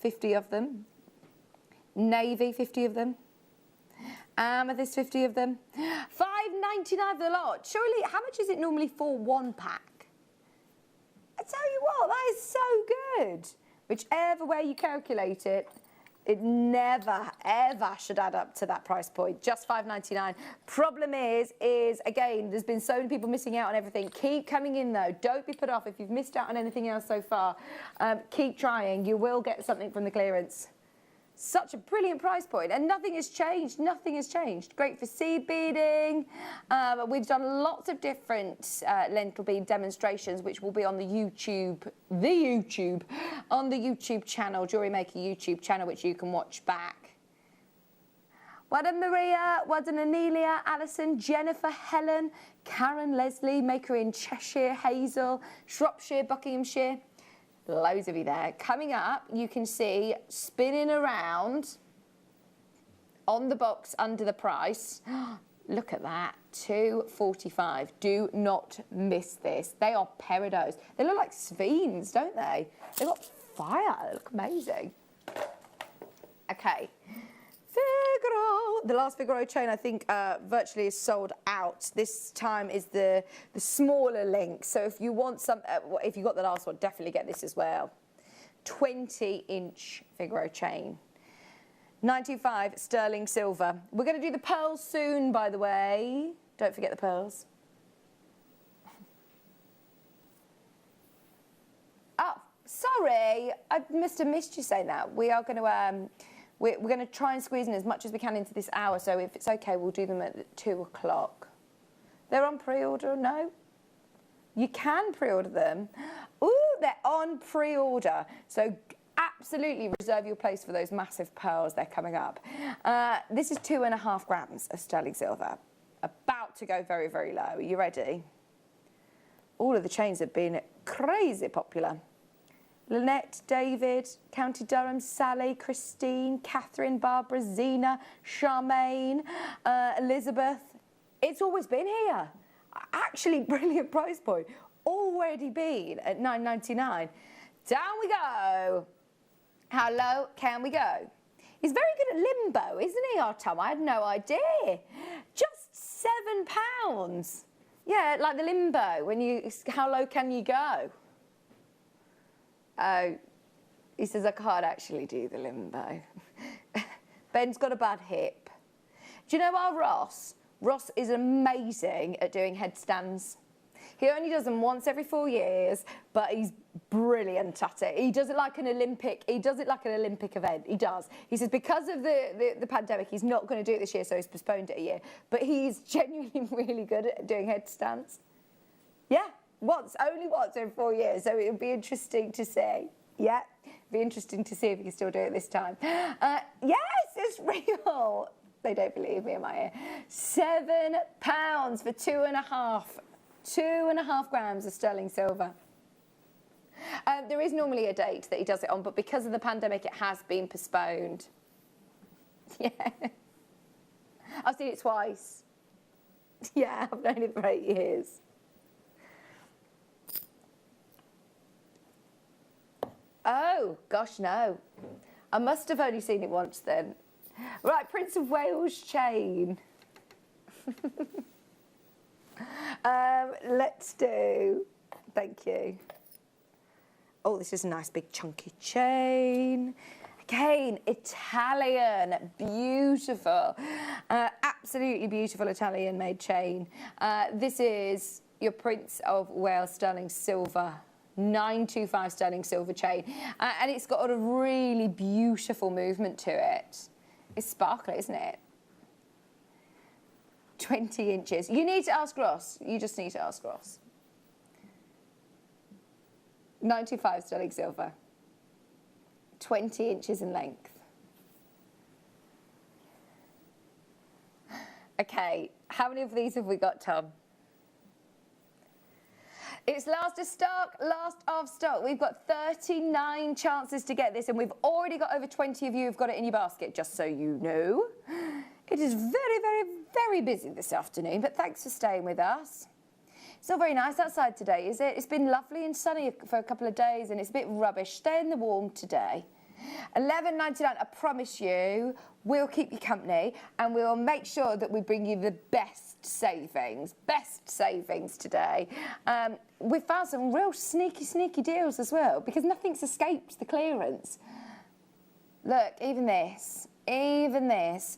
50 of them. Navy, 50 of them. Amethyst, 50 of them. $5.99 for the lot. Surely, how much is it normally for one pack? I tell you what, that is so good. Whichever way you calculate it, it never, ever should add up to that price point. Just $5.99. Problem is again, there's been so many people missing out on everything. Keep coming in though. Don't be put off if you've missed out on anything else so far. Keep trying. You will get something from the clearance. Such a brilliant price point, and nothing has changed. Nothing has changed. Great for seed beading. We've done lots of different lentil bead demonstrations, which will be on the YouTube channel, JewelleryMaker YouTube channel, which you can watch back. Well done, Maria. Well done, Anelia, Alison, Jennifer, Helen, Karen, Leslie, maker in Cheshire, Hazel, Shropshire, Buckinghamshire. Loads of you there. Coming up, you can see spinning around on the box under the price. Look at that, $2.45. Do not miss this. They are peridos. They look like sphenes, don't they? They've got fire. They look amazing. Okay. Figuro. The last Figuro chain, I think, virtually is sold out. This time is the smaller link. So if you want some, if you got the last one, definitely get this as well. 20-inch Figuro chain. 925 sterling silver. We're going to do the pearls soon, by the way. Don't forget the pearls. Oh, sorry. I must have missed you saying that. We are going to... We're going to try and squeeze in as much as we can into this hour, so if it's okay, we'll do them at 2 o'clock. They're on pre-order? No? You can pre-order them. Ooh, they're on pre-order. So absolutely reserve your place for those massive pearls. They're coming up. This is 2.5 grams of sterling silver. About to go very, very low. Are you ready? All of the chains have been crazy popular. Lynette, David, County Durham, Sally, Christine, Catherine, Barbara, Zena, Charmaine, Elizabeth. It's always been here. Actually, brilliant price point. Already been at $9.99. Down we go. How low can we go? He's very good at limbo, isn't he, our Tom? I had no idea. Just £7. Yeah, like the limbo. When you, how low can you go? Oh, he says, I can't actually do the limbo. Ben's got a bad hip. Do you know our Ross? Ross is amazing at doing headstands. He only does them once every 4 years, but he's brilliant at it. He does it like an Olympic, event. He does. He says because of the pandemic, he's not going to do it this year, so he's postponed it a year. But he's genuinely really good at doing headstands. Yeah. Only once every 4 years, so it would be interesting to see. Yeah, it'd be interesting to see if you can still do it this time. Yes, it's real. They don't believe me in my ear. £7 for 2.5 grams of sterling silver. There is normally a date that he does it on, but because of the pandemic, it has been postponed. Yeah. I've seen it twice. Yeah, I've known it for 8 years. Oh, gosh, no. I must have only seen it once then. Right, Prince of Wales chain. Let's do, thank you. Oh, this is a nice big chunky chain. Again, Italian, beautiful. Absolutely beautiful Italian made chain. This is your Prince of Wales sterling silver. 925 sterling silver chain, and it's got a really beautiful movement to it. It's sparkly, isn't it? 20 inches. You need to ask Ross. You just need to ask Ross. 925 sterling silver. 20 inches in length. Okay, how many of these have we got, Tom? It's last of stock. We've got 39 chances to get this, and we've already got over 20 of you who've got it in your basket, just so you know. It is very, very, very busy this afternoon, but thanks for staying with us. It's not very nice outside today, is it? It's been lovely and sunny for a couple of days, and it's a bit rubbish. Stay in the warm today. $11.99, I promise you, we'll keep you company and we'll make sure that we bring you the best savings today. We've found some real sneaky deals as well because nothing's escaped the clearance. Look, even this,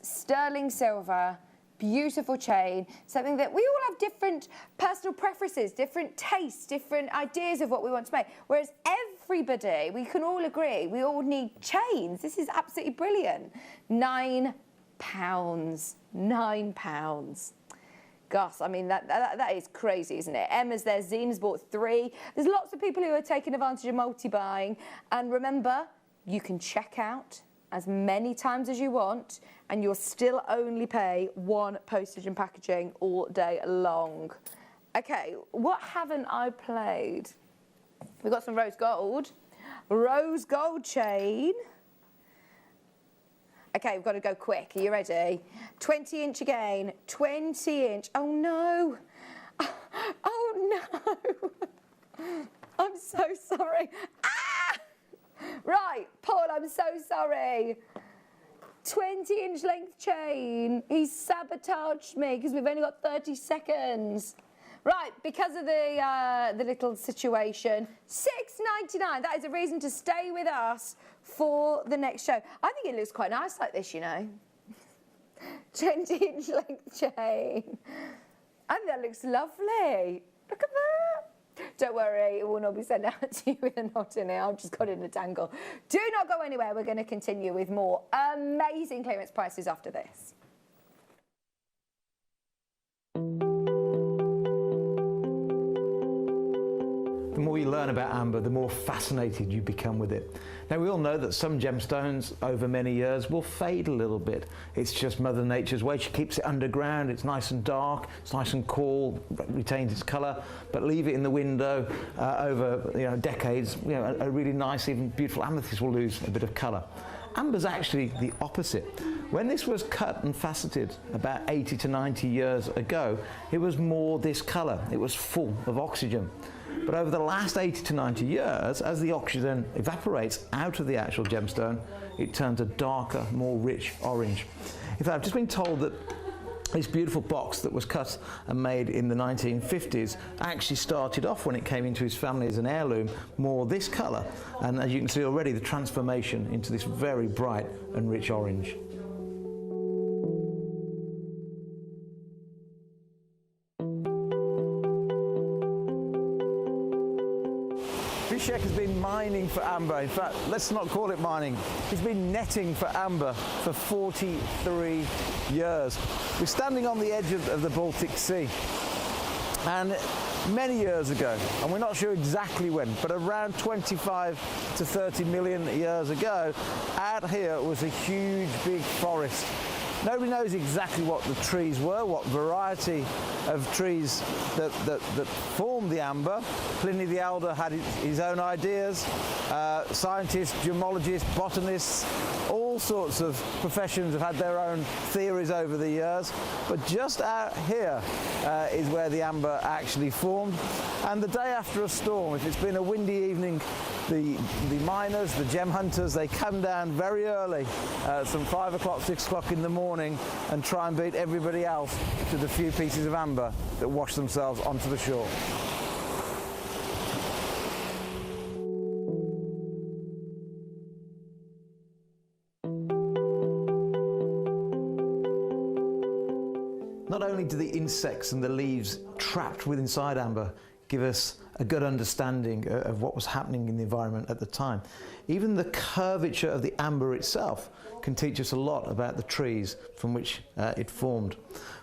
sterling silver, beautiful chain, something that we all have different personal preferences, different tastes, different ideas of what we want to make. Whereas everybody, we can all agree, we all need chains. This is absolutely brilliant. £9. £9. Gosh, I mean, that is crazy, isn't it? Emma's there, Zina's bought 3. There's lots of people who are taking advantage of multi-buying. And remember, you can check out as many times as you want, and you'll still only pay 1 postage and packaging all day long. Okay, what haven't I played? We've got some rose gold chain. Okay, we've got to go quick. Are you ready? 20-inch again, 20-inch. Oh no, oh no. I'm so sorry. Ah! Right, Paul, I'm so sorry. 20-inch length chain. He's sabotaged me because we've only got 30 seconds. Right, because of the little situation, $6.99. That is a reason to stay with us for the next show. I think it looks quite nice like this, you know. 20-inch length chain. I think that looks lovely. Look at that. Don't worry, it will not be sent out to you with a knot in it. I've just got it in a tangle. Do not go anywhere. We're going to continue with more amazing clearance prices after this. The more you learn about amber, the more fascinated you become with it. Now, we all know that some gemstones over many years will fade a little bit. It's just Mother Nature's way. She keeps it underground. It's nice and dark. It's nice and cool, retains its colour, but leave it in the window over decades. A really nice, even beautiful amethyst will lose a bit of colour. Amber's actually the opposite. When this was cut and faceted about 80 to 90 years ago, it was more this colour. It was full of oxygen. But over the last 80 to 90 years, as the oxygen evaporates out of the actual gemstone, it turns a darker, more rich orange. In fact, I've just been told that this beautiful box that was cut and made in the 1950s actually started off, when it came into his family as an heirloom, more this colour. And as you can see already, the transformation into this very bright and rich orange. Bouquet has been mining for amber. In fact, let's not call it mining. He's been netting for amber for 43 years. We're standing on the edge of the Baltic Sea. And many years ago, and we're not sure exactly when, but around 25 to 30 million years ago, out here was a huge, big forest. Nobody knows exactly what the trees were, what variety of trees that formed the amber. Pliny the Elder had his own ideas. Scientists, gemologists, botanists, all sorts of professions have had their own theories over the years. But just out here is where the amber actually formed. And the day after a storm, if it's been a windy evening, the miners, the gem hunters, they come down very early, some 5 o'clock, 6 o'clock in the morning, and try and beat everybody else to the few pieces of amber that wash themselves onto the shore. Not only do the insects and the leaves trapped within inside amber give us a good understanding of what was happening in the environment at the time, even the curvature of the amber itself can teach us a lot about the trees from which it formed.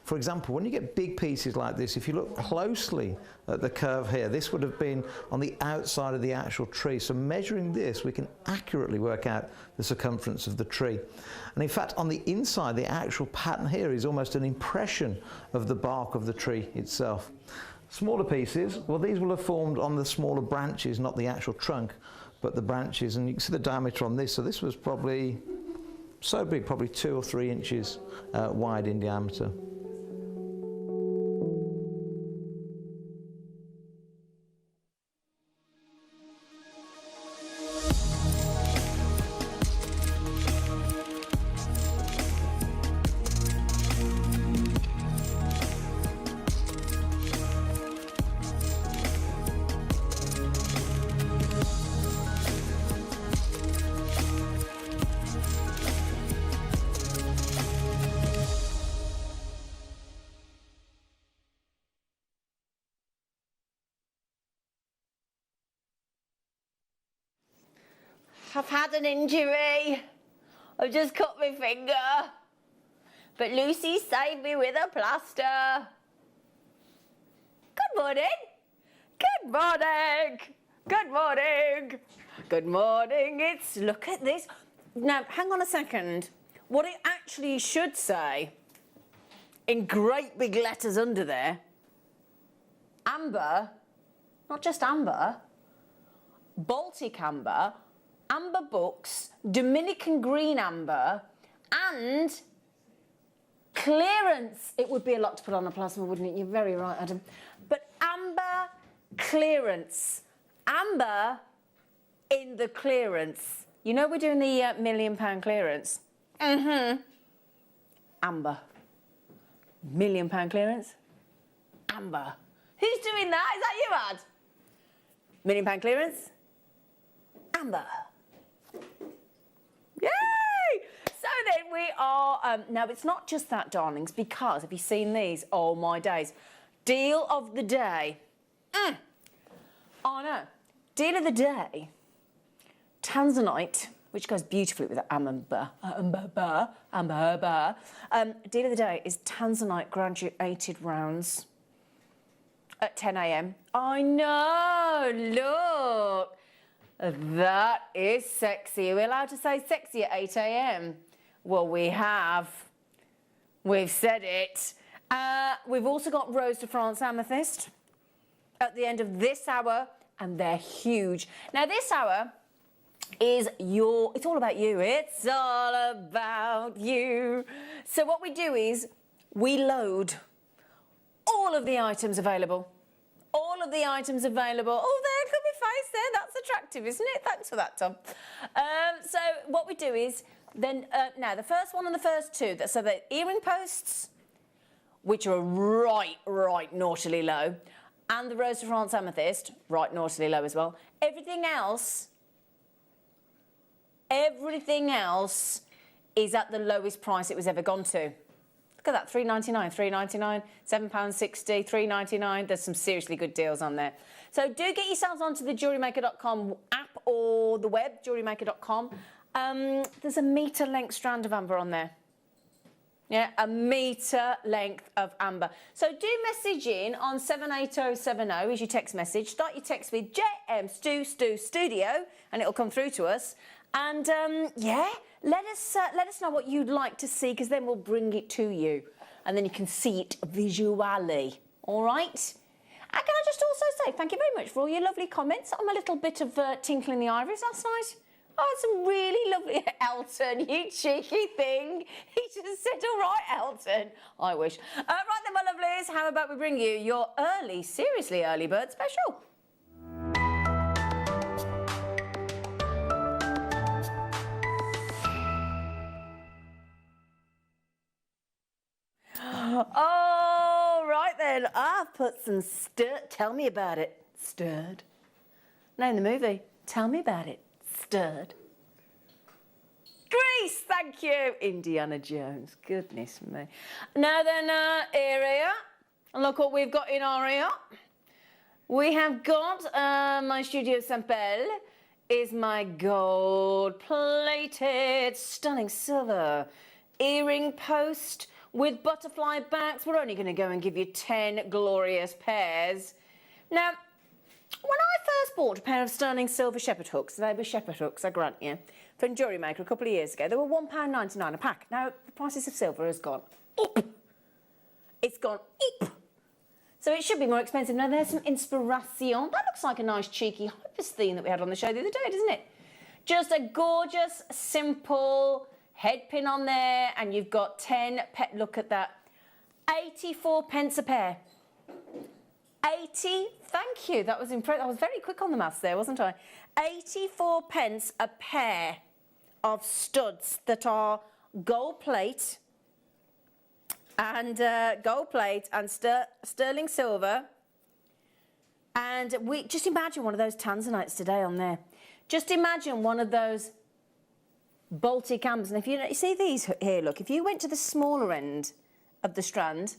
For example, when you get big pieces like this, if you look closely at the curve here, this would have been on the outside of the actual tree. So measuring this, we can accurately work out the circumference of the tree. And in fact, on the inside, the actual pattern here is almost an impression of the bark of the tree itself. Smaller pieces, well, these will have formed on the smaller branches, not the actual trunk, but the branches. And you can see the diameter on this. So this was probably so big, probably 2 or 3 inches wide in diameter. had an injury. I've just cut my finger. But Lucy saved me with a plaster. Good morning. Good morning. Good morning. Good morning. Look at this. Now, hang on a second. What it actually should say, in great big letters under there, amber, not just amber, Baltic amber, amber books, Dominican green amber, and clearance. It would be a lot to put on a plasma, wouldn't it? You're very right, Adam. But amber clearance. Amber in the clearance. You know we're doing the £1 million clearance? Mm-hmm. Amber. £1 million clearance? Amber. Who's doing that? Is that you, Ad? £1 million clearance? Amber. Yay! So then we are, now it's not just that, darlings, because have you seen these? Oh my days. Deal of the day. Oh no. Deal of the day. Tanzanite, which goes beautifully with amber. Deal of the day is Tanzanite graduated rounds at 10 a.m. I know, look. That is sexy. Are we allowed to say sexy at 8 a.m? Well, we have. We've said it. We've also got Rose de France amethyst at the end of this hour, and they're huge. Now, this hour is it's all about you. It's all about you. So what we do is we load all of the items available. All of the items available. Oh, there could be face there. That's attractive, isn't it? Thanks for that, Tom. So what we do is then, now the first one and the first two, so the earring posts, which are right naughtily low, and the Rose de France amethyst, right naughtily low as well. Everything else is at the lowest price it was ever gone to. Look at that, £3.99, £3.99, £7.60, £3.99. There's some seriously good deals on there. So do get yourselves onto the JewelleryMaker.com app or the web, JewelleryMaker.com. There's a metre length strand of amber on there. Yeah, a metre length of amber. So do message in on 78070 is your text message. Start your text with JM Studio and it'll come through to us. And yeah, let us know what you'd like to see, because then we'll bring it to you, and then you can see it visually. All right. And can I just also say thank you very much for all your lovely comments on my little bit of tinkle in the ivories last night. Oh, some really lovely Elton, you cheeky thing. He just said, all right, Elton. I wish. Right then, my lovelies, how about we bring you your early, seriously early bird special? Oh, right then. I've put some tell me about it. Stirred. Name the movie. Tell me about it. Stirred. Grease, thank you. Indiana Jones. Goodness me. Now then, area. Look what we've got in our ear. We have got my studio sample is my gold-plated, stunning silver earring post with butterfly backs. We're only going to go and give you 10 glorious pairs. Now, when I first bought a pair of sterling silver shepherd hooks, they were shepherd hooks, I grant you, from JewelleryMaker a couple of years ago, they were £1.99 a pack. Now, the prices of silver has gone up. It's gone up. So it should be more expensive. Now, there's some inspiration. That looks like a nice cheeky Hypers theme that we had on the show the other day, doesn't it? Just a gorgeous, simple head pin on there, and you've got 10 look at that, 84 pence a pair. 80, thank you, that was impressive. I was very quick on the maths there, wasn't I? 84 pence a pair of studs that are gold plate and sterling silver. And we just imagine one of those Tanzanites today on there. Just imagine one of those Baltic ambers. And if you see these here, look, if you went to the smaller end of the strand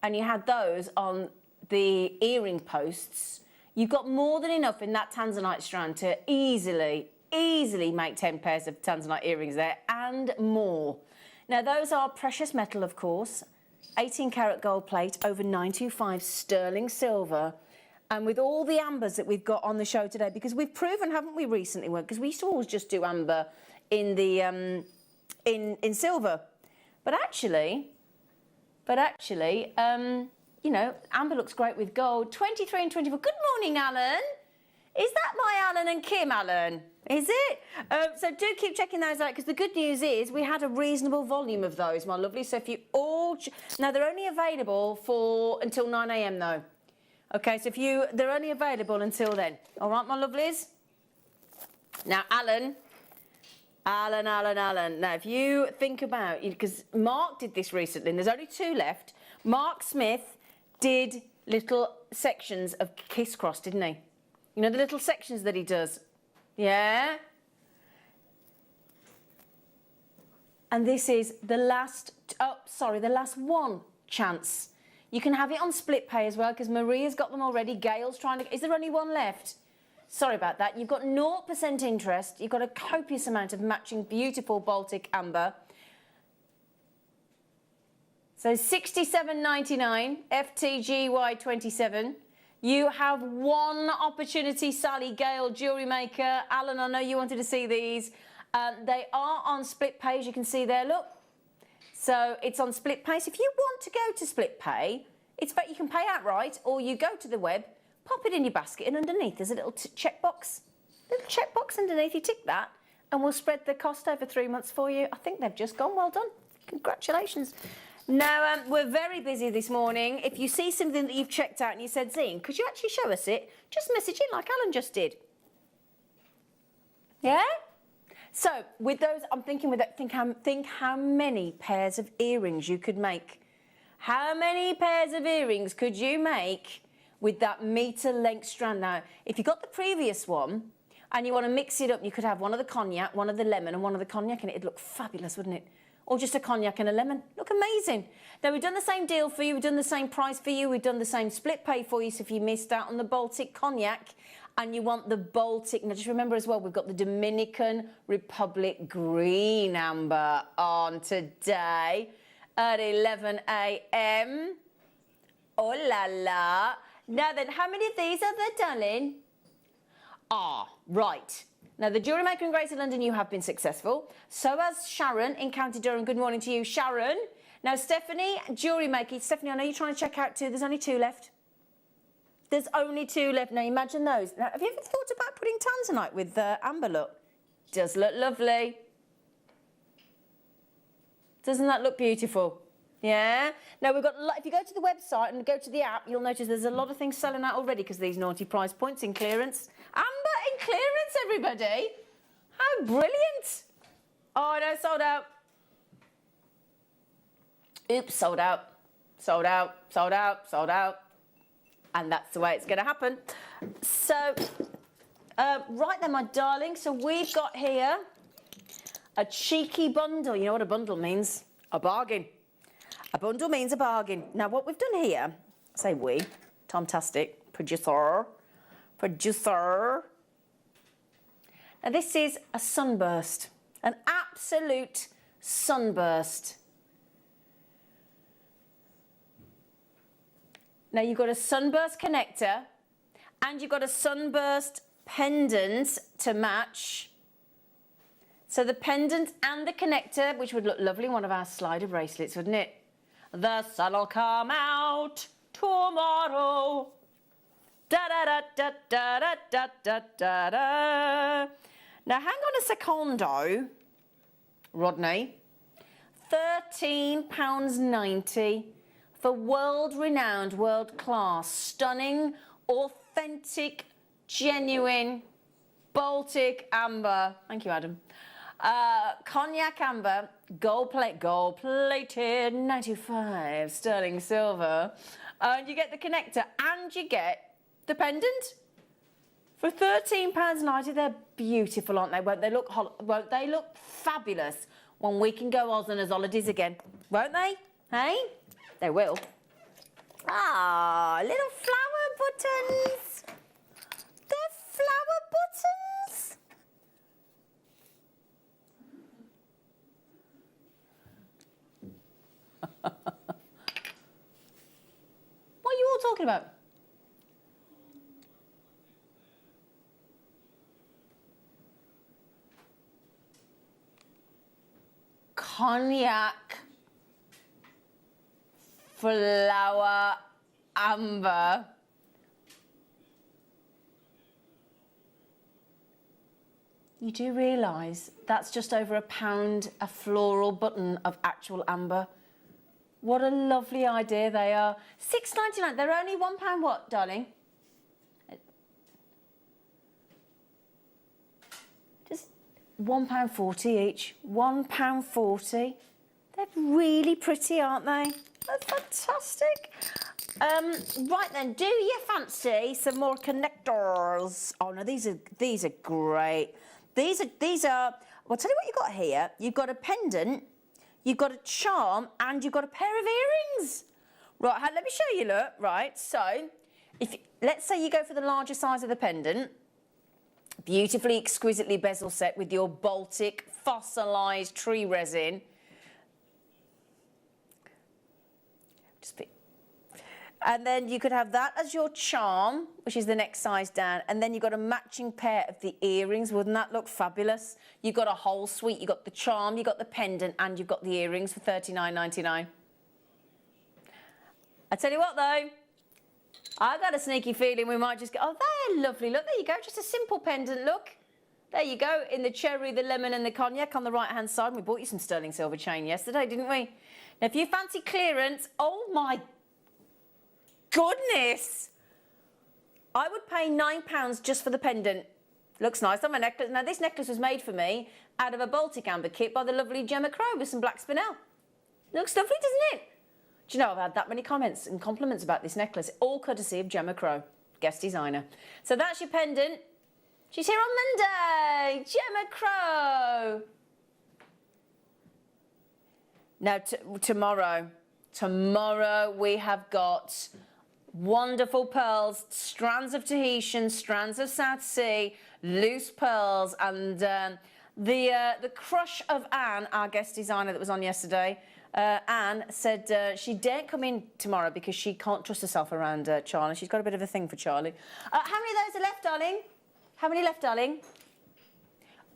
and you had those on the earring posts, you've got more than enough in that Tanzanite strand to easily easily make 10 pairs of Tanzanite earrings there and more. Now, those are precious metal, of course, 18 karat gold plate, over 925 sterling silver. And with all the ambers that we've got on the show today, because we've proven, haven't we, recently, because we used to always just do amber in the in silver. But actually, you know, amber looks great with gold. 23 and 24. Good morning, Alan. Is that my Alan and Kim, Alan? Is it? So do keep checking those out, because the good news is we had a reasonable volume of those, my lovely. So if you all... Now, they're only available for until 9 a.m. though. Okay, so they're only available until then. All right, my lovelies? Now, Alan. Now, if you think about... Because Mark did this recently, and there's only 2 left. Mark Smith did little sections of Kiss Cross, didn't he? You know, the little sections that he does. Yeah? And this is the last... Oh, sorry, the last one chance. You can have it on split pay as well, because Maria's got them already. Gail's trying to... Is there only one left? Sorry about that. You've got 0% interest. You've got a copious amount of matching beautiful Baltic amber. So $67.99, FTGY27. You have one opportunity, Sally, Gail, JewelleryMaker. Alan, I know you wanted to see these. They are on split pay, as you can see there, look. So it's on split pay. So if you want to go to split pay, it's you can pay outright, or you go to the web, pop it in your basket, and underneath there's a little checkbox. Little checkbox underneath, you tick that, and we'll spread the cost over 3 months for you. I think they've just gone. Well done. Congratulations. Now, we're very busy this morning. If you see something that you've checked out and you said, Zine, could you actually show us it? Just message in like Alan just did. Yeah? So, with those, I'm thinking with that, think how many pairs of earrings you could make. How many pairs of earrings could you make with that metre length strand? Now, if you got the previous one and you want to mix it up, you could have one of the cognac, one of the lemon, and one of the cognac, and it'd look fabulous, wouldn't it? Or just a cognac and a lemon. Look amazing. Now, we've done the same deal for you. We've done the same price for you. We've done the same split pay for you. So if you missed out on the Baltic cognac and you want the Baltic... Now, just remember as well, we've got the Dominican Republic green amber on today at 11 a.m. Oh, la, la. Now, then, how many of these are there, darling? Ah, right. Now, the JewelleryMaker in Greater London, you have been successful. So has Sharon in County Durham. Good morning to you, Sharon. Now, Stephanie, JewelleryMaker. Stephanie, I know you're trying to check out 2. There's only 2 left. There's only 2 left. Now, imagine those. Now, have you ever thought about putting Tanzanite with amber look? Does look lovely. Doesn't that look beautiful? Yeah? Now, we've got... If you go to the website and go to the app, you'll notice there's a lot of things selling out already because these naughty price points in clearance. Amber in clearance, everybody. How brilliant. Oh, no, sold out. Oops, sold out. Sold out, sold out, sold out. And that's the way it's going to happen. So, right then, my darling. So we've got here a cheeky bundle. You know what a bundle means? A bargain. A bundle means a bargain. Now, what we've done here, say we, Tomtastic, producer. Now, this is a sunburst, an absolute sunburst. Now, you've got a sunburst connector and you've got a sunburst pendant to match. So the pendant and the connector, which would look lovely in one of our slider bracelets, wouldn't it? The sun'll come out tomorrow. Da da da da da da da da da. Now, hang on a secondo, Rodney. £13.90 for world-renowned, world-class, stunning, authentic, genuine Baltic amber. Thank you, Adam. Cognac amber, gold-plated, 95 sterling silver. And you get the connector and you get the pendant. For £13.90, they're beautiful, aren't they? Won't they look fabulous when we can go Oz on his holidays again? Won't they? Hey? They will. Ah, little flower buttons. They're flower buttons. talking about? Cognac flower amber. You do realise that's just over £1 a floral button of actual amber. What a lovely idea they are. £6.99. They're only £1 what, darling? Just £1.40 each. £1.40. They're really pretty, aren't they? That's fantastic. Right then, do you fancy some more connectors? Oh no, these are great. These are. Well, I'll tell you what you've got here. You've got a pendant, you've got a charm, and you've got a pair of earrings. Right, let me show you. Look, right. So, let's say you go for the larger size of the pendant, beautifully, exquisitely bezel set with your Baltic fossilised tree resin. And then you could have that as your charm, which is the next size down, and then you've got a matching pair of the earrings. Wouldn't that look fabulous? You've got a whole suite. You've got the charm, you've got the pendant, and you've got the earrings for $39.99. I tell you what, though, I got a sneaky feeling we might just go, oh, they're lovely. Look, there you go, just a simple pendant look. There you go, in the cherry, the lemon, and the cognac on the right-hand side. We bought you some sterling silver chain yesterday, didn't we? Now, if you fancy clearance, oh, my goodness, I would pay £9 just for the pendant. Looks nice on my necklace. Now, this necklace was made for me out of a Baltic amber kit by the lovely Gemma Crow with some black spinel. Looks lovely, doesn't it? Do you know, I've had that many comments and compliments about this necklace, all courtesy of Gemma Crow, guest designer. So that's your pendant. She's here on Monday, Gemma Crow. Now, tomorrow we have got wonderful pearls, strands of Tahitian, strands of South Sea, loose pearls, and the crush of Anne, our guest designer that was on yesterday. Anne said she daren't come in tomorrow because she can't trust herself around Charlie. She's got a bit of a thing for Charlie. How many of those are left, darling? How many left, darling?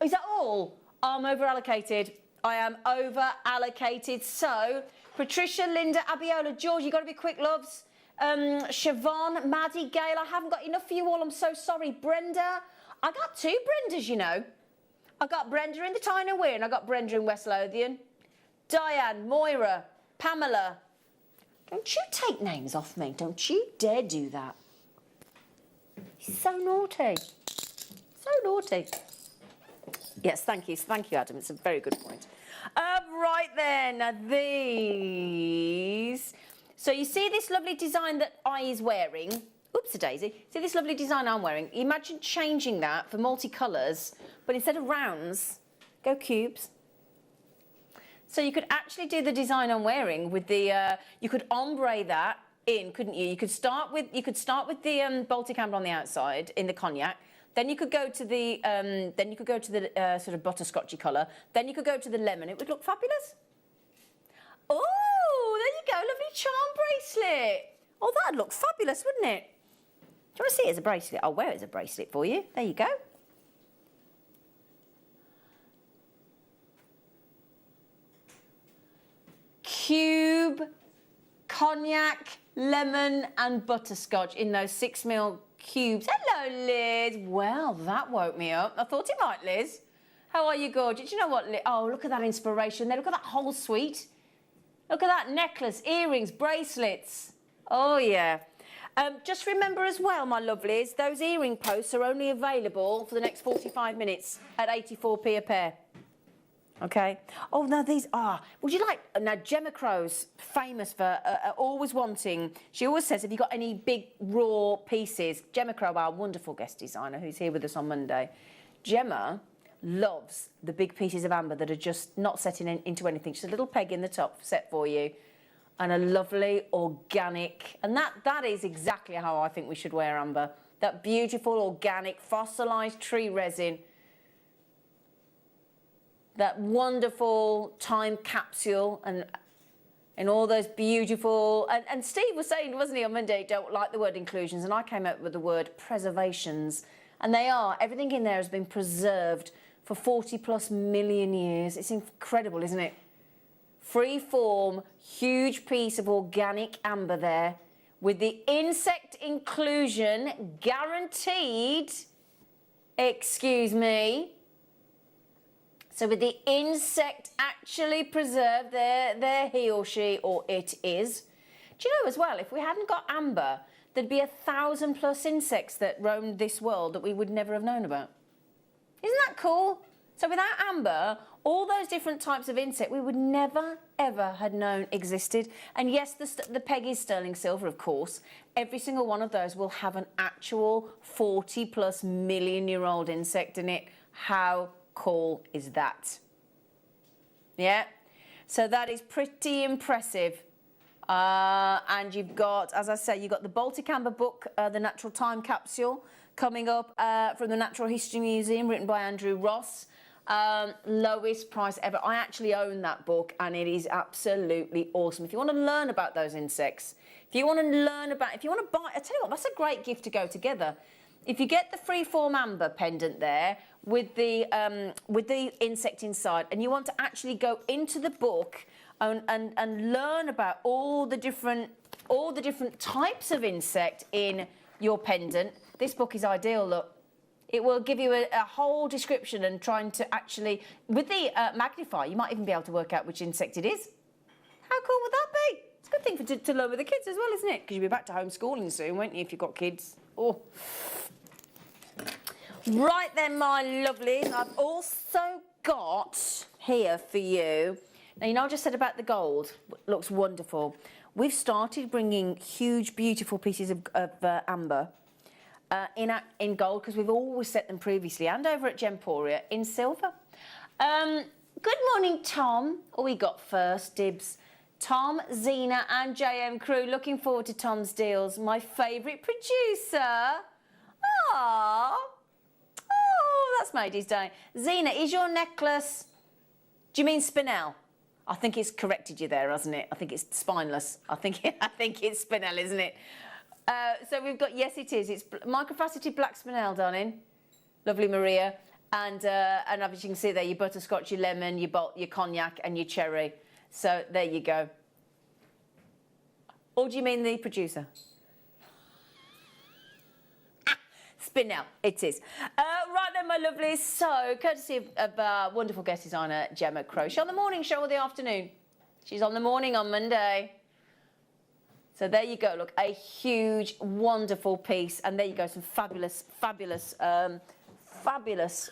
Is that all? I'm over-allocated. I am over-allocated. So, Patricia, Linda, Abiola, George, you've got to be quick, loves. Siobhan, Maddie, Gail, I haven't got enough for you all. I'm so sorry. Brenda, I got two Brendas, you know. I got Brenda in the Tyne Weir and I got Brenda in West Lothian. Diane, Moira, Pamela. Don't you take names off me. Don't you dare do that. He's so naughty. So naughty. Yes, thank you. Thank you, Adam. It's a very good point. Right then, now these. So you see this lovely design that I is wearing. Oops-a-daisy. See this lovely design I'm wearing? Imagine changing that for multicolours, but instead of rounds, go cubes. So you could actually do the design I'm wearing with the. You could ombre that in, couldn't you? You could start with the Baltic amber on the outside in the cognac. Then you could go to the sort of butterscotchy colour. Then you could go to the lemon. It would look fabulous. Oh, there you go, lovely charm bracelet. Oh, that'd look fabulous, wouldn't it? Do you want to see it as a bracelet? I'll wear it as a bracelet for you. There you go. Cube, cognac, lemon and butterscotch in those 6mm cubes. Hello, Liz. Well, that woke me up. I thought it might, Liz. How are you, gorgeous? Do you know what, Liz? Oh, look at that inspiration there. Look at that whole suite. Look at that necklace, earrings, bracelets. Oh, yeah. Just remember as well, my lovelies, those earring posts are only available for the next 45 minutes at 84p a pair. Okay. Oh, now these are. Would you like? Now Gemma Crow's famous for always wanting. She always says, "Have you got any big raw pieces?" Gemma Crow, our wonderful guest designer, who's here with us on Monday. Gemma loves the big pieces of amber that are just not setting into anything. Just a little peg in the top set for you, and a lovely organic. And that is exactly how I think we should wear amber. That beautiful organic fossilised tree resin. That wonderful time capsule and And all those beautiful, and Steve was saying, wasn't he, on Monday, don't like the word inclusions, and I came up with the word preservations. And they are, everything in there has been preserved for 40+ million years. It's incredible, isn't it? Free form, huge piece of organic amber there, with the insect inclusion guaranteed, excuse me. So with the insect actually preserved, there he or she or it is. Do you know as well, if we hadn't got amber, there'd be 1,000+ insects that roamed this world that we would never have known about. Isn't that cool? So without amber, all those different types of insect we would never, ever had known existed. And yes, the peg is sterling silver, of course. Every single one of those will have an actual 40+ million-year-old insect in it. How cool is that? Yeah, so that is pretty impressive. And you've got, as I say, you've got the Baltic Amber book, The Natural Time Capsule, coming up from the Natural History Museum, written by Andrew Ross. Lowest price ever. I actually own that book, and it is absolutely awesome. If you want to learn about those insects, if you want to buy, I tell you what, that's a great gift to go together. If you get the freeform amber pendant there with the insect inside, and you want to actually go into the book and learn about all the different types of insect in your pendant, this book is ideal. Look, it will give you a whole description, and trying to actually, with the magnifier, you might even be able to work out which insect it is. How cool would that be? It's a good thing to learn with the kids as well, isn't it? Because you'll be back to homeschooling soon, won't you, if you've got kids? Oh. Right then, my lovelies, I've also got here for you. Now, you know I just said about the gold, looks wonderful. We've started bringing huge, beautiful pieces of amber in gold, because we've always set them previously, and over at Gemporia in silver. Good morning, Tom. Oh, we got first dibs. Tom, Zena and JM crew. Looking forward to Tom's deals. My favourite producer. Aww. Oh, that's made his day. Zena, is your necklace... Do you mean spinel? I think it's corrected you there, hasn't it? I think it's spineless. I think it's spinel, isn't it? So we've got, yes, it is. It's microfaceted black spinel, darling. Lovely, Maria. And as you can see there, your butterscotch, your lemon, your cognac and your cherry. So there you go. Or do you mean the producer? Spinel, it is. Right then, my lovelies. So, courtesy of wonderful guest designer Gemma Crow. She's on the morning show or the afternoon? She's on the morning on Monday. So there you go. Look, a huge, wonderful piece. And there you go. Some fabulous, fabulous, fabulous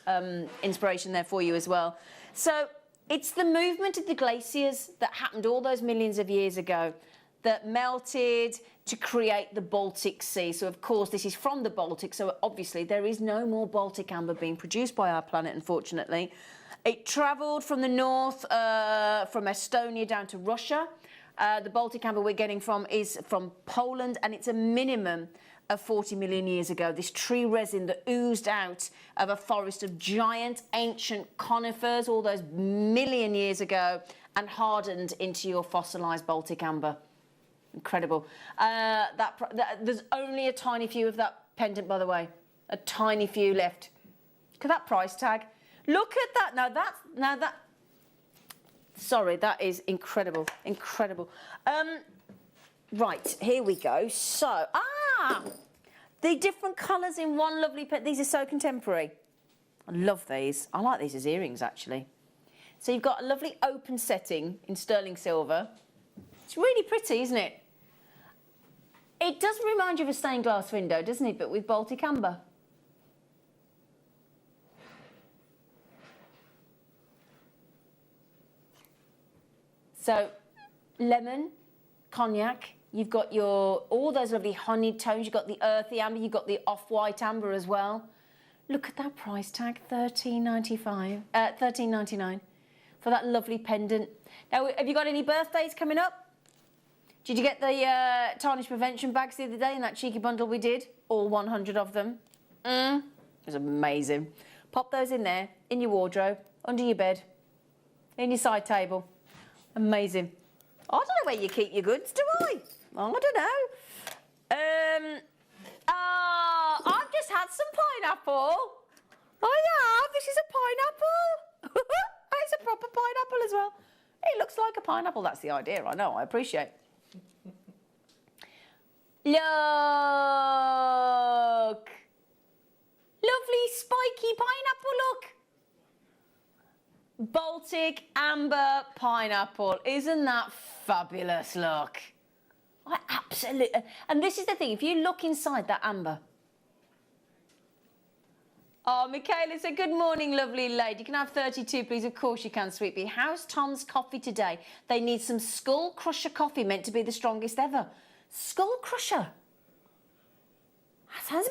inspiration there for you as well. So it's the movement of the glaciers that happened all those millions of years ago that melted to create the Baltic Sea. So, of course, this is from the Baltic, so obviously there is no more Baltic amber being produced by our planet, unfortunately. It travelled from the north, from Estonia down to Russia. The Baltic amber we're getting from is from Poland, and it's a minimum of 40 million years ago. This tree resin that oozed out of a forest of giant ancient conifers all those million years ago and hardened into your fossilised Baltic amber. Incredible. There's only a tiny few of that pendant, by the way. A tiny few left. Look at that price tag. Look at that. Sorry, that is incredible. Incredible. Right, here we go. So, the different colours in one lovely pen. These are so contemporary. I love these. I like these as earrings, actually. So you've got a lovely open setting in sterling silver. It's really pretty, isn't it? It does remind you of a stained glass window, doesn't it? But with Baltic amber. So, lemon, cognac. You've got all those lovely honeyed tones. You've got the earthy amber. You've got the off-white amber as well. Look at that price tag, $13.99 for that lovely pendant. Now, have you got any birthdays coming up? Did you get the tarnish prevention bags the other day in that cheeky bundle we did? All 100 of them. It was amazing. Pop those in there, in your wardrobe, under your bed, in your side table. Amazing. I don't know where you keep your goods, do I? I don't know. I've just had some pineapple. I have. This is a pineapple. It's a proper pineapple as well. It looks like a pineapple. That's the idea. I know. I appreciate. Look. Lovely spiky pineapple. Look. Baltic amber pineapple. Isn't that fabulous? Look. I absolutely. And this is the thing. If you look inside that amber. Oh, Michaela said, good morning, lovely lady. Can I have 32, please? Of course you can, sweet pea. How's Tom's coffee today? They need some Skull Crusher coffee, meant to be the strongest ever. Skull Crusher? That sounds a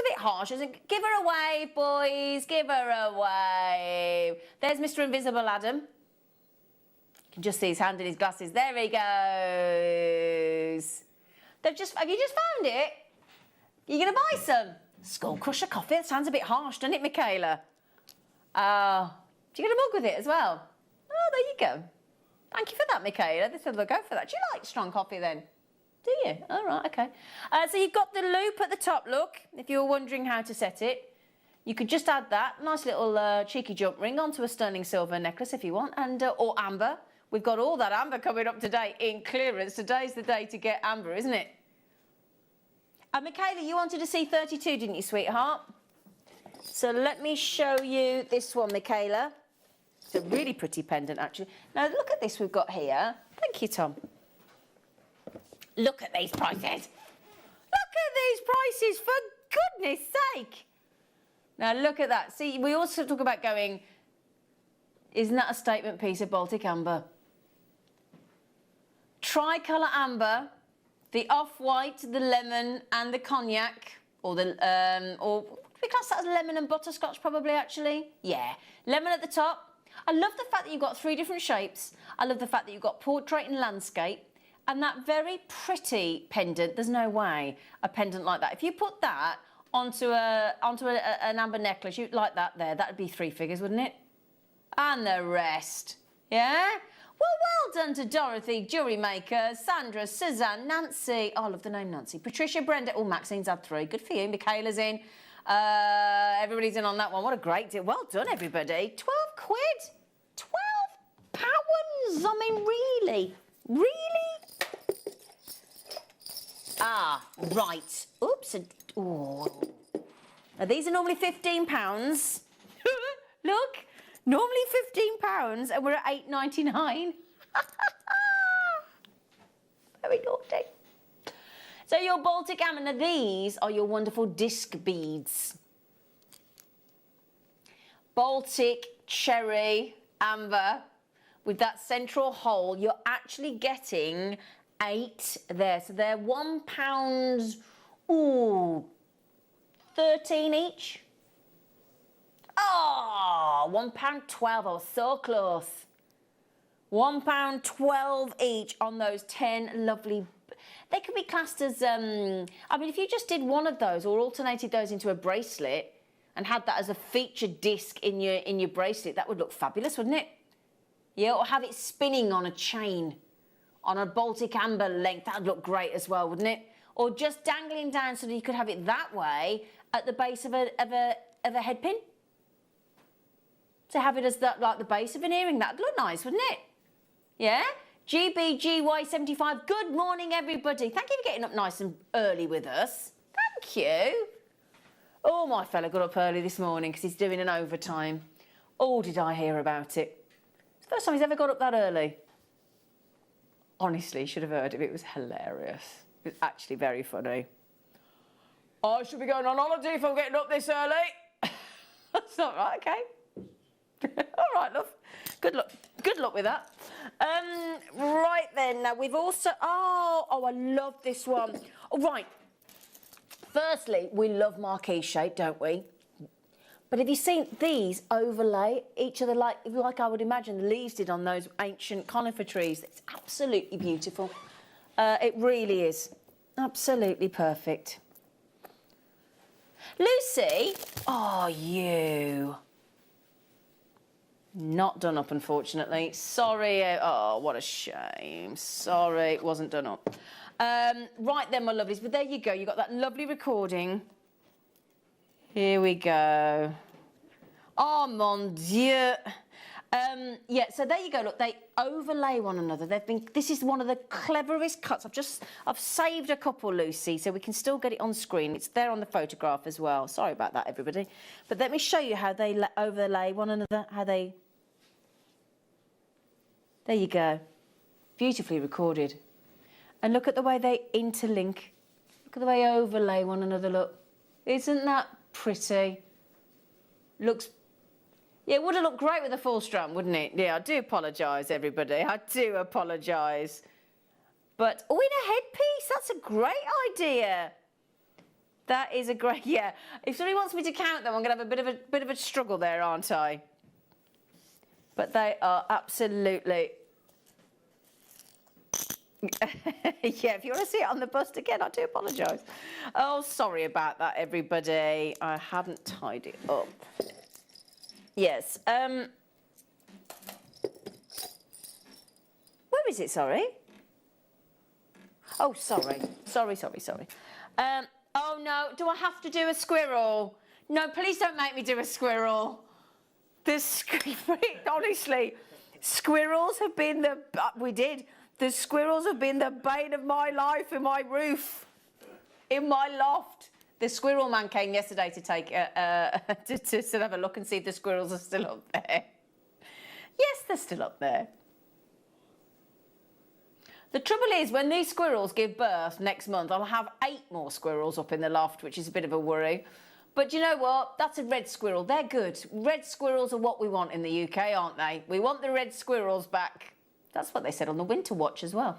bit harsh, isn't it? Give her a wave, boys. Give her a wave. There's Mr. Invisible Adam. You can just see his hand in his glasses. There he goes. Have you just found it? You're going to buy some? Skull Crusher coffee. That sounds a bit harsh, doesn't it, Michaela? Do you get a mug with it as well? Oh, there you go. Thank you for that, Michaela. They said they'll go for that. Do you like strong coffee then? Do you? All right, okay. So you've got the loop at the top, look. If you were wondering how to set it, you could just add that nice little cheeky jump ring onto a sterling silver necklace if you want, and or amber. We've got all that amber coming up today in clearance. Today's the day to get amber, isn't it? Michaela, you wanted to see 32, didn't you, sweetheart? So let me show you this one, Michaela. It's a really pretty pendant, actually. Now, look at this we've got here. Thank you, Tom. Look at these prices. Look at these prices, for goodness sake. Now, look at that. See, we also talk about going, isn't that a statement piece of Baltic amber? Tricolour amber. The off-white, the lemon, and the cognac, or we class that as lemon and butterscotch, probably, actually. Yeah, lemon at the top. I love the fact that you've got 3 different shapes. I love the fact that you've got portrait and landscape, and that very pretty pendant. There's no way a pendant like that. If you put that onto an amber necklace, you like that there. That'd be 3 figures, wouldn't it? And the rest, yeah. Well done to Dorothy, JewelleryMaker, Sandra, Suzanne, Nancy. Oh, I love the name Nancy. Patricia, Brenda. Oh, Maxine's had 3. Good for you. Michaela's in. Everybody's in on that one. What a great deal. Well done, everybody. 12 quid. 12 pounds. I mean, really? Really? Ah, right. Oops. Oh. Now, these are normally £15. Look. Normally £15, and we're at £8.99. Very naughty. So your Baltic amber, now these are your wonderful disc beads. Baltic cherry amber with that central hole. You're actually getting 8 there. So they're £1, ooh, 13 each. Oh, £1.12. I was so close. £1.12 each on those 10 lovely. They could be classed as. I mean, if you just did one of those or alternated those into a bracelet and had that as a featured disc in your bracelet, that would look fabulous, wouldn't it? Yeah, or have it spinning on a chain, on a Baltic amber length. That'd look great as well, wouldn't it? Or just dangling down so that you could have it that way at the base of a headpin. To have it as that, like the base of an earring, that'd look nice, wouldn't it? Yeah? GBGY75, good morning, everybody. Thank you for getting up nice and early with us. Thank you. Oh, my fella got up early this morning because he's doing an overtime. Oh, did I hear about it? It's the first time he's ever got up that early. Honestly, you should have heard it. It was hilarious. It was actually very funny. I should be going on holiday if I'm getting up this early. That's not right, okay. All right, love. Good luck with that. Right then, now we've also. Oh, I love this one. All right. Firstly, we love marquee shape, don't we? But have you seen these overlay each other like I would imagine the leaves did on those ancient conifer trees? It's absolutely beautiful. It really is. Absolutely perfect. Lucy, oh, you. Not done up, unfortunately. Sorry. Oh, what a shame. Sorry, it wasn't done up. Right then, my lovelies. But there you go. You got that lovely recording. Here we go. Oh, mon Dieu. Yeah, so there you go. Look, they overlay one another. This is one of the cleverest cuts. I've saved a couple, Lucy, so we can still get it on screen. It's there on the photograph as well. Sorry about that, everybody. But let me show you how they overlay one another. There you go. Beautifully recorded. And look at the way they interlink. Look at the way they overlay one another. Look, isn't that pretty? Looks. Yeah, it would have looked great with a full strand, wouldn't it? Yeah, I do apologise, everybody. I do apologise. But, oh, in a headpiece, that's a great idea. That is a great, yeah. If somebody wants me to count them, I'm going to have a bit of a struggle there, aren't I? But they are absolutely... Yeah, if you want to see it on the bust again, I do apologise. Oh, sorry about that, everybody. I haven't tied it up. Yes. Where is it? Sorry. Oh, sorry. Sorry. Oh no. Do I have to do a squirrel? No, please don't make me do a squirrel. Honestly, squirrels have been the. The squirrels have been the bane of my life in my roof, in my loft. The squirrel man came yesterday to take to have a look and see if the squirrels are still up there. Yes, they're still up there. The trouble is, when these squirrels give birth next month, I'll have 8 more squirrels up in the loft, which is a bit of a worry. But you know what? That's a red squirrel. They're good. Red squirrels are what we want in the UK, aren't they? We want the red squirrels back. That's what they said on the Winter Watch as well.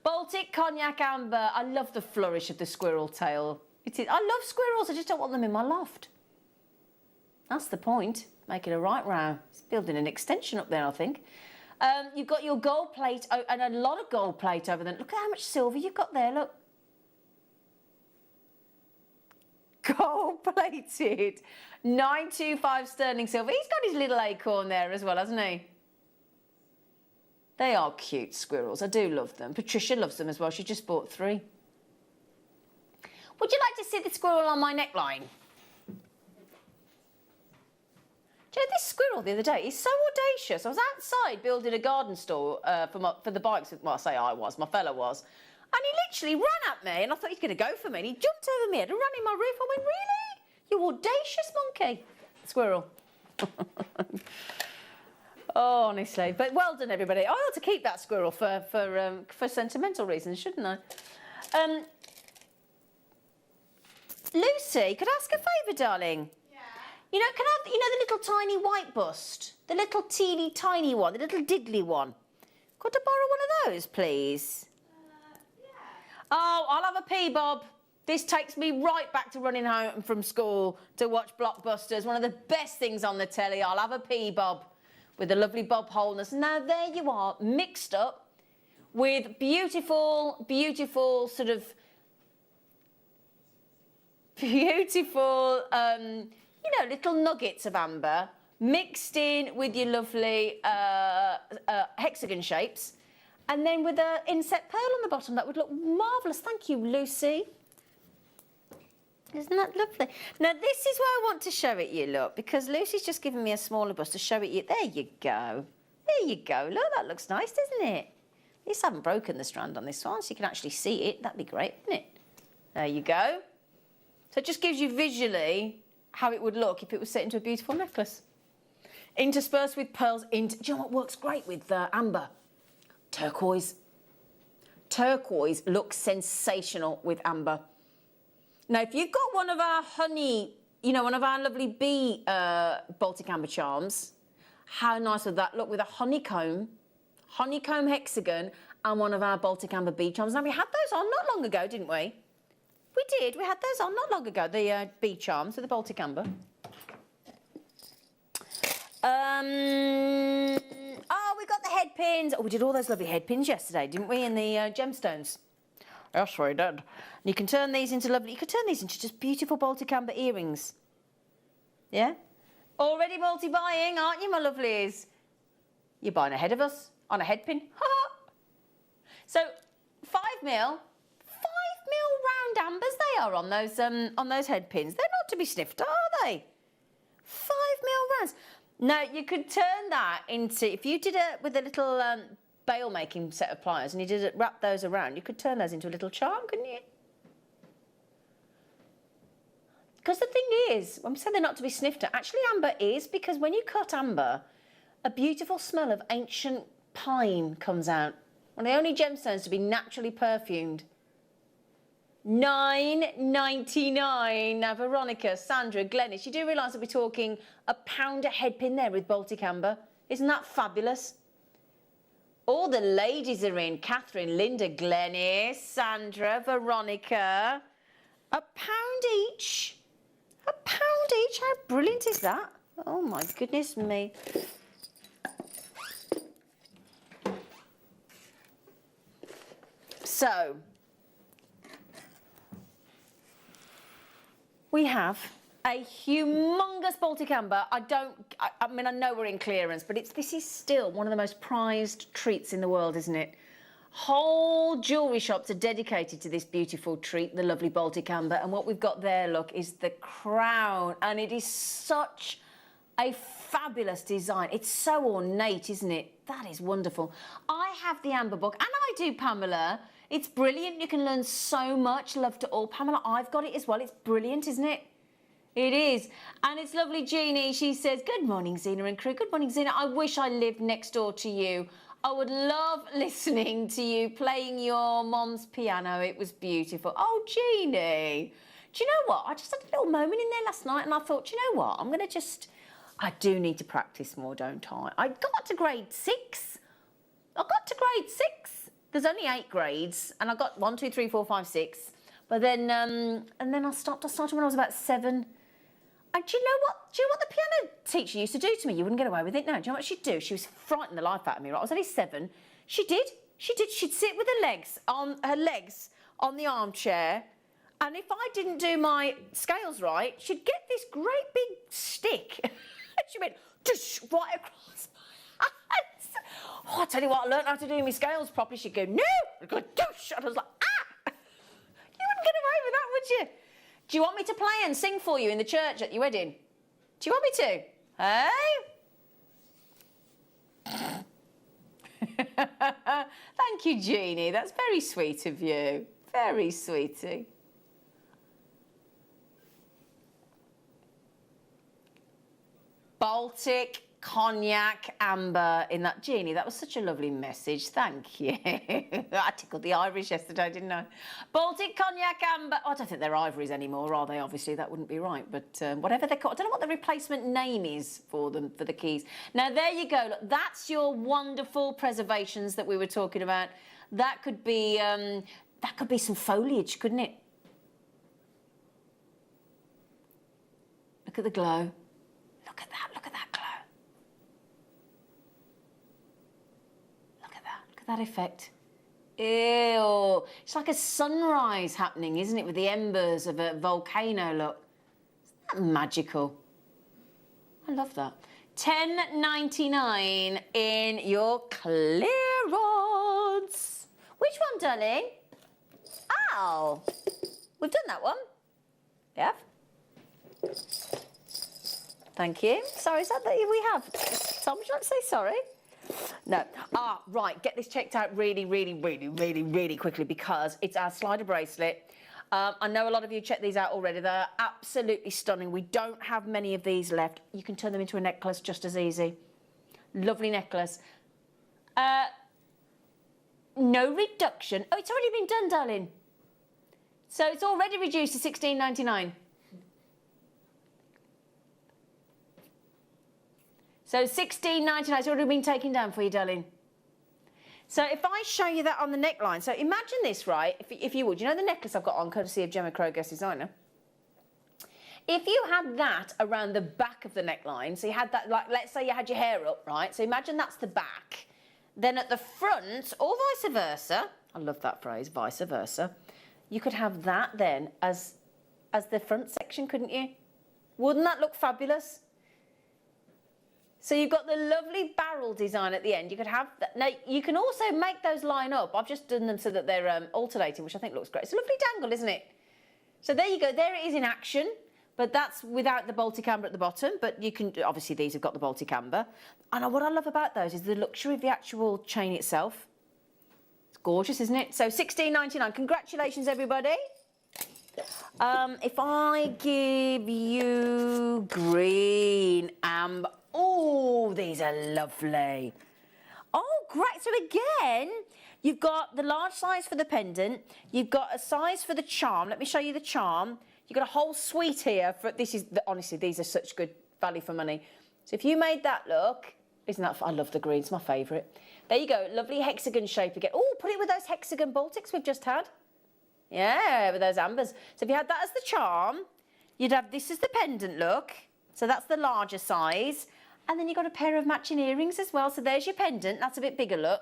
Baltic, Cognac, Amber. I love the flourish of the squirrel tail. I love squirrels, I just don't want them in my loft. That's the point, making a right row. It's building an extension up there, I think. You've got your gold plate, and a lot of gold plate over there. Look at how much silver you've got there, look. Gold plated, 925 sterling silver. He's got his little acorn there as well, hasn't he? They are cute squirrels, I do love them. Patricia loves them as well, she just bought 3. Would you like to see the squirrel on my neckline? Do you know, this squirrel the other day is so audacious. I was outside building a garden store for the bikes. Well, I say I was, my fella was. And he literally ran at me, and I thought he's going to go for me. And he jumped over me and ran in my roof. I went, really? You audacious monkey. Squirrel. Oh, honestly. But well done, everybody. I ought to keep that squirrel for sentimental reasons, shouldn't I? Lucy, could I ask a favour, darling? Yeah. You know, can I have, the little tiny white bust? The little teeny tiny one, the little diddly one. Could I borrow one of those, please? Yeah. Oh, I'll have a pee, Bob. This takes me right back to running home from school to watch Blockbusters. One of the best things on the telly. I'll have a pee, Bob, with the lovely Bob Holness. Now, there you are, mixed up with beautiful, beautiful sort of... Beautiful, little nuggets of amber mixed in with your lovely hexagon shapes, and then with an inset pearl on the bottom. That would look marvellous. Thank you, Lucy. Isn't that lovely? Now, this is where I want to show it you, look, because Lucy's just given me a smaller bust to show it you. There you go. There you go. Look, that looks nice, doesn't it? At least I haven't broken the strand on this one, so you can actually see it. That'd be great, wouldn't it? There you go. So it just gives you visually how it would look if it was set into a beautiful necklace. Interspersed with pearls. Do you know what works great with amber? Turquoise. Turquoise looks sensational with amber. Now, if you've got one of our honey, one of our lovely bee Baltic amber charms, how nice would that look with a honeycomb hexagon and one of our Baltic amber bee charms? Now, we had those on not long ago, didn't we? We did. We had those on not long ago, the bee charms with the Baltic amber. Oh, we got the head pins. Oh, we did all those lovely head pins yesterday, didn't we, in the gemstones? Yes, we did. And you can turn these into lovely... You could turn these into just beautiful Baltic amber earrings. Yeah? Already multi-buying, aren't you, my lovelies? You're buying ahead of us on a headpin. So 5mm round ambers they are on those headpins. They're not to be sniffed, are they? 5mm rounds. Now you could turn that into, if you did it with a little bail making set of pliers and you did it, wrap those around, you could turn those into a little charm, couldn't you? Because the thing is, when we say they're not to be sniffed at, actually amber is, because when you cut amber, a beautiful smell of ancient pine comes out. One of the only gemstones to be naturally perfumed. $9.99. Now, Veronica, Sandra, Glennis, you do realise that we're talking a £1 a headpin there with Baltic amber. Isn't that fabulous? All the ladies are in. Catherine, Linda, Glennis, Sandra, Veronica. £1 each. £1 each. How brilliant is that? Oh, my goodness me. So, we have a humongous Baltic amber. I mean, I know we're in clearance, but this is still one of the most prized treats in the world, isn't it? Whole jewellery shops are dedicated to this beautiful treat, the lovely Baltic amber. And what we've got there, look, is the crown. And it is such a fabulous design. It's so ornate, isn't it? That is wonderful. I have the amber book, and I do, Pamela. It's brilliant. You can learn so much. Love to all. Pamela, I've got it as well. It's brilliant, isn't it? It is. And it's lovely, Jeannie. She says, good morning, Zena and crew. Good morning, Zena. I wish I lived next door to you. I would love listening to you playing your mom's piano. It was beautiful. Oh, Jeannie. Do you know what? I just had a little moment in there last night and I thought, do you know what? I'm going to just... I do need to practice more, don't I? I got to grade 6. I got to grade 6. There's only 8 grades, and I got 1, 2, 3, 4, 5, 6. But then, and then I started when I was about 7. And do you know what? Do you know what the piano teacher used to do to me? You wouldn't get away with it. No, do you know what she'd do? She was frightening the life out of me. Right? I was only 7. She did. She'd sit with her legs on the armchair, and if I didn't do my scales right, she'd get this great big stick. And she went right across. Oh, I tell you what, I learned how to do my scales properly. She'd go, no! I'd go, douche! And I was like, ah! You wouldn't get away with that, would you? Do you want me to play and sing for you in the church at your wedding? Do you want me to? Hey? Thank you, Jeannie. That's very sweet of you. Very sweetie. Baltic Cognac amber in that. Jeannie, that was such a lovely message. Thank you. I tickled the Irish yesterday, didn't I? Baltic Cognac amber. Oh, I don't think they're ivories anymore, are they? Obviously, that wouldn't be right. But whatever they're called, I don't know what the replacement name is for them, for the keys. Now, there you go. Look, that's your wonderful preservations that we were talking about. That could be some foliage, couldn't it? Look at the glow. Look at that. Look at that glow. That effect. Ew. It's like a sunrise happening, isn't it, with the embers of a volcano, look. Isn't that magical? I love that. $10.99 in your clearance. Which one, darling? Oh, we've done that one. Yeah. Thank you. Sorry, is that we have? Tom, would you like to say sorry? No. Ah, right. Get this checked out really, really, really, really, really quickly because it's our slider bracelet. I know a lot of you checked these out already. They're absolutely stunning. We don't have many of these left. You can turn them into a necklace just as easy. Lovely necklace. No reduction. Oh, it's already been done, darling. So it's already reduced to $16.99. So $16.99, it's already been taken down for you, darling. So if I show you that on the neckline, so imagine this, right, if you would. You know the necklace I've got on, courtesy of Gemma Crow, guest designer? If you had that around the back of the neckline, so you had that, like, let's say you had your hair up, right? So imagine that's the back. Then at the front, or vice versa, I love that phrase, vice versa, you could have that then as the front section, couldn't you? Wouldn't that look fabulous? So you've got the lovely barrel design at the end. You could have that. Now, you can also make those line up. I've just done them so that they're alternating, which I think looks great. It's a lovely dangle, isn't it? So there you go. There it is in action. But that's without the Baltic amber at the bottom. But you can, obviously, these have got the Baltic amber. And what I love about those is the luxury of the actual chain itself. It's gorgeous, isn't it? So $16.99. Congratulations, everybody. If I give you green amber. Oh, these are lovely. Oh, great. So again, you've got the large size for the pendant. You've got a size for the charm. Let me show you the charm. You've got a whole suite here. Honestly, these are such good value for money. So if you made that look, isn't that fun? I love the green. It's my favourite. There you go. Lovely hexagon shape again. Oh, put it with those hexagon Baltics we've just had. Yeah, with those ambers. So if you had that as the charm, you'd have this as the pendant look. So that's the larger size. And then you've got a pair of matching earrings as well. So there's your pendant. That's a bit bigger look.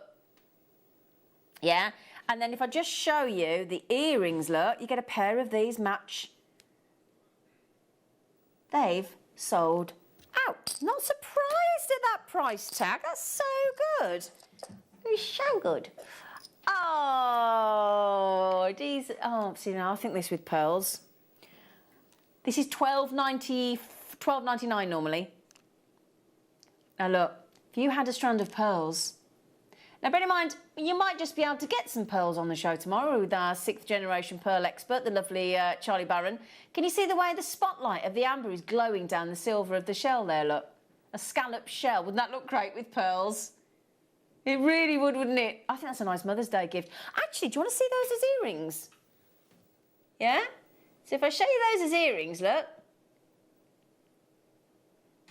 Yeah. And then if I just show you the earrings look, you get a pair of these match. They've sold out. Not surprised at that price tag. That's so good. It's so good. Oh, these. Oh, see now, I think this with pearls. This is $12.99 normally. Now look, if you had a strand of pearls. Now bear in mind, you might just be able to get some pearls on the show tomorrow with our 6th generation pearl expert, the lovely Charlie Barron. Can you see the way the spotlight of the amber is glowing down the silver of the shell there, look? A scallop shell. Wouldn't that look great with pearls? It really would, wouldn't it? I think that's a nice Mother's Day gift. Actually, do you want to see those as earrings? Yeah? So if I show you those as earrings, look.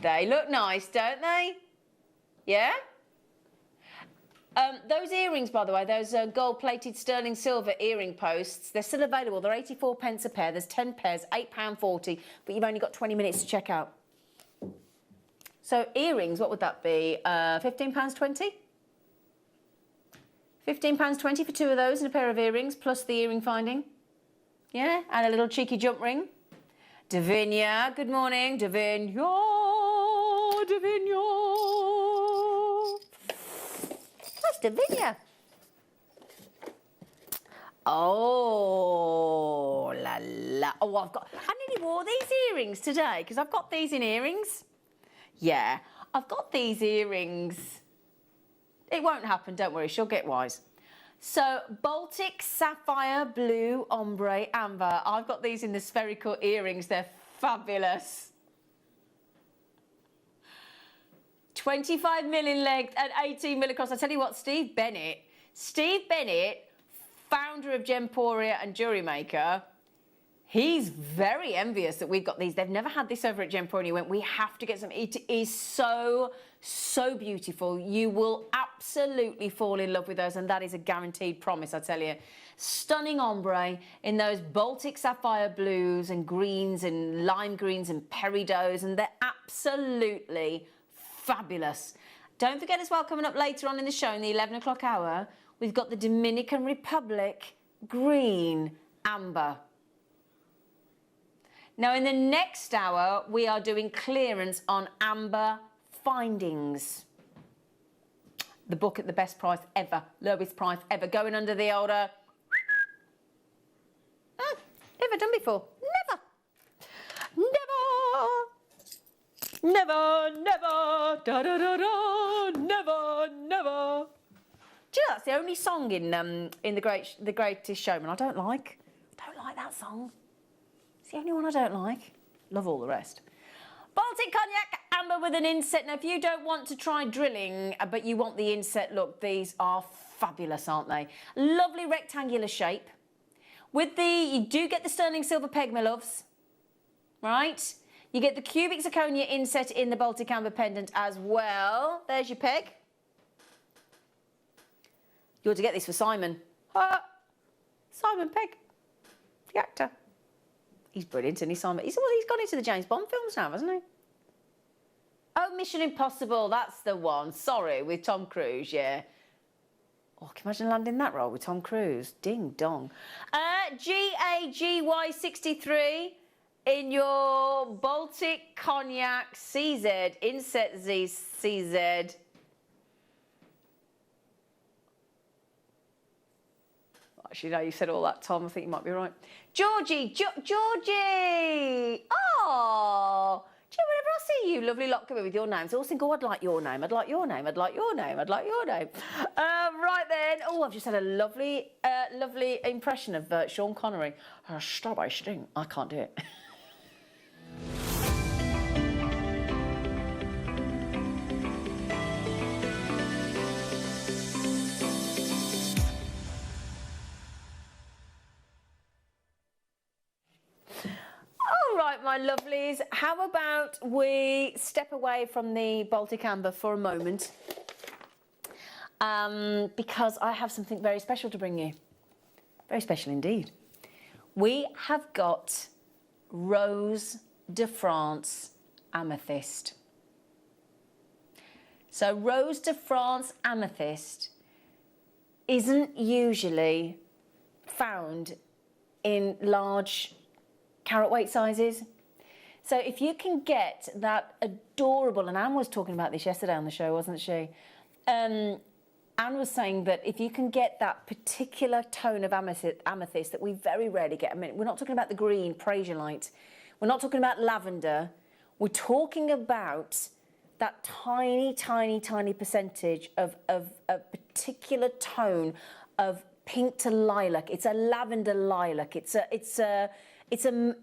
They look nice, don't they? Yeah? Those earrings, by the way, those gold-plated sterling silver earring posts, they're still available. They're 84 pence a pair. There's 10 pairs, £8.40, but you've only got 20 minutes to check out. So earrings, what would that be? £15.20? £15.20 for 2 of those and a pair of earrings, plus the earring finding. Yeah, and a little cheeky jump ring. Davinia, good morning. Davinia. That's Davinia. Oh, la la. Oh, I nearly wore these earrings today because I've got these in earrings. Yeah, I've got these earrings. It won't happen, don't worry, she'll get wise. So, Baltic, Sapphire, Blue, Ombre, Amber. I've got these in the spherical earrings. They're fabulous. 25 mil in length and 18 mil across. I tell you what, Steve Bennett, founder of Gemporia and JewelleryMaker, he's very envious that we've got these. They've never had this over at Gemporia. He went, we have to get some. It is so, so beautiful. You will absolutely fall in love with those, and that is a guaranteed promise, I tell you. Stunning ombre in those Baltic sapphire blues and greens and lime greens and peridots, and they're absolutely fabulous. Don't forget as well, coming up later on in the show, in the 11 o'clock hour, we've got the Dominican Republic green amber. Now, in the next hour, we are doing clearance on amber findings. The book at the best price ever, lowest price ever, going under the older. Never done before. Never. Never, never, da da da da, never, never. Do you know that's the only song in the Greatest Showman I don't like? I don't like that song. It's the only one I don't like. Love all the rest. Baltic Cognac amber with an inset. Now, if you don't want to try drilling, but you want the inset look, these are fabulous, aren't they? Lovely rectangular shape. You do get the sterling silver peg, my loves, right? You get the cubic zirconia inset in the Baltic amber pendant as well. There's your peg. You ought to get this for Simon. Simon Pegg, the actor. He's brilliant, isn't he, Simon? He's gone into the James Bond films now, hasn't he? Oh, Mission Impossible, that's the one. Sorry, with Tom Cruise, yeah. Oh, can you imagine landing that role with Tom Cruise? Ding dong. GAGY63. in your Baltic Cognac CZ, Inset Z CZ. Actually, no, you said all that, Tom. I think you might be right. Georgie! Georgie! Oh! Do you know, whenever I see you, lovely lot, come in with your names, I always think, oh, I'd like your name, I'd like your name, I'd like your name, I'd like your name. Right then. Oh, I've just had a lovely, lovely impression of Sean Connery. Stop, I sting. I can't do it. My lovelies, how about we step away from the Baltic Amber for a moment, because I have something very special to bring you. Very special indeed. We have got Rose de France Amethyst. So Rose de France Amethyst isn't usually found in large carat weight sizes. So if you can get that adorable, and Anne was talking about this yesterday on the show, wasn't she? Anne was saying that if you can get that particular tone of amethyst that we very rarely get, I mean, we're not talking about the green prasiolite, we're not talking about lavender, we're talking about that tiny, tiny, tiny percentage of a particular tone of pink to lilac. It's a lavender lilac. It's an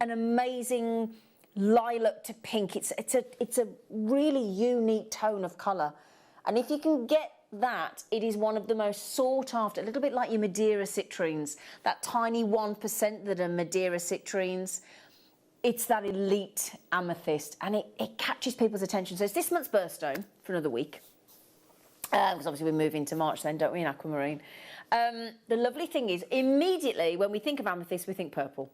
amazing lilac to pink. It's a really unique tone of colour, and if you can get that, it is one of the most sought after. A little bit like your Madeira citrines, that tiny 1% that are Madeira citrines. It's that elite amethyst, and it catches people's attention. So it's this month's birthstone for another week, because obviously we move into March then, don't we, in aquamarine. The lovely thing is, immediately when we think of amethyst, we think purple.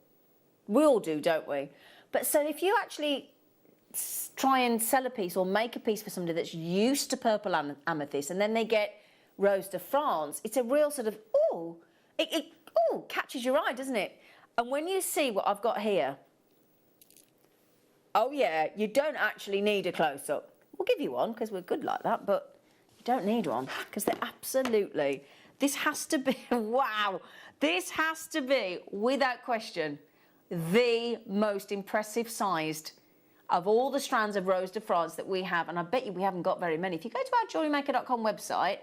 We all do, don't we? But so if you actually try and sell a piece or make a piece for somebody that's used to purple amethyst, and then they get Rose de France, it's a real sort of, it catches your eye, doesn't it? And when you see what I've got here, oh yeah, you don't actually need a close-up. We'll give you one because we're good like that, but you don't need one because they're absolutely, this has to be, wow, this has to be, without question, the most impressive sized of all the strands of Rose de France that we have, and I bet you we haven't got very many. If you go to our JewelleryMaker.com website,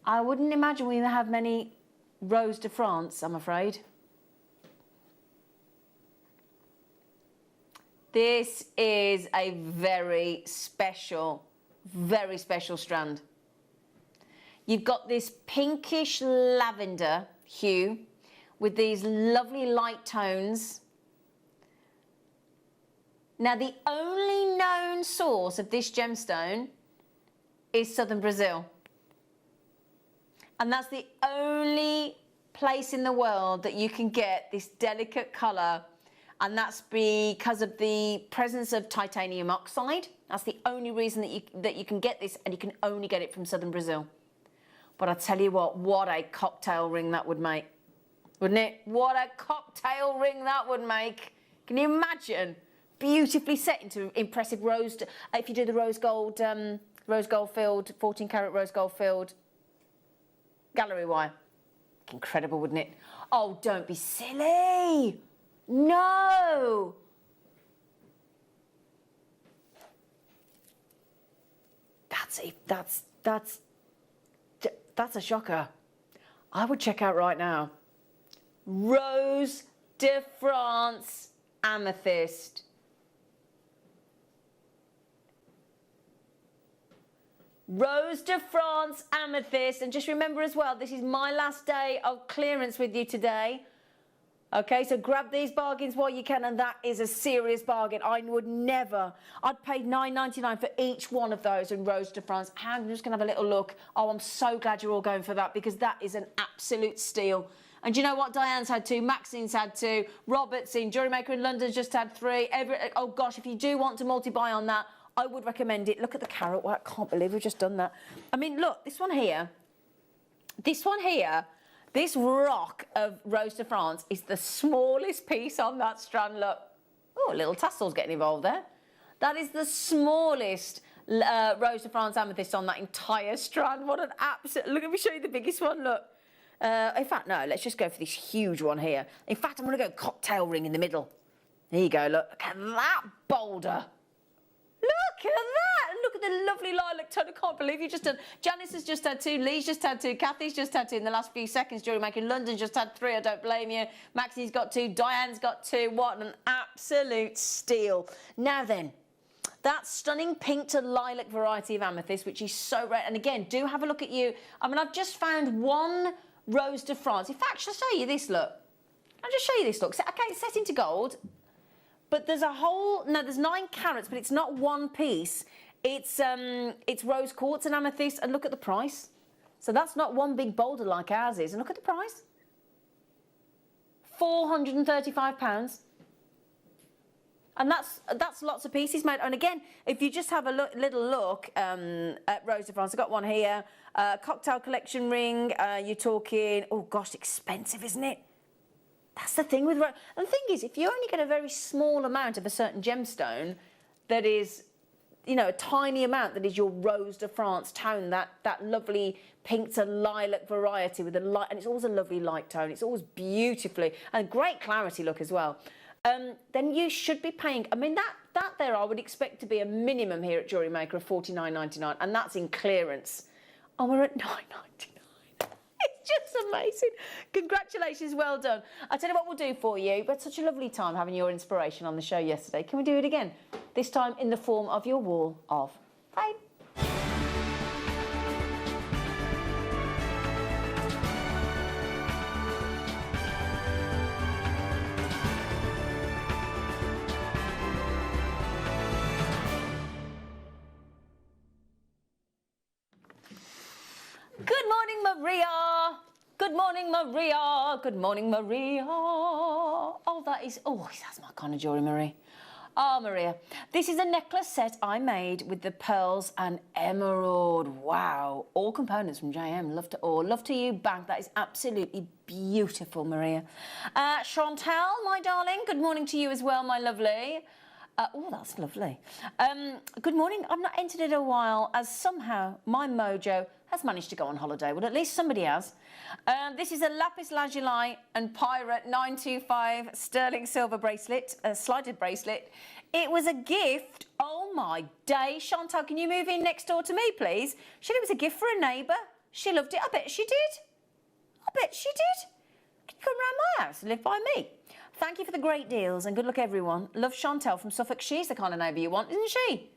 I wouldn't imagine we have many Rose de France, I'm afraid. This is a very special strand. You've got this pinkish lavender hue with these lovely light tones. Now, the only known source of this gemstone is southern Brazil. And that's the only place in the world that you can get this delicate colour, and that's because of the presence of titanium oxide. That's the only reason that you can get this, and you can only get it from southern Brazil. But I tell you what a cocktail ring that would make. Wouldn't it? What a cocktail ring that would make. Can you imagine? Beautifully set into impressive rose. If you do the rose gold filled, 14 karat rose gold filled gallery wire. Incredible, wouldn't it? Oh, don't be silly. No. That's a shocker. I would check out right now. Rose de France Amethyst. Rose de France Amethyst. And just remember as well, this is my last day of clearance with you today. Okay, so grab these bargains while you can, and that is a serious bargain. I would never, I'd pay $9.99 for each one of those in Rose de France. I'm just gonna have a little look. Oh, I'm so glad you're all going for that, because that is an absolute steal. And do you know what? Diane's had 2, Maxine's had 2, Robert's in, JewelleryMaker in London's just had 3. Oh gosh, if you do want to multi-buy on that, I would recommend it. Look at the carat work. I can't believe we've just done that. I mean, look, this one here, This rock of Rose de France is the smallest piece on that strand, look. Oh, a little tassel's getting involved there. That is the smallest Rose de France amethyst on that entire strand. What an absolute, look, let me show you the biggest one, look. In fact, no, let's just go for this huge one here. In fact, I'm gonna go cocktail ring in the middle. There you go, look at that boulder. Look at that! Look at the lovely lilac tone. I can't believe you just done. Janice has just had 2, Lee's just had 2, Kathy's just had 2 in the last few seconds. JewelleryMaker London's just had 3, I don't blame you. Maxie's got 2, Diane's got 2. What an absolute steal. Now then, that stunning pink to lilac variety of amethyst, which is so rare. And again, do have a look at you. I mean, I've just found one Rose de France. In fact, I'll show you this look. I'll just show you this look. Okay, it's set into gold. But there's a whole, no, there's 9 carats, but it's not one piece. It's rose quartz and amethyst, and look at the price. So that's not one big boulder like ours is, and look at the price. £435. And that's lots of pieces made. And again, if you just have a little look at Rose de France, I've got one here, cocktail collection ring, you're talking, oh gosh, expensive, isn't it? That's the thing with, and the thing is, if you only get a very small amount of a certain gemstone that is, you know, a tiny amount that is your Rose de France tone, that lovely pink to lilac variety with a light, and it's always a lovely light tone, it's always beautifully, and great clarity look as well, then you should be paying, I mean, that there I would expect to be a minimum here at JewelleryMaker of $49.99, and that's in clearance. And we're at $9.99. It's just amazing. Congratulations, well done. I'll tell you what we'll do for you. We had such a lovely time having your inspiration on the show yesterday. Can we do it again? This time in the form of your wall of fame. Good morning, Maria. Good morning, Maria. Good morning, Maria. Oh, that's my kind of jewellery, Marie. Oh, Maria. This is a necklace set I made with the pearls and emerald. Wow. All components from JM. Love to all. Love to you back. That is absolutely beautiful, Maria. Chantal, my darling. Good morning to you as well, my lovely. Oh, that's lovely. Good morning. I've not entered it in a while as somehow my mojo has managed to go on holiday. Well, at least somebody has. This is a lapis lazuli and pirate 925 sterling silver bracelet, a slided bracelet. It was a gift. Oh my day. Chantal, can you move in next door to me, please? She said it was a gift for a neighbour. She loved it. I bet she did. I bet she did. Can you come round my house and live by me? Thank you for the great deals and good luck, everyone. Love, Chantal from Suffolk. She's the kind of neighbour you want, isn't she?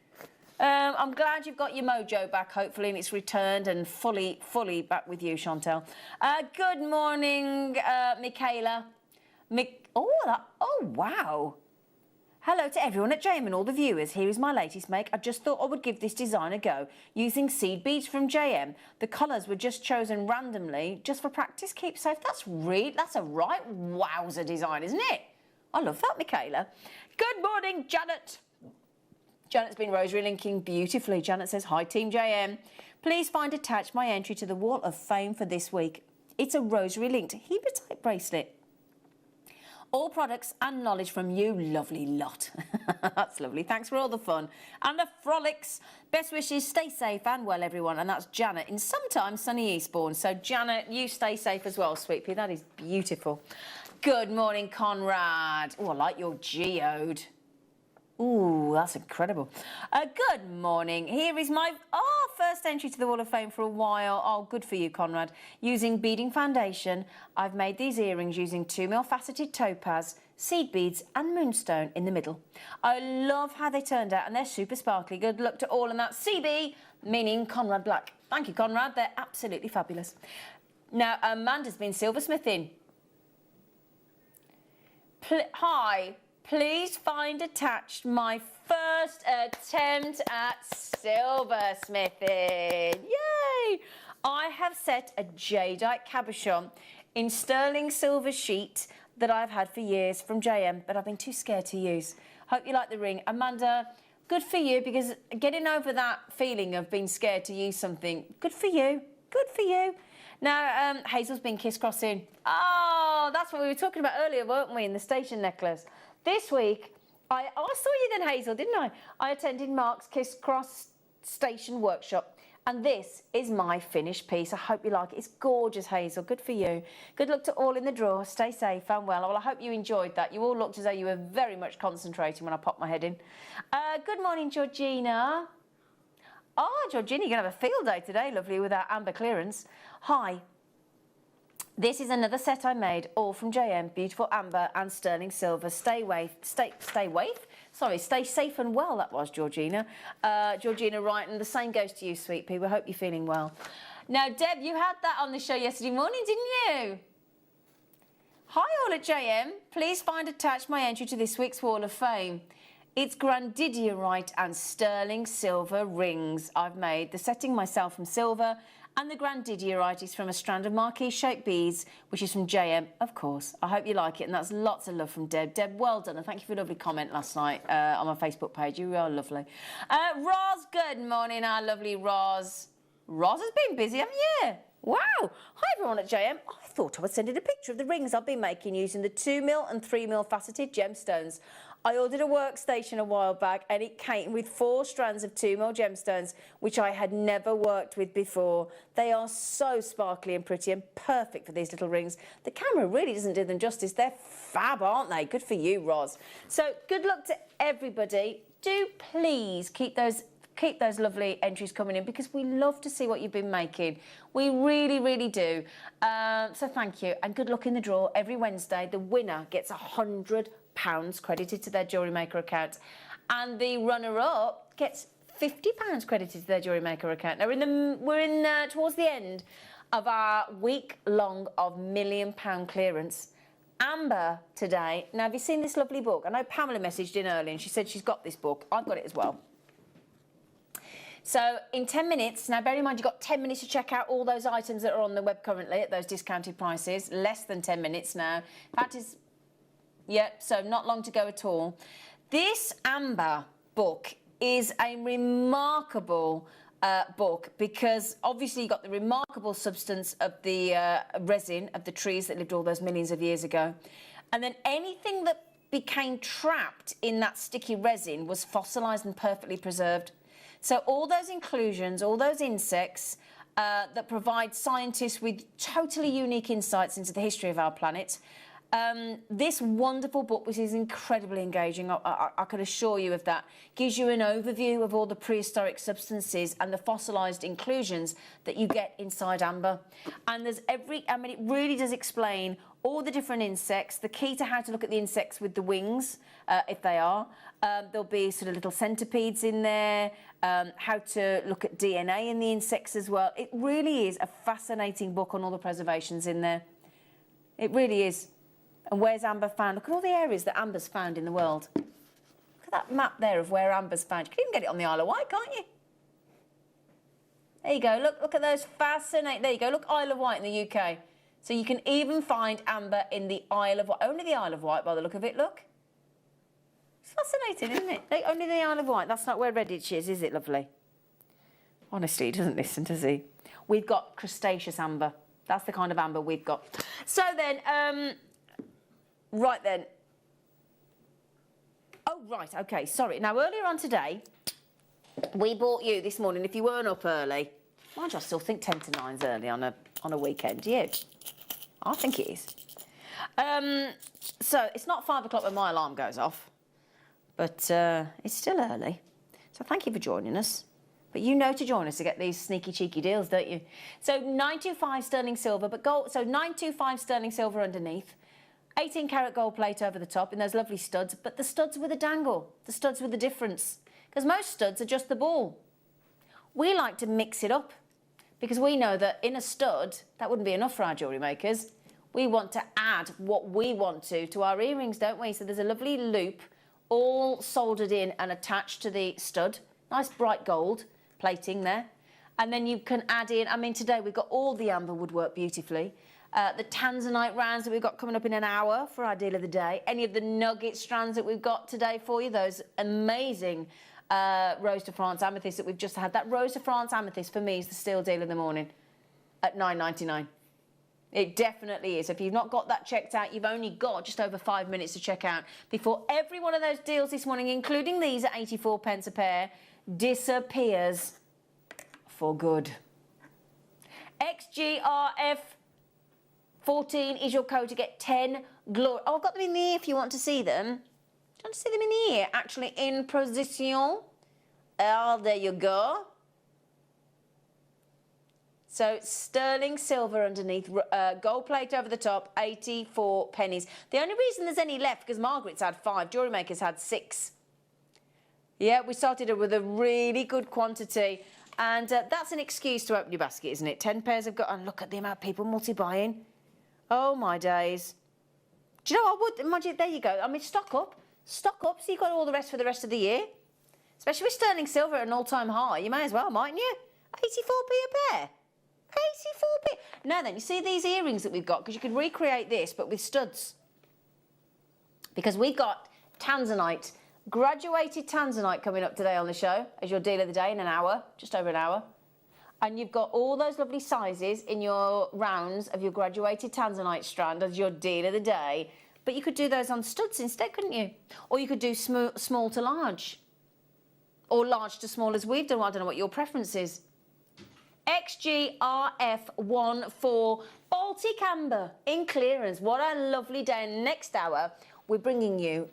I'm glad you've got your mojo back, hopefully, and it's returned and fully back with you, Chantal. Good morning, Michaela. Oh, wow. Hello to everyone at JM and all the viewers. Here is my latest make. I just thought I would give this design a go using seed beads from JM. The colours were just chosen randomly, just for practice. Keep safe. That's a right wowzer design, isn't it? I love that, Michaela. Good morning, Janet. Janet's been rosary linking beautifully. Janet says, hi, Team JM. Please find attached my entry to the Wall of Fame for this week. It's a rosary linked hematite bracelet. All products and knowledge from you, lovely lot. That's lovely. Thanks for all the fun and the frolics. Best wishes, stay safe and well, everyone. And that's Janet in sometimes sunny Eastbourne. So, Janet, you stay safe as well, sweet pea. That is beautiful. Good morning, Conrad. Oh, I like your geode. Ooh, that's incredible. Good morning. Here is my first entry to the Wall of Fame for a while. Oh, good for you, Conrad. Using beading foundation, I've made these earrings using 2mm faceted topaz, seed beads and moonstone in the middle. I love how they turned out and they're super sparkly. Good luck to all, and that's CB, meaning Conrad Black. Thank you, Conrad. They're absolutely fabulous. Now, Amanda's been silversmithing. Hi. Please find attached my first attempt at silversmithing. Yay! I have set a jadeite cabochon in sterling silver sheet that I've had for years from JM, but I've been too scared to use. Hope you like the ring. Amanda, good for you, because getting over that feeling of being scared to use something, good for you. Good for you. Now, Hazel's been kiss-crossing. Oh, that's what we were talking about earlier, weren't we, in the station necklace? This week, I saw you then, Hazel, didn't I? I attended Mark's kiss-cross station workshop. And this is my finished piece. I hope you like it. It's gorgeous, Hazel. Good for you. Good luck to all in the draw. Stay safe and well. Well, I hope you enjoyed that. You all looked as though you were very much concentrating when I popped my head in. Good morning, Georgina. Oh, Georgina, you're going to have a field day today, lovely, with our amber clearance. Hi. This is another set I made, all from JM. Beautiful amber and sterling silver. Stay safe and well, that was Georgina. Georgina writing, the same goes to you, sweet pea. We hope you're feeling well. Now, Deb, you had that on the show yesterday morning, didn't you? Hi, all at JM. Please find attached my entry to this week's Wall of Fame. It's grandidierite and sterling silver rings I've made. The setting myself from silver, and the grandidierite is from a strand of marquee-shaped beads, which is from JM, of course. I hope you like it, and that's lots of love from Deb. Deb, well done, and thank you for a lovely comment last night on my Facebook page. You are lovely. Roz, good morning, our lovely Roz. Roz has been busy, haven't you? Wow. Hi, everyone at JM. I thought I would send in a picture of the rings I've been making using the 2mm and 3mm faceted gemstones. I ordered a workstation a while back and it came with 4 strands of 2mm gemstones, which I had never worked with before. They are so sparkly and pretty and perfect for these little rings. The camera really doesn't do them justice. They're fab, aren't they? Good for you, Roz. So good luck to everybody. Do please keep those lovely entries coming in, because we love to see what you've been making. We really, really do. So thank you, and good luck in the draw. Every Wednesday, the winner gets £100 credited to their JewelleryMaker account, and the runner-up gets £50 credited to their JewelleryMaker account. Now we're towards the end of our week-long of £1 million clearance. Amber today. Now, have you seen this lovely book? I know Pamela messaged in early and she said she's got this book. I've got it as well. So in 10 minutes, now bear in mind you've got 10 minutes to check out all those items that are on the web currently at those discounted prices. Less than 10 minutes now. In fact, so not long to go at all. This Amber book is a remarkable book, because obviously you've got the remarkable substance of the resin of the trees that lived all those millions of years ago. And then anything that became trapped in that sticky resin was fossilised and perfectly preserved. So all those inclusions, all those insects that provide scientists with totally unique insights into the history of our planet. This wonderful book, which is incredibly engaging, I can assure you of that, gives you an overview of all the prehistoric substances and the fossilised inclusions that you get inside amber. And there's it really does explain all the different insects, the key to how to look at the insects with the wings, if they are. There'll be sort of little centipedes in there, how to look at DNA in the insects as well. It really is a fascinating book on all the preservations in there. It really is. And where's amber found? Look at all the areas that amber's found in the world. Look at that map there of where amber's found. You can even get it on the Isle of Wight, can't you? There you go. Look at those fascinating... There you go. Look, Isle of Wight in the UK. So you can even find amber in the Isle of Wight. Only the Isle of Wight by the look of it, look. It's fascinating, isn't it? Like, only the Isle of Wight. That's not where Redditch is it, lovely? Honestly, he doesn't listen, does he? We've got crustaceous amber. That's the kind of amber we've got. So then... Right then. Oh, right, OK, sorry. Now, earlier on today, we bought you this morning, if you weren't up early, mind you, I still think 10 to 9's early on a weekend, do you? I think it is. So it's not 5 o'clock when my alarm goes off, but it's still early. So thank you for joining us. But you know to join us to get these sneaky, cheeky deals, don't you? So 925 sterling silver, but gold, so 925 sterling silver underneath. 18-carat gold plate over the top in those lovely studs, but the studs with a dangle, the studs with the difference, because most studs are just the ball. We like to mix it up, because we know that in a stud, that wouldn't be enough for our jewellery makers. We want to add what we want to our earrings, don't we? So there's a lovely loop all soldered in and attached to the stud. Nice bright gold plating there. And then you can add in, I mean, today we've got all the amber would work beautifully. The Tanzanite rounds that we've got coming up in an hour for our deal of the day. Any of the nugget strands that we've got today for you, those amazing Rose de France amethyst that we've just had. That Rose de France amethyst for me is the steal deal of the morning. at $9.99. It definitely is. If you've not got that checked out, you've only got just over 5 minutes to check out before every one of those deals this morning, including these at 84 pence a pair, disappears for good. XGRF14 is your code to get 10 glory. Oh, I've got them in the ear if you want to see them. Do you want to see them in the ear? Actually, in position. Oh, there you go. So sterling silver underneath, gold plate over the top, 84 pennies. The only reason there's any left, because Margaret's had 5, JewelleryMaker's had 6. Yeah, we started with a really good quantity. And that's an excuse to open your basket, isn't it? 10 pairs have got, and look at the amount of people multi-buying. Oh, my days. Do you know, I would, imagine, there you go. I mean, stock up so you've got all the rest for the rest of the year. Especially with sterling silver at an all-time high, you may as well, mightn't you? 84p a pair. 84p. Now then, you see these earrings that we've got, because you could recreate this, but with studs. Because we've got Tanzanite, graduated Tanzanite coming up today on the show as your deal of the day in an hour, just over an hour. And you've got all those lovely sizes in your rounds of your graduated Tanzanite strand as your deal of the day. But you could do those on studs instead, couldn't you? Or you could do small to large. Or large to small as we've done. I don't know what your preference is. XGRF14 Baltic Amber in clearance. What a lovely day. And next hour, we're bringing you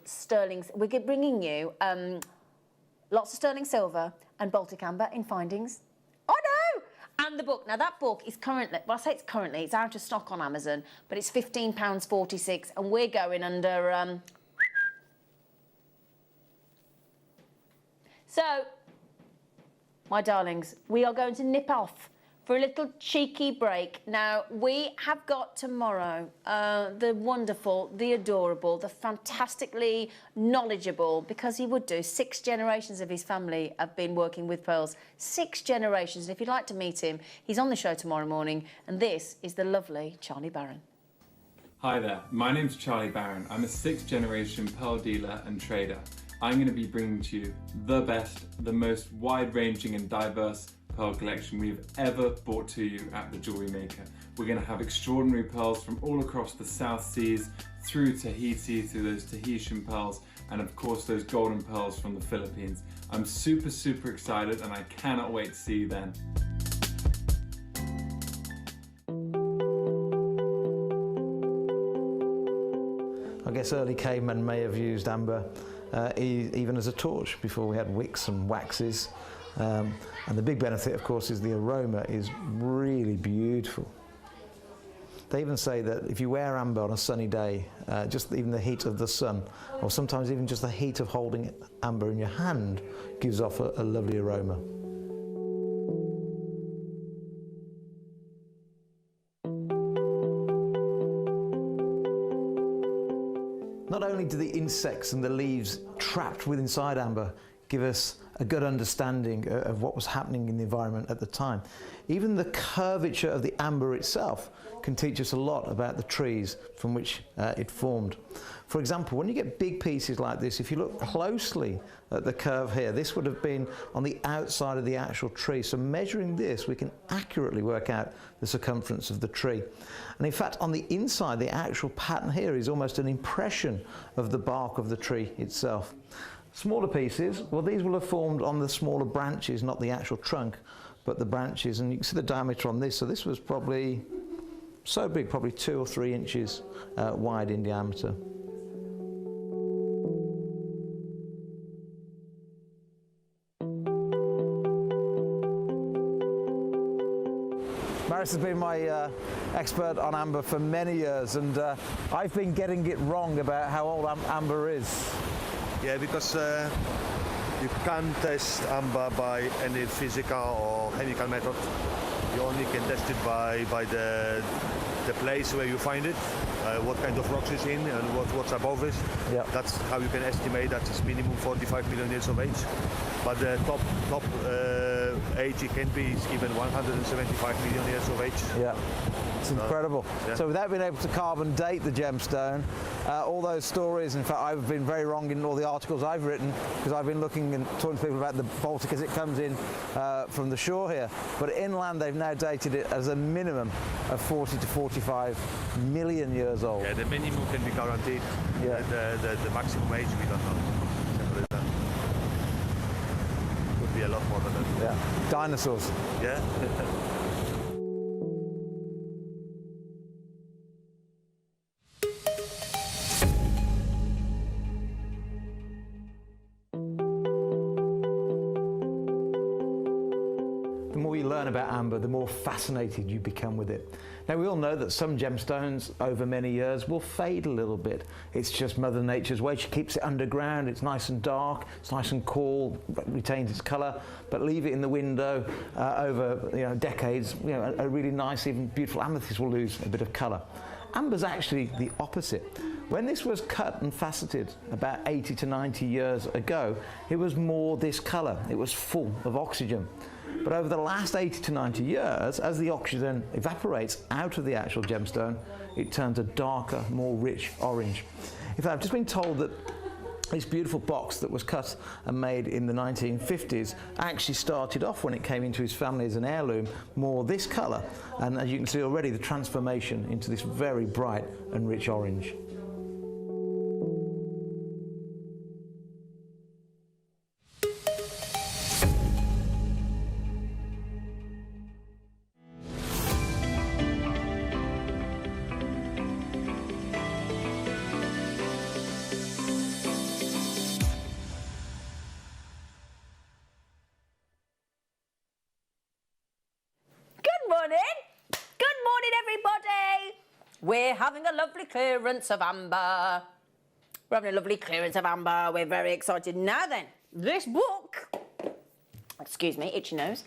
lots of sterling silver and Baltic Amber in findings. Oh no! And the book. Now that book is currently, well I say it's currently, it's out of stock on Amazon, but it's £15.46 and we're going under... So, my darlings, we are going to nip off for a little cheeky break. Now, we have got tomorrow the wonderful, the adorable, the fantastically knowledgeable, because he would do, 6 generations of his family have been working with pearls. 6 generations. And if you'd like to meet him, he's on the show tomorrow morning. And this is the lovely Charlie Barron. Hi there, my name's Charlie Barron. I'm a 6th generation pearl dealer and trader. I'm going to be bringing to you the best, the most wide-ranging and diverse pearl collection we've ever brought to you at the Jewellery Maker. We're going to have extraordinary pearls from all across the South Seas, through Tahiti, through those Tahitian pearls, and of course those golden pearls from the Philippines. I'm super, super excited and I cannot wait to see you then. I guess early cavemen may have used amber even as a torch before we had wicks and waxes. And the big benefit, of course, is the aroma is really beautiful. They even say that if you wear amber on a sunny day, just even the heat of the sun, or sometimes even just the heat of holding amber in your hand, gives off a lovely aroma. Not only do the insects and the leaves trapped within inside amber give us a good understanding of what was happening in the environment at the time, even the curvature of the amber itself can teach us a lot about the trees from which it formed. For example, when you get big pieces like this, if you look closely at the curve here, this would have been on the outside of the actual tree. So measuring this, we can accurately work out the circumference of the tree. And in fact, on the inside, the actual pattern here is almost an impression of the bark of the tree itself. Smaller pieces, well, these will have formed on the smaller branches, not the actual trunk, but the branches. And you can see the diameter on this. So this was probably so big, probably 2 or 3 inches wide in diameter. Maris has been my expert on amber for many years, and I've been getting it wrong about how old amber is. Yeah, because you can't test amber by any physical or chemical method. You only can test it by the place where you find it, what kind of rocks it's in, and what's above it. Yeah. That's how you can estimate that it's minimum 45 million years of age. but the top age it can be is given 175 million years of age. Yeah, it's incredible. Yeah. So without being able to carbon date the gemstone, all those stories, in fact I've been very wrong in all the articles I've written, because I've been looking and talking to people about the Baltic as it comes in from the shore here, but inland they've now dated it as a minimum of 40 to 45 million years old. Yeah, the minimum can be guaranteed. Yeah. The maximum age we don't know. Simple as that. Could be a lot more than that. Yeah, dinosaurs. Yeah. The more you learn about amber, the more fascinated you become with it. Now, we all know that some gemstones over many years will fade a little bit. It's just Mother Nature's way. She keeps it underground. It's nice and dark. It's nice and cool, but retains its colour. But leave it in the window over decades. A really nice, even beautiful amethyst will lose a bit of colour. Amber's actually the opposite. When this was cut and faceted about 80 to 90 years ago, it was more this colour. It was full of oxygen. But over the last 80 to 90 years, as the oxygen evaporates out of the actual gemstone, it turns a darker, more rich orange. In fact, I've just been told that this beautiful box that was cut and made in the 1950s actually started off, when it came into his family as an heirloom, more this colour. And as you can see already, the transformation into this very bright and rich orange. We're having a lovely clearance of amber. We're having a lovely clearance of amber. We're very excited. Now then, this book, excuse me, itchy nose.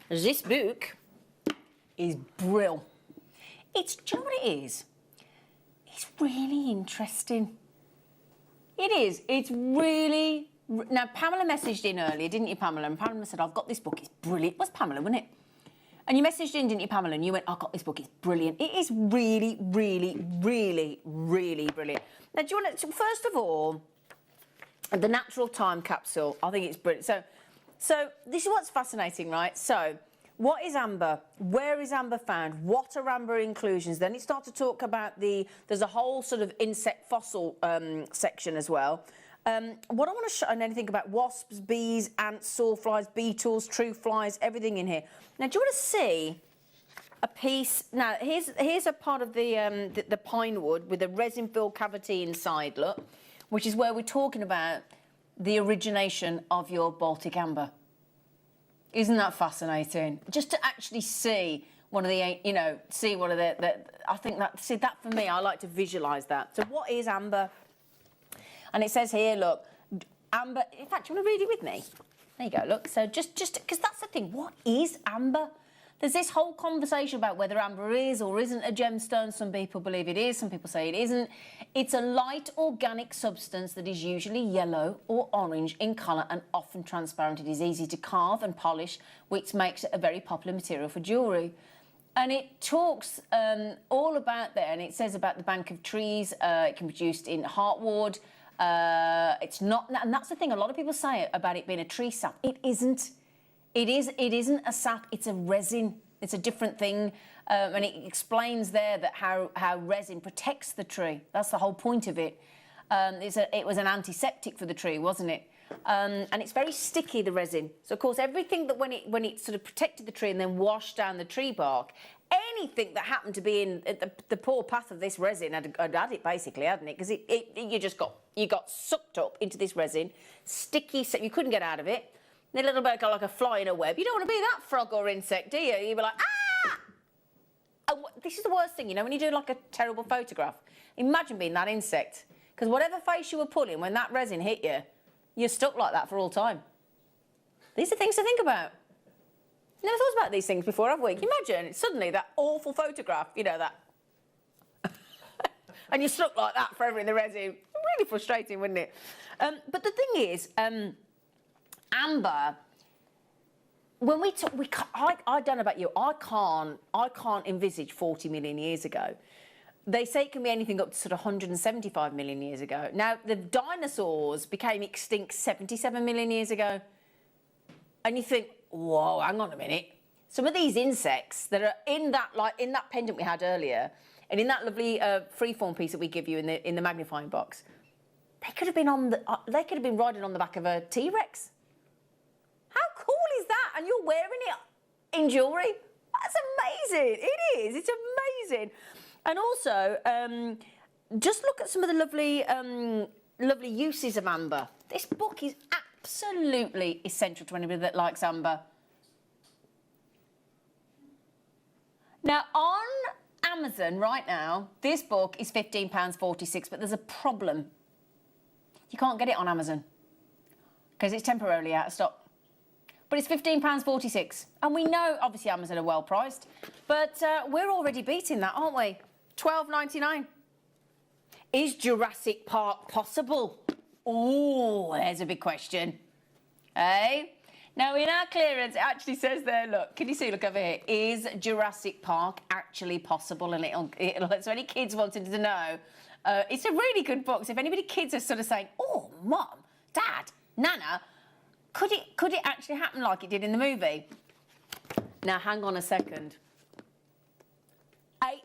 This book is brill. Do you know what it is? It's really interesting. It is. It's really... Now, Pamela messaged in earlier, didn't you, Pamela? And Pamela said, I've got this book. It's brilliant. It was Pamela, wasn't it? And you messaged in, didn't you, Pamela? And you went, I've got this book. It's brilliant. It is really, really, really, really brilliant. Now, do you want to... First of all, the natural time capsule. I think it's brilliant. So this is what's fascinating, right? So what is amber? Where is amber found? What are amber inclusions? Then it starts to talk about there's a whole sort of insect fossil section as well. What I want to show, and anything about wasps, bees, ants, sawflies, beetles, true flies, everything in here. Now, do you want to see a piece? Now, here's a part of the pine wood with a resin-filled cavity inside, look, which is where we're talking about the origination of your Baltic amber. Isn't that fascinating? Just to actually see one of the, see one of I think that for me, I like to visualise that. So what is amber? And it says here, look, amber, in fact, do you want to read it with me? There you go, look. So just because that's the thing, what is amber? There's this whole conversation about whether amber is or isn't a gemstone. Some people believe it is, some people say it isn't. It's a light organic substance that is usually yellow or orange in colour and often transparent. It is easy to carve and polish, which makes it a very popular material for jewellery. And it talks all about there, and it says about the bank of trees. It can be produced in heartwood. It's not, and that's the thing. A lot of people say about it being a tree sap. It isn't. It isn't a sap. It's a resin. It's a different thing, and it explains there that how resin protects the tree. That's the whole point of it. It was an antiseptic for the tree, wasn't it? And it's very sticky, the resin. So of course, everything that when it sort of protected the tree and then washed down the tree bark, anything that happened to be in the poor path of this resin had it basically, hadn't it? Because you got sucked up into this resin, sticky, so you couldn't get out of it. A little bit like a fly in a web. You don't want to be that frog or insect, do you? You'd be like, ah! And this is the worst thing, when you do like a terrible photograph. Imagine being that insect, because whatever face you were pulling when that resin hit you, you're stuck like that for all time. These are things to think about. Never thought about these things before, have we? Can you imagine suddenly that awful photograph, that. And you're stuck like that forever in the resin. Really frustrating, wouldn't it? But the thing is, amber, when I don't know about you, I can't envisage 40 million years ago. They say it can be anything up to sort of 175 million years ago. Now, the dinosaurs became extinct 77 million years ago. And you think, whoa, hang on a minute. Some of these insects that are in that pendant we had earlier, and in that lovely freeform piece that we give you in the magnifying box, they could have been riding on the back of a T-Rex. How cool is that? And you're wearing it in jewellery? That's amazing. It is. It's amazing. And also, just look at some of the lovely uses of amber. This book is absolutely essential to anybody that likes amber. Now, on Amazon right now, this book is £15.46, but there's a problem. You can't get it on Amazon because it's temporarily out of stock. But it's £15.46. And we know, obviously, Amazon are well priced, but we're already beating that, aren't we? £12.99. Is Jurassic Park possible? Oh, there's a big question. Eh? Now, in our clearance, it actually says there, look, can you see, look over here, is Jurassic Park actually possible? And it'll so any kids wanted to know, it's a really good book. So if anybody kids are sort of saying, oh, Mum, Dad, Nana, could it actually happen like it did in the movie? Now, hang on a second.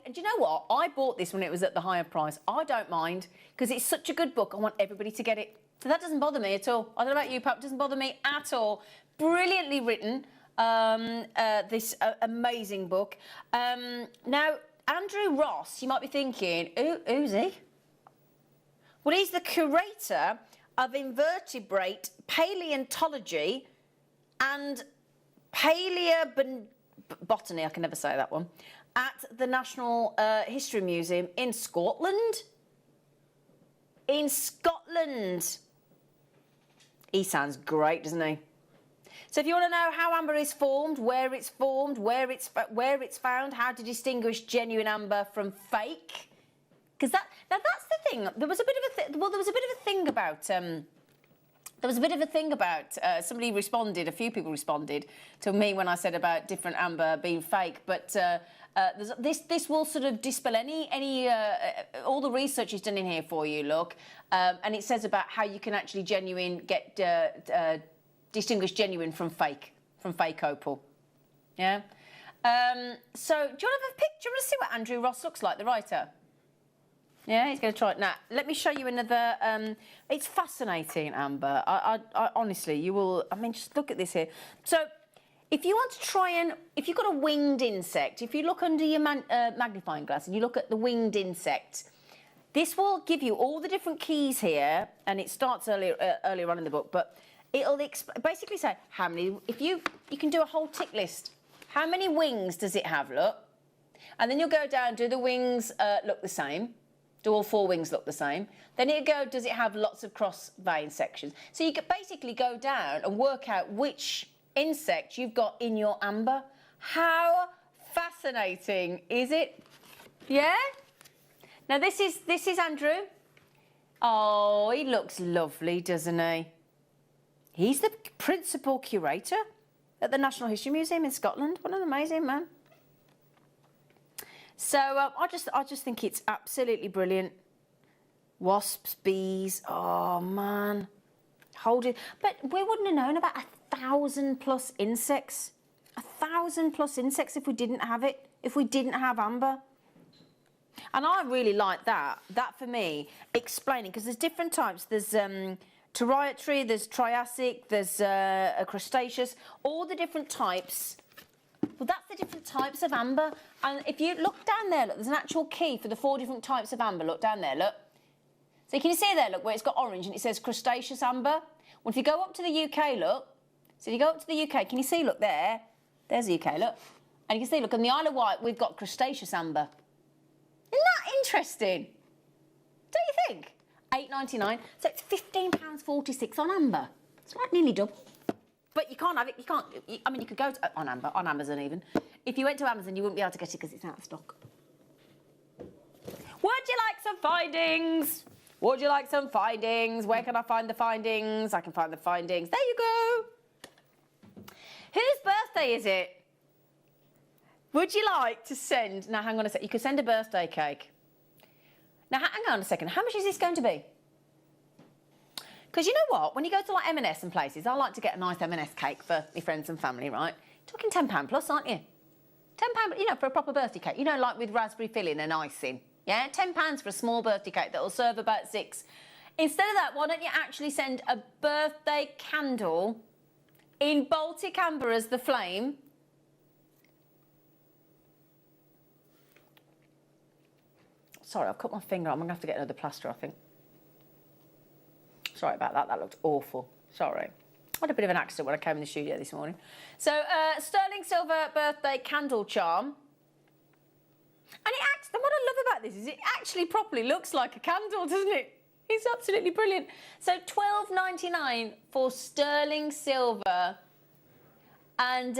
And do you know what? I bought this when it was at the higher price. I don't mind, because it's such a good book. I want everybody to get it. So that doesn't bother me at all. I don't know about you, Pap, it doesn't bother me at all. Brilliantly written, this amazing book. Now, Andrew Ross, you might be thinking, who's he? Well, he's the curator of invertebrate paleontology and paleobotany, I can never say that one, at the National History Museum in Scotland. In Scotland. He sounds great, doesn't he? So if you want to know how amber is formed, where it's found, how to distinguish genuine amber from fake, because that's the thing. There was a bit of a thing about somebody responded. A few people responded to me when I said about different amber being fake, but. This will sort of dispel any all the research is done in here for you. Look, and it says about how you can actually distinguish genuine from fake opal. Yeah. So do you want to have a picture? Do you want to see what Andrew Ross looks like, the writer? Yeah, he's going to try it now. Let me show you another. It's fascinating, amber. I honestly, you will. I mean, just look at this here. So. If you want to try and, if you've got a winged insect, if you look under your magnifying glass and you look at the winged insect, this will give you all the different keys here, and it starts earlier on in the book, but it'll basically say how many, you can do a whole tick list. How many wings does it have, look? And then you'll go down, do the wings look the same? Do all 4 wings look the same? Then you go, does it have lots of cross vein sections? So you could basically go down and work out which insect you've got in your amber. How fascinating is it? Yeah? Now this is Andrew. Oh, he looks lovely, doesn't he? He's the principal curator at the National History Museum in Scotland. What an amazing man. So I just think it's absolutely brilliant. Wasps, bees, oh man. Hold it. But we wouldn't have known about 1,000+ insects. 1,000+ insects if we didn't have it, if we didn't have amber. And I really like that. That for me, explaining, because there's different types. There's tertiary, there's Triassic, there's crustaceous, all the different types. Well, that's the different types of amber. And if you look down there, look, there's an actual key for the 4 different types of amber. Look down there, look. So can you see there, look, where it's got orange and it says crustaceous amber? Well, if you go up to the UK, look. So if you go up to the UK, can you see, look, there? There's the UK, look. And you can see, look, on the Isle of Wight, we've got crustaceous amber. Isn't that interesting? Don't you think? £8.99. So it's £15.46 on amber. It's like nearly double. But you can't have it, I mean, you could go to, on Amazon even. If you went to Amazon, you wouldn't be able to get it because it's out of stock. Would you like some findings? Would you like some findings? Where can I find the findings? I can find the findings. There you go. Whose birthday is it? Would you like to send... Now, hang on a sec. You could send a birthday cake. Now, hang on a second. How much is this going to be? Because you know what? When you go to like M&S and places, I like to get a nice M&S cake for my friends and family, right? Talking £10 plus, aren't you? £10, you know, for a proper birthday cake. You know, like with raspberry filling and icing. Yeah, £10 for a small birthday cake that'll serve about 6. Instead of that, why don't you actually send a birthday candle in Baltic amber as the flame? Sorry, I've cut my finger. I'm going to have to get another plaster, I think. Sorry about that. That looked awful. Sorry. I had a bit of an accident when I came in the studio this morning. So, sterling silver birthday candle charm. And it acts, and what I love about this is it actually properly looks like a candle, doesn't it? It's absolutely brilliant. So £12.99 for sterling silver. And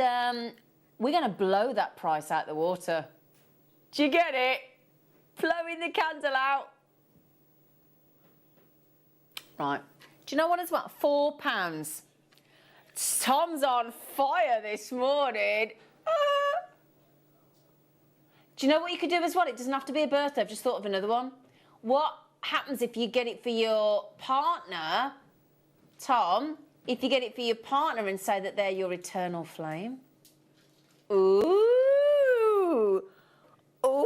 we're going to blow that price out the water. Do you get it? Blowing the candle out. Right. Do you know what it's about? £4. Tom's on fire this morning. Do you know what you could do as well? It doesn't have to be a birthday. I've just thought of another one. What happens if you get it for your partner, Tom, if you get it for your partner and say that they're your eternal flame? Ooh. Ooh.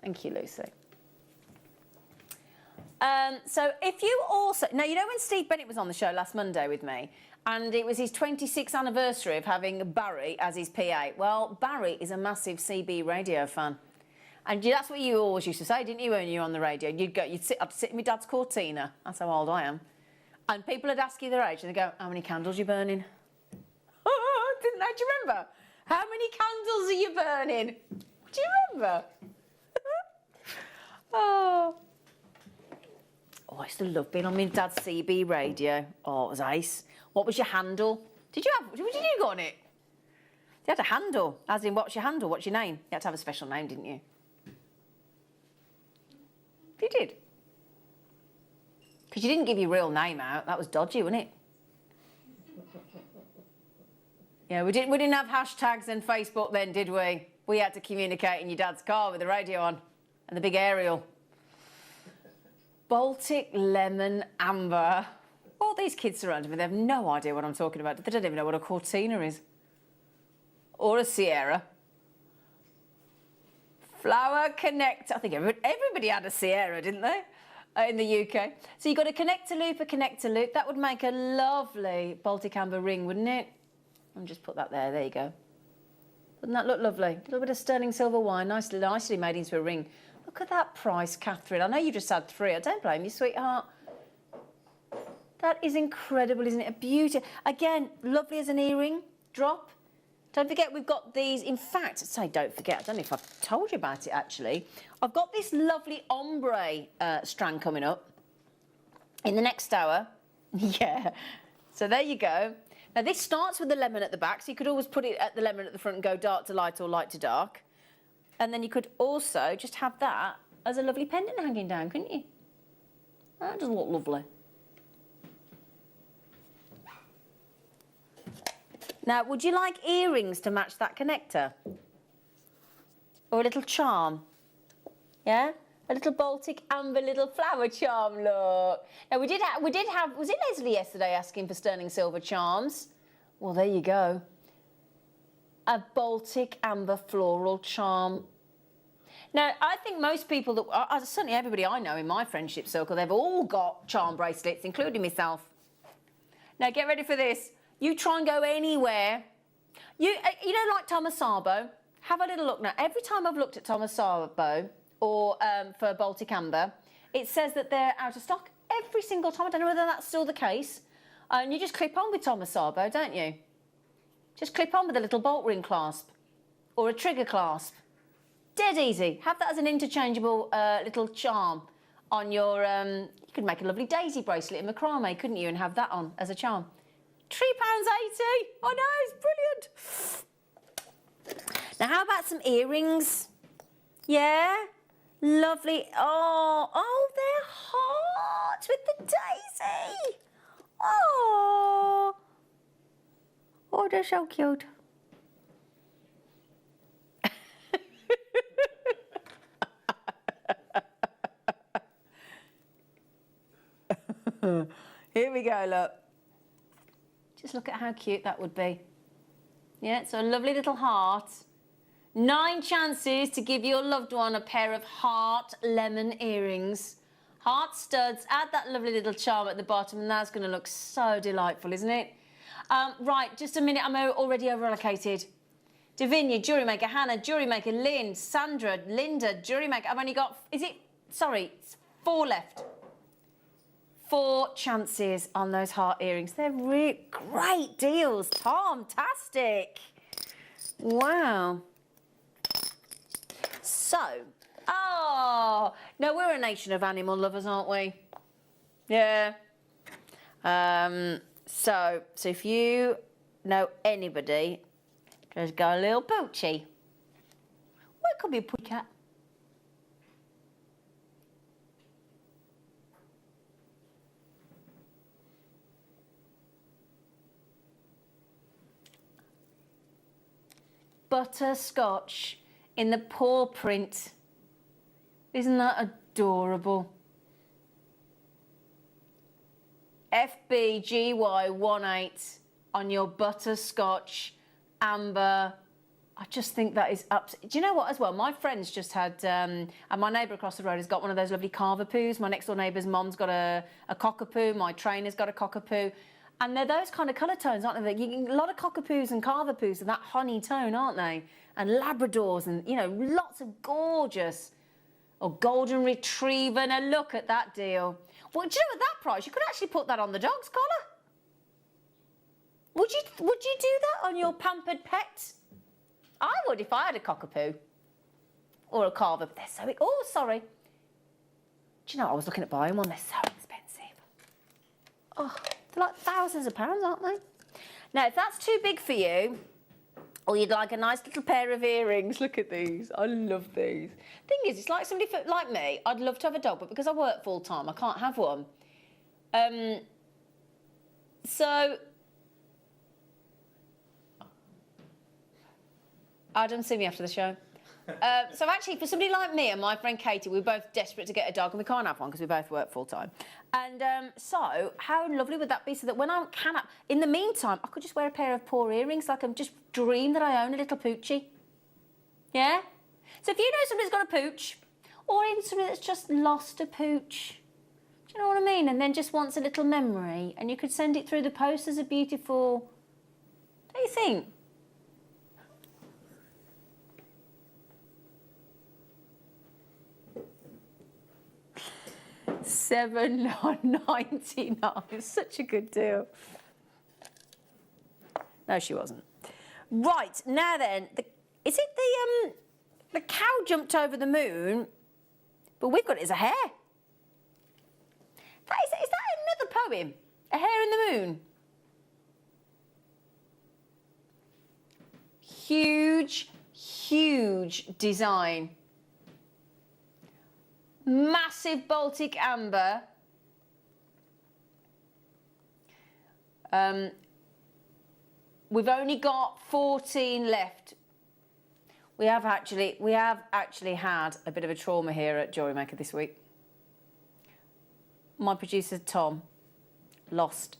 Thank you, Lucy. So if you also... Now, you know when Steve Bennett was on the show last Monday with me, and it was his 26th anniversary of having Barry as his PA? Well, Barry is a massive CB radio fan. And that's what you always used to say, didn't you, when you were on the radio? I'd sit in my dad's Cortina. That's how old I am. And people would ask you their age, and they'd go, how many candles are you burning? Didn't they? Do you remember? How many candles are you burning? Do you remember? Oh, I used to love being on my dad's CB radio. Oh, it was ace. What was your handle? Did you go on it? You had a handle, as in what's your handle, what's your name? You had to have a special name, didn't you? You did. Because you didn't give your real name out. That was dodgy, wasn't it? Yeah, we didn't have hashtags and Facebook then, did we? We had to communicate in your dad's car with the radio on and the big aerial. Baltic lemon amber. All these kids surrounding me, they have no idea what I'm talking about. They don't even know what a Cortina is. Or a Sierra. Flower connector. I think everybody had a Sierra, didn't they? In the UK. So you've got a connector loop. That would make a lovely Baltic amber ring, wouldn't it? I'll just put that there. There you go. Wouldn't that look lovely? A little bit of sterling silver wine, nicely made into a ring. Look at that price, Catherine. I know you just had 3. I don't blame you, sweetheart. That is incredible, isn't it? A beauty. Again, lovely as an earring. Drop. Don't forget, we've got these. In fact, don't forget. I don't know if I've told you about it, actually. I've got this lovely ombre strand coming up in the next hour. Yeah. So there you go. Now, this starts with the lemon at the back, so you could always put it at the lemon at the front and go dark to light or light to dark. And then you could also just have that as a lovely pendant hanging down, couldn't you? That does look lovely. Now, would you like earrings to match that connector? Or a little charm? Yeah? A little Baltic amber little flower charm, look. Now, we did have, was it Leslie yesterday asking for sterling silver charms? Well, there you go. A Baltic amber floral charm. Now, I think most people, certainly everybody I know in my friendship circle, they've all got charm bracelets, including myself. Now, get ready for this. You try and go anywhere. You know, like Thomas Sabo, have a little look now. Every time I've looked at Thomas Sabo or for Baltic Amber, it says that they're out of stock every single time. I don't know whether that's still the case. And you just clip on with Thomas Sabo, don't you? Just clip on with a little bolt ring clasp or a trigger clasp. Dead easy. Have that as an interchangeable little charm on your... you could make a lovely daisy bracelet in macrame, couldn't you, and have that on as a charm. £3.80. I know, it's brilliant. Now, how about some earrings? Yeah? Lovely. Oh, they're hot with the daisy. Oh. Oh, they're so cute. Here we go, look. Just look at how cute that would be. Yeah, so a lovely little heart. 9 chances to give your loved one a pair of heart lemon earrings. Heart studs, add that lovely little charm at the bottom, and that's going to look so delightful, isn't it? Right, just a minute, I'm already over-allocated. Davinia, JewelleryMaker, Hannah, JewelleryMaker, Lynn, Sandra, Linda, JewelleryMaker. I've only got, it's 4 left. 4 chances on those heart earrings. They're really great deals. Tom-tastic. Wow. So, no, we're a nation of animal lovers, aren't we? Yeah. So if you know anybody, just go a little poochie. Well, it could be a pussycat. Butterscotch in the paw print. Isn't that adorable? FBGY18 on your butterscotch amber. I just think that is absolutely. Do you know what as well? My friends just had, and my neighbour across the road has got one of those lovely cavapoos. My next door neighbour's mom's got a cockapoo. My trainer's got a cockapoo. And they're those kind of colour tones, aren't they? You get a lot of cockapoos and cavapoos are that honey tone, aren't they? And Labradors and, you know, lots of gorgeous. Or golden retriever. Now look at that deal. Well, do you know at that price, you could actually put that on the dog's collar. Would you do that on your pampered pet? I would if I had a cockapoo. Or a carver. They're so... Oh, sorry. Do you know, I was looking at buying one. They're so expensive. Oh... They're like thousands of pounds, aren't they? Now, if that's too big for you, or you'd like a nice little pair of earrings, look at these. I love these. Thing is, it's like somebody like me. I'd love to have a dog, but because I work full time, I can't have one. So, Adam, see me after the show. So actually, for somebody like me and my friend Katie, we're both desperate to get a dog, and we can't have one because we both work full time. And so, how lovely would that be? So that when I cannot, in the meantime, I could just wear a pair of paw earrings, like I'm just dream that I own a little poochie. Yeah. So if you know somebody's got a pooch, or even somebody that's just lost a pooch, do you know what I mean? And then just wants a little memory, and you could send it through the post as a beautiful. What do you think? $7.99. Such a good deal. No, she wasn't. Right, now then, is it the cow jumped over the moon, but we've got it as a hare. Is that another poem? A hare in the moon? Huge, huge design. Massive Baltic amber. We've only got 14 left. We have actually had a bit of a trauma here at JewelleryMaker this week. My producer Tom lost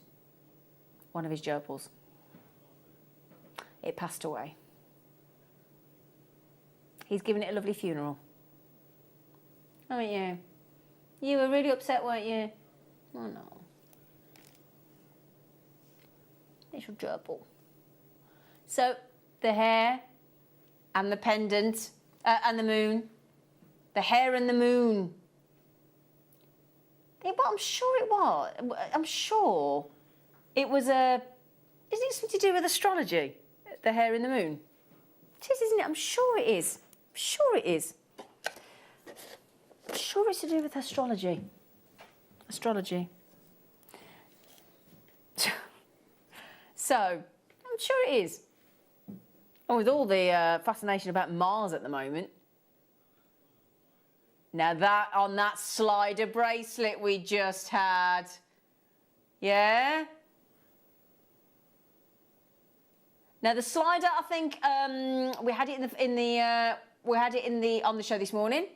one of his gerbils. It passed away. He's given it a lovely funeral. Haven't you? You were really upset, weren't you? Oh no. Little gerbil. So, the hare and the pendant and the moon. The hare and the moon. Yeah, but I'm sure it was. I'm sure it was a... Isn't it something to do with astrology? The hare and the moon? It is, isn't it? I'm sure it is. I'm sure it is. I'm sure it's to do with astrology. Astrology. So, I'm sure it is. And with all the fascination about Mars at the moment. Now that, on that slider bracelet we just had. Yeah? Now the slider, I think we had it on the show this morning,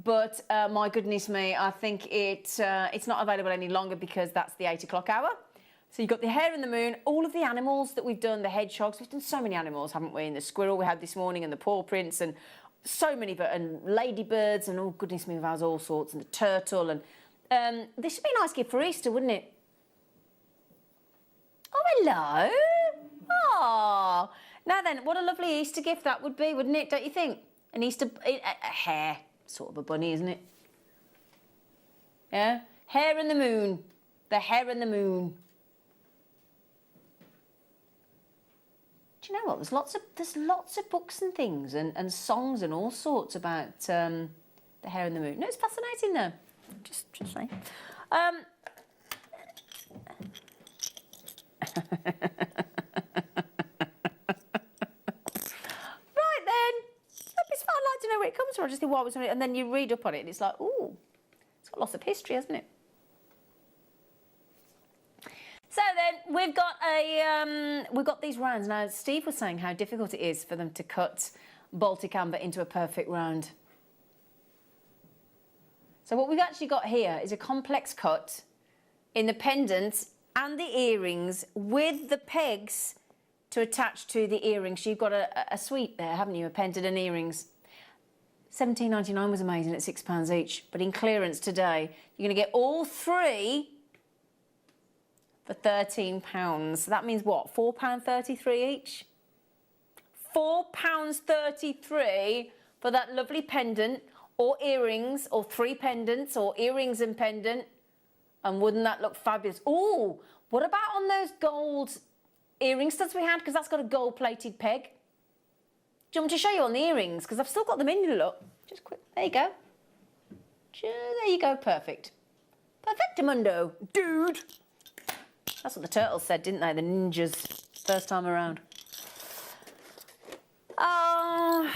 but my goodness me, I think it's not available any longer because that's the 8 o'clock hour. So you've got the Hare and the Moon, all of the animals that we've done, the hedgehogs, we've done so many animals, haven't we? And the squirrel we had this morning, and the paw prints, and so many, and ladybirds, and oh goodness me, we've had all sorts, and the turtle, and this would be a nice gift for Easter, wouldn't it? Oh, hello. Oh, now then, what a lovely Easter gift that would be, wouldn't it? Don't you think? An Easter, a hare, sort of a bunny, isn't it? Yeah, Hare and the Moon, the Hare and the Moon. Do you know what? There's lots of books and things and songs and all sorts about the Hare and the Moon. No, it's fascinating though. Just saying. Right then. It's fun. I'd like to know where it comes from. I just think what was on it, and then you read up on it, and it's like, ooh, it's got lots of history, hasn't it? So then we've got these rounds. Now Steve was saying how difficult it is for them to cut Baltic amber into a perfect round. So what we've actually got here is a complex cut in the pendants and the earrings with the pegs to attach to the earrings. So you've got a suite there, haven't you? A pendant and earrings. £17.99 was amazing at £6 each, but in clearance today, you're going to get all three for £13. So that means what? £4.33 each? £4.33 for that lovely pendant or earrings or three pendants or earrings and pendant. And wouldn't that look fabulous? Oh, what about on those gold earring studs we had? Because that's got a gold-plated peg. Do you want me to show you on the earrings? Because I've still got them in, look. Just quick. There you go. There you go. Perfect. Perfectamundo, dude. That's what the turtles said, didn't they? The ninjas, first time around. Oh,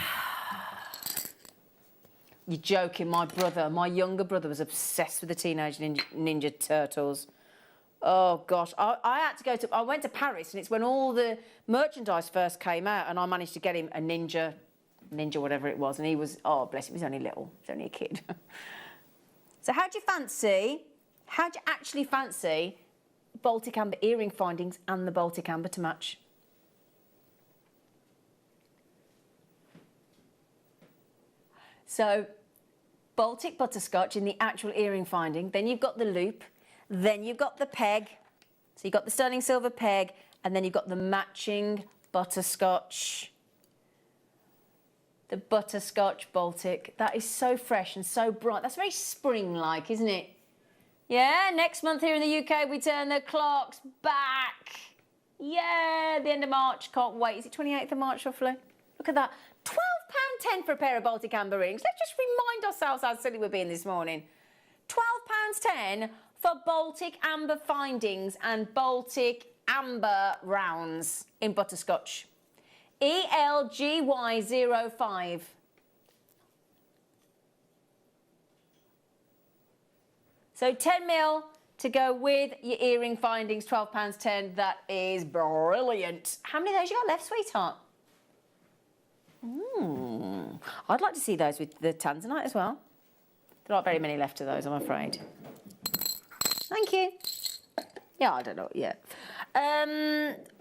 you're joking. My younger brother was obsessed with the Teenage Ninja Turtles. Oh gosh, I had to I went to Paris, and it's when all the merchandise first came out, and I managed to get him a ninja whatever it was, and he was, oh bless him, he was only little, he was only a kid. So how do you actually fancy Baltic amber earring findings and the Baltic amber to match? So Baltic butterscotch in the actual earring finding, then you've got the loop, then you've got the peg, so you've got the sterling silver peg, and then you've got the matching butterscotch. The butterscotch Baltic. That is so fresh and so bright. That's very spring-like, isn't it? Yeah, next month here in the UK, we turn the clocks back. Yeah, the end of March. Can't wait. Is it 28th of March, roughly? Look at that. £12.10 for a pair of Baltic amber rings. Let's just remind ourselves how silly we're being this morning. £12.10 for Baltic amber findings and Baltic amber rounds in butterscotch. ELGY05. So 10ml to go with your earring findings, £12.10. That is brilliant. How many of those you got left, sweetheart? I'd like to see those with the Tanzanite as well. There aren't very many left of those, I'm afraid. Thank you. Yeah, I don't know, yeah.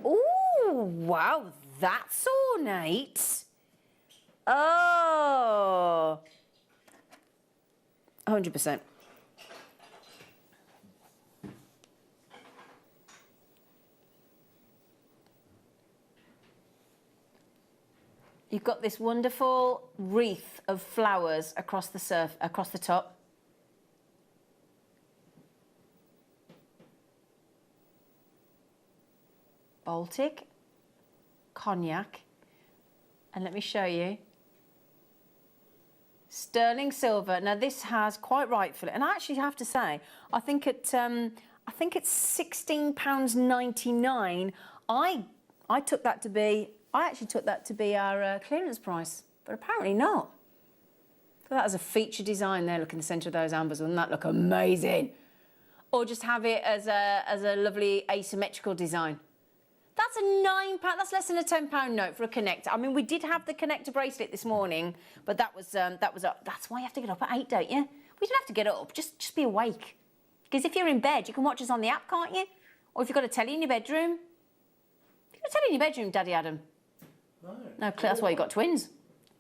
Ooh, wow, that's ornate. Oh. 100%. You've got this wonderful wreath of flowers across the top. Baltic, Cognac, and let me show you. Sterling silver. Now this has quite rightfully, and I actually have to say, I think it's £16.99. I took that to be. I actually took that to be our clearance price, but apparently not. So that as a feature design there, look in the centre of those ambers. Wouldn't that look amazing? Or just have it as a lovely asymmetrical design. That's a £9. That's less than a £10 note for a connector. I mean, we did have the connector bracelet this morning, but that was up. That's why you have to get up at 8, don't you? We don't have to get up. Just be awake. Because if you're in bed, you can watch us on the app, can't you? Or if you've got a telly in your bedroom. You've got a telly in your bedroom, Daddy Adam. No, that's why you got twins.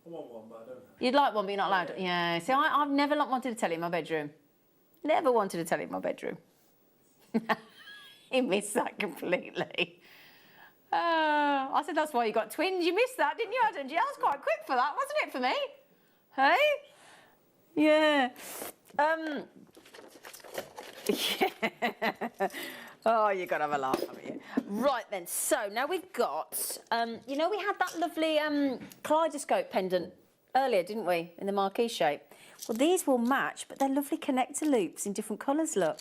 I want one, but I don't have. You'd like one, but you're not allowed. Yeah. See, I've never wanted a telly in my bedroom. Never wanted a telly in my bedroom. He missed that completely. I said that's why you got twins. You missed that, didn't you, Adam? That was quite quick for that, wasn't it, for me? Hey? Yeah. Yeah. Oh, you've got to have a laugh, haven't you? Right then, so now we've got, you know, we had that lovely kaleidoscope pendant earlier, didn't we, in the marquee shape? Well, these will match, but they're lovely connector loops in different colours, look.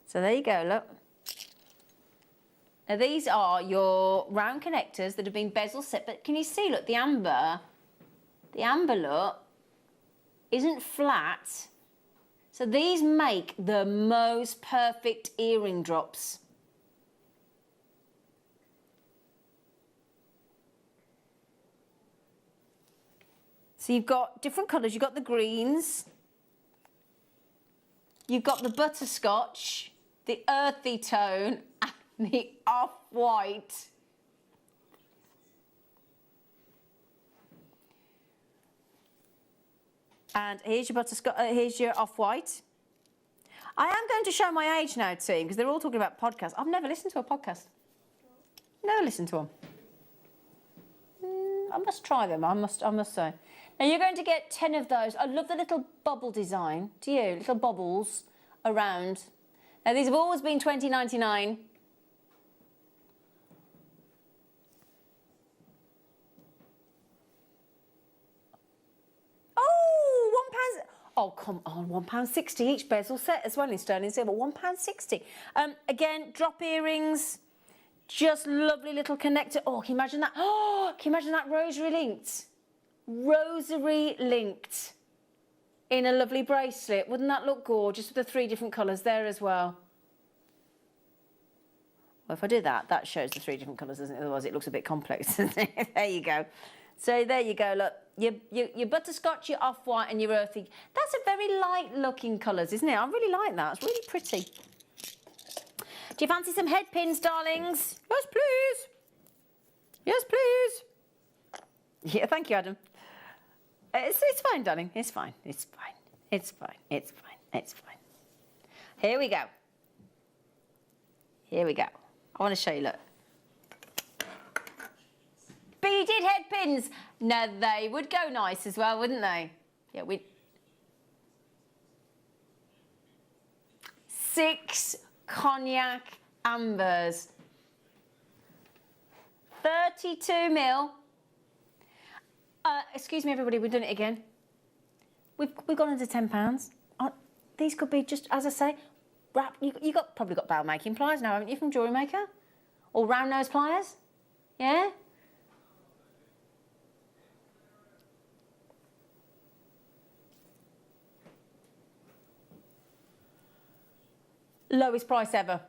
So there you go, look. Now these are your round connectors that have been bezel set, but can you see, look, the amber look isn't flat. So these make the most perfect earring drops. So you've got different colours, you've got the greens, you've got the butterscotch, the earthy tone, and the off-white. And here's your butterscotch, here's your off-white. I am going to show my age now, team, because they're all talking about podcasts. I've never listened to a podcast. Never listened to them. I must try them, I must say. Now you're going to get 10 of those. I love the little bubble design. Do you? Little bubbles around. Now these have always been $20.99. Oh, £1. Oh, come on, £1.60 each bezel set as well in sterling silver. £1.60. Again, drop earrings. Just lovely little connector. Oh, can you imagine that? Oh, can you imagine that rosary linked? Rosary linked in a lovely bracelet. Wouldn't that look gorgeous with the 3 different colours there as well? Well, if I do that, that shows the 3 different colours, doesn't it? Otherwise, it looks a bit complex, doesn't it? There you go. So there you go, look. Your butterscotch, your off-white and your earthy. That's a very light-looking colours, isn't it? I really like that. It's really pretty. Do you fancy some head pins, darlings? Yes, please. Yes, please. Yeah, thank you, Adam. It's fine, darling. It's fine. It's fine. It's fine. It's fine. It's fine. Here we go. Here we go. I want to show you, look. Beaded head pins. Now, they would go nice as well, wouldn't they? Yeah, 6 Cognac ambers. 32 mil. Excuse me, everybody, we've done it again. We've gone under £10. These could be just, as I say, wrap. You probably got bow making pliers now, haven't you, from JewelleryMaker? Or round nose pliers? Yeah? Lowest price ever.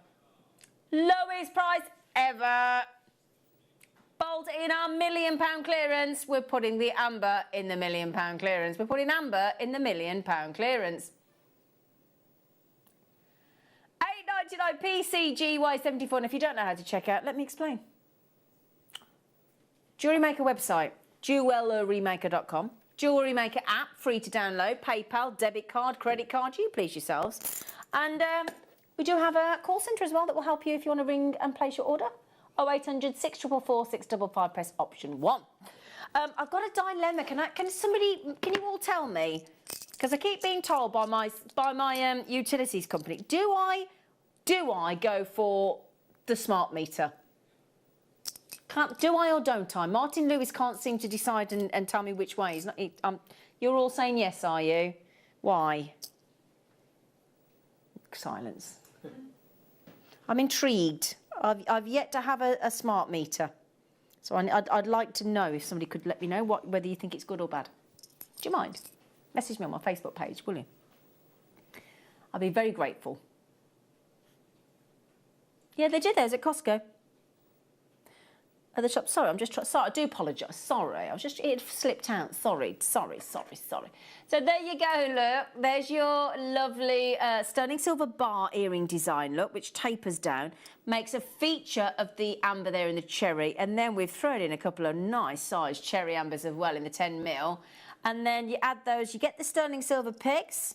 Lowest price ever. Bolt in our £1 million clearance. We're putting the amber in the £1 million clearance. We're putting amber in the £1 million clearance. $8.99 PCGY74. And if you don't know how to check out, let me explain. JewelleryMaker website, JewelleryMaker.com. JewelleryMaker app, free to download. PayPal, debit card, credit card. You please yourselves. And we do have a call centre as well that will help you if you want to ring and place your order. 0800 644 655, press option 1. I've got a dilemma. Can you all tell me? Because I keep being told by my utilities company, do I go for the smart meter? Do I or don't I? Martin Lewis can't seem to decide and tell me which way. You're all saying yes, are you? Why? Silence. I'm intrigued. I've yet to have a smart meter. So I'd like to know if somebody could let me know whether you think it's good or bad. Do you mind? Message me on my Facebook page, will you? I'll be very grateful. Yeah, they did those at Costco. At the shop. Sorry, I'm just trying. Sorry, I do apologise. Sorry, it slipped out. Sorry. So there you go. Look, there's your lovely sterling silver bar earring design. Look, which tapers down, makes a feature of the amber there in the cherry, and then we've thrown in a couple of nice sized cherry ambers as well in the 10mm, and then you add those. You get the sterling silver pegs.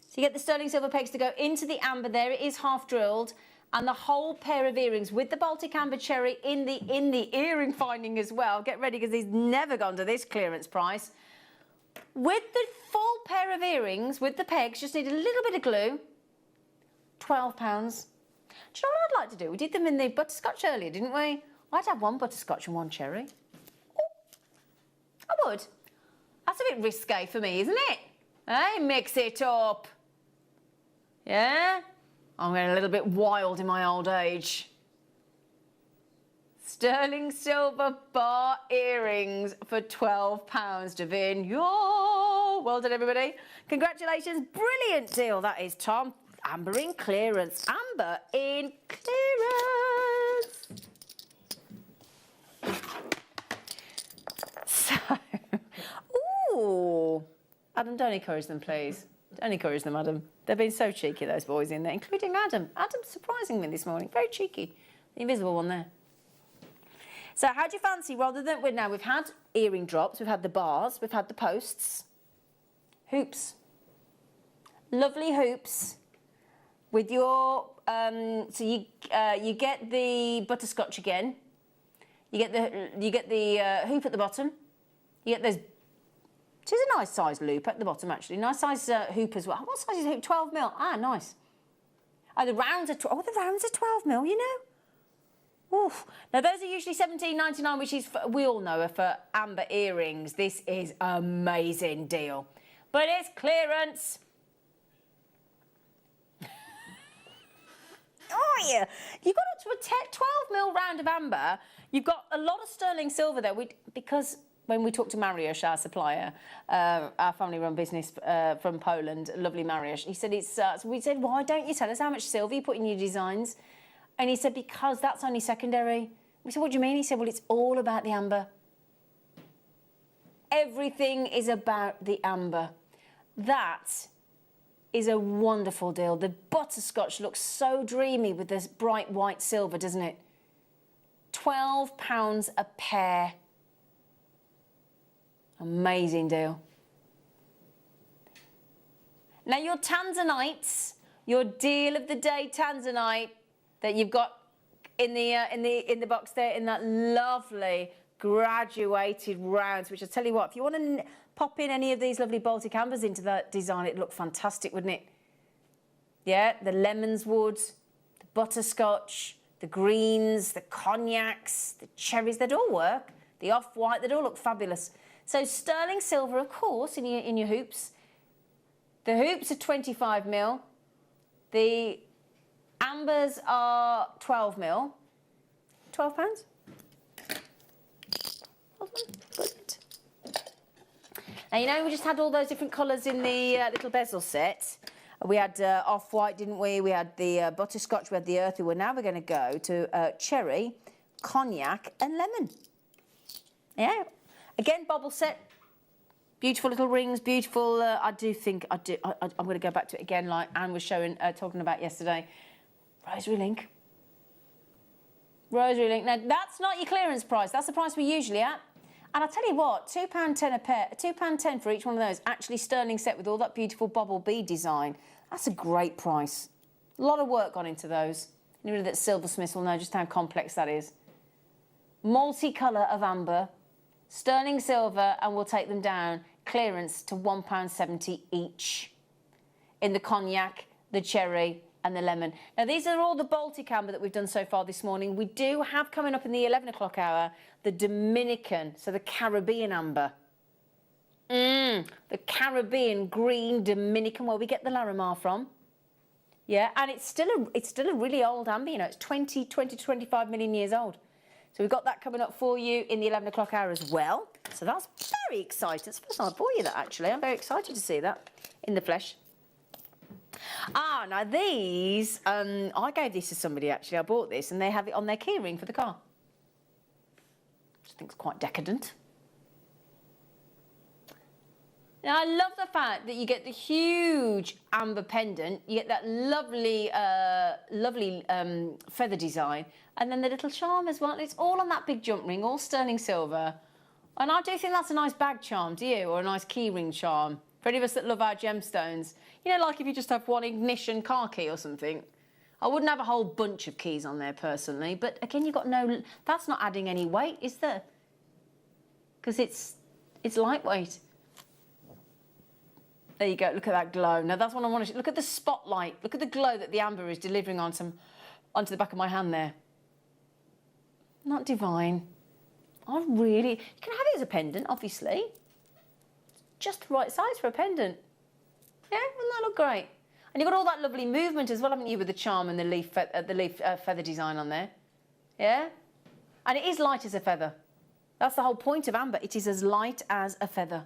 So you get the sterling silver pegs to go into the amber there. It is half drilled. And the whole pair of earrings with the Baltic Amber Cherry in the earring finding as well. Get ready, because he's never gone to this clearance price. With the full pair of earrings, with the pegs, just need a little bit of glue. £12. Do you know what I'd like to do? We did them in the butterscotch earlier, didn't we? I'd have one butterscotch and one cherry. Oh, I would. That's a bit risque for me, isn't it? Hey, mix it up. Yeah? I'm getting a little bit wild in my old age. Sterling silver bar earrings for £12, Davin. Yo! Well done, everybody. Congratulations. Brilliant deal, that is, Tom. Amber in clearance. Amber in clearance. So, ooh. Adam, don't encourage them, please. Don't encourage them, Adam. They've been so cheeky, those boys in there, including Adam. Adam's surprising me this morning. Very cheeky. The invisible one there. So how do you fancy, rather than... Now, we've had earring drops, we've had the bars, we've had the posts. Hoops. Lovely hoops. With your... so you get the butterscotch again. You get the hoop at the bottom. You get those... It is a nice size loop at the bottom, actually. Nice size hoop as well. What size is the hoop? 12mm. Ah, nice. Oh, the rounds are 12mm, you know. Oof. Now, those are usually $17.99, which is, we all know, are for amber earrings. This is an amazing deal. But it's clearance. Oh, yeah. You got up to a 12mm round of amber. You've got a lot of sterling silver there, because... When we talked to Mariusz, our supplier, our family-run business from Poland, lovely Mariusz, he said so we said, why don't you tell us how much silver you put in your designs? And he said, because that's only secondary. We said, what do you mean? He said, well, it's all about the amber. Everything is about the amber. That is a wonderful deal. The butterscotch looks so dreamy with this bright white silver, doesn't it? £12 a pair. Amazing deal. Now your Tanzanites, your deal of the day Tanzanite that you've got in the box there, in that lovely graduated rounds, which I tell you what, if you want to pop in any of these lovely Baltic ambers into that design, it'd look fantastic, wouldn't it? Yeah, the lemons would, the butterscotch, the greens, the cognacs, the cherries, they'd all work. The off-white, they'd all look fabulous. So sterling silver, of course, in your hoops. The hoops are 25mm. The ambers are 12mm. £12. Brilliant. Now, you know, we just had all those different colours in the little bezel set. We had off-white, didn't we? We had the butterscotch, we had the earthy. Well, now we're going to go to cherry, cognac and lemon. Yeah. Again, bobble set. Beautiful little rings, beautiful. I'm going to go back to it again, like Anne was talking about yesterday. Rosary link. Rosary link. Now, that's not your clearance price. That's the price we're usually at. And I'll tell you what, £2.10 a pair, £2.10 for each one of those, actually sterling set with all that beautiful bobble bead design. That's a great price. A lot of work gone into those. Anybody that's silversmiths will know just how complex that is. Multicolour of amber, sterling silver, and we'll take them down. Clearance to £1.70 each. In the cognac, the cherry, and the lemon. Now, these are all the Baltic amber that we've done so far this morning. We do have coming up in the 11 o'clock hour the Dominican, so the Caribbean amber. The Caribbean green Dominican, where we get the Larimar from. Yeah, and it's still a really old amber, you know, it's 20 to 25 million years old. So we've got that coming up for you in the 11 o'clock hour as well. So that's very exciting. It's the first time I bought you that, actually. I'm very excited to see that in the flesh. Ah, now these, I gave this to somebody actually. I bought this and they have it on their keyring for the car. Which I think is quite decadent. Now, I love the fact that you get the huge amber pendant, you get that lovely, lovely feather design, and then the little charm as well. It's all on that big jump ring, all sterling silver. And I do think that's a nice bag charm, do you? Or a nice key ring charm. For any of us that love our gemstones. You know, like if you just have one ignition car key or something. I wouldn't have a whole bunch of keys on there personally, but again, you've got no, that's not adding any weight, is there? Because it's lightweight. There you go, look at that glow. Now that's what I want to, look at the spotlight, look at the glow that the amber is delivering onto the back of my hand there. Not divine. I really, you can have it as a pendant, obviously. Just the right size for a pendant. Yeah, wouldn't that look great? And you've got all that lovely movement as well, haven't you, with the charm and the leaf feather design on there. Yeah? And it is light as a feather. That's the whole point of amber. It is as light as a feather.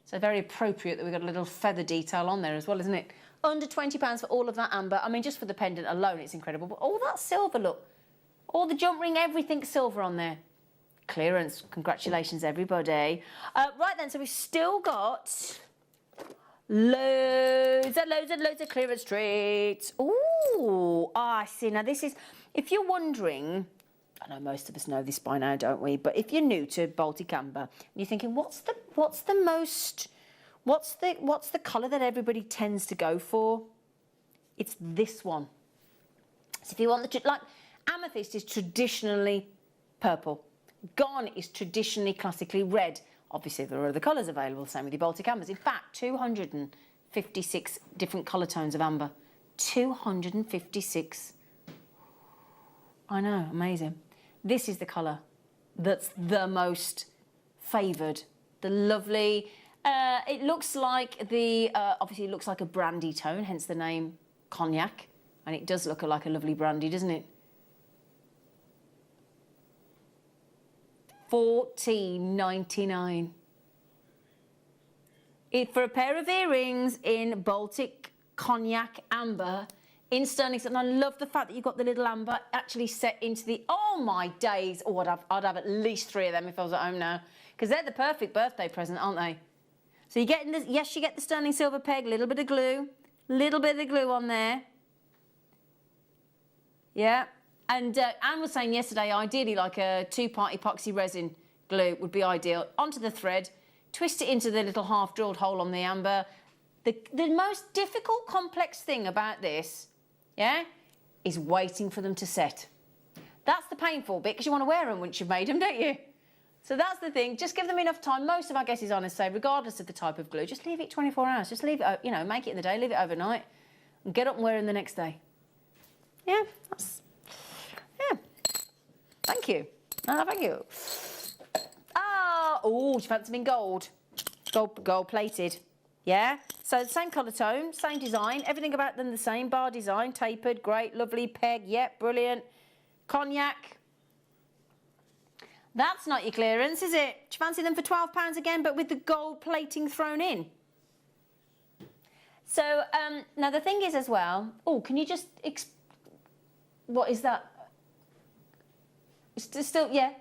So very appropriate that we've got a little feather detail on there as well, isn't it? Under £20 for all of that amber. I mean, just for the pendant alone, it's incredible. But all that silver, look. All the jump ring, everything silver on there. Clearance. Congratulations, everybody. Right then, so we've still got loads and loads and loads of clearance treats. Ooh, I see. Now, this is, if you're wondering, I know most of us know this by now, don't we? But if you're new to Baltic amber, and you're thinking, what's the colour that everybody tends to go for? It's this one. So if you want the, like, amethyst is traditionally purple. Garnet is traditionally classically red. Obviously, there are other colours available, same with your Baltic ambers. In fact, 256 different colour tones of amber. 256. I know, amazing. This is the colour that's the most favoured. The lovely, it looks like the, obviously it looks like a brandy tone, hence the name Cognac. And it does look like a lovely brandy, doesn't it? $14.99. For a pair of earrings in Baltic Cognac amber in sterling. And I love the fact that you've got the little amber actually set into the, oh my days. Oh, I'd have at least 3 of them if I was at home now. Because they're the perfect birthday present, aren't they? So you get, yes, you get the sterling silver peg, little bit of glue on there. Yeah. And Anne was saying yesterday, ideally like a 2-part epoxy resin glue would be ideal. Onto the thread, twist it into the little half-drilled hole on the amber. The most difficult, complex thing about this, yeah, is waiting for them to set. That's the painful bit, because you want to wear them once you've made them, don't you? So that's the thing. Just give them enough time. Most of our guesses on us say, regardless of the type of glue, just leave it 24 hours. Just leave it, you know, make it in the day, leave it overnight, and get up and wear them the next day. Yeah, that's... Yeah. Thank you. Thank you. Oh, do you fancy them in gold? Gold plated. Yeah? So the same colour tone, same design, everything about them the same. Bar design, tapered, great, lovely, peg, yep, brilliant. Cognac. That's not your clearance, is it? Do you fancy them for £12 again, but with the gold plating thrown in? So, now the thing is as well, oh, can you just... What is that? Still, yeah.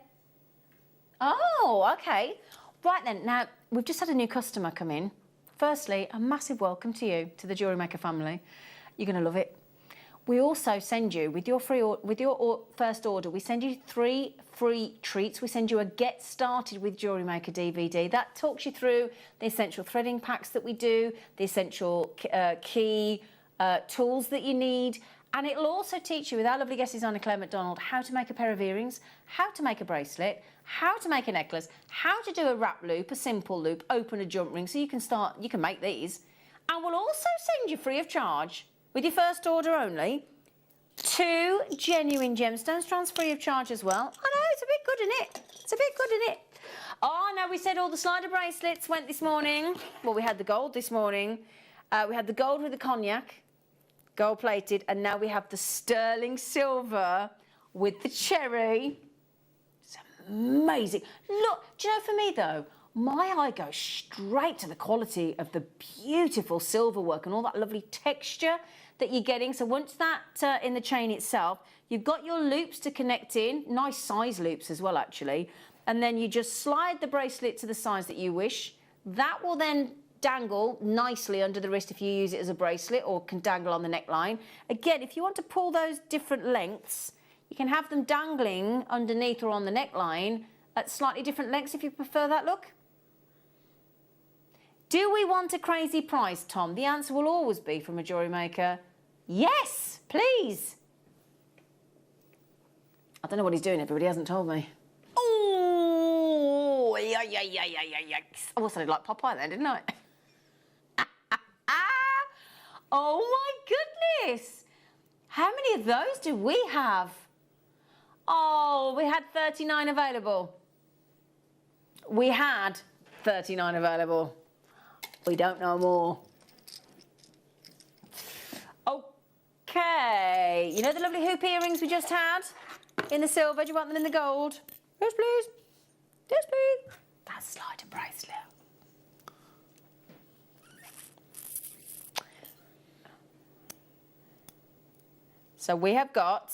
Oh, okay. Right then, now, we've just had a new customer come in. Firstly, a massive welcome to you, to the JewelleryMaker family. You're going to love it. We also send you, with your first order, we send you 3 free treats. We send you a Get Started with JewelleryMaker DVD. That talks you through the essential threading packs that we do, the essential key tools that you need. And it'll also teach you, with our lovely guest designer Claire McDonald, how to make a pair of earrings, how to make a bracelet, how to make a necklace, how to do a wrap loop, a simple loop, open a jump ring, so you can make these. And we'll also send you free of charge, with your first order only, 2 genuine gemstone strands free of charge as well. I know, it's a bit good, isn't it? It's a bit good, isn't it? Oh, no, we said all the slider bracelets went this morning. Well, we had the gold this morning. We had the gold with the Cognac. Gold plated, and now we have the sterling silver with the cherry. It's amazing. Look, do you know, for me though, my eye goes straight to the quality of the beautiful silver work and all that lovely texture that you're getting. So once that in the chain itself, you've got your loops to connect in, nice size loops as well actually, and then you just slide the bracelet to the size that you wish. That will then dangle nicely under the wrist if you use it as a bracelet, or can dangle on the neckline. Again, if you want to pull those different lengths, you can have them dangling underneath or on the neckline at slightly different lengths if you prefer that look. Do we want a crazy price, Tom? The answer will always be from a jewellery maker, yes, please. I don't know what he's doing, everybody hasn't told me. Oh, yeah. I also did like Popeye then, didn't I? Oh my goodness. How many of those do we have? Oh, we had 39 available. We had 39 available. We don't know more. Okay. You know the lovely hoop earrings we just had? In the silver, do you want them in the gold? Yes, please. Yes, please. That slider bracelet. So we have got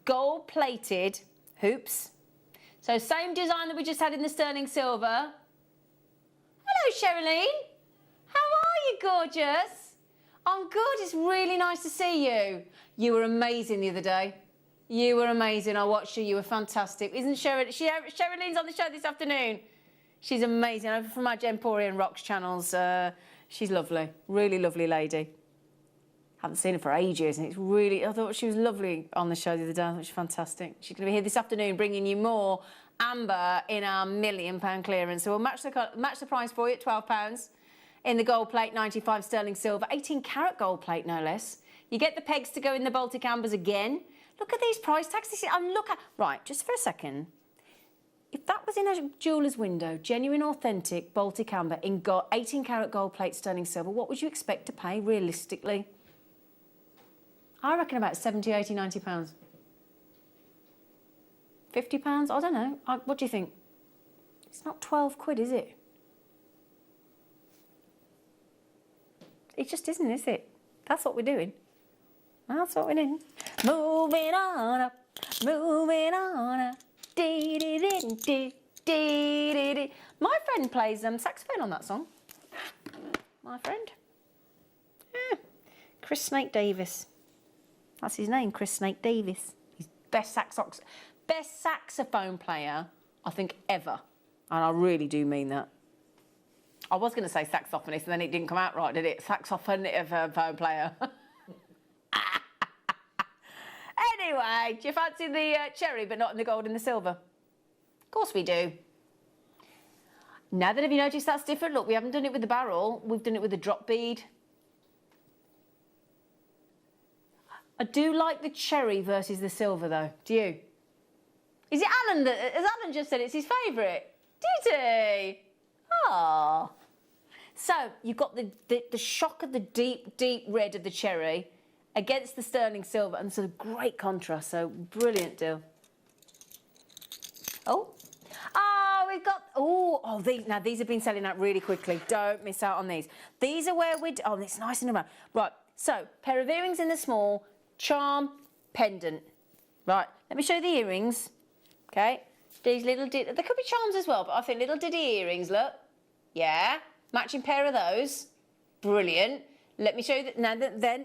gold-plated hoops. So same design that we just had in the sterling silver. Hello, Sherilyn. How are you, gorgeous? I'm good. It's really nice to see you. You were amazing the other day. You were amazing. I watched you. You were fantastic. Isn't Sherilyn? Sherilyn's on the show this afternoon. She's amazing. Over from our Gemporian Rocks channels. She's lovely. Really lovely lady. Haven't seen her for ages, and it's really, I thought she was lovely on the show the other day. I thought she was fantastic. She's going to be here this afternoon bringing you more amber in our £1,000,000 clearance. So we'll match the price for you at £12 in the gold plate, 95 sterling silver, 18 carat gold plate, no less. You get the pegs to go in the Baltic ambers again. Look at these price tags. Right, just for a second. If that was in a jeweller's window, genuine, authentic Baltic amber in 18 carat gold plate, sterling silver, what would you expect to pay realistically? I reckon about 70, 80, 90 pounds. 50 pounds? I don't know. What do you think? It's not 12 quid, is it? It just isn't, is it? That's what we're doing. That's what we're doing. Moving on up, moving on up. Dee dee dee dee dee dee dee. My friend plays saxophone on that song. My friend. Yeah. Chris Snake Davis. That's his name, Chris Snake Davis. He's best saxophone player, I think, ever. And I really do mean that. I was going to say saxophonist, and then it didn't come out right, did it? Saxophone player. Anyway, do you fancy the cherry, but not in the gold and the silver? Of course we do. Now that have you noticed that's different? Look, we haven't done it with the barrel. We've done it with the drop bead. I do like the cherry versus the silver, though. Do you? Is it Alan that... Has Alan just said it's his favourite? Did he? Ah. So, you've got the shock of the deep, deep red of the cherry against the sterling silver, and sort of great contrast. So, brilliant deal. Oh. Oh, we've got... Oh, these have been selling out really quickly. Don't miss out on these. These are where we're... Oh, it's nice and around. Right, so, pair of earrings in the small... Charm, pendant. Right, let me show you the earrings. Okay, these little there could be charms as well, but I think little ditty earrings, look. Yeah, matching pair of those. Brilliant. Let me show you that. Now,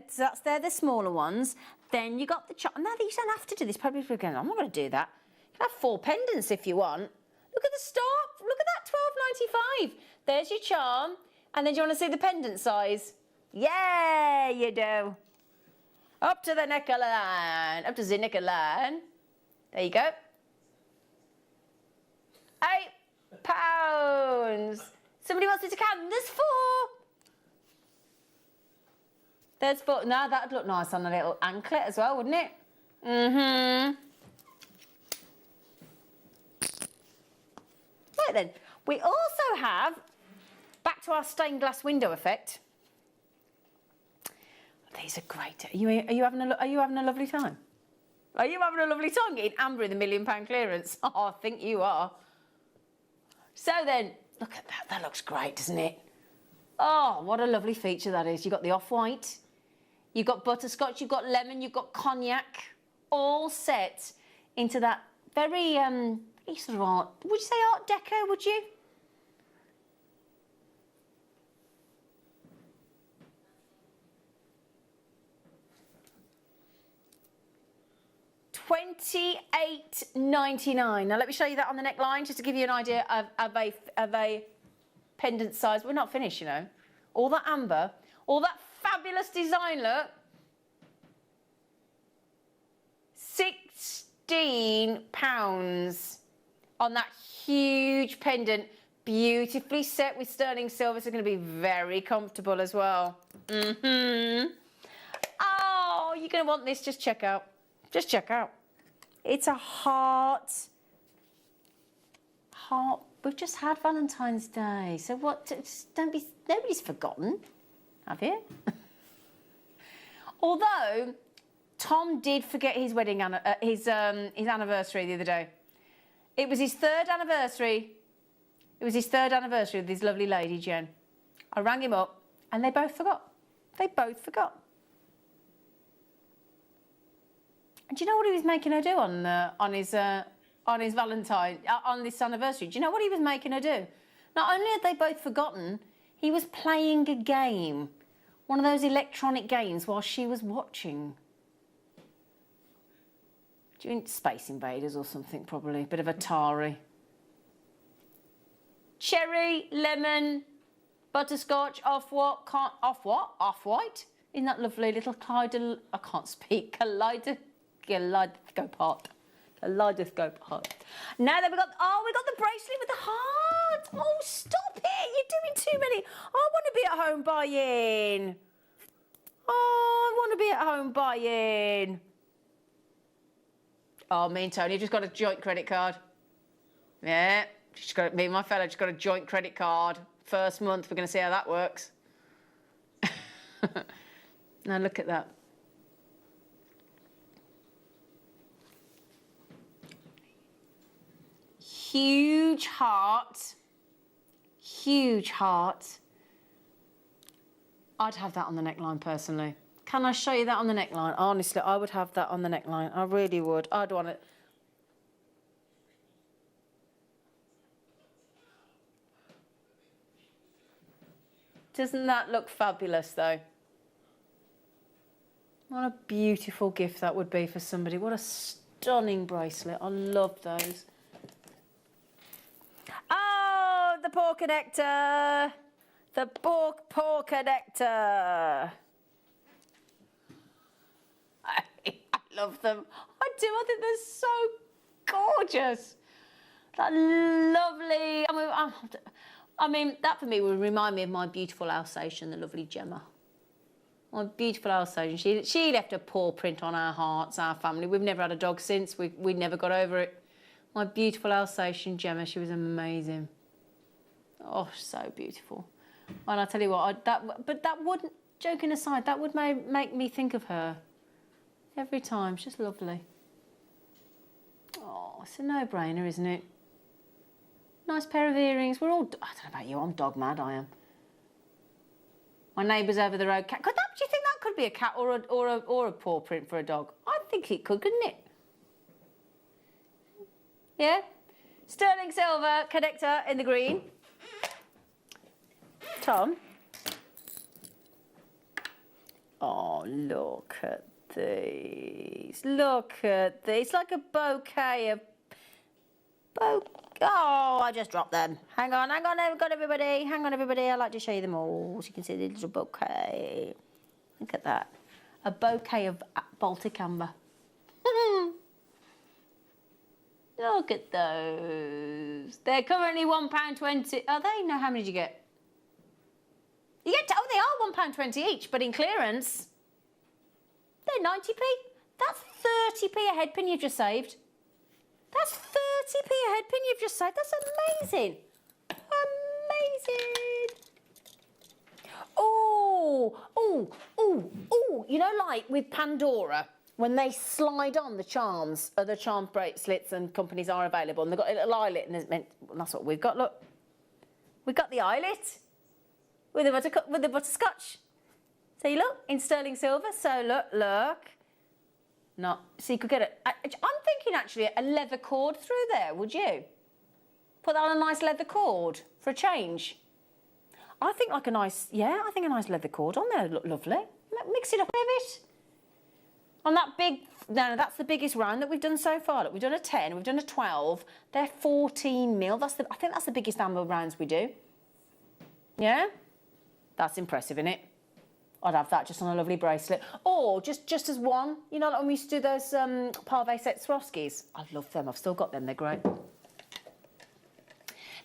so they're the smaller ones. Then you got the charm. Now, you don't have to do this. Probably again, I'm not going to do that. You can have 4 pendants if you want. Look at the start. Look at that, £12.95. There's your charm. And then do you want to see the pendant size? Yeah, you do. Up to the neckline, up to the neckline. There you go. £8. Somebody wants me to count. There's 4. There's 4. Now that'd look nice on a little anklet as well, wouldn't it? Mm-hmm. Right then, we also have, back to our stained glass window effect. These are great. Are you having a lovely time? Are you having a lovely time getting amber in the £1,000,000 clearance? Oh, I think you are. So then, Look at that. That looks great, doesn't it? Oh, what a lovely feature that is. You've got the off-white, you've got butterscotch, you've got lemon, you've got cognac, all set into that very sort of art. Would you say Art Deco? Would you? $28.99. Now let me show you that on the neckline, just to give you an idea of a pendant size. We're not finished, you know. All that amber, all that fabulous design, look. £16 on that huge pendant, beautifully set with sterling silver. It's going to be very comfortable as well. Oh, you're going to want this. Just check out. Just check out. It's a heart. We've just had Valentine's Day, so what? Just don't be. Nobody's forgotten, have you? Although Tom did forget his wedding, his anniversary the other day. It was his third anniversary. It was his third anniversary with this lovely lady, Jen. I rang him up, and they both forgot. They both forgot. And do you know what he was making her do on his Valentine, on this anniversary? Do you know what he was making her do? Not only had they both forgotten, he was playing a game. One of those electronic games while she was watching. Doing Space Invaders or something, probably. Bit of Atari. Cherry, lemon, butterscotch, off-white. Isn't that lovely? Little I can't speak. Kaleidoscope heart. Now that we got the bracelet with the heart. Oh, stop it! You're doing too many. I want to be at home buying. Oh, me and Tony just got a joint credit card. Yeah, me and my fella just got a joint credit card. First month, we're going to see how that works. Now look at that. Huge heart. Huge heart. I'd have that on the neckline personally. Can I show you that on the neckline? Honestly, I would have that on the neckline. I really would. I'd want it. Doesn't that look fabulous though? What a beautiful gift that would be for somebody. What a stunning bracelet. I love those. Oh, the paw connector. The paw connector. I love them. I do. I think they're so gorgeous. That lovely. I mean, that for me would remind me of my beautiful Alsatian, the lovely Gemma. My beautiful Alsatian. She left a paw print on our hearts, our family. We've never had a dog since. We never got over it. My beautiful Alsatian Gemma. She was amazing. Oh, so beautiful. And I tell you what, but that wouldn't, joking aside, that would make me think of her every time. She's just lovely. Oh, it's a no-brainer, isn't it? Nice pair of earrings. We're all, I don't know about you, I'm dog mad, I am. My neighbour's over the road. Cat. Do you think that could be a cat or a paw print for a dog? I think it could, couldn't it? Yeah? Sterling silver connector in the green. Tom. Oh, look at these. Look at these. It's like a bouquet of... Oh, I just dropped them. Hang on, everybody. Hang on, everybody. I'd like to show you them all so you can see the little bouquet. Look at that. A bouquet of Baltic amber. Look at those. They're currently £1.20. Are they? No, how many did you get? You get, oh, they are £1.20 each, but in clearance, they're 90p. That's 30p a headpin you've just saved. That's 30p a headpin you've just saved. That's amazing. Amazing. Oh, you know, like with Pandora, when they slide on the charms, the charm bracelets and companies are available, and they've got a little eyelet, and that's what we've got, look. We got the eyelet with the butterscotch. So you look in sterling silver. So look. Not so you could get it. I'm thinking actually a leather cord through there. Would you put that on a nice leather cord for a change? I think like a nice leather cord on there. Look lovely. Mix it up a bit. On that big, no, that's the biggest round that we've done so far. Look, we've done a 10, we've done a 12. They're 14 mil. I think that's the biggest amber rounds we do. Yeah, that's impressive, isn't it? I'd have that just on a lovely bracelet, or just as one. You know, like when we used to do those Parve set Swarovskis. I love them. I've still got them. They're great.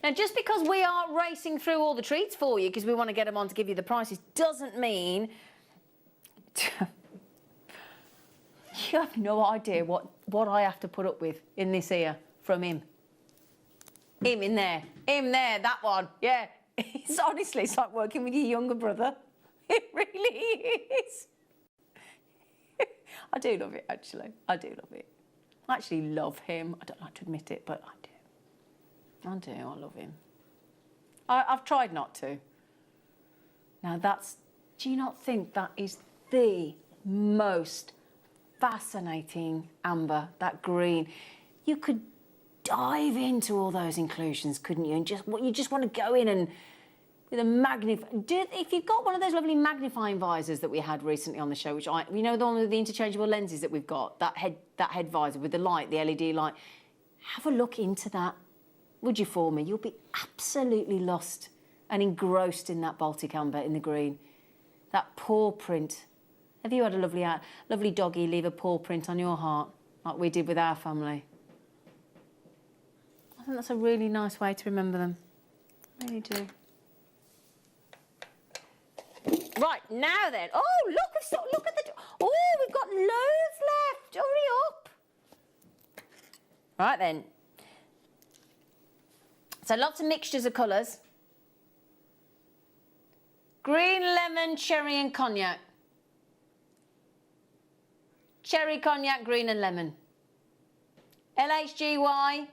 Now, just because we are racing through all the treats for you because we want to get them on to give you the prices, doesn't mean you have no idea what I have to put up with in this ear from him. Him in there, that one. Yeah, it's honestly, it's like working with your younger brother. It really is. I do love it, actually. I do love it. I actually love him. I don't like to admit it, but I do. I do. I love him. I've tried not to. Now do you not think that is the most fascinating amber, that green? You could dive into all those inclusions, couldn't you? And you just want to go in and with a if you've got one of those lovely magnifying visors that we had recently on the show, which the one with the interchangeable lenses that we've got, that head visor with the light, the LED light, have a look into that, would you, for me? You'll be absolutely lost and engrossed in that Baltic amber in the green. That paw print. Have you had a lovely doggy leave a paw print on your heart, like we did with our family? I think that's a really nice way to remember them. I really do. Right, now then. Oh, look at the... Oh, we've got loads left. Hurry up. Right, then. So lots of mixtures of colours. Green, lemon, cherry and cognac. Cherry, cognac, green and lemon. LHGY.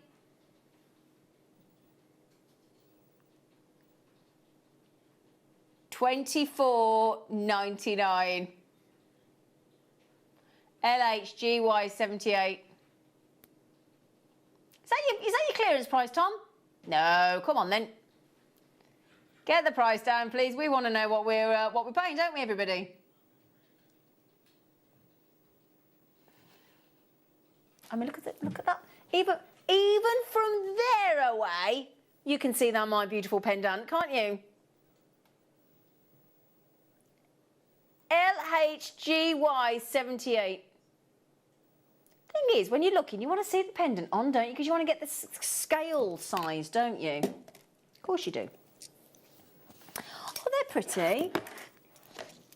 $24.99. LHGY 78. Is that your clearance price, Tom? No, come on then. Get the price down, please. We want to know what we're paying, don't we, everybody? I mean, look at that. Even from there away, you can see that my beautiful pendant, can't you? LHGY 78. Thing is, when you're looking, you want to see the pendant on, don't you? Because you want to get the scale size, don't you? Of course you do. Oh, they're pretty.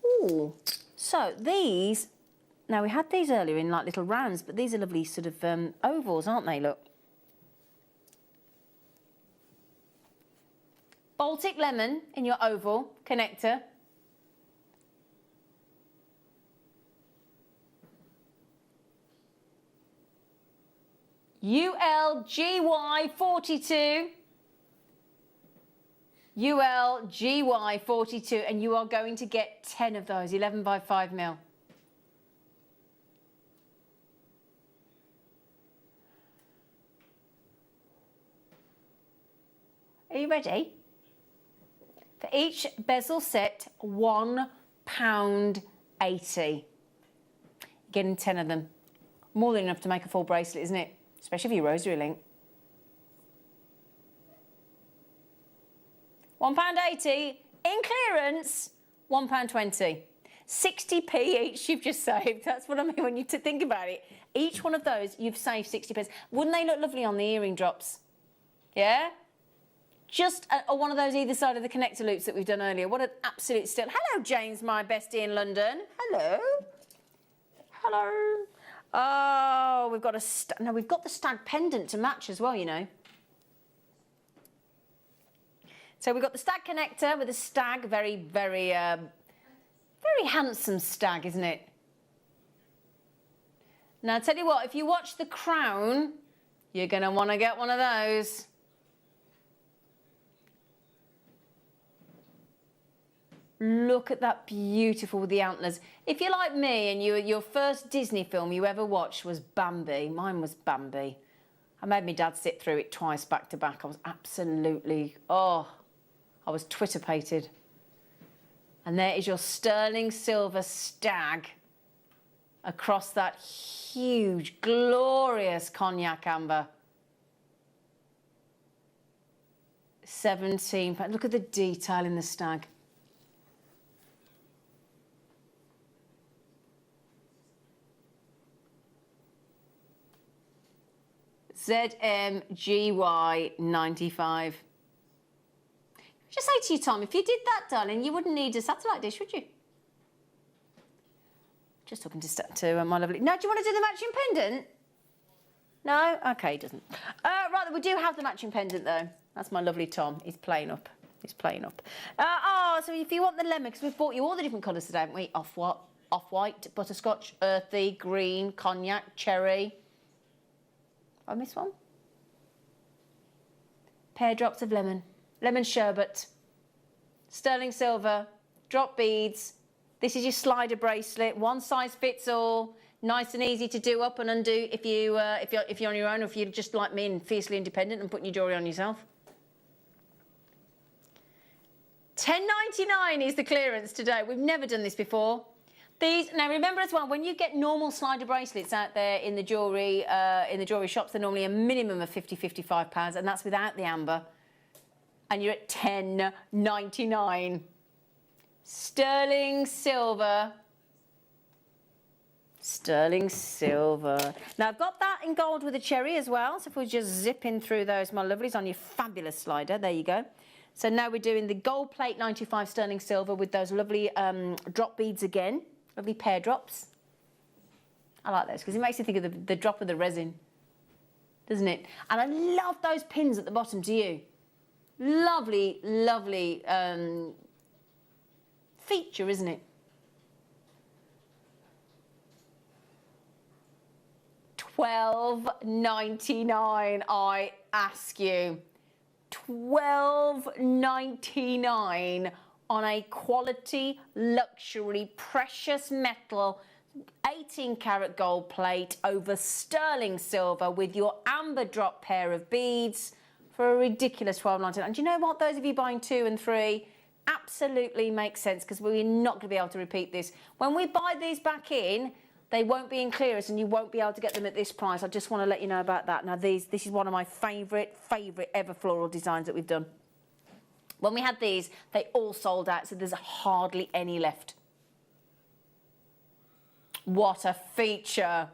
Ooh. So these, now we had these earlier in like little rounds, but these are lovely sort of ovals, aren't they? Look. Baltic lemon in your oval connector. ULGY 42. ULGY 42, and you are going to get 10 of those, 11 by 5 mil. Are you ready? For each bezel set, £1.80. Getting 10 of them. More than enough to make a full bracelet, isn't it? Especially for your rosary link. £1.80 in clearance, £1.20. 60p each you've just saved. That's what I mean when you think about it. Each one of those, you've saved 60p. Wouldn't they look lovely on the earring drops? Yeah? Just one of those either side of the connector loops that we've done earlier. What an absolute steal. Hello, James, my bestie in London. Hello. Hello. Oh, we've got we've got the stag pendant to match as well, you know. So we've got the stag connector with a stag, very, very, very handsome stag, isn't it? Now, I tell you what, if you watch The Crown, you're going to want to get one of those. Look at that beautiful with the antlers. If you're like me and your first Disney film you ever watched was Bambi, mine was Bambi. I made my dad sit through it twice back to back. I was absolutely, I was Twitter-pated. And there is your sterling silver stag across that huge, glorious cognac amber. 17 pounds. Look at the detail in the stag. ZMGY95. Just say to you, Tom, if you did that, darling, you wouldn't need a satellite dish, would you? Just talking to my lovely... No, do you want to do the matching pendant? No? OK, he doesn't. Right, we do have the matching pendant, though. That's my lovely Tom. He's playing up. He's playing up. So if you want the lemon, because we've bought you all the different colours today, haven't we? Off-white, butterscotch, earthy, green, cognac, cherry. I missed one. Pear drops of lemon. Lemon sherbet. Sterling silver. Drop beads. This is your slider bracelet. One size fits all. Nice and easy to do up and undo if you're on your own, or if you're just like me and fiercely independent and putting your jewellery on yourself. $10.99 is the clearance today. We've never done this before. These, now remember as well, when you get normal slider bracelets out there in the jewellery shops, they're normally a minimum of £50–55, and that's without the amber. And you're at $10.99. Sterling silver. Sterling silver. Now I've got that in gold with a cherry as well. So if we just zip in through those, my lovelies, on your fabulous slider. There you go. So now we're doing the gold plate 95 sterling silver with those lovely drop beads again. Lovely pear drops. I like those because it makes you think of the drop of the resin, doesn't it? And I love those pins at the bottom, do you? Lovely, lovely feature, isn't it? $12.99, I ask you. $12.99 on a quality, luxury, precious metal 18-karat gold plate over sterling silver with your amber drop pair of beads for a ridiculous $12.99. And do you know what? Those of you buying 2 and 3 absolutely makes sense, because we're not going to be able to repeat this. When we buy these back in, they won't be in clearance and you won't be able to get them at this price. I just want to let you know about that. Now, this is one of my favourite ever floral designs that we've done. When we had these, they all sold out, so there's hardly any left. What a feature.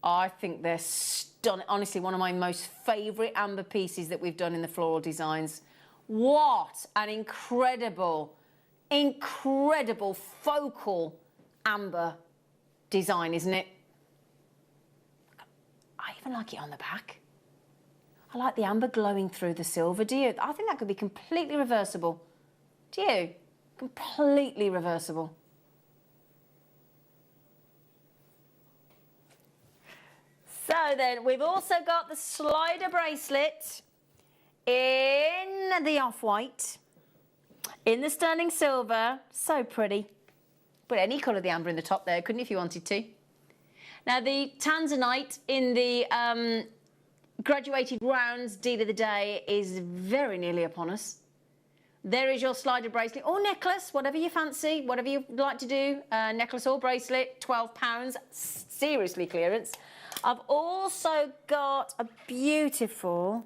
I think they're stunning. Honestly, one of my most favourite amber pieces that we've done in the floral designs. What an incredible, incredible focal amber design, isn't it? I even like it on the back. I like the amber glowing through the silver, do you? I think that could be completely reversible. Do you? Completely reversible. So then, we've also got the slider bracelet in the off-white, in the sterling silver. So pretty. Put any colour of the amber in the top there, couldn't you, if you wanted to? Now, the Tanzanite in the graduated rounds deal of the day is very nearly upon us. There is your slider bracelet or necklace, whatever you fancy, whatever you like to do. Necklace or bracelet, £12, seriously clearance. I've also got a beautiful,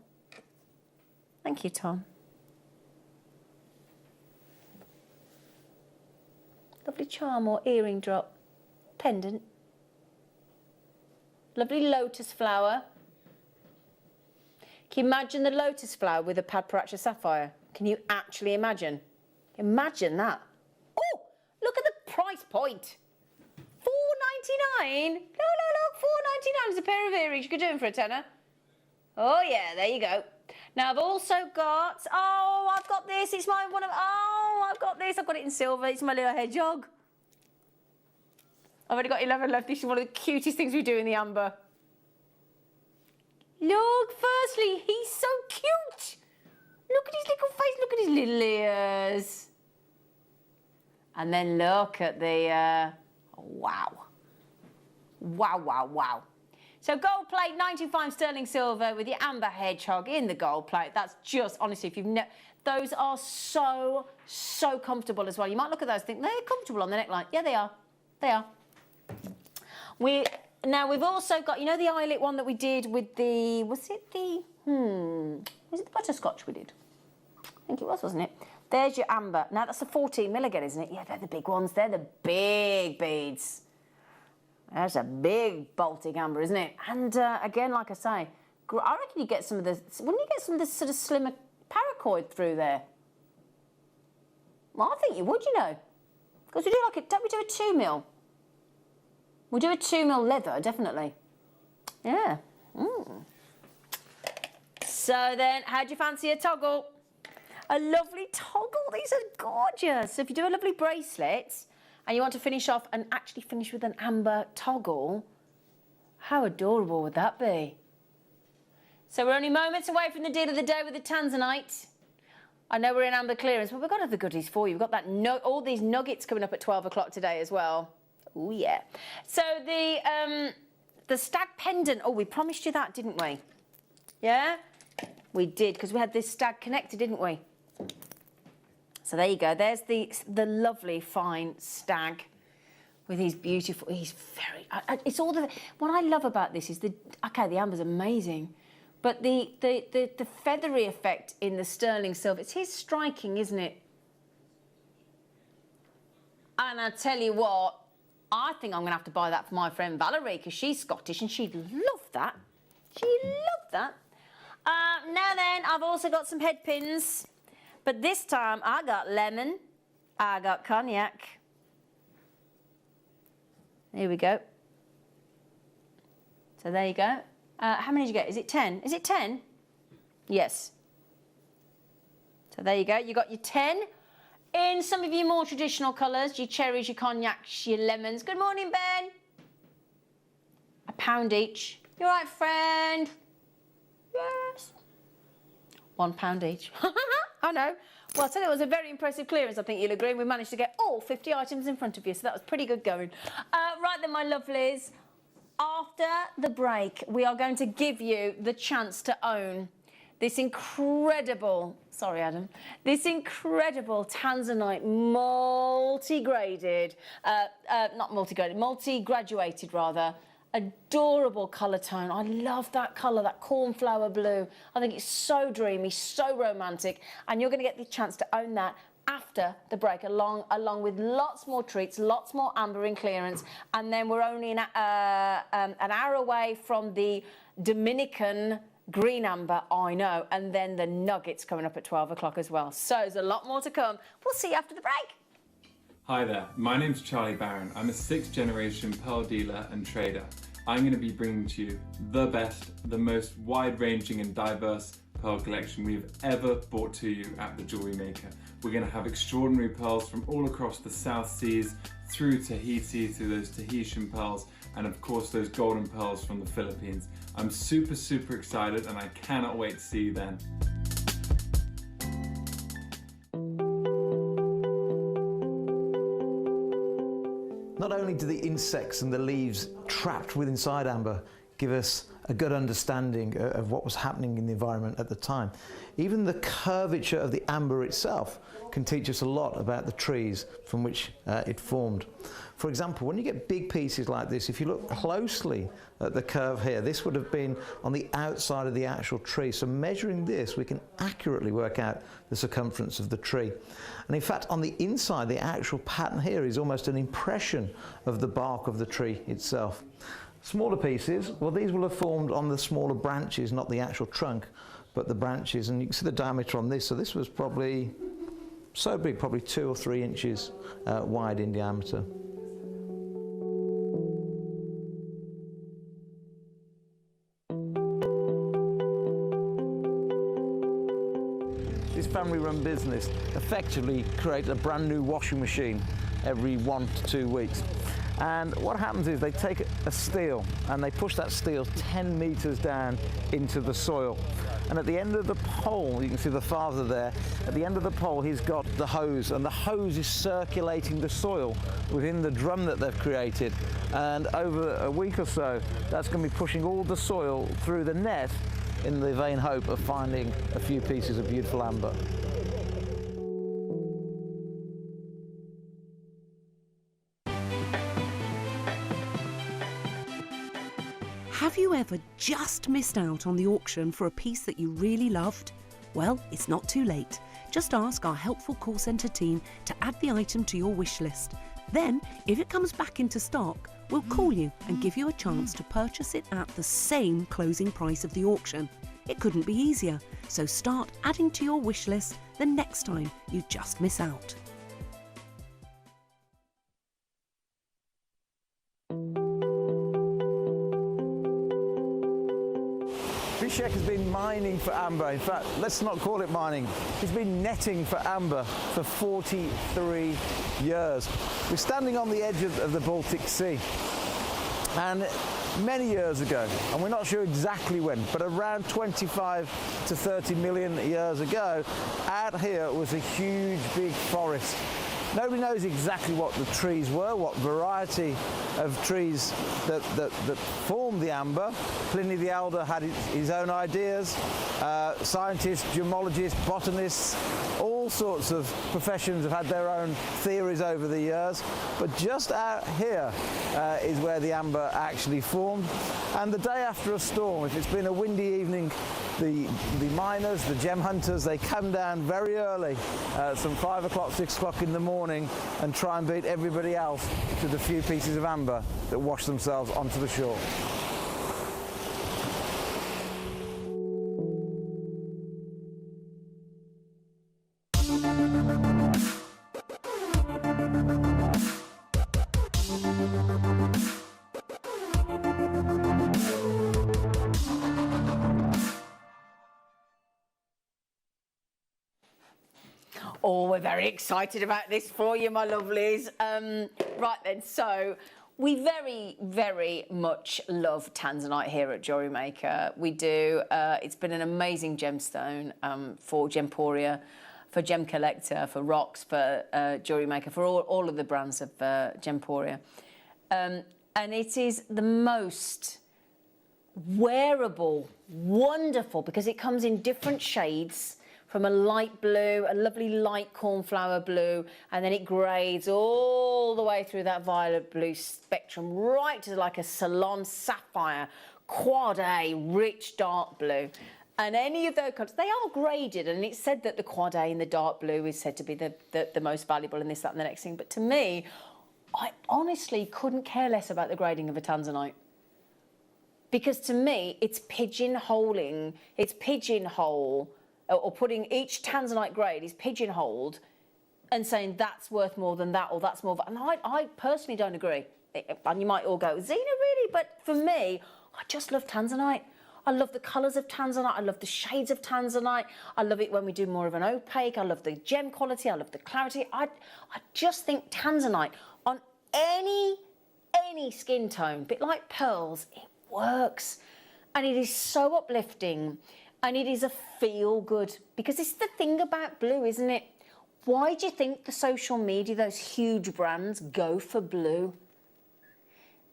thank you, Tom. Lovely charm or earring drop, pendant. Lovely lotus flower. Can you imagine the lotus flower with a padparacha sapphire? Can you actually imagine? Imagine that. Oh, look at the price point. $4.99. Look, $4.99 is a pair of earrings. You could do them for a tenner. Oh yeah, there you go. Now I've also got, I've got this. It's my one of, I've got this. I've got it in silver. It's my little hedgehog. I've only got 11 left. This is one of the cutest things we do in the amber. Look, firstly, he's so cute. Look look at his little face, look at his little ears. And then look at the, wow. Wow, wow, wow. So gold plate, 95 sterling silver with your amber hedgehog in the gold plate. That's just, honestly, if you've never, those are so, so comfortable as well. You might look at those and think, they're comfortable on the neckline. Yeah, they are. They are. Now, we've also got, you know the eyelet one that we did with the, was it the butterscotch we did? I think it was, wasn't it? There's your amber. Now, that's a 14 mil again, isn't it? Yeah, they're the big ones. They're the big beads. That's a big Baltic amber, isn't it? And again, like I say, I reckon you get some of the, wouldn't you get some of this sort of slimmer paracord through there? Well, I think you would, you know. Because we do like it, don't we do a 2 mil? We'll do a 2 mil leather, definitely. Yeah. Mm. So then, how do you fancy a toggle? A lovely toggle, these are gorgeous. So if you do a lovely bracelet, and you want to finish off and actually finish with an amber toggle, how adorable would that be? So we're only moments away from the deal of the day with the Tanzanite. I know we're in amber clearance, but we've got other goodies for you. We've got that all these nuggets coming up at 12 o'clock today as well. Oh yeah. So the Stag pendant, oh, we promised you that, didn't we? Yeah? We did, because we had this Stag connected, didn't we? So there you go. There's the lovely fine Stag with his beautiful. He's very. It's all the. What I love about this is the amber's amazing, but the feathery effect in the sterling silver. It's his striking, isn't it? And I tell you what, I think I'm going to have to buy that for my friend Valerie because she's Scottish and she'd love that. She'd love that. Now then, I've also got some head pins. But this time, I got lemon, I got cognac. Here we go. So there you go. How many did you get? Is it 10? Is it 10? Yes. So there you go. You got your 10. In some of your more traditional colours, your cherries, your cognacs, your lemons. Good morning, Ben. £1 each. You all right, friend? Yes. £1 each. I know. Well, I'll tell you, it was a very impressive clearance, I think you'll agree. We managed to get all 50 items in front of you, so that was pretty good going. Right then, my lovelies, after the break, we are going to give you the chance to own this incredible, sorry, Adam, this incredible Tanzanite multi-graded, not multi-graded, multi-graduated, rather, adorable colour tone. I love that colour, that cornflower blue. I think it's so dreamy, so romantic, and you're going to get the chance to own that after the break, along with lots more treats, lots more amber in clearance, and then we're only an hour away from the Dominican green amber, I know, and then the nuggets coming up at 12 o'clock as well. So there's a lot more to come. We'll see you after the break. Hi there, my name's Charlie Barron. I'm a 6th generation pearl dealer and trader. I'm going to be bringing to you the best, the most wide-ranging and diverse pearl collection we've ever brought to you at the Jewellery Maker. We're going to have extraordinary pearls from all across the South Seas, through Tahiti, through those Tahitian pearls, and of course those golden pearls from the Philippines. I'm super, super excited and I cannot wait to see you then. Not only do the insects and the leaves trapped within inside amber give us a good understanding of what was happening in the environment at the time, even the curvature of the amber itself can teach us a lot about the trees from which it formed. For example, when you get big pieces like this, if you look closely at the curve here, this would have been on the outside of the actual tree. So measuring this, we can accurately work out the circumference of the tree. And in fact, on the inside, the actual pattern here is almost an impression of the bark of the tree itself. Smaller pieces, well, these will have formed on the smaller branches, not the actual trunk, but the branches. And you can see the diameter on this. So this was probably so big, probably 2 or 3 inches wide in diameter. This family-run business effectively creates a brand new washing machine every 1 to 2 weeks. And what happens is they take a steel and they push that steel 10 meters down into the soil. And at the end of the pole, you can see the father there, at the end of the pole he's got the hose, and the hose is circulating the soil within the drum that they've created. And over a week or so, that's going to be pushing all the soil through the net in the vain hope of finding a few pieces of beautiful amber. Have you ever just missed out on the auction for a piece that you really loved? Well, it's not too late. Just ask our helpful call centre team to add the item to your wish list. Then, if it comes back into stock, we'll call you and give you a chance to purchase it at the same closing price of the auction. It couldn't be easier, so start adding to your wish list the next time you just miss out. Bouquet has been mining for amber. In fact, let's not call it mining. He's been netting for amber for 43 years. We're standing on the edge of the Baltic Sea. And many years ago, and we're not sure exactly when, but around 25 to 30 million years ago, out here was a huge big forest. Nobody knows exactly what the trees were, what variety of trees that formed the amber. Pliny the Elder had his own ideas. Scientists, gemologists, botanists, all sorts of professions have had their own theories over the years. But just out here is where the amber actually formed. And the day after a storm, if it's been a windy evening, the miners, the gem hunters, they come down very early, some 5 o'clock, 6 o'clock in the morning, and try and beat everybody else to the few pieces of amber that wash themselves onto the shore. Oh, we're very excited about this for you, my lovelies. Right then, so we very, very much love Tanzanite here at JewelleryMaker. We do. It's been an amazing gemstone for Gemporia, for Gem Collector, for Rocks, for JewelleryMaker, for all of the brands of Gemporia. And it is the most wearable, wonderful, because it comes in different shades, from a light blue, a lovely light cornflower blue, and then it grades all the way through that violet blue spectrum, right to like a salon sapphire, quad A, rich dark blue. And any of those colours, they are graded, and it's said that the quad A in the dark blue is said to be the most valuable in this, that, and the next thing. But to me, I honestly couldn't care less about the grading of a Tanzanite. Because to me, it's pigeonholing, or putting each Tanzanite grade is pigeonholed and saying that's worth more than that, or that's more. And I personally don't agree. And you might all go, Zena, really? But for me, I just love Tanzanite. I love the colours of Tanzanite. I love the shades of Tanzanite. I love it when we do more of an opaque. I love the gem quality. I love the clarity. I just think Tanzanite on any skin tone, a bit like pearls, it works. And it is so uplifting. And it is a feel-good, because this is the thing about blue, isn't it? Why do you think the social media, those huge brands, go for blue?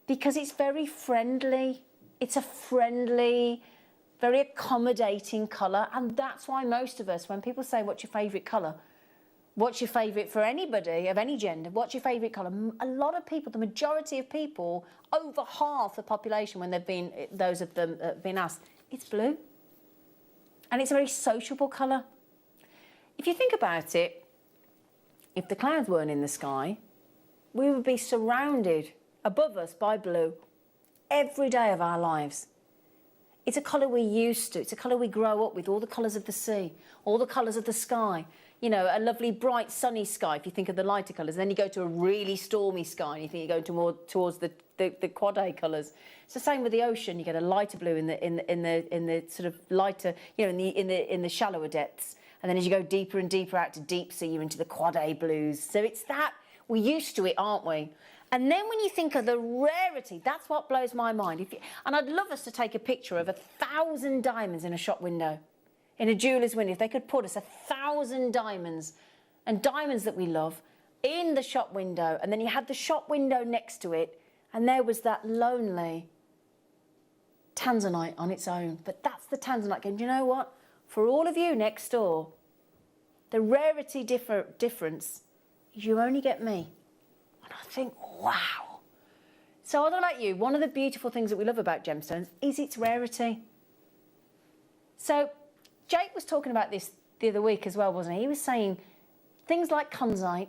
Because it's very friendly. It's a friendly, very accommodating colour. And that's why most of us, when people say, what's your favourite colour? What's your favourite for anybody of any gender? What's your favourite colour? A lot of people, the majority of people, over half the population, when those of them have been asked, it's blue. And it's a very sociable colour. If you think about it, if the clouds weren't in the sky, we would be surrounded above us by blue every day of our lives. It's a colour we're used to. It's a colour we grow up with, all the colours of the sea, all the colours of the sky. You know, a lovely, bright, sunny sky, if you think of the lighter colours. Then you go to a really stormy sky, and you think you're going more towards the quad A colours. It's the same with the ocean. You get a lighter blue in the sort of lighter, you know, in the shallower depths. And then as you go deeper and deeper out to deep sea, you're into the quad A blues. So it's that, we're used to it, aren't we? And then when you think of the rarity, that's what blows my mind. And I'd love us to take a picture of 1,000 diamonds in a shop window, in a jeweller's window. If they could put us 1,000 diamonds, and diamonds that we love, in the shop window, and then you had the shop window next to it, and there was that lonely Tanzanite on its own. But that's the Tanzanite game. Do you know what? For all of you next door, the rarity difference is you only get me. And I think, wow. So I don't know about you, one of the beautiful things that we love about gemstones is its rarity. So Jake was talking about this the other week as well, wasn't he? He was saying things like Tanzanite,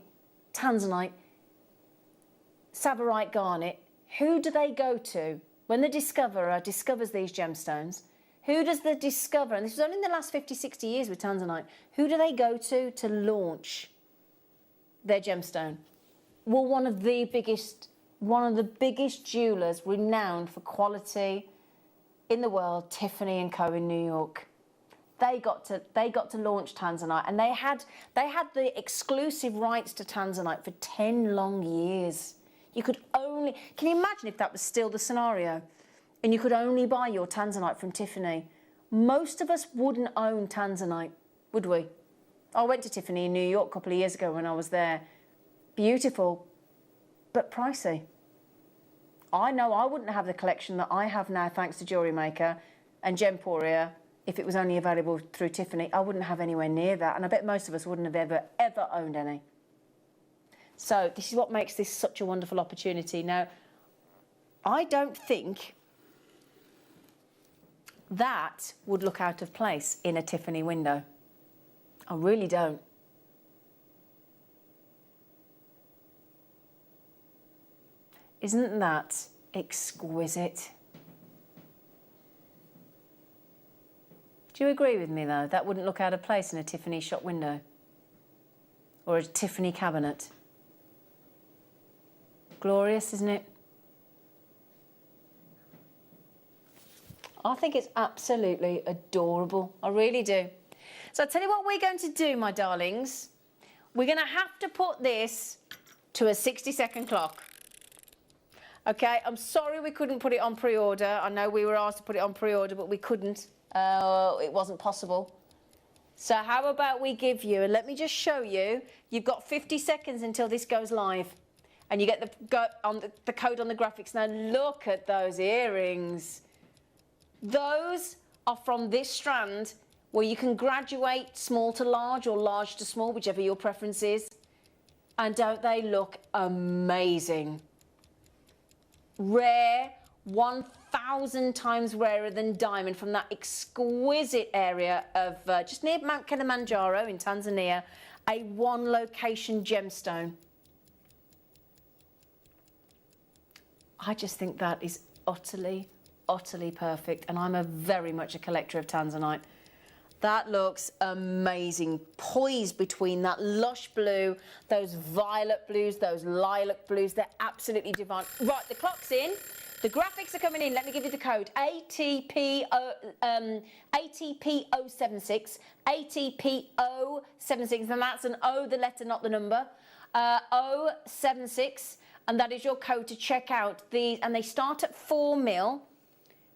Savarite, garnet, who do they go to when the discoverer discovers these gemstones? Who does the discoverer, and this was only in the last 50, 60 years with Tanzanite, who do they go to launch their gemstone? Well, one of the biggest jewellers renowned for quality in the world, Tiffany & Co. in New York. They got to launch Tanzanite, and they had the exclusive rights to Tanzanite for 10 long years. You could only, can you imagine if that was still the scenario? And you could only buy your Tanzanite from Tiffany. Most of us wouldn't own Tanzanite, would we? I went to Tiffany in New York a couple of years ago when I was there. Beautiful, but pricey. I know I wouldn't have the collection that I have now thanks to JewelleryMaker and Gemporia. If it was only available through Tiffany, I wouldn't have anywhere near that. And I bet most of us wouldn't have ever owned any. So this is what makes this such a wonderful opportunity. Now, I don't think that would look out of place in a Tiffany window. I really don't. Isn't that exquisite? Do you agree with me, though? That wouldn't look out of place in a Tiffany shop window or a Tiffany cabinet. Glorious, isn't it? I think it's absolutely adorable. I really do. So I'll tell you what we're going to do, my darlings. We're going to have to put this to a 60-second clock. Okay, I'm sorry we couldn't put it on pre-order. I know we were asked to put it on pre-order, but we couldn't. It wasn't possible. So how about we give you, and let me just show you, you've got 50 seconds until this goes live. And you get the code on the graphics. Now look at those earrings. Those are from this strand where you can graduate small to large or large to small, whichever your preference is. And don't they look amazing? Rare, 1,000 times rarer than diamond, from that exquisite area of just near Mount Kilimanjaro in Tanzania, a one location gemstone. I just think that is utterly, utterly perfect. And I'm very much a collector of Tanzanite. That looks amazing. Poised between that lush blue, those violet blues, those lilac blues. They're absolutely divine. Right, the clock's in. The graphics are coming in. Let me give you the code. ATP076. ATP076. And that's an O, the letter, not the number. 076. And that is your code to check out these. And they start at 4 mil.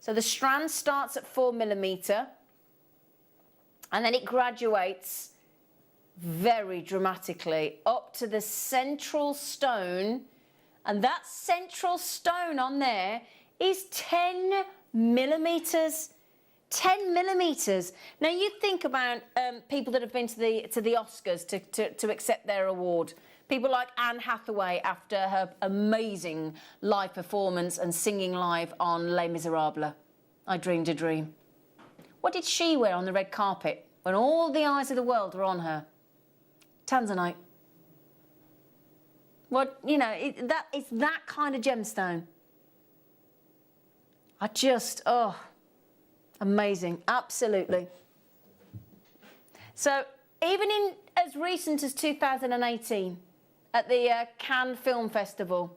So the strand starts at 4 millimeter. And then it graduates very dramatically up to the central stone. And that central stone on there is 10 millimeters. 10 millimeters. Now you think about people that have been to the Oscars to accept their award. People like Anne Hathaway after her amazing live performance and singing live on Les Miserables. I Dreamed a Dream. What did she wear on the red carpet when all the eyes of the world were on her? Tanzanite. What, you know, it's that kind of gemstone. I just, oh, amazing, absolutely. So even in as recent as 2018, at the Cannes Film Festival,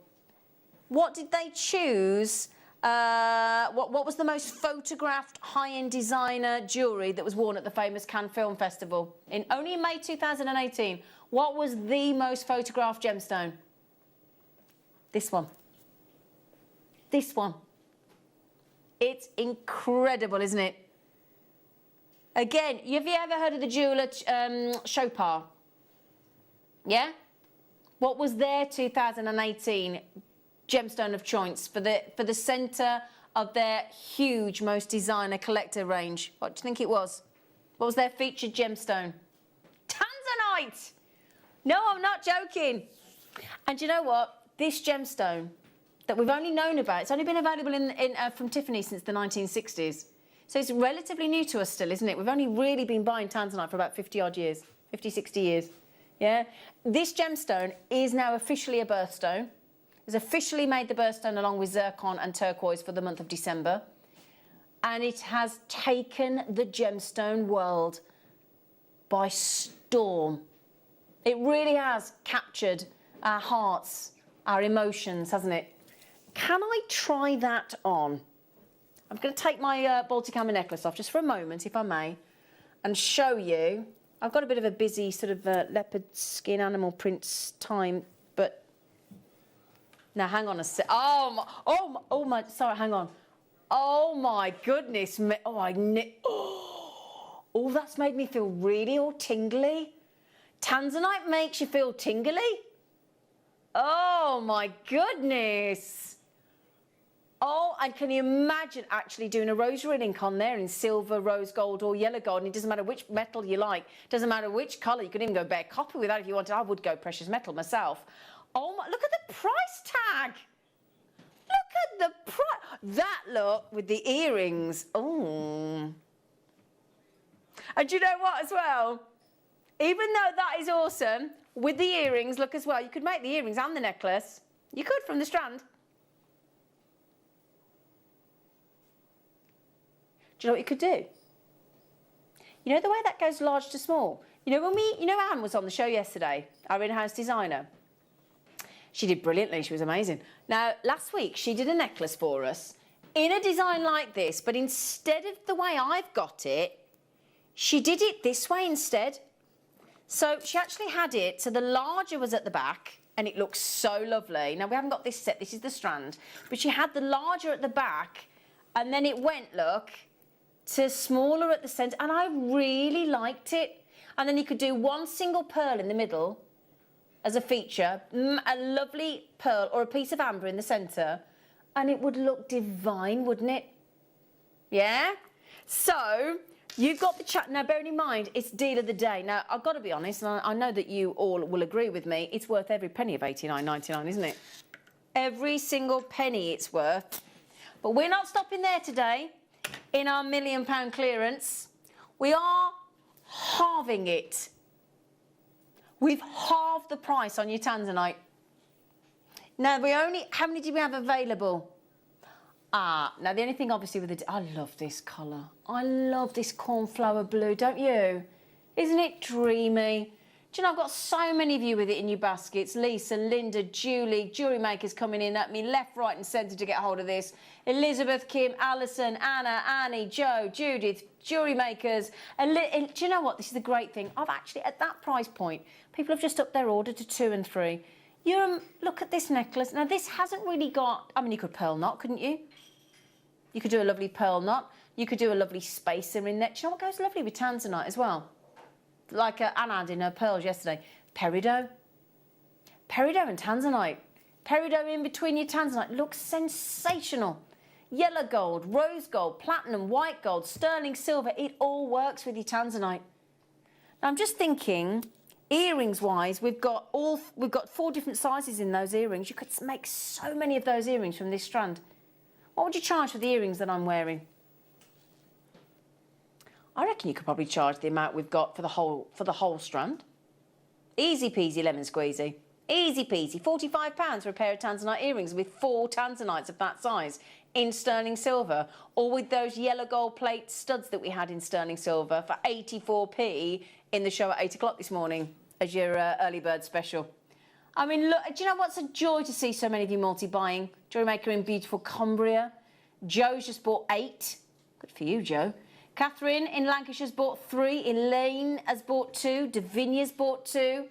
what did they choose? What was the most photographed high-end designer jewellery that was worn at the famous Cannes Film Festival? Only in May 2018, what was the most photographed gemstone? This one. This one. It's incredible, isn't it? Again, have you ever heard of the jeweller Chopard? Yeah? What was their 2018 gemstone of choice for the centre of their huge, most designer collector range? What do you think it was? What was their featured gemstone? Tanzanite! No, I'm not joking. And you know what? This gemstone that we've only known about, it's only been available from Tiffany since the 1960s. So it's relatively new to us still, isn't it? We've only really been buying Tanzanite for about 50 odd years, 50, 60 years. Yeah? This gemstone is now officially a birthstone. It's officially made the birthstone along with zircon and turquoise for the month of December. And it has taken the gemstone world by storm. It really has captured our hearts, our emotions, hasn't it? Can I try that on? I'm going to take my Baltic Hammer necklace off just for a moment, if I may, and show you. I've got a bit of a busy sort of leopard skin animal prints time, but now hang on a sec. Oh my, sorry, hang on. Oh my goodness me. Oh, that's made me feel really all tingly. Tanzanite makes you feel tingly? Oh my goodness. Oh, and can you imagine actually doing a rosary link on there in silver, rose gold or yellow gold? And it doesn't matter which metal you like. Doesn't matter which colour. You could even go bare copper with that if you wanted. I would go precious metal myself. Oh my, look at the price tag. Look at the price. That look with the earrings. Oh. And do you know what as well? Even though that is awesome, with the earrings, look as well. You could make the earrings and the necklace. You could from the strand. Do you know what you could do? You know the way that goes large to small? You know Anne was on the show yesterday, our in-house designer. She did brilliantly, she was amazing. Now, last week she did a necklace for us in a design like this, but instead of the way I've got it, she did it this way instead. So she actually had it, so the larger was at the back, and it looks so lovely. Now, we haven't got this set, this is the strand, but she had the larger at the back, and then it went, look, to smaller at the centre, and I really liked it. And then you could do one single pearl in the middle as a feature, a lovely pearl or a piece of amber in the centre, and it would look divine, wouldn't it? Yeah? So, you've got the chat. Now, bearing in mind, it's deal of the day. Now, I've got to be honest, and I know that you all will agree with me, it's worth every penny of $89.99, isn't it? Every single penny it's worth. But we're not stopping there today. In our £1 million clearance, we are halving it. We've halved the price on your Tanzanite. Now, how many do we have available? Now the only thing obviously with I love this colour. I love this cornflower blue, don't you? Isn't it dreamy? Do you know, I've got so many of you with it in your baskets. Lisa, Linda, Julie, JewelleryMakers coming in at me left, right and centre to get hold of this. Elizabeth, Kim, Alison, Anna, Annie, Joe, Judith, JewelleryMakers. Do you know what? This is the great thing. I've actually, at that price point, people have just upped their order to 2 and 3. Look at this necklace. Now, this hasn't really got... I mean, you could pearl knot, couldn't you? You could do a lovely pearl knot. You could do a lovely spacer in there. Do you know what goes lovely with Tanzanite as well? Like Anna had in her pearls yesterday. Peridot. Peridot and Tanzanite. Peridot in between your Tanzanite looks sensational. Yellow gold, rose gold, platinum, white gold, sterling silver. It all works with your Tanzanite. Now, I'm just thinking, earrings-wise, we've got 4 different sizes in those earrings. You could make so many of those earrings from this strand. What would you charge for the earrings that I'm wearing? I reckon you could probably charge the amount we've got for the whole strand. Easy peasy lemon squeezy. Easy peasy. £45 for a pair of Tanzanite earrings with 4 Tanzanites of that size in sterling silver, or with those yellow gold plate studs that we had in sterling silver for 84p in the show at 8 o'clock this morning as your early bird special. I mean, look, do you know what's a joy to see so many of you multi-buying? JewelleryMaker in beautiful Cumbria. Joe's just bought 8. Good for you, Joe. Catherine in Lancashire's bought 3. Elaine has bought 2. Davinia's bought 2.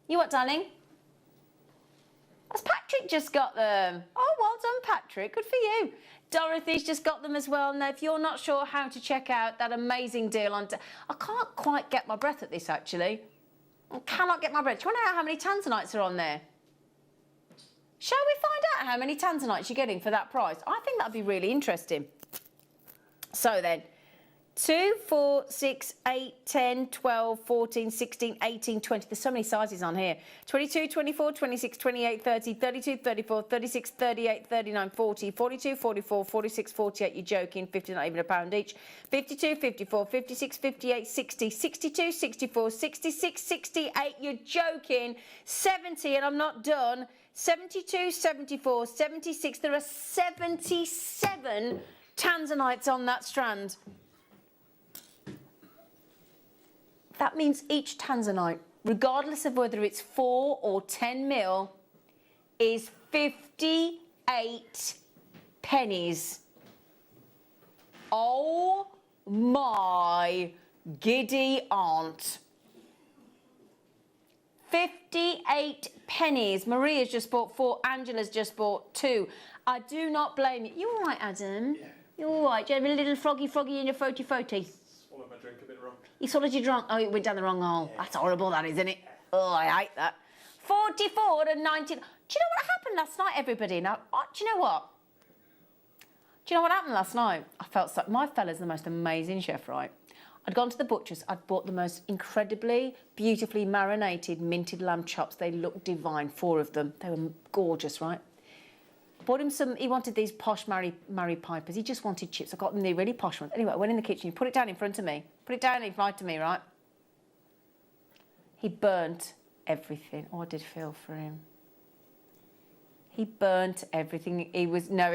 You what, darling? Has Patrick just got them? Oh, well done, Patrick. Good for you. Dorothy's just got them as well. Now, if you're not sure how to check out that amazing deal on... I can't quite get my breath at this, actually. I cannot get my breath. Do you want to know how many Tanzanites are on there? Shall we find out how many Tanzanites you're getting for that price? I think that'd be really interesting. So then, 2, 4, 6, 8, 10, 12, 14, 16, 18, 20. There's so many sizes on here. 22, 24, 26, 28, 30, 32, 34, 36, 38, 39, 40, 42, 44, 46, 48. You're joking. 50, not even a pound each. 52, 54, 56, 58, 60, 62, 64, 66, 68. You're joking. 70, and I'm not done. 72, 74, 76. There are 77 Tanzanites on that strand. That means each Tanzanite, regardless of whether it's 4 or 10 mil, is 58 pennies. Oh my giddy aunt. 58 pennies. Maria's just bought 4. Angela's just bought 2. I do not blame you. You all right, Adam? Yeah. You all right? Do you have a little froggy in your frotty? Swallowed my drink a bit wrong. You swallowed your drunk. Oh, it went down the wrong hole. Yeah. That's horrible, that, isn't it? Oh, I hate that. 44 to 19. Do you know what happened last night, everybody? Now, do you know what? Do you know what happened last night? I felt so... My fella's the most amazing chef, right? I'd gone to the butcher's. I'd bought the most incredibly, beautifully marinated, minted lamb chops. They looked divine, 4 of them. They were gorgeous, right? Bought him some... He wanted these posh Mary Pipers. He just wanted chips. I got them the really posh ones. Anyway, I went in the kitchen. He put it down in front of me. Put it down in front of me, right? He burnt everything. Oh, I did feel for him. He burnt everything. He was... No,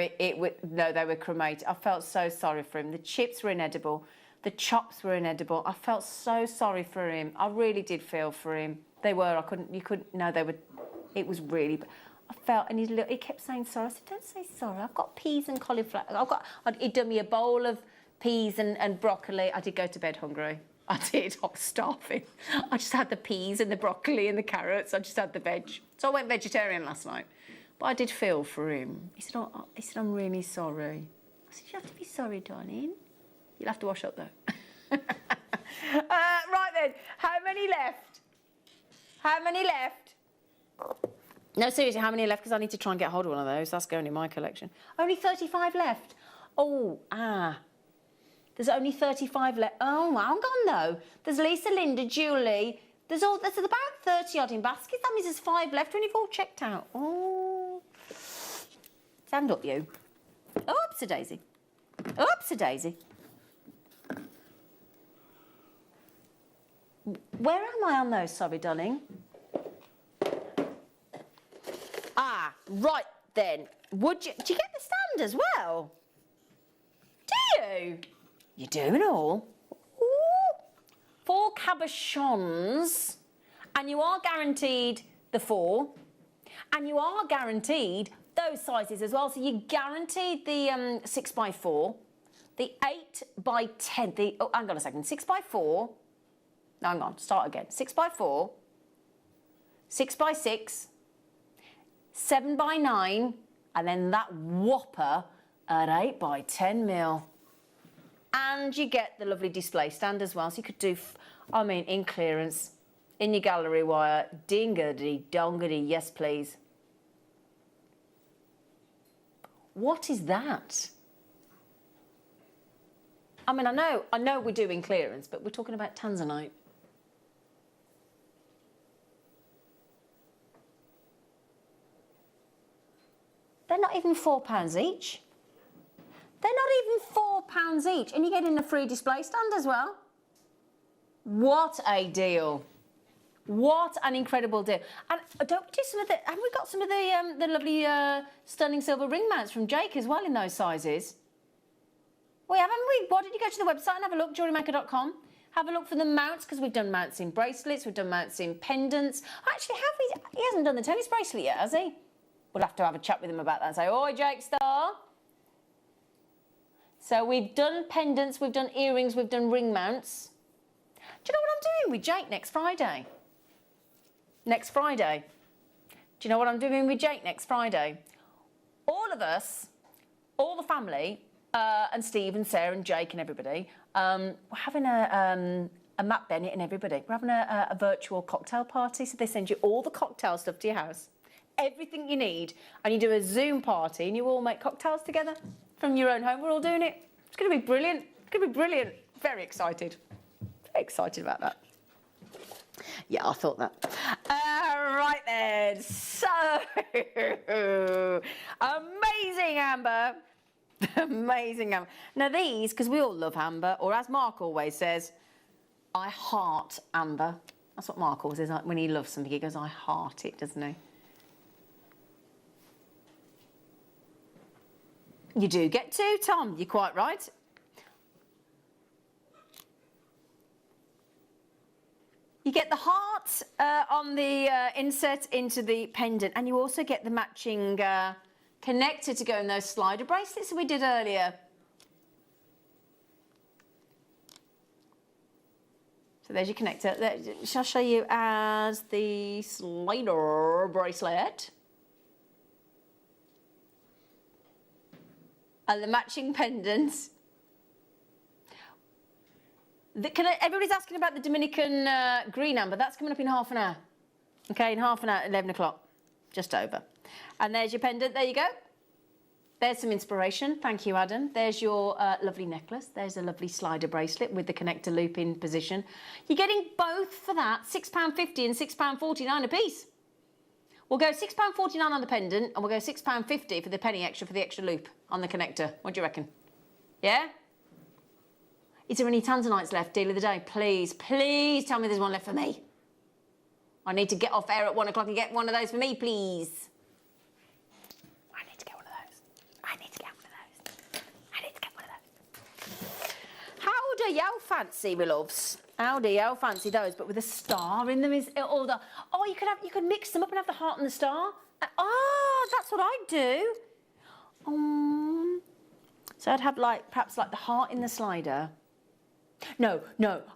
no, they were cremated. I felt so sorry for him. The chips were inedible. The chops were inedible. I felt so sorry for him. I really did feel for him. They were. You couldn't. No, they were. It was really. I felt, and he kept saying sorry. I said, "Don't say sorry. I've got peas and cauliflower. He'd done me a bowl of peas and broccoli. I did go to bed hungry. I did. I was starving. I just had the peas and the broccoli and the carrots. I just had the veg. So I went vegetarian last night. But I did feel for him. He said, I'm really sorry. I said, you have to be sorry, darling. You'll have to wash up, though. Right then, how many left? How many left? No, seriously, how many left? Because I need to try and get hold of one of those. That's going in my collection. Only 35 left. Oh, There's only 35 left. Oh, I'm gone, though. There's Lisa, Linda, Julie. There's about 30 odd in baskets. That means there's 5 left when you've all checked out. Oh. Stand up, you. Oops-a daisy. Oops-a daisy. Where am I on those? Sorry, darling. Right then. Do you get the stand as well? Do you? You do and all. Ooh. 4 cabochons, and you are guaranteed the 4, and you are guaranteed those sizes as well. So you guaranteed the 6x4, the 8x10. Hang on a second. 6x4. No, hang on, start again. 6x4, 6x6, 7x9, and then that whopper at 8x10 mil. And you get the lovely display stand as well. So you could do, in clearance, in your gallery wire, dingedy, dongedy, yes please. What is that? I know we're doing clearance, but we're talking about Tanzanite. They're not even £4 each. They're not even £4 each, and you're getting a free display stand as well. What a deal! What an incredible deal! And don't we do some of the? Have we got some of the lovely stunning silver ring mounts from Jake as well in those sizes? We haven't we? Why don't you go to the website and have a look, JewelleryMaker.com. Have a look for the mounts, because we've done mounts in bracelets, we've done mounts in pendants. Actually, have we? He hasn't done the tennis bracelet yet, has he? We'll have to have a chat with him about that and say, oi, Jake Star. So we've done pendants, we've done earrings, we've done ring mounts. Do you know what I'm doing with Jake next Friday? Next Friday. Do you know what I'm doing with Jake next Friday? All of us, all the family, and Steve and Sarah and Jake and everybody, we're having a Matt Bennett and everybody. We're having a virtual cocktail party. So they send you all the cocktail stuff to your house, everything you need, and you do a Zoom party and you all make cocktails together from your own home. We're all doing it. It's going to be brilliant. It's going to be brilliant. Very excited. Very excited about that. Yeah, I thought that. Right then. So, amazing amber. Amazing amber. Now these, because we all love amber, or as Mark always says, I heart amber. That's what Mark always says. Like when he loves something, he goes, I heart it, doesn't he? You do get two, Tom. You're quite right. You get the heart on the inset into the pendant, and you also get the matching connector to go in those slider bracelets that we did earlier. So there's your connector. Shall I show you as the slider bracelet? And the matching pendants. Everybody's asking about the Dominican green amber. That's coming up in half an hour. Okay, in half an hour, 11 o'clock, just over. And there's your pendant. There you go. There's some inspiration. Thank you, Adam. There's your lovely necklace. There's a lovely slider bracelet with the connector loop in position. You're getting both for that, £6.50 and £6.49 a piece. We'll go £6.49 on the pendant, and we'll go £6.50 for the penny extra for the extra loop on the connector. What do you reckon? Yeah? Is there any Tanzanites left? Deal of the day. Please, please tell me there's one left for me. I need to get off air at 1 o'clock and get one of those for me, please. I need to get one of those. I need to get one of those. I need to get one of those. How do you fancy, my loves? How do you fancy those? But with a star in them is all the. Oh, you could mix them up and have the heart and the star. Oh, that's what I'd do. So I'd have perhaps the heart in the slider. No,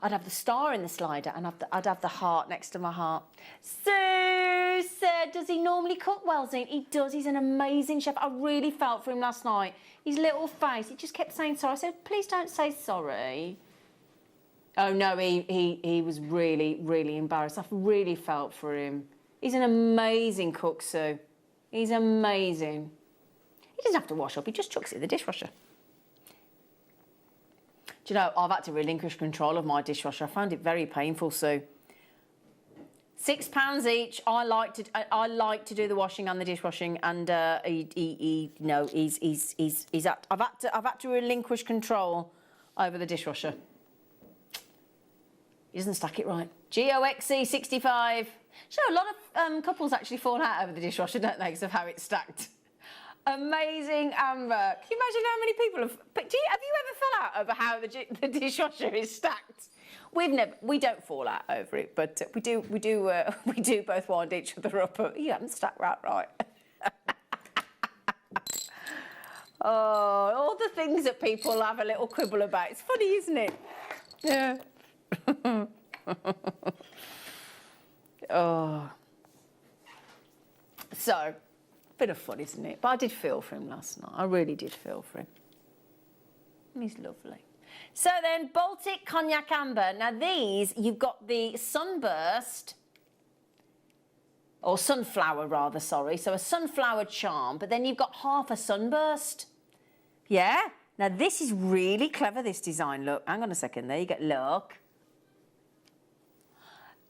I'd have the star in the slider and I'd have the heart next to my heart. Sue said, does he normally cook well, Zine? He does, he's an amazing chef. I really felt for him last night. His little face, he just kept saying sorry. I said, please don't say sorry. Oh no, he was really, really embarrassed. I really felt for him. He's an amazing cook, Sue. He's amazing. He doesn't have to wash up, he just chucks it in the dishwasher. Do you know, I've had to relinquish control of my dishwasher. I found it very painful, Sue. £6 each. I like to do the washing and the dishwashing, and I've had to relinquish control over the dishwasher. He doesn't stack it right. GOXE65. So a lot of couples actually fall out over the dishwasher, don't they, because of how it's stacked. Amazing amber. Can you imagine how many people have? Have you ever fell out over how the dishwasher is stacked? We don't fall out over it, but we do both wind each other up. You haven't stacked that right. Oh, all the things that people have a little quibble about. It's funny, isn't it? Yeah. Oh. So. Bit of fun, isn't it? But I did feel for him last night. I really did feel for him. He's lovely. So then, Baltic Cognac Amber. Now these, you've got the Sunburst, or Sunflower rather, sorry. So a sunflower charm, but then you've got half a Sunburst. Yeah? Now this is really clever, this design. Look, hang on a second there, you get, look.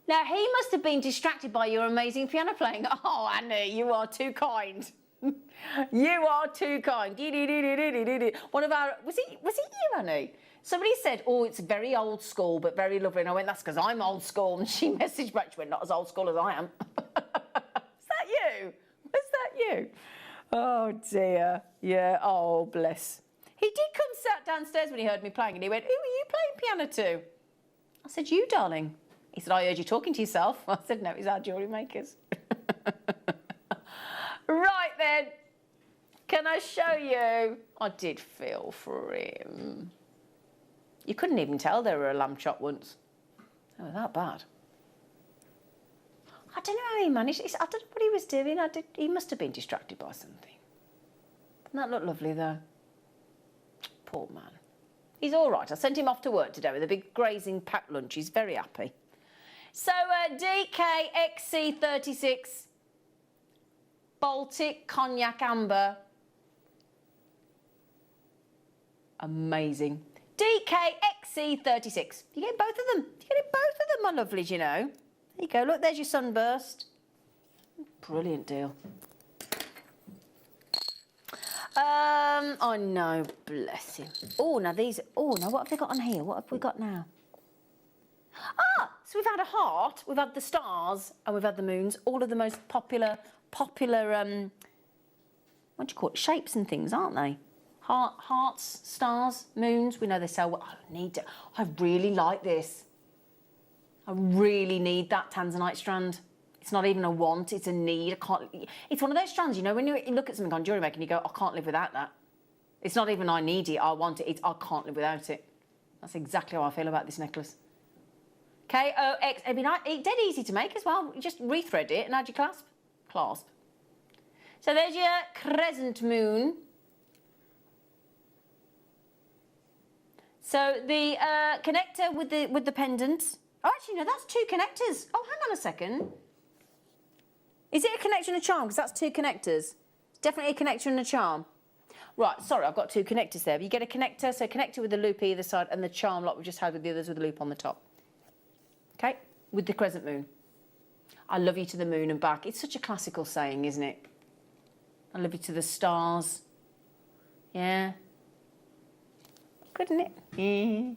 Now, he must have been distracted by your amazing piano playing. Oh, Annie, you are too kind. You are too kind. One of our, was it you, Annie? Somebody said, oh, it's very old school, but very lovely. And I went, that's because I'm old school. And she messaged back, she went, not as old school as I am. Is that you? Was that you? Oh, dear. Yeah, oh, bless. He did come sat downstairs when he heard me playing, and he went, who are you playing piano to? I said, you, darling. He said, I heard you talking to yourself. I said, no, it's our jewellery makers. Right then, can I show you? I did feel for him. You couldn't even tell they were a lamb chop once. They were that bad. I don't know how he managed. I don't know what he was doing. He must have been distracted by something. That looked lovely though. Poor man. He's all right. I sent him off to work today with a big grazing packed lunch. He's very happy. So DKXC36 Baltic Cognac Amber. Amazing. DKXC36. You get both of them. You get both of them, my lovelies, you know. There you go. Look, there's your Sunburst. Brilliant deal. I know, bless him. Oh, now these. Oh, now what have they got on here? What have we got now? Ah, so we've had a heart, we've had the stars, and we've had the moons. All of the most popular. What do you call it? Shapes and things, aren't they? Hearts, stars, moons. We know they sell. I need it. I really like this. I really need that Tanzanite strand. It's not even a want, it's a need. I can't. It's one of those strands, you know, when you look at something on JewelleryMaker and you go, I can't live without that. It's not even I need it, I want it. It's I can't live without it. That's exactly how I feel about this necklace. KOX. I mean, it's dead easy to make as well. You just rethread it and add your clasp. So there's your crescent moon. So the connector with the pendant. Oh, actually, no, that's two connectors. Oh, hang on a second. Is it a connector and a charm? Because that's two connectors. Definitely a connector and a charm. Right, sorry, I've got two connectors there. But you get a connector, so connector with the loop either side, and the charm like we just had with the others with the loop on the top. Okay, with the crescent moon. I love you to the moon and back. It's such a classical saying, isn't it? I love you to the stars. Yeah. Couldn't it? Yeah.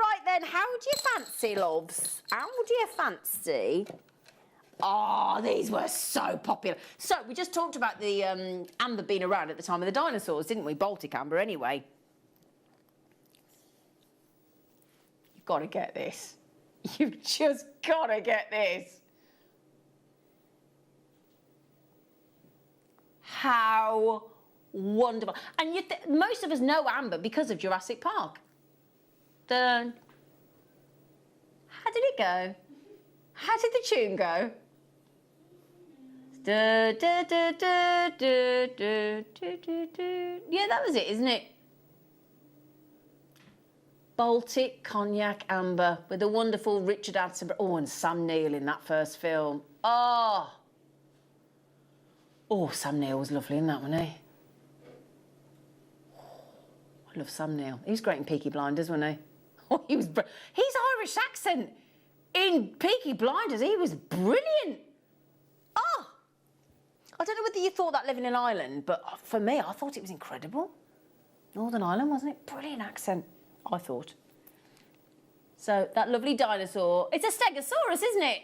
Right then, how do you fancy, loves? How do you fancy? Oh, these were so popular. So, we just talked about the amber being around at the time of the dinosaurs, didn't we? Baltic amber, anyway. You've got to get this. You've just got to get this. How wonderful. And most of us know amber because of Jurassic Park. Dun. How did it go? How did the tune go? Da, da, da, da, da, da, da, da. Yeah, that was it, isn't it? Baltic Cognac Amber with the wonderful Richard Attenborough. Oh, and Sam Neill in that first film. Oh, Sam Neill was lovely in that one, eh? I love Sam Neill. He was great in Peaky Blinders, wasn't he? Oh, his Irish accent in Peaky Blinders, he was brilliant. Oh, I don't know whether you thought that living in Ireland, but for me, I thought it was incredible. Northern Ireland, wasn't it? Brilliant accent, I thought. So that lovely dinosaur, it's a Stegosaurus, isn't it?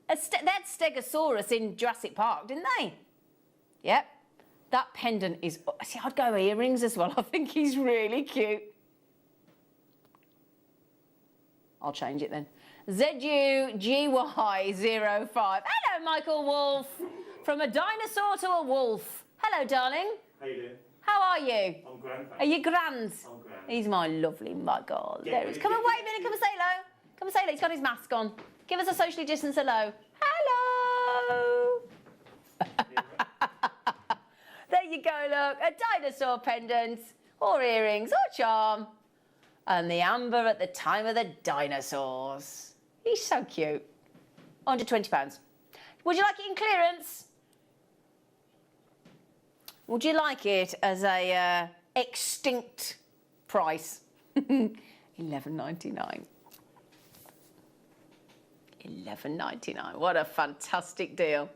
They had Stegosaurus in Jurassic Park, didn't they? Yep. That pendant is... See, I'd go earrings as well. I think he's really cute. I'll change it then. ZUGY05. Hello, Michael Wolf. From a dinosaur to a wolf. Hello, darling. How you doing? How are you? I'm grand. Are you grand? I'm grand. He's my lovely muggle. There he is. Come and wait a minute. Come and say hello. Come and say hello. He's got his mask on. Give us a socially distanced hello. Hello. There you go, look. A dinosaur pendant, or earrings, or charm. And the amber at the time of the dinosaurs. He's so cute. £120. Would you like it in clearance? Would you like it as a extinct price? $11.99. $11.99. What a fantastic deal.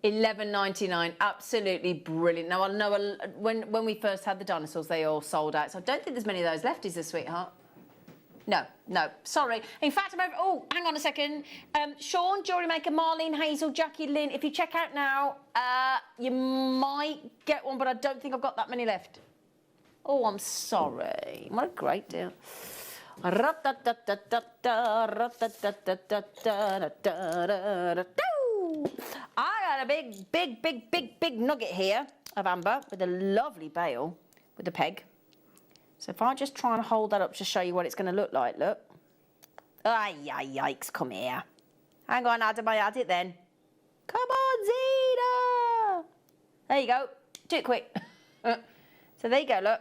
$11.99, absolutely brilliant. Now I know when we first had the dinosaurs, they all sold out. So I don't think there's many of those left, is there, sweetheart? No, sorry. In fact, I'm over. Oh, hang on a second. Sean, JewelleryMaker, Marlene, Hazel, Jackie, Lynn. If you check out now, you might get one, but I don't think I've got that many left. Oh, I'm sorry. What a great deal. I got a big nugget here of amber with a lovely bail with a peg. So if I just try and hold that up to show you what it's going to look like, look. Ay, yikes, come here. Hang on, Adam, I had it then. Come on, Zena. There you go. Do it quick. So there you go, look.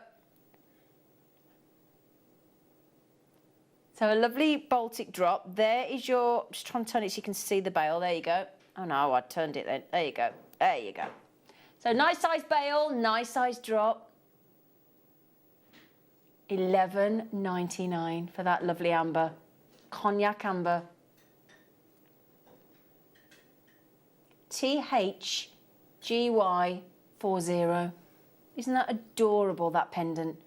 So a lovely Baltic drop. There is your, just trying to turn it so you can see the bail. There you go. Oh no, I turned it then. There you go. There you go. So nice size bail, nice size drop. $11.99 for that lovely amber. Cognac amber. THGY40. Isn't that adorable, that pendant?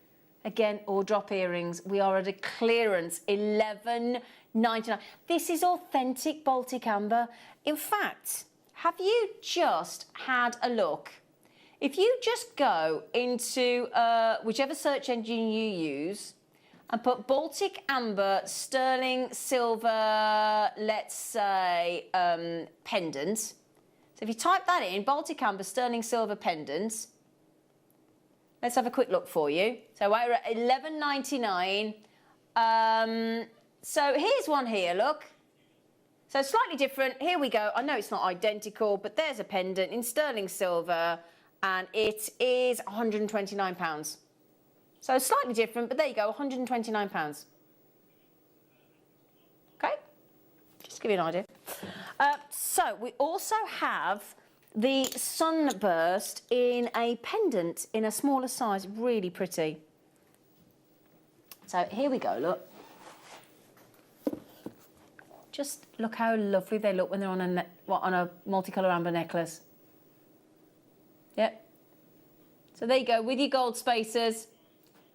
Again, all drop earrings. We are at a clearance, $11.99. This is authentic Baltic amber. In fact, have you just had a look? If you just go into whichever search engine you use and put Baltic amber, sterling silver, let's say, pendant. So if you type that in, Baltic amber, sterling silver pendant, let's have a quick look for you. So we're at $11.99. So here's one here, look. So slightly different. Here we go. I know it's not identical, but there's a pendant in sterling silver, and it is £129. So slightly different, but there you go, £129. Okay, just to give you an idea. So we also have the Sunburst in a pendant in a smaller size, really pretty. So here we go, look. Just look how lovely they look when they're on a multicolour amber necklace. Yep. So there you go, with your gold spacers.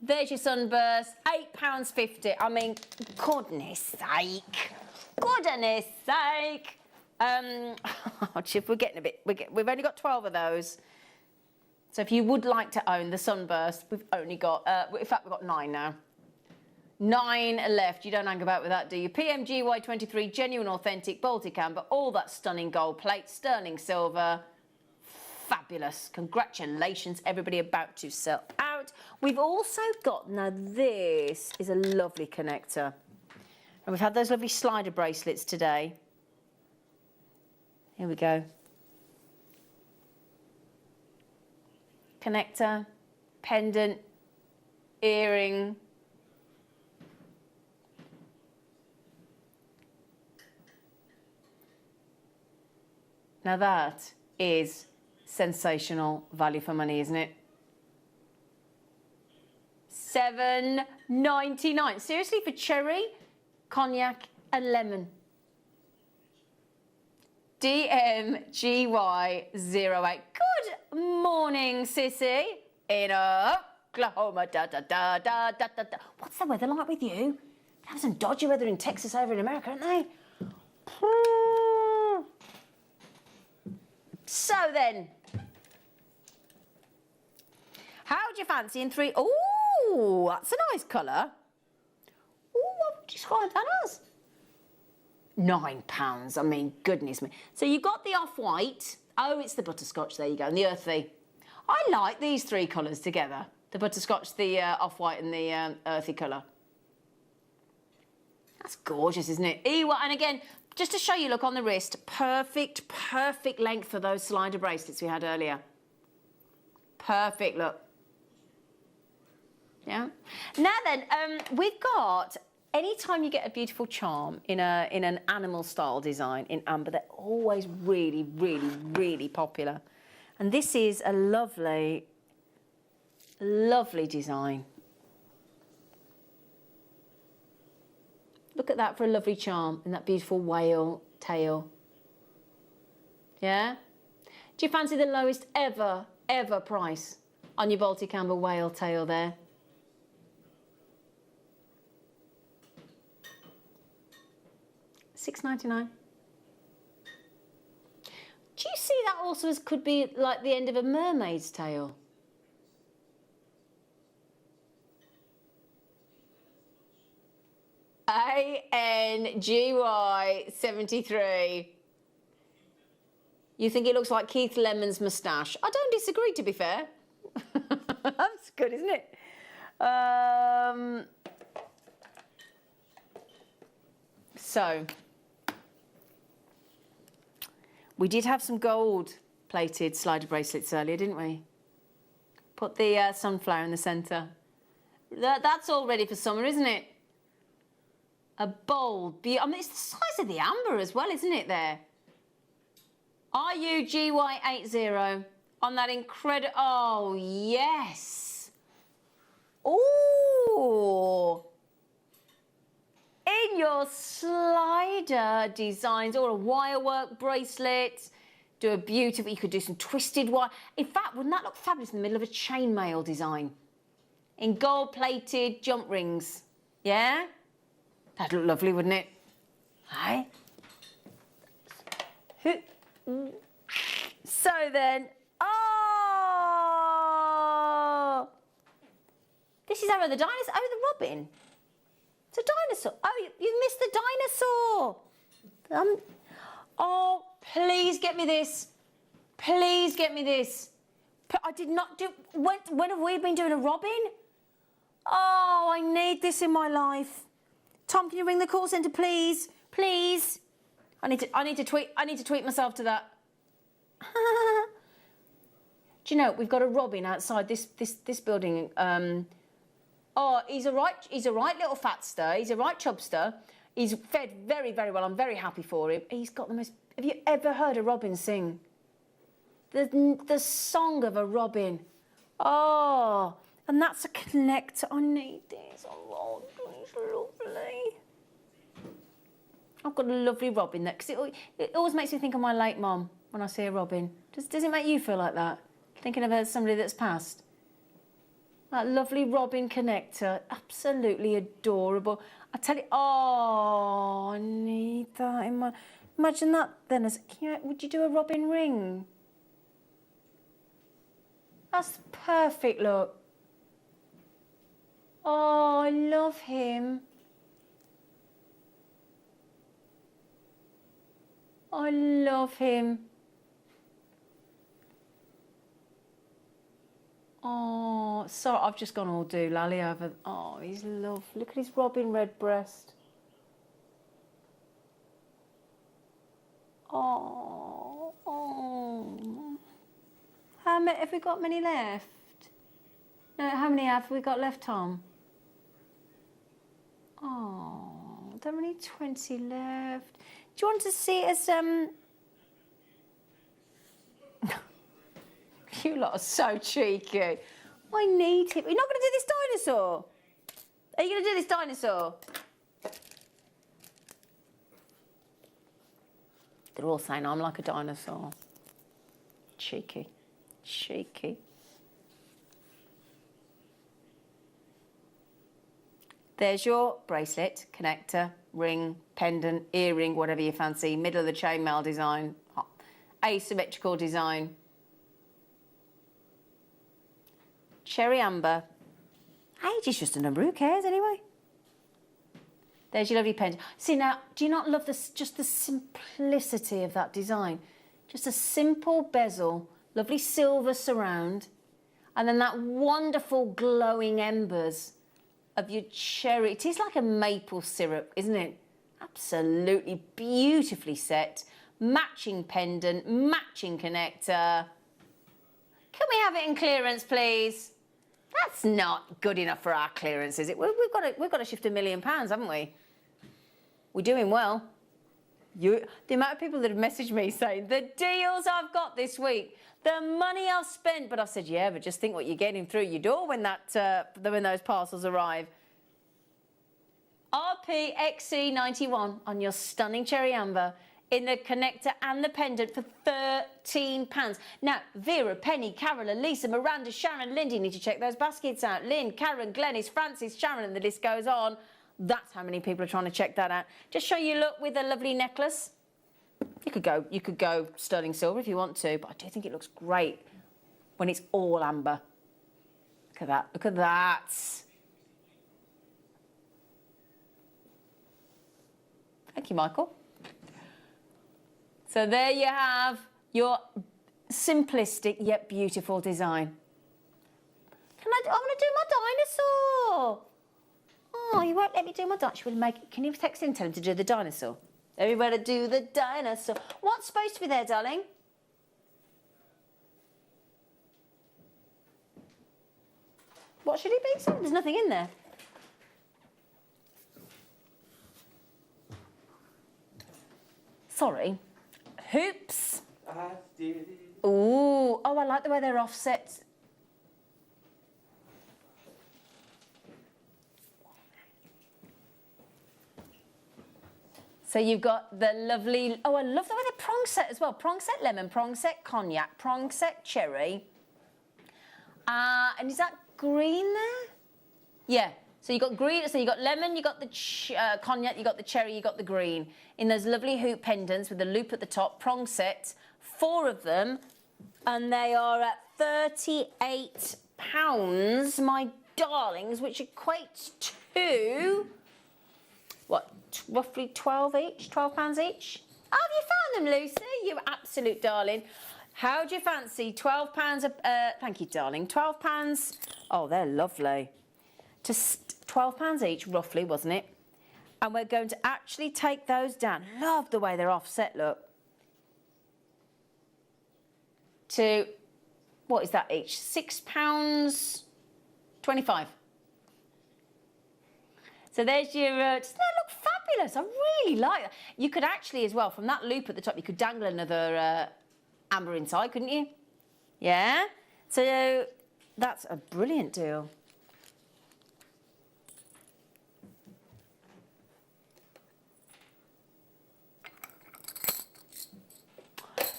There's your Sunburst, £8.50. I mean, goodness sake. Goodness sake. We're getting a bit, we've only got 12 of those. So if you would like to own the Sunburst, we've only got, in fact, we've got 9 now. 9 left. You don't hang about with that, do you? PMGY23, genuine, authentic, Baltic amber, all that stunning gold plate, sterling silver. Fabulous. Congratulations, everybody about to sell out. We've also got, now this is a lovely connector. And we've had those lovely slider bracelets today. Here we go. Connector, pendant, earring. Now that is sensational value for money, isn't it? $7.99. Seriously, for cherry, cognac and lemon. DMGY08. Good morning, sissy. In Oklahoma. Da, da, da, da, da, da, da. What's the weather like with you? They have some dodgy weather in Texas over in America, aren't they? So then, how do you fancy in 3? Oh, that's a nice colour. Oh, what would you describe that as? £9. I mean, goodness me. So you've got the off-white. Oh, it's the butterscotch. There you go. And the earthy. I like these 3 colours together. The butterscotch, the off-white and the earthy colour. That's gorgeous, isn't it? And again, just to show you, look on the wrist, perfect length for those slider bracelets we had earlier. Perfect, look. Yeah. Now then, we've got, anytime you get a beautiful charm in an animal style design in amber, they're always really, really, really popular. And this is a lovely, lovely design. Look at that for a lovely charm in that beautiful whale tail. Yeah? Do you fancy the lowest ever price on your Baltic amber whale tail there? $6.99. Do you see that also as could be like the end of a mermaid's tail? ANGY73. You think it looks like Keith Lemon's moustache? I don't disagree, to be fair. That's good, isn't it? So, we did have some gold-plated slider bracelets earlier, didn't we? Put the sunflower in the centre. That's all ready for summer, isn't it? A bold, I mean, it's the size of the amber as well, isn't it, there? RUGY80 on that incredible, oh, yes. Ooh. In your slider designs, or a wirework bracelet, do a beautiful, you could do some twisted wire. In fact, wouldn't that look fabulous in the middle of a chainmail design? In gold-plated jump rings, yeah? That'd look lovely, wouldn't it? Hey? So then, oh! This is Hare the dinosaur, oh, the robin. It's a dinosaur. Oh, you missed the dinosaur. Oh, please get me this. Please get me this. I did not do, when have we been doing a robin? Oh, I need this in my life. Tom, can you ring the call centre, please? Please. I need to tweet myself to that. Do you know, we've got a robin outside this building. Oh, he's a right little fatster. He's a right chubster. He's fed very, very well. I'm very happy for him. He's got the most... Have you ever heard a robin sing? The song of a robin. Oh, and that's a connector. I need this. Oh, it's lovely. I've got a lovely robin there, because it always makes me think of my late mum when I see a robin. Does it make you feel like that? Thinking of somebody that's passed? That lovely robin connector, absolutely adorable. I tell you, oh, I need that in my... Imagine that then as... would you do a robin ring? That's perfect, look. Oh, I love him. I love him. Oh, sorry, I've just gone all doolally over. Oh, he's lovely. Look at his robin red breast. Oh, oh. How many have we got? Many left? No, how many have we got left, Tom? Oh, there are only 20 left. Do you want to see us? You lot are so cheeky. I need him. You're not going to do this dinosaur? Are you going to do this dinosaur? They're all saying I'm like a dinosaur. Cheeky. Cheeky. There's your bracelet, connector, ring, pendant, earring, whatever you fancy, middle of the chainmail design, asymmetrical design. Cherry amber. Age is just a number, who cares anyway? There's your lovely pendant. See now, do you not love just the simplicity of that design? Just a simple bezel, lovely silver surround, and then that wonderful glowing embers of your cherry. It is like a maple syrup, isn't it? Absolutely beautifully set. Matching pendant, matching connector. Can we have it in clearance, please? That's not good enough for our clearance, is it? We've got to shift £1 million, haven't we? We're doing well. The amount of people that have messaged me saying, the deals I've got this week, the money I've spent, but I've said, yeah, but just think what you're getting through your door when those parcels arrive. RPXC91 on your stunning cherry amber in the connector and the pendant for £13. Now, Vera, Penny, Carol, Elisa, Miranda, Sharon, Lindy, you need to check those baskets out. Lynn, Karen, Glenys, Francis, Sharon, and the list goes on. That's how many people are trying to check that out. Just show you look with a lovely necklace. You could go sterling silver if you want to, but I do think it looks great when it's all amber. Look at that, look at that. Thank you, Michael. So there you have Your simplistic yet beautiful design. I want to do my dinosaur. Oh, you won't let me do my dinosaur. Can you text him and tell him to do the dinosaur? Everybody do the dinosaur. What's supposed to be there, darling? What should it be? There's nothing in there. Sorry. Hoops. Ooh. Oh, I like the way they're offset. So you've got the lovely, oh, I love the way they're prong set as well. Prong set lemon, prong set cognac, prong set cherry. And is that green there? Yeah. So you've got green, so you've got lemon, you've got the cognac, you've got the cherry, you've got the green. In those lovely hoop pendants with the loop at the top, prong set, 4 of them. And they are at £38, my darlings, which equates to, what, roughly 12 each, £12 each? Oh, have you found them, Lucy? You absolute darling. How do you fancy £12 thank you, darling. £12. Oh, they're lovely. To £12 each, roughly, wasn't it? And we're going to actually take those down. Love the way they're offset, look. To, what is that each? £6.25. So there's your, doesn't that look fabulous? I really like that. You could actually, as well, from that loop at the top, you could dangle another amber inside, couldn't you? Yeah? So that's a brilliant deal.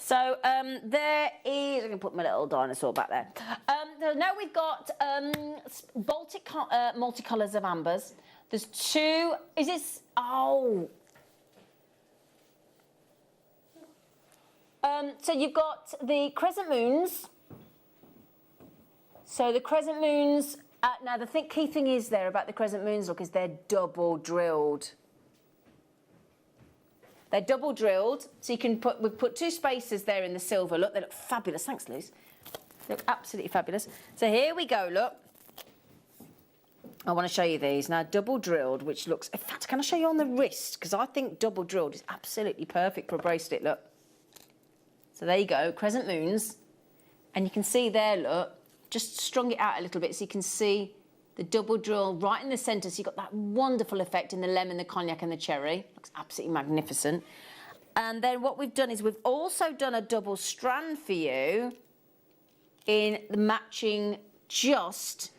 So there is, I'm going to put my little dinosaur back there. Now we've got Baltic multicolours of ambers. There's 2, is this, oh. So you've got the crescent moons. So the crescent moons, now the key thing is there about the crescent moons, look, is they're double drilled. They're double drilled, so you can we've put 2 spacers there in the silver. Look, they look fabulous. Thanks, Liz. They look absolutely fabulous. So here we go, look. I want to show you these. Now, double drilled, which looks... In fact, can I show you on the wrist? Because I think double drilled is absolutely perfect for a bracelet, look. So there you go, crescent moons. And you can see there, look, just strung it out a little bit so you can see the double drill right in the centre. So you've got that wonderful effect in the lemon, the cognac and the cherry. Looks absolutely magnificent. And then what we've done is we've also done a double strand for you in the matching just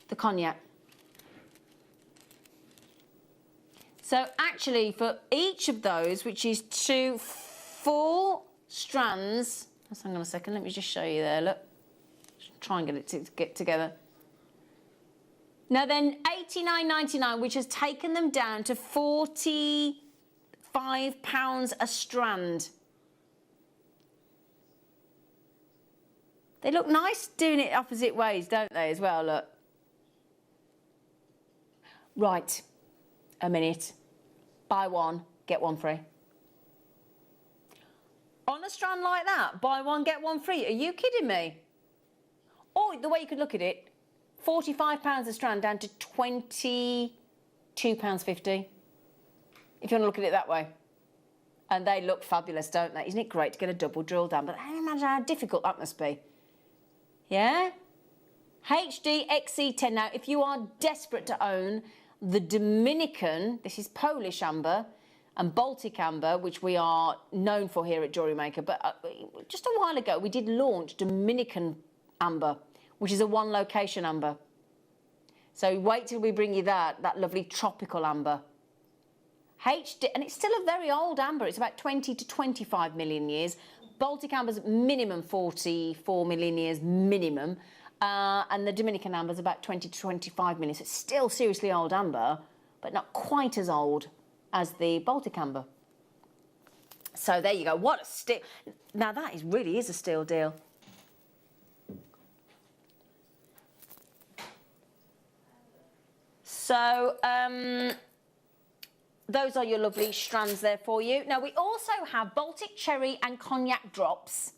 the cognac. So actually for each of those, which is 2 full strands, hang on a second, let me just show you there, look. Try and get it to get together. Now then, £89.99, which has taken them down to £45 a strand. They look nice doing it opposite ways, don't they, as well, look. Right, a minute. Buy 1, get 1 free. On a strand like that, buy 1, get 1 free. Are you kidding me? Or the way you could look at it, £45 a strand down to £22.50. If you want to look at it that way. And they look fabulous, don't they? Isn't it great to get a double drill down? But imagine how difficult that must be. Yeah? HD XC10. Now, if you are desperate to own the Dominican, this is Polish amber, and Baltic amber, which we are known for here at JewelleryMaker, but just a while ago we did launch Dominican amber, which is a 1-location amber. So wait till we bring you that lovely tropical amber. HD, and it's still a very old amber. It's about 20 to 25 million years. Baltic amber's minimum 44 million years minimum. And the Dominican amber's about 20 to 25 million. So it's still seriously old amber, but not quite as old as the Baltic amber. So there you go. What a steal. Now that really is a steal deal. So, those are your lovely strands there for you. Now, we also have Baltic Cherry and Cognac drops.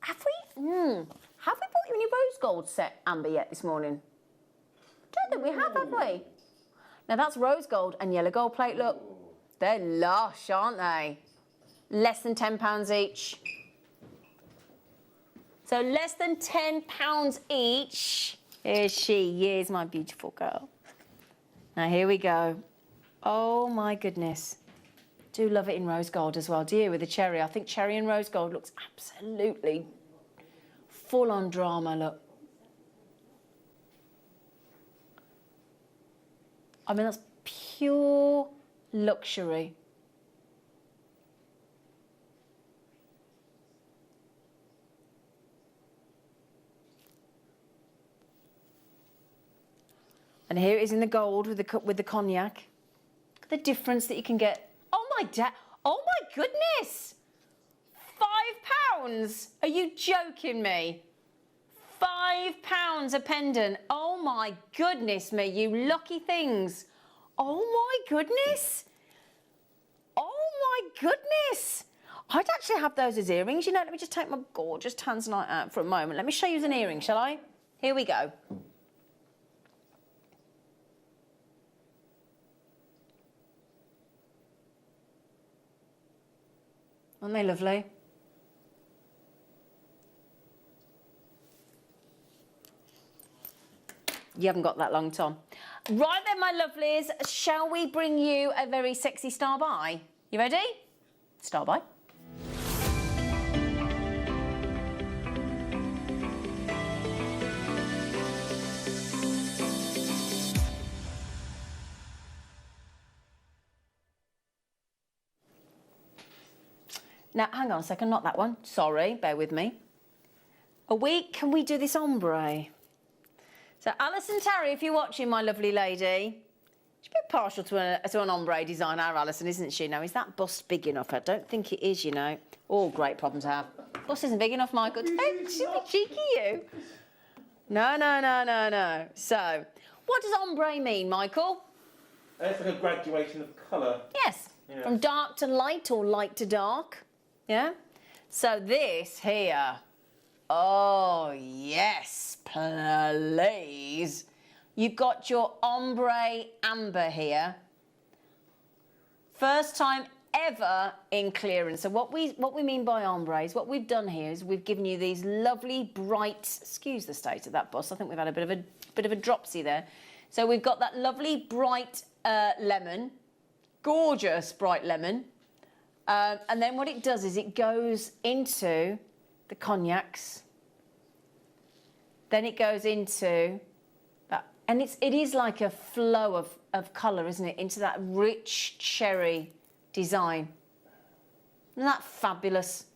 Have we bought you any rose gold set, Amber, yet this morning? Don't think we have we? Now, that's rose gold and yellow gold plate, look. They're lush, aren't they? Less than £10 each. So less than £10 each. Here she is, my beautiful girl. Now, here we go. Oh, my goodness. Do love it in rose gold as well, do you, with the cherry? I think cherry and rose gold looks absolutely full-on drama, look. I mean, that's pure luxury. And here it is in the gold with the cognac. Look at the difference that you can get. Oh my goodness! £5? Are you joking me? £5 a pendant. Oh my goodness me, you lucky things. Oh my goodness. Oh my goodness. I'd actually have those as earrings. You know, let me just take my gorgeous Tanzanite out for a moment. Let me show you as an earring, shall I? Here we go. Aren't they lovely? You haven't got that long, Tom. Right then, my lovelies, shall we bring you a very sexy star by? You ready? Star by. Now, hang on a second, not that one. Sorry, bear with me. Can we do this ombre? So, Alison Terry, if you're watching, my lovely lady, she's a bit partial to an ombre design, our Alison, isn't she? Now, is that bust big enough? I don't think it is, you know. Oh, great problem to have. Bust isn't big enough, Michael. Don't be cheeky, you. No. So, what does ombre mean, Michael? It's like a graduation of colour. Yes, yeah. From dark to light or light to dark. Yeah? So this here, oh yes, please. You've got your ombre amber here. First time ever in clearance. So what we mean by ombre is what we've done here is we've given you these lovely bright, excuse the state of that bust, I think we've had a bit of a dropsy there. So we've got that lovely bright lemon, gorgeous bright lemon. And then what it does is it goes into the cognacs. Then it goes into that, and it is like a flow of colour, isn't it? Into that rich cherry design. Isn't that fabulous?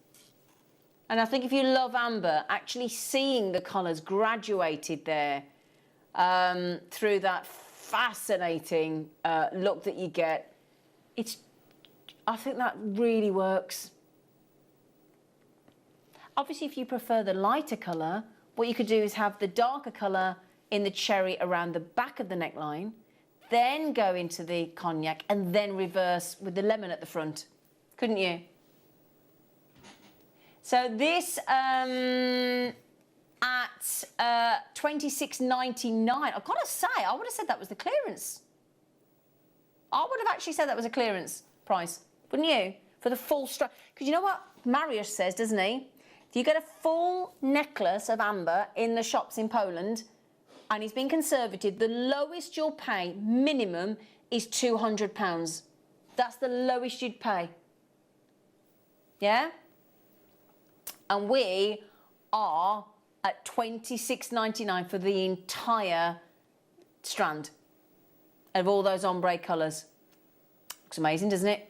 And I think if you love amber, actually seeing the colours graduated there through that fascinating look that you get, I think that really works. Obviously, if you prefer the lighter colour, what you could do is have the darker colour in the cherry around the back of the neckline, then go into the cognac, and then reverse with the lemon at the front. Couldn't you? So this at $26.99. I've got to say, I would have said that was the clearance. I would have actually said that was a clearance price, wouldn't you? For the full strap. Because you know what Mariusz says, doesn't he? If you get a full necklace of amber in the shops in Poland, and he's been conservative, the lowest you'll pay, minimum, is £200. That's the lowest you'd pay. Yeah? And we are at $26.99 for the entire strand of all those ombre colours. Looks amazing, doesn't it?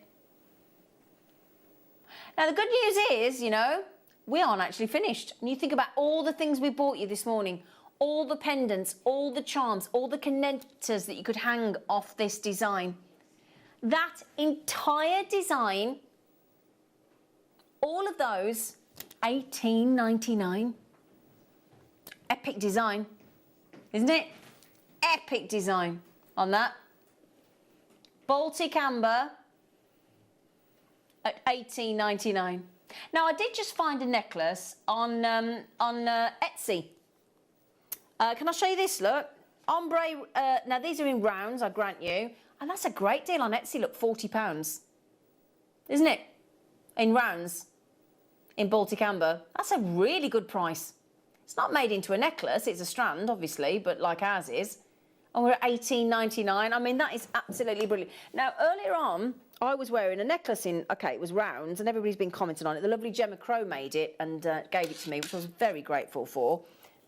Now, the good news is, you know, we aren't actually finished. And you think about all the things we bought you this morning, all the pendants, all the charms, all the connectors that you could hang off this design. That entire design, all of those, $18.99. Epic design, isn't it? Epic design on that. Baltic amber at $18.99. Now, I did just find a necklace on Etsy. Can I show you this? Look, ombre. Now these are in rounds, I grant you, and that's a great deal on Etsy. Look, £40, isn't it? In rounds, in Baltic amber. That's a really good price. It's not made into a necklace. It's a strand, obviously, but like ours is. And we're at $18.99. I mean, that is absolutely brilliant. Now, earlier on, I was wearing a necklace in, okay, it was rounds, and everybody's been commenting on it. The lovely Gemma Crow made it and gave it to me, which I was very grateful for.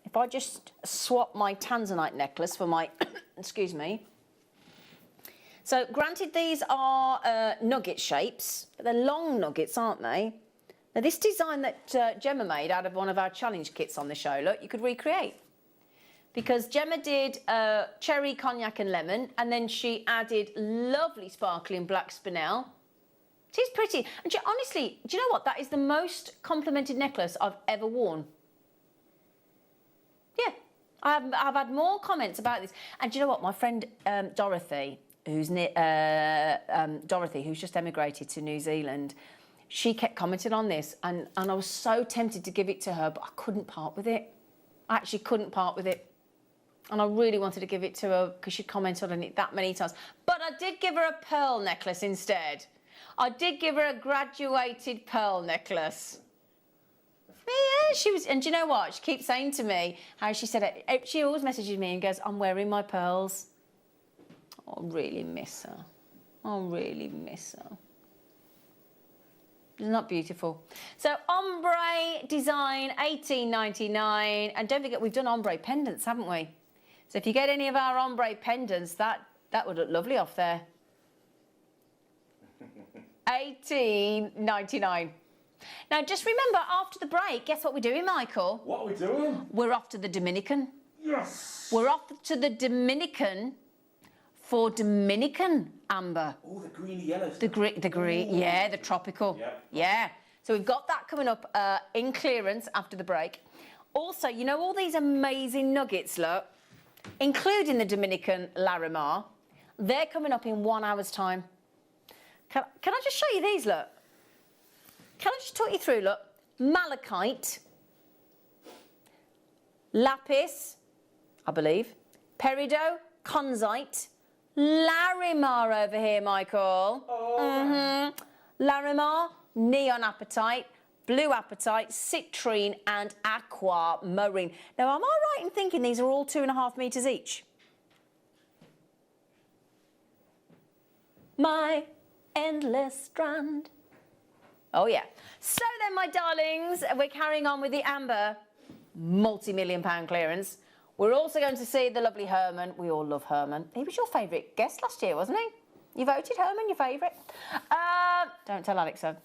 If I just swap my Tanzanite necklace for my, excuse me. So, granted, these are nugget shapes, but they're long nuggets, aren't they? Now, this design that Gemma made out of one of our challenge kits on the show, look, you could recreate. Because Gemma did cherry, cognac and lemon, and then she added lovely sparkling black spinel. It is pretty. And honestly, do you know what? That is the most complimented necklace I've ever worn. Yeah, I've had more comments about this. And do you know what? My friend Dorothy, who's just emigrated to New Zealand, she kept commenting on this, and I was so tempted to give it to her, but I couldn't part with it. I actually couldn't part with it. And I really wanted to give it to her because she commented on it that many times. But I did give her a pearl necklace instead. I did give her a graduated pearl necklace. Yeah, she was, and do you know what? She keeps saying to me how she said it. She always messages me and goes, I'm wearing my pearls. I really miss her. I really miss her. Isn't that beautiful? So ombre design, $18.99. And don't forget, we've done ombre pendants, haven't we? So if you get any of our ombre pendants, that would look lovely off there. $18.99. Now, just remember, after the break, guess what we're doing, Michael? What are we doing? We're off to the Dominican. Yes! We're off to the Dominican for Dominican amber. Oh, the greeny yellow stuff. The green, yeah, the tropical. Yep. Yeah. So we've got that coming up in clearance after the break. Also, you know all these amazing nuggets, look, including the Dominican Larimar, they're coming up in 1 hour's time. Can I just show you these, look? Can I just talk you through, look? Malachite, lapis, I believe, peridot, conzite, Larimar over here, Michael. Oh. Larimar, neon apatite, blue apatite, citrine and aquamarine. Now, am I right in thinking these are all 2.5 metres each? My endless strand. Oh, yeah. So then, my darlings, we're carrying on with the amber multi-million-pound clearance. We're also going to see the lovely Herman. We all love Herman. He was your favourite guest last year, wasn't he? You voted Herman your favourite? Don't tell Alex so.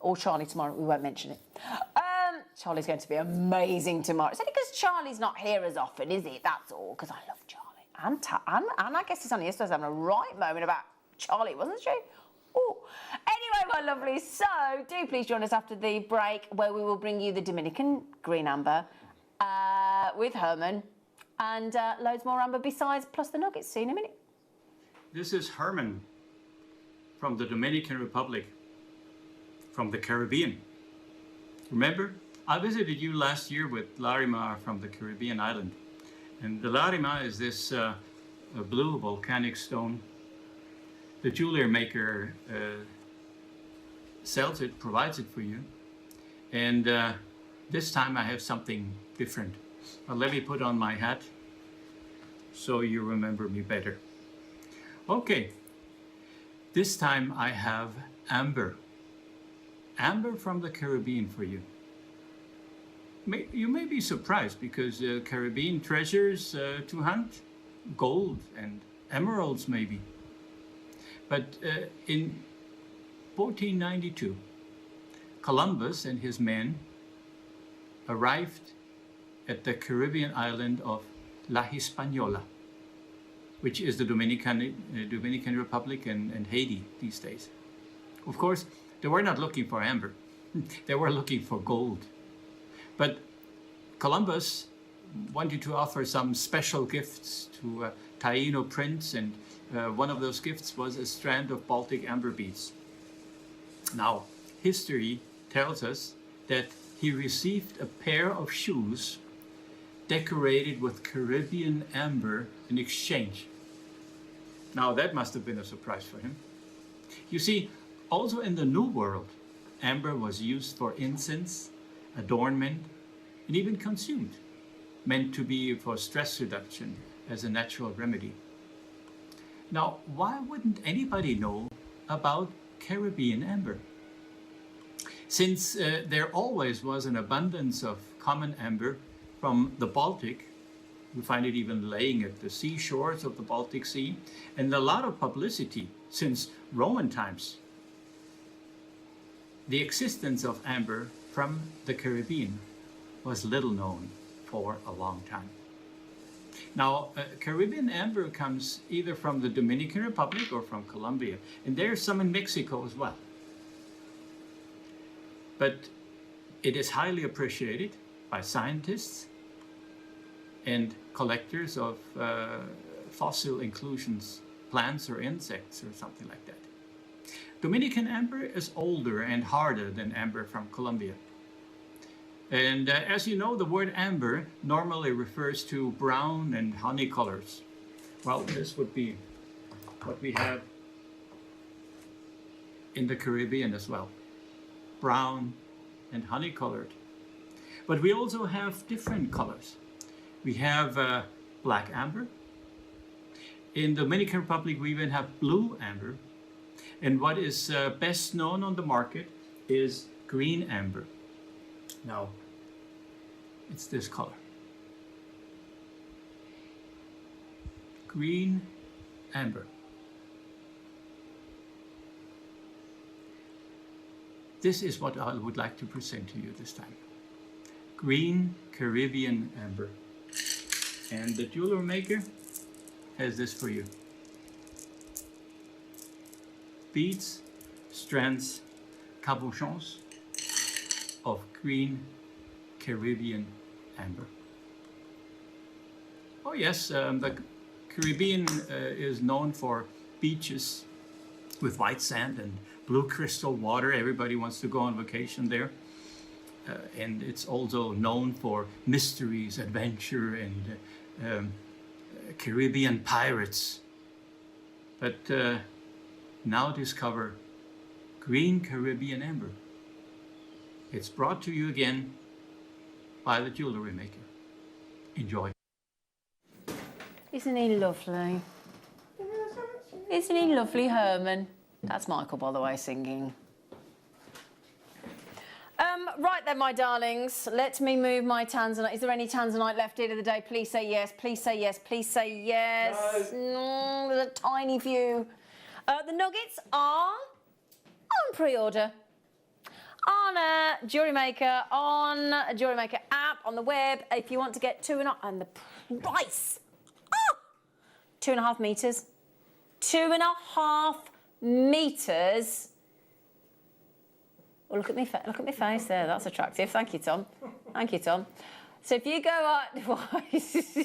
Or Charlie tomorrow. We won't mention it. Charlie's going to be amazing tomorrow. It's only because Charlie's not here as often, is it? That's all. Because I love Charlie. And I guess it's only yesterday I was having a right moment about Charlie, wasn't she? Oh. Anyway, my lovely, so do please join us after the break where we will bring you the Dominican green amber with Herman and loads more amber besides, plus the nuggets. See you in a minute. This is Herman from the Dominican Republic, from the Caribbean. Remember, I visited you last year with Larimar from the Caribbean island. And the Larimar is this blue volcanic stone. The JewelleryMaker sells it, provides it for you. And this time I have something different. Let me put on my hat so you remember me better. Okay, this time I have amber. Amber from the Caribbean for you. You may be surprised because Caribbean treasures to hunt, gold and emeralds maybe. But in 1492, Columbus and his men arrived at the Caribbean island of La Hispaniola, which is the Dominican Republic and Haiti these days. Of course, they were not looking for amber. They were looking for gold. But Columbus wanted to offer some special gifts to Taino prince and one of those gifts was a strand of Baltic amber beads. Now, history tells us that he received a pair of shoes decorated with Caribbean amber in exchange. Now, that must have been a surprise for him. You see, also in the New World, amber was used for incense, adornment, and even consumed, meant to be for stress reduction as a natural remedy. Now, why wouldn't anybody know about Caribbean amber? Since there always was an abundance of common amber from the Baltic, we find it even laying at the seashores of the Baltic Sea, and a lot of publicity since Roman times. The existence of amber from the Caribbean was little known for a long time. Now, Caribbean amber comes either from the Dominican Republic or from Colombia, and there's some in Mexico as well. But it is highly appreciated by scientists and collectors of fossil inclusions, plants or insects or something like that. Dominican amber is older and harder than amber from Colombia. And as you know, the word amber normally refers to brown and honey colors. Well, this would be what we have in the Caribbean as well. Brown and honey colored. But we also have different colors. We have black amber. In the Dominican Republic, we even have blue amber. And what is best known on the market is green amber. Now, it's this color. Green amber. This is what I would like to present to you this time. Green Caribbean amber. And the JewelleryMaker has this for you. Beads, strands, cabochons of green Caribbean amber. Oh yes, the Caribbean is known for beaches with white sand and blue crystal water. Everybody wants to go on vacation there. And it's also known for mysteries, adventure, and Caribbean pirates. But now discover green Caribbean amber. It's brought to you again by the JewelleryMaker. Enjoy. Isn't he lovely? Isn't he lovely, Herman? That's Michael, by the way, singing. Right then, my darlings, let me move my Tanzanite. Is there any Tanzanite left here of the day? Please say yes, please say yes, please say yes. No, there's a tiny few. The nuggets are on pre-order. On JewelleryMaker, on a JewelleryMaker app, on the web. If you want to get 2.5, and the price, 2.5 meters. 2.5 meters. Oh, look at me face there. That's attractive. Thank you, Tom. Thank you, Tom. So if you go on, if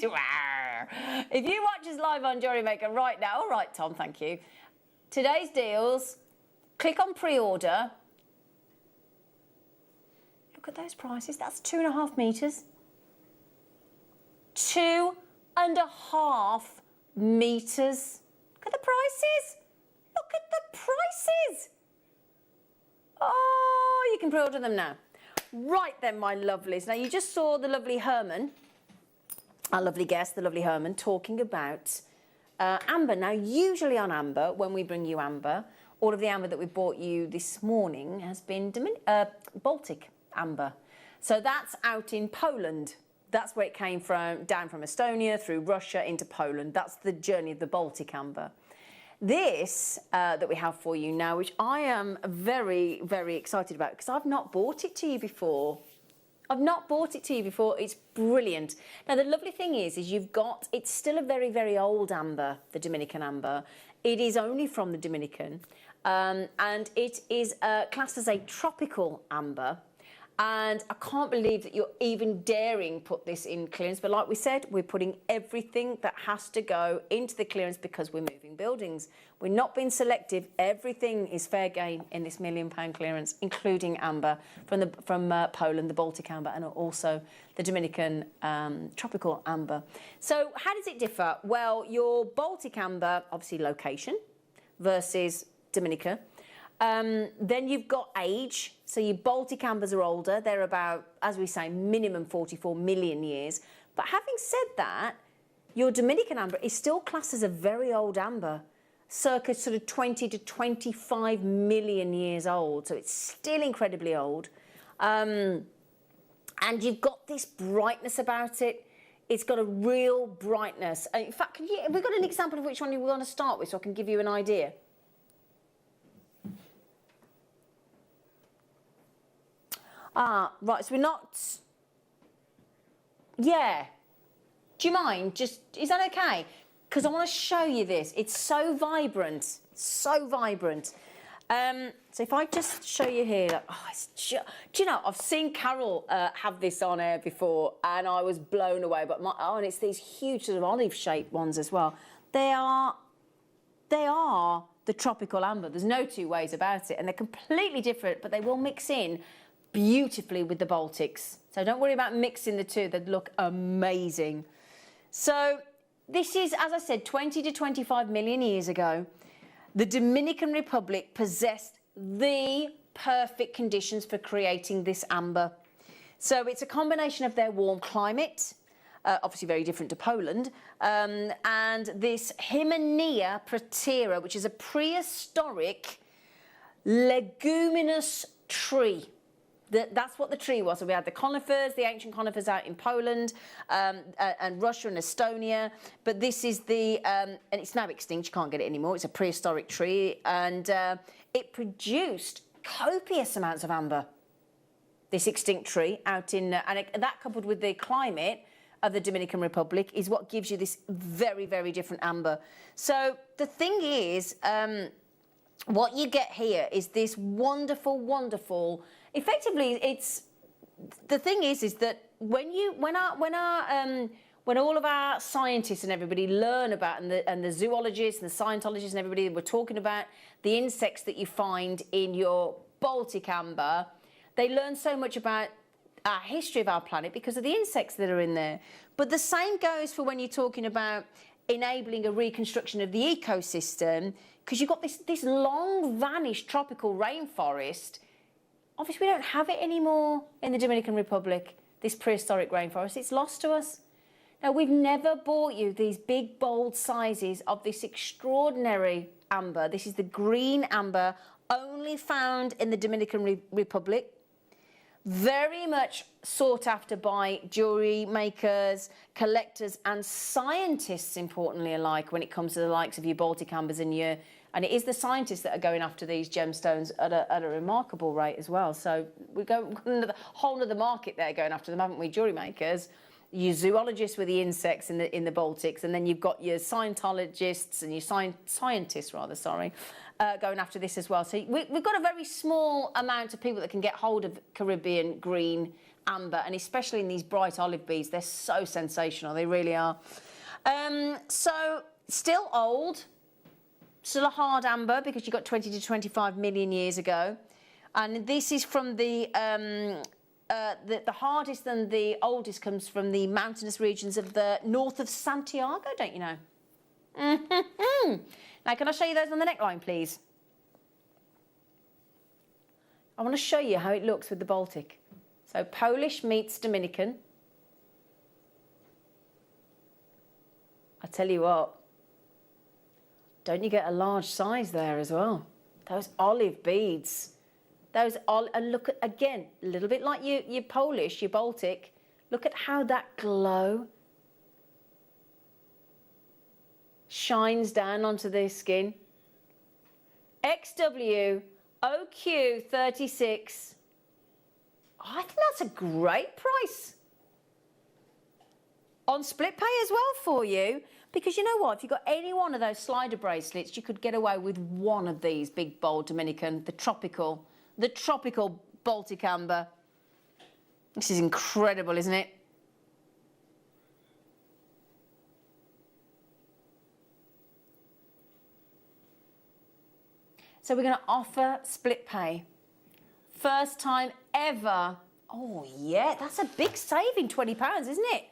you watch us live on JewelleryMaker right now, all right, Tom, thank you. Today's deals. Click on pre-order. Look at those prices. That's 2.5 meters. 2.5 meters. Look at the prices. Look at the prices. Oh, you can pre-order them now. Right then, my lovelies. Now, you just saw the lovely Herman, our lovely guest, the lovely Herman, talking about amber. Now, usually on amber, when we bring you amber, all of the amber that we brought you this morning has been Baltic amber. So that's out in Poland. That's where it came from, down from Estonia, through Russia, into Poland. That's the journey of the Baltic amber. This that we have for you now, which I am very, very excited about, because I've not bought it to you before. I've not bought it to you before. It's brilliant. Now, the lovely thing is you've got, it's still a very, very old amber, the Dominican amber. It is only from the Dominican, and it is classed as a tropical amber. And I can't believe that you're even daring put this in clearance. But like we said, we're putting everything that has to go into the clearance because we're moving buildings. We're not being selective. Everything is fair game in this £1 million clearance, including amber from Poland, the Baltic amber, and also the Dominican tropical amber. So how does it differ? Well, your Baltic amber, obviously location, versus Dominica. Then you've got age. So your Baltic ambers are older. They're about, as we say, minimum 44 million years. But having said that, your Dominican amber is still classed as a very old amber, circa sort of 20 to 25 million years old. So it's still incredibly old. And you've got this brightness about it. It's got a real brightness. In fact, have we got an example of which one you want to start with so I can give you an idea? Right, so we're not... Yeah. Do you mind? Is that okay? Because I want to show you this. It's so vibrant. So vibrant. So if I just show you here, like, do you know, I've seen Carol have this on air before, and I was blown away. But and it's these huge sort of olive-shaped ones as well. They are the tropical amber. There's no two ways about it, and they're completely different, but they will mix in beautifully with the Baltics. So don't worry about mixing the two. They look amazing. So this is, as I said, 20 to 25 million years ago. The Dominican Republic possessed the perfect conditions for creating this amber. So it's a combination of their warm climate, obviously very different to Poland, and this Hymenaea protera, which is a prehistoric leguminous tree. That's what the tree was. So we had the conifers, the ancient conifers out in Poland and Russia and Estonia. But this is and it's now extinct, you can't get it anymore. It's a prehistoric tree. And it produced copious amounts of amber, this extinct tree out in, that coupled with the climate of the Dominican Republic is what gives you this very, very different amber. So the thing is, what you get here is this wonderful, wonderful. Effectively, the thing is that when all of our scientists and everybody learn about, and the zoologists and the Scientologists and everybody were talking about the insects that you find in your Baltic amber, they learn so much about our history of our planet because of the insects that are in there. But the same goes for when you're talking about enabling a reconstruction of the ecosystem, because you've got this long vanished tropical rainforest. Obviously, we don't have it anymore in the Dominican Republic, this prehistoric rainforest. It's lost to us. Now, we've never bought you these big, bold sizes of this extraordinary amber. This is the green amber, only found in the Dominican Republic. Very much sought after by jewellery makers, collectors and scientists, importantly alike, when it comes to the likes of your Baltic ambers and it is the scientists that are going after these gemstones at a remarkable rate as well. So we go another whole other market there going after them, haven't we, jewellery makers? Your zoologists with the insects in the Baltics, and then you've got your Scientologists and your scientists, going after this as well. So we've got a very small amount of people that can get hold of Caribbean green amber, and especially in these bright olive beads, they're so sensational. They really are. So still old, still a hard amber because you got 20 to 25 million years ago, and this is from the hardest and the oldest comes from the mountainous regions of the north of Santiago, don't you know? Now, can I show you those on the neckline, please? I want to show you how it looks with the Baltic. So Polish meets Dominican. I tell you what, don't you get a large size there as well? Those olive beads. And look at, again, a little bit like your Polish, your Baltic. Look at how that glow shines down onto the skin. XW OQ36. I think that's a great price. On split pay as well for you. Because you know what, if you've got any one of those slider bracelets, you could get away with one of these big, bold Dominican, the tropical Baltic amber. This is incredible, isn't it? So we're going to offer split pay. First time ever. Oh yeah, that's a big saving, £20, isn't it?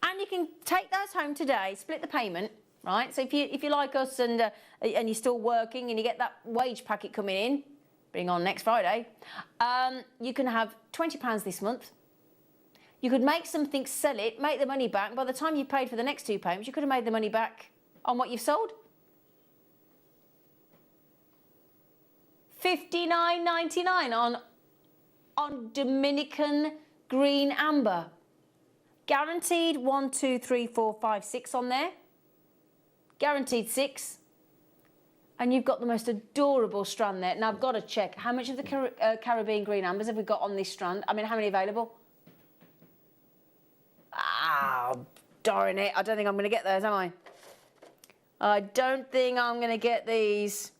And you can take those home today, split the payment, right? So if you like us and you're still working and you get that wage packet coming in, bring on next Friday, you can have £20 this month. You could make something, sell it, make the money back. By the time you paid for the next 2 payments, you could have made the money back on what you've sold. $59.99 on Dominican green amber. Guaranteed 1, 2, 3, 4, 5, 6 on there. Guaranteed 6. And you've got the most adorable strand there. Now I've got to check, how much of the Caribbean green ambers have we got on this strand? I mean, how many available? Ah, darn it. I don't think I'm going to get those, am I? I don't think I'm going to get these.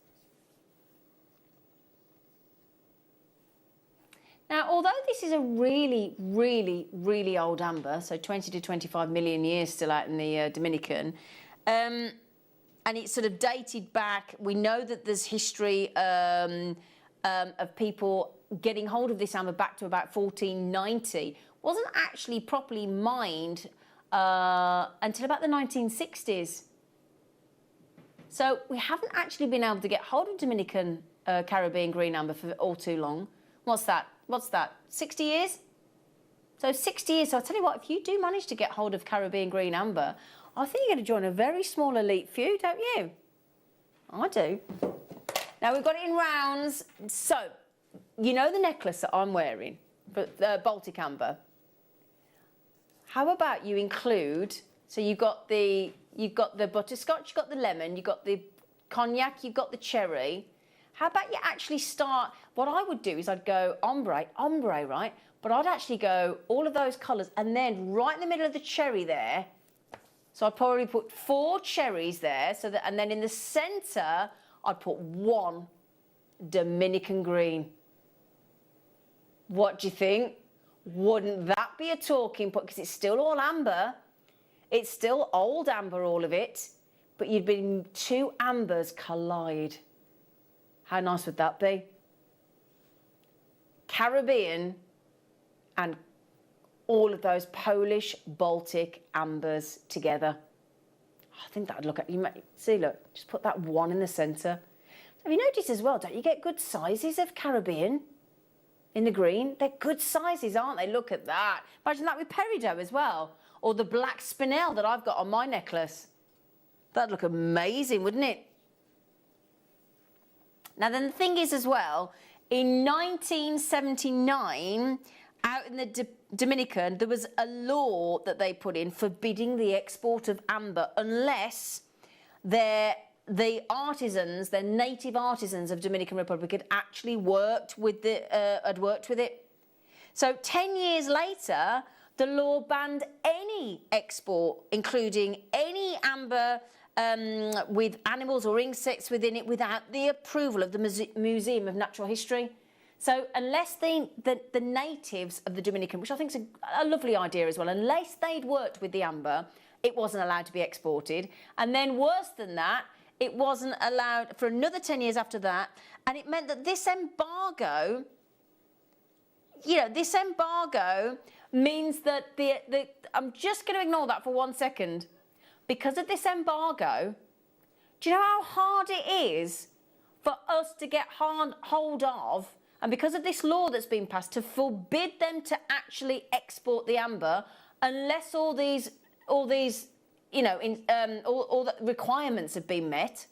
Now, although this is a really, really, really old amber, so 20 to 25 million years still out in the Dominican, and it's sort of dated back, we know that there's history of people getting hold of this amber back to about 1490. Wasn't actually properly mined until about the 1960s. So we haven't actually been able to get hold of Dominican Caribbean green amber for all too long. What's that? 60 years? So 60 years. So I'll tell you what, if you do manage to get hold of Caribbean green amber, I think you're going to join a very small elite few, don't you? I do. Now we've got it in rounds. So, you know the necklace that I'm wearing, the Baltic amber. How about you include, so you've got the butterscotch, you've got the lemon, you've got the cognac, you've got the cherry. How about you actually start, what I would do is I'd go ombre, right? But I'd actually go all of those colours and then right in the middle of the cherry there, so I'd probably put 4 cherries there, so that, and then in the centre, I'd put 1 Dominican green. What do you think? Wouldn't that be a talking point? Because it's still all amber. It's still old amber, all of it. But you'd be 2 ambers collide. How nice would that be? Caribbean and all of those Polish Baltic ambers together. I think that'd look at you. See, look, just put that 1 in the centre. Have you noticed as well, don't you get good sizes of Caribbean in the green? They're good sizes, aren't they? Look at that. Imagine that with peridot as well. Or the black spinel that I've got on my necklace. That'd look amazing, wouldn't it? Now, then the thing is as well, in 1979, out in the Dominican, there was a law that they put in forbidding the export of amber unless the artisans, the native artisans of Dominican Republic had actually worked with it. So 10 years later, the law banned any export, including any amber with animals or insects within it without the approval of the Museum of Natural History. So unless the natives of the Dominican, which I think is a lovely idea as well, unless they'd worked with the amber, it wasn't allowed to be exported. And then worse than that, it wasn't allowed for another 10 years after that. And it meant that this embargo, means that I'm just going to ignore that for 1 second. Because of this embargo, do you know how hard it is for us to get hold of, and because of this law that's been passed, to forbid them to actually export the amber unless all the requirements have been met?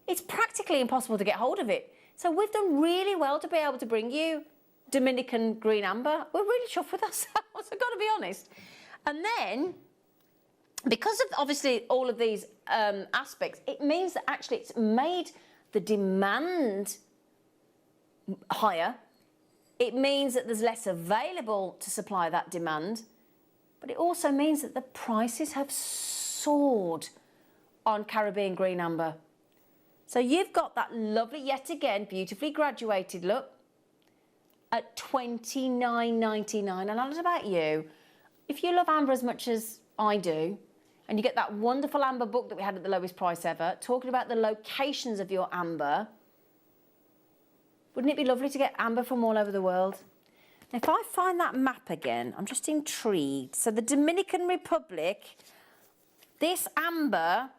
It's practically impossible to get hold of it. So we've done really well to be able to bring you Dominican green amber. We're really chuffed with ourselves, I've got to be honest. And then, because of obviously all of these aspects, it means that actually it's made the demand higher. It means that there's less available to supply that demand, but it also means that the prices have soared on Caribbean green amber. So you've got that lovely, yet again, beautifully graduated look. at $29.99. And I don't know about you, if you love amber as much as I do, and you get that wonderful amber book that we had at the lowest price ever, talking about the locations of your amber, wouldn't it be lovely to get amber from all over the world? Now, if I find that map again, I'm just intrigued. So the Dominican Republic, this amber,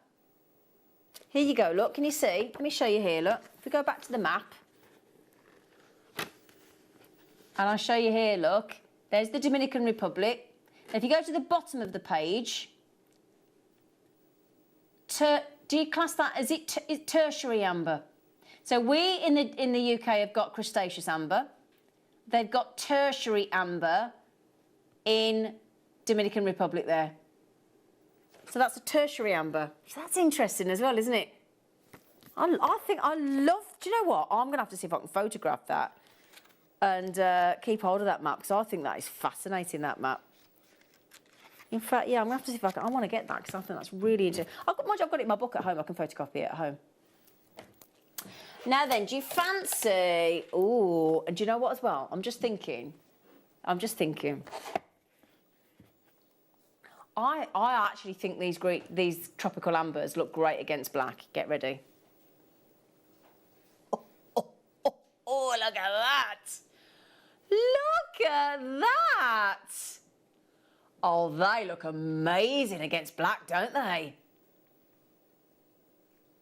here you go, look, can you see? Let me show you here, look. If we go back to the map, and I'll show you here, look, there's the Dominican Republic. If you go to the bottom of the page, do you class that as tertiary amber? So we in the UK have got crustaceous amber. They've got tertiary amber in Dominican Republic there. So that's a tertiary amber. So that's interesting as well, isn't it? I think I love, do you know what? I'm going to have to see if I can photograph that and keep hold of that map, because I think that is fascinating, that map. In fact, yeah, I'm going to have to see if I can. I want to get that because I think that's really interesting. I've got it in my book at home. I can photocopy it at home. Now then, do you fancy... Ooh, and do you know what as well? I'm just thinking. I actually think these tropical ambers look great against black. Get ready. Oh, look at that. Look at that. Oh, they look amazing against black, don't they?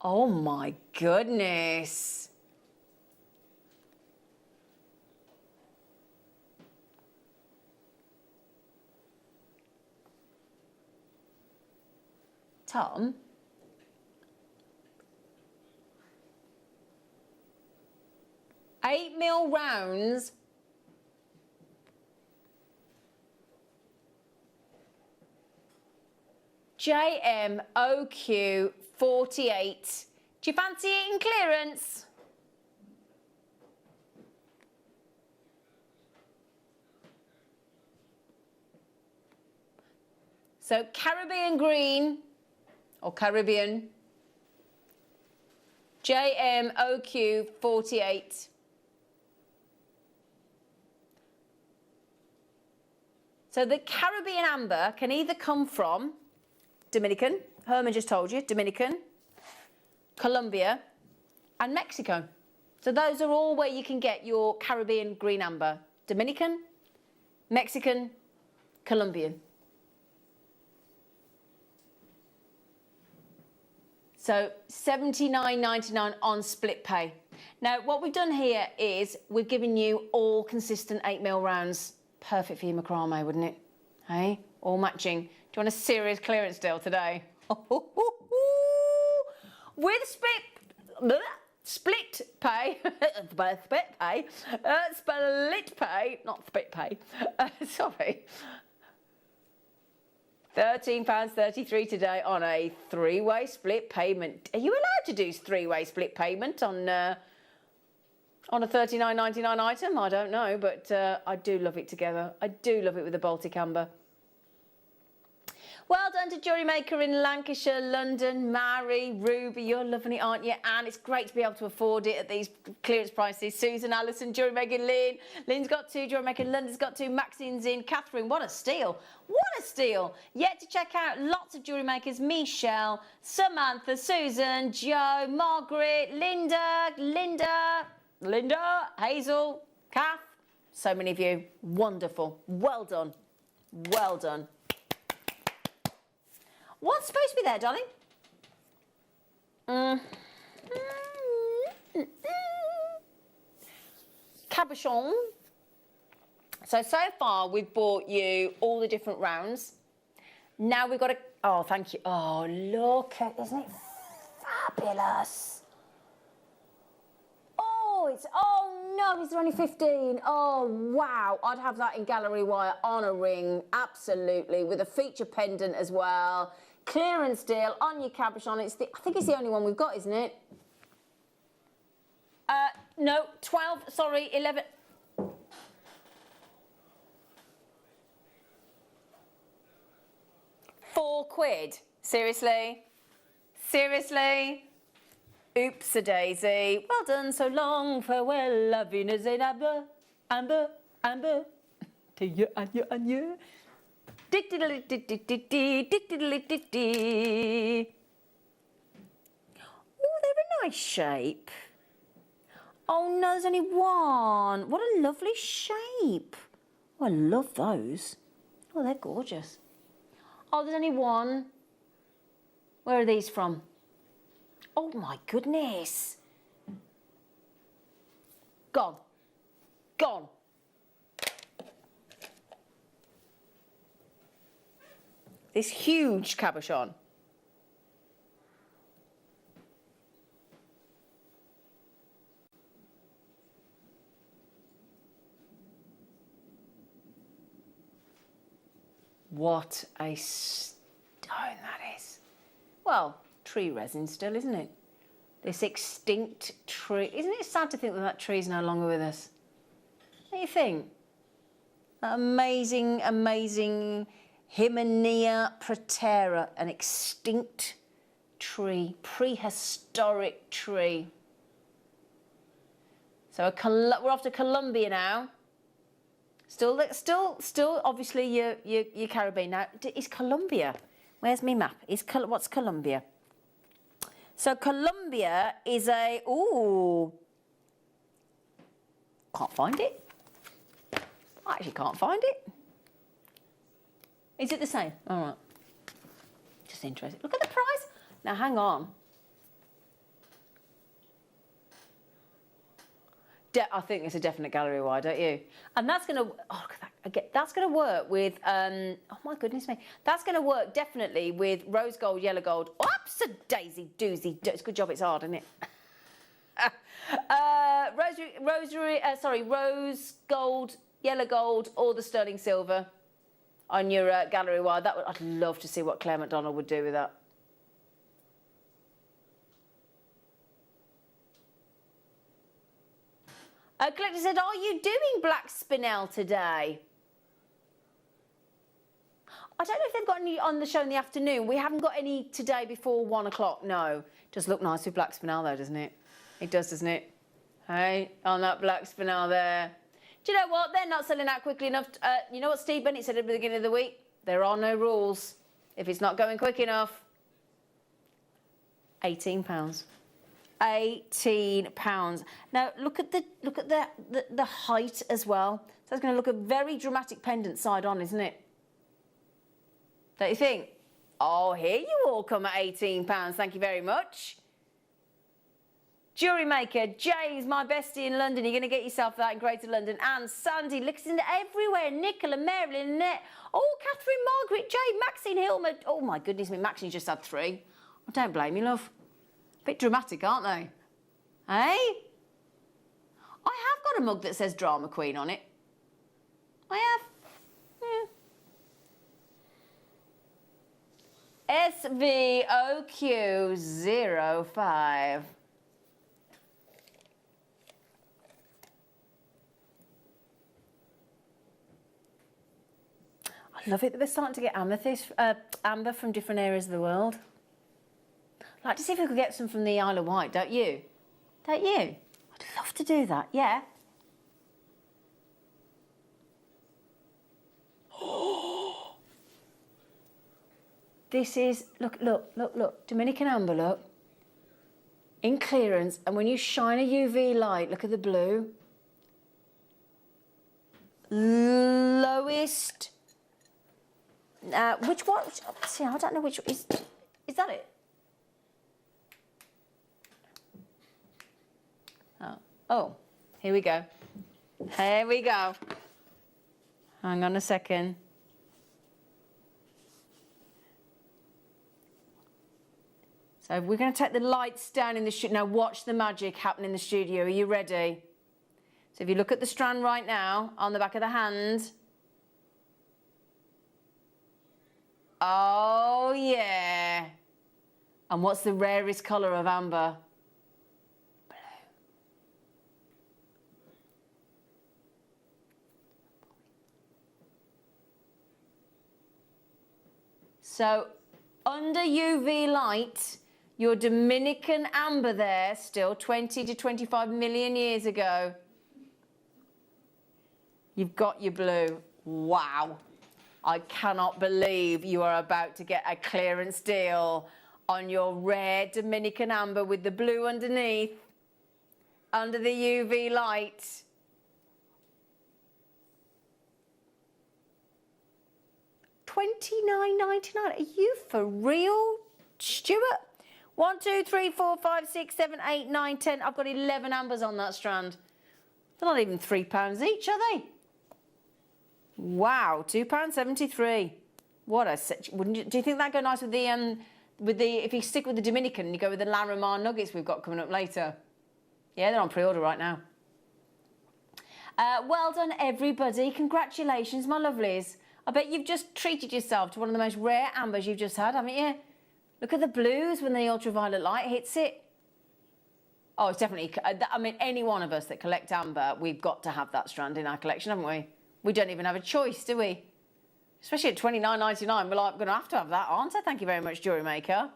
Oh, my goodness. Tom? $8mm rounds. JMOQ 48. Do you fancy it in clearance? So Caribbean green or Caribbean. JMOQ 48. So the Caribbean amber can either come from Dominican, Herman just told you, Dominican, Colombia, and Mexico. So those are all where you can get your Caribbean green amber. Dominican, Mexican, Colombian. So $79.99 on split pay. Now, what we've done here is we've given you all consistent 8mm rounds. Perfect for your macrame, wouldn't it? Hey, all matching. Do you want a serious clearance deal today? With split pay, split pay, not split pay, sorry. £13.33 today on a three-way split payment. Are you allowed to do three-way split payment on a $39.99 item? I don't know, but I do love it together. I do love it with the Baltic amber. Well done to JewelleryMaker in Lancashire, London, Mary, Ruby, you're loving it, aren't you? And it's great to be able to afford it at these clearance prices. Susan, Alison, JewelleryMaker, Lynn. Lynn's got two, JewelleryMaker, London's got two, Maxine's in, Catherine, what a steal. What a steal. Yet to check out lots of JewelleryMakers, Michelle, Samantha, Susan, Joe, Margaret, Linda, Hazel, Kath, so many of you. Wonderful. Well done. Well done. What's supposed to be there, darling? Cabochon. So far we've bought you all the different rounds. Now we've got a... Oh, thank you. Oh, look. Isn't it fabulous? Oh no, is there only 15? Oh wow, I'd have that in gallery wire on a ring, absolutely, with a feature pendant as well. Clearance deal on your cabochon. I think it's the only one we've got, isn't it? No, 12, sorry, 11. £4. Seriously? Seriously? Oops-a-daisy. Well done, so long, farewell, la vie ne amber, amber. To you and you and you. Oh, they're a nice shape. Oh no, there's only one. What a lovely shape. Oh, I love those. Oh, they're gorgeous. Oh, there's only one. Where are these from? Oh my goodness. Gone. Gone. This huge cabochon. What a stone that is. Well, tree resin still, isn't it? This extinct tree. Isn't it sad to think that that tree is no longer with us? What do you think? That amazing, amazing Hymenaea protera, an extinct tree, prehistoric tree. So we're off to Colombia now. Still, obviously, your Caribbean. Now, is Colombia? Where's my map? What's Colombia? So Colombia is a... Ooh. Can't find it. I actually can't find it. Is it the same? All right. Just interesting. Look at the price. Now, hang on. I think it's a definite gallery wide, don't you? And that's going to, oh, look at that. Again, that's going to work with, oh my goodness me. That's going to work definitely with rose gold, yellow gold. Oops, a daisy doozy. It's a good job it's hard, isn't it? Rose gold, yellow gold, or the sterling silver on your gallery wide. I'd love to see what Claire McDonald would do with that. Collector said, are you doing black spinel today? I don't know if they've got any on the show in the afternoon. We haven't got any today before 1 o'clock, no. Does look nice with black spinel though, doesn't it? It does, doesn't it? Hey, on that black spinel there. Do you know what? They're not selling out quickly enough. You know what Steve Bennett said at the beginning of the week? There are no rules. If it's not going quick enough, £18. £18. Now look at the height as well. So it's going to look a very dramatic pendant side on, isn't it? Don't you think? Oh, here you all come at £18. Thank you very much. JewelleryMaker, James, my bestie in London. You're going to get yourself that in Greater London. And Sandy, listen everywhere. Nicola, Marilyn, Annette. Oh, Catherine, Margaret, Jade, Maxine, Hilmer. Oh my goodness me, Maxine just had 3. I don't blame you, love. Bit dramatic, aren't they? Hey? I have got a mug that says Drama Queen on it. I have. Yeah. SVOQ05. I love it that we're starting to get amethyst, amber from different areas of the world. I'd like to see if we could get some from the Isle of Wight, don't you? Don't you? I'd love to do that, yeah. This is, look, Dominican amber, look. In clearance, and when you shine a UV light, look at the blue. Lowest. Which one? See, I don't know which, is that it? Oh, here we go. Here we go. Hang on a second. So we're going to take the lights down in the studio. Now watch the magic happen in the studio. Are you ready? So if you look at the strand right now, on the back of the hand. Oh, yeah. And what's the rarest colour of amber? So under UV light, your Dominican amber there, still 20 to 25 million years ago. You've got your blue. Wow. I cannot believe you are about to get a clearance deal on your rare Dominican amber with the blue underneath, under the UV light. $29.99. Are you for real, Stuart? 1, 2, 3, 4, 5, 6, 7, 8, 9, 10. I've got 11 ambers on that strand. They're not even £3 each, are they? Wow, £2.73. What a do you think that'd go nice with the if you stick with the Dominican and you go with the Larimar nuggets we've got coming up later? Yeah, they're on pre-order right now. Well done, everybody. Congratulations, my lovelies. I bet you've just treated yourself to one of the most rare ambers you've just had, haven't you? Look at the blues when the ultraviolet light hits it. Oh, it's definitely, I mean, any one of us that collect amber, we've got to have that strand in our collection, haven't we? We don't even have a choice, do we? Especially at $29.99, we're like, going to have that, aren't I? Thank you very much, JewelleryMaker.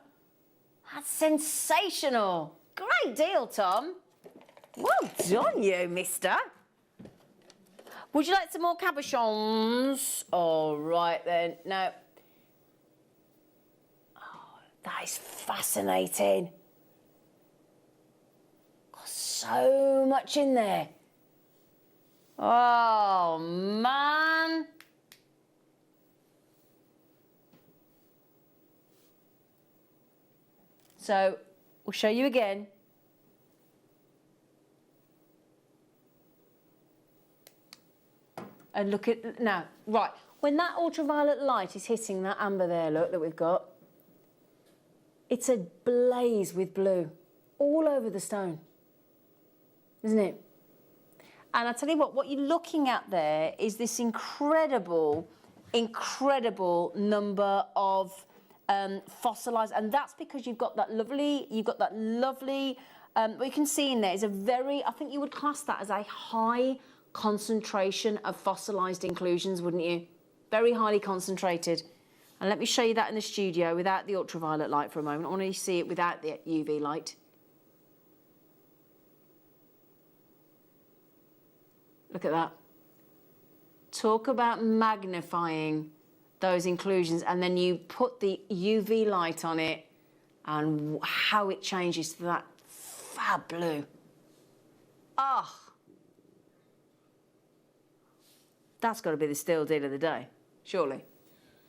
That's sensational. Great deal, Tom. Well done, you, mister. Would you like some more cabochons? All right, then. No. Oh, that is fascinating. Got so much in there. Oh, man. So, we'll show you again. And look at, now, right, when that ultraviolet light is hitting that amber there, look, that we've got, it's ablaze with blue all over the stone, isn't it? And I tell you what you're looking at there is this incredible, incredible number of fossilized, and that's because you've got that lovely, what you can see in there is a very, I think you would class that as a high concentration of fossilized inclusions, wouldn't you? Very highly concentrated. And let me show you that in the studio without the ultraviolet light for a moment. I want you to see it without the UV light. Look at that. Talk about magnifying those inclusions, and then you put the UV light on it and how it changes to that fab blue. Ah. Oh. That's got to be the steal deal of the day, surely.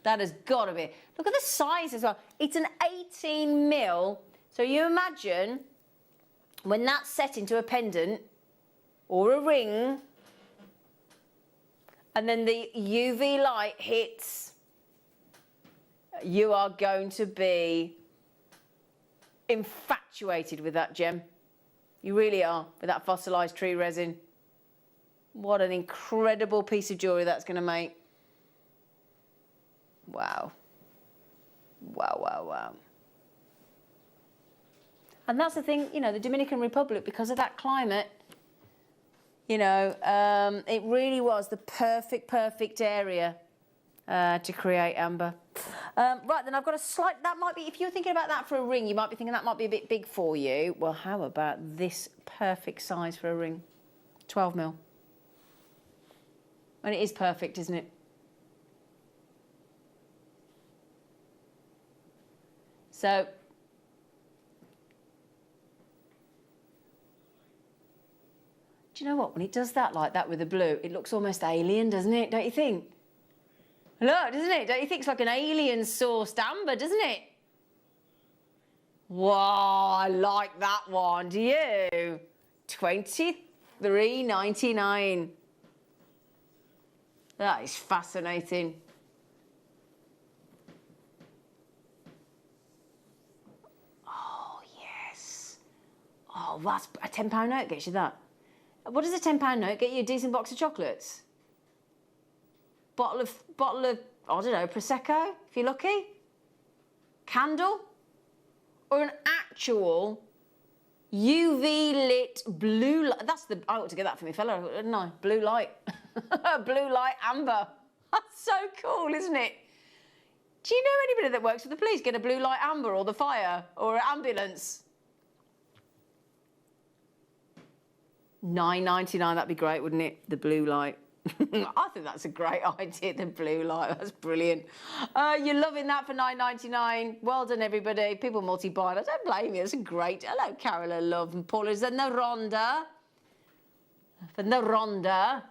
That has got to be. Look at the size as well. It's an 18 mil. So you imagine when that's set into a pendant or a ring, and then the UV light hits, you are going to be infatuated with that gem. You really are, with that fossilized tree resin. What an incredible piece of jewellery that's going to make. Wow. Wow, wow, wow. And that's the thing, you know, the Dominican Republic, because of that climate, you know, it really was the perfect area to create amber. Right, then I've got a slight, that might be, if you're thinking about that for a ring, you might be thinking that might be a bit big for you. Well, how about this perfect size for a ring? 12 mil. And it is perfect, isn't it? So, do you know what? When it does that like that with the blue, it looks almost alien, doesn't it? Don't you think? Look, doesn't it? Don't you think it's like an alien-sourced amber, doesn't it? Wow, I like that one. Do you? $23.99. That is fascinating. Oh, yes. Oh, that's a £10 note gets you that. What does a £10 note get you? A decent box of chocolates? Bottle of, I don't know, Prosecco, if you're lucky? Candle? Or an actual UV lit blue light? That's the, I ought to get that for me fella, didn't I? Blue light. Blue light amber. That's so cool, isn't it? Do you know anybody that works for the police get a blue light amber or the fire or an ambulance? $9.99, that'd be great, wouldn't it? The blue light. I think that's a great idea, the blue light. That's brilliant. You're loving that for $9.99. Well done, everybody. People multi-buy. I don't blame you. It's great. Hello, Carol, love. And Paula's the Ronda. For the Ronda.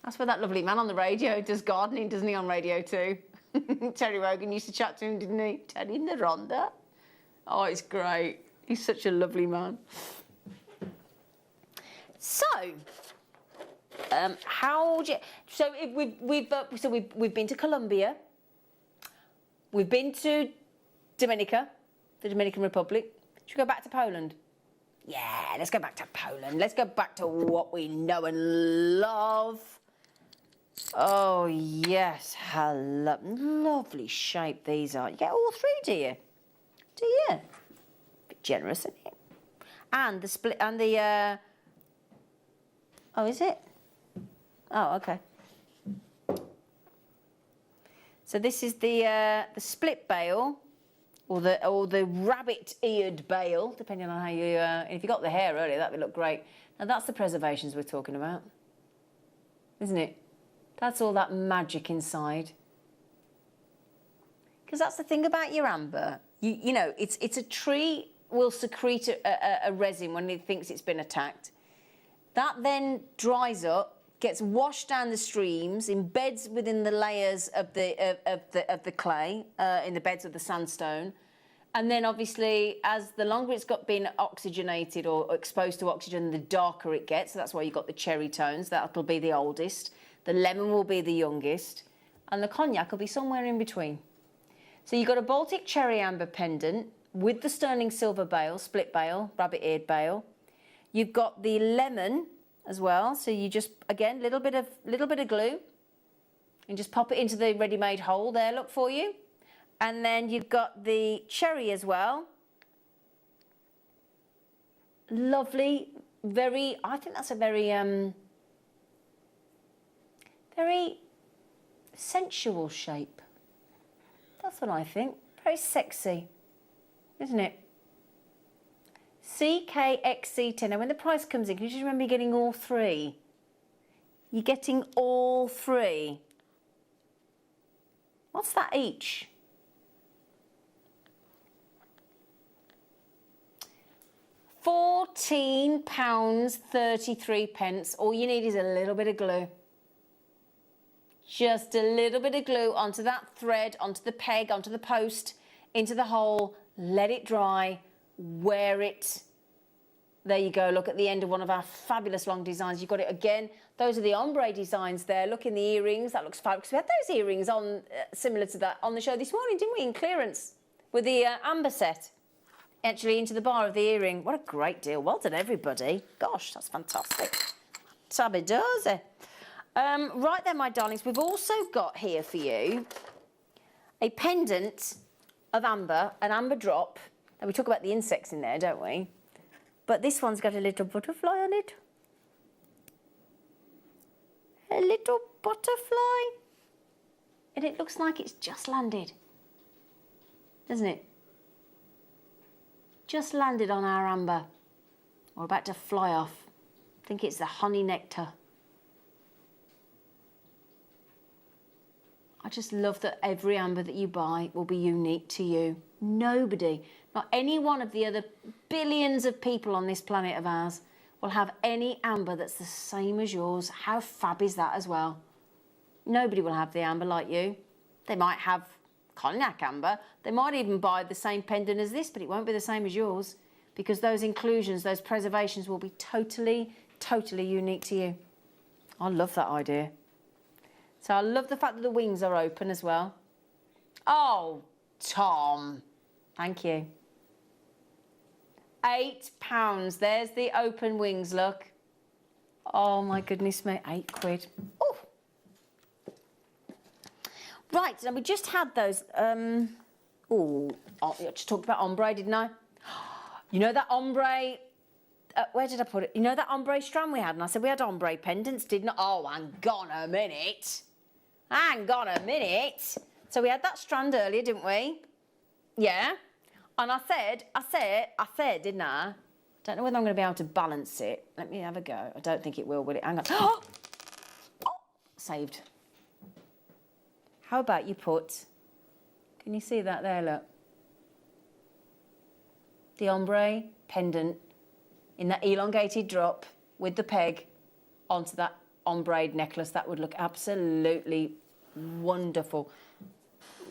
That's where that lovely man on the radio does gardening, doesn't he, on Radio 2? Terry Wogan used to chat to him, didn't he? Terry in the Ronda. Oh, it's great. He's such a lovely man. So, we've been to Colombia. We've been to Dominica, the Dominican Republic. Should we go back to Poland? Yeah, let's go back to Poland. Let's go back to what we know and love. Oh, yes. Hello. Lovely shape these are. You get all three, do you? Do you? Bit generous, isn't it? And the split, and the, oh, is it? Oh, okay. So this is the split bail, or the rabbit-eared bail, depending on how you. If you got the hair earlier, that would look great. Now that's the preservations we're talking about, isn't it? That's all that magic inside. Because that's the thing about your amber. You know, it's a tree will secrete a resin when it thinks it's been attacked. That then dries up, gets washed down the streams, embeds within the layers of the clay, in the beds of the sandstone. And then obviously, as the longer it's been oxygenated or exposed to oxygen, the darker it gets. So that's why you've got the cherry tones. That'll be the oldest. The lemon will be the youngest. And the cognac will be somewhere in between. So you've got a Baltic cherry amber pendant with the sterling silver bail, split bail, rabbit-eared bail. You've got the lemon as well. So you just, again, little bit of glue. And just pop it into the ready-made hole there, look for you. And then you've got the cherry as well. Lovely, very, I think that's a very sensual shape. That's what I think. Very sexy, isn't it? CKXC10. Now, when the price comes in, can you just remember getting all three? You're getting all three. What's that each? £14.33. All you need is a little bit of glue. Just a little bit of glue onto that thread, onto the peg, onto the post, into the hole. Let it dry. Wear it. There you go. Look at the end of one of our fabulous long designs. You've got it again. Those are the ombre designs there. Look in the earrings. That looks fabulous. We had those earrings on, similar to that, on the show this morning, didn't we? In clearance with the amber set. Actually into the bar of the earring. What a great deal. Well done, everybody. Gosh, that's fantastic. Tabby does it. Right then, my darlings, we've also got here for you a pendant of amber, an amber drop. And we talk about the insects in there, don't we? But this one's got a little butterfly on it. A little butterfly. And it looks like it's just landed. Doesn't it? Just landed on our amber. Or about to fly off. I think it's the honey nectar. I just love that every amber that you buy will be unique to you. Nobody, not any one of the other billions of people on this planet of ours will have any amber that's the same as yours. How fab is that as well? Nobody will have the amber like you. They might have cognac amber. They might even buy the same pendant as this, but it won't be the same as yours because those inclusions, those preservations will be totally, totally unique to you. I love that idea. So I love the fact that the wings are open as well. Oh, Tom, thank you. £8. There's the open wings, look. Oh, my goodness me, £8. Oh. Right, so we just had those. I just talked about ombre, didn't I? You know that ombre, where did I put it? You know that ombre strand we had? And I said we had ombre pendants, didn't I? Oh, hang on a minute. Hang on a minute. So we had that strand earlier, didn't we? Yeah. And I said, didn't I? Don't know whether I'm going to be able to balance it. Let me have a go. I don't think it will it? Hang on. Oh, saved. How about you put, can you see that there, look? The ombre pendant in that elongated drop with the peg onto that ombre necklace. That would look absolutely wonderful.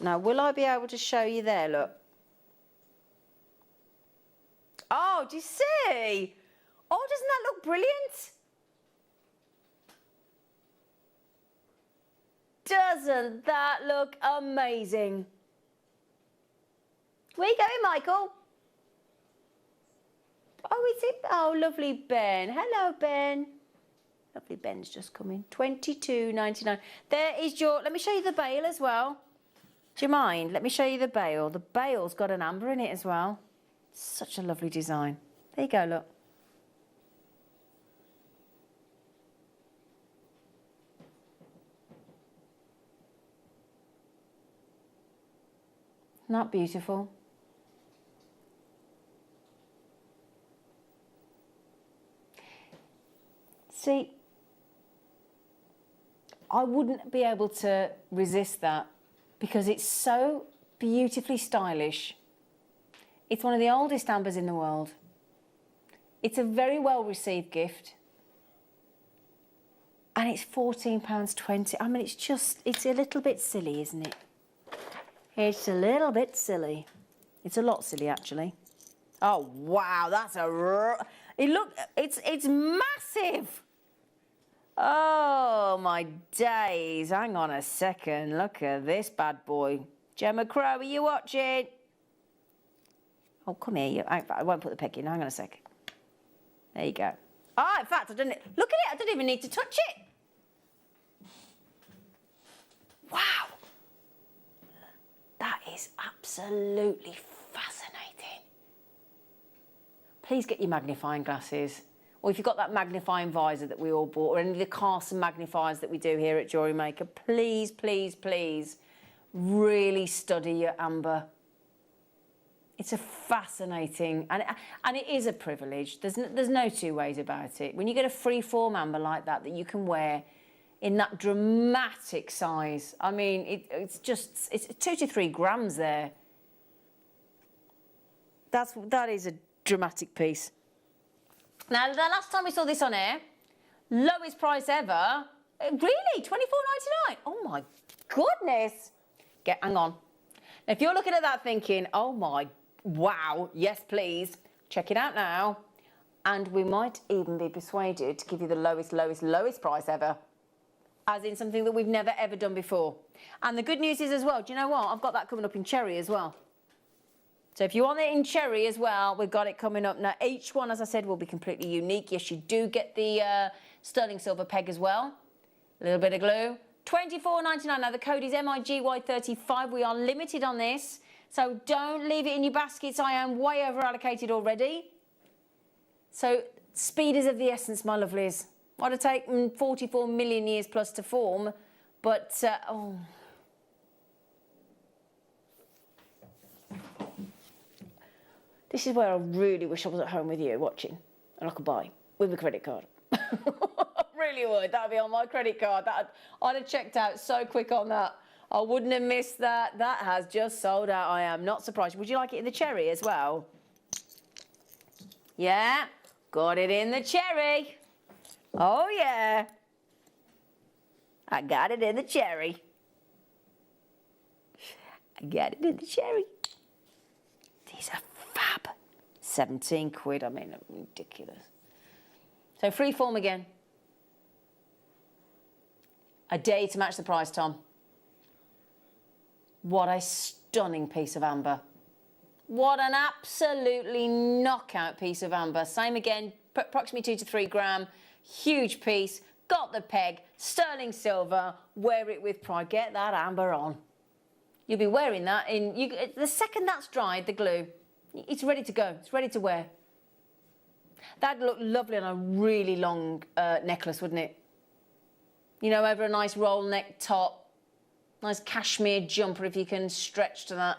Now, will I be able to show you there, look? Oh, do you see? Oh, doesn't that look brilliant? Doesn't that look amazing? Where you going, Michael? Oh, is it? Oh, lovely Ben. Hello, Ben. Lovely Ben's just come in. $22.99. There is your... Let me show you the bail as well. Do you mind? Let me show you the bail. The bail's got an amber in it as well. Such a lovely design. There you go, look. Not beautiful. See, I wouldn't be able to resist that because it's so beautifully stylish. It's one of the oldest ambers in the world. It's a very well received gift. And it's £14.20. I mean, it's a little bit silly, isn't it? It's a little bit silly. It's a lot silly, actually. Oh, wow, that's it's massive. Oh, my days. Hang on a second. Look at this bad boy. Gemma Crow, are you watching? Oh, come here. I won't put the peg in. Hang on a sec. There you go. Oh, in fact, look at it. I don't even need to touch it. Wow. That is absolutely fascinating. Please get your magnifying glasses. Or if you've got that magnifying visor that we all bought, or any of the Carson magnifiers that we do here at JewelleryMaker, please, please, please, really study your amber. It's a fascinating, and it is a privilege. There's no two ways about it. When you get a free-form amber like that you can wear in that dramatic size, I mean, it's 2 to 3 grams there. That is a dramatic piece. Now, the last time we saw this on air, lowest price ever, really, $24.99. Oh my goodness. Hang on. Now, if you're looking at that thinking, oh my, wow, yes please, check it out now. And we might even be persuaded to give you the lowest price ever. As in something that we've never ever done before. And the good news is as well, do you know what? I've got that coming up in cherry as well. So if you want it in cherry as well, we've got it coming up. Now, each one, as I said, will be completely unique. Yes, you do get the sterling silver peg as well. A little bit of glue. $24.99. Now, the code is MIGY35. We are limited on this. So don't leave it in your baskets. I am way over allocated already. So speed is of the essence, my lovelies. Might have taken 44 million years plus to form, but, oh... This is where I really wish I was at home with you watching and I could buy with my credit card. I really would. That would be on my credit card. I'd have checked out so quick on that. I wouldn't have missed that. That has just sold out. I am not surprised. Would you like it in the cherry as well? Yeah, got it in the cherry. Oh, yeah. I got it in the cherry. I got it in the cherry. These are fab. 17 quid, I mean, ridiculous. So freeform again. A day to match the price, Tom. What a stunning piece of amber. What an absolutely knockout piece of amber. Same again, approximately 2 to 3 gram, huge piece, got the peg, sterling silver, wear it with pride. Get that amber on. You'll be wearing that the second that's dried, the glue, it's ready to go. It's ready to wear. That'd look lovely on a really long necklace, wouldn't it? You know, over a nice roll neck top. Nice cashmere jumper if you can stretch to that.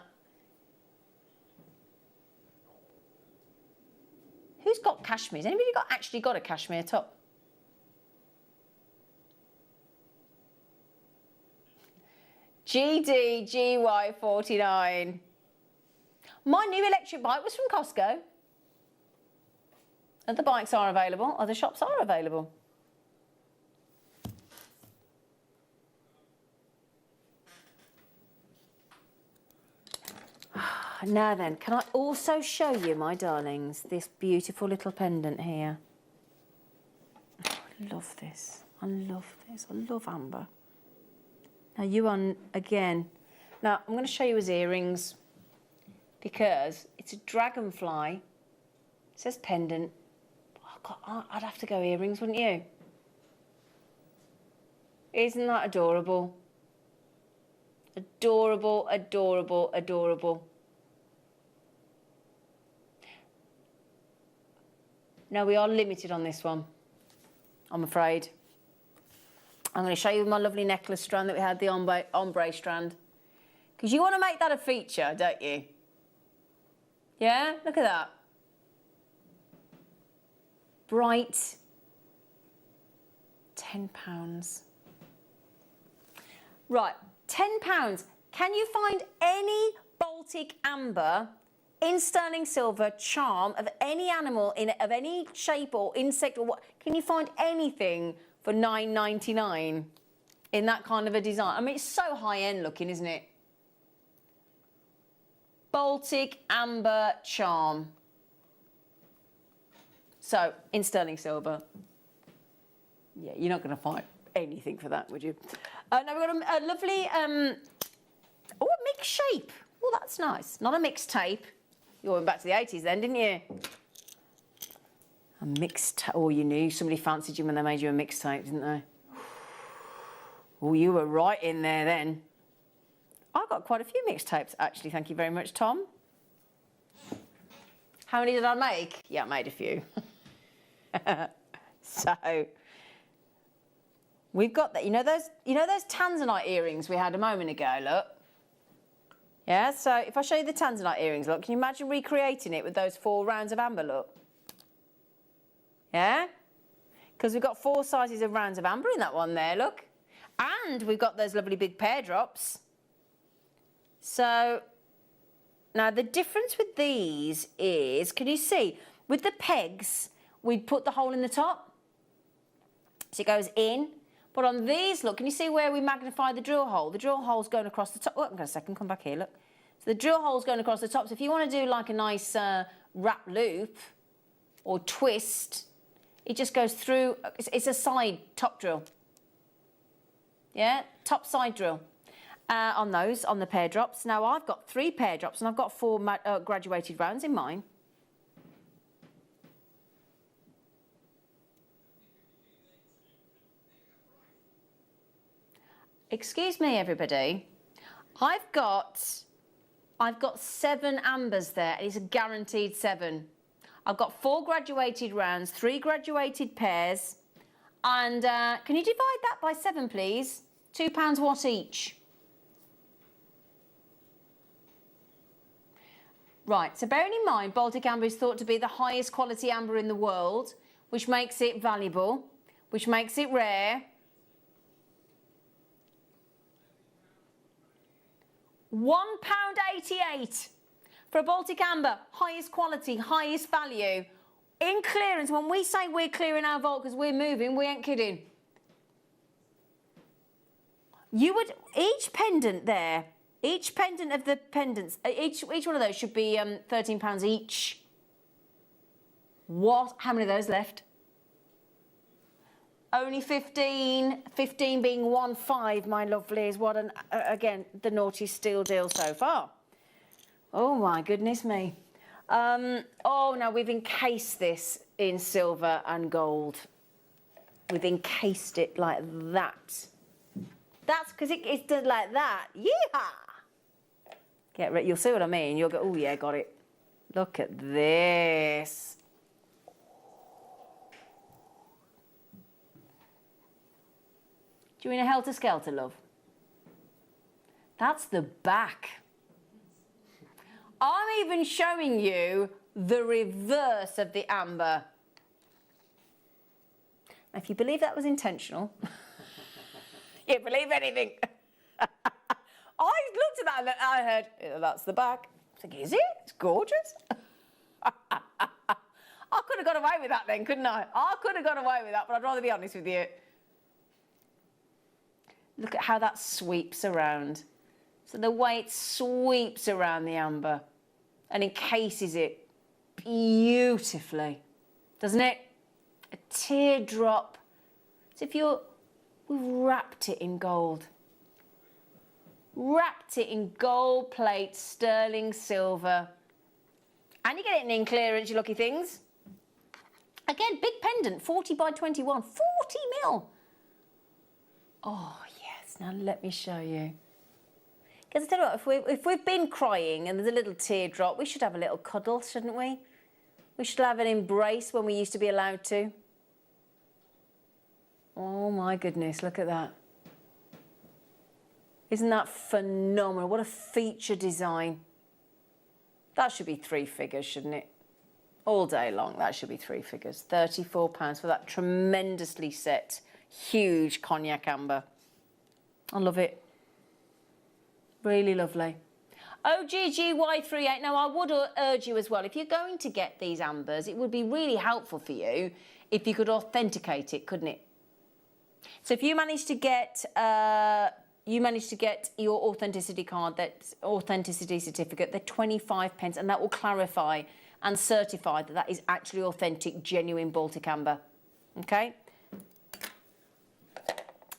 Who's got cashmere? Has anybody actually got a cashmere top? GDGY49. My new electric bike was from Costco. Other bikes are available. Other shops are available. Now then, can I also show you, my darlings, this beautiful little pendant here? Oh, I love this. I love this. I love amber. Now you on again. Now I'm going to show you his earrings because it's a dragonfly. It says pendant. Oh God, I'd have to go earrings, wouldn't you? Isn't that adorable? Adorable, adorable, adorable. No, we are limited on this one, I'm afraid. I'm going to show you my lovely necklace strand that we had, the ombre strand. Because you want to make that a feature, don't you? Yeah, look at that. Bright. £10. Right, £10. Can you find any Baltic amber in sterling silver charm of any animal, of any shape or insect or what? Can you find anything for $9.99 in that kind of a design? I mean, it's so high-end looking, isn't it? Baltic amber charm. So, in sterling silver. Yeah, you're not going to find anything for that, would you? Now we've got a lovely, a mixed shape. Oh, that's nice. Not a mixed tape. You went back to the 80s then, didn't you? A mixed, oh, you knew somebody fancied you when they made you a mixtape, didn't they? Oh, you were right in there then. I got quite a few mixtapes, actually. Thank you very much, Tom. How many did I make? Yeah, I made a few. So, we've got that. You know those Tanzanite earrings we had a moment ago, look? Yeah, so if I show you the Tanzanite earrings, look, can you imagine recreating it with those 4 rounds of amber, look? Yeah? Because we've got 4 sizes of rounds of amber in that one there, look. And we've got those lovely big pear drops. So, now the difference with these is, can you see, with the pegs, we put the hole in the top. So it goes in. But on these, look, can you see where we magnify the drill hole? The drill hole's going across the top. Oh, hang on a second, come back here, look. So the drill hole's going across the top. So if you want to do like a nice wrap loop or twist, it just goes through. It's a side top drill. Yeah, top side drill on those, on the pear drops. Now, I've got 3 pear drops and I've got 4 graduated rounds in mine. Excuse me, everybody. I've got 7 ambers there, and it's a guaranteed 7. I've got 4 graduated rounds, 3 graduated pairs, and can you divide that by 7, please? £2 what each? Right, so bearing in mind, Baltic amber is thought to be the highest quality amber in the world, which makes it valuable, which makes it rare. £1.88 for a Baltic amber, highest quality, highest value. In clearance, when we say we're clearing our vault because we're moving, we ain't kidding. You would, each pendant there, each pendant of the pendants, each one of those should be £13 each. What? How many of those left? Only 15, 15 being 1.5, my lovelies. What an, again, the naughty steal deal so far. Oh my goodness me. Oh, now we've encased this in silver and gold. We've encased it like that. That's because it's done like that. Yeehaw! Get ready, you'll see what I mean. You'll go, oh yeah, got it. Look at this. Do you mean a helter-skelter, love? That's the back. I'm even showing you the reverse of the amber. If you believe that was intentional, you believe anything. I looked at that and I heard, "Yeah, that's the back." I was like, is it? It's gorgeous. I could have got away with that then, couldn't I? I could have got away with that, but I'd rather be honest with you. Look at how that sweeps around. So the way it sweeps around the amber and encases it beautifully, doesn't it? A teardrop. So we've wrapped it in gold. Wrapped it in gold plate, sterling silver. And you get it in clearance, you lucky things. Again, big pendant, 40 by 21, 40 mil. Oh, yes, now let me show you. Because I tell you what, if we've been crying and there's a little teardrop, we should have a little cuddle, shouldn't we? We should have an embrace when we used to be allowed to. Oh my goodness, look at that. Isn't that phenomenal? What a feature design. That should be 3 figures, shouldn't it? All day long, that should be 3 figures. £34 for that tremendously set, huge cognac amber. I love it. Really lovely. OGGY38. Now, I would urge you as well, if you're going to get these ambers, it would be really helpful for you if you could authenticate it, couldn't it? So if you manage to get your authenticity card, that authenticity certificate, they're 25 pence, and that will clarify and certify that that is actually authentic, genuine Baltic amber. Okay?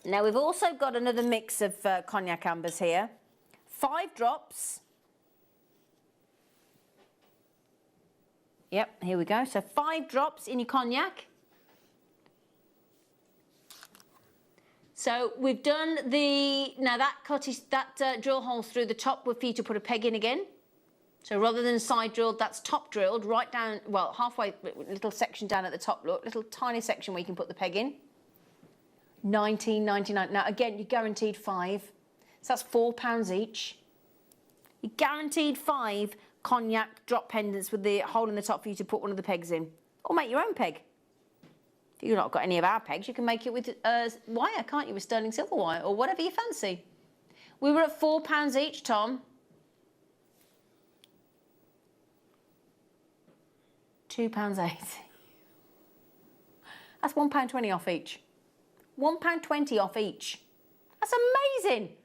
Now, we've also got another mix of cognac ambers here. 5 drops. Yep, here we go. So 5 drops in your cognac. So we've done now that drill holes through the top were for you to put a peg in again. So rather than side drilled, that's top drilled right down, well, halfway, little section down at the top, look, little tiny section where you can put the peg in. £19.99. Now again, you're guaranteed 5. So that's £4 each. You're guaranteed 5 cognac drop pendants with the hole in the top for you to put one of the pegs in. Or make your own peg. If you've not got any of our pegs, you can make it with wire, can't you? With sterling silver wire or whatever you fancy. We were at £4 each, Tom. £2.80. That's £1.20 off each. £1.20 off each. That's amazing.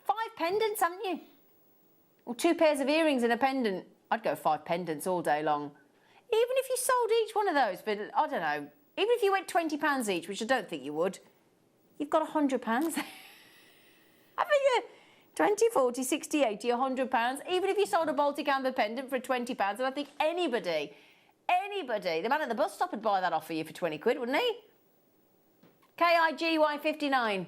5 pendants, haven't you? Or 2 pairs of earrings and a pendant. I'd go 5 pendants all day long. Even if you sold each one of those, but I don't know. Even if you went £20 each, which I don't think you would, you've got £100. Haven't you? 20, 40, 60, 80, £100. Even if you sold a Baltic amber pendant for £20, and I think anybody, the man at the bus stop would buy that off for you for 20 quid, wouldn't he? KIGY59.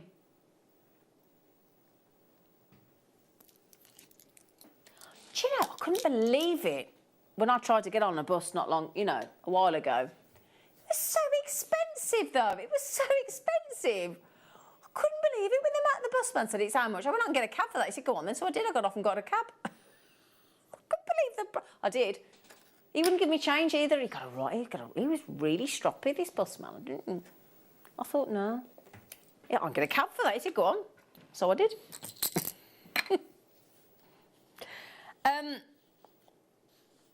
Do you know, I couldn't believe it when I tried to get on a bus not long, a while ago. It was so expensive, though. It was so expensive. I couldn't believe it when the busman said, it's how much? I went out and get a cab for that. He said, go on then. So I did. I got off and got a cab. I couldn't believe I did. He wouldn't give me change either. He was really stroppy, this busman. I thought, no. Yeah, I'll get a cab for that. He said, go on. So I did.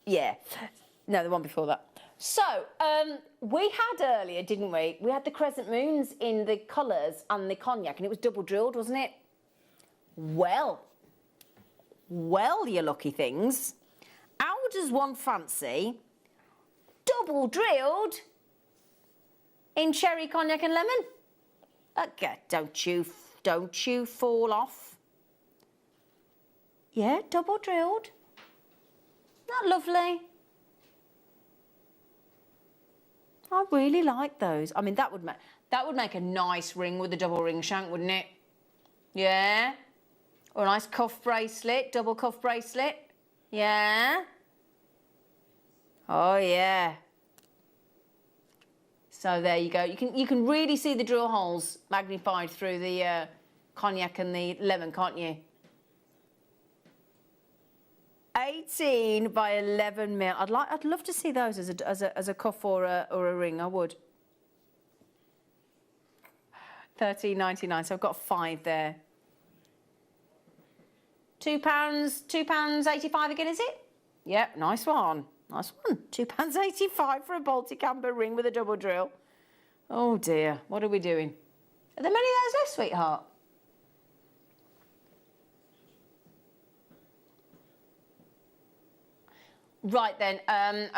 Yeah. No, the one before that. So, we had earlier, didn't we? We had the crescent moons in the colours and the cognac, and it was double drilled, wasn't it? Well, you lucky things. How does one fancy double drilled in cherry, cognac and lemon? Okay, don't you fall off. Yeah, double drilled. Isn't that lovely? I really like those. I mean, that would make a nice ring with a double ring shank, wouldn't it? Yeah. Or a nice cuff bracelet, double cuff bracelet. Yeah. Oh yeah. So there you go. You can really see the drill holes magnified through the cognac and the lemon, can't you? 18 by 11 mil. I'd love to see those as a cuff or a ring. I would. £13.99. So I've got 5 there. £2.85 again, is it? Yep, nice one. Nice one. £2.85 for a Baltic amber ring with a double drill. Oh dear, what are we doing? Are there many of those left, sweetheart? Right then,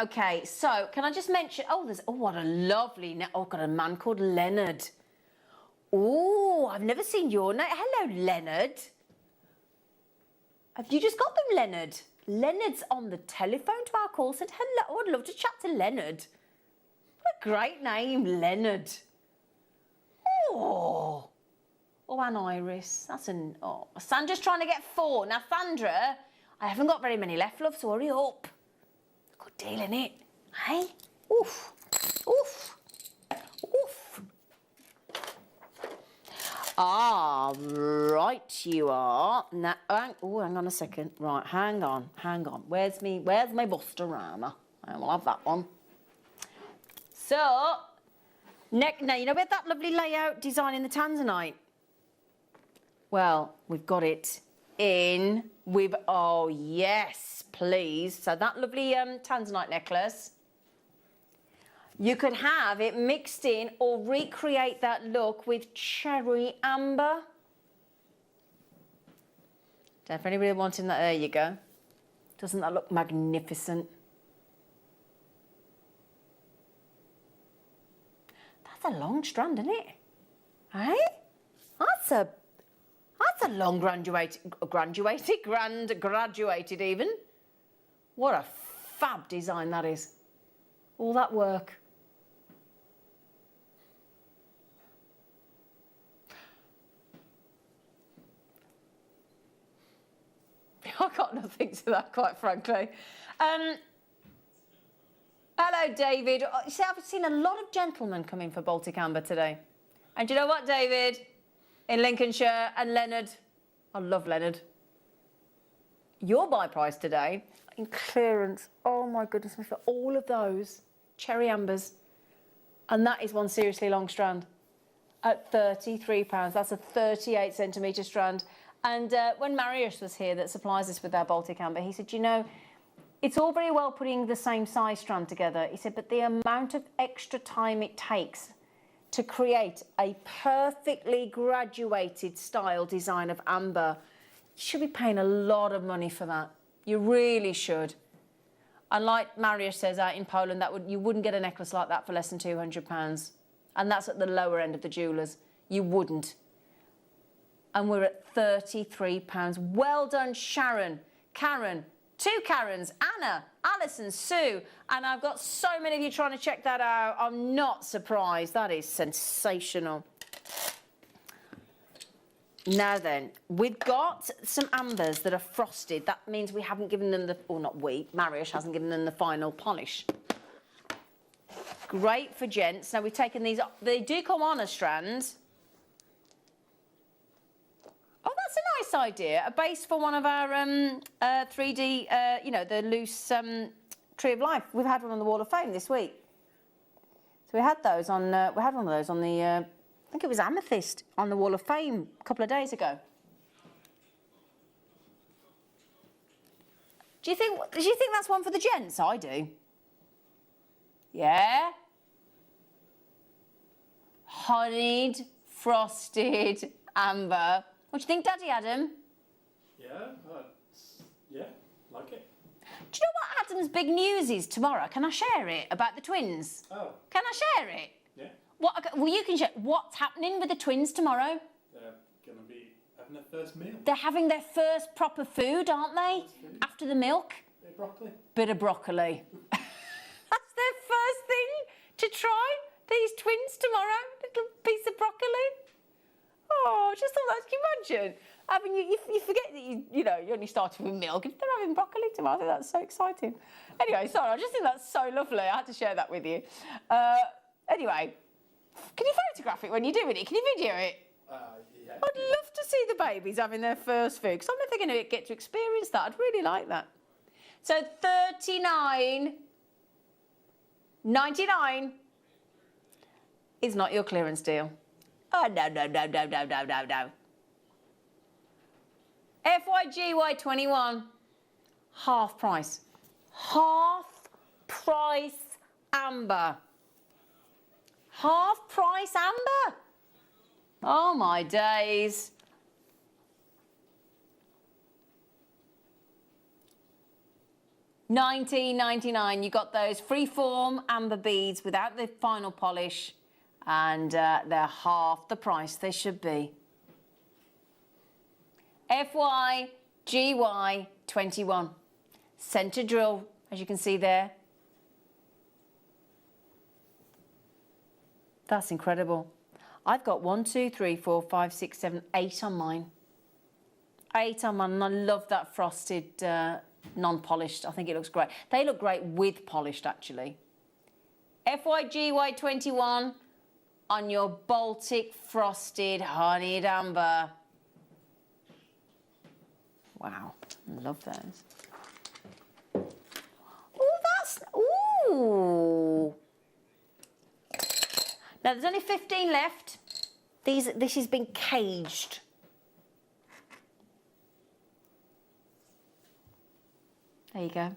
okay, so can I just mention, what a lovely, got a man called Leonard. Oh, I've never seen your name. Hello, Leonard. Have you just got them, Leonard? Leonard's on the telephone to our call centre. Hello, I'd love to chat to Leonard. What a great name, Leonard. Oh, and Iris. Sandra's trying to get 4. Now, Sandra, I haven't got very many left, love, so hurry up. Good deal, innit? Hey? Oof. Oof. Oof. Ah, right you are. Now, hang on a second. Right, hang on. Where's my Bustorama? I'll have that one. So, now, you know we had that lovely layout design in the Tanzanite? Well, we've got it in with, oh yes, please. So that lovely Tanzanite necklace, you could have it mixed in or recreate that look with cherry amber. Don't know if anybody wanting that, there you go. Doesn't that look magnificent? That's a long strand, isn't it? Hey? That's a long graduated even. What a fab design that is. All that work. I got nothing to that, quite frankly. Hello, David. You see, I've seen a lot of gentlemen coming for Baltic Amber today. And do you know what, David? In Lincolnshire and Leonard. I love Leonard. Your buy price today, in clearance, oh my goodness me, for all of those cherry ambers. And that is one seriously long strand at £33. That's a 38 centimetre strand. And when Marius was here, that supplies us with our Baltic Amber, he said, you know, it's all very well putting the same size strand together. He said, but the amount of extra time it takes to create a perfectly graduated style design of amber, you should be paying a lot of money for that. You really should. And like Marius says out in Poland, you wouldn't get a necklace like that for less than £200. And that's at the lower end of the jewellers. You wouldn't. And we're at £33. Well done, Sharon, Karen, 2 Karens, Anna, Alison, Sue, and I've got so many of you trying to check that out. I'm not surprised. That is sensational. Now then, we've got some ambers that are frosted. That means we haven't given them Marius hasn't given them the final polish. Great for gents. Now we've taken these, they do come on as strands. Oh, that's a nice idea. A base for one of our 3D, the loose Tree of Life. We've had one on the Wall of Fame this week. So we had those on. We had one of those on the. I think it was amethyst on the Wall of Fame a couple of days ago. Do you think that's one for the gents? I do. Yeah. Honeyed, frosted amber. What do you think, Daddy Adam? Yeah, like it. Do you know what Adam's big news is tomorrow? Can I share it about the twins? Oh. Can I share it? Yeah. Well, you can share. What's happening with the twins tomorrow? They're going to be having their first meal. They're having their first proper food, aren't they? After the milk? Bit of broccoli. Bit of broccoli. That's their first thing to try, these twins tomorrow. Little piece of broccoli. Oh, just thought that, can you imagine? I mean, you forget that you only started with milk. If they're having broccoli tomorrow, I think that's so exciting. Anyway, sorry, I just think that's so lovely. I had to share that with you. Anyway, can you photograph it when you're doing it? Can you video it? Yeah. I'd love to see the babies having their first food, because I'm never going to get to experience that. I'd really like that. So $39.99 is not your clearance deal. Oh, no. FYGY21, half price. Half price amber. Half price amber. Oh my days. $19.99. You got those freeform amber beads without the final polish, and they're half the price they should be. FYGY21. Center drill, as you can see there. That's incredible. I've got 1, 2, 3, 4, 5, 6, 7, 8 on mine. 8 on mine, and I love that frosted non-polished. I think it looks great. They look great with polished, actually. FYGY21 on your Baltic frosted honeyed amber. Wow, I love those. Oh, that's, ooh. Now, there's only 15 left. This has been caged. There you go.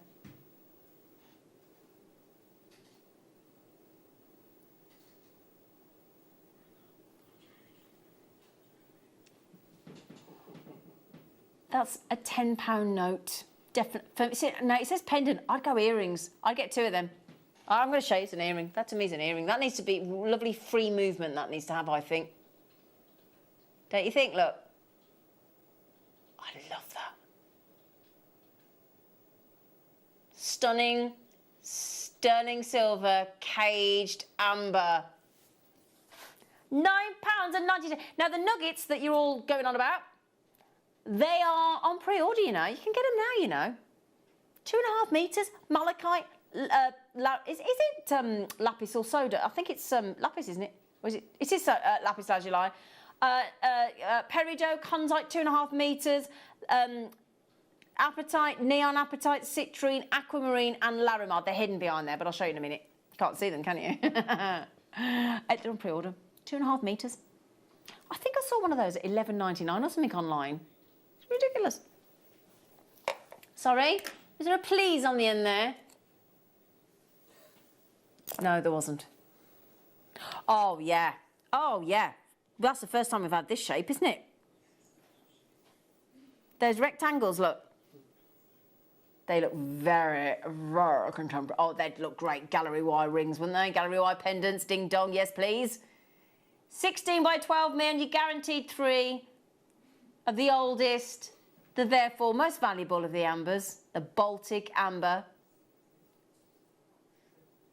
That's a £10 note. Definitely. No, it says pendant. I'd go earrings. I'd get 2 of them. I'm going to show you it's an earring. That to me is an earring. That needs to be lovely free movement. That needs to have, I think. Don't you think? Look. I love that. Stunning, sterling silver, caged amber. £9.90. Now, the nuggets that you're all going on about, they are on pre-order, you know. You can get them now, you know. 2.5 metres, malachite. Is it lapis or soda? I think it's lapis, isn't it? Or is it? It is lapis lazuli. Peridot, Conzite, 2.5 metres. Apatite, neon apatite, citrine, aquamarine, and larimar. They're hidden behind there, but I'll show you in a minute. You can't see them, can you? They're on pre-order. 2.5 metres. I think I saw one of those at $11.99 or something online. It's ridiculous. Sorry? Is there a please on the end there? No, there wasn't. Oh, yeah. Oh, yeah. That's the first time we've had this shape, isn't it? Those rectangles, look. They look very, very contemporary. Oh, they'd look great. Gallery wire rings, wouldn't they? Gallery wire pendants, ding dong, yes, please. 16 by 12 mil, you're guaranteed 3 of the oldest, the therefore most valuable of the ambers, the Baltic amber.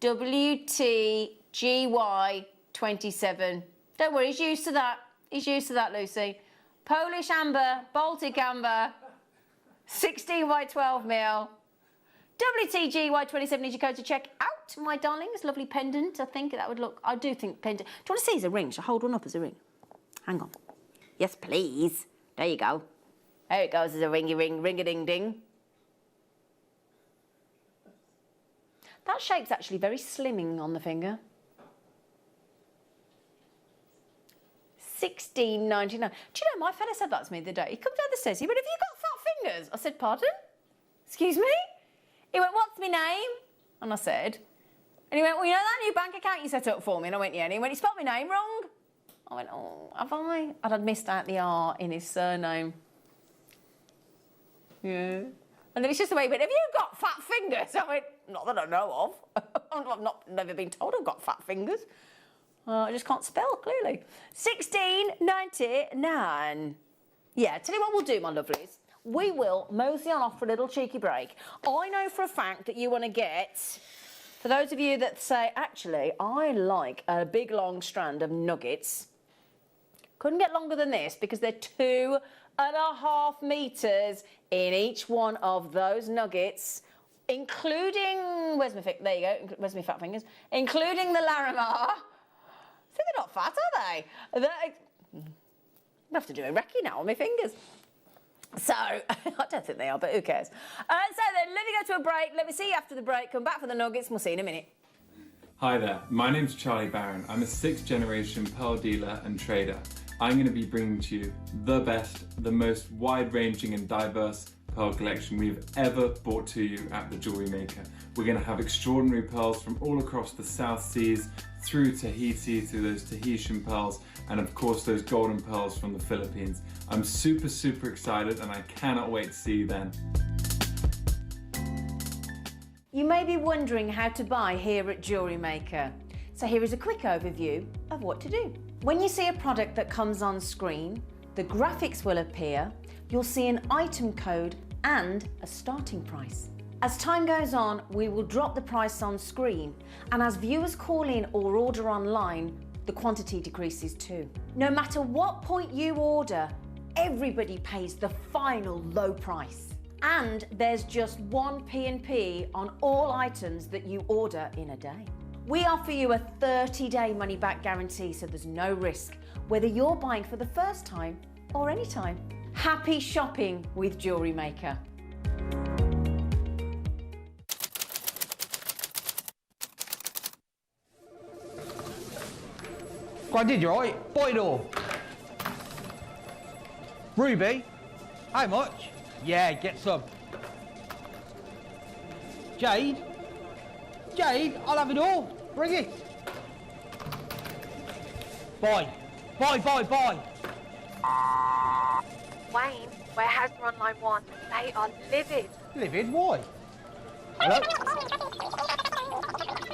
WTGY27. Don't worry, he's used to that. He's used to that, Lucy. Polish amber, Baltic amber, 16 by 12 mil. WTGY27 is your code to check out, my darlings. Lovely pendant. I think that would look, I do think pendant. Do you want to see as a ring? Shall I hold one up as a ring? Hang on. Yes, please. There you go. There it goes as a ringy ring, ring-a-ding-ding. That shape's actually very slimming on the finger. $16.99. Do you know, my fella said that to me the other day. He comes down the stairs, he went, have you got fat fingers? I said, pardon? Excuse me? He went, what's my name? And I said, and he went, well, you know that new bank account you set up for me? And I went, yeah. And he went, you spelled my name wrong. I went, oh, have I? And I'd missed out the R in his surname. Yeah. And then it's just the way he went, have you got fat fingers? I went, not that I know of. I've never been told I've got fat fingers. I just can't spell, clearly. $16.99. Yeah, tell you what we'll do, my lovelies. We will mosey on off for a little cheeky break. I know for a fact that you want to get, for those of you that say, actually, I like a big long strand of nuggets. Couldn't get longer than this because they're 2.5 metres in each one of those nuggets, including, there you go, where's my fat fingers? Including the Larimar. I think they're not fat, are they? I have to do a recce now on my fingers. So, I don't think they are, but who cares? So then, let me go to a break. Let me see you after the break. Come back for the nuggets and we'll see you in a minute. Hi there, my name's Charlie Barron. I'm a 6th generation pearl dealer and trader. I'm going to be bringing to you the best, the most wide-ranging and diverse pearl collection we've ever brought to you at the Jewellery Maker. We're going to have extraordinary pearls from all across the South Seas, through Tahiti, through those Tahitian pearls, and of course those golden pearls from the Philippines. I'm super excited and I cannot wait to see you then. You may be wondering how to buy here at Jewellery Maker. So here is a quick overview of what to do. When you see a product that comes on screen, the graphics will appear, you'll see an item code and a starting price. As time goes on, we will drop the price on screen, and as viewers call in or order online, the quantity decreases too. No matter what point you order, everybody pays the final low price. And there's just one P&P on all items that you order in a day. We offer you a 30-day money-back guarantee, so there's no risk, whether you're buying for the first time or any time. Happy shopping with Jewellery Maker. I did, you right? Buy it all. Ruby, how much? Yeah, get some. Jade? Jade, I'll have it all. Bring it. Buy. Buy. Wayne, warehouse run line 1. They are livid. Livid? Why? Hello?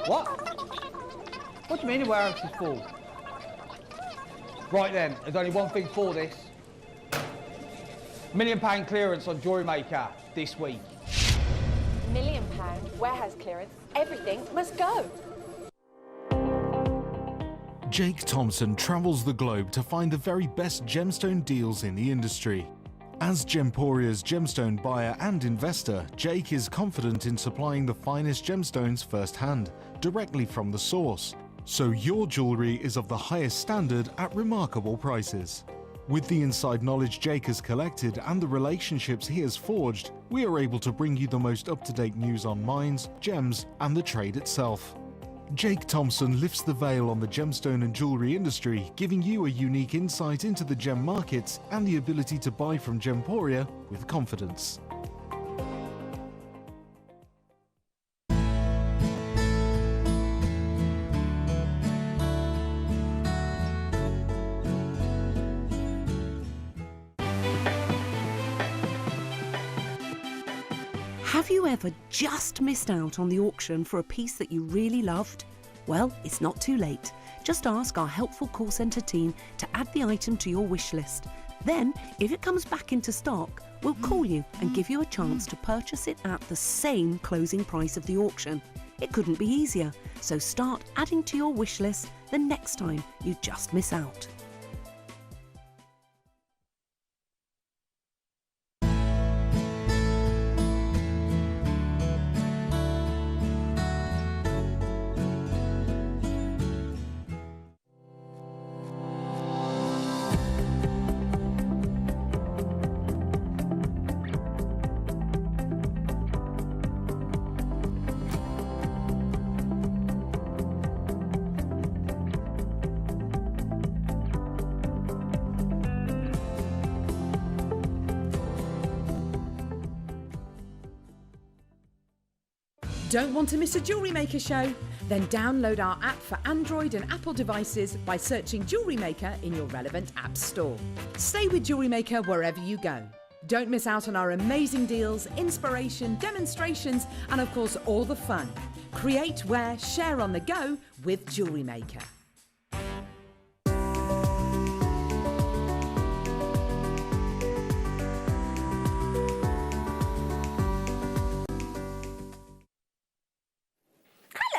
What? What do you mean the warehouse is full? Right then, there's only one thing for this. £1 million clearance on JewelleryMaker this week. £1 million warehouse clearance. Everything must go. Jake Thompson travels the globe to find the very best gemstone deals in the industry. As Gemporia's gemstone buyer and investor, Jake is confident in supplying the finest gemstones firsthand, directly from the source. So your jewellery is of the highest standard at remarkable prices. With the inside knowledge Jake has collected and the relationships he has forged, we are able to bring you the most up-to-date news on mines, gems, and the trade itself. Jake Thompson lifts the veil on the gemstone and jewellery industry, giving you a unique insight into the gem markets and the ability to buy from Gemporia with confidence. Have you ever just missed out on the auction for a piece that you really loved? Well, it's not too late. Just ask our helpful call centre team to add the item to your wish list. Then, if it comes back into stock, we'll call you and give you a chance to purchase it at the same closing price of the auction. It couldn't be easier, so start adding to your wish list the next time you just miss out. Don't want to miss a Jewellery Maker show? Then download our app for Android and Apple devices by searching Jewellery Maker in your relevant app store. Stay with Jewellery Maker wherever you go. Don't miss out on our amazing deals, inspiration, demonstrations, and of course all the fun. Create, wear, share on the go with Jewellery Maker.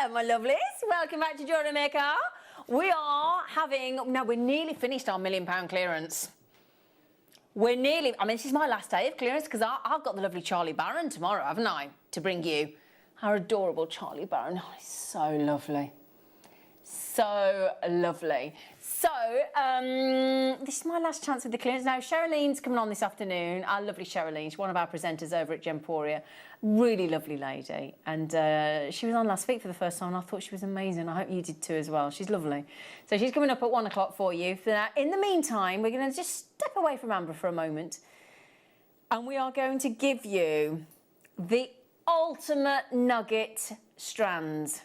Hello, my lovelies. Welcome back to Jewellery Maker. We're nearly finished our £1 million clearance. This is my last day of clearance because I've got the lovely Charlie Barron tomorrow, haven't I, to bring you. Our adorable Charlie Barron. Oh, he's so lovely. So lovely. So, this is my last chance with the clearance. Now, Sheraline's coming on this afternoon. Our lovely Sherilyn. She's one of our presenters over at Gemporia. Really lovely lady. And she was on last week for the first time, and I thought she was amazing. I hope you did too as well. She's lovely. So she's coming up at 1 o'clock for you. In the meantime, we're going to just step away from Amber for a moment. And we are going to give you the ultimate nugget strands.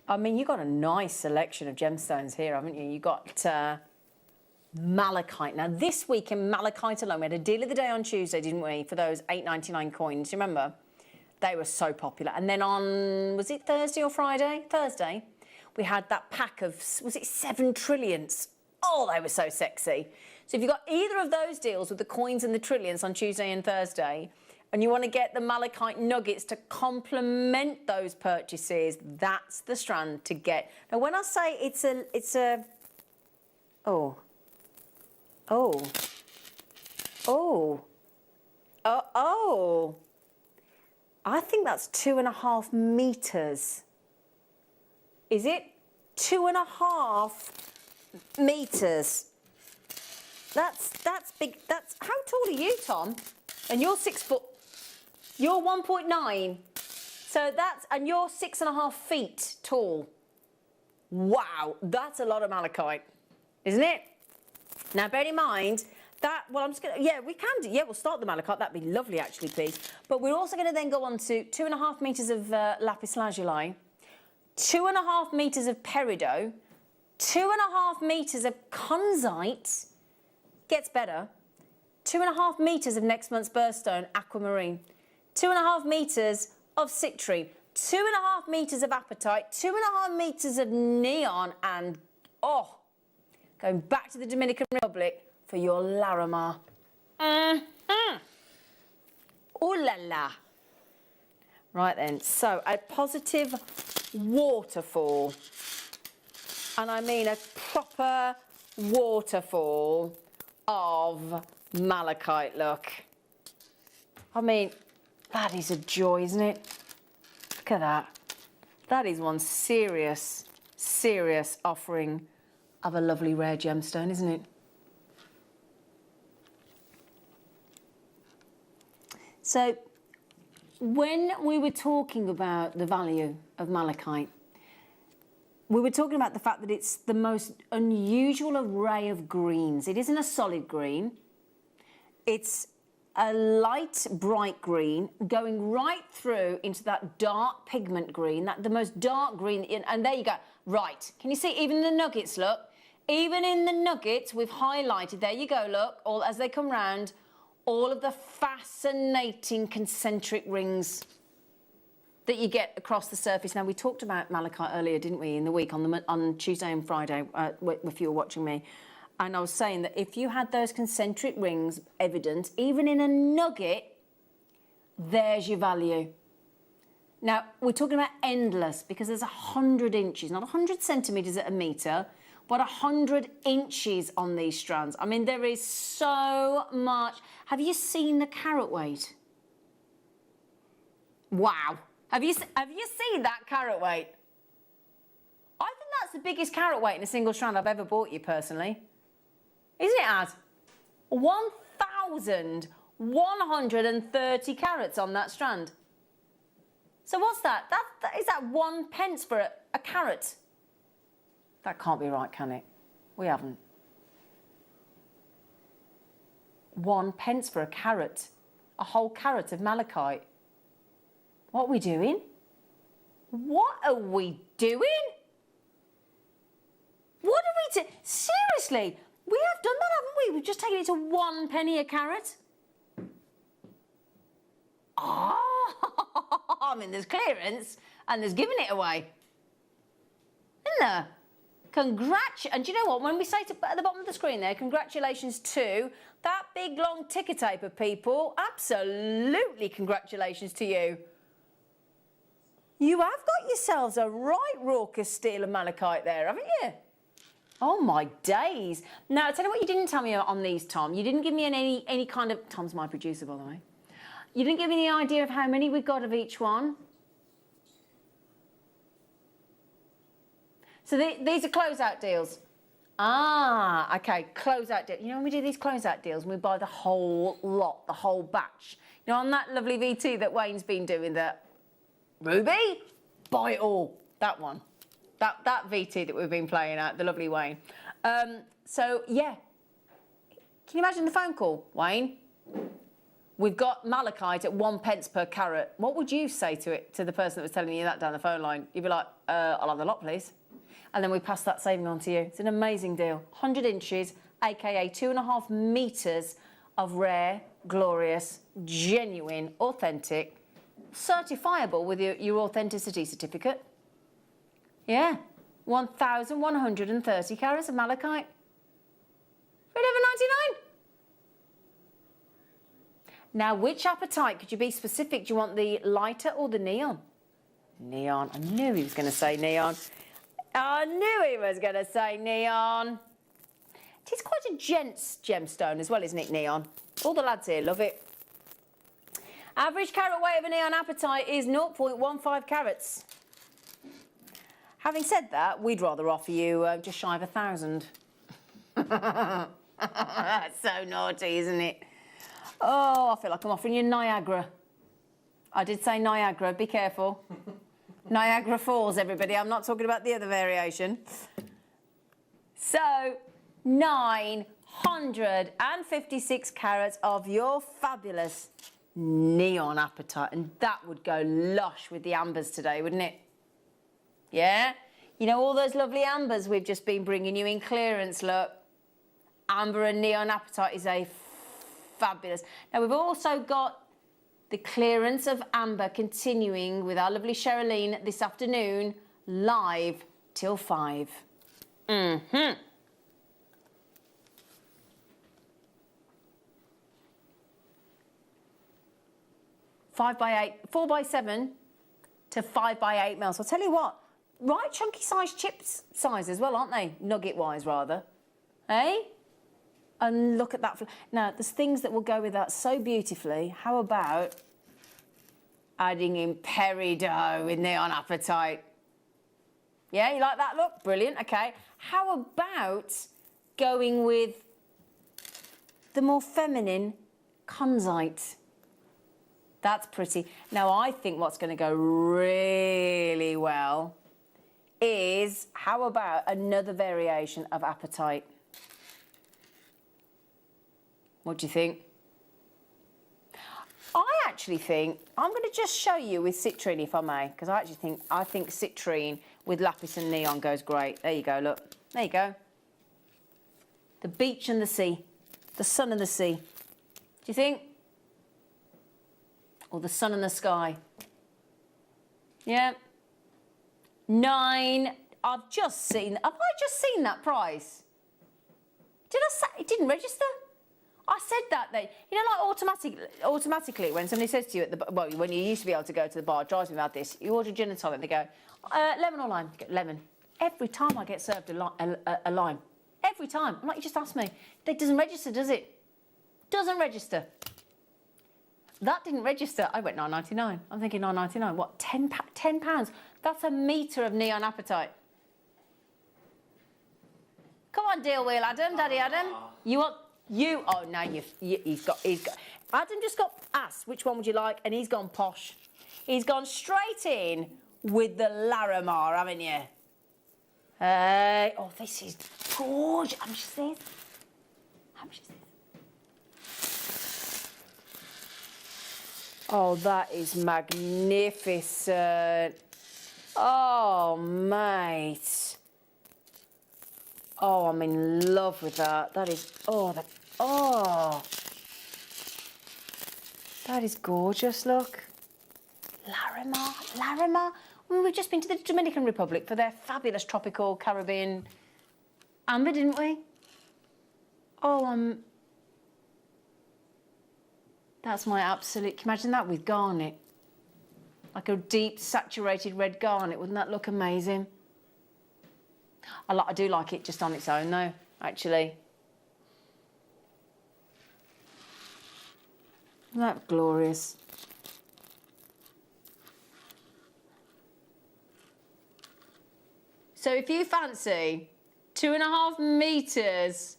I mean, you've got a nice selection of gemstones here, haven't you? You've got malachite. Now, this week in malachite alone, we had a deal of the day on Tuesday, didn't we, for those $8.99 coins. You remember? They were so popular. And then on, was it Thursday or Friday? Thursday, we had that pack of, was it 7 trillions? Oh, they were so sexy. So if you've got either of those deals with the coins and the trillions on Tuesday and Thursday, and you want to get the malachite nuggets to complement those purchases, that's the strand to get. Now, when I say I think that's 2.5 meters. Is it 2.5 meters? That's big. That's, how tall are you, Tom? And you're 6 foot. You're 1.9. So that's, and you're 6.5 feet tall. Wow, that's a lot of malachite, isn't it? Now, bear in mind that, well, I'm just going to, yeah, we can do, yeah, we'll start the malachite. That'd be lovely, actually, please. But we're also going to then go on to 2.5 meters of lapis lazuli, 2.5 meters of peridot, 2.5 meters of kunzite, gets better, 2.5 meters of next month's birthstone, aquamarine, 2.5 meters of citrine, 2.5 meters of apatite, 2.5 meters of neon, and, oh, going back to the Dominican Republic for your Larimar. Ooh la la. Right then, so a positive waterfall. And I mean a proper waterfall of malachite, look. I mean, that is a joy, isn't it? Look at that. That is one serious, serious offering of a lovely rare gemstone, isn't it? So, when we were talking about the value of malachite, we were talking about the fact that it's the most unusual array of greens. It isn't a solid green. It's a light, bright green going right through into that dark pigment green, that the most dark green. And there you go. Right. Can you see even the nuggets, look? Even in the nuggets, we've highlighted, there you go, look, all as they come round, all of the fascinating concentric rings that you get across the surface. Now, we talked about malachite earlier, didn't we, in the week, on Tuesday and Friday, if you were watching me. And I was saying that if you had those concentric rings evident, even in a nugget, there's your value. Now, we're talking about endless because there's 100 inches, not 100 centimetres at a metre, but 100 inches on these strands. I mean, there is so much. Have you seen the carat weight? Wow. Have you seen that carat weight? I think that's the biggest carat weight in a single strand I've ever bought you personally. Isn't it, Az? 1,130 carats on that strand. So what's that? Is that 1 pence for a carat? That can't be right, can it? We haven't. 1 pence for a carat. A whole carat of malachite. What are we doing? What are we doing? What are we doing? Seriously, we have done that, haven't we? We've just taken it to 1 penny a carat. Oh, I mean, there's clearance and there's giving it away. Isn't there? And do you know what? When we say at the bottom of the screen there, congratulations to that big long ticker tape of people, absolutely congratulations to you. You have got yourselves a right raucous steal of malachite there, haven't you? Oh, my days. Now, I'll tell you what you didn't tell me on these, Tom. You didn't give me any kind of... Tom's my producer, by the way. You didn't give me any idea of how many we've got of each one. So these are closeout deals. Ah, okay, closeout deal. You know when we do these closeout deals, we buy the whole lot, the whole batch. You know, on that lovely VT that Wayne's been doing, that Ruby, buy it all. That one, that VT that we've been playing at, the lovely Wayne. So yeah, can you imagine the phone call, Wayne? We've got malachite at 1 pence per carat. What would you say to it, to the person that was telling you that down the phone line? You'd be like, I'll have the lot, please. And then we pass that saving on to you. It's an amazing deal. 100 inches, aka 2.5 meters of rare, glorious, genuine, authentic, certifiable with your authenticity certificate. Yeah, 1,130 carats of malachite for $11.99. Now, which apatite? Could you be specific? Do you want the lighter or the neon? Neon. I knew he was going to say neon. I knew he was going to say neon. It is quite a gent's gemstone as well, isn't it, neon? All the lads here love it. Average carat weight of a neon apatite is 0.15 carats. Having said that, we'd rather offer you just shy of 1,000. That's so naughty, isn't it? Oh, I feel like I'm offering you Niagara. I did say Niagara, be careful. Niagara Falls, everybody. I'm not talking about the other variation. So, 956 carats of your fabulous neon apatite. And that would go lush with the ambers today, wouldn't it? Yeah? You know, all those lovely ambers we've just been bringing you in clearance, look. Amber and neon apatite is a fabulous. Now, we've also got the clearance of amber continuing with our lovely Sherilyn this afternoon, live till 5. 5x8, 4x7 to 5x8 mils. I'll tell you what, right chunky size chips size as well, aren't they? Nugget wise, rather. Eh? And look at that. Now, there's things that will go with that so beautifully. How about adding in peridot with neon apatite? Yeah, you like that look? Brilliant, okay. How about going with the more feminine Tanzanite? That's pretty. Now, I think what's going to go really well is, how about another variation of apatite? What do you think? I actually think, I'm going to just show you with citrine, if I may, because I think citrine with lapis and neon goes great. There you go, look. There you go. The beach and the sea. The sun and the sea. Do you think? Or the sun and the sky. Yeah. 9. Have I just seen that price? Did I say it didn't register? I said that then. You know, like automatically when somebody says to you when you used to be able to go to the bar, it drives me about this. You order gin and tonic, they go, lemon or lime? You get lemon. Every time I get served a lime. Every time. I'm like, you just asked me. It doesn't register, does it? Doesn't register. That didn't register. I went $9.99. I'm thinking $9.99. What, £10? That's a metre of neon apatite. Come on, deal wheel, Adam, Daddy Adam. Oh, no, he's got. Adam just got asked, which one would you like? And he's gone posh. He's gone straight in with the Larimar, haven't you? Oh, this is gorgeous. How much is this? How much is this? Oh, that is magnificent. Oh, mate. Oh, I'm in love with that. That is, that is gorgeous, look. Larimar. We've just been to the Dominican Republic for their fabulous tropical Caribbean amber, didn't we? Oh, that's my absolute, can you imagine that with garnet? Like a deep saturated red garnet, wouldn't that look amazing? I do like it just on its own though, actually. Isn't that glorious? So if you fancy 2.5 metres,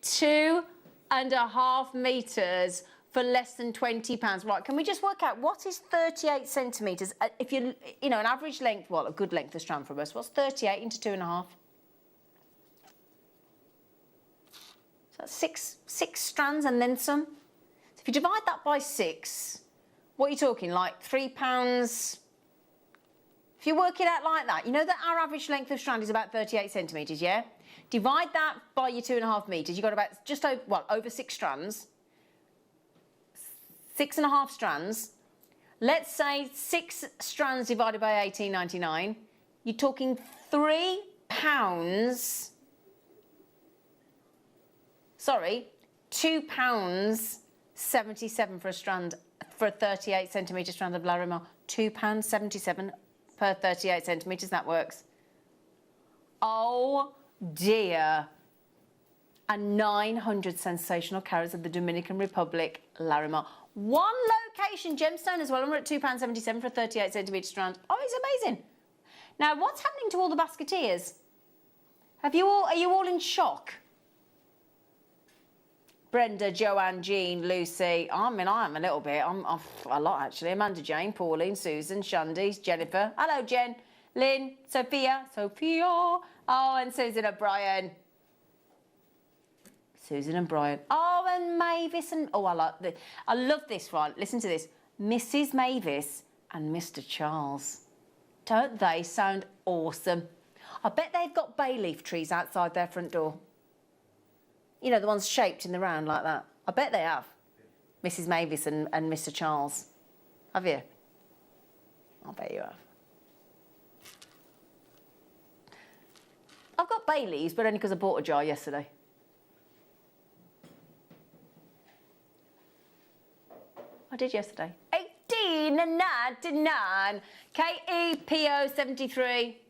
2.5 metres for less than £20. Right, can we just work out what is 38 centimetres? If you know, an average length, well, a good length of strand from us, what's 38 into 2.5? So that's six strands and then some. So if you divide that by 6, what are you talking, like £3? If you work it out like that, you know that our average length of strand is about 38 centimetres, yeah? Divide that by your 2.5 metres, you've got about just over, well, over 6 strands. 6.5 strands. Let's say 6 strands divided by 18.99. You're talking £3. Sorry, £2.77 for a strand, for a 38 centimetre strand of Larimar. £2.77 per 38 centimetres, that works. Oh dear. And 900 sensational carats of the Dominican Republic Larimar. One location gemstone as well, and we're at £2.77 for a 38 centimetre strand. Oh, it's amazing. Now, what's happening to all the basketeers? Are you all in shock? Brenda, Joanne, Jean, Lucy. I mean, I am a little bit. I'm a lot, actually. Amanda, Jane, Pauline, Susan, Shandy, Jennifer. Hello, Jen. Lynn, Sophia. Oh, and Susan O'Brien. Susan and Brian. Oh, and Mavis and... Oh, I love this one. Listen to this. Mrs. Mavis and Mr. Charles. Don't they sound awesome? I bet they've got bay leaf trees outside their front door. You know, the ones shaped in the round like that. I bet they have. Mrs. Mavis and Mr. Charles. Have you? I bet you have. I've got bay leaves, but only because I bought a jar yesterday. I did yesterday. 18.99. KEPO 73.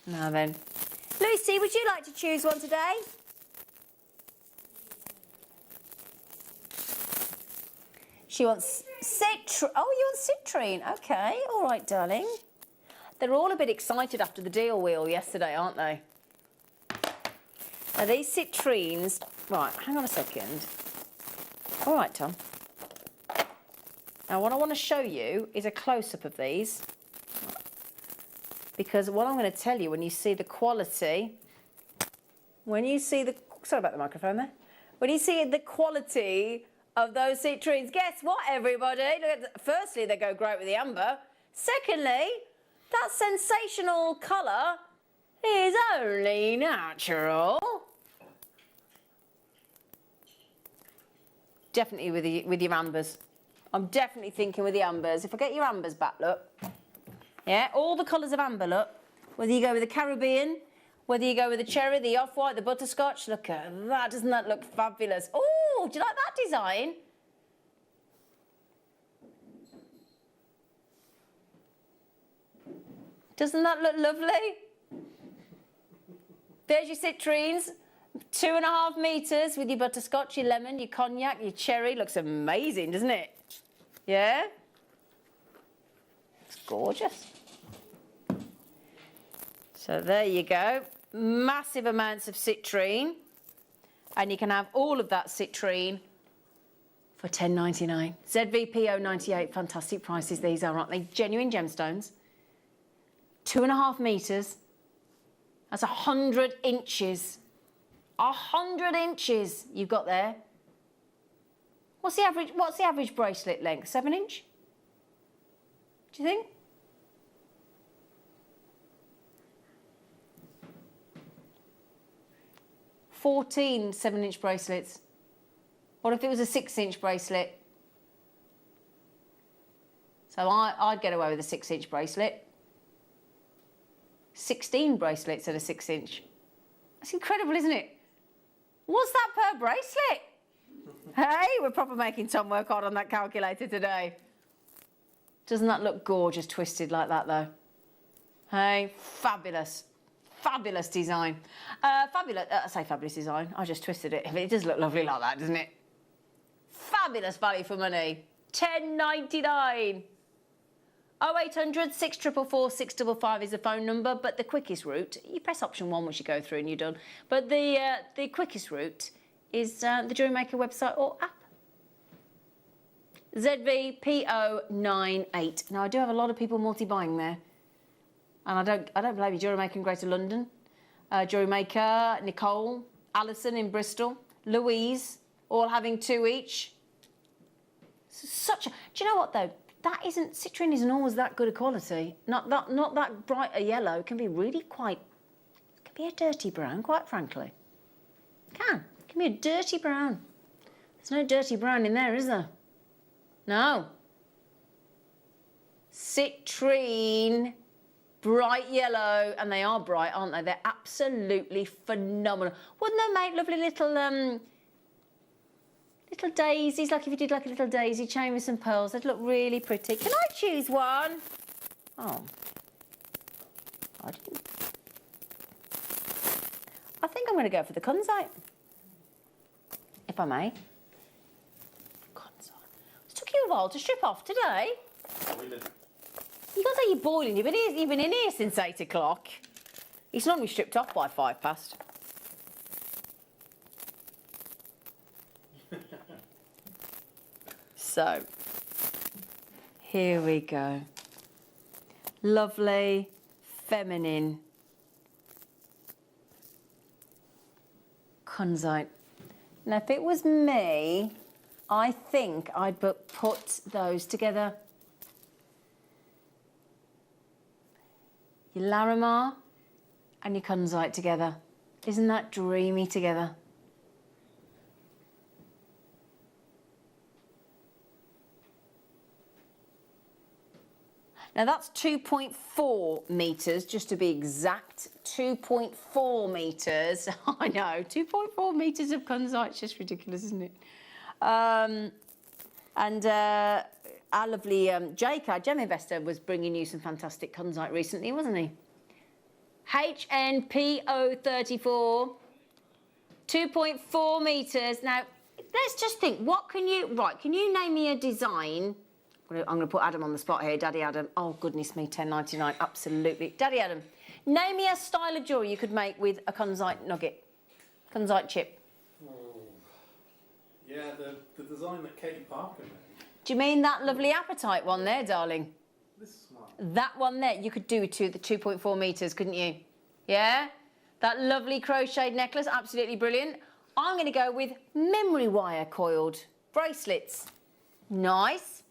Now then. Lucy, would you like to choose one today? She wants citrine. Oh, you want citrine? Okay, all right, darling. They're all a bit excited after the deal wheel yesterday, aren't they? Now, these citrines... Right, hang on a second. All right, Tom. Now, what I want to show you is a close-up of these. Because what I'm going to tell you, when you see the quality... When you see the... Sorry about the microphone there. When you see the quality of those citrines, guess what, everybody? Firstly, they go great with the amber. Secondly, that sensational colour is only natural. Definitely with your ambers. I'm definitely thinking with the ambers. If I get your ambers back, look. Yeah, all the colours of amber, look. Whether you go with the Caribbean, whether you go with the cherry, the off-white, the butterscotch, look at that. Doesn't that look fabulous? Oh, do you like that design? Doesn't that look lovely? There's your citrines. 2.5 metres with your butterscotch, your lemon, your cognac, your cherry. Looks amazing, doesn't it? Yeah? It's gorgeous. So there you go. Massive amounts of citrine. And you can have all of that citrine for $10.99. ZVP098. Fantastic prices these are, aren't they? Genuine gemstones. 2.5 metres. That's 100 inches. 100 inches you've got there. What's the average bracelet length? 7 inch? Do you think? $14 7-inch bracelets. What if it was a 6-inch bracelet? So I'd get away with a 6-inch bracelet. 16 bracelets at a 6-inch. That's incredible, isn't it? What's that per bracelet? Hey, we're proper making Tom work hard on that calculator today. Doesn't that look gorgeous twisted like that, though? Hey, fabulous. Fabulous design. Fabulous, I say fabulous design. I just twisted it. It does look lovely like that, doesn't it? Fabulous value for money. $10.99. 0800 644 655 is the phone number, but the quickest route, you press option 1 once you go through and you're done. But the quickest route is the JewelleryMaker website or app. ZVPO98. Now I do have a lot of people multi-buying there, and I don't blame you. JewelleryMaker in Greater London, JewelleryMaker, Nicole, Alison in Bristol, Louise, all having 2 each. Such a, do you know what though? That isn't, citrine isn't always that good a quality. Not that bright a yellow. It can be really quite, it can be a dirty brown, quite frankly. It can be a dirty brown. There's no dirty brown in there, is there? No. Citrine, bright yellow, and they are bright, aren't they? They're absolutely phenomenal. Wouldn't they make lovely little little daisies, like if you did like a little daisy chain with some pearls, they'd look really pretty. Can I choose one? Oh. I didn't. I think I'm going to go for the Kunzite, if I may. It took you a while to strip off today. You can't say you're boiling. You've been in here since 8 o'clock. It's normally stripped off by 5 past. So, here we go. Lovely, feminine Kunzite. Now, if it was me, I think I'd put those together. Your Larimar and your Kunzite together. Isn't that dreamy together? Now that's 2.4 metres, just to be exact. 2.4 metres. I know, 2.4 metres of Kunzite's just ridiculous, isn't it? Our lovely Jake, our gem investor, was bringing you some fantastic Kunzite recently, wasn't he? HNPO34, 2.4 metres. Now, let's just think, what can you... Right, can you name me a design... I'm going to put Adam on the spot here, Daddy Adam. Oh, goodness me, $10.99, absolutely. Daddy Adam, name me a style of jewellery you could make with a Kunzite nugget, Kunzite chip. Oh. Yeah, the design that Katie Parker made. Do you mean that lovely Appetite one there, darling? This one. That one there, you could do it to the 2.4 metres, couldn't you? Yeah? That lovely crocheted necklace, absolutely brilliant. I'm going to go with memory wire coiled bracelets. Nice.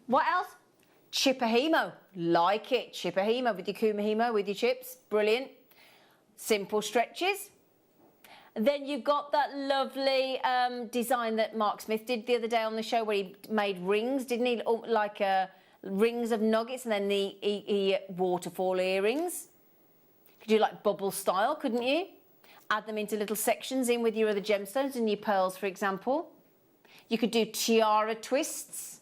What else? Chipahimo. Like it. Chipahimo with your Kumahimo, with your chips. Brilliant. Simple stretches. Then you've got that lovely design that Mark Smith did the other day on the show where he made rings, didn't he? Like rings of nuggets and then the waterfall earrings. You could do like bubble style, couldn't you? Add them into little sections in with your other gemstones and your pearls, for example. You could do tiara twists.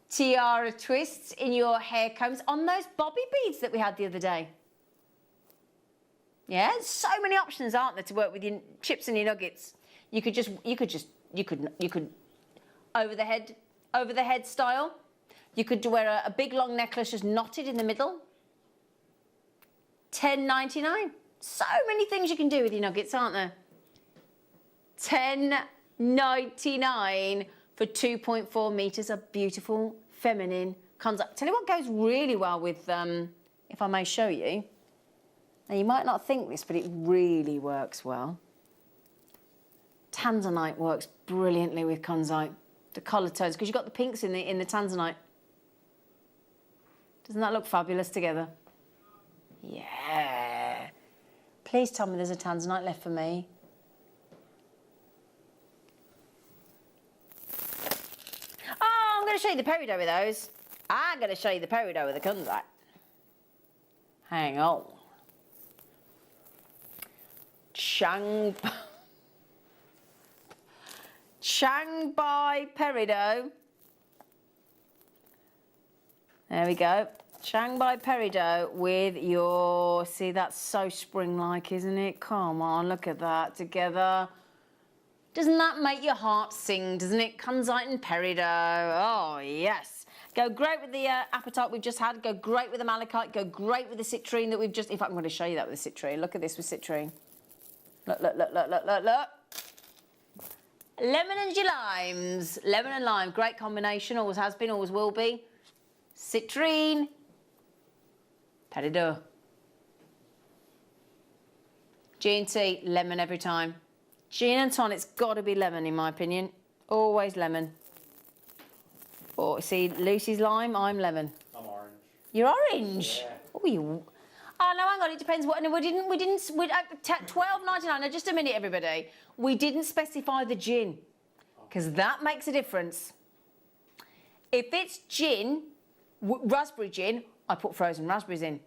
Tiara twists in your hair combs on those bobby beads that we had the other day. Yeah, so many options, aren't there, to work with your chips and your nuggets. You could over the head style. You could wear a big long necklace just knotted in the middle. $10.99. So many things you can do with your nuggets, aren't there? $10.99 for 2.4 metres of beautiful feminine Kunzite. Tell you what goes really well with, if I may show you. Now you might not think this, but it really works well. Tanzanite works brilliantly with Kunzite. The colour tones, because you've got the pinks in the Tanzanite. Doesn't that look fabulous together? Yeah. Please tell me there's a Tanzanite left for me. I'm going to show you the peridot with those. I'm going to show you the peridot with the Kunzite. Hang on. Changbai peridot. There we go. Changbai peridot with your... See, that's so spring-like, isn't it? Come on, look at that together. Doesn't that make your heart sing, doesn't it? Kunzite and peridot. Oh, yes. Go great with the apatite we've just had. Go great with the malachite. Go great with the citrine that we've just... In fact, I'm going to show you that with the citrine. Look at this with citrine. Look, look, look, look, look, look, look. Lemon and your limes. Lemon and lime. Great combination. Always has been, always will be. Citrine. Peridot. G&T, lemon every time. Gin and tonic's got to be lemon, in my opinion. Always lemon. Oh, see, Lucy's lime, I'm lemon. I'm orange. You're orange? Yeah. Oh, you... Oh, no, hang on, it depends what... No, we didn't... $12.99, now just a minute, everybody. We didn't specify the gin, because that makes a difference. If it's gin, raspberry gin, I put frozen raspberries in.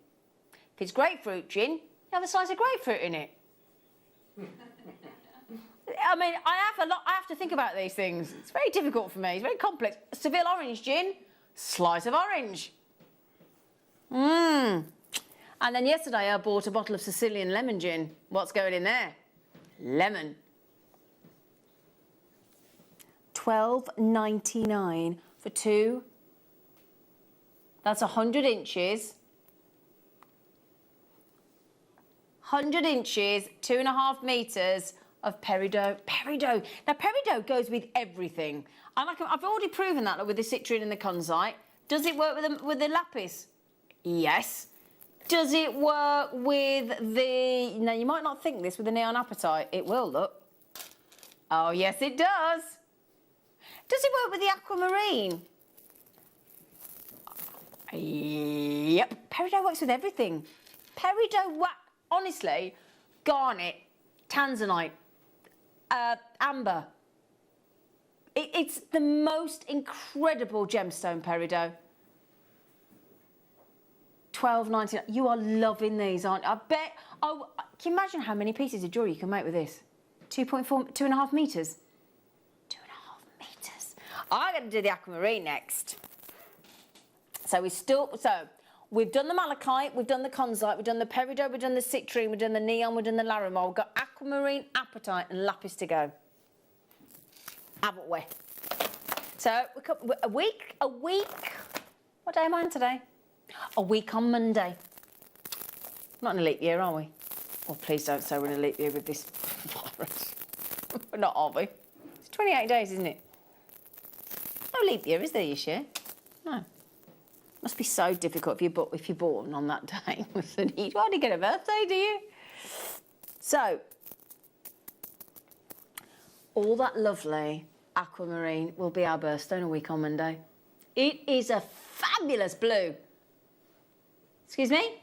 If it's grapefruit gin, you have a slice of grapefruit in it. I mean, I have to think about these things. It's very difficult for me. It's very complex. Seville orange gin, slice of orange. Mmm. And then yesterday I bought a bottle of Sicilian lemon gin. What's going in there? Lemon. $12.99 for two. That's 100 inches. 100 inches, 2.5 metres of peridot. Peridot. Now, peridot goes with everything. I've already proven that with the citrine and the conzite. Does it work with the lapis? Yes. Does it work with the... Now, you might not think this with the neon apatite. It will, look. Oh, yes, it does. Does it work with the aquamarine? Yep. Peridot works with everything. Peridot, honestly, garnet, tanzanite, amber. It's the most incredible gemstone, peridot. $12.99. You are loving these, aren't you? I bet. Oh, can you imagine how many pieces of jewellery you can make with this? 2.5 metres. 2.5 metres. I'm going to do the aquamarine next. So we've done the malachite, we've done the conzite, we've done the peridot, we've done the citrine, we've done the neon, we've done the larimar. We've got aquamarine, apatite, and lapis to go. Haven't we? So a week. What day am I on today? A week on Monday. Not in a leap year, are we? Oh, please don't say we're in a leap year with this virus. We're not, are we? It's 28 days, isn't it? No leap year, is there, this year? No. Must be so difficult if you're born on that day. You hardly get a birthday, do you? So, all that lovely aquamarine will be our birthstone a week on Monday. It is a fabulous blue. Excuse me?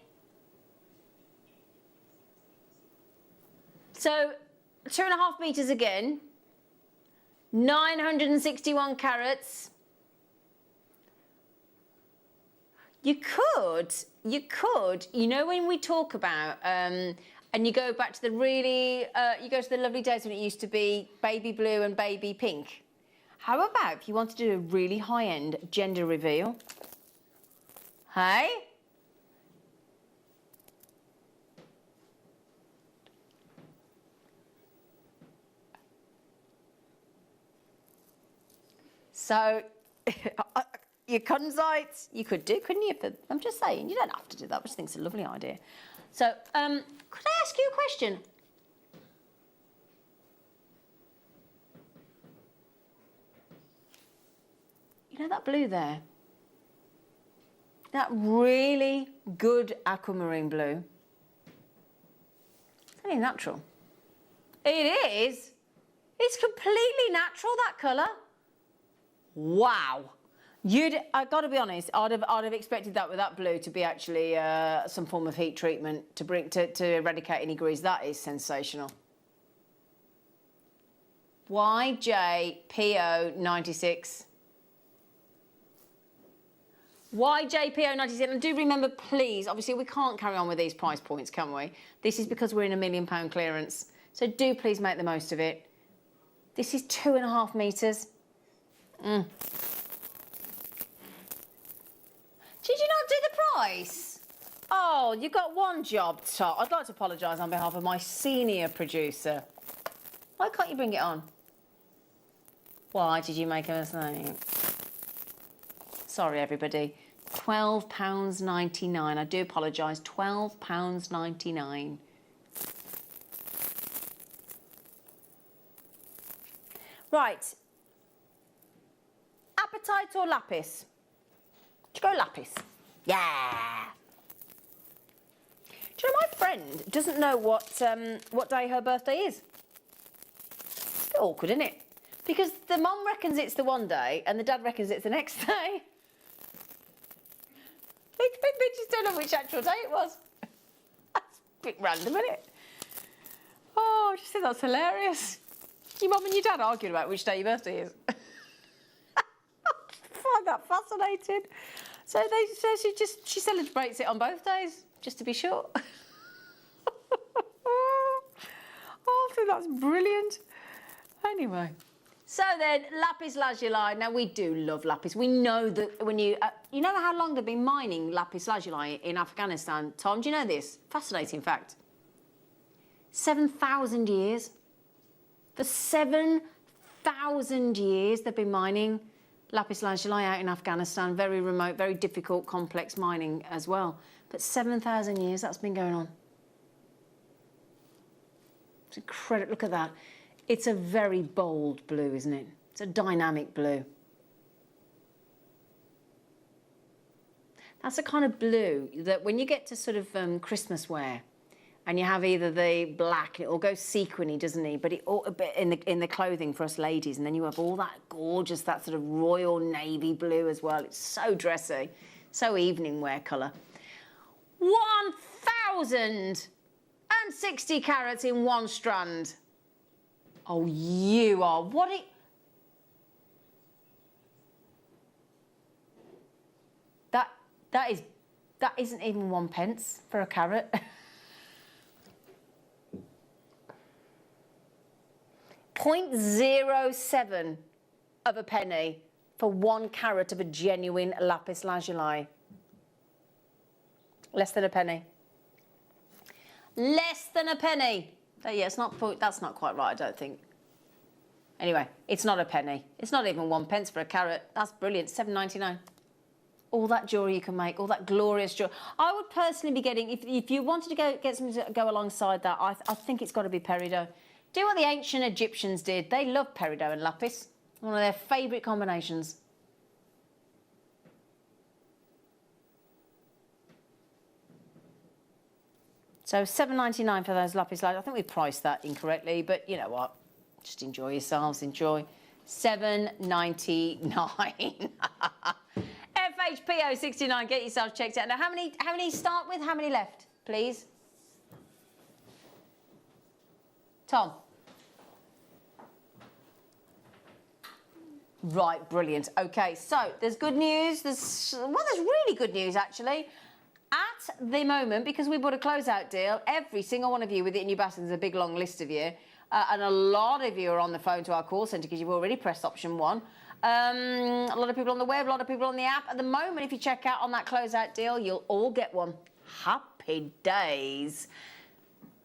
So, 2.5 metres again. 961 carats. You could, you know, when we talk about, and you go back to the really, you go to the lovely days when it used to be baby blue and baby pink. How about if you want to do a really high-end gender reveal? Hey? So, your conzites, you could do, couldn't you? I'm just saying, you don't have to do that. I just think it's a lovely idea. So, could I ask you a question? You know that blue there? That really good aquamarine blue? It's only natural. It is. It's completely natural, that colour. Wow. I've got to be honest, I'd have expected that with that blue to be actually some form of heat treatment to eradicate any grease. That is sensational. YJPO96. YJPO96. And do remember, please, obviously we can't carry on with these price points, can we? This is because we're in £1 million clearance. So do please make the most of it. This is 2.5 metres. Did you not do the price? Oh, you got one job, Tot. I'd like to apologise on behalf of my senior producer. Why can't you bring it on? Why did you make a mistake? Sorry, everybody. £12.99. I do apologise. £12.99. Right. Appetite or lapis? Should go lapis. Yeah. Do you know my friend doesn't know what day her birthday is? It's a bit awkward, isn't it? Because the mum reckons it's the one day and the dad reckons it's the next day. They just don't know which actual day it was. That's a bit random, isn't it? Oh, I just think that's hilarious. Your mum and your dad arguing about which day your birthday is. I find that fascinating. So she celebrates it on both days, just to be sure. Oh, I think that's brilliant. Anyway. So then, lapis lazuli. Now, we do love lapis. We know that when you know how long they've been mining lapis lazuli in Afghanistan? Tom, do you know this? Fascinating fact. 7,000 years. For 7,000 years, they've been mining lapis lazuli out in Afghanistan. Very remote, very difficult, complex mining as well. But 7,000 years, that's been going on. It's incredible. Look at that. It's a very bold blue, isn't it? It's a dynamic blue. That's the kind of blue that when you get to sort of Christmas wear, and you have either the black, it all goes sequiny, doesn't it? But it all a bit in the clothing for us ladies, and then you have all that gorgeous, that sort of royal navy blue as well. It's so dressy, so evening wear colour. 1,060 carats in one strand. Oh, you are. What it... That isn't even 1 pence for a carat. 0.07 of a penny for 1 carat of a genuine lapis lazuli. Less than a penny. Less than a penny. Yeah, that's not quite right, I don't think. Anyway, it's not a penny. It's not even 1 pence for a carat. That's brilliant. £7.99. All that jewellery you can make, all that glorious jewellery. I would personally be getting, if you wanted to get something to go alongside that, I think it's got to be peridot. Do what the ancient Egyptians did. They loved peridot and lapis. One of their favourite combinations. So £7.99 for those lapis lazuli. I think we priced that incorrectly, but you know what? Just enjoy yourselves. Enjoy. £7.99. FHPO69. Get yourselves checked out. Now, how many start with? How many left, please? Tom. Right, brilliant. Okay, so there's good news. There's really good news actually. At the moment, because we bought a closeout deal, every single one of you with it in your basket, there's a big long list of you, and a lot of you are on the phone to our call centre because you've already pressed option 1. A lot of people on the web, a lot of people on the app. At the moment, if you check out on that closeout deal, you'll all get one. Happy days.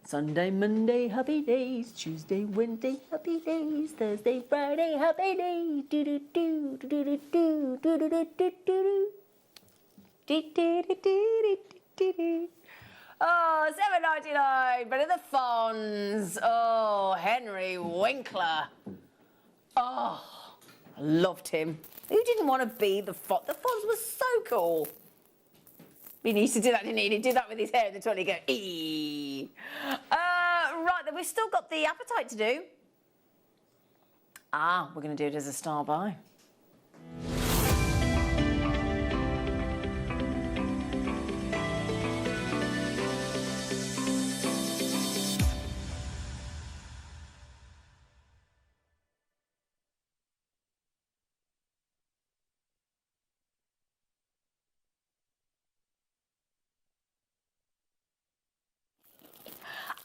Sunday, Monday, happy days. Tuesday, Wednesday, happy days. Thursday, Friday, happy days. Do do do do do do do do do do do. Oh, £7.99, but in the Fonz. Oh, Henry Winkler. Oh, I loved him. Who didn't want to be the Fonz? The Fonz was so cool. He used to do that, didn't he? He'd do that with his hair in the toilet. He'd go, eee. Right, then we've still got the appetite to do. We're going to do it as a star buy.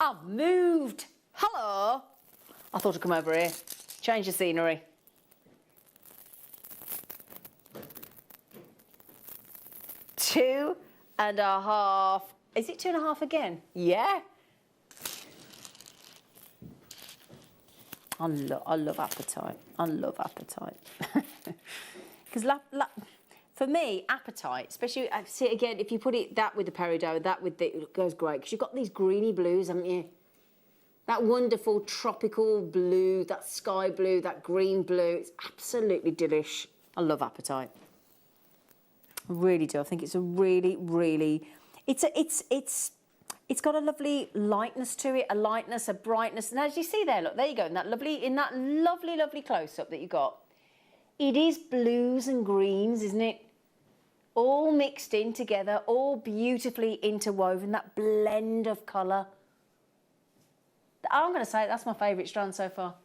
I've moved. Hello. I thought I'd come over here. Change the scenery. Two and a half. Is it 2.5 again? Yeah. I love appetite. I love appetite. Because For me, appetite, especially, see again, if you put that with the peridot, that with the, it goes great, because you've got these greeny blues, haven't you? That wonderful tropical blue, that sky blue, that green blue, it's absolutely delish. I love appetite. I really do. I think it's a really, really, it's got a lovely lightness to it, a lightness, a brightness. And as you see there, look, there you go, in that lovely close-up that you got. It is blues and greens, isn't it? All mixed in together, all beautifully interwoven, that blend of colour. I'm going to say that's my favourite strand so far.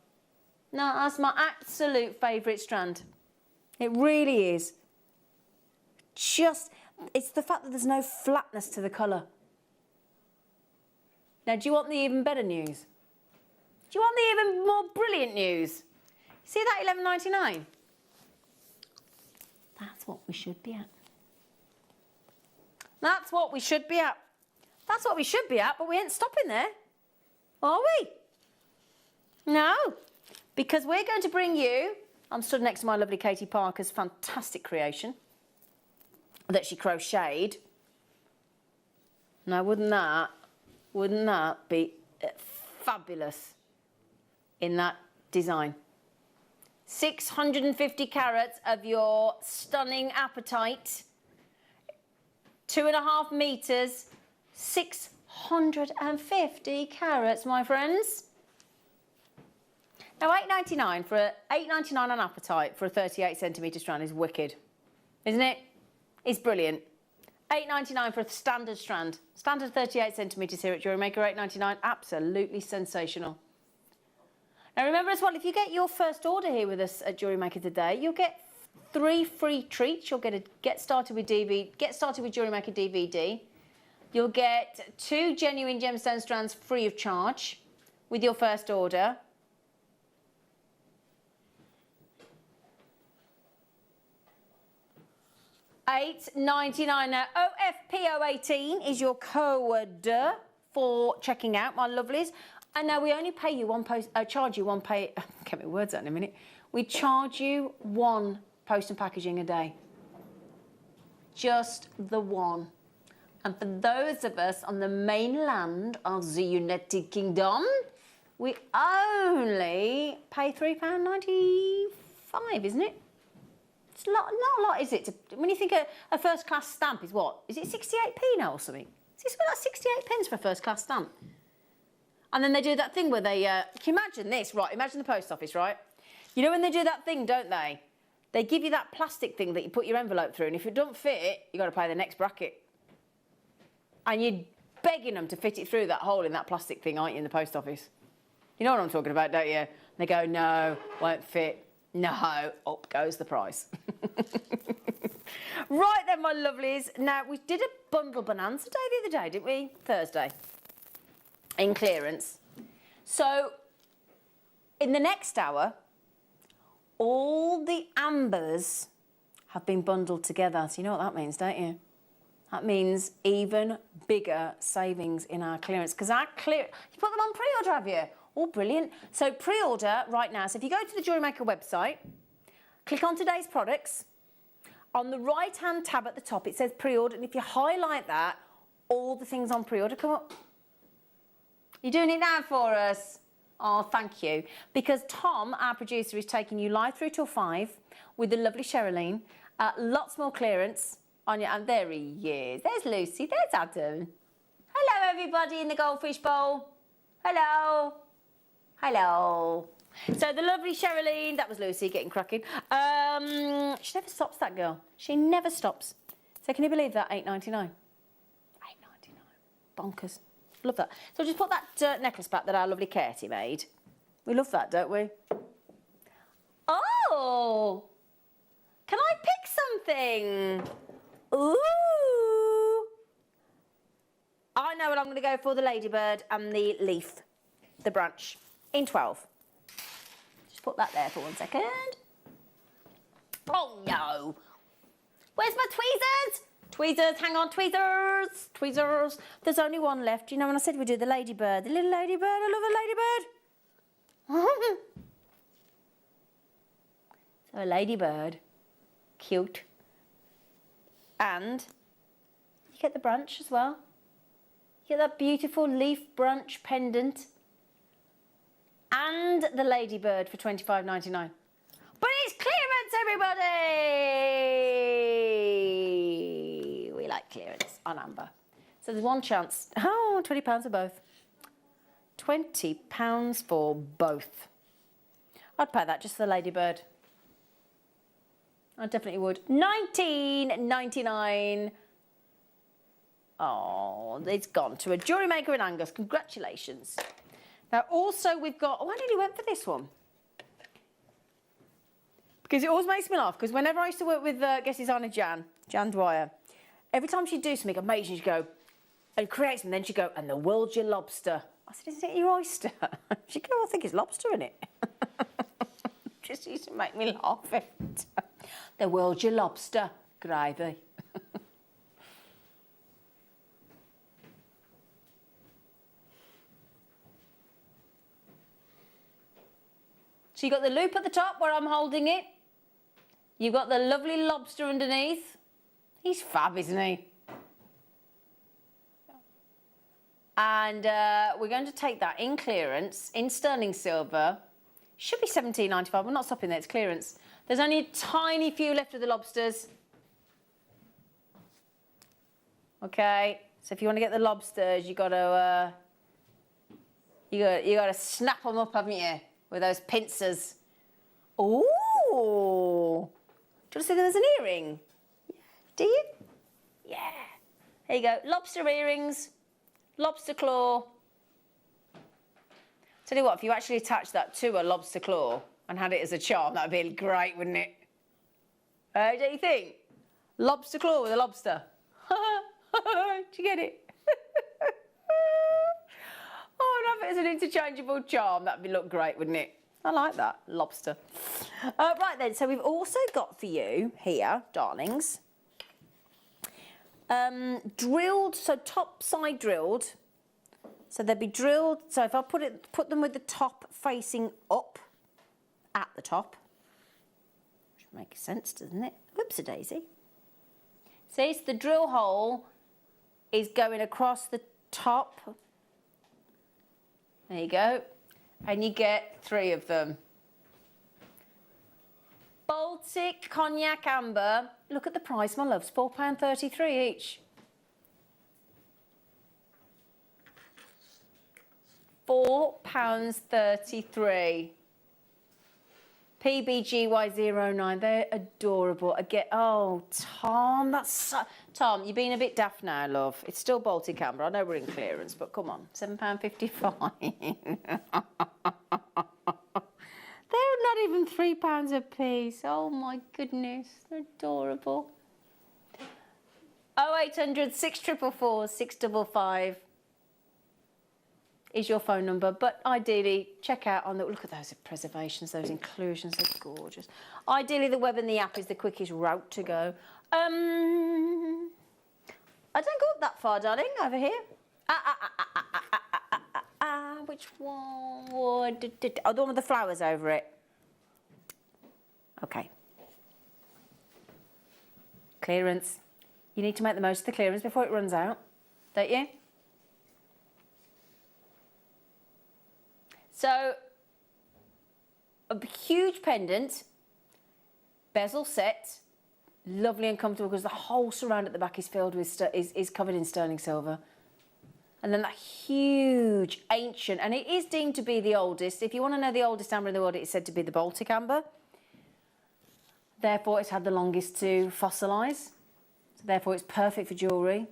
No, that's my absolute favourite strand. It really is. It's the fact that there's no flatness to the colour. Now, do you want the even better news? Do you want the even more brilliant news? See that $11.99? That's what we should be at. That's what we should be at. That's what we should be at, but we ain't stopping there. Are we? No. Because we're going to bring you... I'm stood next to my lovely Katie Parker's fantastic creation that she crocheted. Now, wouldn't that be fabulous in that design? 650 carats of your stunning apatite, 2.5 meters, 650 carats, my friends. Now, $8.99 on apatite for a 38 centimetre strand is wicked, isn't it? It's brilliant. $8.99 for a standard strand. Standard 38 centimetres here at JewelleryMaker, $8.99. Absolutely sensational. Now remember as well, if you get your first order here with us at JewelleryMaker today, you'll get 3 free treats. You'll get a Get Started with JewelleryMaker DVD. You'll get 2 genuine gemstone strands free of charge with your first order. $8.99 now. OFPO18 is your code for checking out, my lovelies. And now we only pay you charge you one get my words out in a minute. We charge you 1 post and packaging a day. Just the 1. And for those of us on the mainland of the United Kingdom, we only pay £3.95, isn't it? It's not a lot, is it? When you think a first class stamp is what? Is it 68p now or something? Is it something like 68 pence for a first class stamp? And then they do that thing where they, can you imagine this, right? Imagine the post office, right? You know when they do that thing, don't they? They give you that plastic thing that you put your envelope through, and if it don't fit, you got to pay the next bracket. And you're begging them to fit it through that hole in that plastic thing, aren't you, in the post office? You know what I'm talking about, don't you? And they go, no, won't fit. No, up goes the price. Right then, my lovelies. Now, we did a bundle bonanza day the other day, didn't we? Thursday. In clearance. So, in the next hour, all the ambers have been bundled together. So you know what that means, don't you? That means even bigger savings in our clearance. Because you put them on pre-order, have you? Oh, brilliant. So pre-order right now. So if you go to the JewelleryMaker website, click on today's products. On the right-hand tab at the top, it says pre-order. And if you highlight that, all the things on pre-order come up. You're doing it now for us. Oh, thank you. Because Tom, our producer, is taking you live through till 5 with the lovely Sherilyn. Lots more clearance on you. And there he is. There's Lucy. There's Adam. Hello, everybody in the goldfish bowl. Hello. Hello. So the lovely Sherilyn, that was Lucy getting cracking. She never stops, that girl. She never stops. So can you believe that? $8.99. $8.99. Bonkers. Love that. So just put that necklace back that our lovely Katie made. We love that, don't we? Oh! Can I pick something? Ooh! I know what I'm going to go for, the ladybird and the leaf, the branch, in 12. Just put that there for 1 second. Oh, no. Where's my tweezers? Tweezers, hang on, tweezers, tweezers. There's only one left. You know when I said we do the ladybird, the little ladybird, I love a ladybird. So a ladybird, cute. And you get the branch as well. You get that beautiful leaf branch pendant. And the ladybird for £25.99. But it's clearance, everybody! We like clearance on amber. So there's one chance. Oh, £20 for both. £20 for both. I'd pay that just for the ladybird. I definitely would. £19.99. Oh, it's gone to a jewellery maker in Angus. Congratulations. Now, also, we've got... Oh, I nearly went for this one. Because it always makes me laugh. Because whenever I used to work with guest designer Jan Dwyer, every time she'd do something amazing, she'd go, and create something, then she'd go, and the world's your lobster. I said, isn't it your oyster? She'd go, I think it's lobster in it. Just used to make me laugh every time. The world's your lobster. Gravy. So you've got the loop at the top where I'm holding it. You've got the lovely lobster underneath. He's fab, isn't he? And we're going to take that in clearance, in sterling silver. Should be £17.95. We're not stopping there, it's clearance. There's only a tiny few left of the lobsters. Okay, so if you want to get the lobsters, you got to snap them up, haven't you? With those pincers. Ooh! Do you want to see them as an earring? Do you? Yeah. There you go. Lobster earrings, lobster claw. Tell you what, if you actually attach that to a lobster claw and had it as a charm, that'd be great, wouldn't it? Don't you think? Lobster claw with a lobster. Do you get it? Oh, I'd have it as an interchangeable charm. That'd look great, wouldn't it? I like that, lobster. Right then, so we've also got for you here, darlings, drilled, so top side drilled. So they'd be drilled, so if I put them with the top facing up at the top, which makes sense, doesn't it? Whoops-a-daisy. See, so the drill hole is going across the top. There you go. And you get 3 of them. Baltic Cognac Amber. Look at the price, my loves. £4.33 each. £4.33. PBGY09. They're adorable. Oh, Tom, that's so... Tom, you're being a bit daft now, love. It's still Baltic Amber. I know we're in clearance, but come on. £7.55. They're not even £3 a piece. Oh, my goodness. They're adorable. 0800 644 655 is your phone number, but ideally check out on the... Look at those preservations, those inclusions, they're gorgeous. Ideally, the web and the app is the quickest route to go. I don't go up that far, darling, over here. Which one? Oh, the one with the flowers over it. Okay. Clearance. You need to make the most of the clearance before it runs out, don't you? So, a huge pendant, bezel set, lovely and comfortable because the whole surround at the back is filled with is covered in sterling silver. And then that huge ancient, and it is deemed to be the oldest. If you want to know the oldest amber in the world, it's said to be the Baltic amber. Therefore, it's had the longest to fossilise. So therefore, it's perfect for jewellery.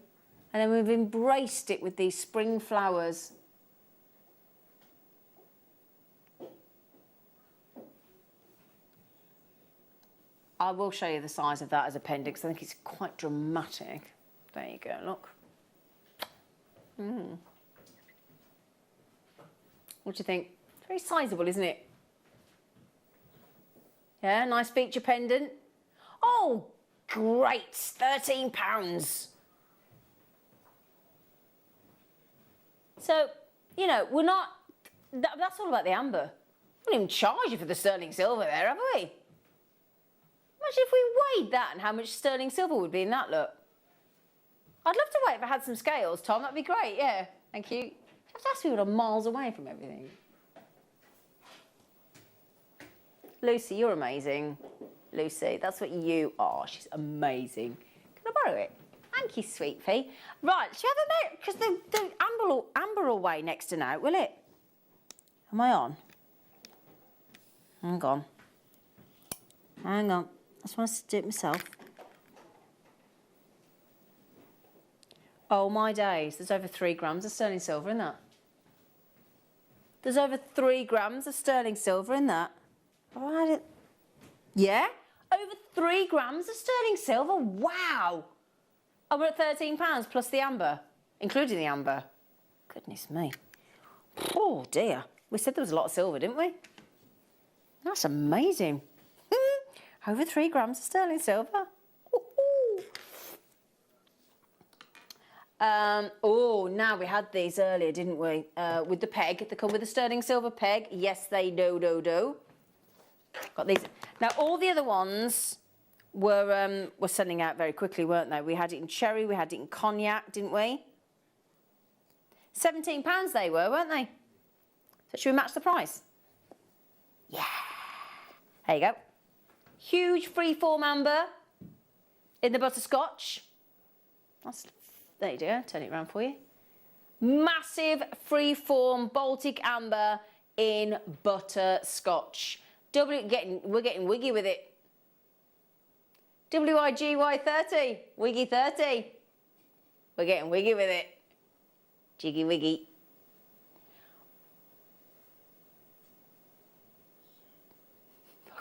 And then we've embraced it with these spring flowers. I will show you the size of that as a pendant because I think it's quite dramatic. There you go, look. What do you think? It's very sizable, isn't it? Yeah, nice feature pendant. Oh, great, £13. So, you know, we're not... That's all about the amber. We didn't even charge you for the sterling silver there, have we? Imagine if we weighed that and how much sterling silver would be in that, look. I'd love to weigh if I had some scales, Tom. That'd be great, yeah. Thank you. You have to ask people that are miles away from everything. Lucy, you're amazing. Lucy, that's what you are. She's amazing. Can I borrow it? Thank you, sweet pea. Right, shall we have a minute? Because the amber will weigh next to now, will it? Am I on? Hang on. Hang on. I just want to do it myself. Oh, my days. There's over 3 grams of sterling silver in that. There's over 3 grams of sterling silver in that. Oh, yeah? Over 3 grams of sterling silver? Wow! Oh, we're at £13 plus the amber, including the amber. Goodness me. Oh, dear. We said there was a lot of silver, didn't we? That's amazing. Over 3 grams of sterling silver. Oh, now we had these earlier, didn't we? With the peg. They come with a sterling silver peg. Yes, they do. Got these. Now, all the other ones were selling out very quickly, weren't they? We had it in cherry, we had it in cognac, didn't we? £17 they were, weren't they? So should we match the price? Yeah. There you go. Huge freeform amber in the butterscotch. There you go, turn it around for you. Massive freeform Baltic amber in butterscotch. We're getting wiggy with it. WIGY30, wiggy 30. We're getting wiggy with it. Jiggy wiggy.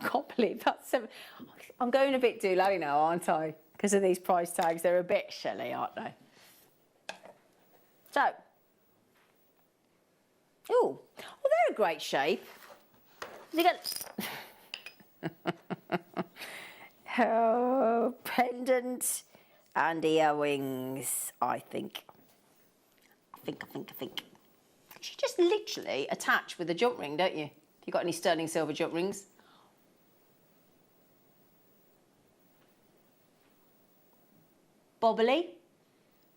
I can't believe that's 7. I'm going a bit doolally now, aren't I? Because of these price tags, they're a bit shelly, aren't they? So, oh, they're a great shape. They got oh, pendant and earrings, I think. I think. You just literally attach with a jump ring, don't you? If you've got any sterling silver jump rings.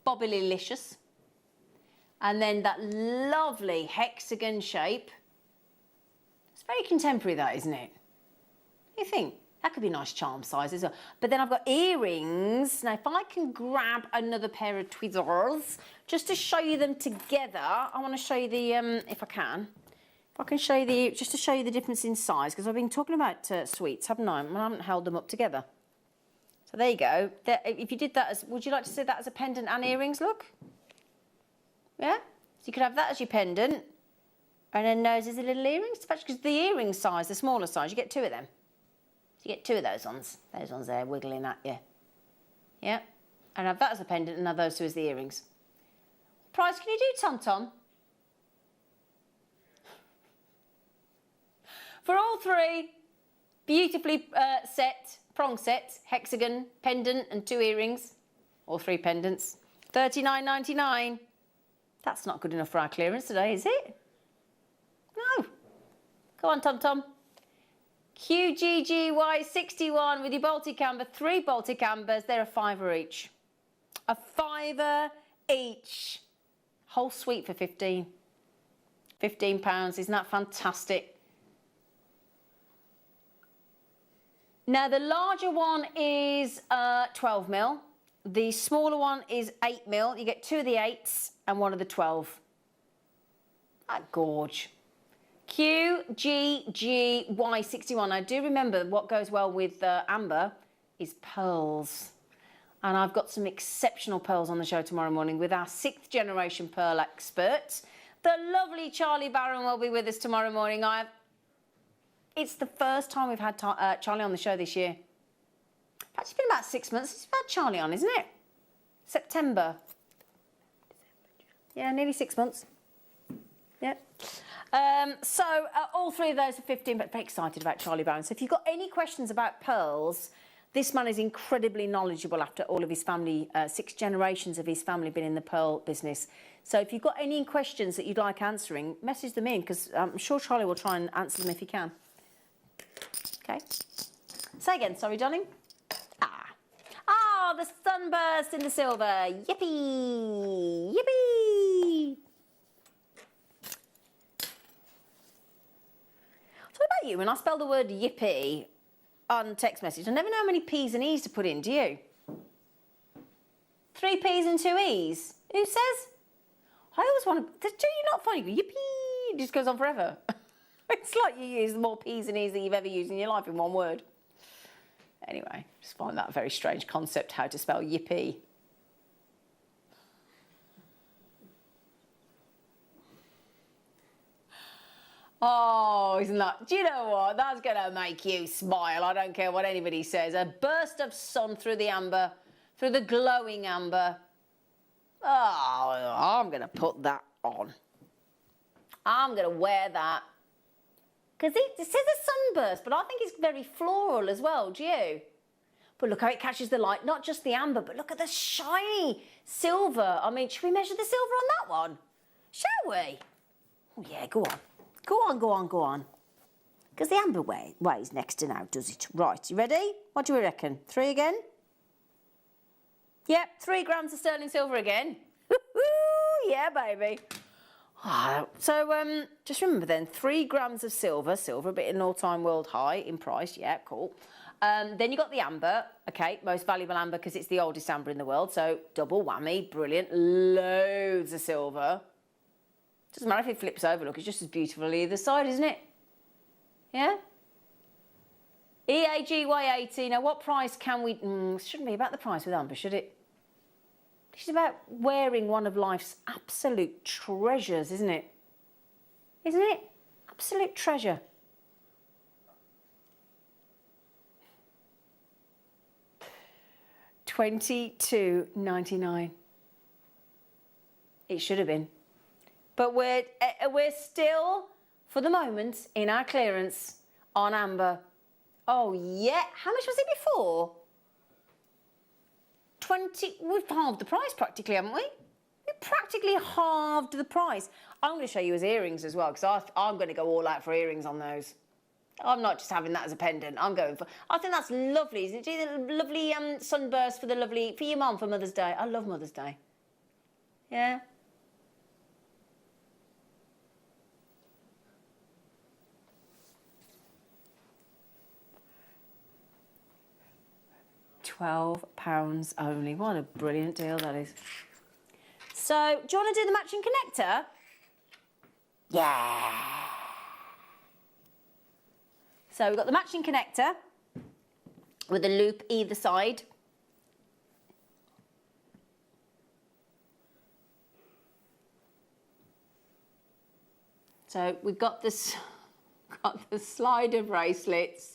Bobbly-licious. And then that lovely hexagon shape. It's very contemporary, that, isn't it? What do you think? That could be a nice charm size as well. But then I've got earrings. Now, if I can grab another pair of tweezers, just to show you them together, I want to show you the, if I can. If I can show you just to show you the difference in size, because I've been talking about sweets, haven't I? And I haven't held them up together. So there you go. If you did that as, would you like to see that as a pendant and earrings, look? Yeah? So you could have that as your pendant, and then those as the little earrings. Because the earring size, the smaller size, you get 2 of them. So you get 2 of those ones. Those ones there wiggling at you. Yeah? And have that as a pendant, and have those 2 as the earrings. What price can you do, Tom Tom? For all 3, beautifully prong set, hexagon, pendant and 2 earrings, or 3 pendants, $39.99. That's not good enough for our clearance today, is it? No. Go on, Tom Tom. QGGY61 with your Baltic amber, 3 Baltic ambers. They're a £5 each. A £5 each. Whole suite for 15. £15. Isn't that fantastic? Now, the larger one is 12mm. The smaller one is 8mm. You get 2 of the 8s and 1 of the 12. That gorge. QGGY61. I do remember what goes well with amber is pearls. And I've got some exceptional pearls on the show tomorrow morning with our 6th generation pearl expert. The lovely Charlie Barron will be with us tomorrow morning. It's the first time we've had Charlie on the show this year. It's been about 6 months since we've had Charlie on, isn't it? September. Yeah, nearly 6 months. Yeah. So all 3 of those are 15, but very excited about Charlie Barron. So if you've got any questions about pearls, this man is incredibly knowledgeable after all of his family, 6 generations of his family been in the pearl business. So if you've got any questions that you'd like answering, message them in, because I'm sure Charlie will try and answer them if he can. Okay. Say again, sorry, darling. Ah, the sunburst in the silver. Yippee! Yippee! So what about you? When I spell the word yippee on text message, I never know how many P's and E's to put in, do you? 3 P's and 2 E's. Who says? I always want to... Do you not find yippee? It just goes on forever. It's like you use more P's and E's than you've ever used in your life in one word. Anyway, just find that a very strange concept, how to spell yippee. Oh, isn't that... Do you know what? That's going to make you smile. I don't care what anybody says. A burst of sun through the amber, through the glowing amber. Oh, I'm going to put that on. I'm going to wear that. Because it says a sunburst, but I think it's very floral as well, do you? But look how it catches the light, not just the amber, but look at the shiny silver. I mean, should we measure the silver on that one? Shall we? Oh, yeah, go on. Go on, go on, go on. Because the amber weighs next to now, does it? Right, you ready? What do we reckon? 3 again? Yep, 3 grams of sterling silver again. Woo-hoo, yeah, baby. So just remember then, 3 grams of silver, a bit in an all-time world high in price, yeah, cool. Then you got the amber, okay, most valuable amber because it's the oldest amber in the world, so double whammy, brilliant, loads of silver. Doesn't matter if it flips over, look, it's just as beautiful on either side, isn't it? Yeah? EAGY80, now what price can we, shouldn't be about the price with amber, should it? It's about wearing one of life's absolute treasures, isn't it? Isn't it? Absolute treasure. $22.99. It should have been. But we're still, for the moment, in our clearance on amber. Oh, yeah. How much was it before? 20, we've halved the price practically, haven't we? We've practically halved the price. I'm going to show you his earrings as well, because I'm going to go all out for earrings on those. I'm not just having that as a pendant. I'm going for... I think that's lovely, isn't it? The lovely sunburst for your mum for Mother's Day. I love Mother's Day. Yeah? £12 only. What a brilliant deal that is. So, do you want to do the matching connector? Yeah. So we've got the matching connector with a loop either side. So we've got the slider bracelets.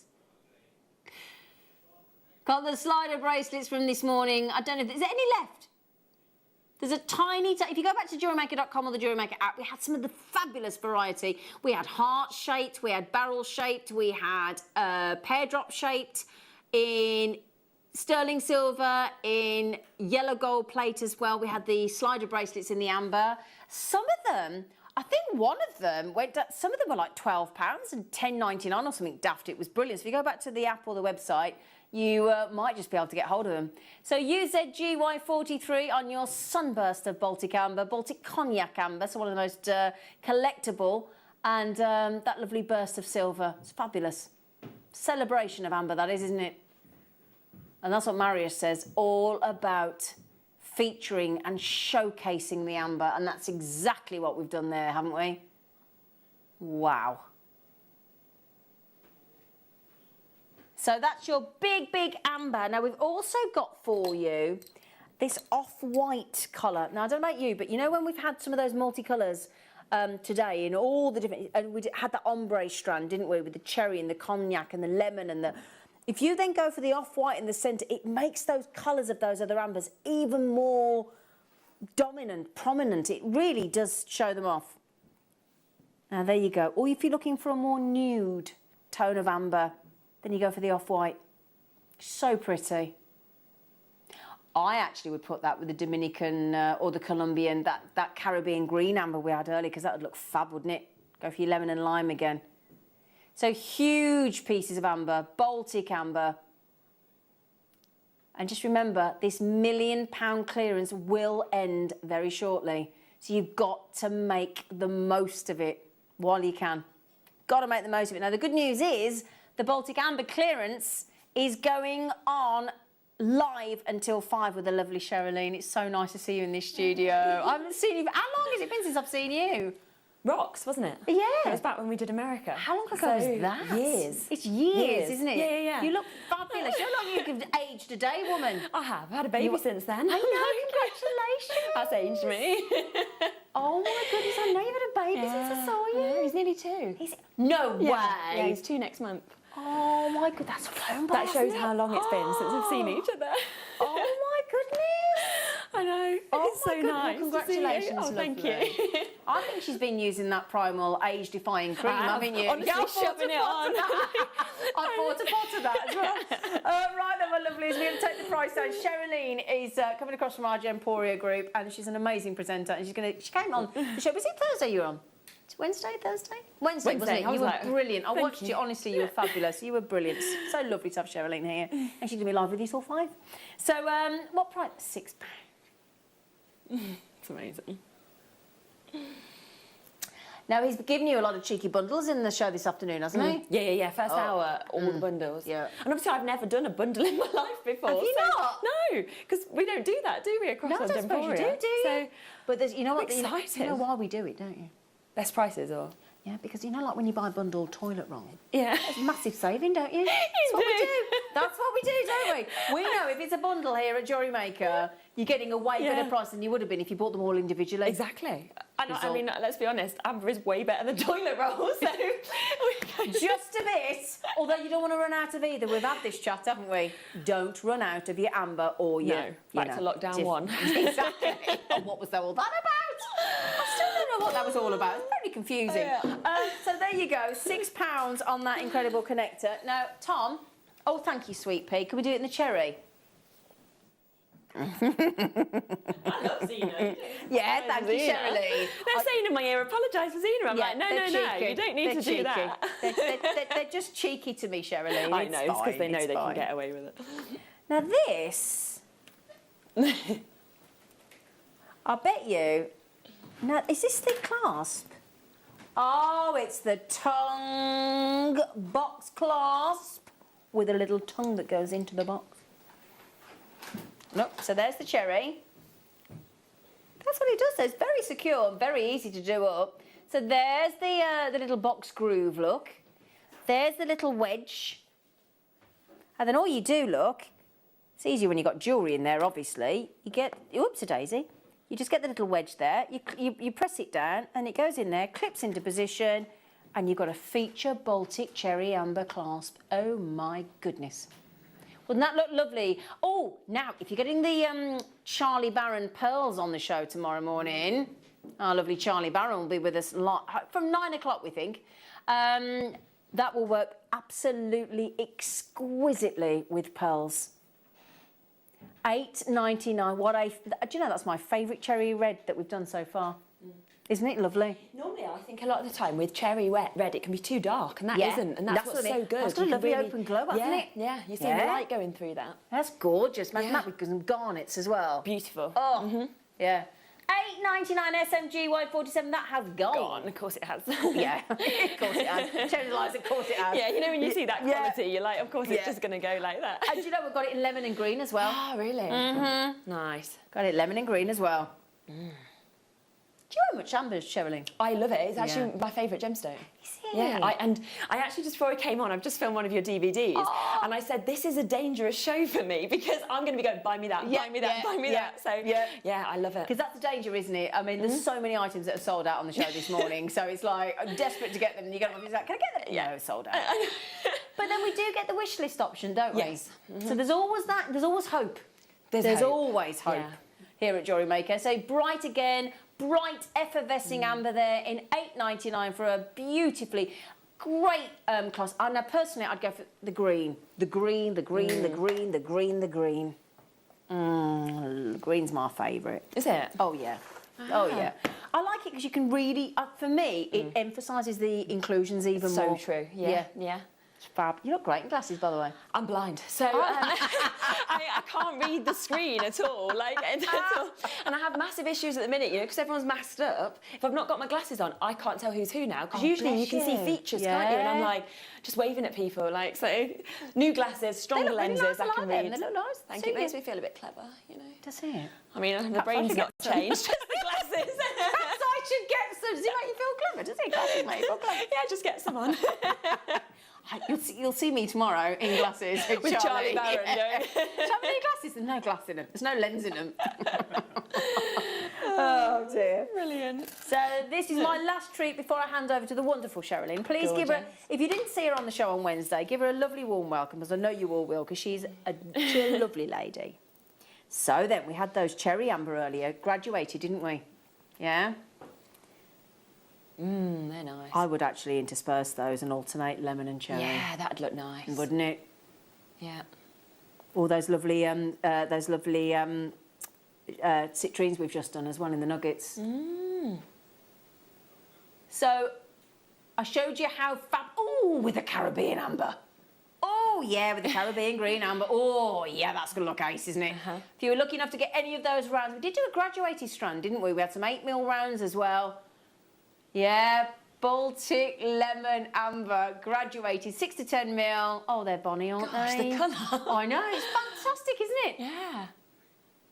Got the slider bracelets from this morning. I don't know if there's any left. There's a tiny, if you go back to JewelleryMaker.com or the JewelleryMaker app, we had some of the fabulous variety. We had heart-shaped, we had barrel-shaped, we had pear drop-shaped in sterling silver, in yellow gold plate as well. We had the slider bracelets in the amber. Some of them, I think one of them some of them were like £12 and $10.99 or something daft. It was brilliant. So if you go back to the app or the website, you might just be able to get hold of them. So UZGY43 on your sunburst of Baltic amber, Baltic Cognac amber, so one of the most collectible, and that lovely burst of silver. It's fabulous. Celebration of amber, that is, isn't it? And that's what Marius says, all about featuring and showcasing the amber, and that's exactly what we've done there, haven't we? Wow. So that's your big, big amber. Now, we've also got for you this off-white colour. Now, I don't know about you, but you know when we've had some of those multicolours today in all the different... And we had that ombre strand, didn't we, with the cherry and the cognac and the lemon and the... If you then go for the off-white in the centre, it makes those colours of those other ambers even more dominant, prominent. It really does show them off. Now, there you go. Or if you're looking for a more nude tone of amber, then you go for the off-white. So pretty. I actually would put that with the Dominican or the Colombian, that Caribbean green amber we had earlier, because that would look fab, wouldn't it? Go for your lemon and lime again. So huge pieces of amber, Baltic amber. And just remember, this £1 million clearance will end very shortly. So you've got to make the most of it while you can. Got to make the most of it. Now, the good news is the Baltic amber clearance is going on live until 5 with the lovely Sherilyn. It's so nice to see you in this studio. I haven't seen you. How long has it been since I've seen you? Rocks, wasn't it? Yeah. It was back when we did America. How long ago was that? Years. It's years, isn't it? Yeah. You look fabulous. You look like you've aged a day, woman. I have. I had a baby since then. I know, congratulations. That's aged me. Oh my goodness, I know you've had a baby since I saw you. He's nearly 2. No way. Yeah, he's 2 next month. Oh my god, that's flown by. That shows how long it's been since we've seen each other. Oh my goodness. I know. Oh it's so my goodness. nice. Well, congratulations, Oh, thank you. I think she's been using that primal age-defying cream, haven't you? Honestly, shoving it on. I bought a pot of that as well. Right then, my lovelies, we're going to take the price down. Sherilyn is coming across from our Gemporia group, and she's an amazing presenter. And she came on the show. Was it Thursday you were on? Wednesday, Thursday? Wednesday, wasn't it? You were brilliant. I watched you. Honestly, you were fabulous. You were brilliant. So lovely to have Sherilyn here. And she's going to be live with you till 5. So, what price? £6. It's amazing. Now, he's given you a lot of cheeky bundles in the show this afternoon, hasn't he? Yeah. First hour, all the bundles. Yeah. And obviously, I've never done a bundle in my life before. Have you not? No, because we don't do that, do we, across No, I our don't suppose you do, Gemporia? do you? So, but there's, you know what? I'm excited. You know why we do it, don't you? best prices, or? Yeah, because you know, like when you buy bundled toilet roll, yeah, it's massive saving, don't you? That's what we do. That's what we do, don't we? We know if it's a bundle here at JewelleryMaker, you're getting a way better price than you would have been if you bought them all individually. Exactly. And I mean, let's be honest, amber is way better than toilet rolls, so just a bit. Although you don't want to run out of either. We've had this chat, haven't we? Don't run out of your amber or your... No, back to lockdown 1. Exactly. Oh, what was all that about? I still don't know what that was all about. It's very confusing. So there you go, £6 on that incredible connector. Now, Tom, oh, thank you, Sweet Pea. Can we do it in the cherry? I love Zena. Yeah, thank you, Sherilyn. They're saying in my ear, apologise for Zena. I'm like, no, cheeky. you don't need to do that. They're just cheeky to me, Sherilyn. I know, it's because they know they can get away with it. Now this, I bet you, now is this the clasp? Oh, it's the tongue box clasp with a little tongue that goes into the box. Look, so there's the cherry. That's what it does. So it's very secure and very easy to do up. So there's the little box groove, look. There's the little wedge. And then all you do, look, it's easier when you've got jewellery in there, obviously. You get, oops-a-daisy. You just get the little wedge there, you press it down and it goes in there, clips into position, and you've got a feature Baltic cherry amber clasp. Oh my goodness. Wouldn't that look lovely? Oh, now, if you're getting the Charlie Barron pearls on the show tomorrow morning, our lovely Charlie Barron will be with us from 9 o'clock, we think. That will work absolutely exquisitely with pearls. $8.99. Do you know that's my favourite cherry red that we've done so far? Isn't it lovely? Normally, I think a lot of the time with cherry red, it can be too dark, and that isn't, and that's what's so good. That's got a lovely open glow, hasn't it? Yeah, you see the light going through that. That's gorgeous. Imagine that with some garnets as well. Beautiful. Oh, yeah. $8.99 SMG Y47, that has gone. Of course it has. Yeah, of course it has. Cherry lights, of course it has. Yeah, you know when you see that quality, you're like, of course it's just going to go like that. And you know we've got it in lemon and green as well. Oh, really? Mm-hmm. Nice. Got it lemon and green as well. Do you know how much amber is, Sherilyn? I love it. It's actually my favourite gemstone. Is it? Yeah, I actually, just before I came on, I've just filmed one of your DVDs, and I said, this is a dangerous show for me, because I'm going to be going, buy me that, buy me that, buy me that. So, yeah, I love it. Because that's the danger, isn't it? I mean, there's so many items that are sold out on the show this morning, so it's like, I'm desperate to get them, and you go, can I get them? Yeah, it's sold out. But then we do get the wish list option, don't we? Yes. So there's always that, there's always hope. There's always hope here at JewelleryMaker. So bright again, bright effervescing amber there in $8.99 for a beautifully great clasp. And now personally, I'd go for the green. The green, the green, the green, the green, the green. Green's my favourite. Is it? Oh, yeah. Oh, yeah. I like it because you can really, for me, it emphasises the inclusions even more. So true. Yeah. It's fab. You look great in glasses, by the way. I'm blind, so I can't read the screen at all. And I have massive issues at the minute, because everyone's masked up. If I've not got my glasses on, I can't tell who's who now. Because usually you can see features, can't you? And I'm like just waving at people, so new glasses, stronger lenses. Nice, I can read. They look nice. Thank you. It makes me feel a bit clever, Does it? I mean, the brain's not changed, just the glasses. Perhaps I should get some. Does it make you feel clever? Does it? Glasses make you feel clever? Yeah, just get some on. You'll see me tomorrow in glasses with Charlie Barron. Shall we need glasses? There's no glass in them. There's no lens in them. Oh dear. Brilliant. So this is my last treat before I hand over to the wonderful Sherilyn. Please give her, if you didn't see her on the show on Wednesday, give her a lovely warm welcome, because I know you all will, because she's a lovely lady. So then, we had those cherry amber earlier, graduated, didn't we? Yeah? They're nice. I would actually intersperse those and alternate lemon and cherry. Yeah, that'd look nice. Wouldn't it? Yeah. All those lovely citrines we've just done as well in the nuggets. So, I showed you how fab... Oh, with the Caribbean amber. Oh, yeah, with the Caribbean green amber. Oh, yeah, that's going to look ace, isn't it? If you were lucky enough to get any of those rounds... We did do a graduated strand, didn't we? We had some 8mm rounds as well. Yeah, Baltic lemon amber, graduated, 6 to 10mm. Oh, they're bonny, aren't they? The colour. I know, it's fantastic, isn't it? Yeah.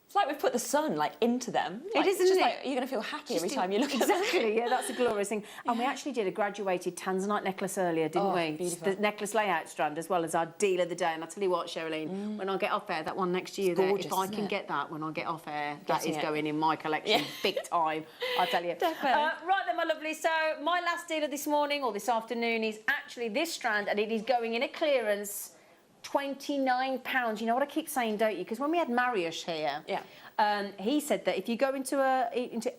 It's like we've put the sun into them. It is, isn't it? You're going to feel happy every time you look at them. Exactly, yeah, that's a glorious thing. And we actually did a graduated Tanzanite necklace earlier, didn't we? Beautiful. The necklace layout strand, as well as our deal of the day. And I'll tell you what, Sherilyn, when I get off air, that one next to you there, gorgeous, if I can get that when I get off air, that is going in my collection big time, I tell you. Definitely. Right then, my lovely. So my last deal of this morning or this afternoon is actually this strand, and it is going in a clearance, £29. You know what I keep saying, don't you? Because when we had Mariusz here, he said that if you go into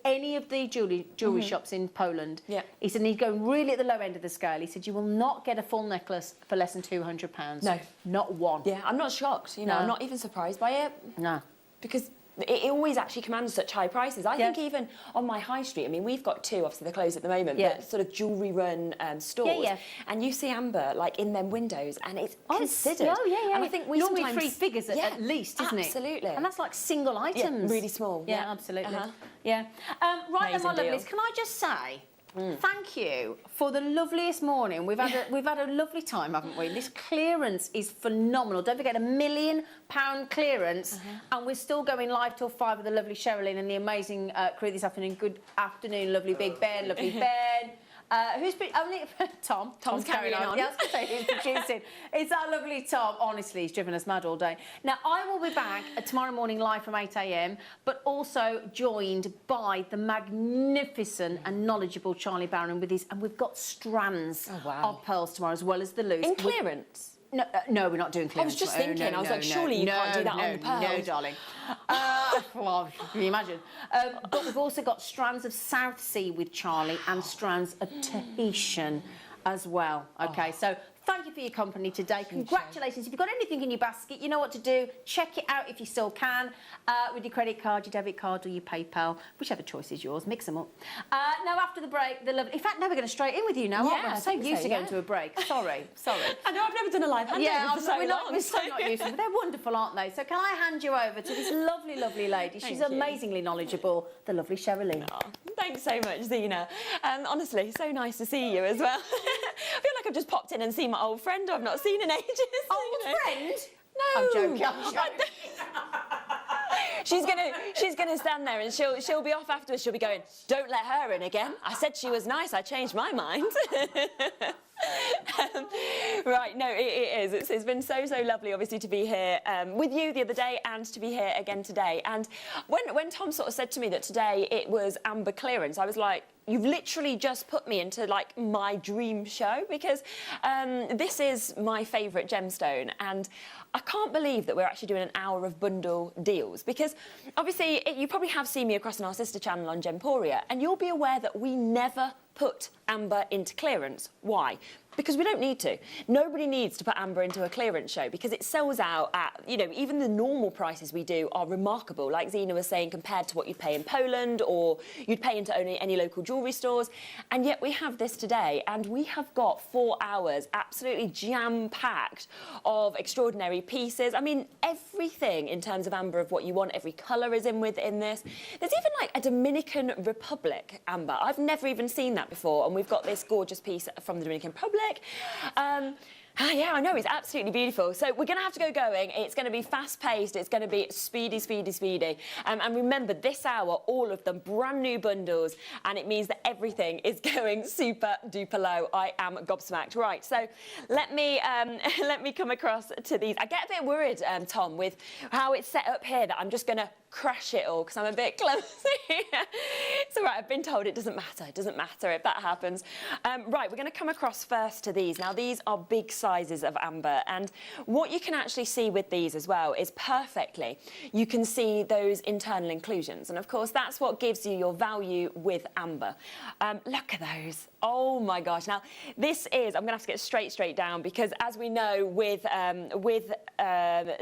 any of the jewellery shops in Poland, he said, and he's going really at the low end of the scale, he said, you will not get a full necklace for less than £200. No. Not one. Yeah, I'm not shocked, I'm not even surprised by it. No. Because it always actually commands such high prices. I think even on my high street, I mean, we've got two, obviously they're closed at the moment, but sort of jewellery run stores. And you see amber in them windows, and it's considered. Oh, yeah. And I think we normally sometimes... 3 figures at least, isn't it? Absolutely. And that's like single items. Yeah, really small. Yeah, absolutely. Yeah. Right then, my lovelies, can I just say... Thank you for the loveliest morning. We've had a lovely time, haven't we? This clearance is phenomenal. Don't forget, £1 million clearance, and we're still going live till 5 with the lovely Sherilyn and the amazing crew this afternoon. Good afternoon, lovely Big Ben, lovely Ben. Who's been only Tom? Tom's carrying on. Yeah, I was going to say who's producing. It's our lovely Tom. Honestly, he's driven us mad all day. Now I will be back tomorrow morning live from 8 a.m, but also joined by the magnificent and knowledgeable Charlie Barron with his, and we've got strands of pearls tomorrow as well as the loose. In clearance. No, we're not doing clearance. I was just thinking, I was like, surely you can't do that on the pearls. No, darling. Well, can you imagine? But we've also got strands of South Sea with Charlie and strands of Tahitian as well. Okay, so thank you for your company today. Congratulations. If you've got anything in your basket, you know what to do. Check it out if you still can, with your credit card, your debit card, or your PayPal, whichever choice is yours. Mix them up. Now, after the break, the lovely... In fact, now we're going to straight in with you now, aren't we? I'm so used to going to a break. Sorry. I know, I've never done a live handover for so long. We're so not used to it. They're wonderful, aren't they? So can I hand you over to this lovely, lovely lady? She's amazingly knowledgeable, the lovely Sherilyn. Oh, thanks so much, Zena. Honestly, so nice to see you as well. I feel like I've just popped in and seen my old friend who I've not seen in ages. Old friend? No. I'm joking. She's gonna stand there and she'll be off afterwards. She'll be going, "Don't let her in again. I said she was nice. I changed my mind." Right, no, it is. It's been so lovely, obviously, to be here with you the other day and to be here again today. And when Tom sort of said to me that today it was amber clearance, I was like, you've literally just put me into like my dream show, because this is my favourite gemstone, and I can't believe that we're actually doing an hour of bundle deals, because obviously you probably have seen me across on our sister channel on Gemporia, and you'll be aware that we never put amber into clearance. Why? Because we don't need to. Nobody needs to put amber into a clearance show, because it sells out at, you know, even the normal prices we do are remarkable, like Zena was saying, compared to what you'd pay in Poland or you'd pay into only any local jewellery stores. And yet we have this today, and we have got 4 hours absolutely jam-packed of extraordinary pieces. I mean, everything in terms of amber of what you want, every colour is in within this. There's even like a Dominican Republic amber. I've never even seen that before, and we've got this gorgeous piece from the Dominican Republic. Yeah, I know, it's absolutely beautiful. So we're going to have to go going. It's going to be fast-paced. It's going to be speedy, speedy, speedy. And remember, this hour, all of them brand new bundles, and it means that everything is going super duper low. I am gobsmacked. Right, so let me come across to these. I get a bit worried, Tom, with how it's set up here, that I'm just going to crash it all because I'm a bit clumsy. It's all right, I've been told it doesn't matter. It doesn't matter if that happens. Right, we're going to come across first to these. Now, these are big sizes of amber, and what you can actually see with these as well is perfectly, you can see those internal inclusions, and of course that's what gives you your value with amber. Look at those. Oh my gosh. Now, this is, I'm going to have to get straight down, because as we know with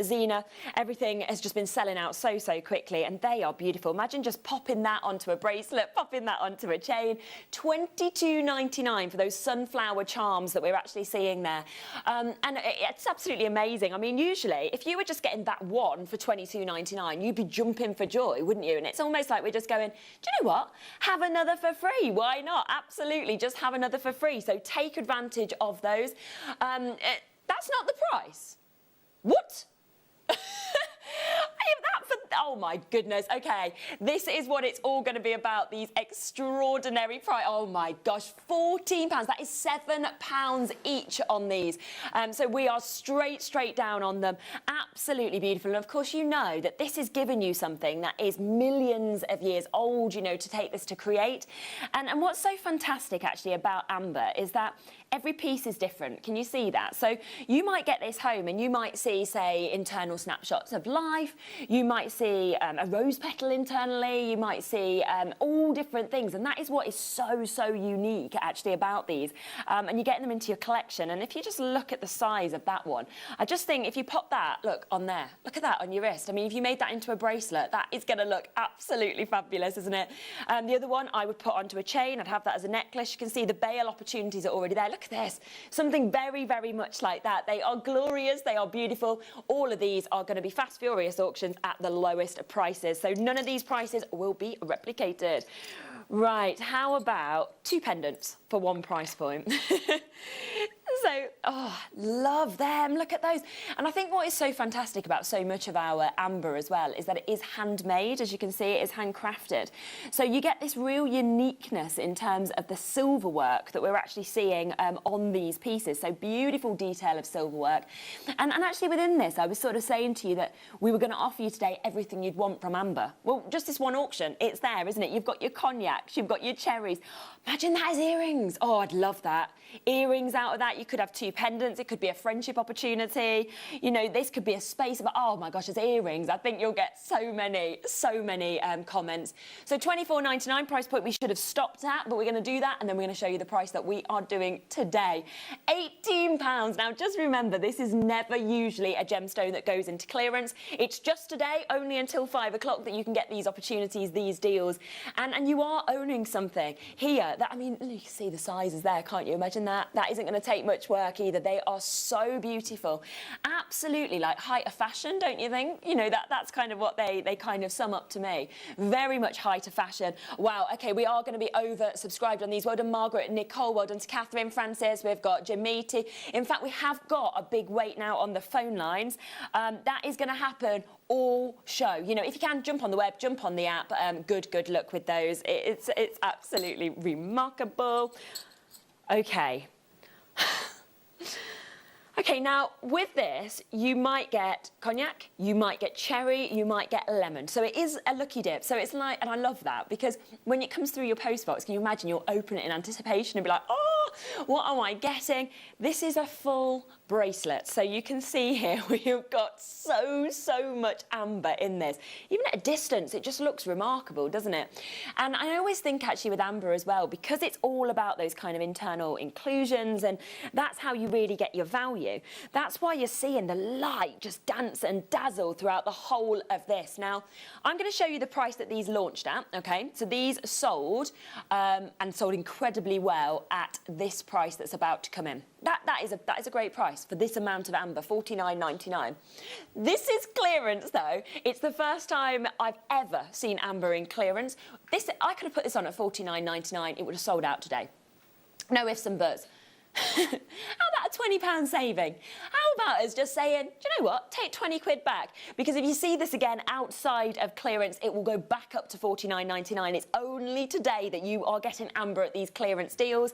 Zena, everything has just been selling out so quickly, and they are beautiful. Imagine just popping that onto a bracelet, popping that onto a chain. $22.99 for those sunflower charms that we're actually seeing there. And it's absolutely amazing. I mean, usually, if you were just getting that one for $22.99, you'd be jumping for joy, wouldn't you? And it's almost like we're just going, do you know what? Have another for free. Why not? Absolutely, just have another for free. So take advantage of those. That's not the price. What? Oh my goodness. Okay, this is what it's all going to be about. These extraordinary price. Oh my gosh, £14. That is £7 each on these. So we are straight down on them. Absolutely beautiful. And of course, you know that this is giving you something that is millions of years old, you know, to take this to create. And what's so fantastic actually about amber is that every piece is different. Can you see that? So you might get this home and you might see, say, internal snapshots of life. You might see a rose petal internally. You might see all different things. And that is what is so unique actually about these. And you get them into your collection. And if you just look at the size of that one, I just think if you pop that, look, on there, look at that on your wrist. I mean, if you made that into a bracelet, that is going to look absolutely fabulous, isn't it? The other one I would put onto a chain. I'd have that as a necklace. You can see the bail opportunities are already there. Look at this. Something very much like that. They are glorious. They are beautiful. All of these are going to be fast, furious auctions at the lowest prices. So none of these prices will be replicated. Right, how about 2 pendants for 1 price point? So, oh, love them. Look at those. And I think what is so fantastic about so much of our amber as well is that it is handmade. As you can see, it is handcrafted. So you get this real uniqueness in terms of the silver work that we're actually seeing on these pieces. So beautiful detail of silver work. And actually within this, I was sort of saying to you that we were going to offer you today everything you'd want from amber. Well, just this one auction, it's there, isn't it? You've got your cognacs, you've got your cherries. Imagine that as earrings. Oh, I'd love that. Earrings out of that. You could have 2 pendants. It could be a friendship opportunity. You know, this could be a space of, oh my gosh, it's earrings. I think you'll get so many comments. So £24.99 price point we should have stopped at, but we're going to do that, and then we're going to show you the price that we are doing today. £18. Now, just remember, this is never usually a gemstone that goes into clearance. It's just today, only until 5 o'clock, that you can get these opportunities, these deals, and you are owning something here. That, I mean, you can see the sizes there, can't you? Imagine that. That isn't going to take much work either. They are so beautiful. Absolutely like height of fashion, don't you think? You know, that's kind of what they kind of sum up to me. Very much height of fashion. Wow, okay, we are going to be over-subscribed on these. Well done, Margaret, Nicole. Well done to Catherine, Francis. We've got Jamiti. In fact, we have got a big wait now on the phone lines. That is going to happen all show. You know, if you can, jump on the web, jump on the app. Good luck with those. It's absolutely remarkable. Okay. Okay, now with this, you might get cognac, you might get cherry, you might get lemon. So it is a lucky dip. So it's like, and I love that because when it comes through your post box, can you imagine you'll open it in anticipation and be like, oh, what am I getting? This is a full bracelet. So you can see here we've got so much amber in this. Even at a distance, it just looks remarkable, doesn't it? And I always think actually with amber as well, because it's all about those kind of internal inclusions, and that's how you really get your value. That's why you're seeing the light just dance and dazzle throughout the whole of this. Now, I'm going to show you the price that these launched at, okay? So these sold and sold incredibly well at this price that's about to come in. That is a great price for this amount of amber, $49.99. This is clearance though. It's the first time I've ever seen amber in clearance. I could have put this on at $49.99. It would have sold out today. No ifs and buts. How about a £20 saving? How about us just saying, do you know what, take 20 quid back? Because if you see this again outside of clearance, it will go back up to $49.99. It's only today that you are getting amber at these clearance deals.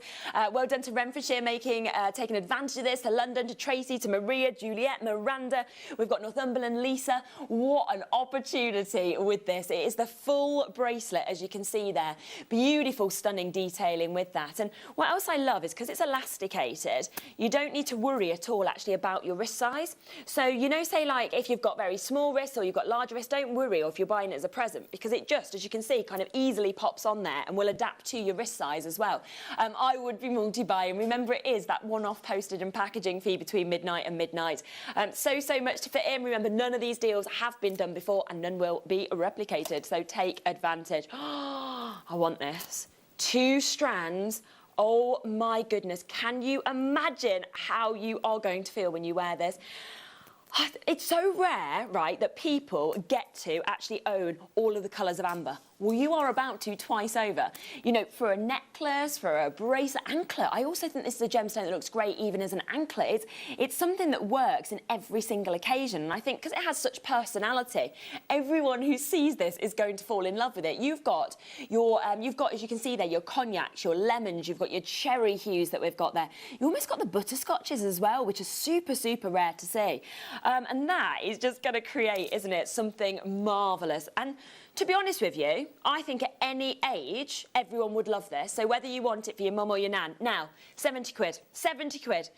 Well done to Renfrewshire taking advantage of this, to London, to Tracy, to Maria, Juliet, Miranda. We've got Northumberland, Lisa. What an opportunity with this. It is the full bracelet, as you can see there. Beautiful, stunning detailing with that. And what else I love is because it's elasticated, you don't need to worry at all actually about your wrist size. So, you know, say like if you've got very small wrists or you've got large wrists, don't worry, or if you're buying it as a present, because it just, as you can see, kind of easily pops on there and will adapt to your wrist size as well. I would be multi-buying. Remember, it is that one-off postage and packaging fee between midnight and midnight. So much to fit in. Remember, none of these deals have been done before and none will be replicated. So take advantage. I want this. 2 strands. Oh my goodness, can you imagine how you are going to feel when you wear this? It's so rare, right, that people get to actually own all of the colours of amber. Well, you are about to twice over. You know, for a necklace, for a bracelet, anklet. I also think this is a gemstone that looks great even as an anklet. It's something that works in every single occasion. And I think because it has such personality, everyone who sees this is going to fall in love with it. You've got, as you can see there, your cognacs, your lemons, you've got your cherry hues that we've got there. You almost got the butterscotches as well, which is super rare to see. And that is just going to create, isn't it, something marvellous. And to be honest with you, I think at any age, everyone would love this. So whether you want it for your mum or your nan. Now, 70 quid, 70 quid.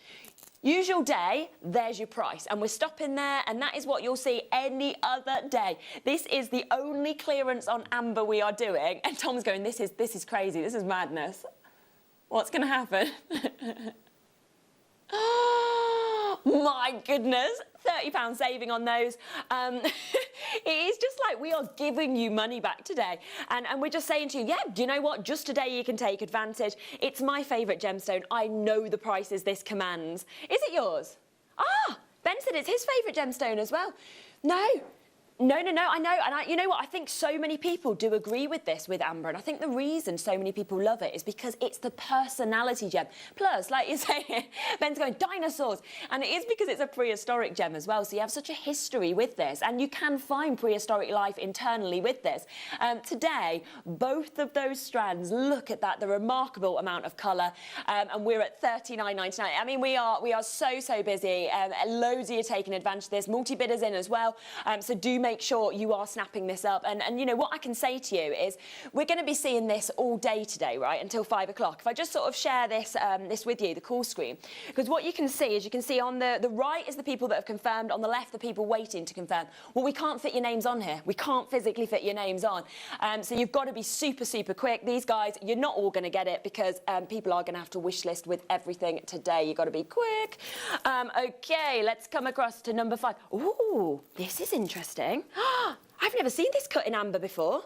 Usual day, there's your price. And we're stopping there, and that is what you'll see any other day. This is the only clearance on amber we are doing. And Tom's going, this is crazy, this is madness. What's going to happen? My goodness, £30 saving on those. It is just like we are giving you money back today. And we're just saying to you, yeah, do you know what? Just today you can take advantage. It's my favourite gemstone. I know the prices this commands. Is it yours? Ah, Ben said it's his favourite gemstone as well. No, I know. And you know what? I think so many people do agree with this with amber. And I think the reason so many people love it is because it's the personality gem. Plus, like you say, Ben's going, dinosaurs. And it is because it's a prehistoric gem as well. So you have such a history with this. And you can find prehistoric life internally with this. Today, both of those strands, look at that, the remarkable amount of colour. And we're at $39.99. I mean, we are so busy. Loads of you taking advantage of this. Multi-bidders in as well. So do make sure you are snapping this up. And you know, what I can say to you is we're going to be seeing this all day today, right, until 5 o'clock. If I just sort of share this this with you, the call screen, because what you can see is you can see on the right is the people that have confirmed, on the left the people waiting to confirm. Well, we can't fit your names on here. We can't physically fit your names on. So you've got to be super quick. These guys, you're not all going to get it because people are going to have to wish list with everything today. You've got to be quick. Okay, let's come across to number 5. Ooh, this is interesting. I've never seen this cut in amber before.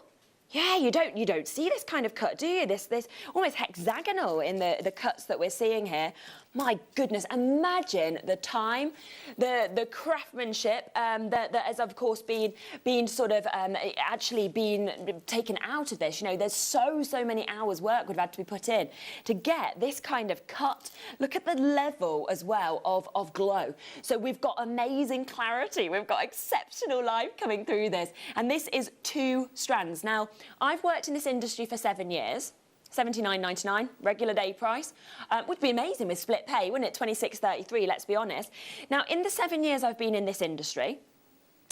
Yeah, you don't see this kind of cut, do you? This almost hexagonal in the cuts that we're seeing here. My goodness, imagine the time, the craftsmanship that has, of course, been sort of actually been taken out of this. You know, there's so many hours work would have had to be put in to get this kind of cut. Look at the level as well of glow. So we've got amazing clarity. We've got exceptional light coming through this. And this is 2 strands. Now, I've worked in this industry for 7 years. $79.99, regular day price. Would be amazing with split pay, wouldn't it? $26.33, let's be honest. Now, in the 7 years I've been in this industry,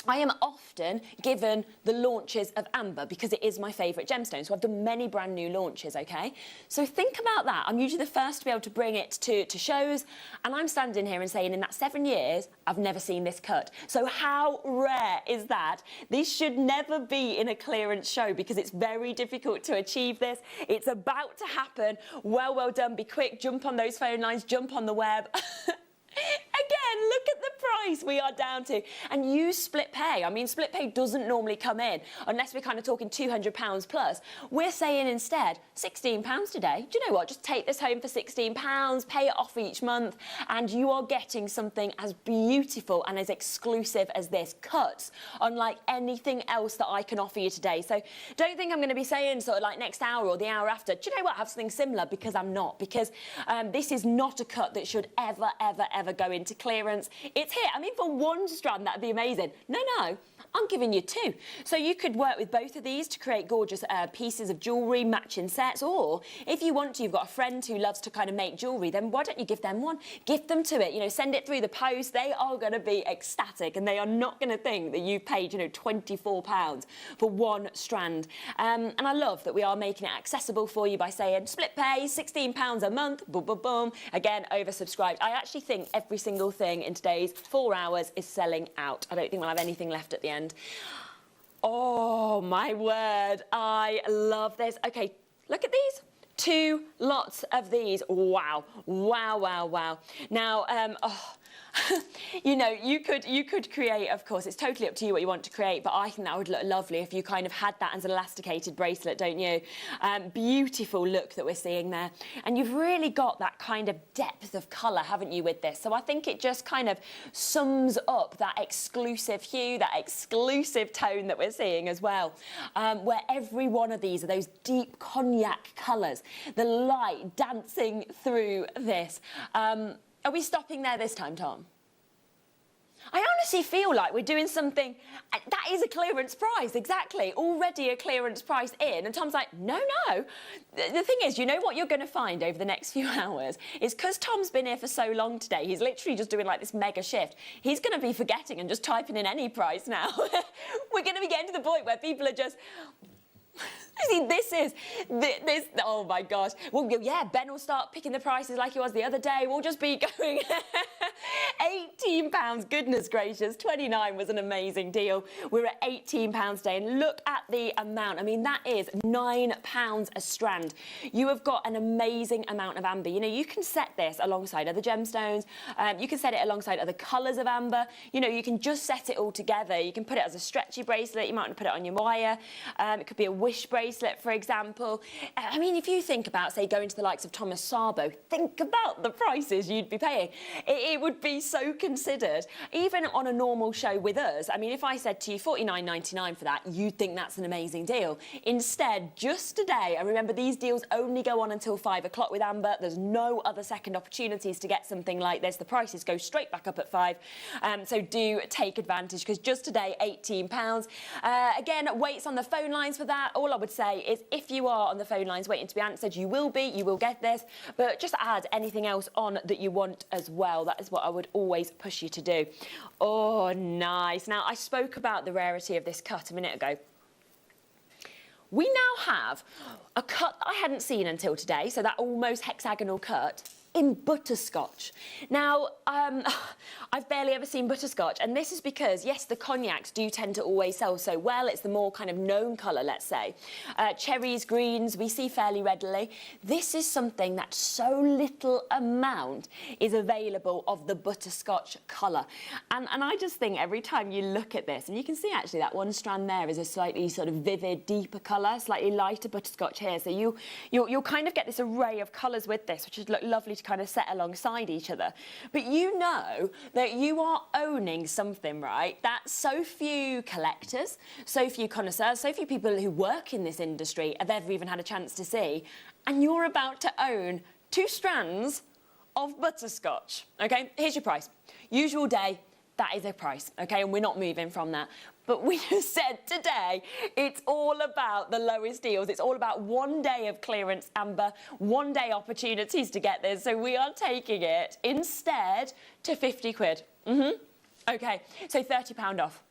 I am often given the launches of amber because it is my favourite gemstone. So I've done many brand new launches, okay? So think about that. I'm usually the first to be able to bring it to shows, and I'm standing here and saying in that 7 years, I've never seen this cut. So how rare is that? This should never be in a clearance show because it's very difficult to achieve this. It's about to happen. Well, well done. Be quick. Jump on those phone lines. Jump on the web. Again, look at the price we are down to. And use split pay. I mean, split pay doesn't normally come in unless we're kind of talking £200 plus. We're saying instead, £16 today. Do you know what? Just take this home for £16, pay it off each month, and you are getting something as beautiful and as exclusive as this. Cuts unlike anything else that I can offer you today. So don't think I'm going to be saying sort of like next hour or the hour after, do you know what? I have something similar, because I'm not. Because this is not a cut that should ever, ever, ever go into clearance. It's here. I mean, for one strand, that'd be amazing. No, I'm giving you two. So you could work with both of these to create gorgeous pieces of jewellery, matching sets, or if you want to, you've got a friend who loves to kind of make jewellery, then why don't you give them one? Gift them to it, you know, send it through the post. They are going to be ecstatic, and they are not going to think that you paid, you know, £24 for one strand. And I love that we are making it accessible for you by saying split pay, £16 a month, boom, boom, boom. Again, oversubscribed. I actually think every single thing in today's 4 hours is selling out. I don't think we'll have anything left at the end. Oh, my word. I love this. Okay, look at these. 2 lots of these. Wow. Wow, wow, wow. Now, you know, you could create, of course, it's totally up to you what you want to create, but I think that would look lovely if you kind of had that as an elasticated bracelet, don't you? Beautiful look that we're seeing there. And you've really got that kind of depth of colour, haven't you, with this? So I think it just kind of sums up that exclusive hue, that exclusive tone that we're seeing as well, where every one of these are those deep cognac colours, the light dancing through this. Are we stopping there this time, Tom? I honestly feel like we're doing something, that is a clearance price, exactly, already a clearance price in, and Tom's like, no. The thing is, you know what you're going to find over the next few hours is because Tom's been here for so long today, he's literally just doing like this mega shift, he's going to be forgetting and just typing in any price now. We're going to be getting to the point where people are just... See, this, oh my gosh. Well, yeah, Ben will start picking the prices like he was the other day. We'll just be going £18, goodness gracious. 29 was an amazing deal. We're at £18 today, and look at the amount. I mean, that is £9 a strand. You have got an amazing amount of amber. You know, you can set this alongside other gemstones. You can set it alongside other colours of amber. You know, you can just set it all together. You can put it as a stretchy bracelet. You might want to put it on your wire. It could be a wish bracelet, for example. I mean, if you think about, say, going to the likes of Thomas Sabo, think about the prices you'd be paying. It would be so considered. Even on a normal show with us, I mean, if I said to you $49.99 for that, you'd think that's an amazing deal. Instead, just today, and remember, these deals only go on until 5 o'clock with Amber. There's no other second opportunities to get something like this. The prices go straight back up at 5. So do take advantage, because just today, £18. Again, waits on the phone lines for that. All I would say is if you are on the phone lines waiting to be answered, you will get this, but just add anything else on that you want as well. That is what I would always push you to do. Oh, nice. Now, I spoke about the rarity of this cut a minute ago. We now have a cut that I hadn't seen until today, so that almost hexagonal cut in butterscotch. Now, I've barely ever seen butterscotch, and this is because, yes, the cognacs do tend to always sell so well. It's the more kind of known colour, let's say. Cherries, greens, we see fairly readily. This is something that so little amount is available of the butterscotch colour. And I just think every time you look at this, and you can see actually that one strand there is a slightly sort of vivid, deeper colour, slightly lighter butterscotch here. So you'll kind of get this array of colours with this, which would look lovely to kind of set alongside each other. But you know that you are owning something, right, that so few collectors, so few connoisseurs, so few people who work in this industry have ever even had a chance to see, and you're about to own 2 strands of butterscotch. Okay, here's your price. Usual day, that is a price, okay, and we're not moving from that. but we have said today it's all about the lowest deals. It's all about 1 day of clearance amber, 1 day opportunities to get this. So we are taking it instead to 50 quid. Okay, so £30 off.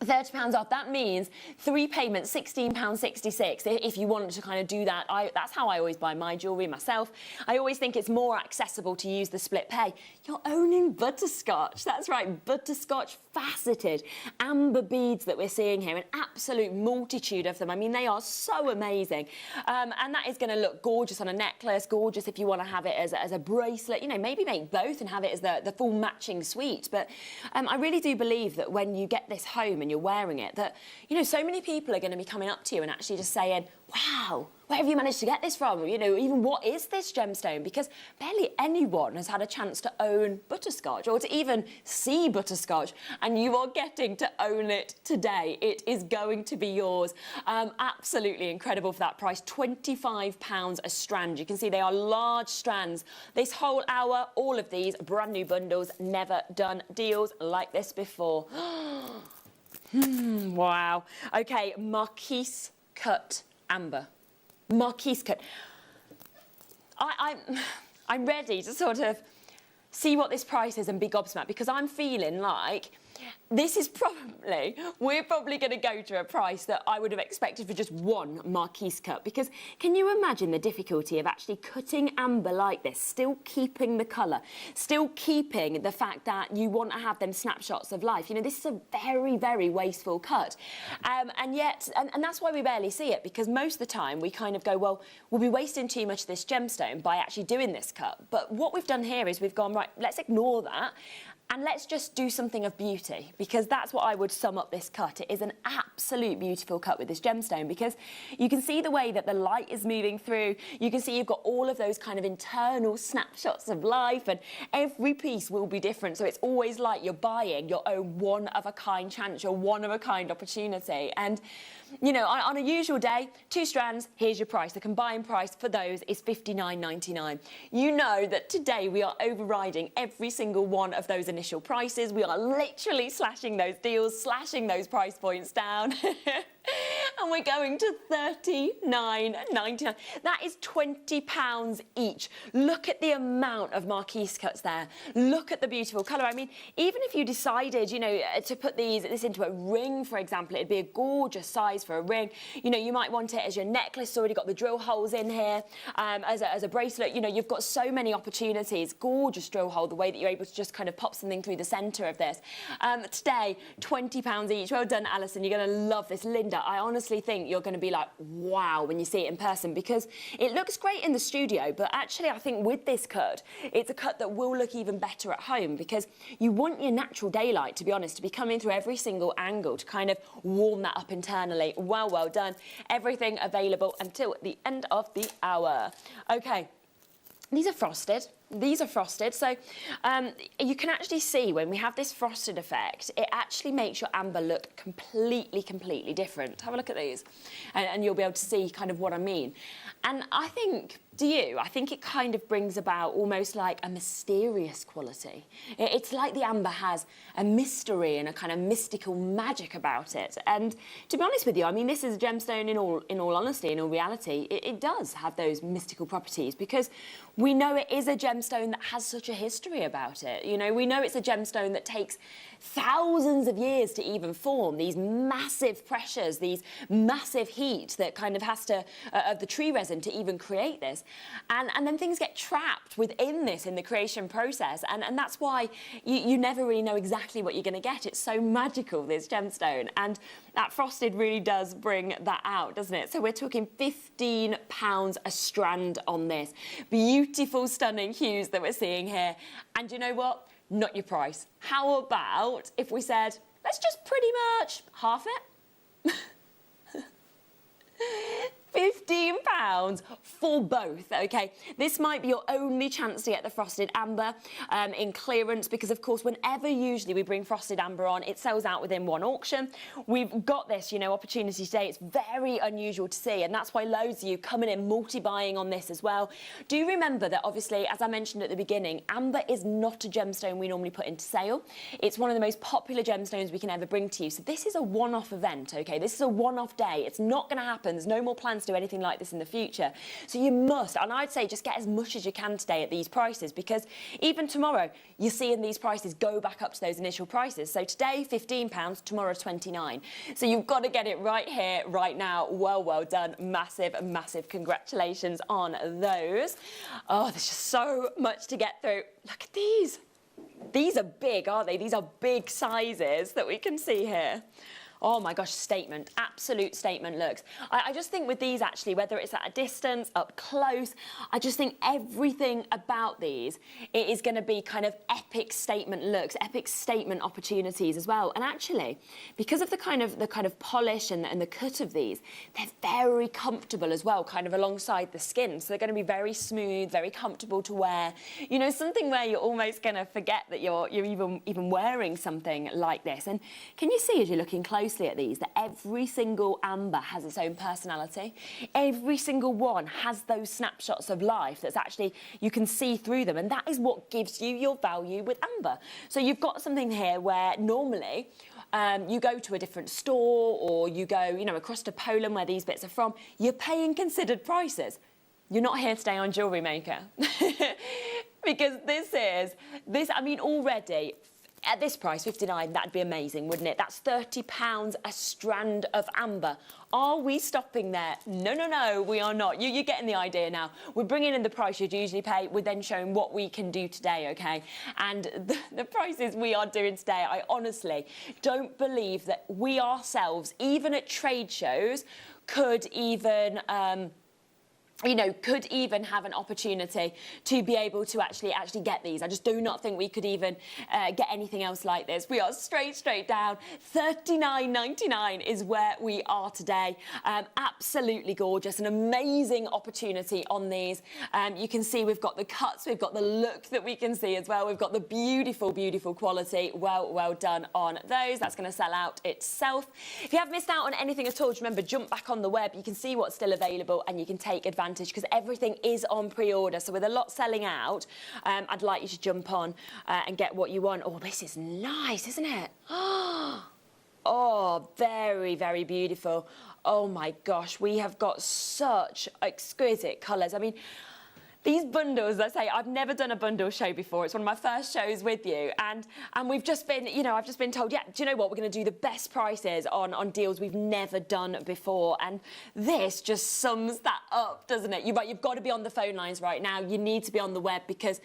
£30 off, that means 3 payments, £16.66. If you wanted to kind of do that, that's how I always buy my jewellery myself. I always think it's more accessible to use the split pay. You're owning butterscotch, that's right, butterscotch faceted amber beads that we're seeing here, an absolute multitude of them. I mean, they are so amazing. And that is going to look gorgeous on a necklace, gorgeous if you want to have it as a bracelet, you know, maybe make both and have it as the full matching suite. But I really do believe that when you get this home and you're wearing it, that, you know, so many people are going to be coming up to you and actually just saying, wow, where have you managed to get this from? You know, even what is this gemstone? Because barely anyone has had a chance to own butterscotch or to even see butterscotch, and you are getting to own it today. It is going to be yours. Absolutely incredible for that price, £25 a strand. You can see they are large strands. This whole hour, all of these brand new bundles, never done deals like this before. Wow. Okay, Marquise cut amber. Marquise cut. I'm ready to sort of see what this price is and be gobsmacked, because I'm feeling like this is we're probably going to go to a price that I would have expected for just one Marquise cut, because can you imagine the difficulty of actually cutting amber like this, still keeping the colour, still keeping the fact that you want to have them snapshots of life? You know, this is a very, very wasteful cut. And yet, and that's why we barely see it, because most of the time we kind of go, well, we'll be wasting too much of this gemstone by actually doing this cut. But what we've done here is we've gone, right, let's ignore that. And let's just do something of beauty, because that's what I would sum up this cut. It is an absolute beautiful cut with this gemstone, because you can see the way that the light is moving through. You can see you've got all of those kind of internal snapshots of life, and every piece will be different. So it's always like you're buying your own one-of-a-kind chance, your one-of-a-kind opportunity. And, you know, on a usual day, 2 strands, here's your price. The combined price for those is $59.99. You know that today we are overriding every single one of those initial prices. We are literally slashing those deals, slashing those price points down. And we're going to $39.99. That is £20 each. Look at the amount of Marquise cuts there. Look at the beautiful colour. I mean, even if you decided, you know, to put this into a ring, for example, it'd be a gorgeous size for a ring. You know, you might want it as your necklace. It's already got the drill holes in here. As a bracelet, you know, you've got so many opportunities. Gorgeous drill hole, the way that you're able to just kind of pop something through the centre of this. Today, £20 each. Well done, Alison. You're going to love this. Linda, I honestly think you're going to be like, wow, when you see it in person, because it looks great in the studio, but actually I think with this cut, it's a cut that will look even better at home, because you want your natural daylight, to be honest, to be coming through every single angle to kind of warm that up internally. Well done. Everything available until the end of the hour. Okay. These are frosted. These are frosted, so you can actually see when we have this frosted effect, it actually makes your amber look completely different. Have a look at these, and you'll be able to see kind of what I mean. And I think, I think it kind of brings about almost like a mysterious quality. It's like the amber has a mystery and a kind of mystical magic about it. And to be honest with you, I mean, this is a gemstone in all honesty, in all reality. It does have those mystical properties, because we know it is a gemstone that has such a history about it. You know, we know it's a gemstone that takes thousands of years to even form, these massive pressures, these massive heat that kind of has to, of the tree resin to even create this. And then things get trapped within this in the creation process. And that's why you never really know exactly what you're going to get. It's so magical, this gemstone. And that frosted really does bring that out, doesn't it? So we're talking £15 a strand on this. Beautiful, stunning hues that we're seeing here. And you know what? Not your price. How about if we said, let's just pretty much half it? £15 for both, okay? This might be your only chance to get the frosted amber in clearance because, of course, whenever usually we bring frosted amber on, it sells out within one auction. We've got this, you know, opportunity today. It's very unusual to see, and that's why loads of you coming in multi-buying on this as well. Do remember that, obviously, as I mentioned at the beginning, amber is not a gemstone we normally put into sale. It's one of the most popular gemstones we can ever bring to you. So this is a one-off event, okay? This is a one-off day. It's not going to happen. There's no more plans to do anything like this in the future. So you must, and I'd say just get as much as you can today at these prices, because even tomorrow you're seeing these prices go back up to those initial prices. So today £15, tomorrow £29. So you've got to get it right here, right now. Well done. Massive, massive congratulations on those. Oh, there's just so much to get through. Look at these. These are big, aren't they? These are big sizes that we can see here. Oh my gosh, statement, absolute statement looks. I just think with these actually, whether it's at a distance, up close, I just think everything about these, it is going to be kind of epic statement looks, epic statement opportunities as well. And actually, because of the kind of polish and the cut of these, they're very comfortable as well, kind of alongside the skin. So they're going to be very smooth, very comfortable to wear. You know, something where you're almost going to forget that you're even wearing something like this. And can you see as you're looking closely at these that every single amber has its own personality? Every single one has those snapshots of life that's actually, you can see through them, and that is what gives you your value with amber. So you've got something here where normally you go to a different store, or you go, you know, across to Poland where these bits are from, you're paying considered prices. You're not here today on Jewellery Maker. Because I mean, already, at this price, 59, that'd be amazing, wouldn't it? That's £30 a strand of amber. Are we stopping there? No, we are not. You're getting the idea now. We're bringing in the price you'd usually pay. We're then showing what we can do today, okay? And the prices we are doing today, I honestly don't believe that we ourselves, even at trade shows, could even have an opportunity to be able to actually get these. I just do not think we could even get anything else like this. We are straight down. $39.99 is where we are today. Absolutely gorgeous, an amazing opportunity on these. You can see we've got the cuts, we've got the look that we can see as well. We've got the beautiful, beautiful quality. Well done on those. That's going to sell out itself. If you have missed out on anything at all, just remember, jump back on the web. You can see what's still available and you can take advantage, because everything is on pre-order. So with a lot selling out, I'd like you to jump on and get what you want. Oh, this is nice, isn't it? Oh, very, very beautiful. Oh my gosh, we have got such exquisite colours. I mean, these bundles, I say, I've never done a bundle show before. It's one of my first shows with you. And we've just been, you know, I've just been told, yeah, do you know what? We're going to do the best prices on deals we've never done before. And this just sums that up, doesn't it? You've got to be on the phone lines right now. You need to be on the web because,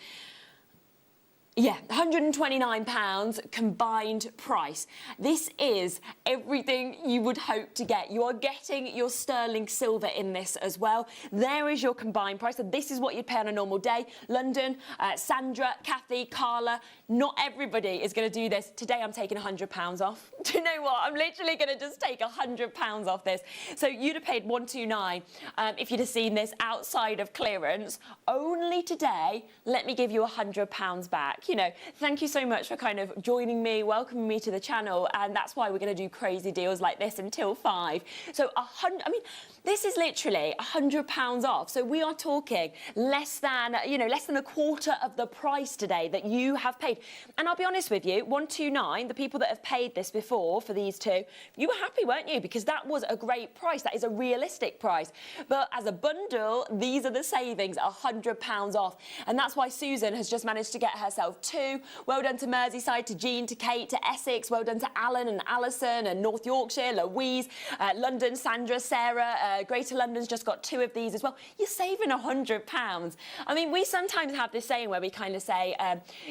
yeah, £129 combined price. This is everything you would hope to get. You are getting your sterling silver in this as well. There is your combined price. So this is what you'd pay on a normal day. London, Sandra, Kathy, Carla, not everybody is going to do this. Today I'm taking £100 off. Do you know what? I'm literally going to just take £100 off this. So you'd have paid £129 if you'd have seen this outside of clearance. Only today, let me give you £100 back. You know, thank you so much for kind of joining me, welcoming me to the channel, and that's why we're going to do crazy deals like this until 5. So this is literally £100 off. So we are talking less than a quarter of the price today that you have paid. And I'll be honest with you, 129, the people that have paid this before for these two, you were happy, weren't you? Because that was a great price. That is a realistic price. But as a bundle, these are the savings, £100 off. And that's why Susan has just managed to get herself 2. Well done to Merseyside, to Jean, to Kate, to Essex. Well done to Alan and Alison and North Yorkshire, Louise, London, Sandra, Sarah, Greater London's just got 2 of these as well. You're saving £100. I mean, we sometimes have this saying where we kind of say,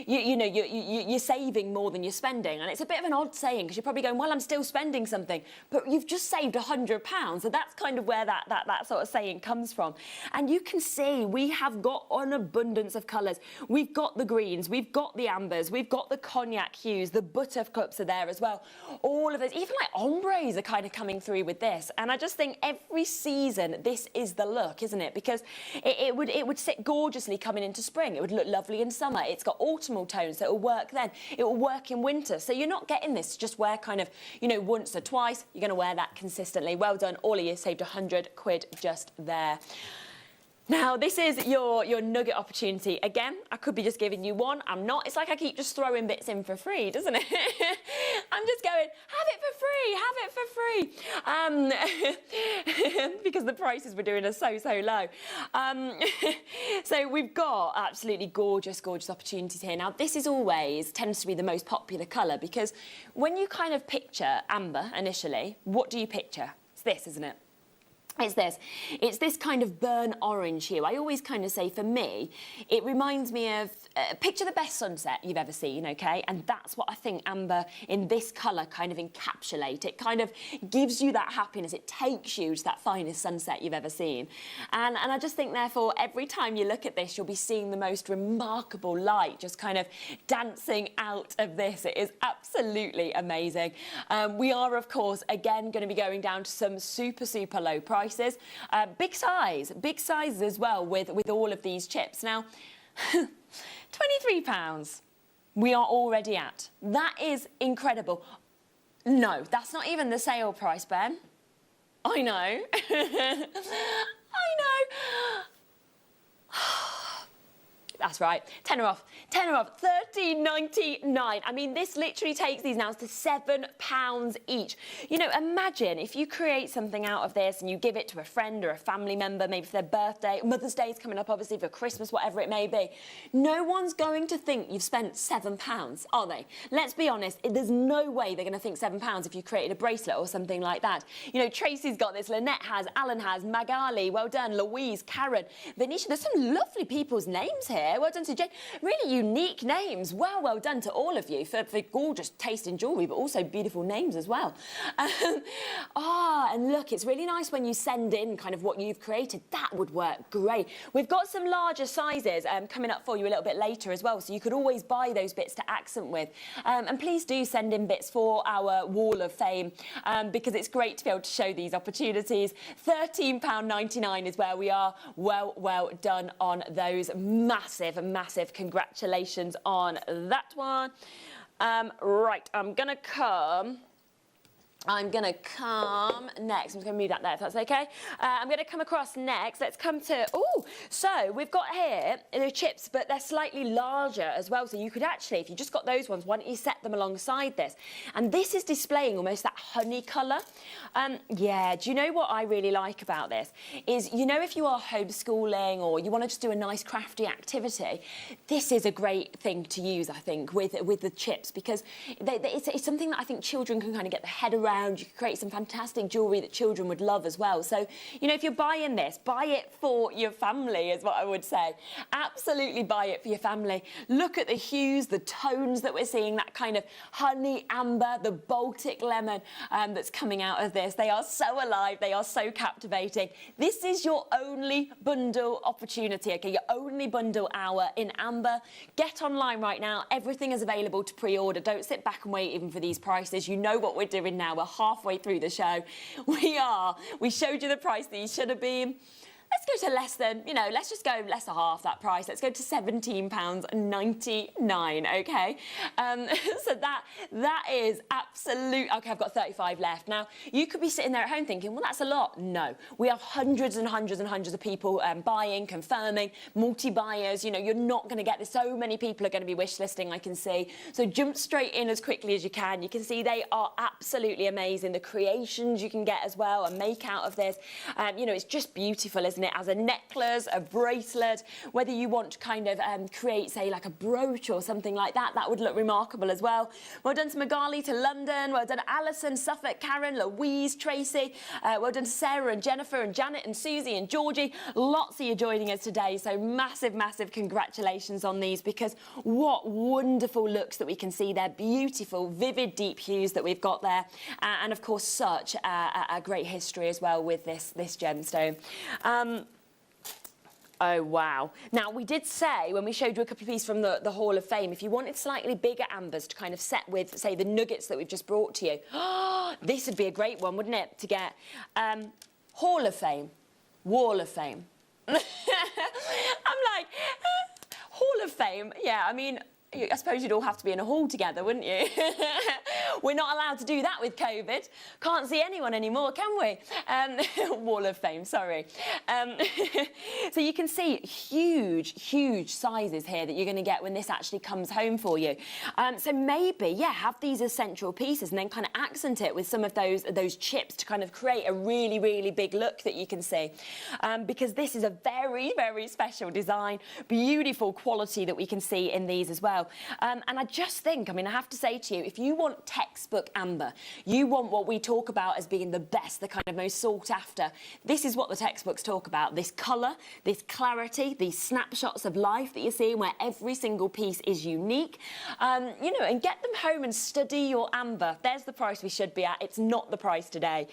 you're saving more than you're spending. And it's a bit of an odd saying because you're probably going, well, I'm still spending something. But you've just saved £100. So that's kind of where that sort of saying comes from. And you can see we have got an abundance of colours. We've got the greens, we've got the ambers, we've got the cognac hues, the buttercups are there as well. All of those, even like ombres are kind of coming through with this. And I just think every season, this is the look, isn't it? Because it would sit gorgeously coming into spring. It would look lovely in summer. It's got autumnal tones, so it will work then. It will work in winter. So you're not getting this to just wear kind of, you know, once or twice. You're going to wear that consistently. Well done, all of you saved £100 just there. Now, this is your nugget opportunity. Again, I could be just giving you one. I'm not. It's like I keep just throwing bits in for free, doesn't it? I'm just going, have it for free, because the prices we're doing are so low. So we've got absolutely gorgeous opportunities here. Now, this is always tends to be the most popular colour, because when you kind of picture amber initially, what do you picture? It's this, isn't it? It's this. It's this kind of burnt orange hue. I always kind of say, for me, it reminds me of, picture the best sunset you've ever seen, OK? And that's what I think amber in this colour kind of encapsulate. It kind of gives you that happiness. It takes you to that finest sunset you've ever seen. And I just think, therefore, every time you look at this, you'll be seeing the most remarkable light just kind of dancing out of this. It is absolutely amazing. We are, of course, again, going to be going down to some super low prices. Big sizes as well with all of these chips. Now, £23 we are already at. That is incredible. No, that's not even the sale price, Ben. I know. I know. That's right, tenner off, £13.99. I mean, this literally takes these now to £7 each. You know, imagine if you create something out of this and you give it to a friend or a family member, maybe for their birthday, Mother's Day is coming up, obviously, for Christmas, whatever it may be. No one's going to think you've spent £7, are they? Let's be honest, there's no way they're going to think £7 if you created a bracelet or something like that. You know, Tracy's got this, Lynette has, Alan has, Magali, well done, Louise, Karen, Venetia. There's some lovely people's names here. Well done to Jane. Really unique names. Well done to all of you for gorgeous taste in jewellery, but also beautiful names as well. And look, it's really nice when you send in kind of what you've created. That would work great. We've got some larger sizes coming up for you a little bit later as well, so you could always buy those bits to accent with. And please do send in bits for our Wall of Fame, because it's great to be able to show these opportunities. £13.99 is where we are. Well done on those. Massive congratulations on that one. Right, I'm gonna come next. I'm just going to move that there, if that's okay. I'm going to come across next. Let's come to... Oh, so we've got here the chips, but they're slightly larger as well. So you could actually, if you just got those ones, why don't you set them alongside this? And this is displaying almost that honey colour. Yeah, do you know what I really like about this? Is, you know, if you are homeschooling or you want to just do a nice crafty activity, this is a great thing to use, I think, with the chips, because it's something that I think children can kind of get their head around. You can create some fantastic jewellery that children would love as well. So, you know, if you're buying this, buy it for your family, is what I would say. Absolutely buy it for your family. Look at the hues, the tones that we're seeing, that kind of honey amber, the Baltic lemon that's coming out of this. They are so alive. They are so captivating. This is your only bundle opportunity, okay? Your only bundle hour in amber. Get online right now. Everything is available to pre-order. Don't sit back and wait even for these prices. You know what we're doing now. We're halfway through the show. We showed you the price that you should have been. Let's go to less than, you know, let's just go less than half that price. Let's go to £17.99, okay? So that is absolute. Okay, I've got 35 left. Now, you could be sitting there at home thinking, well, that's a lot. No, we have hundreds and hundreds and hundreds of people buying, confirming, multi-buyers. You know, you're not going to get this. So many people are going to be wish listing, I can see. So jump straight in as quickly as you can. You can see they are absolutely amazing. The creations you can get as well and make out of this. You know, it's just beautiful, isn't it? As a necklace, a bracelet, whether you want to kind of create, say, like a brooch or something like that, that would look remarkable as well. Well done to Magali, to London. Well done to Alison, Suffolk, Karen, Louise, Tracy. Well done to Sarah and Jennifer and Janet and Susie and Georgie. Lots of you joining us today. So massive congratulations on these, because what wonderful looks that we can see there. Beautiful, vivid, deep hues that we've got there. And of course, such a great history as well with this gemstone. Oh, wow. Now, we did say, when we showed you a couple of pieces from the Hall of Fame, if you wanted slightly bigger ambers to kind of set with, say, the nuggets that we've just brought to you, this would be a great one, wouldn't it, to get? Hall of Fame, Wall of Fame. I'm like, Hall of Fame, yeah, I mean, I suppose you'd all have to be in a hall together, wouldn't you? We're not allowed to do that with COVID. Can't see anyone anymore, can we? Wall of Fame, sorry. So you can see huge, huge sizes here that you're going to get when this actually comes home for you. So maybe, yeah, have these as central pieces and then kind of accent it with some of those chips to kind of create a really, really big look that you can see. Because this is a very, very special design, beautiful quality that we can see in these as well. And I just think, I mean, I have to say to you, if you want textbook amber, you want what we talk about as being the best, the kind of most sought after, this is what the textbooks talk about. This colour, this clarity, these snapshots of life that you're seeing where every single piece is unique. You know, and get them home and study your amber. There's the price we should be at. It's not the price today.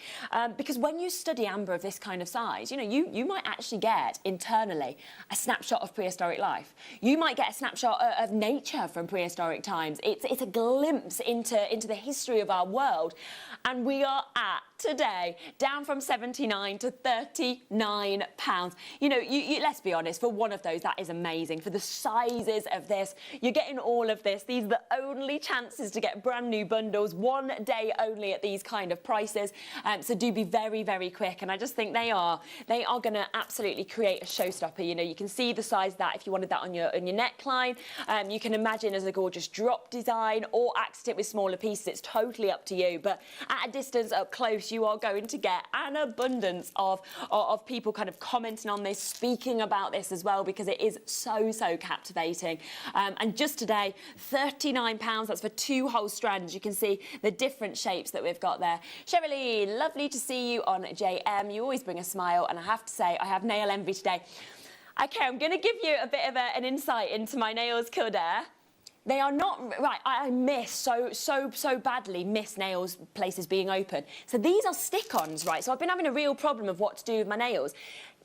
Because when you study amber of this kind of size, you know, you might actually get internally a snapshot of prehistoric life. You might get a snapshot of nature from prehistoric times. It's a glimpse into the history of our world, and we are at today down from £79 to £39. You know, let's be honest, for one of those that is amazing. For the sizes of this, you're getting all of this. These are the only chances to get brand new bundles, one day only at these kind of prices. So do be very, very quick. And I just think they are going to absolutely create a showstopper. You know, you can see the size of that if you wanted that on your neckline. You can imagine as a gorgeous drop design or accent it with smaller pieces. It's totally up to you. But at a distance up close, you are going to get an abundance of people kind of commenting on this, speaking about this as well, because it is so, so captivating. And just today, £39. That's for 2 whole strands. You can see the different shapes that we've got there. Sherilyn, lovely to see you on JM. You always bring a smile, and I have to say, I have nail envy today. Okay, I'm going to give you a bit of an insight into my nails, Kildare. They are not, right, I miss, so badly miss nails places being open. So these are stick-ons, right? So I've been having a real problem of what to do with my nails.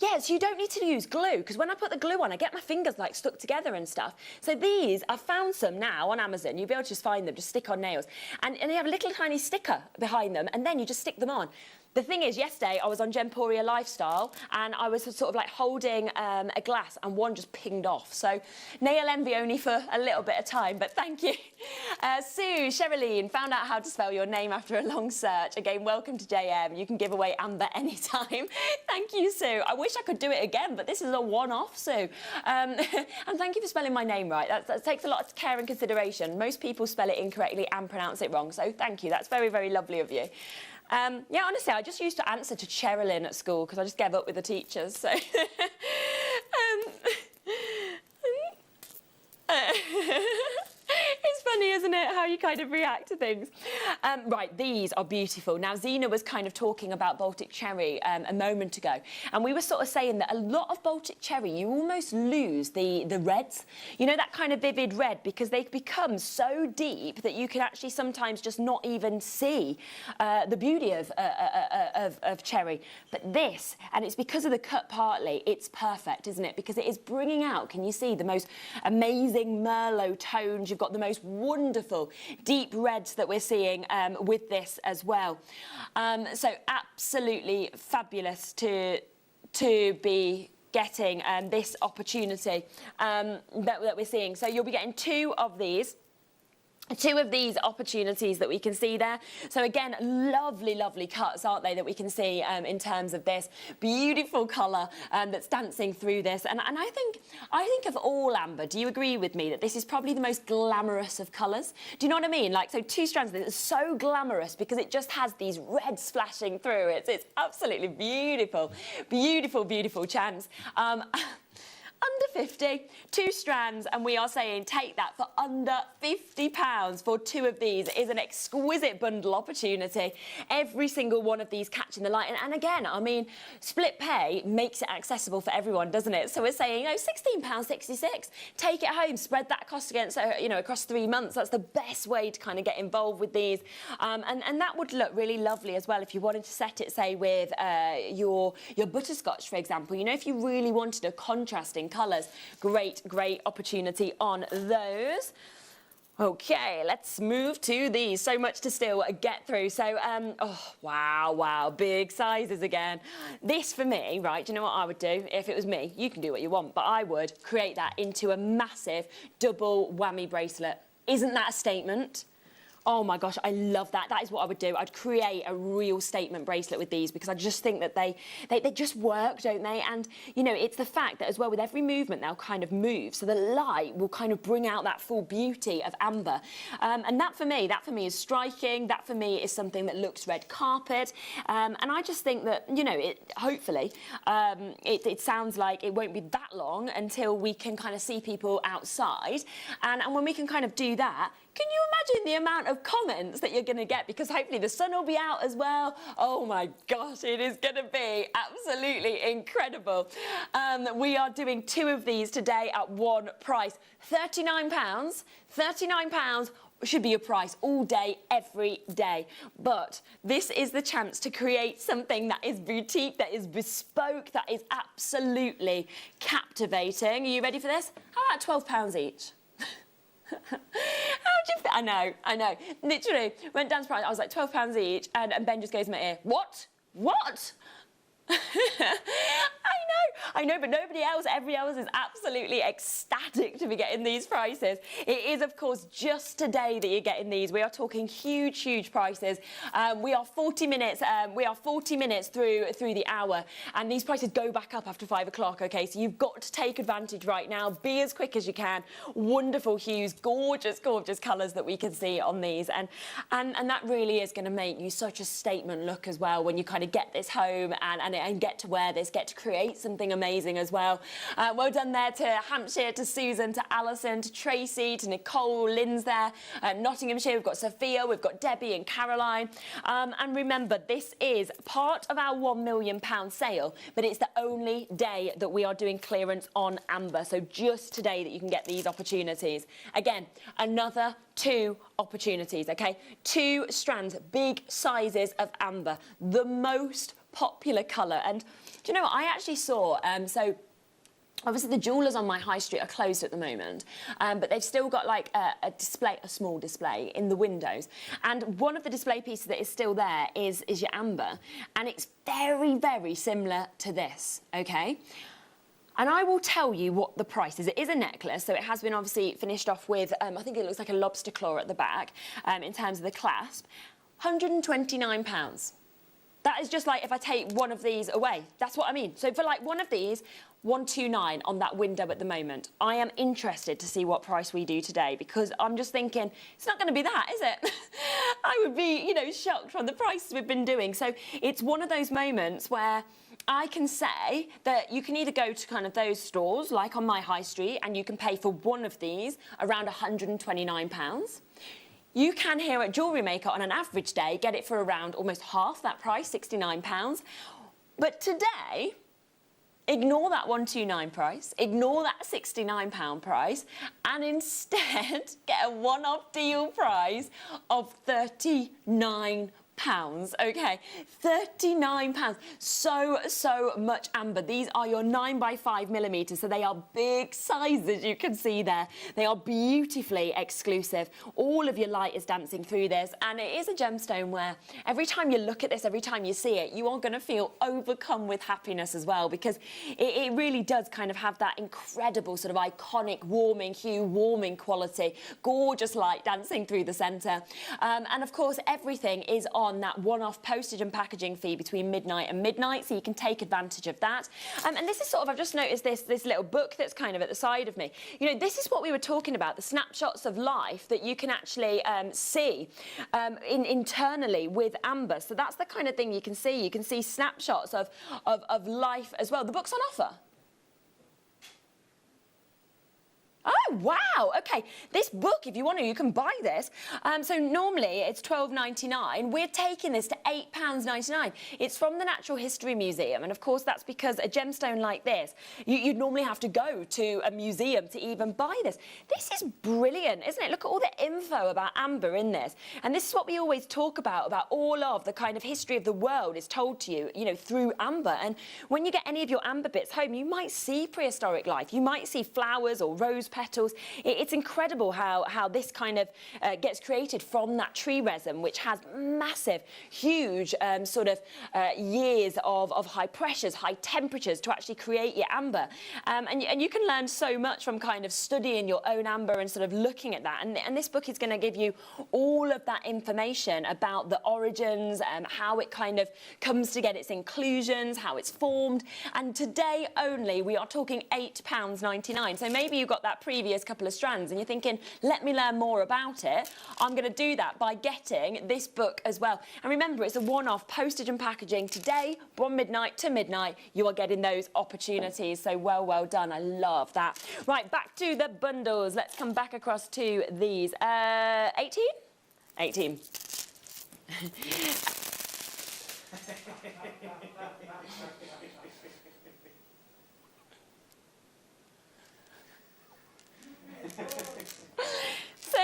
Yes, you don't need to use glue, because when I put the glue on, I get my fingers, like, stuck together and stuff. So these, I've found some now on Amazon. You'll be able to just find them, just stick on nails. And they have a little tiny sticker behind them, and then you just stick them on. The thing is, yesterday I was on Gemporia Lifestyle and I was sort of like holding a glass and one just pinged off. So nail envy only for a little bit of time, but thank you. Sue, Sherilyn, found out how to spell your name after a long search. Again, welcome to JM. You can give away amber anytime. Thank you, Sue. I wish I could do it again, but this is a one-off, Sue. And thank you for spelling my name right. That takes a lot of care and consideration. Most people spell it incorrectly and pronounce it wrong, so thank you. That's very, very lovely of you. Yeah, honestly, I just used to answer to Sherilyn at school because I just gave up with the teachers, so... It's funny, isn't it, how you kind of react to things. Right, these are beautiful. Now, Zena was kind of talking about Baltic cherry a moment ago, and we were sort of saying that a lot of Baltic cherry, you almost lose the reds, you know, that kind of vivid red, because they become so deep that you can actually sometimes just not even see the beauty of cherry. But this, and it's because of the cut partly, it's perfect, isn't it? Because it is bringing out, can you see, the most amazing Merlot tones. You've got the most wonderful deep reds that we're seeing with this as well. So absolutely fabulous to be getting this opportunity that we're seeing. So you'll be getting 2 of these. 2 of these opportunities that we can see there. So again, lovely, lovely cuts, aren't they, that we can see in terms of this beautiful colour that's dancing through this. And I think of all amber, do you agree with me that this is probably the most glamorous of colours? Do you know what I mean? Like, so 2 strands that are so glamorous because it just has these reds flashing through. It's absolutely beautiful, beautiful, beautiful chance. Under 50, 2 strands, and we are saying take that for under £50 for 2 of these. It is an exquisite bundle opportunity. Every single one of these catching the light. And again, I mean, split pay makes it accessible for everyone, doesn't it? So we're saying, you know, £16.66. Take it home, spread that cost against, you know, across 3 months. That's the best way to kind of get involved with these. And that would look really lovely as well if you wanted to set it, say, with your butterscotch, for example. You know, if you really wanted a contrasting colours, great opportunity on those. Okay, let's move to these. So much to still get through. So, oh, wow, big sizes again. This for me, right, do you know what I would do? If it was me, you can do what you want, but I would create that into a massive double whammy bracelet. Isn't that a statement? Oh my gosh, I love that. That is what I would do. I'd create a real statement bracelet with these because I just think that they just work, don't they? And, you know, it's the fact that as well with every movement they'll kind of move. So the light will kind of bring out that full beauty of amber. And that for me is striking. That for me is something that looks red carpet. And I just think that, you know, hopefully it sounds like it won't be that long until we can kind of see people outside. And when we can kind of do that, can you imagine the amount of comments that you're going to get? Because hopefully the sun will be out as well. Oh my gosh, it is going to be absolutely incredible. We are doing 2 of these today at one price. £39. £39 should be your price all day, every day. But this is the chance to create something that is boutique, that is bespoke, that is absolutely captivating. Are you ready for this? How about £12 each? How do you I know. Literally, went down to price, I was like, £12 each, and Ben just goes in my ear, what? I know, but nobody else, everybody else is absolutely ecstatic to be getting these prices. It is, of course, just today that you're getting these. We are talking huge prices. We are 40 minutes through the hour, and these prices go back up after 5 o'clock, okay? So you've got to take advantage right now. Be as quick as you can. Wonderful hues, gorgeous colours that we can see on these. And that really is going to make you such a statement look as well when you kind of get this home and get to wear this, get to create something amazing as well. Well done there to Hampshire, to Susan, to Alison, to Tracy, to Nicole, Lynn's there. Nottinghamshire, we've got Sophia, we've got Debbie and Caroline. And remember, this is part of our £1 million sale, but it's the only day that we are doing clearance on amber. So just today that you can get these opportunities. Again, another 2 opportunities, okay? 2 strands, big sizes of amber, the most popular colour. And do you know what I actually saw? So obviously the jewellers on my high street are closed at the moment, but they've still got like a small display in the windows. And one of the display pieces that is still there is your amber, and it's very similar to this, okay? And I will tell you what the price is. It is a necklace, so it has been obviously finished off with, I think it looks like a lobster claw at the back, in terms of the clasp. £129. That is just like if I take one of these away. That's what I mean. So for like one of these, £129 on that window at the moment. I am interested to see what price we do today, because I'm just thinking, it's not going to be that, is it? I would be, you know, shocked from the prices we've been doing. So it's one of those moments where I can say that you can either go to kind of those stores, like on my high street, and you can pay for one of these around £129. You can here at JewelleryMaker on an average day get it for around almost half that price, £69. But today, ignore that £129 price, ignore that £69 price, and instead get a one-off deal price of £39. Okay, £39. So much amber. These are your 9x5mm, so they are big sizes, you can see there. They are beautifully exclusive. All of your light is dancing through this, and it is a gemstone where every time you look at this, every time you see it, you are going to feel overcome with happiness as well, because it really does kind of have that incredible sort of iconic warming hue, warming quality, gorgeous light dancing through the centre. And of course, everything is on that one-off postage and packaging fee between midnight and midnight, so you can take advantage of that. And this is sort of, I've just noticed this little book that's kind of at the side of me. You know, this is what we were talking about, the snapshots of life that you can actually see internally with amber. So that's the kind of thing you can see. You can see snapshots of life as well. The book's on offer. Oh, wow. OK, this book, if you want to, you can buy this. So normally it's £12.99. We're taking this to £8.99. It's from the Natural History Museum. And, of course, that's because a gemstone like this, you'd normally have to go to a museum to even buy this. This is brilliant, isn't it? Look at all the info about amber in this. And this is what we always talk about all of the kind of history of the world is told to you, you know, through amber. And when you get any of your amber bits home, you might see prehistoric life. You might see flowers or rose petals. It's incredible how this kind of gets created from that tree resin, which has massive, huge years of high pressures, high temperatures to actually create your amber. And you can learn so much from kind of studying your own amber and sort of looking at that. And this book is going to give you all of that information about the origins, how it kind of comes to get its inclusions, how it's formed. And today only, we are talking £8.99. So maybe you got that previous couple of strands and you're thinking, let me learn more about it. I'm going to do that by getting this book as well. And remember, it's a one-off postage and packaging. Today, from midnight to midnight, you are getting those opportunities. So well done. I love that. Right, back to the bundles. Let's come back across to these. 18? 18. So,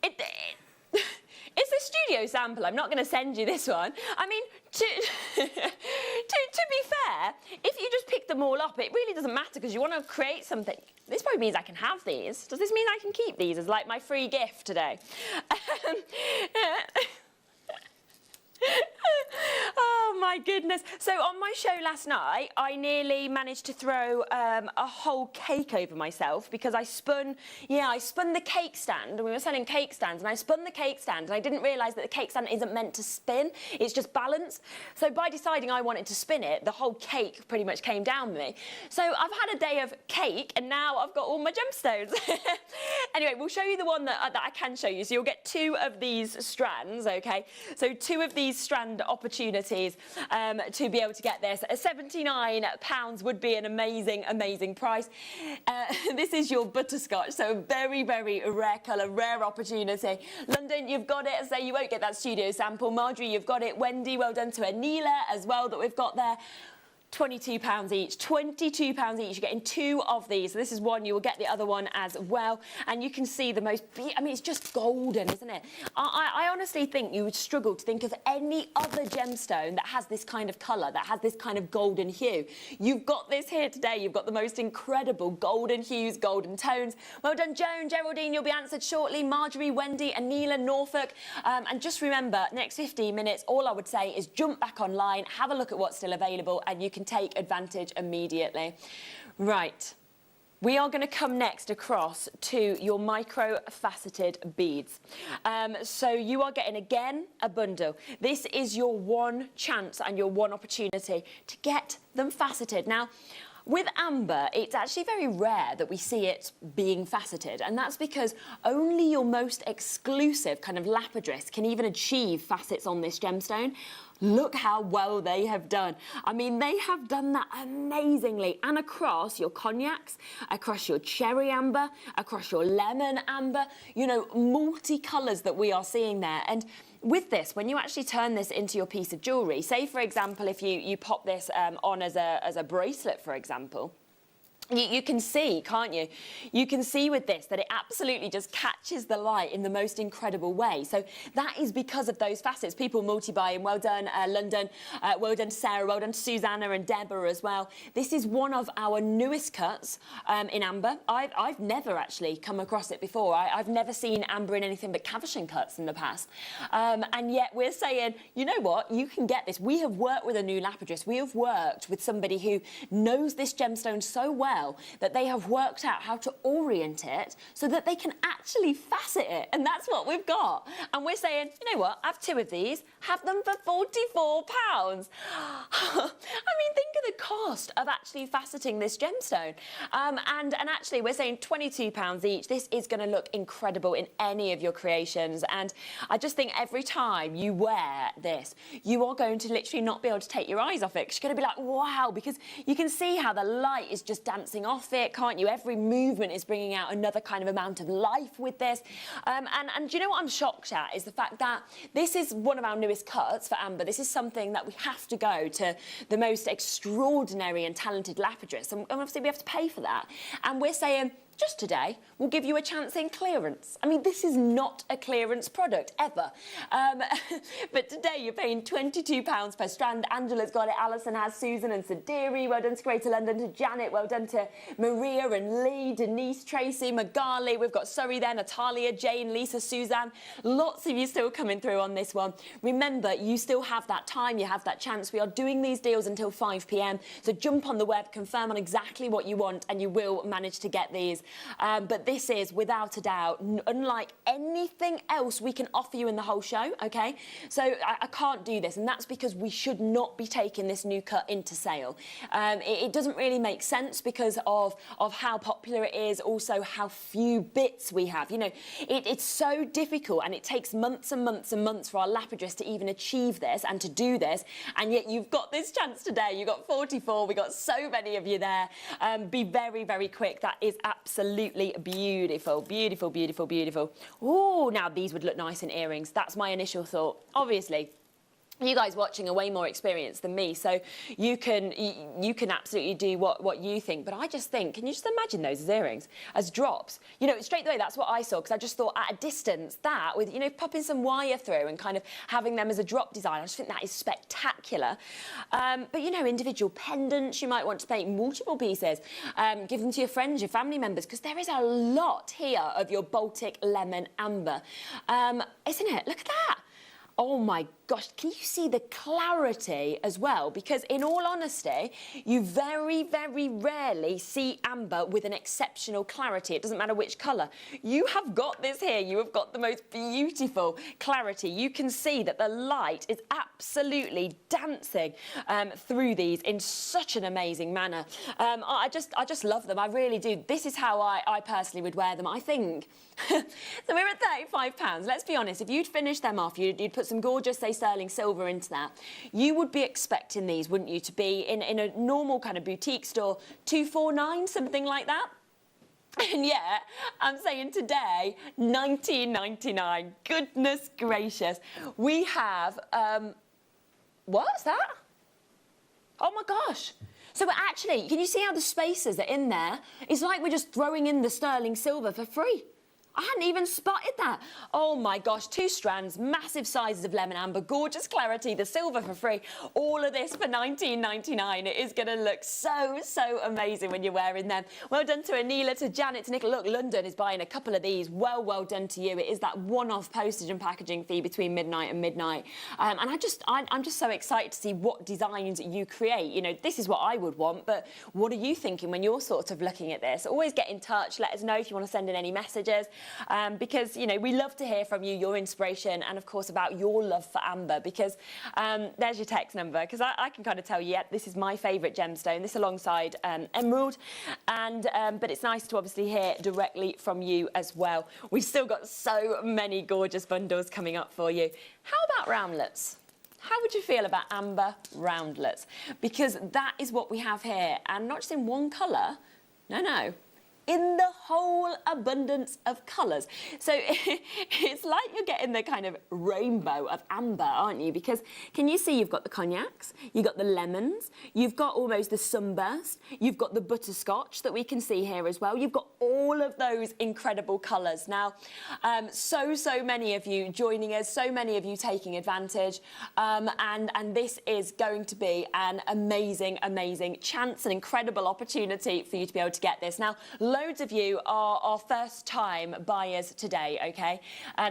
it's a studio sample. I'm not going to send you this one. I mean, to be fair, if you just pick them all up, it really doesn't matter because you want to create something. This probably means I can have these. Does this mean I can keep these as like my free gift today? Oh my goodness. So on my show last night, I nearly managed to throw a whole cake over myself because I spun the cake stand, and we were selling cake stands, and I spun the cake stand, and I didn't realise that the cake stand isn't meant to spin, it's just balance. So by deciding I wanted to spin it, the whole cake pretty much came down with me. So I've had a day of cake, and now I've got all my gemstones. Anyway, we'll show you the one that I can show you. So you'll get 2 of these strands, okay? So 2 of these strand opportunities to be able to get this. £79 would be an amazing price. This is your butterscotch, so a very rare colour, rare opportunity. London, you've got it, so you won't get that studio sample. Marjorie, you've got it. Wendy, well done to Anila as well that we've got there. £22 each, £22 each. You're getting 2 of these. So this is one, you will get the other one as well. And you can see the most, I mean, it's just golden, isn't it? I honestly think you would struggle to think of any other gemstone that has this kind of colour, that has this kind of golden hue. You've got this here today. You've got the most incredible golden hues, golden tones. Well done, Joan, Geraldine, you'll be answered shortly. Marjorie, Wendy, Anila, Norfolk. And just remember, next 15 minutes, all I would say is jump back online, have a look at what's still available, and you can take advantage immediately. Right, we are going to come next across to your micro-faceted beads. So you are getting, again, a bundle. This is your one chance and your one opportunity to get them faceted. Now, with amber, it's actually very rare that we see it being faceted, and that's because only your most exclusive kind of lapidris can even achieve facets on this gemstone. Look how well they have done. I mean, they have done that amazingly. And across your cognacs, across your cherry amber, across your lemon amber, you know, multi-colours that we are seeing there. And with this, when you actually turn this into your piece of jewellery, say, for example, if you pop this on as a bracelet, for example, you can see, can't you? You can see with this that it absolutely just catches the light in the most incredible way. So that is because of those facets. People multi-buying. Well done, London. Well done, Sarah. Well done, Susanna and Deborah as well. This is one of our newest cuts in amber. I've never actually come across it before. I've never seen amber in anything but cabochon cuts in the past. And yet we're saying, you know what? You can get this. We have worked with a new lapidris. We have worked with somebody who knows this gemstone so well well that they have worked out how to orient it so that they can actually facet it. And that's what we've got. And we're saying, you know what, have 2 of these, have them for £44. I mean, think of the cost of actually faceting this gemstone. And actually, we're saying £22 each. This is going to look incredible in any of your creations. And I just think every time you wear this, you are going to literally not be able to take your eyes off it. 'Cause you're going to be like, wow, because you can see how the light is just dancing off it, can't you? Every movement is bringing out another kind of amount of life with this. And do you know what I'm shocked at is the fact that this is one of our newest cuts for amber. This is something that we have to go to the most extraordinary and talented lapidarists, and obviously we have to pay for that. And we're saying, just today, we'll give you a chance in clearance. I mean, this is not a clearance product, ever. But today you're paying £22 per strand. Angela's got it, Alison has, Susan and Sadiri. Well done to Greater London, to Janet. Well done to Maria and Lee, Denise, Tracy, Magali. We've got Surrey there, Natalia, Jane, Lisa, Suzanne. Lots of you still coming through on this one. Remember, you still have that time, you have that chance. We are doing these deals until 5 p.m. So jump on the web, confirm on exactly what you want, and you will manage to get these. But this is, without a doubt, unlike anything else we can offer you in the whole show, okay? So I can't do this, and that's because we should not be taking this new cut into sale. It doesn't really make sense because of how popular it is, also how few bits we have. You know, it's so difficult, and it takes months and months and months for our lapidarists to even achieve this and to do this, and yet you've got this chance today. You've got 44, we've got so many of you there. Be very, very quick. That is absolutely beautiful, beautiful, beautiful, beautiful. Oh, now these would look nice in earrings. That's my initial thought. Obviously, you guys watching are way more experienced than me, so you can absolutely do what you think. But I just think, can you just imagine those as earrings, as drops? You know, straight away, that's what I saw, because I just thought at a distance, that with, you know, popping some wire through and kind of having them as a drop design, I just think that is spectacular. But, you know, individual pendants, you might want to make multiple pieces. Give them to your friends, your family members, because there is a lot here of your Baltic lemon amber. Isn't it? Look at that. Oh my gosh, can you see the clarity as well? Because in all honesty, you very, very rarely see amber with an exceptional clarity. It doesn't matter which colour. You have got this here. You have got the most beautiful clarity. You can see that the light is absolutely dancing through these in such an amazing manner. I just love them. I really do. This is how I personally would wear them. I think. So we're at £35. Let's be honest. If you'd finish them off, you'd put some gorgeous, say, sterling silver into that. You would be expecting these, wouldn't you, to be in a normal kind of boutique store, £249, something like that. And yet, I'm saying today, £19.99. Goodness gracious. We have, what's that? Oh my gosh. So actually, can you see how the spaces are in there? It's like we're just throwing in the sterling silver for free. I hadn't even spotted that. Oh my gosh, 2 strands, massive sizes of lemon amber, gorgeous clarity, the silver for free. All of this for £19.99. It is going to look so, so amazing when you're wearing them. Well done to Anila, to Janet, to Nicola. Look, London is buying a couple of these. Well, well done to you. It is that one-off postage and packaging fee between midnight and midnight. And I'm just so excited to see what designs you create. You know, this is what I would want, but what are you thinking when you're sort of looking at this? Always get in touch. Let us know if you want to send in any messages. Because, you know, we love to hear from you, your inspiration, and, of course, about your love for amber, because there's your text number, because I can kind of tell you, yeah, this is my favourite gemstone, this alongside emerald, and but it's nice to obviously hear directly from you as well. We've still got so many gorgeous bundles coming up for you. How about roundlets? How would you feel about amber roundlets? Because that is what we have here, and not just in one colour, no. In the whole abundance of colours. So it's like you're getting the kind of rainbow of amber, aren't you? Because can you see you've got the cognacs, you've got the lemons, you've got almost the sunburst, you've got the butterscotch that we can see here as well. You've got all of those incredible colours. Now, so many of you joining us, so many of you taking advantage, and this is going to be an amazing, amazing chance, an incredible opportunity for you to be able to get this. Now, loads of you are our first-time buyers today, OK?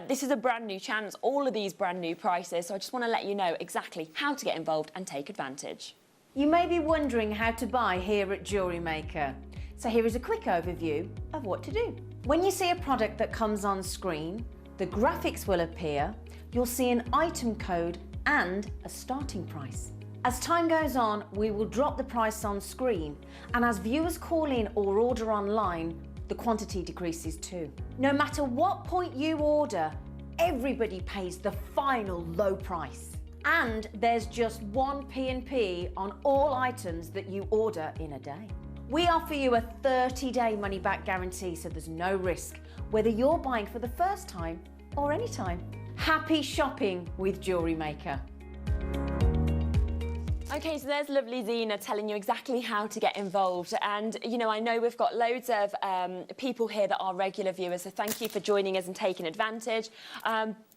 This is a brand new chance, all of these brand new prices, so I just want to let you know exactly how to get involved and take advantage. You may be wondering how to buy here at JewelleryMaker. So here is a quick overview of what to do. When you see a product that comes on screen, the graphics will appear, you'll see an item code and a starting price. As time goes on, we will drop the price on screen, and as viewers call in or order online, the quantity decreases too. No matter what point you order, everybody pays the final low price. And there's just one P&P on all items that you order in a day. We offer you a 30-day money-back guarantee, so there's no risk, whether you're buying for the first time or any time. Happy shopping with JewelleryMaker. Okay, so there's lovely Zena telling you exactly how to get involved. And, you know, I know we've got loads of people here that are regular viewers, so thank you for joining us and taking advantage.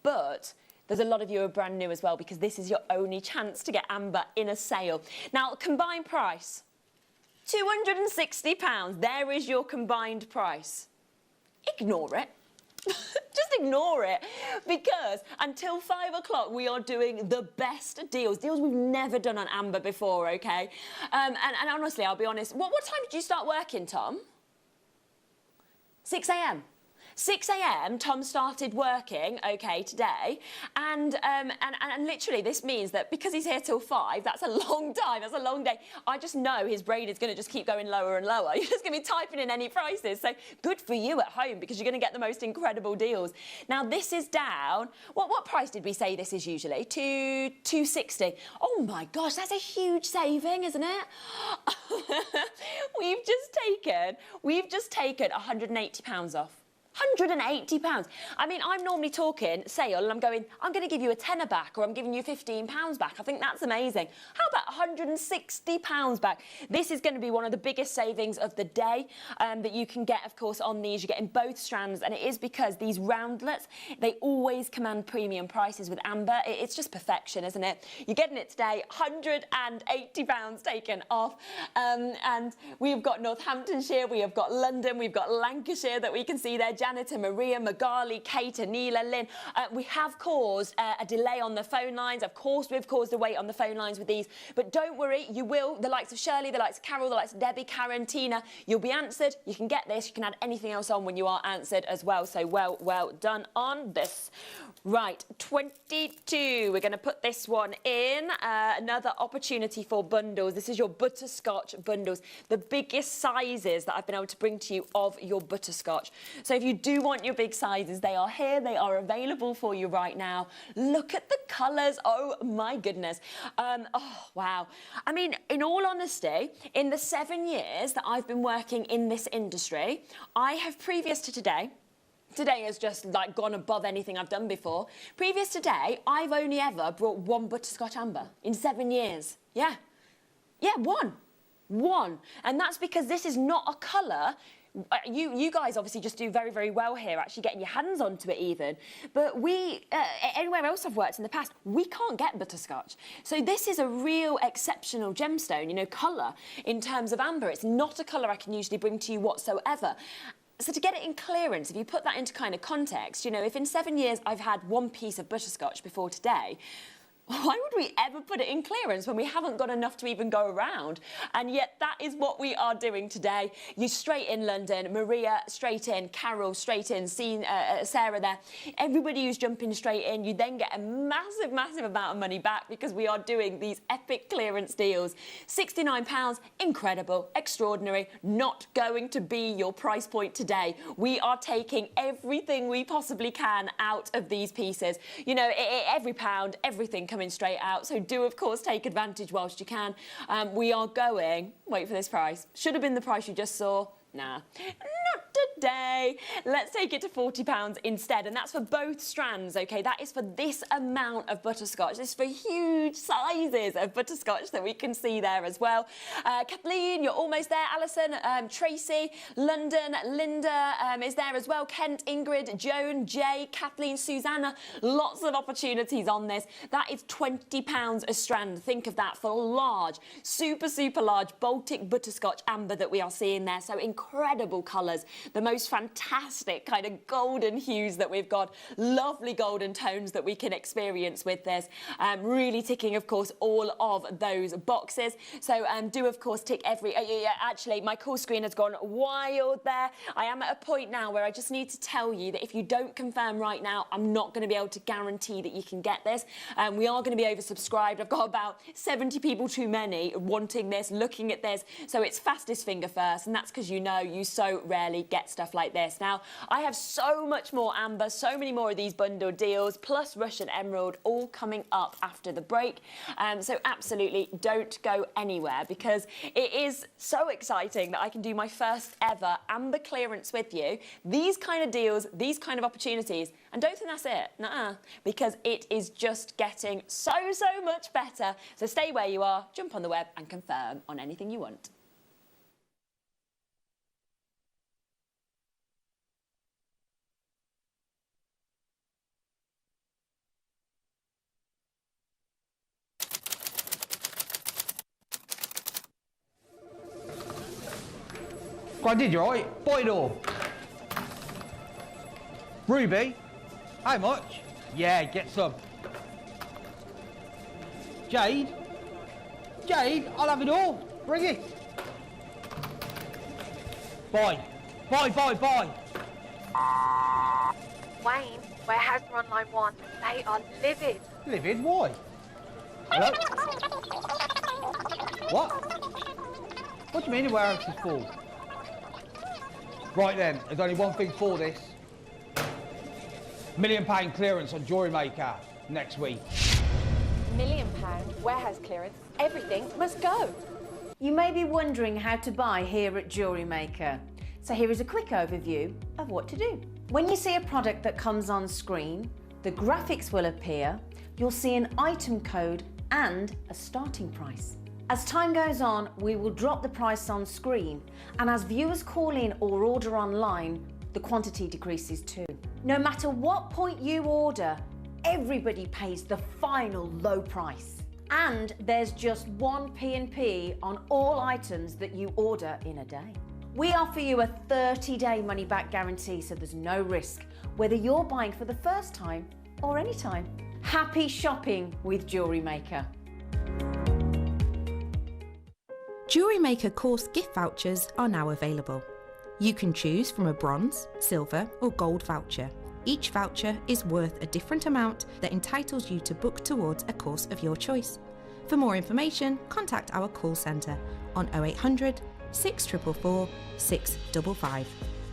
But there's a lot of you who are brand new as well, because this is your only chance to get amber in a sale. Now, combined price, £260. There is your combined price. Ignore it. Just ignore it, because until 5 o'clock we are doing the best deals we've never done on amber before, okay? And honestly, I'll be honest, what time did you start working, Tom? 6 a.m. 6 a.m. Tom started working, okay, today, and literally this means that because he's here till 5, that's a long time, that's a long day. I just know his brain is going to just keep going lower and lower. You're just going to be typing in any prices, so good for you at home, because you're going to get the most incredible deals. Now this is down, what price did we say this is usually? $260. Oh my gosh, that's a huge saving, isn't it? We've just taken £180 off. £180. I mean, I'm normally talking sale and I'm going to give you a tenner back, or I'm giving you £15 back. I think that's amazing. How about £160 back? This is going to be one of the biggest savings of the day that you can get, of course, on these. You're getting both strands, and it is because these roundlets, they always command premium prices with amber. It's just perfection, isn't it? You're getting it today, £180 taken off. And we've got Northamptonshire, we have got London, we've got Lancashire that we can see there. Janitor, Maria, Magali, Kate, Anila, Lynn. We have caused a delay on the phone lines. Of course, we've caused a wait on the phone lines with these. But don't worry, you will. The likes of Shirley, the likes of Carol, the likes of Debbie, Karen, Tina, you'll be answered. You can get this. You can add anything else on when you are answered as well. So well done on this. Right, 22. We're going to put this one in. Another opportunity for bundles. This is your butterscotch bundles. The biggest sizes that I've been able to bring to you of your butterscotch. So if you do want your big sizes, they are here. They are available for you right now. Look at the colours. Oh, my goodness. Oh, wow. I mean, in all honesty, in the 7 years that I've been working in this industry, I have, previous to today has just like gone above anything I've done before. Previous to today, I've only ever brought one butterscotch amber in 7 years. Yeah, one. And that's because this is not a colour. You guys obviously just do very, very well here, actually getting your hands onto it even. But we, anywhere else I've worked in the past, we can't get butterscotch. So this is a real exceptional gemstone, you know, colour in terms of amber. It's not a colour I can usually bring to you whatsoever. So to get it in clearance, if you put that into kind of context, you know, if in 7 years I've had one piece of butterscotch before today, why would we ever put it in clearance when we haven't got enough to even go around? And yet that is what we are doing today. You straight in London, Maria straight in, Carol straight in, Sarah there. Everybody who's jumping straight in, you then get a massive, massive amount of money back, because we are doing these epic clearance deals. £69, incredible, extraordinary, not going to be your price point today. We are taking everything we possibly can out of these pieces. You know, every pound, everything coming straight out. So do, of course, take advantage whilst you can. We are going, wait for this price. Should have been the price you just saw. Nah, not today. Let's take it to £40 instead, and that's for both strands, okay? That is for this amount of butterscotch. This is for huge sizes of butterscotch that we can see there as well. Kathleen, you're almost there. Alison, Tracy, London, Linda is there as well. Kent, Ingrid, Joan, Jay, Kathleen, Susanna. Lots of opportunities on this. That is £20 a strand. Think of that for large, super, super large Baltic butterscotch amber that we are seeing there. So incredible colours. the most fantastic kind of golden hues that we've got, lovely golden tones that we can experience with this, really ticking, of course, all of those boxes. So do, of course, tick every... actually, my call screen has gone wild there. I am at a point now where I just need to tell you that if you don't confirm right now, I'm not going to be able to guarantee that you can get this. We are going to be oversubscribed. I've got about 70 people too many wanting this, looking at this. So it's fastest finger first, and that's because you know you so rarely get stuff like this. Now, I have so much more amber, so many more of these bundle deals, plus Russian emerald, all coming up after the break. So absolutely don't go anywhere, because it is so exciting that I can do my first ever amber clearance with you. These kind of deals, these kind of opportunities, and don't think that's it, nuh-uh, because it is just getting so much better. So stay where you are, jump on the web and confirm on anything you want. I did you right? Buy it all. Ruby, how much? Yeah, get some. Jade? Jade, I'll have it all. Bring it. Buy. Buy. Wayne, warehouse are on line 1. They are livid. Livid? Why? Hello? What? What do you mean the warehouse is full? Right then, there's only one thing for this. £1 million clearance on JewelleryMaker next week. £1 million warehouse clearance. Everything must go. You may be wondering how to buy here at JewelleryMaker. So here is a quick overview of what to do. When you see a product that comes on screen, the graphics will appear, you'll see an item code and a starting price. As time goes on, we will drop the price on screen, and as viewers call in or order online, the quantity decreases too. No matter what point you order, everybody pays the final low price. And there's just one P&P on all items that you order in a day. We offer you a 30-day money-back guarantee, so there's no risk, whether you're buying for the first time or any time. Happy shopping with JewelleryMaker. JewelleryMaker course gift vouchers are now available. You can choose from a bronze, silver or gold voucher. Each voucher is worth a different amount that entitles you to book towards a course of your choice. For more information, contact our call centre on 0800 644 655.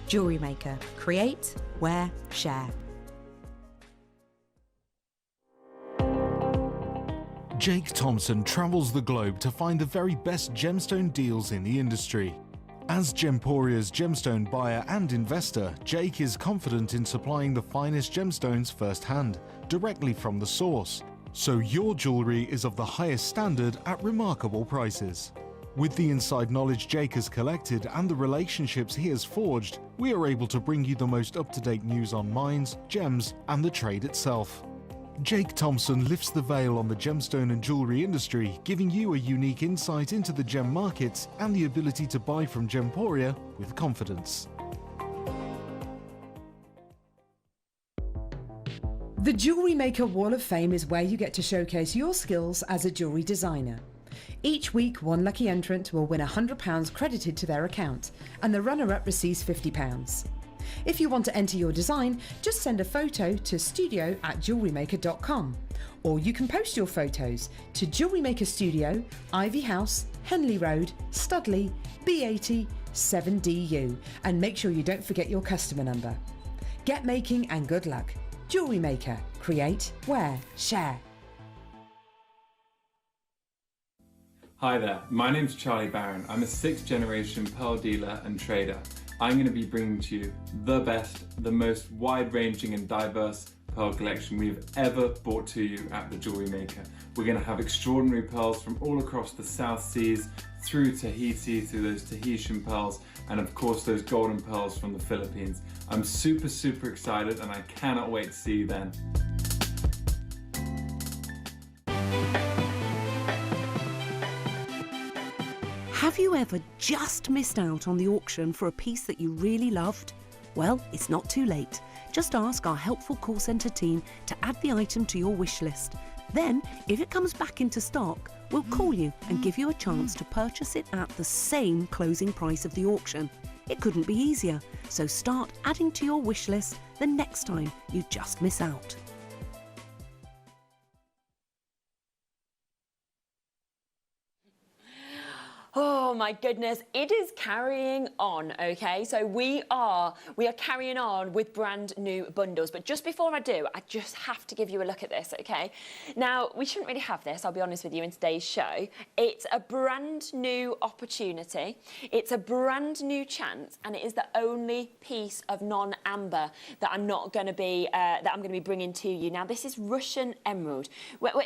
JewelleryMaker. Create, wear, share. Jake Thompson travels the globe to find the very best gemstone deals in the industry. As Gemporia's gemstone buyer and investor, Jake is confident in supplying the finest gemstones firsthand, directly from the source. So your jewellery is of the highest standard at remarkable prices. With the inside knowledge Jake has collected and the relationships he has forged, we are able to bring you the most up-to-date news on mines, gems, and the trade itself. Jake Thompson lifts the veil on the gemstone and jewellery industry, giving you a unique insight into the gem markets and the ability to buy from Gemporia with confidence. The JewelleryMaker Wall of Fame is where you get to showcase your skills as a jewellery designer. Each week, one lucky entrant will win £100 credited to their account, and the runner-up receives £50. If you want to enter your design, just send a photo to studio@jewellerymaker.com, or you can post your photos to JewelleryMaker Studio, Ivy House, Henley Road, Studley, B80 7DU, and make sure you don't forget your customer number. Get making and good luck. JewelleryMaker. Create, wear, share. Hi there, my name's Charlie Barron. I'm a 6th generation pearl dealer and trader. I'm going to be bringing to you the best, the most wide-ranging and diverse pearl collection we've ever brought to you at the JewelleryMaker. We're going to have extraordinary pearls from all across the South Seas, through Tahiti, through those Tahitian pearls, and of course those golden pearls from the Philippines. I'm super excited, and I cannot wait to see you then. Have you ever just missed out on the auction for a piece that you really loved? Well, it's not too late. Just ask our helpful call centre team to add the item to your wish list. Then, if it comes back into stock, we'll call you and give you a chance to purchase it at the same closing price of the auction. It couldn't be easier, so start adding to your wish list the next time you just miss out. Oh my goodness, it is carrying on, okay? So we are carrying on with brand new bundles. But just before I do, I just have to give you a look at this, okay? Now, we shouldn't really have this, I'll be honest with you, in today's show. It's a brand new opportunity. It's a brand new chance, and it is the only piece of non-amber that I'm going to be bringing to you. Now, this is Russian emerald.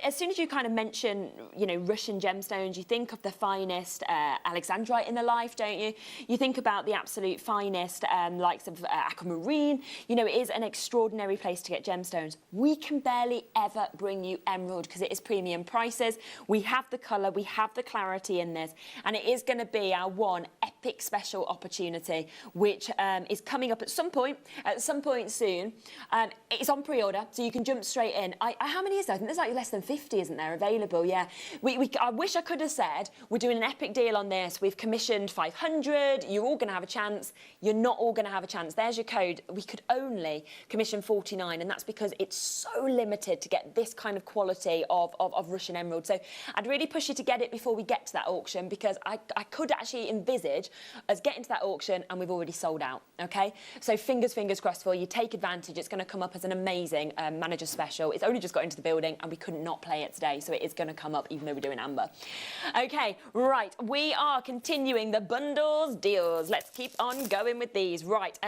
As soon as you kind of mention, you know, Russian gemstones, you think of the finest Alexandrite in the life, don't you? You think about the absolute finest likes of aquamarine. You know, it is an extraordinary place to get gemstones. We can barely ever bring you emerald because it is premium prices. We have the colour, we have the clarity in this, and it is going to be our one epic special opportunity, which is coming up at some point soon. It's on pre-order, so you can jump straight in. How many is there? I think there's like less than 50, isn't there, available? Yeah. I wish I could have said we're doing an epic deal on this. We've commissioned 500. You're all going to have a chance. You're not all going to have a chance. There's your code. We could only commission 49, and that's because it's so limited to get this kind of quality of Russian emerald. So I'd really push you to get it before we get to that auction, because I could actually envisage us getting to that auction and we've already sold out, okay? So fingers crossed for you. Take advantage. It's going to come up as an amazing manager special. It's only just got into the building and we could not play it today, so it is going to come up even though we're doing amber. Okay, right. We are continuing the bundles deals. Let's keep on going with these. Right,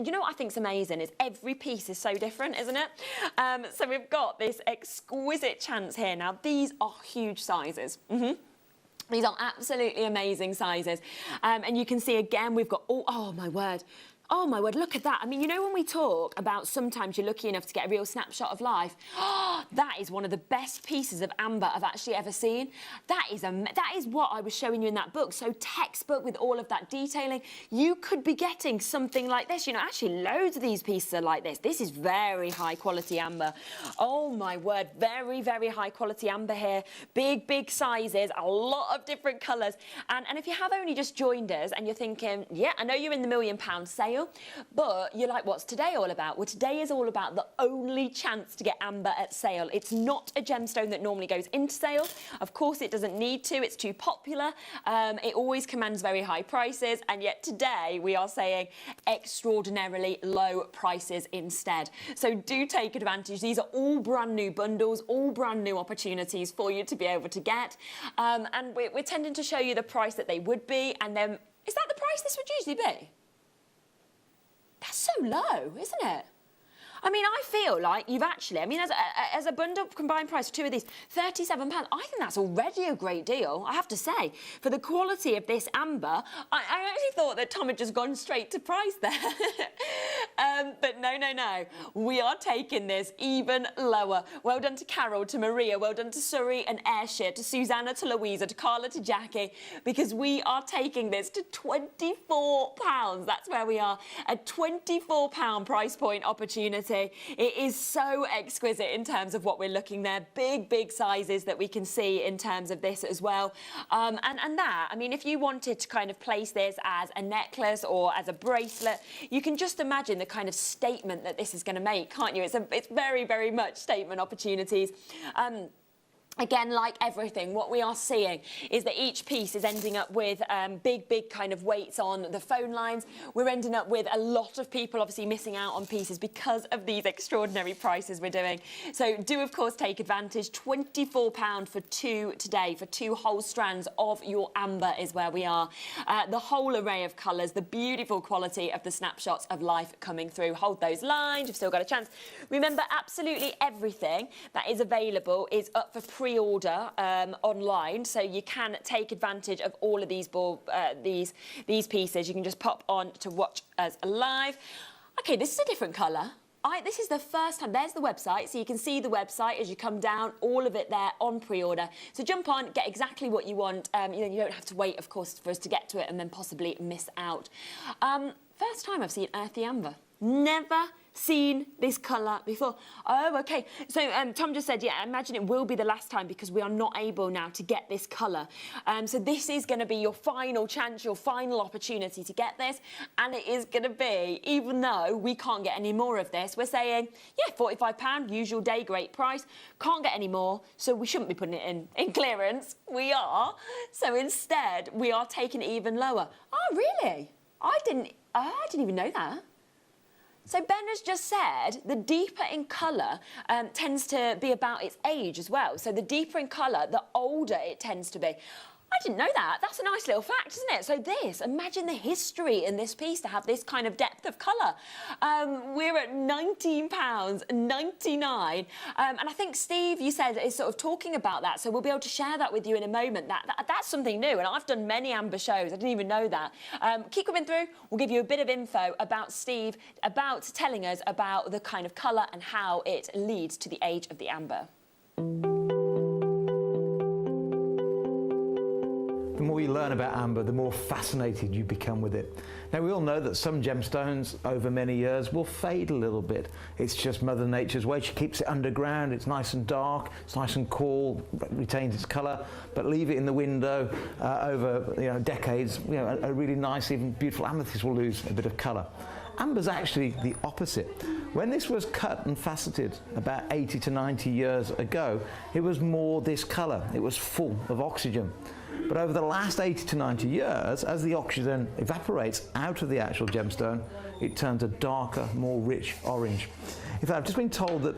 you know what I think's amazing is every piece is so different, isn't it? So we've got this exquisite chance here. Now, these are huge sizes. These are absolutely amazing sizes. And you can see again, we've got all, oh my word, look at that. I mean, you know, when we talk about sometimes you're lucky enough to get a real snapshot of life, that is one of the best pieces of amber I've actually ever seen. That is what I was showing you in that book. So textbook with all of that detailing. You could be getting something like this. You know, actually loads of these pieces are like this. This is very high quality amber. Oh my word, very, very high quality amber here. Big sizes, a lot of different colours. And if you have only just joined us and you're thinking, yeah, I know you're in the £1 million sale, but you're like, what's today all about? Well, today is all about the only chance to get amber at sale. It's not a gemstone that normally goes into sale. Of course, it doesn't need to. It's too popular. It always commands very high prices, and yet today we are saying extraordinarily low prices instead. So do take advantage. These are all brand new bundles, all brand new opportunities for you to be able to get. And we're tending to show you the price that they would be, and then is that the price this would usually be? That's so low, isn't it? I mean, I feel like you've actually, I mean, as a bundle combined price for two of these, £37, I think that's already a great deal, I have to say. For the quality of this amber, I actually thought that Tom had just gone straight to price there. But no. We are taking this even lower. Well done to Carol, to Maria, well done to Surrey and Ayrshire, to Susanna, to Louisa, to Carla, to Jackie, because we are taking this to £24. That's where we are, a £24 price point opportunity. It is so exquisite in terms of what we're looking there. Big sizes that we can see in terms of this as well. And that, I mean, if you wanted to kind of place this as a necklace or as a bracelet, you can just imagine the kind of statement that this is going to make, can't you? It's very much statement opportunities. Again, like everything, what we are seeing is that each piece is ending up with big kind of weights on the phone lines. We're ending up with a lot of people obviously missing out on pieces because of these extraordinary prices we're doing. So do, of course, take advantage. £24 for two today, for two whole strands of your amber is where we are. The whole array of colours, the beautiful quality of the snapshots of life coming through. Hold those lines, you've still got a chance. Remember, absolutely everything that is available is up for pre-order online, so you can take advantage of all of these pieces. You can just pop on to watch us live. Okay, this is a different colour. This is the first time. There's the website, so you can see the website as you come down, all of it there on pre-order. So jump on, get exactly what you want. You don't have to wait, of course, for us to get to it and then possibly miss out. First time I've seen earthy amber. Never seen this colour before. Oh, okay. So Tom just said, yeah, I imagine it will be the last time because we are not able now to get this colour. So this is going to be your final chance, your final opportunity to get this. And it is going to be, even though we can't get any more of this, we're saying, yeah, £45, usual day, great price. Can't get any more, so we shouldn't be putting it in clearance. We are. So instead, we are taking it even lower. Oh, really? I didn't even know that. So Ben has just said the deeper in colour tends to be about its age as well. So the deeper in colour, the older it tends to be. I didn't know that. That's a nice little fact, isn't it? So imagine the history in this piece to have this kind of depth of colour. We're at £19.99. And I think Steve, you said, is sort of talking about that. So we'll be able to share that with you in a moment. That's something new. And I've done many amber shows. I didn't even know that. Keep coming through. We'll give you a bit of info about Steve, about telling us about the kind of colour and how it leads to the age of the amber. The more you learn about amber, the more fascinated you become with it. Now, we all know that some gemstones over many years will fade a little bit. It's just Mother Nature's way. She keeps it underground. It's nice and dark. It's nice and cool. Retains its colour. But leave it in the window over decades. A really nice, even beautiful amethyst will lose a bit of colour. Amber's actually the opposite. When this was cut and faceted about 80 to 90 years ago, it was more this colour. It was full of oxygen. But over the last 80 to 90 years, as the oxygen evaporates out of the actual gemstone, it turns a darker, more rich orange. In fact, I've just been told that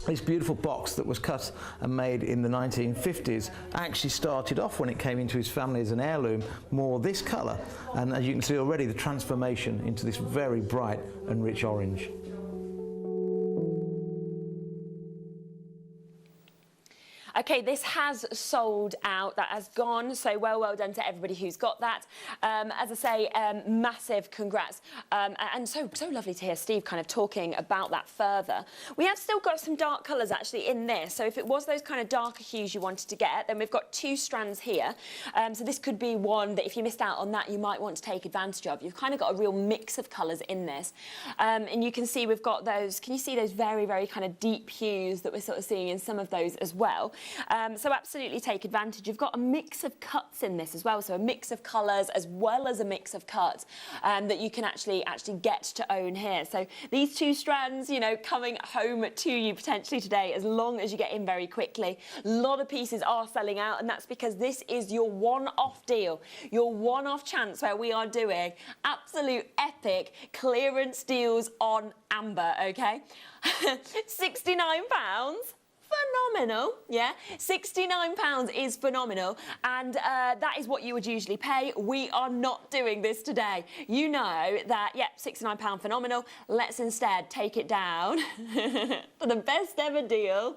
this beautiful box that was cut and made in the 1950s actually started off, when it came into his family as an heirloom, more this colour. And as you can see already, the transformation into this very bright and rich orange. Okay, this has sold out. That has gone. So well done to everybody who's got that. As I say, massive congrats. And so lovely to hear Steve kind of talking about that further. We have still got some dark colours actually in this. So if it was those kind of darker hues you wanted to get, then we've got 2 strands here. So this could be one that if you missed out on that, you might want to take advantage of. You've kind of got a real mix of colours in this. And you can see we've got those, can you see those very, very kind of deep hues that we're sort of seeing in some of those as well? So absolutely take advantage. You've got a mix of cuts in this as well, so a mix of colours as well as a mix of cuts that you can actually get to own here. So these 2 strands, coming home to you potentially today, as long as you get in very quickly. A lot of pieces are selling out, and that's because this is your one-off deal, your one-off chance where we are doing absolute epic clearance deals on amber, okay? £69. Phenomenal, yeah? £69 is phenomenal, and that is what you would usually pay. We are not doing this today. You know that, yeah, £69 phenomenal. Let's instead take it down for the best ever deal.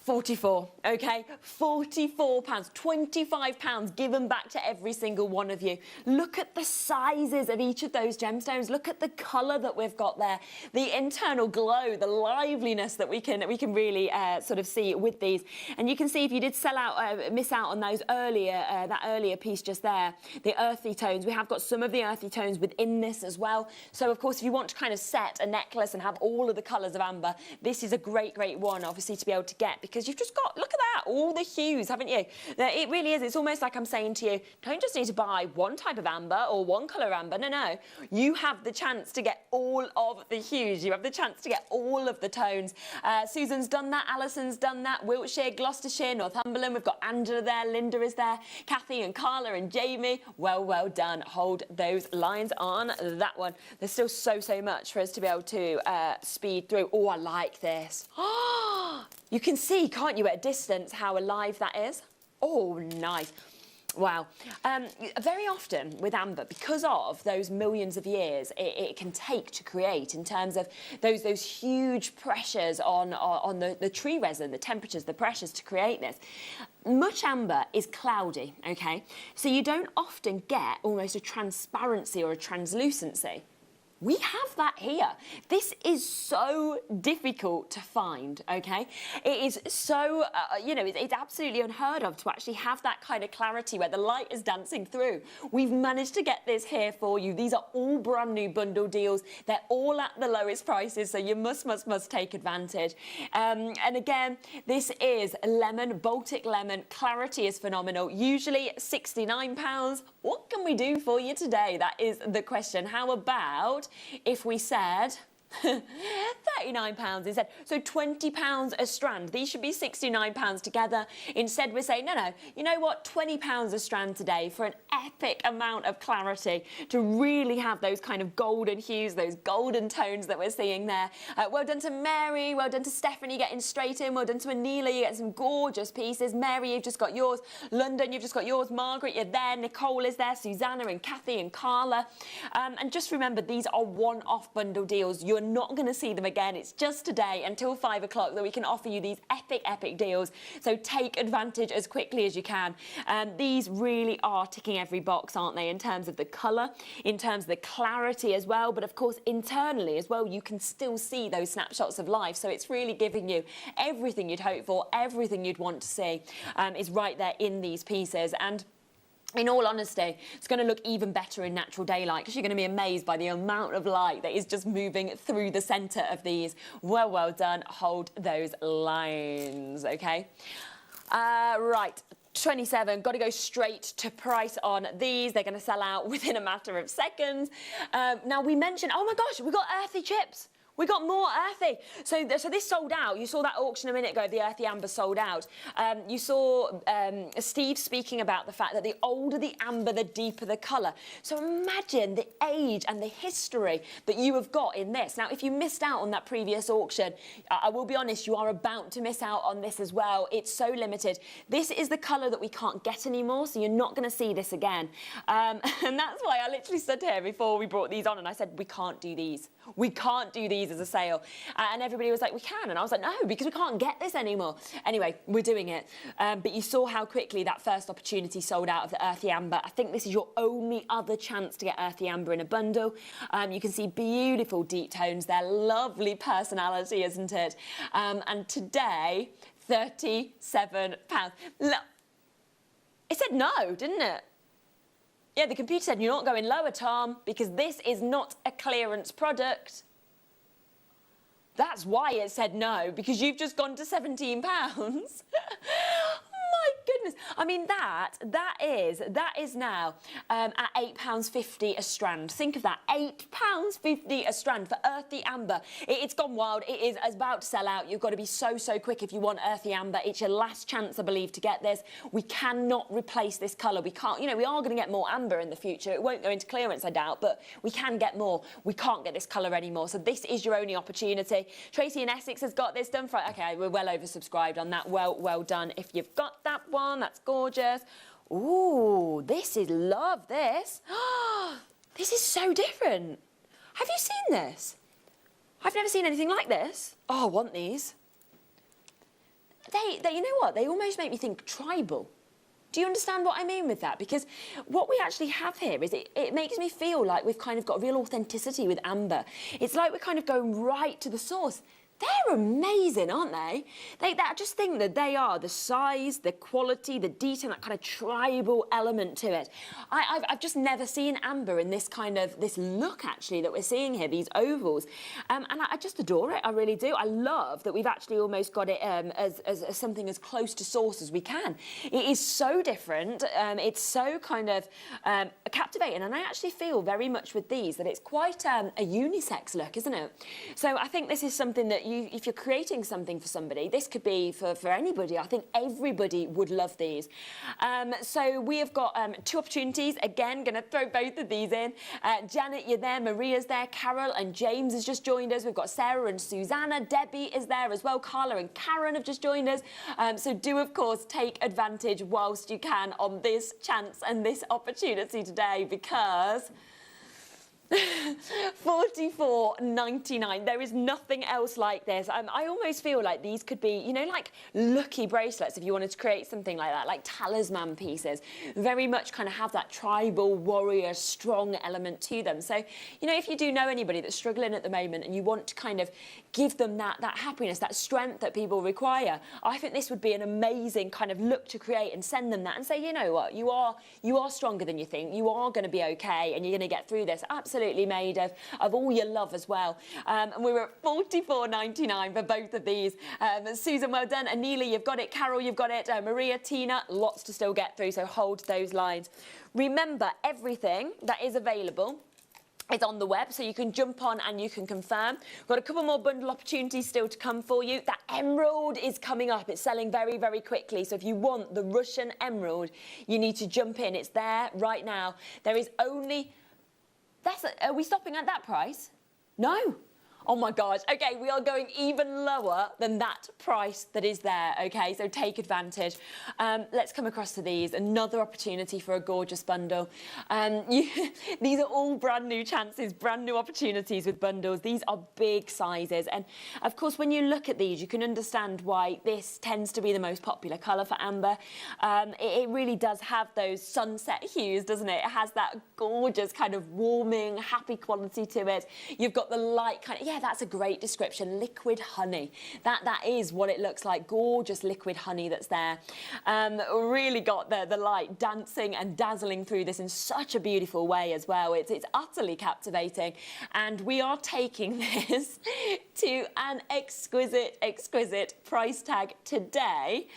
44, okay? £44, £25 given back to every single one of you. Look at the sizes of each of those gemstones. Look at the colour that we've got there, the internal glow, the liveliness that we can really sort of see with these. And you can see if you did miss out on those earlier, that earlier piece just there, the earthy tones. We have got some of the earthy tones within this as well. So of course, if you want to kind of set a necklace and have all of the colours of amber, this is a great one, obviously, to be able to get, because you've just got, look at that, all the hues, haven't you? It really is. It's almost like I'm saying to you, don't just need to buy one type of amber or one colour of amber. No. You have the chance to get all of the hues. You have the chance to get all of the tones. Susan's done that. Alison's done that. Wiltshire, Gloucestershire, Northumberland. We've got Angela there. Linda is there. Kathy and Carla and Jamie. Well done. Hold those lines on that one. There's still so much for us to be able to speed through. Oh, I like this. You can see, can't you, at a distance, how alive that is? Oh, nice. Wow. Very often with amber, because of those millions of years it can take to create, in terms of those huge pressures on the tree resin, the temperatures, the pressures to create this, much amber is cloudy, okay? So you don't often get almost a transparency or a translucency. We have that here. This is so difficult to find, okay? It is so, you know, it's absolutely unheard of to actually have that kind of clarity where the light is dancing through. We've managed to get this here for you. These are all brand new bundle deals. They're all at the lowest prices, so you must take advantage. And again, this is lemon, Baltic lemon. Clarity is phenomenal. Usually £69. What can we do for you today? That is the question. How about if we said £39 instead? So £20 a strand. These should be £69 together. Instead, we're saying, no, you know what? £20 a strand today for an epic amount of clarity to really have those kind of golden hues, those golden tones that we're seeing there. Well done to Mary. Well done to Stephanie getting straight in. Well done to Anila. You get some gorgeous pieces. Mary, you've just got yours. London, you've just got yours. Margaret, you're there. Nicole is there. Susanna and Kathy and Carla. And just remember, these are one-off bundle deals. You're not going to see them again. It's just today until 5 o'clock that we can offer you these epic deals. So take advantage as quickly as you can. These really are ticking every box, aren't they, in terms of the colour, in terms of the clarity as well. But of course, internally as well, you can still see those snapshots of life. So it's really giving you everything you'd hope for, everything you'd want to see is right there in these pieces. And in all honesty, it's going to look even better in natural daylight because you're going to be amazed by the amount of light that is just moving through the centre of these. Well done. Hold those lines, OK? Right. 27, got to go straight to price on these. They're going to sell out within a matter of seconds. Now, we mentioned, oh my gosh, we got earthy chips. We got more earthy. So this sold out. You saw that auction a minute ago, the earthy amber sold out. You saw Steve speaking about the fact that the older the amber, the deeper the colour. So imagine the age and the history that you have got in this. Now, if you missed out on that previous auction, I will be honest, you are about to miss out on this as well. It's so limited. This is the colour that we can't get anymore, so you're not going to see this again. And that's why I literally stood here before we brought these on and I said, we can't do these. We can't do these as a sale. And everybody was like, we can. And I was like, no, because we can't get this anymore. Anyway, we're doing it. But you saw how quickly that first opportunity sold out of the earthy amber. I think this is your only other chance to get earthy amber in a bundle. You can see beautiful deep tones there. Lovely personality, isn't it? And today, £37. Look, it said no, didn't it? Yeah, the computer said, you're not going lower, Tom, because this is not a clearance product. That's why it said no, because you've just gone to £17. My goodness. I mean, that is now at £8.50 a strand. Think of that, £8.50 a strand for earthy amber. It's gone wild. It is about to sell out. You've got to be so quick if you want earthy amber. It's your last chance, I believe, to get this. We cannot replace this colour. We can't, you know, we are going to get more amber in the future. It won't go into clearance, I doubt, but we can get more. We can't get this colour anymore. So this is your only opportunity. Tracy in Essex has got this done for, okay, we're well oversubscribed on that. Well done. If you've got that one, that's gorgeous. Ooh, this is love, this. This is so different. Have you seen this? I've never seen anything like this. Oh, I want these. They you know what? They almost make me think tribal. Do you understand what I mean with that? Because what we actually have here is it makes me feel like we've kind of got real authenticity with amber. It's like we're kind of going right to the source. They're amazing, aren't they? I just think that they are the size, the quality, the detail, that kind of tribal element to it. I've just never seen amber in this kind of, this look actually that we're seeing here, these ovals. And I just adore it, I really do. I love that we've actually almost got it as something as close to source as we can. It is so different, it's so kind of captivating, and I actually feel very much with these that it's quite a unisex look, isn't it? So I think this is something that if you're creating something for somebody, this could be for anybody. I think everybody would love these. So we have got 2 opportunities. Again, going to throw both of these in. Janet, you're there. Maria's there. Carol and James has just joined us. We've got Sarah and Susanna. Debbie is there as well. Carla and Karen have just joined us. So do, of course, take advantage whilst you can on this chance and this opportunity today, because $44.99. There is nothing else like this. I almost feel like these could be, you know, like lucky bracelets if you wanted to create something like that, like talisman pieces. Very much kind of have that tribal warrior strong element to them. So, you know, if you do know anybody that's struggling at the moment and you want to kind of give them that happiness, that strength that people require, I think this would be an amazing kind of look to create and send them that and say, you know what, you are stronger than you think. You are going to be okay and you're going to get through this. Absolutely made of all your love as well. And we were at $44.99 for both of these. Susan, well done. Anelia, you've got it. Carol, you've got it. Maria, Tina, lots to still get through, so hold those lines. Remember, everything that is available is on the web, so you can jump on and you can confirm. We've got a couple more bundle opportunities still to come for you. That emerald is coming up. It's selling very, very quickly. So if you want the Russian emerald, you need to jump in. It's there right now. There is only... Are we stopping at that price? No. Oh my gosh. Okay, we are going even lower than that price that is there, okay? So take advantage. Let's come across to these. Another opportunity for a gorgeous bundle. These are all brand new chances, brand new opportunities with bundles. These are big sizes. And of course, when you look at these, you can understand why this tends to be the most popular colour for amber. It really does have those sunset hues, doesn't it? It has that gorgeous kind of warming, happy quality to it. You've got the light kind of, yeah, that's a great description. Liquid honey. That is what it looks like. Gorgeous liquid honey that's there. Really got the light dancing and dazzling through this in such a beautiful way as well. It's utterly captivating. And we are taking this to an exquisite, exquisite price tag today.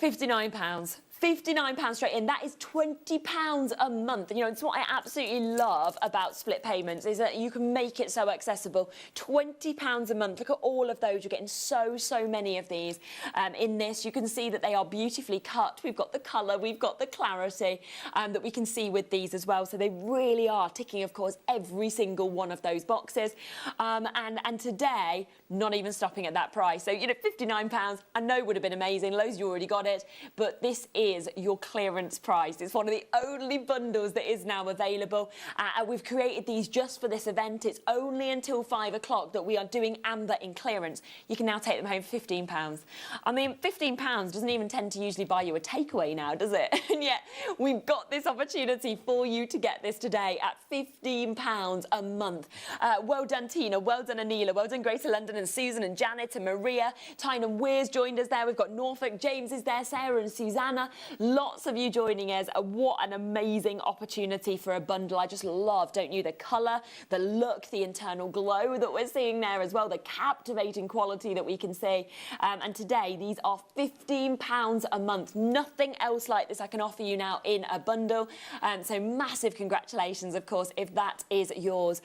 £59. £59 straight in. That is £20 a month. You know, it's what I absolutely love about split payments is that you can make it so accessible. £20 a month. Look at all of those. You're getting so many of these in this. You can see that they are beautifully cut. We've got the colour, we've got the clarity that we can see with these as well. So they really are ticking, of course, every single one of those boxes. And today, not even stopping at that price. So, you know, £59, I know would have been amazing. Loads, you already got it. But this is your clearance price. It's one of the only bundles that is now available. We've created these just for this event. It's only until 5 o'clock that we are doing amber in clearance. You can now take them home for £15. I mean, £15 doesn't even tend to usually buy you a takeaway now, does it? And yet we've got this opportunity for you to get this today at £15 a month. Well done, Tina. Well done, Anila. Well done, Grace of London and Susan and Janet and Maria. Tynan Weir's joined us there. We've got Norfolk. James is there. Sarah and Susanna. Lots of you joining us. What an amazing opportunity for a bundle. I just love, don't you, the colour, the look, the internal glow that we're seeing there as well, the captivating quality that we can see. And today, these are £15 a month. Nothing else like this I can offer you now in a bundle. So massive congratulations, of course, if that is yours.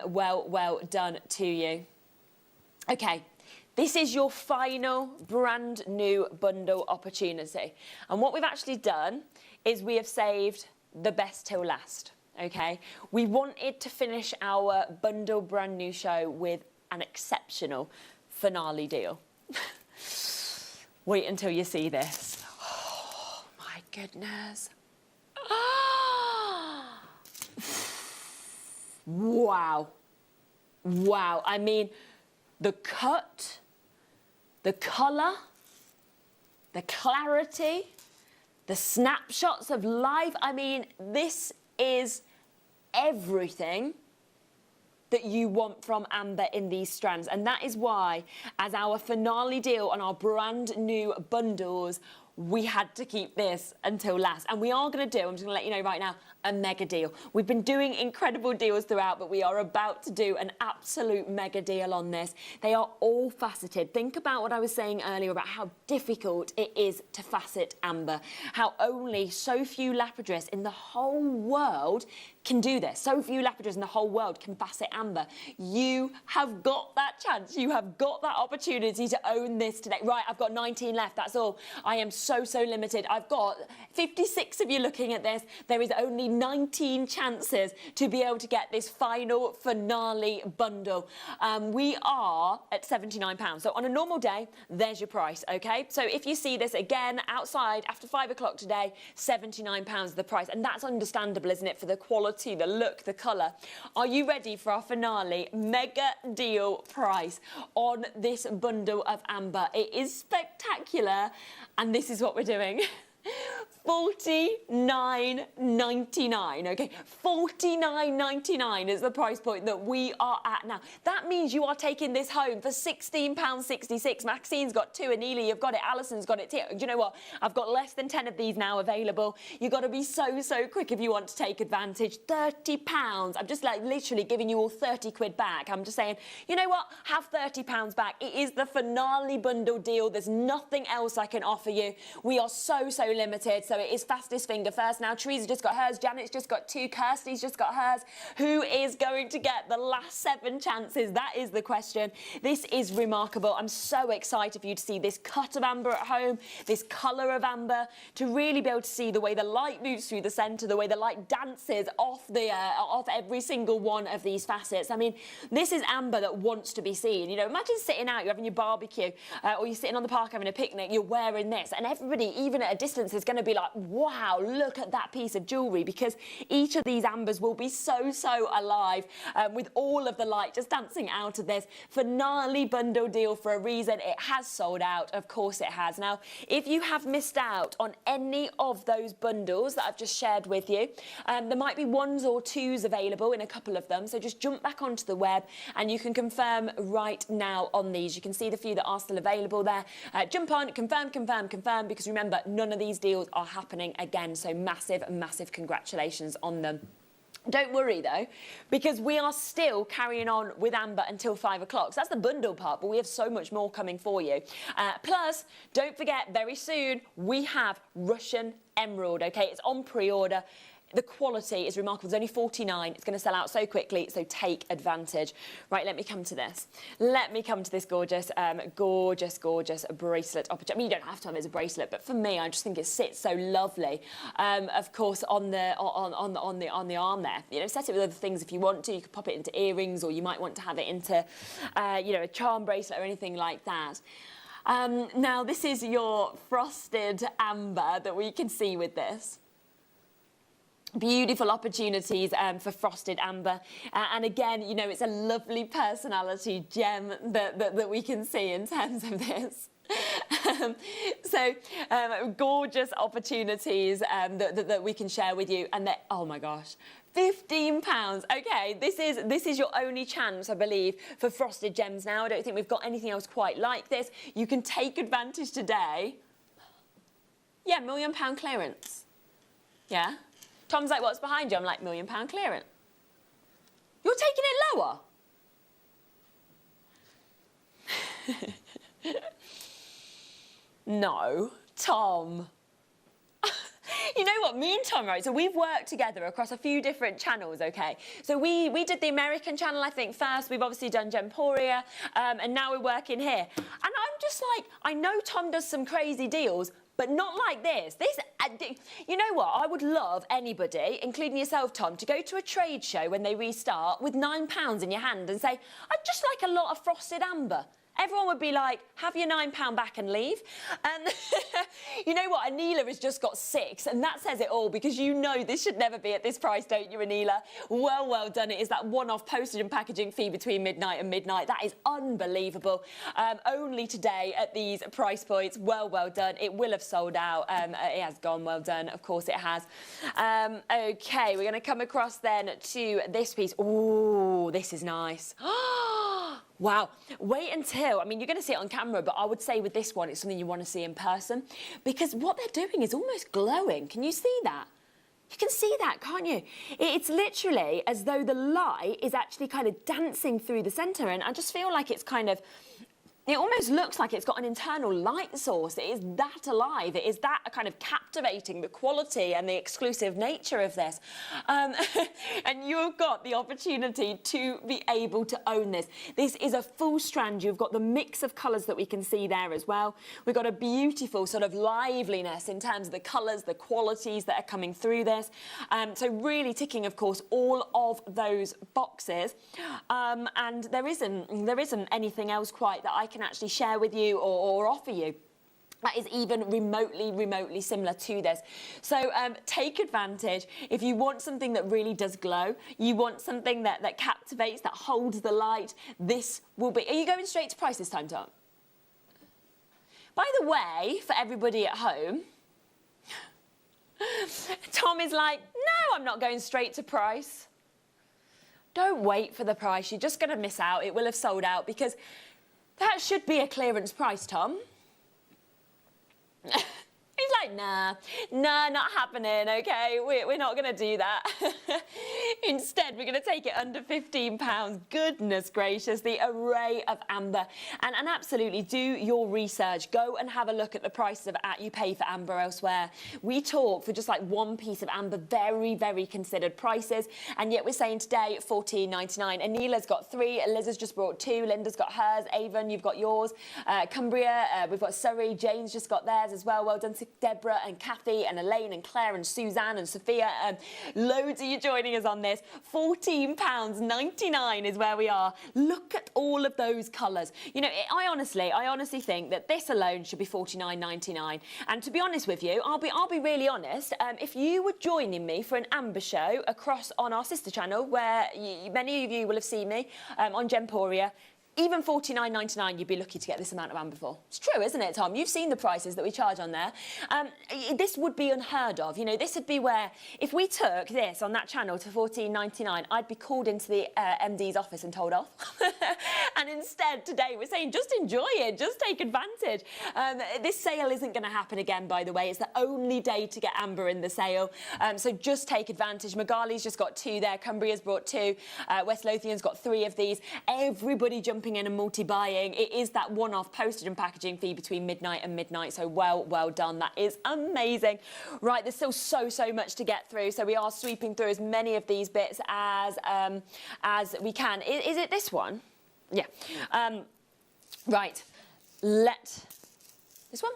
Well done to you. Okay. This is your final brand new bundle opportunity. And what we've actually done is we have saved the best till last, okay? We wanted to finish our bundle brand new show with an exceptional finale deal. Wait until you see this. Oh, my goodness. Wow. Wow. I mean, the cut, the colour, the clarity, the snapshots of life. I mean, this is everything that you want from amber in these strands. And that is why, as our finale deal on our brand new bundles, we had to keep this until last. And we are going to do, I'm just going to let you know right now, a mega deal. We've been doing incredible deals throughout, but we are about to do an absolute mega deal on this. They are all faceted. Think about what I was saying earlier about how difficult it is to facet amber, how only so few lapidarists in the whole world can do this. So few lapidarists in the whole world can facet amber. You have got that chance. You have got that opportunity to own this today. Right, I've got 19 left, that's all. I am so limited. I've got 56 of you looking at this. There is only 19 chances to be able to get this final finale bundle. We are at £79. So on a normal day, there's your price, okay? So if you see this again outside after 5 o'clock today, £79 is the price. And that's understandable, isn't it, for the quality to the look, the colour. Are you ready for our finale mega deal price on this bundle of amber? It is spectacular, and this is what we're doing. $49.99, okay? $49.99 is the price point that we are at now. That means you are taking this home for £16.66. Maxine's got 2, Anelia, you've got it, Alison's got it too. Do you know what? I've got less than 10 of these now available. You've got to be so quick if you want to take advantage. £30. I'm just like literally giving you all 30 quid back. I'm just saying, you know what? Have £30 back. It is the finale bundle deal. There's nothing else I can offer you. We are so limited, so it is fastest finger first now. Teresa's just got hers, Janet's just got 2, Kirsty's just got hers. Who is going to get the last 7 chances? That is the question. This is remarkable. I'm so excited for you to see this cut of amber at home, this colour of amber, to really be able to see the way the light moves through the centre, the way the light dances off every single one of these facets. I mean, this is amber that wants to be seen. You know, imagine sitting out, you're having your barbecue, or you're sitting on the park having a picnic, you're wearing this, and everybody, even at a distance, is going to be like, wow, look at that piece of jewellery, because each of these ambers will be so alive with all of the light just dancing out of this finale bundle deal for a reason. It has sold out, of course it has. Now, if you have missed out on any of those bundles that I've just shared with you, there might be 1s or 2s available in a couple of them, so just jump back onto the web and you can confirm right now on these. You can see the few that are still available there. Jump on, confirm, because remember, none of these deals are happening again, so massive congratulations on them. Don't worry though, because we are still carrying on with amber until 5 o'clock. So that's the bundle part, but we have so much more coming for you. Plus, don't forget, very soon we have Russian emerald, okay? It's on pre-order. The quality is remarkable. It's only 49. It's going to sell out so quickly, so take advantage. Right, let me come to this. Let me come to this gorgeous bracelet opportunity. I mean, you don't have to have it as a bracelet, but for me, I just think it sits so lovely. Of course, on the arm there. You know, set it with other things if you want to. You could pop it into earrings, or you might want to have it into, you know, a charm bracelet or anything like that. Now, this is your frosted amber that we can see with this. Beautiful opportunities for frosted amber, and again, you know, it's a lovely personality gem that we can see in terms of this. Gorgeous opportunities that we can share with you, and oh my gosh, £15. Okay, this is your only chance, I believe, for frosted gems now. I don't think we've got anything else quite like this. You can take advantage today. Yeah, £1 million clearance. Yeah. Tom's like, what's behind you? I'm like, £1 million clearance. You're taking it lower? No, Tom. You know what, me and Tom, right, so we've worked together across a few different channels, okay? So we did the American channel, I think, first. We've obviously done Gemporia, and now we're working here. And I'm just like, I know Tom does some crazy deals, but not like this. You know what? I would love anybody, including yourself, Tom, to go to a trade show when they restart with £9 in your hand and say, I'd just like a lot of frosted amber. Everyone would be like, have your £9 back and leave. And you know what? Anila has just got 6, and that says it all, because you know this should never be at this price, don't you, Anila? Well done. It is that one-off postage and packaging fee between midnight and midnight. That is unbelievable. Only today at these price points. Well done. It will have sold out. It has gone. Well done. Of course it has. Okay, we're going to come across then to this piece. Ooh, this is nice. Wow. Wait until, I mean, you're going to see it on camera, but I would say with this one, it's something you want to see in person, because what they're doing is almost glowing. Can you see that? You can see that, can't you? It's literally as though the light is actually kind of dancing through the centre, and I just feel like it's kind of, it almost looks like it's got an internal light source. It is that alive. It is that kind of captivating, the quality and the exclusive nature of this. And you've got the opportunity to be able to own this. This is a full strand. You've got the mix of colours that we can see there as well. We've got a beautiful sort of liveliness in terms of the colours, the qualities that are coming through this. So really ticking, of course, all of those boxes. And there isn't anything else quite that I can actually share with you or offer you. that is even remotely similar to this. So take advantage. If you want something that really does glow, you want something that captivates, that holds the light, this will be... Are you going straight to price this time, Tom? By the way, for everybody at home, Tom is like, no, I'm not going straight to price. Don't wait for the price. You're just going to miss out. It will have sold out because that should be a clearance price, Tom. He's like, nah, not happening, okay? We're not going to do that. Instead, we're going to take it under £15. Goodness gracious, the array of amber. And absolutely, do your research. Go and have a look at the prices of you pay for amber elsewhere. We talk for just like one piece of amber, very considered prices. And yet we're saying today, $14.99. Anila's got 3, Eliza's just brought 2, Linda's got hers, Avon, you've got yours. Cumbria, we've got Surrey, Jane's just got theirs as well. Well done to Deborah and Kathy and Elaine and Claire and Suzanne and Sophia. Loads of you joining us on this. £14.99 is where we are. Look at all of those colours. You know, I honestly think that this alone should be £49.99. And to be honest with you, I'll be really honest. If you were joining me for an amber show across on our sister channel, where many of you will have seen me on Gemporia, even £49.99, you'd be lucky to get this amount of amber for. It's true, isn't it, Tom? You've seen the prices that we charge on there. This would be unheard of. You know, this would be where, if we took this on that channel to £14.99, I'd be called into the MD's office and told off. And instead, today, we're saying, just enjoy it, just take advantage. This sale isn't going to happen again, by the way. It's the only day to get amber in the sale. So just take advantage. Magali's just got 2 there. Cumbria's brought 2. West Lothian's got 3 of these. Everybody jumping in and multi-buying. It is that one-off postage and packaging fee between midnight and midnight, so well done. That is amazing. Right, there's still so much to get through, so we are sweeping through as many of these bits as we can. Is it this one? Yeah. Right, this one?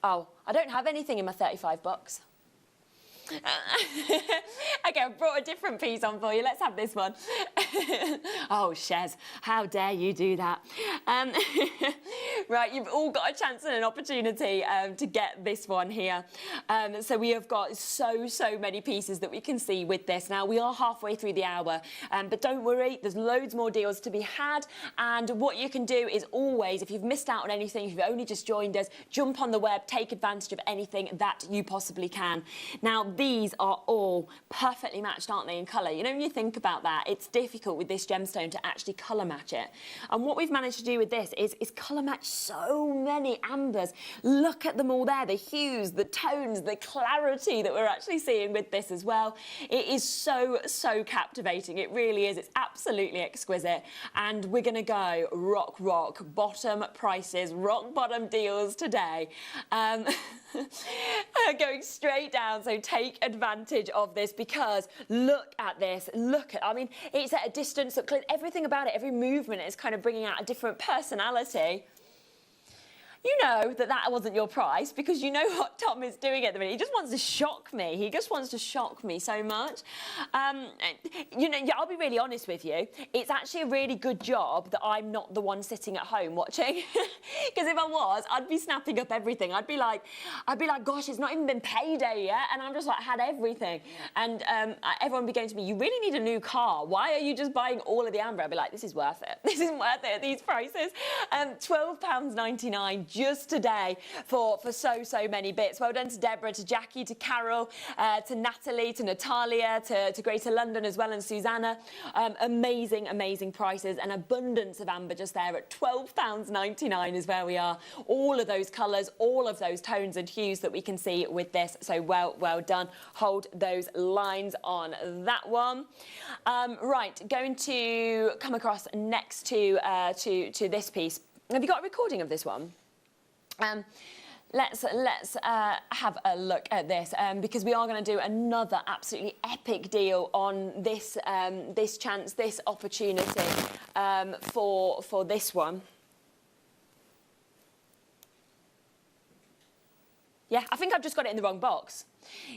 Oh, I don't have anything in my 35 box. Okay, I've brought a different piece on for you. Let's have this one. Oh, Shez, how dare you do that? Right, you've all got a chance and an opportunity to get this one here. So we have got so many pieces that we can see with this. Now, we are halfway through the hour, but don't worry, there's loads more deals to be had. And what you can do is always, if you've missed out on anything, if you've only just joined us, jump on the web, take advantage of anything that you possibly can. Now, these are all perfectly matched, aren't they, in colour? You know, when you think about that, it's difficult with this gemstone to actually colour match it. And what we've managed to do with this is colour match so many ambers. Look at them all there, the hues, the tones, the clarity that we're actually seeing with this as well. It is so captivating. It really is. It's absolutely exquisite. And we're going to go rock bottom prices, rock bottom deals today. Going straight down, so take advantage of this because look at this, I mean, it's at a distance, look, everything about it, every movement is kind of bringing out a different personality. You know that wasn't your price because you know what Tom is doing at the minute. He just wants to shock me. He just wants to shock me so much. You know, I'll be really honest with you. It's actually a really good job that I'm not the one sitting at home watching. Because if I was, I'd be snapping up everything. I'd be like, gosh, it's not even been payday yet. And I'm just like, had everything. And everyone would be going to me, you really need a new car. Why are you just buying all of the amber? I'd be like, this is worth it. This isn't worth it at these prices. £12.99. Just today for so many bits. Well done to Deborah, to Jackie, to Carol, to Natalie, to Natalia, to Greater London as well, and Susanna. Amazing prices. An abundance of amber just there at £12.99 is where we are. All of those colours, all of those tones and hues that we can see with this. So well done. Hold those lines on that one. Right, going to come across next to this piece. Have you got a recording of this one? Let's have a look at this because we are going to do another absolutely epic deal on this this opportunity for this one. Yeah, I think I've just got it in the wrong box.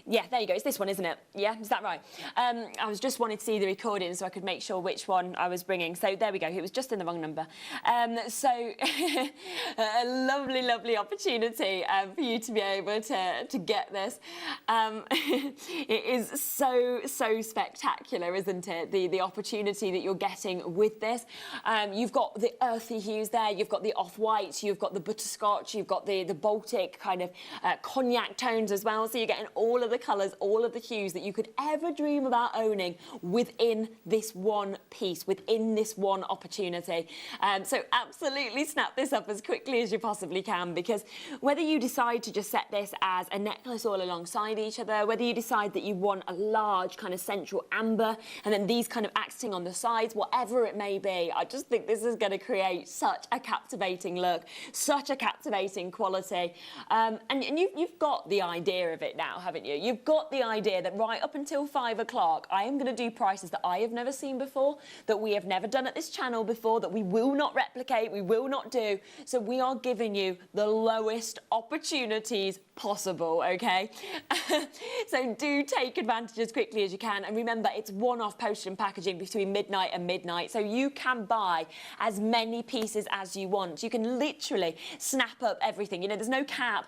Yeah, there you go. It's this one, isn't it? Yeah, is that right? I was just wanting to see the recording so I could make sure which one I was bringing. So there we go. It was just in the wrong number. So a lovely, lovely opportunity for you to be able to get this. It is so spectacular, isn't it? The opportunity that you're getting with this. You've got the earthy hues there. You've got the off-white. You've got the butterscotch. You've got the Baltic kind of cognac tones as well. So you're getting all of the colours, all of the hues that you could ever dream about owning within this one piece, within this one opportunity. So absolutely snap this up as quickly as you possibly can, because whether you decide to just set this as a necklace all alongside each other, whether you decide that you want a large kind of central amber and then these kind of accenting on the sides, whatever it may be, I just think this is going to create such a captivating look, such a captivating quality. And you've got the idea of it now, haven't you? You've got the idea that right up until 5 o'clock, I am going to do prices that I have never seen before, that we have never done at this channel before, that we will not replicate, we will not do. So we are giving you the lowest opportunities possible, okay? So do take advantage as quickly as you can. And remember, it's one-off postage and packaging between midnight and midnight. So you can buy as many pieces as you want. You can literally snap up everything. You know, there's no cap,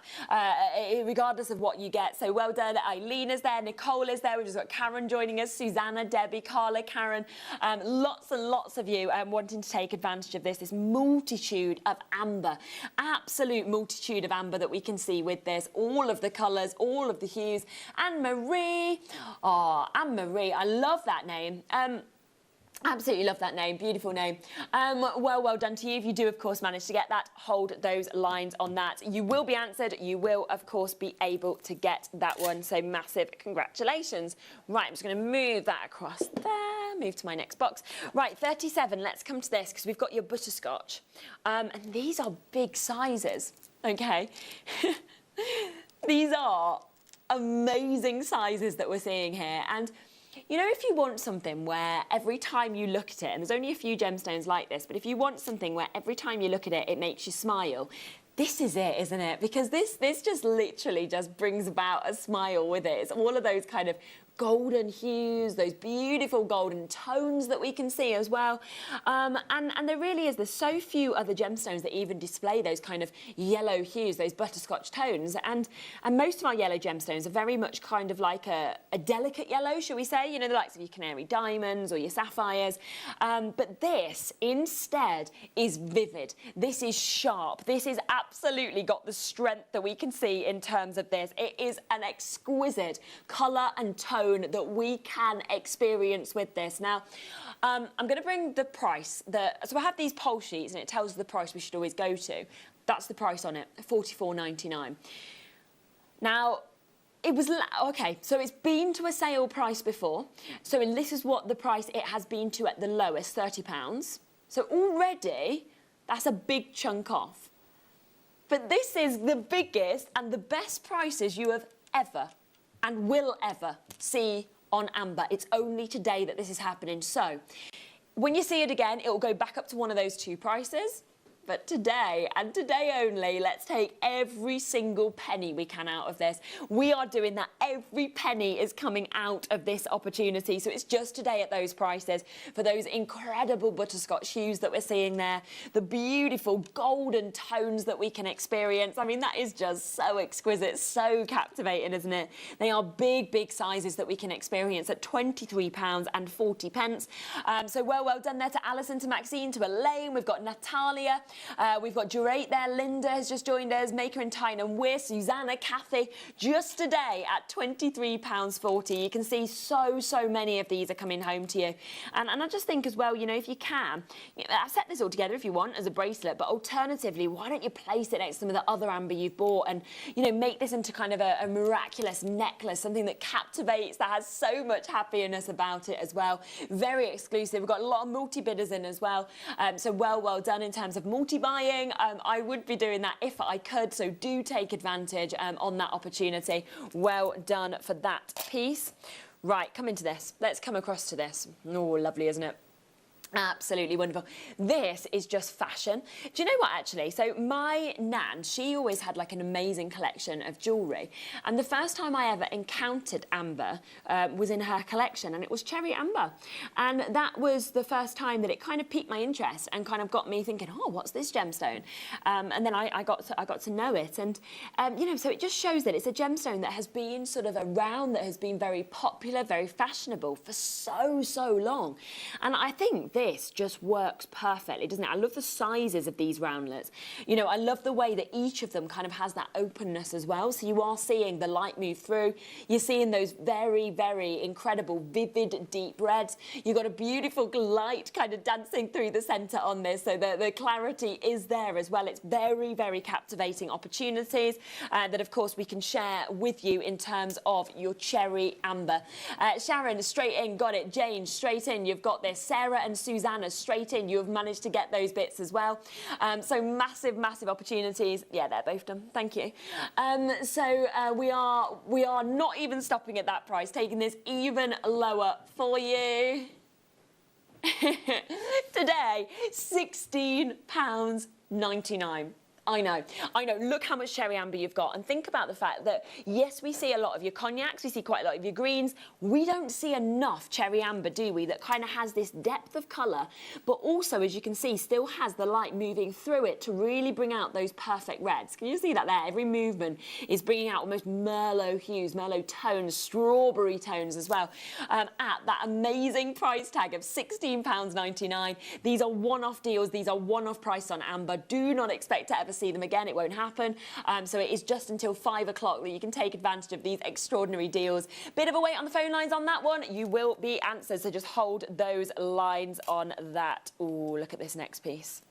regardless of what you get. So well done. Eileen is there, Nicole is there, we've just got Karen joining us, Susanna, Debbie, Carla, Karen, lots and lots of you wanting to take advantage of this multitude of amber, absolute multitude of amber that we can see with this, all of the colours, all of the hues. Anne-Marie, oh, Anne-Marie, I love that name. Absolutely love that name, beautiful name. Well done to you. If you do, of course, manage to get that, hold those lines on that. You will be answered. You will, of course, be able to get that one. So massive congratulations. Right, I'm just going to move that across there, move to my next box. Right, 37, let's come to this because we've got your butterscotch. And these are big sizes, okay? These are amazing sizes that we're seeing here. And you know, if you want something where every time you look at it, and there's only a few gemstones like this, but if you want something where every time you look at it, it makes you smile, this is it, isn't it? Because this just literally just brings about a smile with it. It's all of those kind of golden hues, those beautiful golden tones that we can see as well. And there really is, there's so few other gemstones that even display those kind of yellow hues, those butterscotch tones. And most of our yellow gemstones are very much kind of like a delicate yellow, shall we say? You know, the likes of your canary diamonds or your sapphires. But this instead is vivid. This is sharp. This is absolutely got the strength that we can see in terms of this. It is an exquisite colour and tone that we can experience with this. Now, I'm going to bring the price. So I have these poll sheets and it tells us the price we should always go to. That's the price on it, $44.99. Now, it was, okay, so it's been to a sale price before. So this is what the price it has been to at the lowest, £30. So already, that's a big chunk off. But this is the biggest and the best prices you have ever and will ever see on amber. It's only today that this is happening. So when you see it again, it will go back up to one of those two prices. But today, and today only, let's take every single penny we can out of this. We are doing that. Every penny is coming out of this opportunity. So it's just today at those prices for those incredible butterscotch hues that we're seeing there, the beautiful golden tones that we can experience. I mean, that is just so exquisite, so captivating, isn't it? They are big, big sizes that we can experience at £23.40. So well done there to Alison, to Maxine, to Elaine. We've got Natalia. We've got Durate there, Linda has just joined us, Maker and Tyne and Weir, Susanna, Kathy, just today at £23.40. You can see so many of these are coming home to you. And I just think as well, you know, if you can, I've set this all together if you want as a bracelet, but alternatively, why don't you place it next to some of the other amber you've bought and, you know, make this into kind of a miraculous necklace, something that captivates, that has so much happiness about it as well. Very exclusive. We've got a lot of multi-bidders in as well. So well done in terms of multi-buying. I would be doing that if I could, so do take advantage on that opportunity. Well done for that piece. Right, come into this. Let's come across to this. Oh, lovely, isn't it? Absolutely wonderful. This is just fashion. Do you know what, actually? So my nan, she always had like an amazing collection of jewellery. And the first time I ever encountered amber was in her collection, and it was cherry amber. And that was the first time that it kind of piqued my interest and kind of got me thinking, oh, what's this gemstone? And then I got to know it. And, you know, so it just shows that it's a gemstone that has been sort of around, that has been very popular, very fashionable for so long. And I think this just works perfectly, doesn't it? I love the sizes of these roundlets. You know, I love the way that each of them kind of has that openness as well. So you are seeing the light move through. You're seeing those very, very incredible, vivid, deep reds. You've got a beautiful light kind of dancing through the centre on this, so the clarity is there as well. It's very, very captivating opportunities that, of course, we can share with you in terms of your cherry amber. Sharon, straight in, got it. Jane, straight in, you've got this. Sarah and Susanna, straight in, you have managed to get those bits as well. So massive, massive opportunities. Yeah, they're both done. Thank you. We are not even stopping at that price, taking this even lower for you. Today, £16.99. I know. Look how much cherry amber you've got. And think about the fact that, yes, we see a lot of your cognacs, we see quite a lot of your greens. We don't see enough cherry amber, do we, that kind of has this depth of colour, but also, as you can see, still has the light moving through it to really bring out those perfect reds. Can you see that there? Every movement is bringing out almost Merlot hues, Merlot tones, strawberry tones as well, at that amazing price tag of £16.99. These are one-off deals. These are one-off price on amber. Do not expect to ever see them again. It won't happen. So it is just until 5 o'clock that you can take advantage of these extraordinary deals. Bit of a wait on the phone lines on that one. You will be answered, so just hold those lines on that. Ooh, look at this next piece.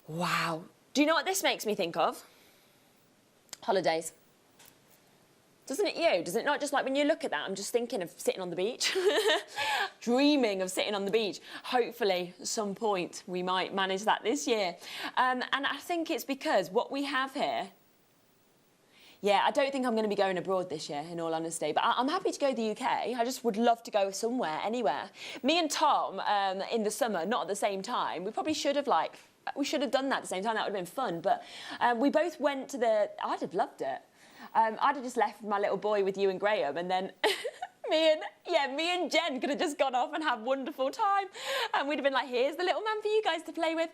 Wow. Do you know what this makes me think of? Holidays. Doesn't it you? Does it not? Just like when you look at that, I'm just thinking of sitting on the beach, dreaming of sitting on the beach. Hopefully, at some point, we might manage that this year. And I think it's because what we have here, yeah, I don't think I'm going to be going abroad this year, in all honesty, but I'm happy to go to the UK. I just would love to go somewhere, anywhere. Me and Tom, in the summer, not at the same time, we probably should have, we should have done that at the same time. That would have been fun, but we both went to I'd have loved it. I'd have just left my little boy with you and Graham, and then me and Jen could have just gone off and had wonderful time. And we'd have been like, here's the little man for you guys to play with.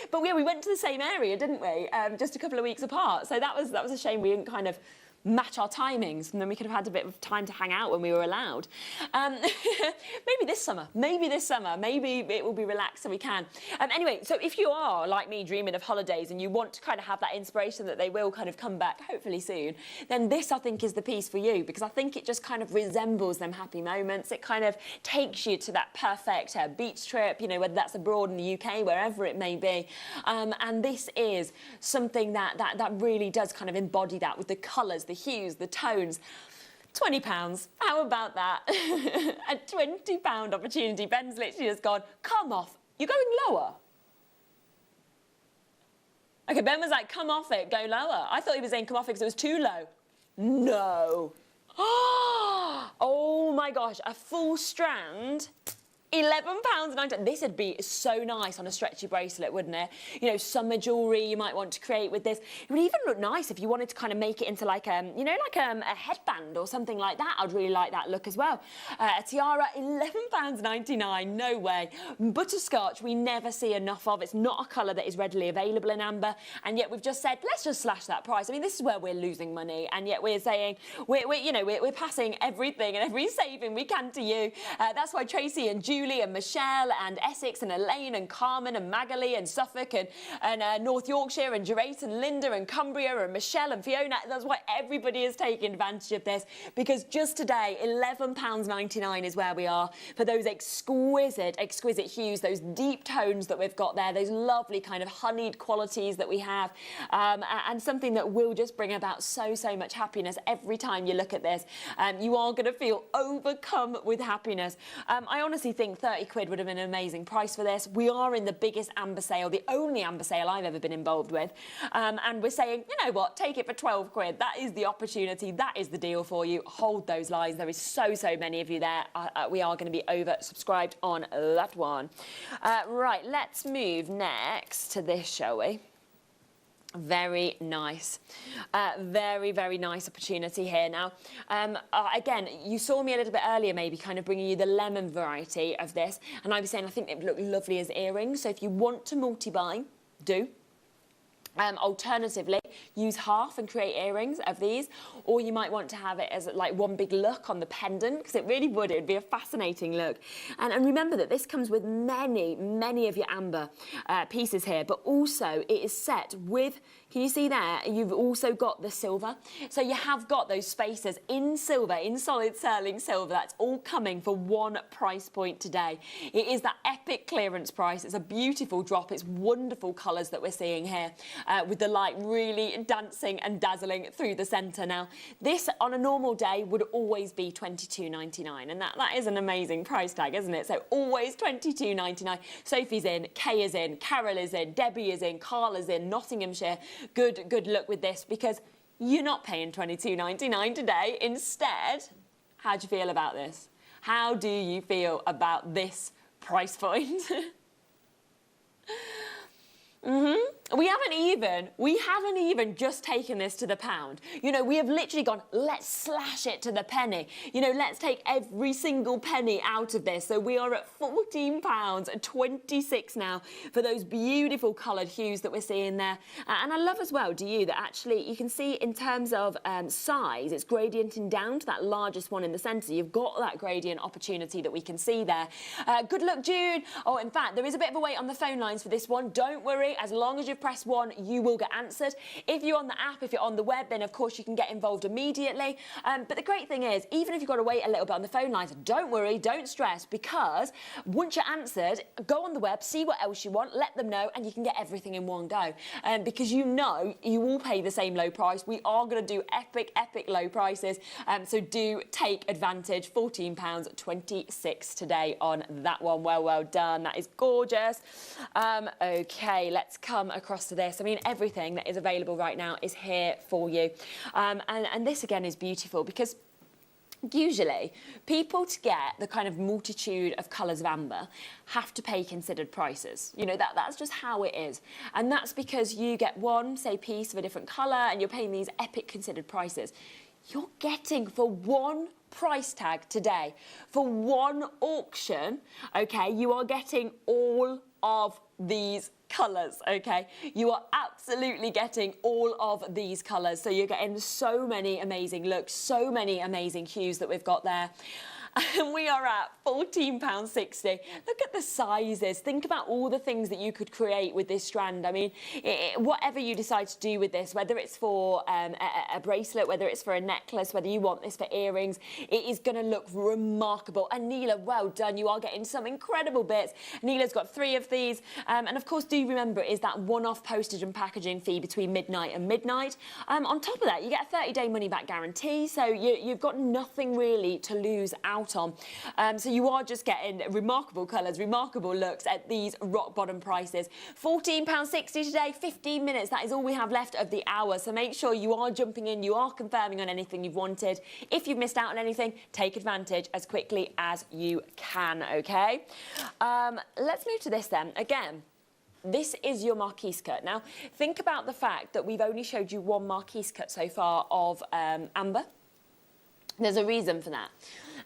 But yeah, we went to the same area, didn't we? Just a couple of weeks apart. So that was a shame we didn't kind of match our timings, and then we could have had a bit of time to hang out when we were allowed. Maybe this summer, maybe it will be relaxed so we can. Anyway, so if you are, like me, dreaming of holidays and you want to kind of have that inspiration that they will kind of come back, hopefully soon, then this, I think, is the piece for you, because I think it just kind of resembles them happy moments. It kind of takes you to that perfect beach trip, you know, whether that's abroad in the UK, wherever it may be. And this is something that really does kind of embody that with the colours, the hues, the tones. £20. How about that? A £20 opportunity. Ben's literally just gone, come off. You're going lower. Okay, Ben was like, come off it, go lower. I thought he was saying come off it because it was too low. No. Oh my gosh, a full strand. £11.90. This would be so nice on a stretchy bracelet, wouldn't it? You know, summer jewellery you might want to create with this. It would even look nice if you wanted to kind of make it into like, you know, like a headband or something like that. I'd really like that look as well. A tiara, £11.99. No way. Butterscotch, we never see enough of. It's not a colour that is readily available in amber, and yet we've just said, let's just slash that price. I mean, this is where we're losing money, and yet we're saying, we're passing everything and every saving we can to you. That's why Tracy and Julie and Michelle and Essex and Elaine and Carmen and Magali and Suffolk and North Yorkshire and Geraint and Linda and Cumbria and Michelle and Fiona. That's why everybody is taking advantage of this, because just today, £11.99 is where we are for those exquisite hues, those deep tones that we've got there, those lovely kind of honeyed qualities that we have, and something that will just bring about so much happiness every time you look at this. You are going to feel overcome with happiness. I honestly think think 30 quid would have been an amazing price for this. We are in the biggest amber sale, the only amber sale I've ever been involved with. And we're saying, you know what, take it for 12 quid. That is the opportunity. That is the deal for you. Hold those lines. There is so many of you there. We are going to be oversubscribed on that one. Right, let's move next to this, shall we? Very nice. Very, very nice opportunity here. Now, again, you saw me a little bit earlier maybe kind of bringing you the lemon variety of this, and I was saying I think it would look lovely as earrings. So if you want to multi-buy, do. Alternatively, use half and create earrings of these, or you might want to have it as like one big look on the pendant, because it really would. It would be a fascinating look. And remember that this comes with many of your amber pieces here, but also it is set with, can you see there, you've also got the silver. So you have got those spaces in silver, in solid sterling silver. That's all coming for one price point today. It is that epic clearance price. It's a beautiful drop. It's wonderful colours that we're seeing here. With the light really dancing and dazzling through the centre. Now, this on a normal day would always be $22.99, and that is an amazing price tag, isn't it? So always $22.99. Sophie's in, Kay is in, Carol is in, Debbie is in, Carl is in, Nottinghamshire. Good luck with this, because you're not paying $22.99 today. Instead, how do you feel about this? How do you feel about this price point? We haven't even just taken this to the pound. You know, we have literally gone, let's slash it to the penny. You know, let's take every single penny out of this. So we are at £14.26 now for those beautiful coloured hues that we're seeing there. And I love as well, do you, that actually you can see in terms of size, it's gradienting down to that largest one in the centre. You've got that gradient opportunity that we can see there. Good luck, Jude. Oh, in fact, there is a bit of a wait on the phone lines for this one. Don't worry, as long as you've pressed 1, you will get answered. If you're on the app, if you're on the web, then of course you can get involved immediately. But the great thing is, even if you've got to wait a little bit on the phone lines, don't worry, don't stress, because once you're answered, go on the web, see what else you want, let them know, and you can get everything in one go. Because you know you all pay the same low price. We are going to do epic low prices. So do take advantage. £14.26 today on that one. Well done. That is gorgeous. Okay, let's come across to this. I mean, everything that is available right now is here for you. And this again is beautiful, because usually people, to get the kind of multitude of colours of amber, have to pay considered prices. You know, that's just how it is. And that's because you get one, say, piece of a different colour and you're paying these epic considered prices. You're getting for one price tag today, for one auction, okay, you are getting all of these colours, okay? You are absolutely getting all of these colours. So you're getting so many amazing looks, so many amazing hues that we've got there. And we are at £14.60. Look at the sizes. Think about all the things that you could create with this strand. I mean, whatever you decide to do with this, whether it's for a bracelet, whether it's for a necklace, whether you want this for earrings, it is going to look remarkable. And Neela, well done. You are getting some incredible bits. Neela's got 3 of these. And of course, do remember, it is that one-off postage and packaging fee between midnight and midnight. On top of that, you get a 30-day money-back guarantee. So you've got nothing really to lose out on. So you are just getting remarkable colours, remarkable looks at these rock-bottom prices. £14.60 today, 15 minutes. That is all we have left of the hour. So make sure you are jumping in, you are confirming on anything you've wanted. If you've missed out on anything, take advantage as quickly as you can, OK? Let's move to this then. Again, this is your marquise cut. Now, think about the fact that we've only showed you one marquise cut so far of amber. There's a reason for that.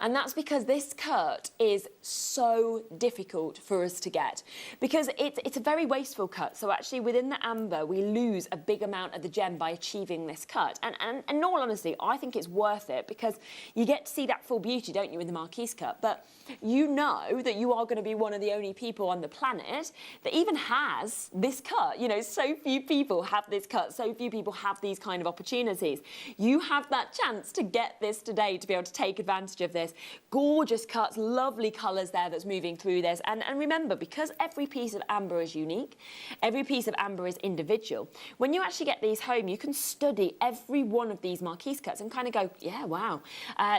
And that's because this cut is so difficult for us to get, because it's a very wasteful cut. So actually within the amber, we lose a big amount of the gem by achieving this cut. And in all honesty, I think it's worth it, because you get to see that full beauty, don't you, in the marquise cut? But you know that you are going to be one of the only people on the planet that even has this cut. You know, so few people have this cut, so few people have these kind of opportunities. You have that chance to get this today, to be able to take advantage of this. this. Gorgeous cuts, lovely colours there that's moving through this. And remember, because every piece of amber is unique, every piece of amber is individual, when you actually get these home, you can study every one of these marquise cuts and kind of go, yeah, wow,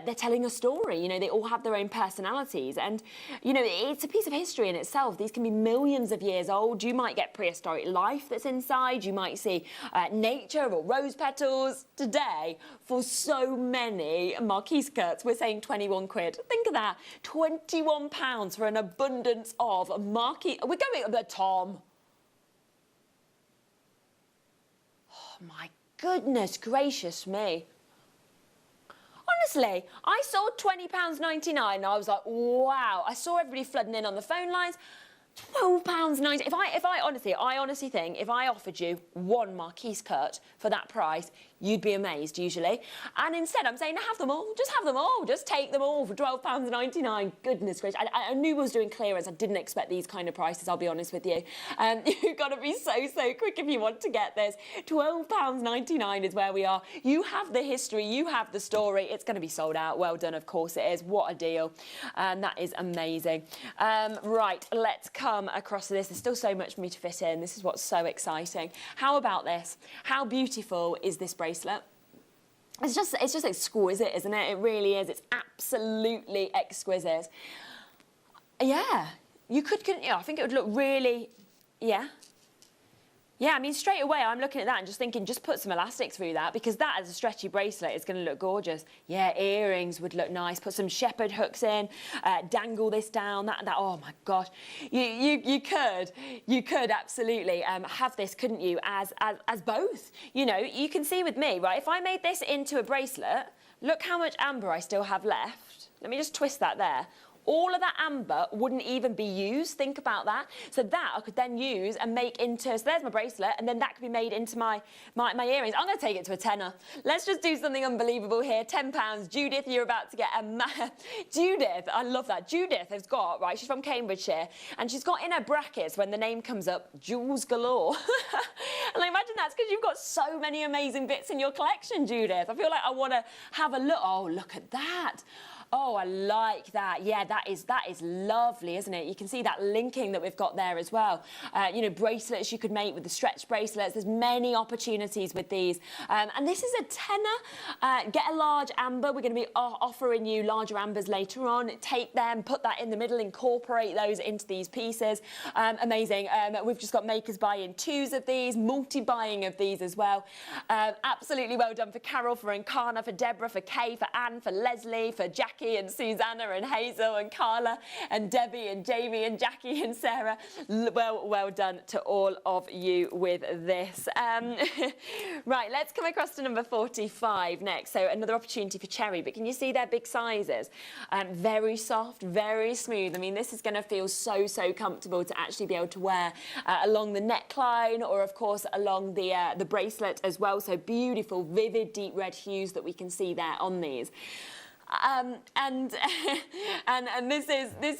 they're telling a story. You know, they all have their own personalities. And, you know, it's a piece of history in itself. These can be millions of years old. You might get prehistoric life that's inside. You might see nature or rose petals. Today, for so many marquise cuts, we're saying 21 quid. Think of that, £21 for an abundance of marquise. We're going up there, Tom. Oh my goodness gracious me. Honestly, I saw £20.99 and I was like, wow. I saw everybody flooding in on the phone lines. £12.90. I honestly think if I offered you one marquise cut for that price, you'd be amazed usually. And instead I'm saying have them all, just have them all, just take them all for £12.99. Goodness gracious, I knew we was doing clearance. I didn't expect these kind of prices, I'll be honest with you. You've got to be so quick if you want to get this. £12.99 is where we are. You have the history, you have the story. It's going to be sold out. Well done, of course it is. What a deal. That is amazing. Right, let's come across this. There's still so much for me to fit in. This is what's so exciting. How about this? How beautiful is this bracelet? It's just exquisite, isn't it? It really is. It's absolutely exquisite. Yeah, you couldn't you? I think it would look really, yeah. Yeah, I mean, straight away, I'm looking at that and just thinking, just put some elastic through that, because that as a stretchy bracelet is going to look gorgeous. Yeah, earrings would look nice. Put some shepherd hooks in, dangle this down. That. Oh my gosh, you could absolutely have this, couldn't you? As both. You know, you can see with me, right? If I made this into a bracelet, look how much amber I still have left. Let me just twist that there. All of that amber wouldn't even be used. Think about that. So that I could then use and make into, so there's my bracelet, and then that could be made into my earrings. I'm going to take it to a tenner. Let's just do something unbelievable here. £10. Judith, you're about to get a... Judith, I love that. Judith has got, right, she's from Cambridgeshire, and she's got in her brackets, when the name comes up, jewels galore. And I imagine that's because you've got so many amazing bits in your collection, Judith. I feel like I want to have a look. Oh, look at that. Oh, I like that. Yeah, that is lovely, isn't it? You can see that linking that we've got there as well. You know, bracelets you could make with the stretch bracelets. There's many opportunities with these. And this is a tenner. Get a large amber. We're going to be offering you larger ambers later on. Take them, put that in the middle, incorporate those into these pieces. Amazing. We've just got makers buying 2s of these, multi-buying of these as well. Absolutely well done for Carol, for Encarna, for Deborah, for Kay, for Anne, for Leslie, for Jackie and Susanna and Hazel and Carla and Debbie and Jamie and Jackie and Sarah. Well done to all of you with this. Right, let's come across to number 45 next. So another opportunity for cherry, but can you see their big sizes? Very soft, very smooth. I mean, this is going to feel so comfortable to actually be able to wear along the neckline, or of course along the bracelet as well. So beautiful, vivid, deep red hues that we can see there on these. And this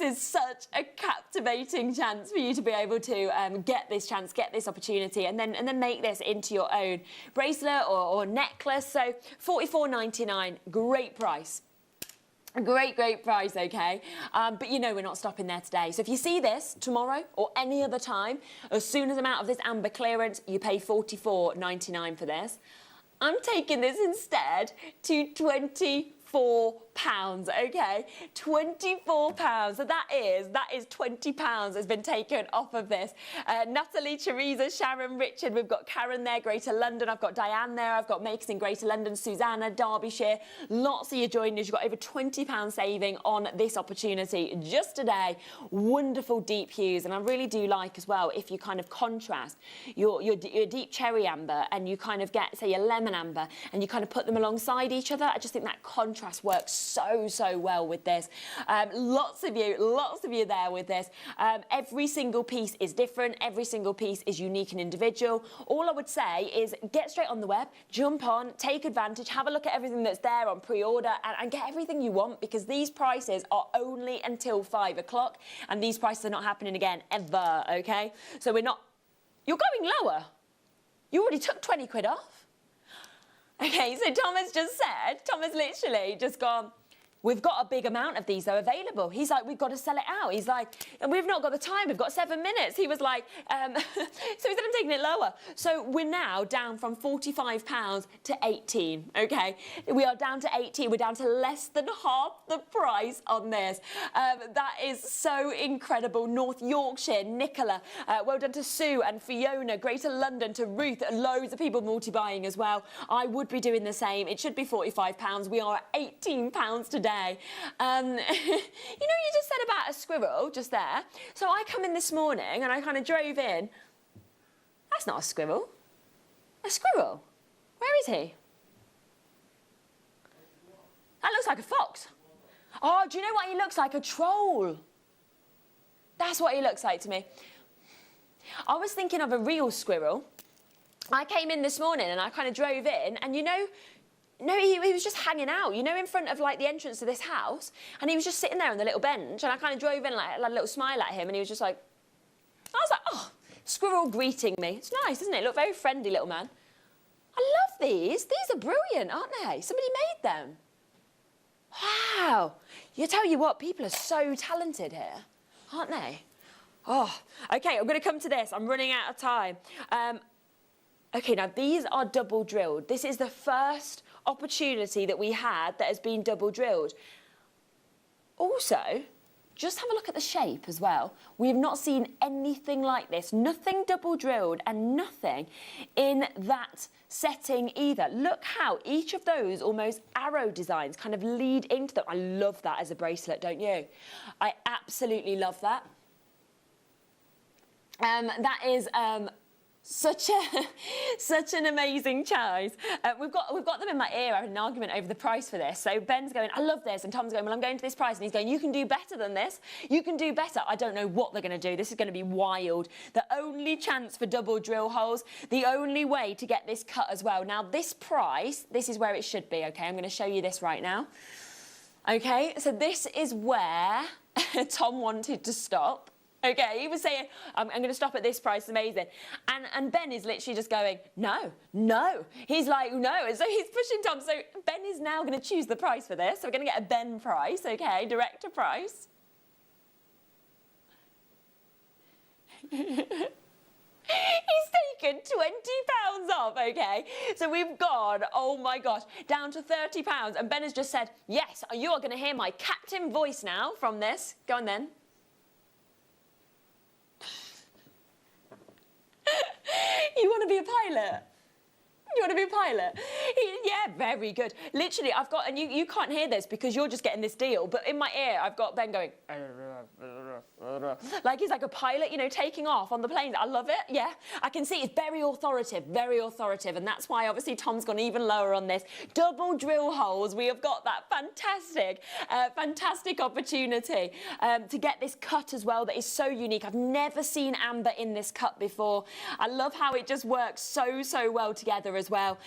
is such a captivating chance for you to be able to get this chance, get this opportunity, and then make this into your own bracelet or necklace. So £44.99, great price. Great price, okay? But you know we're not stopping there today. So if you see this tomorrow or any other time, as soon as I'm out of this amber clearance, you pay £44.99 for this. I'm taking this instead to £24, okay? £24. So that is £20 has been taken off of this. Natalie, Teresa, Sharon, Richard, we've got Karen there, Greater London, I've got Diane there, I've got makers in Greater London, Susanna, Derbyshire, lots of you joining us. You've got over £20 saving on this opportunity just today. Wonderful deep hues, and I really do like as well if you kind of contrast your deep cherry amber and you kind of get, say, your lemon amber, and you kind of put them alongside each other. I just think that contrast works so well with this. Lots of you there with this. Every single piece is different. Every single piece is unique and individual. All I would say is get straight on the web, jump on, take advantage, have a look at everything that's there on pre-order, and get everything you want, because these prices are only until 5 o'clock, and these prices are not happening again ever, okay? So you're going lower. You already took 20 quid off. Okay, so Tom has literally just gone, we've got a big amount of these though available. He's like, we've got to sell it out. He's like, and we've not got the time, we've got 7 minutes. He was like, so he said, I'm taking it lower. So we're now down from £45 to 18, okay? We are down to 18, we're down to less than half the price on this. That is so incredible. North Yorkshire, Nicola, well done to Sue and Fiona, Greater London, to Ruth, loads of people multi-buying as well. I would be doing the same. It should be £45. We are at £18 today. You know, you just said about a squirrel just there. So I come in this morning and I kind of drove in. That's not a squirrel. A squirrel? Where is he? That looks like a fox. Oh, do you know what he looks like? A troll. That's what he looks like to me. I was thinking of a real squirrel. I came in this morning and I kind of drove in and, you know, he was just hanging out, you know, in front of, like, the entrance to this house, and he was just sitting there on the little bench, and I kind of drove in, like, a little smile at him, and he was just like... I was like, oh, squirrel greeting me. It's nice, isn't it? Look, very friendly little man. I love these. These are brilliant, aren't they? Somebody made them. Wow. You tell you what, people are so talented here, aren't they? Oh, OK, I'm going to come to this. I'm running out of time. OK, now, these are double drilled. This is the first opportunity that we had that has been double drilled. Also, just have a look at the shape as well. We have not seen anything like this. Nothing double drilled and nothing in that setting either. Look how each of those almost arrow designs kind of lead into them. I love that as a bracelet, don't you? I absolutely love that. That is... such an amazing choice. We've got them in my ear. I had an argument over the price for this. So Ben's going, I love this, and Tom's going, well, I'm going to this price, and he's going, you can do better than this. You can do better. I don't know what they're going to do. This is going to be wild. The only chance for double drill holes. The only way to get this cut as well. Now this price, this is where it should be. Okay, I'm going to show you this right now. Okay, so this is where Tom wanted to stop. Okay, he was saying, I'm going to stop at this price, amazing. And Ben is literally just going, no, no. He's like, no. And so he's pushing Tom. So Ben is now going to choose the price for this. So we're going to get a Ben price, okay, director price. He's taken £20 off, okay? So we've gone, oh my gosh, down to £30. And Ben has just said, yes, you are going to hear my captain voice now from this. Go on then. You want to be a pilot? You want to be a pilot? Yeah, very good. Literally, I've got, and you can't hear this because you're just getting this deal, but in my ear, I've got Ben going, like he's like a pilot, you know, taking off on the planes. I love it, yeah. I can see it's very authoritative, and that's why, obviously, Tom's gone even lower on this. Double drill holes. We have got that fantastic opportunity to get this cut as well that is so unique. I've never seen amber in this cut before. I love how it just works so well together as well.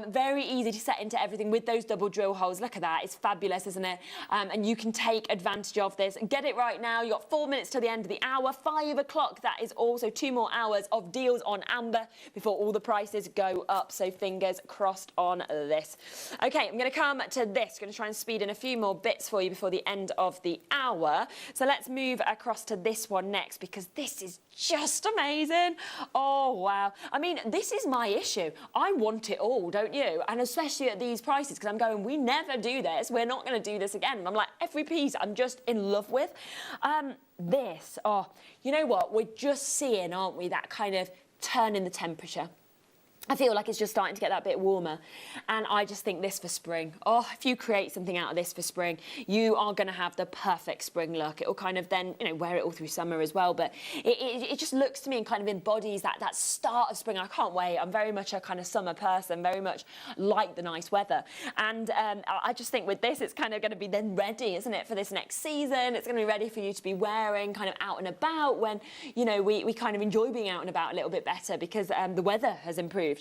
Very easy to set into everything with those double drill holes. Look at that. It's fabulous, isn't it? And you can take advantage of this. Get it right now. You've got 4 minutes to the end of the hour. 5 o'clock. That is also 2 more hours of deals on amber before all the prices go up. So fingers crossed on this. Okay, I'm going to come to this. Going to try and speed in a few more bits for you before the end of the hour. So let's move across to this one next because this is just amazing. Oh, wow. I mean, this is my issue. I want it all, don't you? And especially at these prices, because I'm going, we never do this. We're not going to do this again. And I'm like, every piece I'm just in love with. This, oh, you know what? We're just seeing, aren't we, that kind of turn in the temperature. I feel like it's just starting to get that bit warmer. And I just think this for spring. Oh, if you create something out of this for spring, you are going to have the perfect spring look. It will kind of then, you know, wear it all through summer as well. But it just looks to me and kind of embodies that start of spring. I can't wait. I'm very much a kind of summer person, very much like the nice weather. And I just think with this, it's kind of going to be then ready, isn't it, for this next season? It's going to be ready for you to be wearing kind of out and about when, you know, we kind of enjoy being out and about a little bit better because the weather has improved.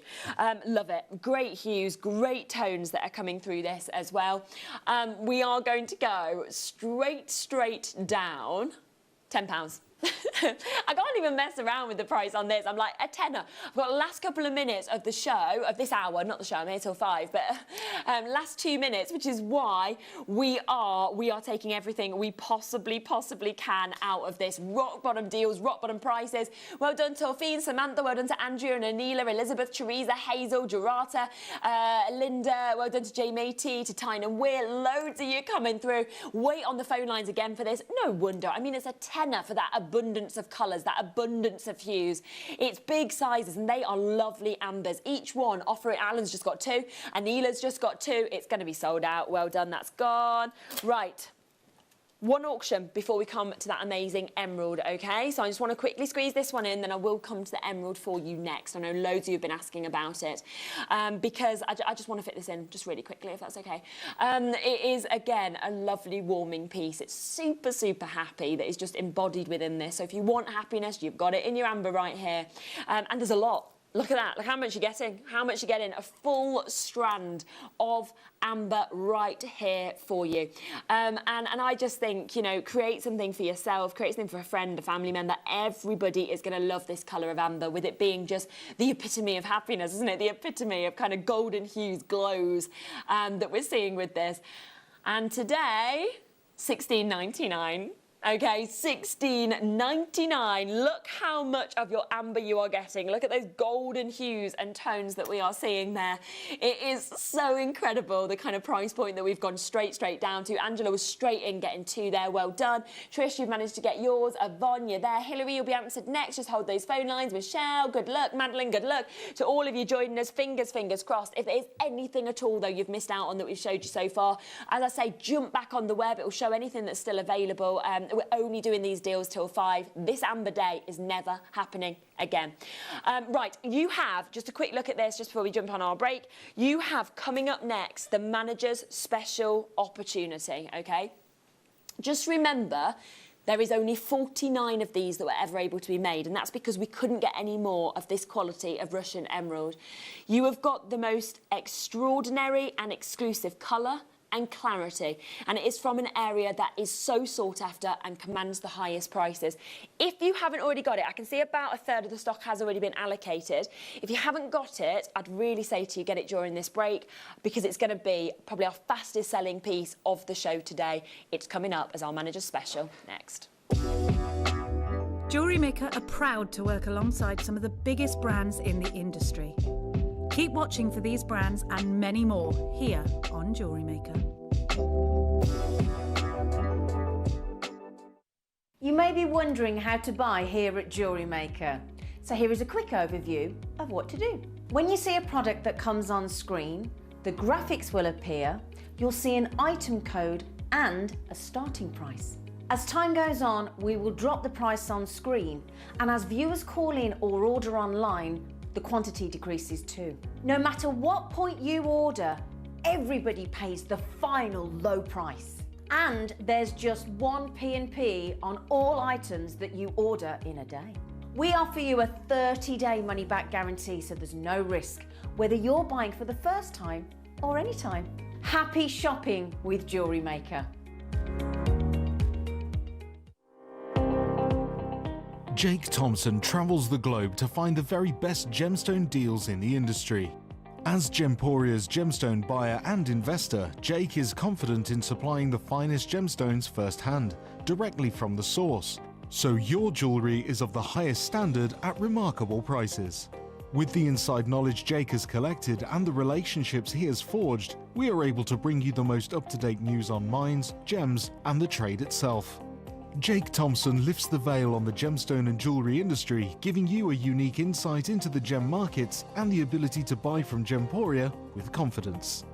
Love it. Great hues, great tones that are coming through this as well. We are going to go straight down. £10. I can't even mess around with the price on this. I'm like, a tenner. I've got the last couple of minutes of the show, of this hour, not the show, I'm here till 5, but last 2 minutes, which is why we are taking everything we possibly can out of this. Rock bottom deals, rock bottom prices. Well done, Torfine, Samantha, well done to Andrea and Anila, Elizabeth, Teresa, Hazel, Gerata, Linda, well done to Jay Matey, to Tyne and Weir, loads of you coming through. Wait on the phone lines again for this. No wonder. I mean, it's a tenner for that abundance of colours, that abundance of hues. It's big sizes and they are lovely ambers. Each one offering, Alan's just got 2, Anila's just got 2. It's going to be sold out. Well done, that's gone. Right. One auction before we come to that amazing emerald, okay? So I just want to quickly squeeze this one in, then I will come to the emerald for you next. I know loads of you have been asking about it because I just want to fit this in just really quickly, if that's okay. It is, again, a lovely warming piece. It's super, super happy that is just embodied within this. So if you want happiness, you've got it in your amber right here. And there's a lot. Look at that, look how much you're getting, a full strand of amber right here for you. And I just think, you know, create something for yourself, create something for a friend, a family member. Everybody is going to love this colour of amber, with it being just the epitome of happiness, isn't it? The epitome of kind of golden hues, glows that we're seeing with this. And today, $16.99. Okay, $16.99. Look how much of your amber you are getting. Look at those golden hues and tones that we are seeing there. It is so incredible, the kind of price point that we've gone straight down to. Angela was straight in getting 2 there. Well done. Trish, you've managed to get yours. Yvonne, you're there. Hillary, you'll be answered next. Just hold those phone lines. Michelle, good luck. Madeline, good luck. To all of you joining us, fingers crossed. If there is anything at all, though, you've missed out on that we've showed you so far, as I say, jump back on the web. It will show anything that's still available. We're only doing these deals till 5. This amber day is never happening again. Right, you have, just a quick look at this just before we jump on our break, you have coming up next the manager's special opportunity, okay? Just remember, there is only 49 of these that were ever able to be made, and that's because we couldn't get any more of this quality of Russian emerald. You have got the most extraordinary and exclusive colour and clarity, and it is from an area that is so sought after and commands the highest prices. If you haven't already got it, I can see about 1/3 of the stock has already been allocated. If you haven't got it, I'd really say to you, get it during this break, because it's going to be probably our fastest selling piece of the show today. It's coming up as our manager's special next. JewelleryMaker are proud to work alongside some of the biggest brands in the industry. Keep watching for these brands and many more here on JewelleryMaker. You may be wondering how to buy here at JewelleryMaker. So here is a quick overview of what to do. When you see a product that comes on screen, the graphics will appear, you'll see an item code and a starting price. As time goes on, we will drop the price on screen, and as viewers call in or order online, the quantity decreases too. No matter what point you order, everybody pays the final low price. And there's just one P&P on all items that you order in a day. We offer you a 30-day money-back guarantee, so there's no risk, whether you're buying for the first time or any time. Happy shopping with JewelleryMaker. Jake Thompson travels the globe to find the very best gemstone deals in the industry. As Gemporia's gemstone buyer and investor, Jake is confident in supplying the finest gemstones firsthand, directly from the source. So your jewellery is of the highest standard at remarkable prices. With the inside knowledge Jake has collected and the relationships he has forged, we are able to bring you the most up-to-date news on mines, gems, and the trade itself. Jake Thompson lifts the veil on the gemstone and jewellery industry, giving you a unique insight into the gem markets and the ability to buy from Gemporia with confidence.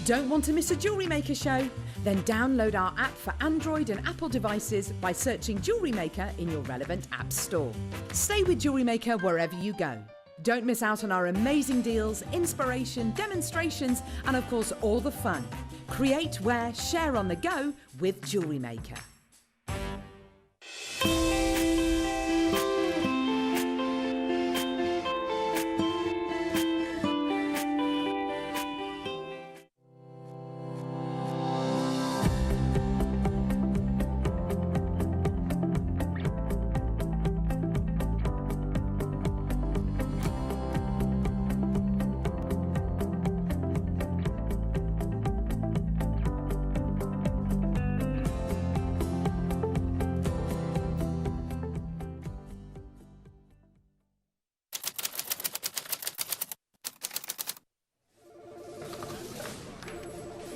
Don't want to miss a JewelleryMaker show? Then download our app for Android and Apple devices by searching JewelleryMaker in your relevant app store. Stay with JewelleryMaker wherever you go. Don't miss out on our amazing deals, inspiration, demonstrations, and of course all the fun. Create, wear, share on the go with JewelleryMaker.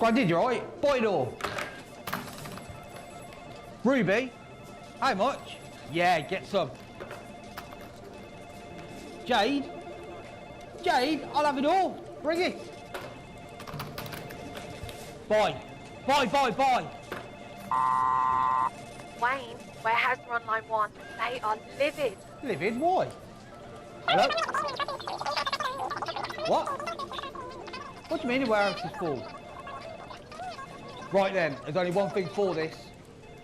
Well, did you, right? Bought it all. Ruby, how much? Yeah, get some. Jade? Jade, I'll have it all. Bring it. Buy. Buy, buy, buy. Wayne, warehouse are on line 1. They are livid. Livid? Why? Hello? What? What do you mean the warehouse is full? Right then, there's only one thing for this.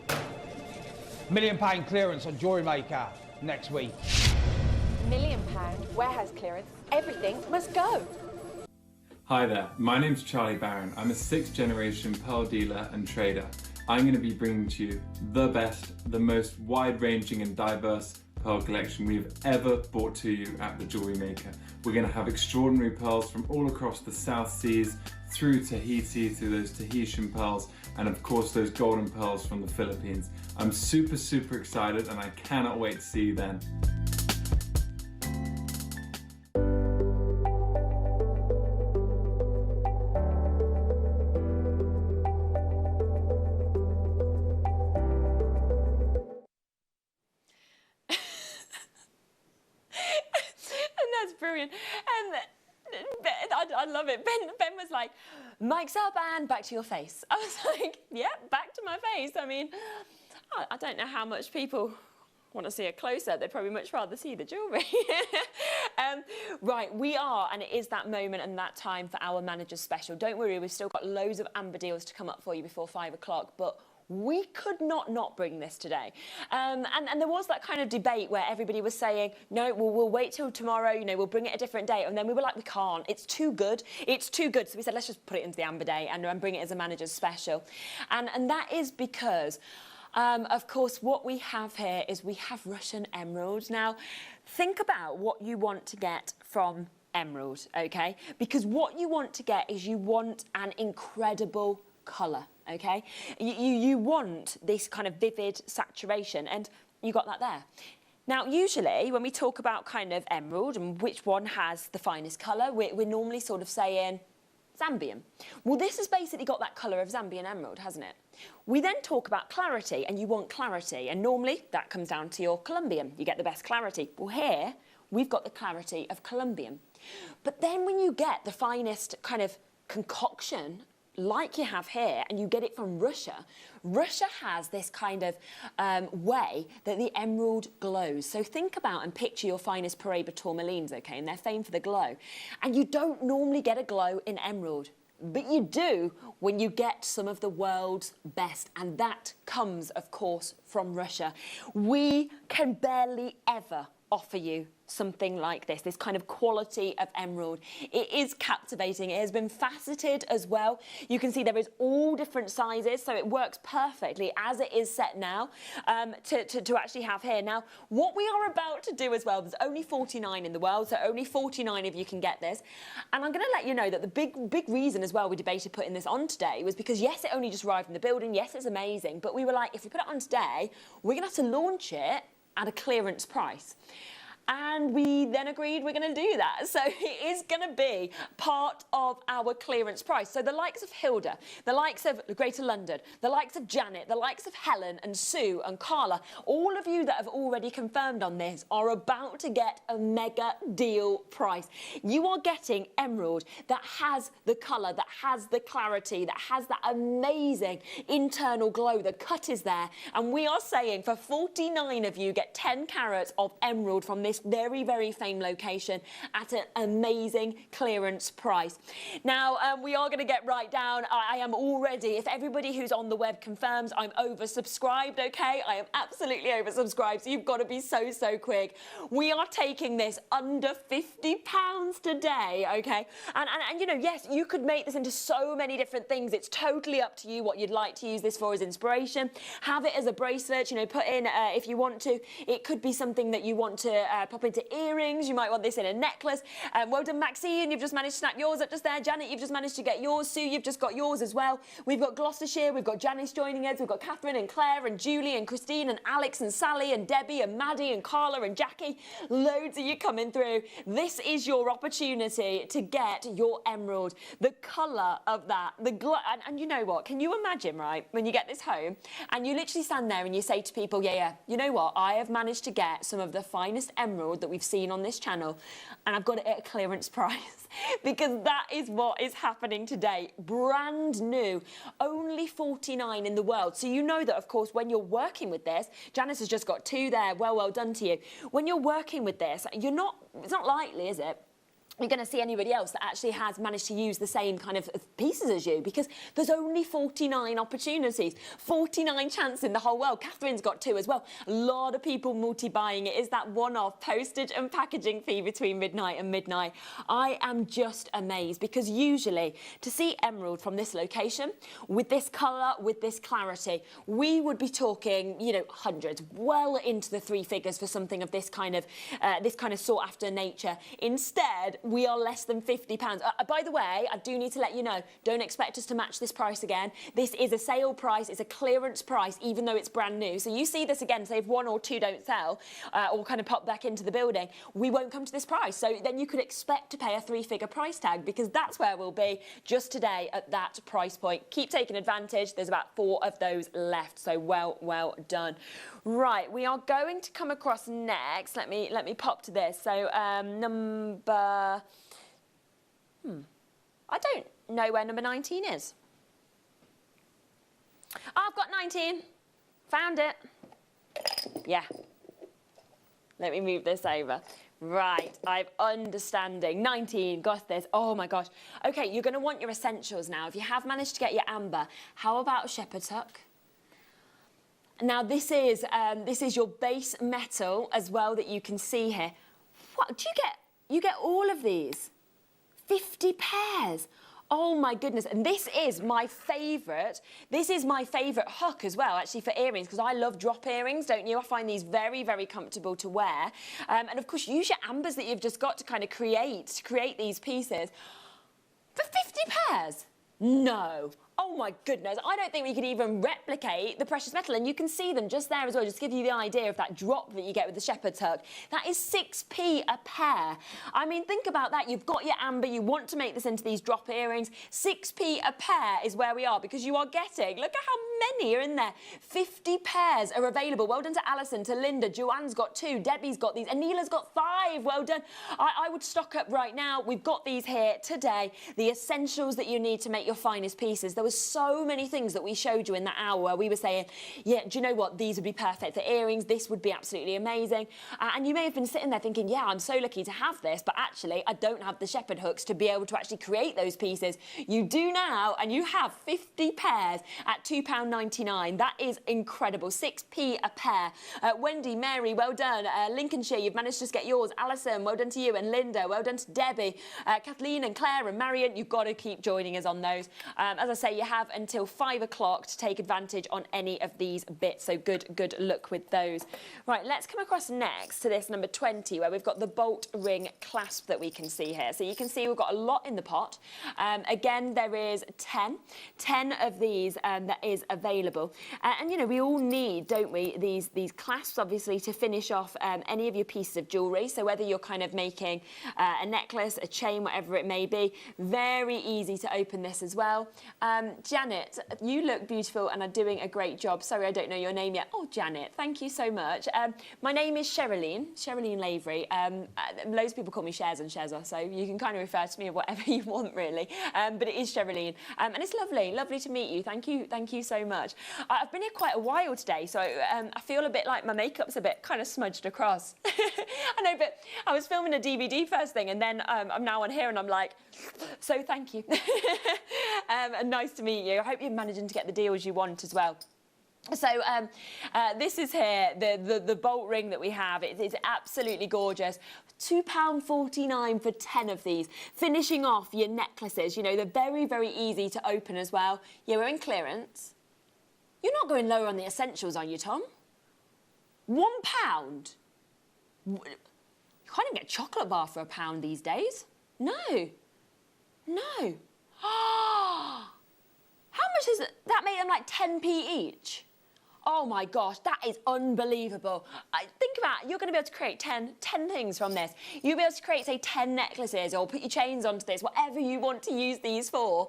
£1 million clearance on JewelleryMaker next week. £1 million warehouse clearance. Everything must go. Hi there, my name's Charlie Barron. I'm a 6th generation pearl dealer and trader. I'm going to be bringing to you the best, the most wide-ranging and diverse pearl collection we've ever brought to you at the JewelleryMaker. We're going to have extraordinary pearls from all across the South Seas, through Tahiti, through those Tahitian pearls, and of course those golden pearls from the Philippines. I'm super, super excited and I cannot wait to see you then. Brilliant. I love it. Ben was like, mic's up and back to your face. I was like, yeah, back to my face. I mean, I don't know how much people want to see a close-up. They'd probably much rather see the jewellery. Right, we are, and it is that moment and that time for our manager's special. Don't worry, we've still got loads of amber deals to come up for you before 5 o'clock, but we could not bring this today. And there was that kind of debate where everybody was saying, no, we'll wait till tomorrow, you know, we'll bring it a different day. And then we were like, we can't, it's too good. It's too good. So we said, let's just put it into the amber day and bring it as a manager's special. And that is because, of course, what we have here is we have Russian emerald. Now, think about what you want to get from emerald, okay? Because what you want to get is you want an incredible colour, okay? You want this kind of vivid saturation, and you got that there. Now, usually, when we talk about kind of emerald and which one has the finest colour, we're normally sort of saying Zambian. Well, this has basically got that colour of Zambian emerald, hasn't it? We then talk about clarity, and you want clarity, and normally that comes down to your Colombian. You get the best clarity. Well, here, we've got the clarity of Colombian. But then when you get the finest kind of concoction like you have here, and you get it from Russia, Russia has this kind of way that the emerald glows. So think about and picture your finest Paraiba tourmalines, okay, and they're famed for the glow. And you don't normally get a glow in emerald, but you do when you get some of the world's best, and that comes, of course, from Russia. We can barely ever offer you something like this kind of quality of emerald. It is captivating. It has been faceted as well. You can see there is all different sizes, so it works perfectly as it is set now to actually have here. Now, what we are about to do as well, there's only 49 in the world, so only 49 of you can get this. And I'm going to let you know that the big reason as well we debated putting this on today was because, yes, it only just arrived in the building. Yes, it's amazing. But we were like, if we put it on today, we're going to have to launch it at a clearance price. And we then agreed we're going to do that. So it is going to be part of our clearance price. So the likes of Hilda, the likes of Greater London, the likes of Janet, the likes of Helen and Sue and Carla, all of you that have already confirmed on this are about to get a mega deal price. You are getting emerald that has the colour, that has the clarity, that has that amazing internal glow. The cut is there. And we are saying for 49 of you, get 10 carats of emerald from this very, very famed location at an amazing clearance price. Now, we are going to get right down. I am already, if everybody who's on the web confirms, I'm oversubscribed, okay? I am absolutely oversubscribed, so you've got to be so quick. We are taking this under £50 today, okay? And you know, yes, you could make this into so many different things. It's totally up to you what you'd like to use this for as inspiration. Have it as a bracelet, you know, put in, if you want to. It could be something that you want to pop into earrings. You might want this in a necklace. Well done, Maxine. You've just managed to snap yours up just there. Janet, you've just managed to get yours. Sue, you've just got yours as well. We've got Gloucestershire. We've got Janice joining us. We've got Catherine and Claire and Julie and Christine and Alex and Sally and Debbie and Maddie and Carla and Jackie. Loads of you coming through. This is your opportunity to get your emerald. The colour of that, and you know what? Can you imagine, right, when you get this home and you literally stand there and you say to people, yeah, you know what? I have managed to get some of the finest emerald that we've seen on this channel, and I've got it at a clearance price because that is what is happening today. Brand new, only 49 in the world. So you know that, of course, when you're working with this, Janice has just got 2 there. Well done to you. When you're working with this, it's not likely, is it? You're going to see anybody else that actually has managed to use the same kind of pieces as you, because there's only 49 opportunities, 49 chances in the whole world. Catherine's got 2 as well. A lot of people multi-buying it. Is that one-off postage and packaging fee between midnight and midnight? I am just amazed, because usually to see emerald from this location, with this colour, with this clarity, we would be talking, you know, hundreds, well into the 3 figures for something of this kind of sought after nature. Instead, we are less than £50. By the way, I do need to let you know, don't expect us to match this price again. This is a sale price, it's a clearance price, even though it's brand new. So you see this again, say if 1 or 2 don't sell, or kind of pop back into the building, we won't come to this price. So then you could expect to pay a 3-figure price tag, because that's where we'll be just today at that price point. Keep taking advantage. There's about 4 of those left. So well done. Right, we are going to come across next. Let me pop to this. So number... I don't know where number 19 is. Oh, I've got 19. Found it. Yeah. Let me move this over. Right, I'm understanding. 19, got this. Oh my gosh. Okay, you're going to want your essentials now. If you have managed to get your amber, how about shepherd's hook? Now this is your base metal as well that you can see here. What do you get? You get all of these. 50 pairs. Oh my goodness, and this is my favourite. This is my favourite hook as well, actually, for earrings, because I love drop earrings, don't you? I find these very, very comfortable to wear. And of course, use your ambers that you've just got to kind of create these pieces. For 50 pairs? No. Oh my goodness, I don't think we could even replicate the precious metal, and you can see them just there as well, just to give you the idea of that drop that you get with the shepherd's hook. That is 6p a pair. I mean, think about that. You've got your amber, you want to make this into these drop earrings. 6p a pair is where we are, because you are getting, look at how many are in there. 50 pairs are available. Well done to Alison, to Linda. Joanne's got 2, Debbie's got these, Anila's got 5. Well done. I would stock up right now. We've got these here today, the essentials that you need to make your finest pieces. There was so many things that we showed you in that hour where we were saying, yeah, do you know what, these would be perfect for earrings, this would be absolutely amazing, and you may have been sitting there thinking, yeah, I'm so lucky to have this, but actually I don't have the shepherd hooks to be able to actually create those pieces. You do now, and you have 50 pairs at £2.99. That is incredible. 6p a pair. Wendy, Mary, well done. Lincolnshire, you've managed to get yours. Alison, well done to you, and Linda, well done to Debbie. Kathleen and Claire and Marion, you've got to keep joining us on those. As I say, you have until 5 o'clock to take advantage on any of these bits, so good luck with those. Right, let's come across next to this number 20, where we've got the bolt ring clasp that we can see here. So you can see we've got a lot in the pot. Again, there is 10 of these that is available. And you know, we all need, don't we, these clasps obviously to finish off any of your pieces of jewellery. So whether you're kind of making a necklace, a chain, whatever it may be, very easy to open this as well. Janet, you look beautiful and are doing a great job. Sorry, I don't know your name yet. Oh, Janet, thank you so much. My name is Sherilyn Lavery. Loads of people call me Shares and Shezza, so you can kind of refer to me as whatever you want, really. But it is Sherilyn. And it's lovely to meet you. Thank you so much. I've been here quite a while today, so I feel a bit like my makeup's a bit kind of smudged across. I know, but I was filming a DVD first thing, and then I'm now on here, and I'm like, so thank you. And nice to meet you. I hope you're managing to get the deals you want as well. So this is here, the bolt ring that we have. It's absolutely gorgeous. £2.49 for 10 of these. Finishing off your necklaces. You know, they're very, very easy to open as well. Yeah, we're in clearance. You're not going lower on the essentials, are you, Tom? £1? can't even get a chocolate bar for £1 these days. No. No. How much is it? That made them like 10p each. Oh my gosh, that is unbelievable. Think about it, you're going to be able to create 10 things from this. You'll be able to create, say, 10 necklaces or put your chains onto this, whatever you want to use these for.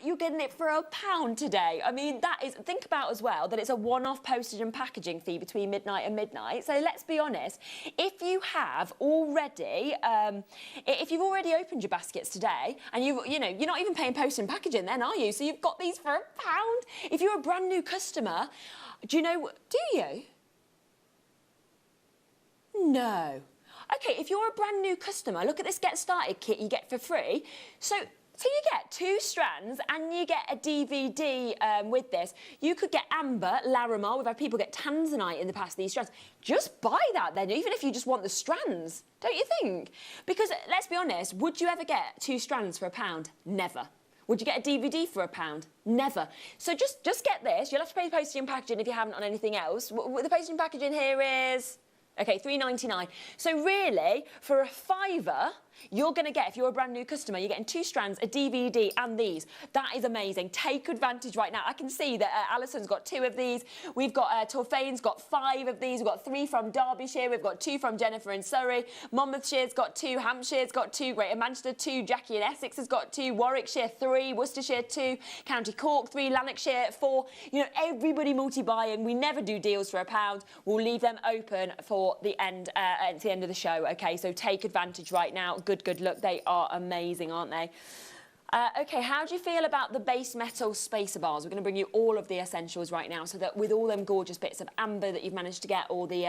You're getting it for £1 today. I mean, that is, think about as well that it's a one-off postage and packaging fee between midnight and midnight. So let's be honest, if you have already, if you've already opened your baskets today and you're not even paying postage and packaging then, are you? So you've got these for £1. If you're a brand new customer, do you? No. Okay, if you're a brand new customer, look at this Get Started kit you get for free. So you get 2 strands and you get a DVD with this. You could get amber, Larimar. We've had people get Tanzanite in the past, these strands. Just buy that then, even if you just want the strands, don't you think? Because let's be honest, would you ever get 2 strands for £1? Never. Would you get a DVD for £1? Never. So just get this. You'll have to pay postage and packaging if you haven't on anything else. The postage and packaging here is, okay, £3.99. So really, for a £5, you're going to get, if you're a brand new customer, you're getting 2 strands, a DVD and these. That is amazing. Take advantage right now. I can see that Alison's got 2 of these. We've got Torfane's got 5 of these. We've got 3 from Derbyshire. We've got 2 from Jennifer in Surrey. Monmouthshire's got 2. Hampshire's got 2. Greater Manchester 2. Jackie in Essex has got 2. Warwickshire 3. Worcestershire 2. County Cork 3. Lanarkshire 4. You know, everybody multi-buying. We never do deals for £1. We'll leave them open for the end, at the end of the show. Okay, so take advantage right now. Good luck. They are amazing, aren't they? Okay, how do you feel about the base metal spacer bars? We're going to bring you all of the essentials right now, so that with all them gorgeous bits of amber that you've managed to get, or the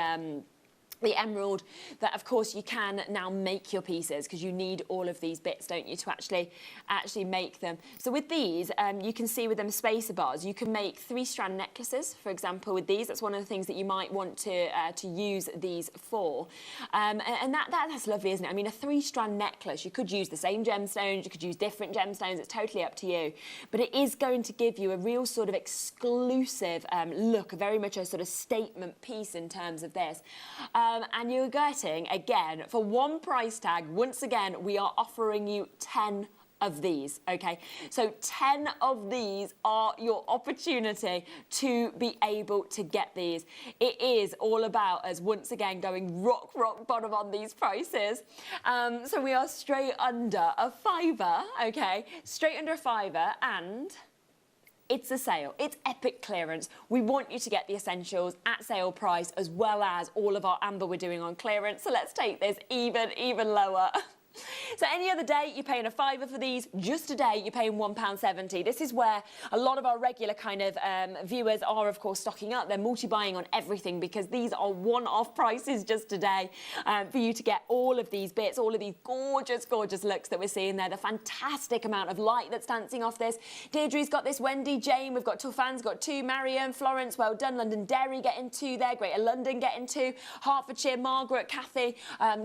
emerald, that of course you can now make your pieces, because you need all of these bits, don't you, to actually make them. So with these, you can see with them spacer bars, you can make 3-strand necklaces, for example, with these. That's one of the things that you might want to use these for. And that's lovely, isn't it? I mean, a 3-strand necklace, you could use the same gemstones, you could use different gemstones, it's totally up to you. But it is going to give you a real sort of exclusive look, very much a sort of statement piece in terms of this. And you're getting, again, for one price tag, once again, we are offering you 10 of these, okay? So 10 of these are your opportunity to be able to get these. It is all about us, once again, going rock bottom on these prices. So we are straight under a £5, okay? Straight under a £5, and it's a sale. It's epic clearance. We want you to get the essentials at sale price, as well as all of our amber we're doing on clearance. So let's take this even lower. So any other day, you're paying a £5 for these. Just today, you're paying £1.70. This is where a lot of our regular kind of viewers are, of course, stocking up. They're multi-buying on everything, because these are one-off prices just today for you to get all of these bits, all of these gorgeous looks that we're seeing there. The fantastic amount of light that's dancing off this. Deirdre's got this, Wendy, Jane, we've got Tufan's got 2, Mariam, Florence, well done, Londonderry getting 2 there, Greater London getting 2, Hertfordshire, Margaret, Kathy,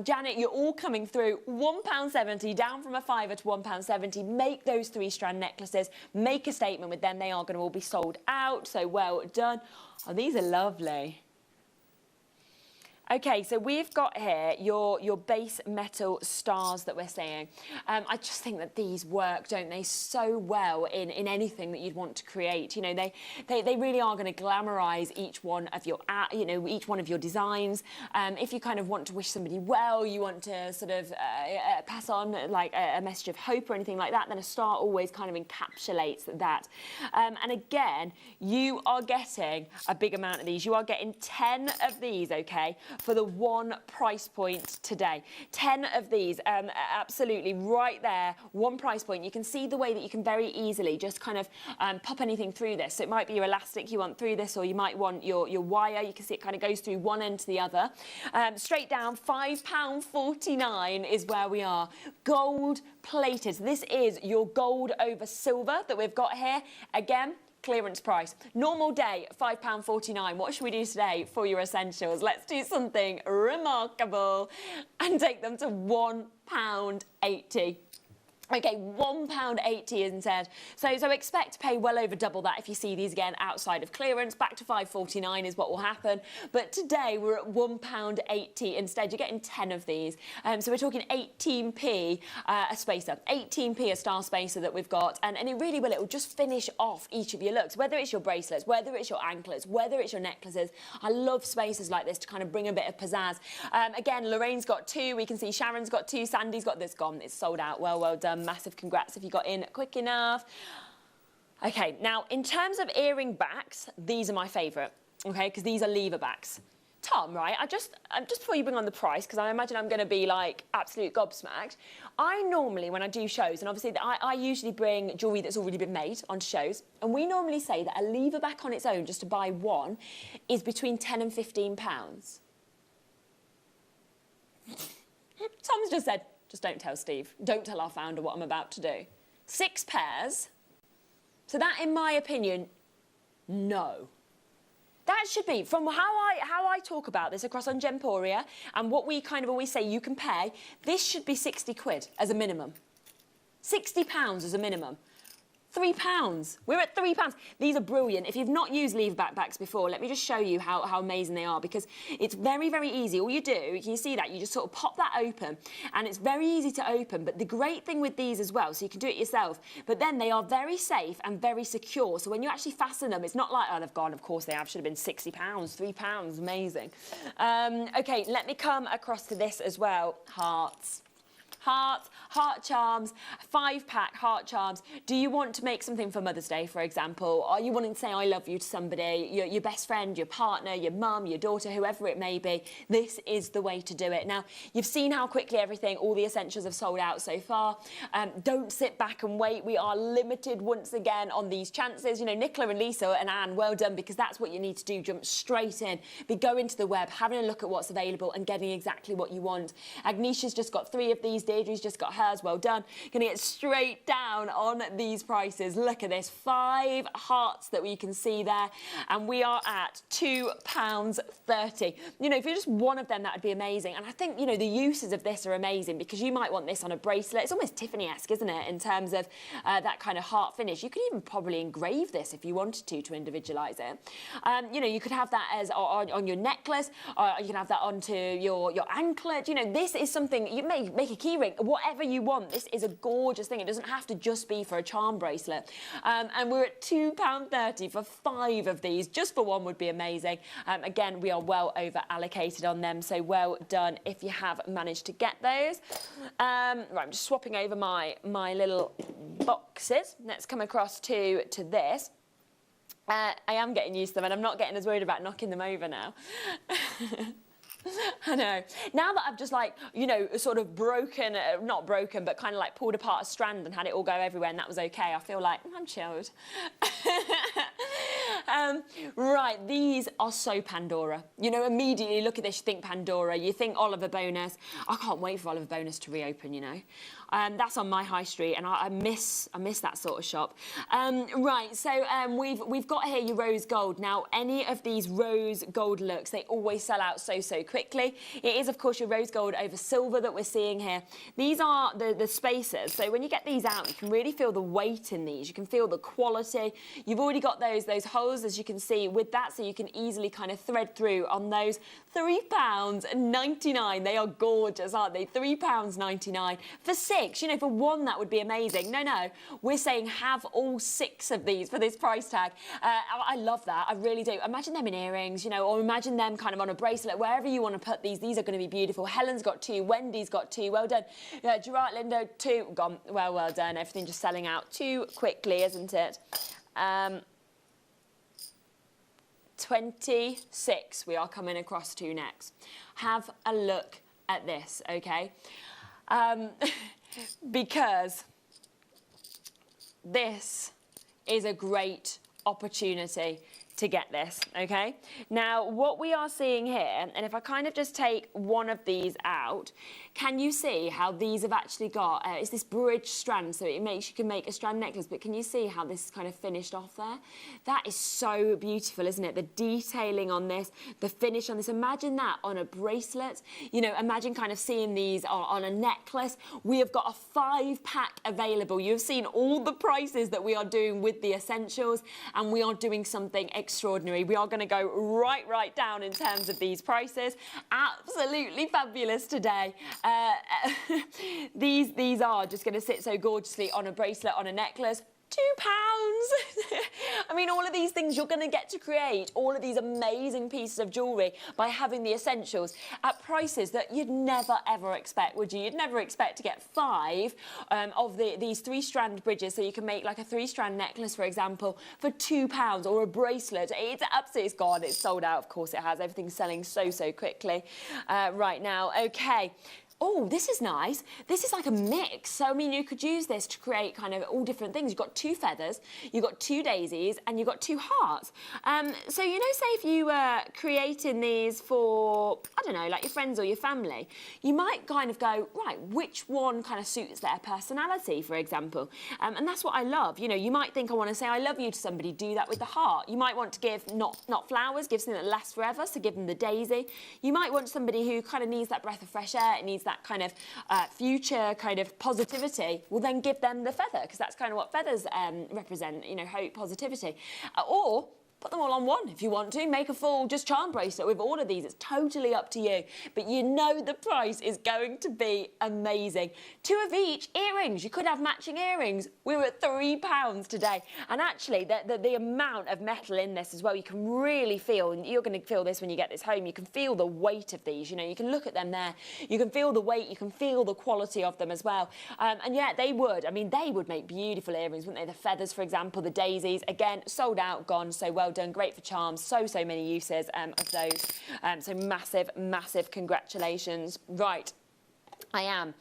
Janet, you're all coming through. £1.70, down from a £5 to £1.70. Make those 3-strand necklaces. Make a statement with them. They are going to all be sold out, so well done. Oh, these are lovely. Okay, so we've got here your base metal stars that we're seeing. I just think that these work, don't they, so well in anything that you'd want to create. You know, they really are going to glamorize each one of your, each one of your designs. If you kind of want to wish somebody well, you want to sort of pass on like a message of hope or anything like that, then a star always kind of encapsulates that. And again, you are getting a big amount of these. You are getting 10 of these, okay, for the one price point today. 10 of these, absolutely right there, one price point. You can see the way that you can very easily just kind of pop anything through this. So it might be your elastic you want through this, or you might want your wire. You can see it kind of goes through one end to the other. Straight down, £5.49 is where we are. Gold plated. So this is your gold over silver that we've got here. Again, clearance price. Normal day, £5.49. What should we do today for your essentials? Let's do something remarkable and take them to £1.80. Okay, £1.80 instead. So expect to pay well over double that if you see these again outside of clearance. Back to £5.49 is what will happen. But today we're at £1.80 instead. You're getting 10 of these. So we're talking 18p a spacer, 18p a star spacer that we've got. And it really will, it will just finish off each of your looks, whether it's your bracelets, whether it's your anklets, whether it's your necklaces. I love spacers like this to kind of bring a bit of pizzazz. Again, Lorraine's got 2. We can see Sharon's got 2. Sandy's got this. Gone. It's sold out. Well done. Massive congrats if you got in quick enough. Okay, now in terms of earring backs, these are my favourite, okay, because these are lever backs. Tom, right, just before you bring on the price, because I imagine I'm going to be like absolute gobsmacked, I normally, when I do shows, and obviously I usually bring jewellery that's already been made onto shows, and we normally say that a lever back on its own, just to buy one, is between £10 and £15. Tom's just said, just don't tell Steve. Don't tell our founder what I'm about to do. 6 pairs. So that, in my opinion, no. That should be, from how I talk about this across on Gemporia and what we kind of always say you can pay, this should be 60 quid as a minimum. £60 as a minimum. £3. We're at £3. These are brilliant. If you've not used lever backpacks before, let me just show you how amazing they are, because it's very, very easy. All you do, can you see that? You just sort of pop that open, and it's very easy to open. But the great thing with these as well, so you can do it yourself, but then they are very safe and very secure. So when you actually fasten them, it's not like, oh, they've gone. Of course they have. Should have been £60, £3. Amazing. Okay, let me come across to this as well. Hearts. Hearts, heart charms, 5-pack heart charms. Do you want to make something for Mother's Day, for example? Are you wanting to say I love you to somebody, your best friend, your partner, your mum, your daughter, whoever it may be? This is the way to do it. Now, you've seen how quickly all the essentials have sold out so far. Don't sit back and wait. We are limited once again on these chances. You know, Nicola and Lisa and Anne, well done, because that's what you need to do. Jump straight in. Be going to the web, having a look at what's available and getting exactly what you want. Agnesia's just got 3 of these. Deirdre's just got hers, well done. Gonna get straight down on these prices. Look at this, 5 hearts that we can see there, and we are at £2.30. You know, if you're just one of them, that would be amazing. And I think, you know, the uses of this are amazing, because you might want this on a bracelet. It's almost Tiffany-esque, isn't it, in terms of that kind of heart finish. You could even probably engrave this if you wanted to individualise it. You know, you could have that as on your necklace, or you can have that onto your anklet. You know, this is something, you may make a key ring, whatever you want. This is a gorgeous thing. It doesn't have to just be for a charm bracelet. And we're at £2.30 for 5 of these. Just for one would be amazing. Again, we are well over allocated on them, so well done if you have managed to get those. Right, I'm just swapping over my little boxes. Let's come across to this. I am getting used to them, and I'm not getting as worried about knocking them over now. I know. Now that I've just, like, you know, sort of broken, not broken, but kind of like pulled apart a strand and had it all go everywhere, and that was okay, I feel like I'm chilled. Right, these are so Pandora. You know, immediately look at this, you think Pandora, you think Oliver Bonas. I can't wait for Oliver Bonas to reopen, you know. That's on my high street, and I miss that sort of shop. Right, so we've got here your rose gold. Now, any of these rose gold looks, they always sell out so quickly. It is, of course, your rose gold over silver that we're seeing here. These are the spacers, so when you get these out, you can really feel the weight in these. You can feel the quality. You've already got those holes, as you can see, with that, so you can easily kind of thread through on those. £3.99. They are gorgeous, aren't they? £3.99 for 6. You know, for 1 that would be amazing. No, we're saying have all 6 of these for this price tag. I love that. I really do. Imagine them in earrings, you know, or imagine them kind of on a bracelet, wherever you want to put these. These are going to be beautiful. Helen's got 2. Wendy's got 2. Well done. Gerard Lindo, 2. Gone. Well done. Everything just selling out too quickly, isn't it? 26 we are coming across to next. Have a look at this, okay? Because this is a great opportunity to get this, okay? Now, what we are seeing here, and if I kind of just take one of these out, can you see how these have actually got, it's this bridge strand, so it makes, you can make a strand necklace, but can you see how this is kind of finished off there? That is so beautiful, isn't it? The detailing on this, the finish on this, imagine that on a bracelet, you know, imagine kind of seeing these on a necklace. We have got a 5-pack available. You've seen all the prices that we are doing with the essentials, and we are doing something extraordinary. We are going to go right down in terms of these prices. Absolutely fabulous today. These are just going to sit so gorgeously on a bracelet, on a necklace. £2. I mean, all of these things you're going to get to create, all of these amazing pieces of jewellery by having the essentials at prices that you'd never, ever expect, would you? You'd never expect to get 5 of these 3-strand bridges, so you can make like a 3-strand necklace, for example, for £2, or a bracelet. It's absolutely, it's gone, it's sold out, of course it has. Everything's selling so quickly right now. Okay. Oh, this is nice. This is like a mix. So, I mean, you could use this to create kind of all different things. You've got 2 feathers, you've got 2 daisies, and you've got 2 hearts. So, you know, say if you were creating these for, I don't know, like your friends or your family, you might kind of go, right, which one kind of suits their personality, for example? And that's what I love. You know, you might think I want to say I love you to somebody, do that with the heart. You might want to give not flowers, give something that lasts forever, so give them the daisy. You might want somebody who kind of needs that breath of fresh air, it needs that kind of future kind of positivity, well then give them the feather, because that's kind of what feathers represent, you know, hope, positivity. Or put them all on one if you want to. Make a full just charm bracelet with all of these. It's totally up to you. But you know the price is going to be amazing. 2 of each. Earrings. You could have matching earrings. We're at £3 today. And actually, the amount of metal in this as well, you can really feel, and you're going to feel this when you get this home, you can feel the weight of these. You know, you can look at them there. You can feel the weight. You can feel the quality of them as well. And yeah, they would. I mean, they would make beautiful earrings, wouldn't they? The feathers, for example, the daisies. Again, sold out, gone. So well done, great for charms, so many uses of those, so massive congratulations. Right, I am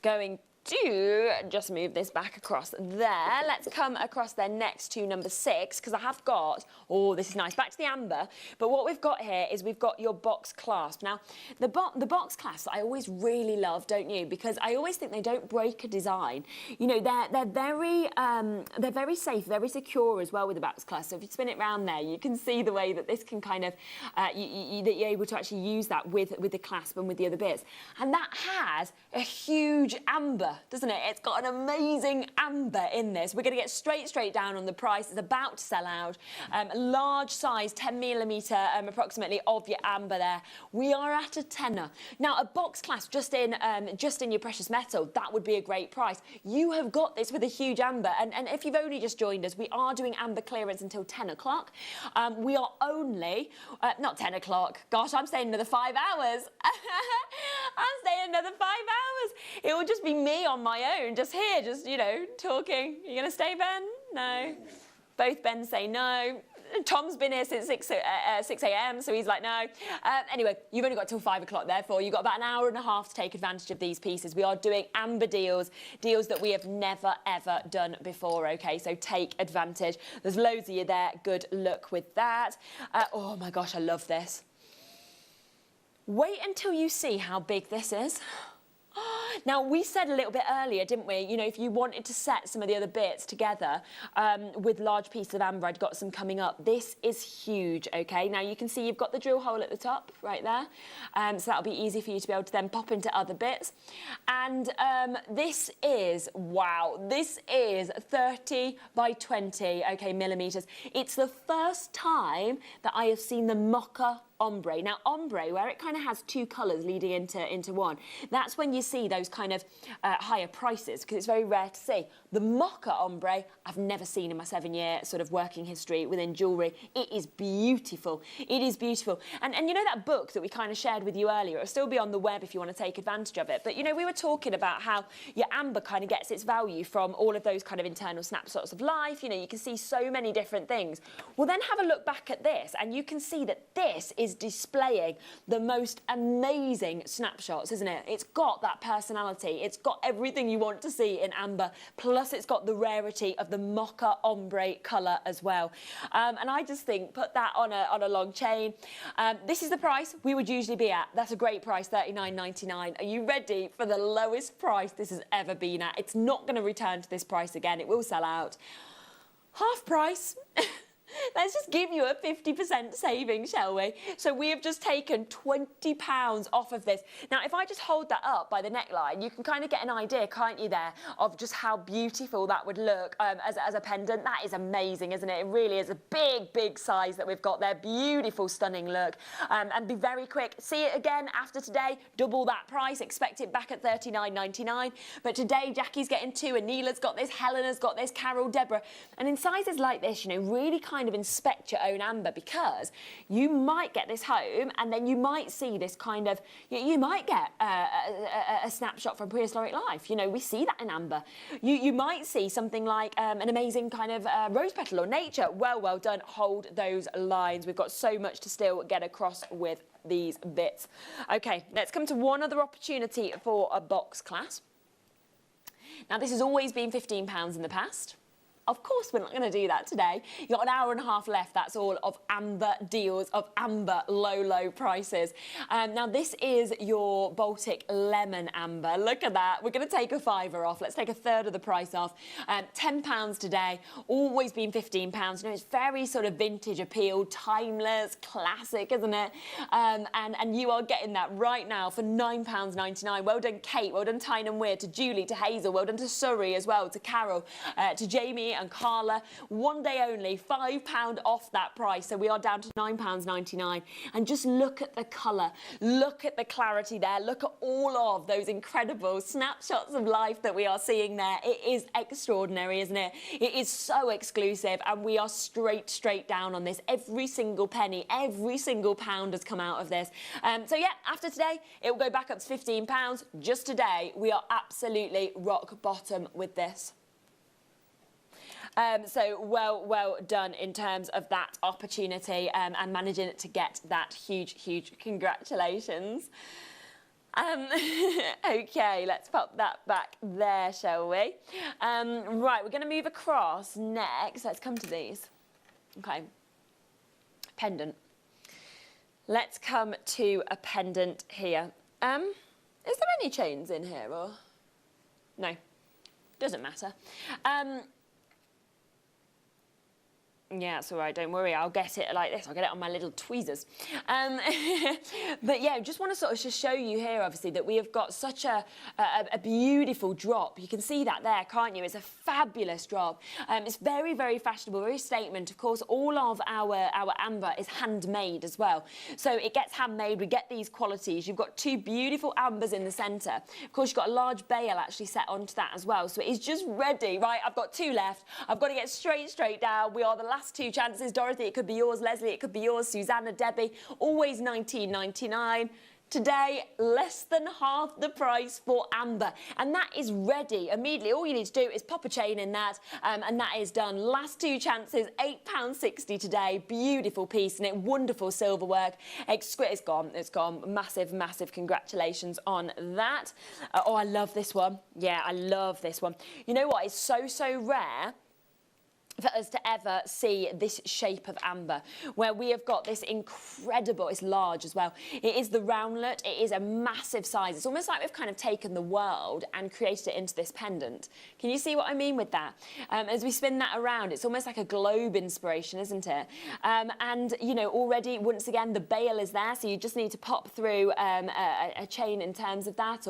going to just move this back across there. Let's come across there next to number 6, because I have got, oh, this is nice, back to the amber. But what we've got here is we've got your box clasp. Now, the box clasps I always really love, don't you? Because I always think they don't break a design. You know, they're very safe, very secure as well with the box clasp. So if you spin it round there, you can see the way that this can kind of, that you're able to actually use that with the clasp and with the other bits. And that has a huge amber, doesn't it? It's got an amazing amber in this. We're going to get straight down on the price. It's about to sell out. Large size, 10mm approximately of your amber there. We are at a tenner. Now, a box clasp just in your precious metal, that would be a great price. You have got this with a huge amber, and if you've only just joined us, we are doing amber clearance until 10 o'clock. We are only, not 10 o'clock, gosh, I'm staying another 5 hours. I'm staying another 5 hours. It will just be me on my own, just here, just, you know, talking. You going to stay, Ben? No. Both Bens say no. Tom's been here since 6 a.m, so he's like, no. Anyway, you've only got till 5 o'clock, therefore. You've got about an hour and a half to take advantage of these pieces. We are doing amber deals that we have never, ever done before, OK? So take advantage. There's loads of you there. Good luck with that. Oh, my gosh, I love this. Wait until you see how big this is. Now, we said a little bit earlier, didn't we? You know, if you wanted to set some of the other bits together with large pieces of amber, I'd got some coming up. This is huge, OK? Now, you can see you've got the drill hole at the top right there. So that'll be easy for you to be able to then pop into other bits. And this is, wow, this is 30 by 20, OK, millimetres. It's the first time that I have seen the mocha ombre. Now, ombre, where it kind of has 2 colours leading into one, that's when you see those kind of higher prices, because it's very rare to see. The mocha ombre, I've never seen in my 7-year sort of working history within jewellery. It is beautiful. It is beautiful. And you know that book that we kind of shared with you earlier? It'll still be on the web if you want to take advantage of it. But, you know, we were talking about how your amber kind of gets its value from all of those kind of internal snapshots of life. You know, you can see so many different things. Well, then have a look back at this, and you can see that this is is displaying the most amazing snapshots, isn't it? It's got that personality. It's got everything you want to see in amber. Plus, it's got the rarity of the mocha ombre colour as well. And I just think, put that on a long chain. This is the price we would usually be at. That's a great price, $39.99. Are you ready for the lowest price this has ever been at? It's not going to return to this price again. It will sell out. Half price. Let's just give you a 50% saving, shall we? So we have just taken £20 off of this. Now, if I just hold that up by the neckline, you can kind of get an idea, can't you, there, of just how beautiful that would look as a pendant. That is amazing, isn't it? It really is a big, big size that we've got there. Beautiful, stunning look. And be very quick. See it again after today. Double that price. Expect it back at $39.99. But today, Jackie's getting 2, Anila's got this, Helena's got this, Carol, Deborah. And in sizes like this, you know, really kind of inspect your own amber, because you might get this home and then you might see this kind of, you might get a snapshot from prehistoric life. You know, we see that in amber. You might see something like an amazing kind of rose petal or nature. Well done. Hold those lines. We've got so much to still get across with these bits. Okay, let's come to one other opportunity for a box clasp. Now, this has always been £15 in the past. Of course, we're not going to do that today. You've got an hour and a half left. That's all of amber deals, of amber low prices. Now, this is your Baltic lemon amber. Look at that. We're going to take a £5 off. Let's take a third of the price off. £10 today. Always been £15. You know, it's very sort of vintage appeal, timeless, classic, isn't it? And you are getting that right now for £9.99. Well done, Kate. Well done, Tyne and Weir. To Julie, to Hazel. Well done to Surrey as well. To Carol, to Jamie and Carla. One day only, £5 off that price. So we are down to £9.99. And just look at the colour. Look at the clarity there. Look at all of those incredible snapshots of life that we are seeing there. It is extraordinary, isn't it? It is so exclusive, and we are straight down on this. Every single penny, every single pound has come out of this. So yeah, after today, it will go back up to £15. Just today, we are absolutely rock bottom with this. So well done in terms of that opportunity and managing to get that huge congratulations. Okay, let's pop that back there, shall we? Right, we're going to move across next. Let's come to these. Okay, pendant. Let's come to a pendant here. Is there any chains in here, or no? Doesn't matter. Yeah, it's all right, don't worry, I'll get it like this. I'll get it on my little tweezers. But yeah, just want to sort of just show you here, obviously, that we have got such a beautiful drop. You can see that there, can't you? It's a fabulous drop. It's very fashionable, very statement. Of course, all of our amber is handmade as well. So it gets handmade, we get these qualities. You've got 2 beautiful ambers in the centre. Of course, you've got a large bale actually set onto that as well. So it is just ready, right? I've got 2 left. I've got to get straight down. We are the last 2 chances. Dorothy, it could be yours. Leslie, it could be yours. Susanna, Debbie, always $19.99. Today, less than half the price for amber. And that is ready immediately. All you need to do is pop a chain in that, and that is done. Last 2 chances, £8.60 today. Beautiful piece, and it wonderful silver work. It's gone. Massive congratulations on that. Oh, I love this one. Yeah, I love this one. You know what? It's so rare for us to ever see this shape of amber, where we have got this incredible, it's large as well. It is the roundlet, it is a massive size. It's almost like we've kind of taken the world and created it into this pendant. Can you see what I mean with that? As we spin that around, it's almost like a globe inspiration, isn't it? And, you know, already, once again, the bale is there, so you just need to pop through a chain in terms of that,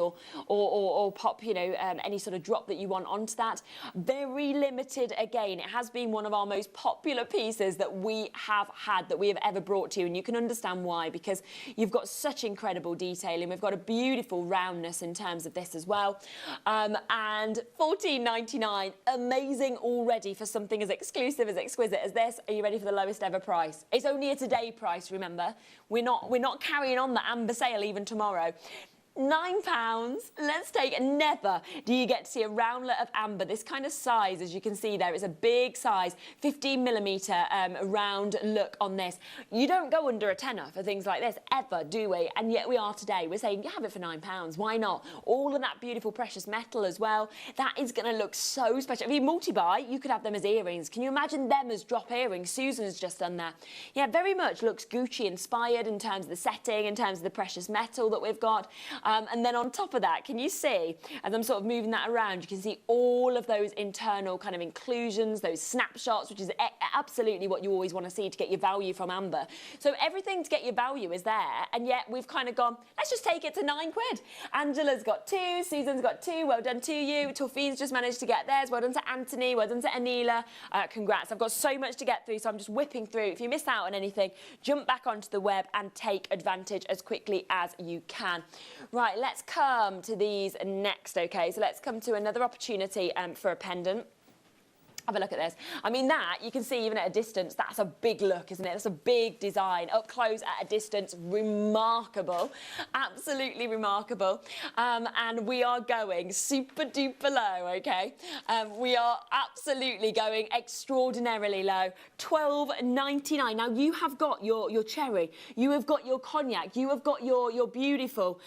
or pop, you know, any sort of drop that you want onto that. Very limited, again. It has been one of our most popular pieces that we have had, that we have ever brought to you, and you can understand why, because you've got such incredible detailing. We've got a beautiful roundness in terms of this as well, and $14.99, amazing already for something as exclusive, as exquisite as this. Are you ready for the lowest ever price? It's only a today price, remember. We're not carrying on the amber sale even tomorrow. £9. Let's take, never do you get to see a roundlet of amber this kind of size. As you can see there, it's a big size, 15mm round look on this. You don't go under a tenner for things like this ever, do we? And yet we are today. We're saying, you have it for £9. Why not? All of that beautiful precious metal as well. That is going to look so special. If you multi-buy, you could have them as earrings. Can you imagine them as drop earrings? Susan's just done that. Yeah, very much looks Gucci inspired in terms of the setting, in terms of the precious metal that we've got. And then on top of that, can you see, as I'm sort of moving that around, you can see all of those internal kind of inclusions, those snapshots, which is absolutely what you always want to see to get your value from amber. So everything to get your value is there, and yet we've kind of gone, let's just take it to £9. Angela's got 2, Susan's got 2, well done to you. Taufine's just managed to get theirs, well done to Anthony, well done to Anila. Congrats, I've got so much to get through, so I'm just whipping through. If you miss out on anything, jump back onto the web and take advantage as quickly as you can. Right, let's come to these next, okay? So let's come to another opportunity for a pendant. Have a look at this. I mean, that, you can see even at a distance, that's a big look, isn't it? That's a big design. Up close at a distance, remarkable. Absolutely remarkable. And we are going super duper low, okay? We are absolutely going extraordinarily low. £12.99. Now, you have got your cherry. You have got your cognac. You have got your beautiful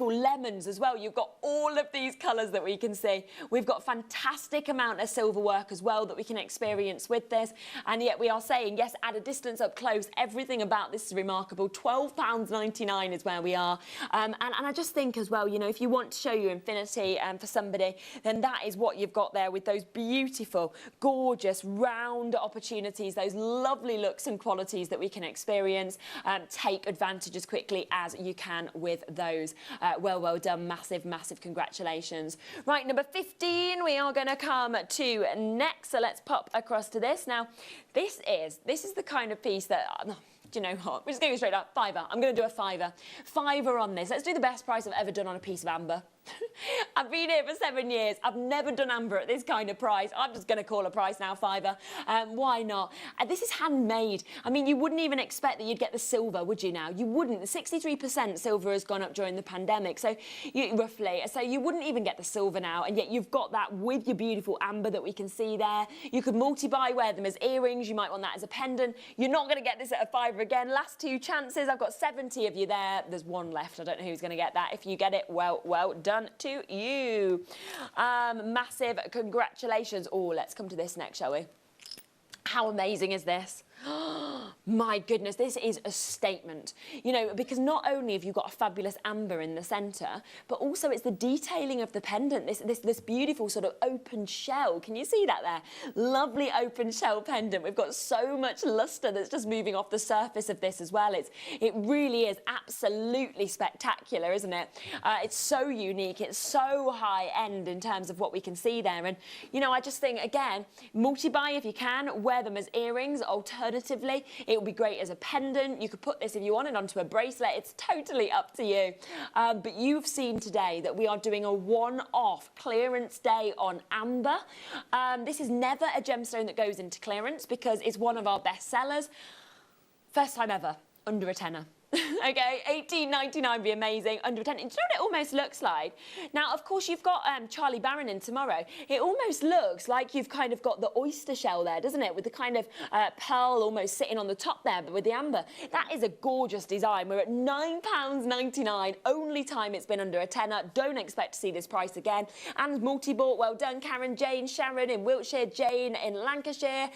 lemons as well. You've got all of these colours that we can see. We've got fantastic amount of silver work as well that we can experience with this, and yet we are saying, yes, at a distance up close, everything about this is remarkable. £12.99 is where we are, and I just think as well, you know, if you want to show your infinity for somebody, then that is what you've got there with those beautiful, gorgeous, round opportunities, those lovely looks and qualities that we can experience. Take advantage as quickly as you can with those. Well done, massive congratulations. Right, number 15, we are going to come to next, so let's pop across to this. Now, this is the kind of piece that, do you know what, we're just going to go straight up, £5. I'm going to do a £5 on this. Let's do the best price I've ever done on a piece of amber. I've been here for 7 years. I've never done amber at this kind of price. I'm just going to call a price now, £5. Why not? This is handmade. I mean, you wouldn't even expect that you'd get the silver, would you now? You wouldn't. 63% silver has gone up during the pandemic, so roughly. So you wouldn't even get the silver now, and yet you've got that with your beautiful amber that we can see there. You could multi-buy, wear them as earrings. You might want that as a pendant. You're not going to get this at a £5 again. Last 2 chances. I've got 70 of you there. There's 1 left. I don't know who's going to get that. If you get it, well done to you. Massive congratulations. Oh, let's come to this next, shall we? How amazing is this? My goodness, this is a statement, you know, because not only have you got a fabulous amber in the centre, but also it's the detailing of the pendant, this beautiful sort of open shell. Can you see that there? Lovely open shell pendant. We've got so much lustre that's just moving off the surface of this as well. It really is absolutely spectacular, isn't it? It's so unique. It's so high end in terms of what we can see there. And, you know, I just think, again, multi-buy if you can, wear them as earrings. Alternatively, it would be great as a pendant. You could put this, if you wanted, onto a bracelet. It's totally up to you. But you've seen today that we are doing a one-off clearance day on amber. This is never a gemstone that goes into clearance because it's one of our best sellers. First time ever, under a tenner. Okay, £18.99 be amazing, under a tenner. Do you know what it almost looks like? Now, of course, you've got Charlie Barron in tomorrow. It almost looks like you've kind of got the oyster shell there, doesn't it? With the kind of pearl almost sitting on the top there, but with the amber. That is a gorgeous design. We're at £9.99, only time it's been under a tenner. Don't expect to see this price again. And multi-bought, well done, Karen, Jane, Sharon in Wiltshire, Jane in Lancashire.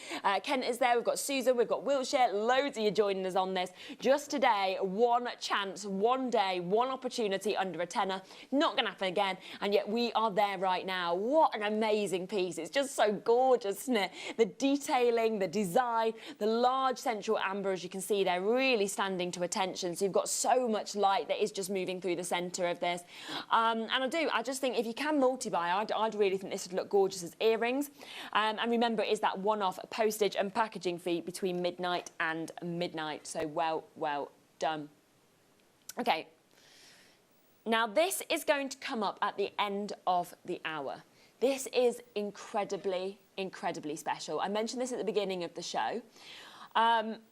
Kent is there, we've got Susan, we've got Wiltshire. Loads of you joining us on this. Just today, 1 chance, 1 day, 1 opportunity under a tenner. Not going to happen again, and yet we are there right now. What an amazing piece. It's just so gorgeous, isn't it? The detailing, the design, the large central amber, as you can see there, really standing to attention. So you've got so much light that is just moving through the centre of this. And I just think if you can multi-buy, I'd really think this would look gorgeous as earrings. And remember, it is that one-off postage and packaging fee between midnight and midnight. So well done. Okay, now this is going to come up at the end of the hour. This is incredibly special. I mentioned this at the beginning of the show.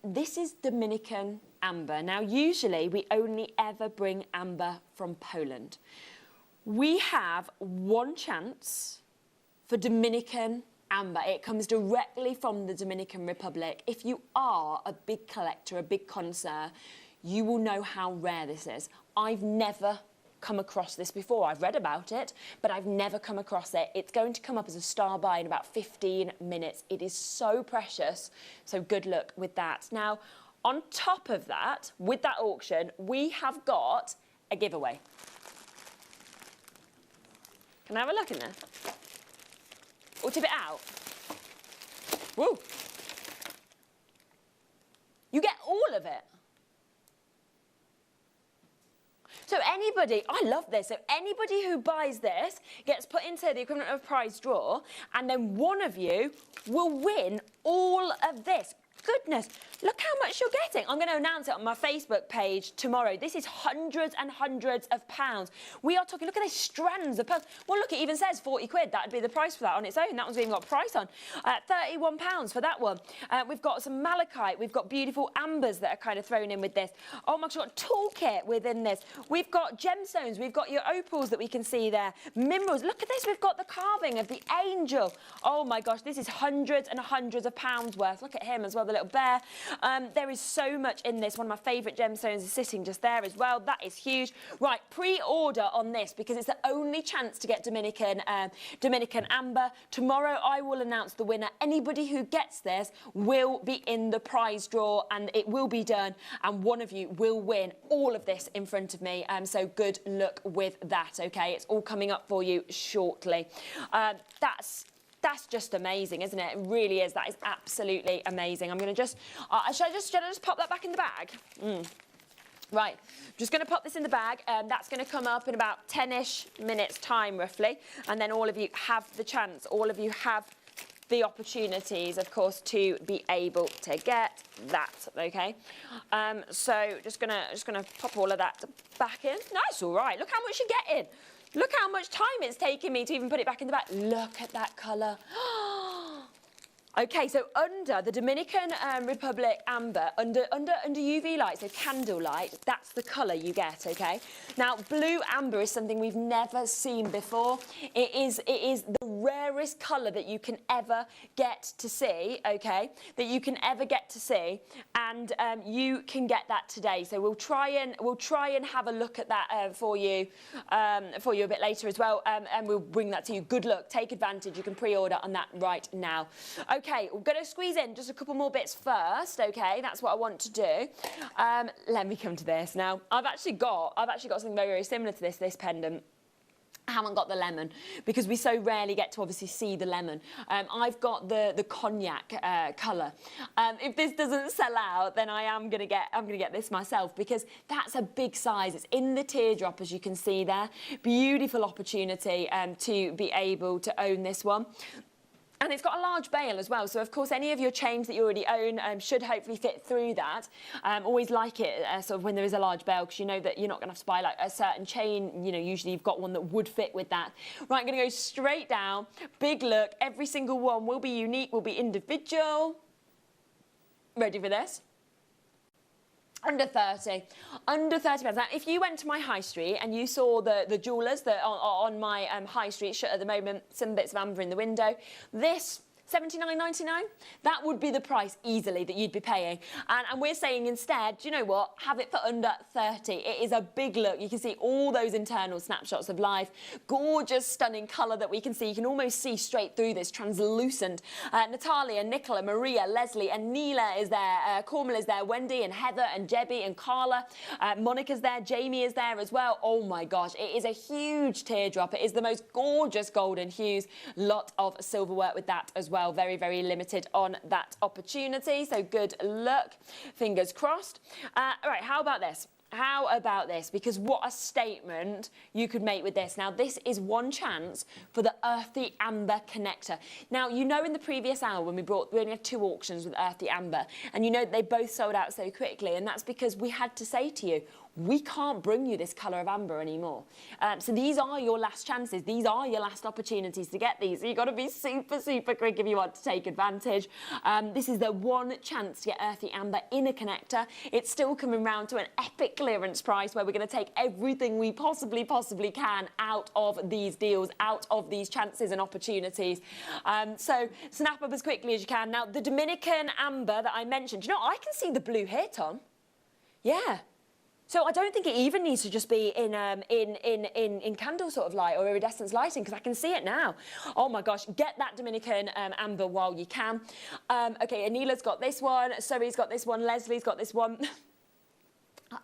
This is Dominican amber. Now, usually we only ever bring amber from Poland. We have one chance for Dominican amber. It comes directly from the Dominican Republic. If you are a big collector, a big connoisseur, you will know how rare this is. I've never come across this before. I've read about it, but I've never come across it. It's going to come up as a star buy in about 15 minutes. It is so precious, so good luck with that. Now, on top of that, with that auction, we have got a giveaway. Can I have a look in there? Or tip it out? Woo! You get all of it. So anybody, I love this, so anybody who buys this gets put into the equivalent of a prize draw, and then one of you will win all of this. Goodness, look how much you're getting. I'm going to announce it on my Facebook page tomorrow. This is hundreds and hundreds of pounds. We are talking, look at these strands of pearls. Well, look, it even says 40 quid. That would be the price for that on its own. That one's even got a price on. £31 for that one. We've got some malachite. We've got beautiful ambers that are kind of thrown in with this. Oh my gosh, we've got a toolkit within this. We've got gemstones. We've got your opals that we can see there. Minerals. Look at this. We've got the carving of the angel. Oh my gosh, this is hundreds and hundreds of pounds worth. Look at him as well, the little bear. There is so much in this. One of my favourite gemstones is sitting just there as well. That is huge. Right, pre-order on this because it's the only chance to get Dominican amber. Tomorrow I will announce the winner. Anybody who gets this will be in the prize draw and it will be done and one of you will win all of this in front of me. So good luck with that, okay? It's all coming up for you shortly. That's just amazing, isn't it? It really is. That is absolutely amazing. I'm going to just... should I just pop that back in the bag? Right. Just going to pop this in the bag. That's going to come up in about 10-ish minutes' time, roughly. And then all of you have the chance. All of you have the opportunities, of course, to be able to get that, okay? So just gonna pop all of that back in. That's all right. Look how much you're getting. Look how much time it's taken me to even put it back in the bag. Look at that colour. Okay, so under the Dominican Republic amber, under UV light, so candle light, that's the colour you get, okay? Now, blue amber is something we've never seen before. It is the rarest colour that you can ever get to see, okay? That you can ever get to see, and you can get that today. So we'll try and have a look at that for you a bit later as well, and we'll bring that to you. Good luck, take advantage. You can pre-order on that right now. Okay, we're going to squeeze in just a couple more bits first, okay? That's what I want to do. Let me come to this now. I've actually got something very, very similar to this pendant. I haven't got the lemon because we so rarely get to obviously see the lemon. I've got the cognac colour. If this doesn't sell out, then I'm gonna get this myself because that's a big size. It's in the teardrop, as you can see there. Beautiful opportunity to be able to own this one. And it's got a large bail as well, so of course any of your chains that you already own should hopefully fit through that. Always like it sort of when there is a large bail because you know that you're not going to have to buy like a certain chain, you know, usually you've got one that would fit with that. Right, I'm going to go straight down, big look, every single one will be unique, will be individual. Ready for this? Under 30 pounds. Now, if you went to my high street and you saw the jewellers that are on my high street shut at the moment, some bits of amber in the window, this $79.99, that would be the price easily that you'd be paying. And we're saying instead, do you know what? Have it for under 30. It is a big look. You can see all those internal snapshots of life. Gorgeous, stunning colour that we can see. You can almost see straight through this, translucent. Natalia, Nicola, Maria, Leslie and Neela is there. Cormal is there. Wendy and Heather and Jebby and Carla. Monica's there. Jamie is there as well. Oh my gosh, it is a huge teardrop. It is the most gorgeous golden hues. Lot of silver work with that as well. Very, very limited on that opportunity. So good luck. Fingers crossed. Right, how about this? How about this? Because what a statement you could make with this. Now, this is one chance for the Earthy Amber Connector. Now, you know in the previous hour when we only had 2 auctions with Earthy Amber, and you know they both sold out so quickly, and that's because we had to say to you, we can't bring you this colour of amber anymore. So these are your last chances. These are your last opportunities to get these. So you've got to be super, super quick if you want to take advantage. This is the one chance to get earthy amber in a connector. It's still coming round to an epic clearance price where we're going to take everything we possibly can out of these deals, out of these chances and opportunities. So snap up as quickly as you can. Now, the Dominican amber that I mentioned, you know, I can see the blue here, Tom. Yeah. So I don't think it even needs to just be in candle sort of light or iridescence lighting, because I can see it now. Oh my gosh, get that Dominican amber while you can. Okay, Anila's got this one, Zoe's got this one, Leslie's got this one.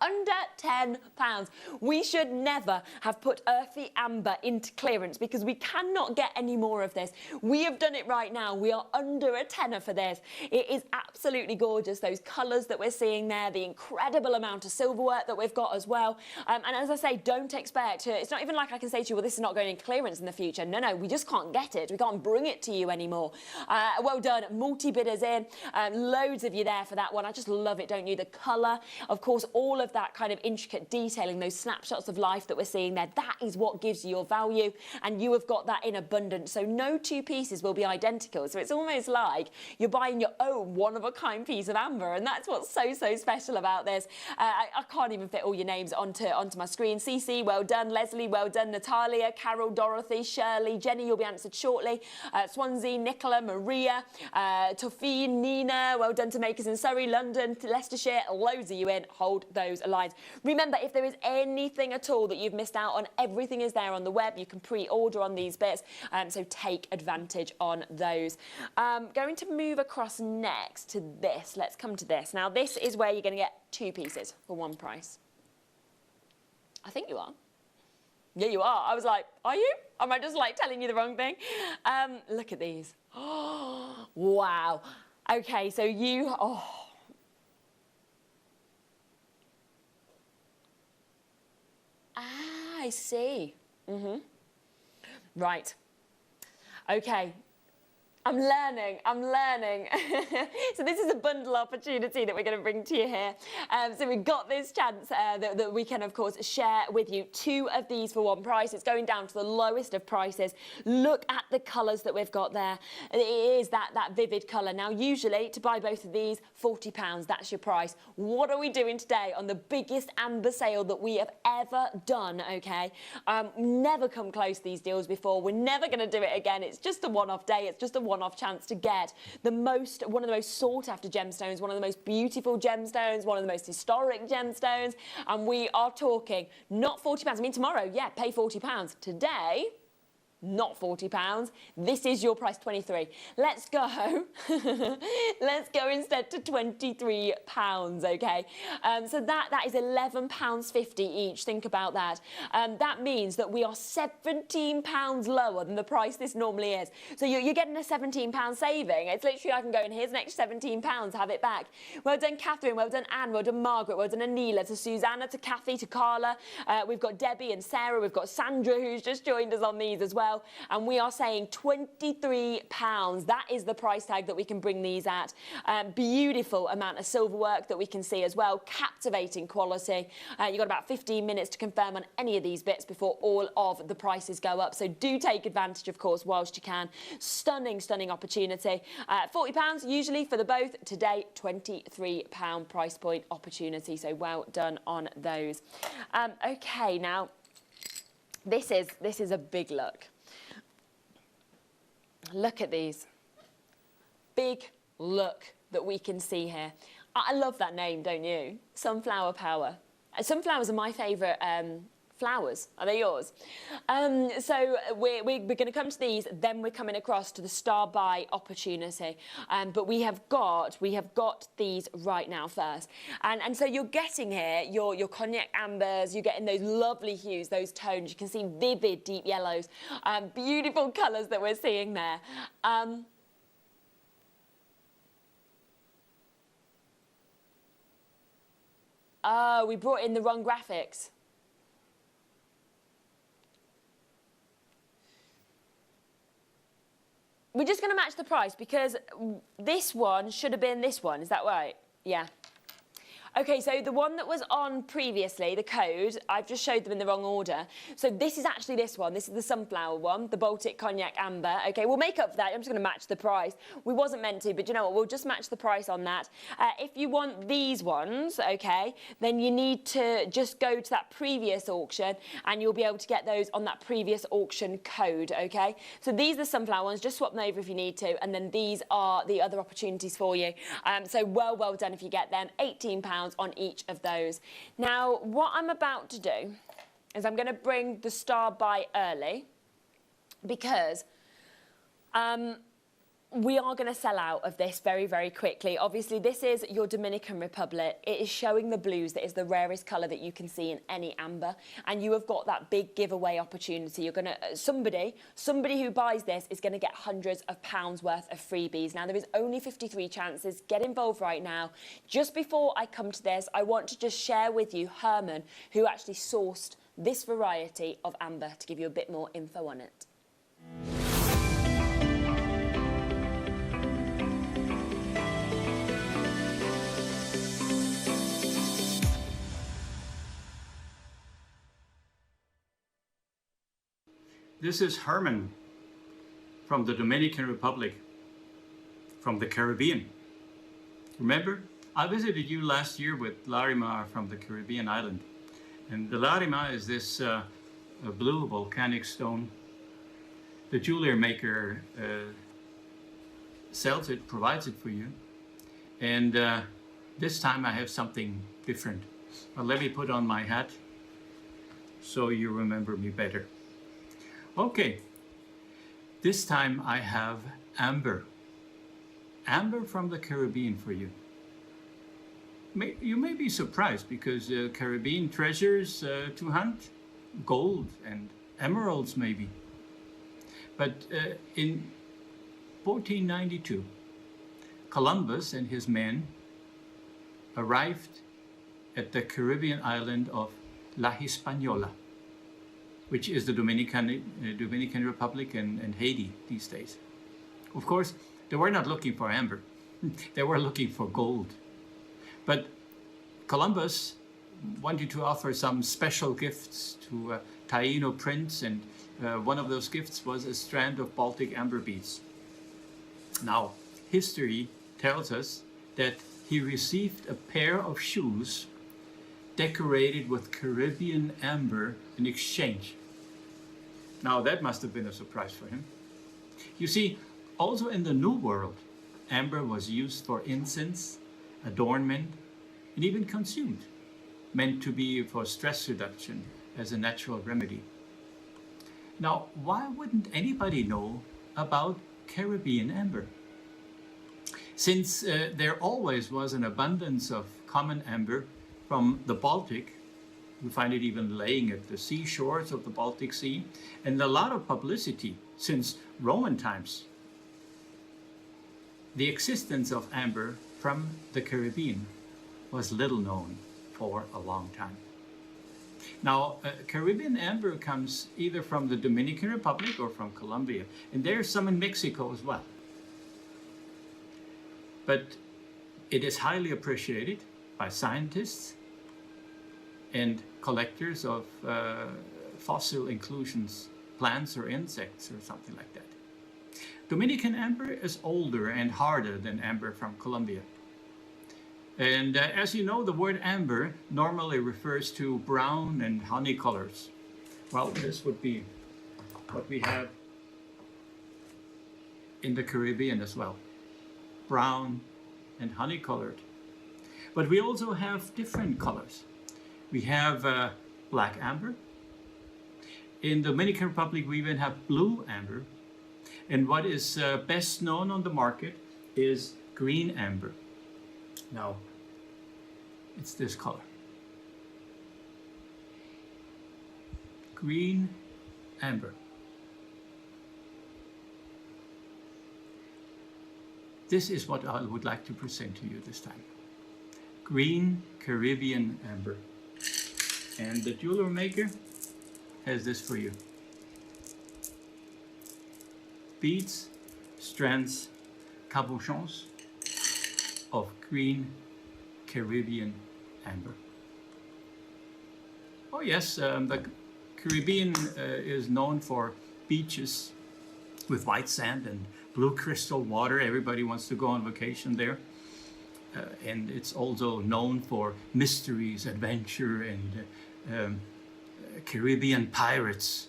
Under £10. We should never have put earthy amber into clearance because we cannot get any more of this. We have done it right now. We are under a tenner for this. It is absolutely gorgeous. Those colours that we're seeing there, the incredible amount of silver work that we've got as well. And as I say, don't expect it's not even like I can say to you, well, this is not going in clearance in the future. No, we just can't get it. We can't bring it to you anymore. Well done, multi-bidders in. Loads of you there for that one. I just love it, don't you? The colour, of course, all of that kind of intricate detailing, those snapshots of life that we're seeing there, that is what gives you your value, and you have got that in abundance. So no two pieces will be identical. So it's almost like you're buying your own one-of-a-kind piece of amber, and that's what's so special about this. I can't even fit all your names onto my screen. Cece, well done. Leslie, well done. Natalia, Carol, Dorothy, Shirley, Jenny, you'll be answered shortly. Swansea, Nicola, Maria, Tofine, Nina, well done to makers in Surrey, London, Leicestershire, loads of you in. Hold those lines. Remember, if there is anything at all that you've missed out on, everything is there on the web. You can pre-order on these bits, so take advantage on those. Going to move across next to this. Let's come to this. Now, this is where you're going to get two pieces for one price. I think you are. Yeah, you are. I was like, are you? Am I just like telling you the wrong thing? Look at these. Oh, wow. Okay, so you... Oh. Ah, I see. Right. Okay. I'm learning. So this is a bundle opportunity that we're going to bring to you here. So we've got this chance that we can, of course, share with you. Two of these for one price. It's going down to the lowest of prices. Look at the colours that we've got there. It is that vivid colour. Now, usually, to buy both of these, £40. That's your price. What are we doing today on the biggest amber sale that we have ever done, okay? Never come close to these deals before. We're never going to do it again. It's just a one-off day. It's just a one-off chance to get one of the most sought-after gemstones, one of the most beautiful gemstones, one of the most historic gemstones, and we are talking not £40. I mean, tomorrow, yeah, pay £40. Today, not £40. This is your price, 23. Let's go. Let's go instead to £23, okay? So that is £11.50 each. Think about that. That means that we are £17 lower than the price this normally is. So you're getting a £17 saving. It's literally, I can go, and here's an extra £17, have it back. Well done, Catherine. Well done, Anne. Well done, Margaret. Well done, Anila. To Susanna, to Kathy, to Carla. We've got Debbie and Sarah. We've got Sandra, who's just joined us on these as well. And we are saying £23. That is the price tag that we can bring these at. Beautiful amount of silver work that we can see as well. Captivating quality. You've got about 15 minutes to confirm on any of these bits before all of the prices go up. So do take advantage, of course, whilst you can. Stunning opportunity. £40 usually for the both. Today, £23 price point opportunity. So well done on those. Okay, now this is a big look. Look at these. Big look that we can see here. I love that name, don't you? Sunflower Power. Sunflowers are my favourite flowers. Are they yours? So we're going to come to these, then we're coming across to the star buy opportunity. But we have got these right now first. And so you're getting here your cognac ambers, you're getting those lovely hues, those tones. You can see vivid deep yellows, beautiful colours that we're seeing there. Oh, we brought in the wrong graphics. We're just going to match the price because this one should have been this one. Is that right? Yeah. Okay, so the one that was on previously, the code, I've just showed them in the wrong order. So this is actually this one. This is the sunflower one, the Baltic Cognac Amber. Okay, we'll make up for that. I'm just going to match the price. We wasn't meant to, but you know what? We'll just match the price on that. If you want these ones, okay, then you need to just go to that previous auction and you'll be able to get those on that previous auction code, okay? So these are the sunflower ones. Just swap them over if you need to. And then these are the other opportunities for you. So well done if you get them. £18 on each of those. Now, what I'm about to do is I'm going to bring the star by early because we are going to sell out of this very, very quickly. Obviously, this is your Dominican Republic. It is showing the blues. That is the rarest colour that you can see in any amber. And you have got that big giveaway opportunity. You're going to, somebody who buys this is going to get hundreds of pounds worth of freebies. Now, there is only 53 chances. Get involved right now. Just before I come to this, I want to just share with you Herman, who actually sourced this variety of amber, to give you a bit more info on it. This is Herman from the Dominican Republic, from the Caribbean. Remember, I visited you last year with Larima from the Caribbean island. And the Larima is this blue volcanic stone. The JewelleryMaker sells it, provides it for you. And this time I have something different. Well, let me put on my hat so you remember me better. Okay, this time I have amber. Amber from the Caribbean for you. You may be surprised because Caribbean treasures to hunt, gold and emeralds maybe. But in 1492, Columbus and his men arrived at the Caribbean island of La Hispaniola, which is the Dominican Republic and Haiti these days. Of course, they were not looking for amber. They were looking for gold. But Columbus wanted to offer some special gifts to Taino prince, and one of those gifts was a strand of Baltic amber beads. Now, history tells us that he received a pair of shoes decorated with Caribbean amber in exchange. Now that must have been a surprise for him. You see, also in the New World, amber was used for incense, adornment, and even consumed, meant to be for stress reduction as a natural remedy. Now, why wouldn't anybody know about Caribbean amber? Since there always was an abundance of common amber from the Baltic, we find it even laying at the seashores of the Baltic Sea, and a lot of publicity since Roman times. The existence of amber from the Caribbean was little known for a long time. Now, Caribbean amber comes either from the Dominican Republic or from Colombia, and there's some in Mexico as well. But it is highly appreciated by scientists and collectors of fossil inclusions, plants or insects or something like that. Dominican amber is older and harder than amber from Colombia. And as you know, the word amber normally refers to brown and honey colors. Well, this would be what we have in the Caribbean as well. Brown and honey colored. But we also have different colors. We have black amber. In the Dominican Republic, we even have blue amber. And what is best known on the market is green amber. Now, it's this color. Green amber. This is what I would like to present to you this time. Green Caribbean amber. And the JewelleryMaker has this for you. Beads, strands, cabochons of green Caribbean amber. Oh yes, the Caribbean is known for beaches with white sand and blue crystal water. Everybody wants to go on vacation there. And it's also known for mysteries, adventure, and Caribbean pirates.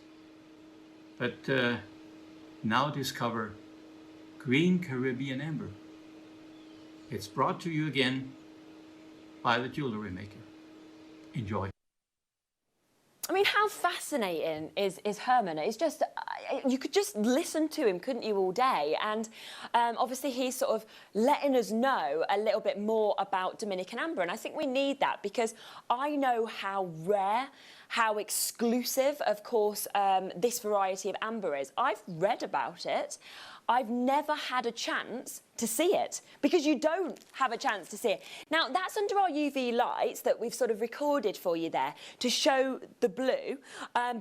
But now discover green Caribbean amber. It's brought to you again by the Jewellery Maker. Enjoy. I mean, how fascinating is Herman? It's just, you could just listen to him, couldn't you, all day? And obviously he's sort of letting us know a little bit more about Dominican amber. And I think we need that because I know how rare, how exclusive, of course, this variety of amber is. I've read about it. I've never had a chance to see it because you don't have a chance to see it. Now, that's under our UV lights that we've sort of recorded for you there to show the blue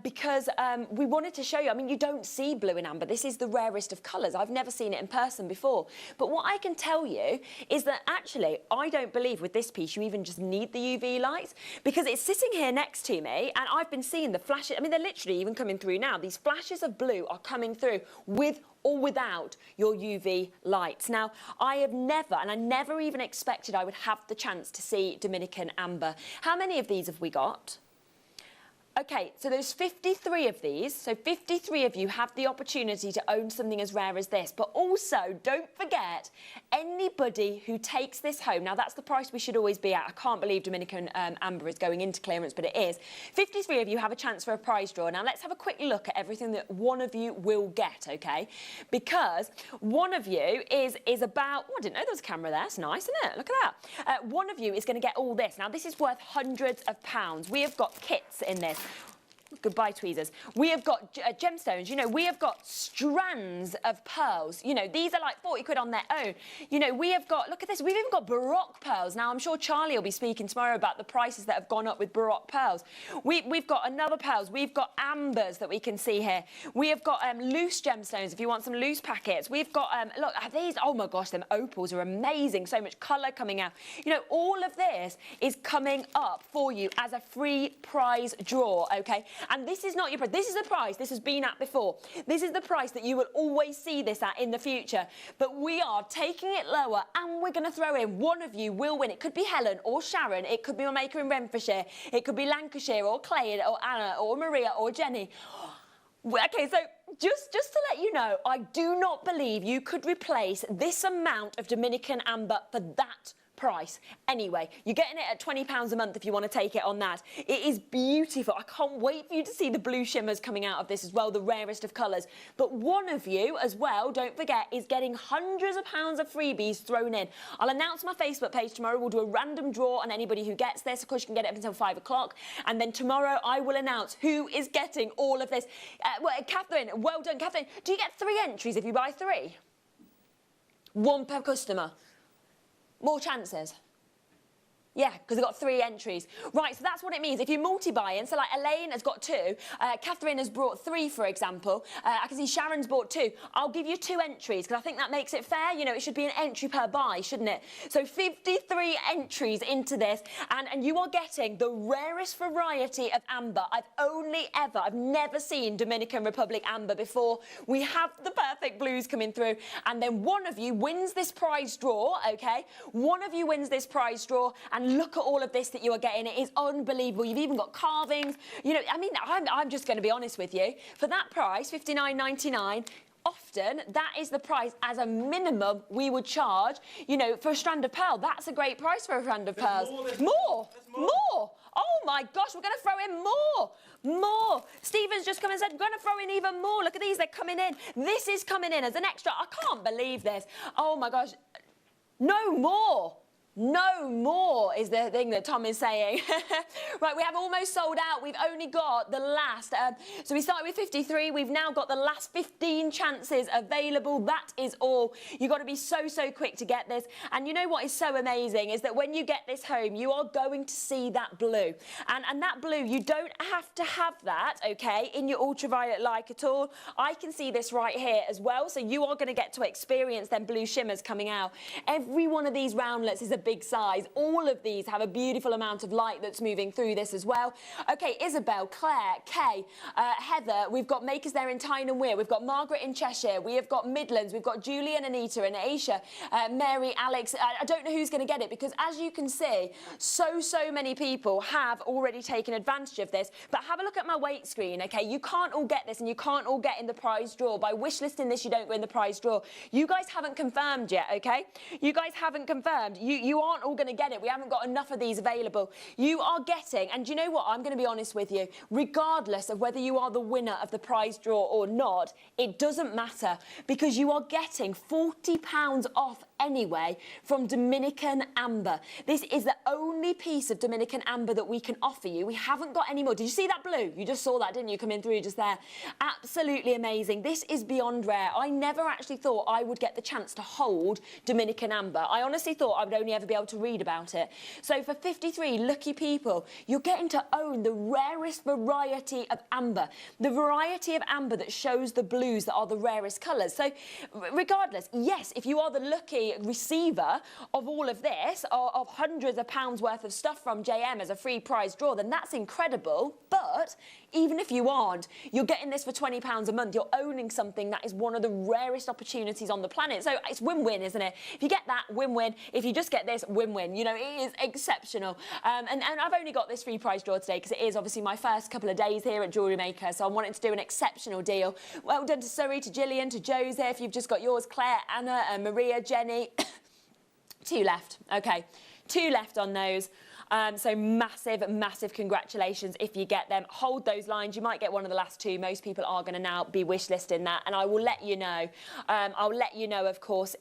because we wanted to show you, I mean, you don't see blue in amber. This is the rarest of colours. I've never seen it in person before. But what I can tell you is that actually, I don't believe with this piece you even just need the UV lights because it's sitting here next to me and I've been seeing the flashes. I mean, they're literally even coming through now. These flashes of blue are coming through with or without your UV lights. Now, I have never, and I never even expected I would have the chance to see Dominican amber. How many of these have we got? Okay, so there's 53 of these, so 53 of you have the opportunity to own something as rare as this, but also don't forget anybody who takes this home, now that's the price we should always be at, I can't believe Dominican amber is going into clearance, but it is. 53 of you have a chance for a prize draw. Now let's have a quick look at everything that one of you will get, okay? Because one of you is about, oh, I didn't know there was a camera there, that's nice, isn't it? Look at that. One of you is going to get all this. Now this is worth hundreds of pounds. We have got kits in this. Goodbye, tweezers. We have got gemstones, you know, we have got strands of pearls. You know, these are like 40 quid on their own. You know, we have got, look at this, we've even got Baroque pearls. Now, I'm sure Charlie will be speaking tomorrow about the prices that have gone up with Baroque pearls. We've got another pearls. We've got ambers that we can see here. We have got loose gemstones if you want some loose packets. We've got, look, these, oh my gosh, them opals are amazing. So much colour coming out. You know, all of this is coming up for you as a free prize draw, okay? And this is not your price. This is the price this has been at before. This is the price that you will always see this at in the future. But we are taking it lower and we're going to throw in one of you will win. It could be Helen or Sharon. It could be my maker in Renfrewshire. It could be Lancashire or Clay or Anna or Maria or Jenny. Okay, so just to let you know, I do not believe you could replace this amount of Dominican amber for that price. Anyway, you're getting it at £20 a month if you want to take it on that. It is beautiful. I can't wait for you to see the blue shimmers coming out of this as well, the rarest of colours. But one of you as well, don't forget, is getting hundreds of pounds of freebies thrown in. I'll announce my Facebook page tomorrow. We'll do a random draw on anybody who gets this. Of course, you can get it up until 5 o'clock. And then tomorrow I will announce who is getting all of this. Well, Catherine, well done, Catherine. Do you get 3 entries if you buy 3? 1 per customer. More chances. Yeah, because they've got 3 entries. Right, so that's what it means. If you multi-buy-in, so like Elaine has got 2, Catherine has brought 3, for example. I can see Sharon's bought 2. I'll give you 2 entries, because I think that makes it fair. You know, it should be an entry per buy, shouldn't it? So 53 entries into this, and you are getting the rarest variety of amber I've never seen Dominican Republic amber before. We have the perfect blues coming through, and then one of you wins this prize draw, okay? One of you wins this prize draw, and look at all of this that you are getting. It is unbelievable. You've even got carvings. You know, I mean, I'm just going to be honest with you. For that price, $59.99, often that is the price as a minimum we would charge, you know, for a strand of pearl. That's a great price for a strand of pearls. More. Oh my gosh, we're going to throw in more. Stephen's just come and said, we're going to throw in even more. Look at these, they're coming in. This is coming in as an extra. I can't believe this. Oh my gosh. No more. No more is the thing that Tom is saying. Right, we have almost sold out. We've only got the last. So we started with 53. We've now got the last 15 chances available. That is all. You've got to be so quick to get this. And you know what is so amazing is that when you get this home, you are going to see that blue. And that blue, you don't have to have that, okay, in your ultraviolet light at all. I can see this right here as well. So you are going to get to experience them blue shimmers coming out. Every one of these roundlets is a big size. All of these have a beautiful amount of light that's moving through this as well. Okay, Isabel, Claire, Kay, Heather, we've got makers there in Tyne and Weir, we've got Margaret in Cheshire, we have got Midlands, we've got Julie and Anita and Aisha, Mary, Alex. I don't know who's going to get it because as you can see, so many people have already taken advantage of this. But have a look at my weight screen, okay? You can't all get this and you can't all get in the prize draw. By wishlisting this, you don't go in the prize draw. You guys haven't confirmed yet, okay? You guys haven't confirmed. You aren't all going to get it. We haven't got enough of these available. You are getting, and do you know what? I'm going to be honest with you. Regardless of whether you are the winner of the prize draw or not, it doesn't matter because you are getting £40 off anyway from Dominican amber. This is the only piece of Dominican amber that we can offer you. We haven't got any more. Did you see that blue? You just saw that, didn't you, coming through just there? Absolutely amazing. This is beyond rare. I never actually thought I would get the chance to hold Dominican amber. I honestly thought I would only ever be able to read about it. So for 53 lucky people, you're getting to own the rarest variety of amber. The variety of amber that shows the blues that are the rarest colours. So regardless, yes, if you are the lucky receiver of all of this, of hundreds of pounds worth of stuff from JM as a free prize draw, then that's incredible. But even if you aren't, you're getting this for £20 a month. You're owning something that is one of the rarest opportunities on the planet. So it's win-win, isn't it? If you get that, win-win. If you just get this, win-win. You know, it is exceptional. And I've only got this free prize draw today because it is obviously my first couple of days here at JewelleryMaker, so I wanted to do an exceptional deal. Well done to Surrey, to Gillian, to Joseph. You've just got yours, Claire, Anna, and Maria, Jenny. 2 left. Okay, 2 left on those. So massive congratulations if you get them. Hold those lines. You might get one of the last 2. Most people are going to now be wishlisting that, and I will let you know. I'll let you know, of course,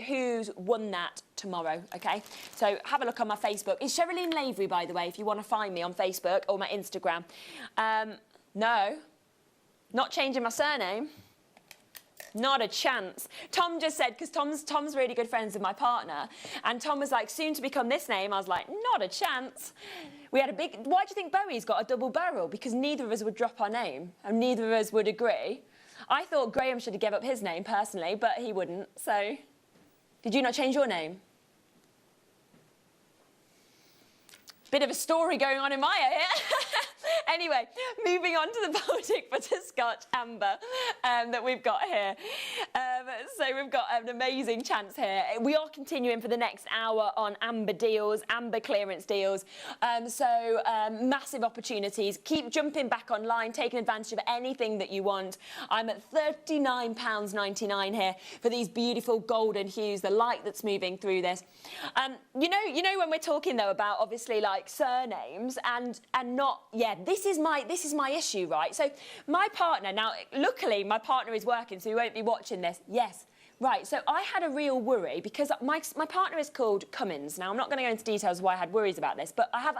who's won that tomorrow, okay? So have a look on my Facebook. It's Sherilyn Lavery, by the way, if you want to find me on Facebook or my Instagram. No, not changing my surname. Not a chance. Tom just said, because Tom's really good friends with my partner, and Tom was like, soon to become this name. I was like, not a chance. We had a big... Why do you think Bowie's got a double barrel? Because neither of us would drop our name, and neither of us would agree. I thought Graham should have given up his name, personally, but he wouldn't, so... Did you not change your name? Bit of a story going on in my ear. Anyway, moving on to the Baltic Butterscotch Amber that we've got here. So we've got an amazing chance here. We are continuing for the next hour on amber deals, amber clearance deals. Massive opportunities. Keep jumping back online, taking advantage of anything that you want. I'm at £39.99 here for these beautiful golden hues, the light that's moving through this. You know when we're talking though about obviously like surnames and not, yeah, this is my issue, right? So my partner, now luckily my partner is working, so he won't be watching this. Yes. Right, so I had a real worry because my partner is called Cummins. Now I'm not going to go into details why I had worries about this, but I've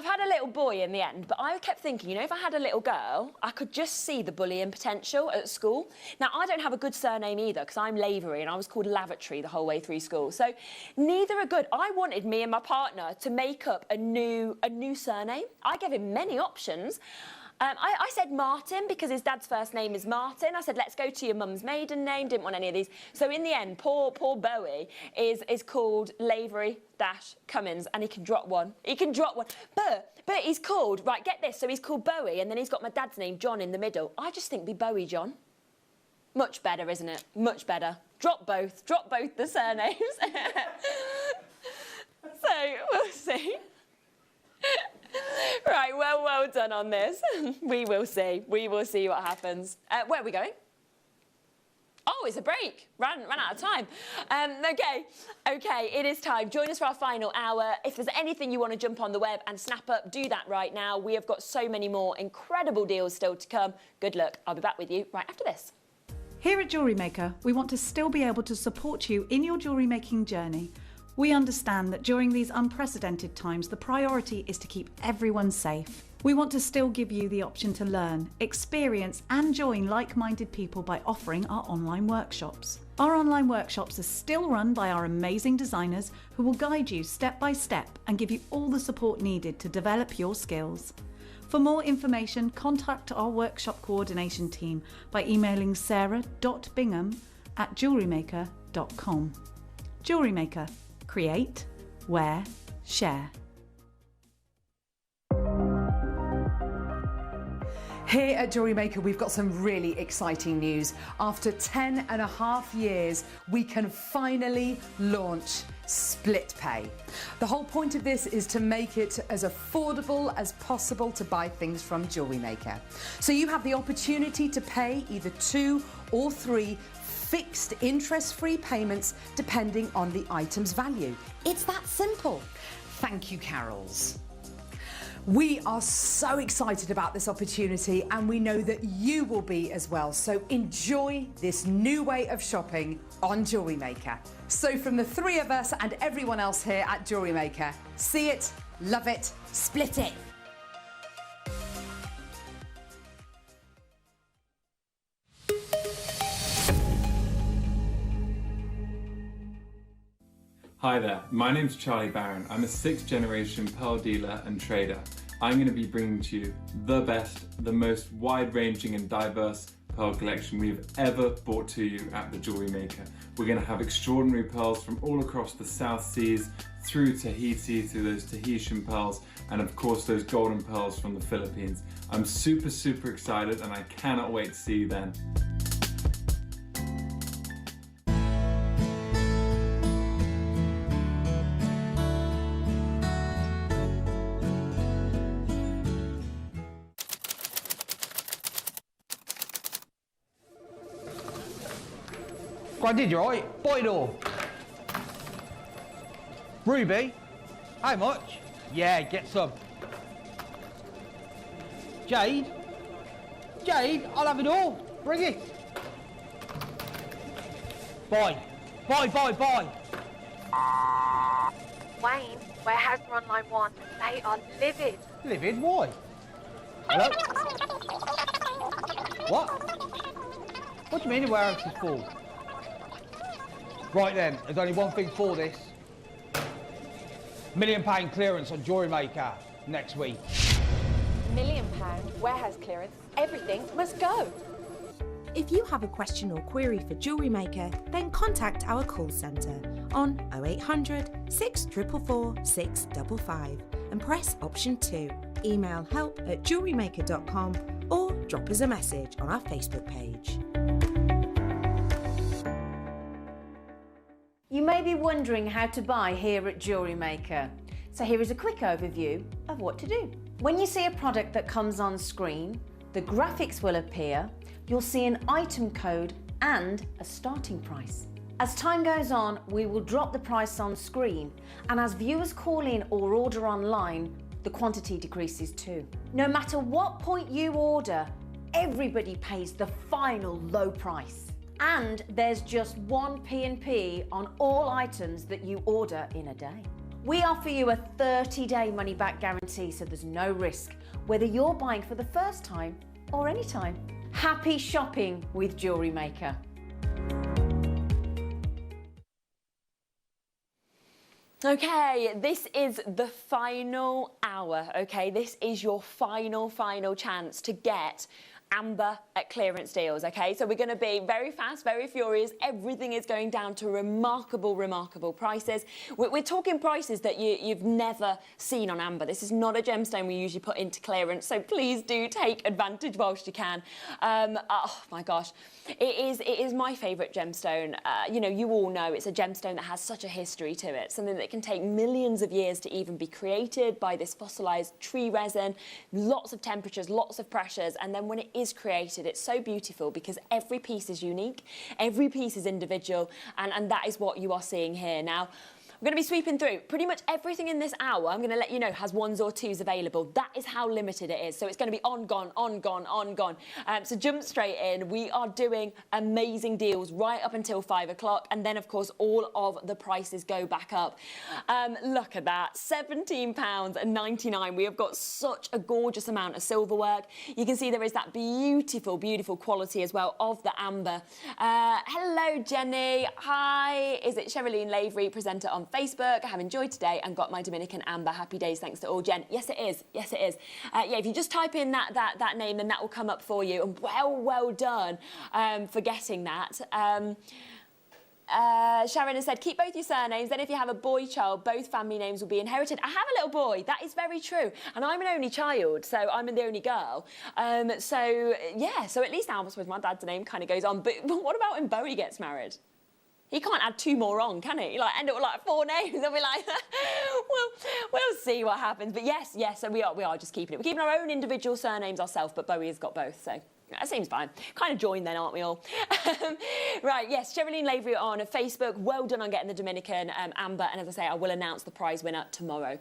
had a little boy in the end, but I kept thinking, you know, if I had a little girl, I could just see the bullying potential at school. Now, I don't have a good surname either, because I'm Lavery, and I was called Lavatory the whole way through school. So neither are good. I wanted me and my partner to make up a new surname. I gave him many options. I said Martin because his dad's first name is Martin. I said, let's go to your mum's maiden name. Didn't want any of these. So in the end, poor Bowie is called Lavery-Cummins, and he can drop one. He can drop one. But he's called, right, get this. So he's called Bowie, and then he's got my dad's name, John, in the middle. I just think be Bowie John. Much better, isn't it? Much better. Drop both the surnames. So we'll see. Right, well done on this. We will see. We will see what happens. Where are we going? Oh, it's a break. Ran out of time. Okay, it is time. Join us for our final hour. If there's anything you want to jump on the web and snap up, do that right now. We have got so many more incredible deals still to come. Good luck. I'll be back with you right after this. Here at JewelleryMaker, we want to still be able to support you in your jewellery making journey. We understand that during these unprecedented times, the priority is to keep everyone safe. We want to still give you the option to learn, experience and join like-minded people by offering our online workshops. Our online workshops are still run by our amazing designers who will guide you step by step and give you all the support needed to develop your skills. For more information, contact our workshop coordination team by emailing sarah.bingham@jewellerymaker.com. JewelleryMaker. Create, wear, share. Here at JewelleryMaker, we've got some really exciting news. After 10.5 years, we can finally launch split pay. The whole point of this is to make it as affordable as possible to buy things from JewelleryMaker. So you have the opportunity to pay either 2 or 3 fixed interest-free payments depending on the item's value. It's that simple. Thank you, Carols. We are so excited about this opportunity and we know that you will be as well. So enjoy this new way of shopping on JewelleryMaker. So from the 3 of us and everyone else here at JewelleryMaker, see it, love it, split it. Hi there, my name's Charlie Barron. I'm a 6th generation pearl dealer and trader. I'm going to be bringing to you the best, the most wide-ranging and diverse pearl collection we've ever brought to you at the JewelleryMaker. We're going to have extraordinary pearls from all across the South Seas, through Tahiti, through those Tahitian pearls, and of course those golden pearls from the Philippines. I'm super excited and I cannot wait to see you then. I did you right. Buy it all. Ruby, how much? Yeah, get some. Jade? Jade, I'll have it all. Bring it. Buy. Buy. Wayne, warehouse run line 1. They are livid. Livid? Why? Hello? What? What do you mean the warehouse is full? Right then, there's only one thing for this. £1 million clearance on JewelleryMaker next week. £1 million warehouse clearance. Everything must go. If you have a question or query for JewelleryMaker, then contact our call centre on 0800 644 655 and press option 2. Email help@jewellerymaker.com or drop us a message on our Facebook page. You may be wondering how to buy here at JewelleryMaker. So here is a quick overview of what to do. When you see a product that comes on screen, the graphics will appear, you'll see an item code and a starting price. As time goes on, we will drop the price on screen, and as viewers call in or order online, the quantity decreases too. No matter what point you order, everybody pays the final low price. And there's just 1 P&P on all items that you order in a day. We offer you a 30-day money-back guarantee, so there's no risk, whether you're buying for the first time or any time. Happy shopping with JewelleryMaker. Okay, this is the final hour, okay? This is your final chance to get Amber at clearance deals, okay? So we're going to be very fast, very furious. Everything is going down to remarkable prices. We're talking prices that you've never seen on Amber. This is not a gemstone we usually put into clearance, so please do take advantage whilst you can. Oh my gosh, it is my favourite gemstone. You know, you all know it's a gemstone that has such a history to it, something that can take millions of years to even be created by this fossilised tree resin, lots of temperatures, lots of pressures, and then when it is created, it's so beautiful because every piece is unique, every piece is individual, and that is what you are seeing here. Now, I'm going to be sweeping through pretty much everything in this hour. I'm going to let you know has 1s or 2s available. That is how limited it is. So it's going to be on, gone. So jump straight in. We are doing amazing deals right up until 5 o'clock. And then, of course, all of the prices go back up. Look at that. £17.99. We have got such a gorgeous amount of silver work. You can see there is that beautiful quality as well of the amber. Hello, Jenny. Hi. Is it Sherilyn Lavery, presenter on Facebook? I have enjoyed today and got my Dominican amber. Happy days, thanks to all. Jen, yes it is. Yeah, if you just type in that name, then that will come up for you. And well done for getting that. Sharon has said, keep both your surnames, then if you have a boy child, both family names will be inherited. I have a little boy, that is very true. And I'm an only child, so I'm the only girl. So, yeah, so at least now I suppose my dad's name kind of goes on. But what about when Bowie gets married? He can't add 2 more on, can he? Like, end up with like 4 names. I'll be like, we'll see what happens. But yes, so we are just keeping it. We're keeping our own individual surnames ourselves, but Bowie has got both, so that seems fine. Kind of joined then, aren't we all? Right, yes, Sherilyn Lavery on Facebook. Well done on getting the Dominican amber. And as I say, I will announce the prize winner tomorrow.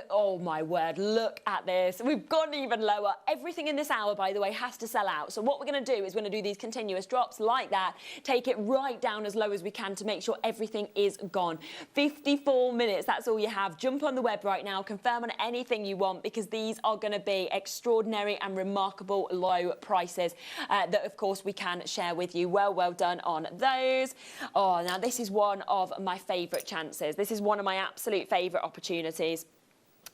Oh, my word, look at this. We've gone even lower. Everything in this hour, by the way, has to sell out. So what we're going to do is we're going to do these continuous drops like that, take it right down as low as we can to make sure everything is gone. 54 minutes, that's all you have. Jump on the web right now, confirm on anything you want, because these are going to be extraordinary and remarkable low prices that, of course, we can share with you. Well done on those. Oh, now this is one of my favourite chances. This is one of my absolute favourite opportunities.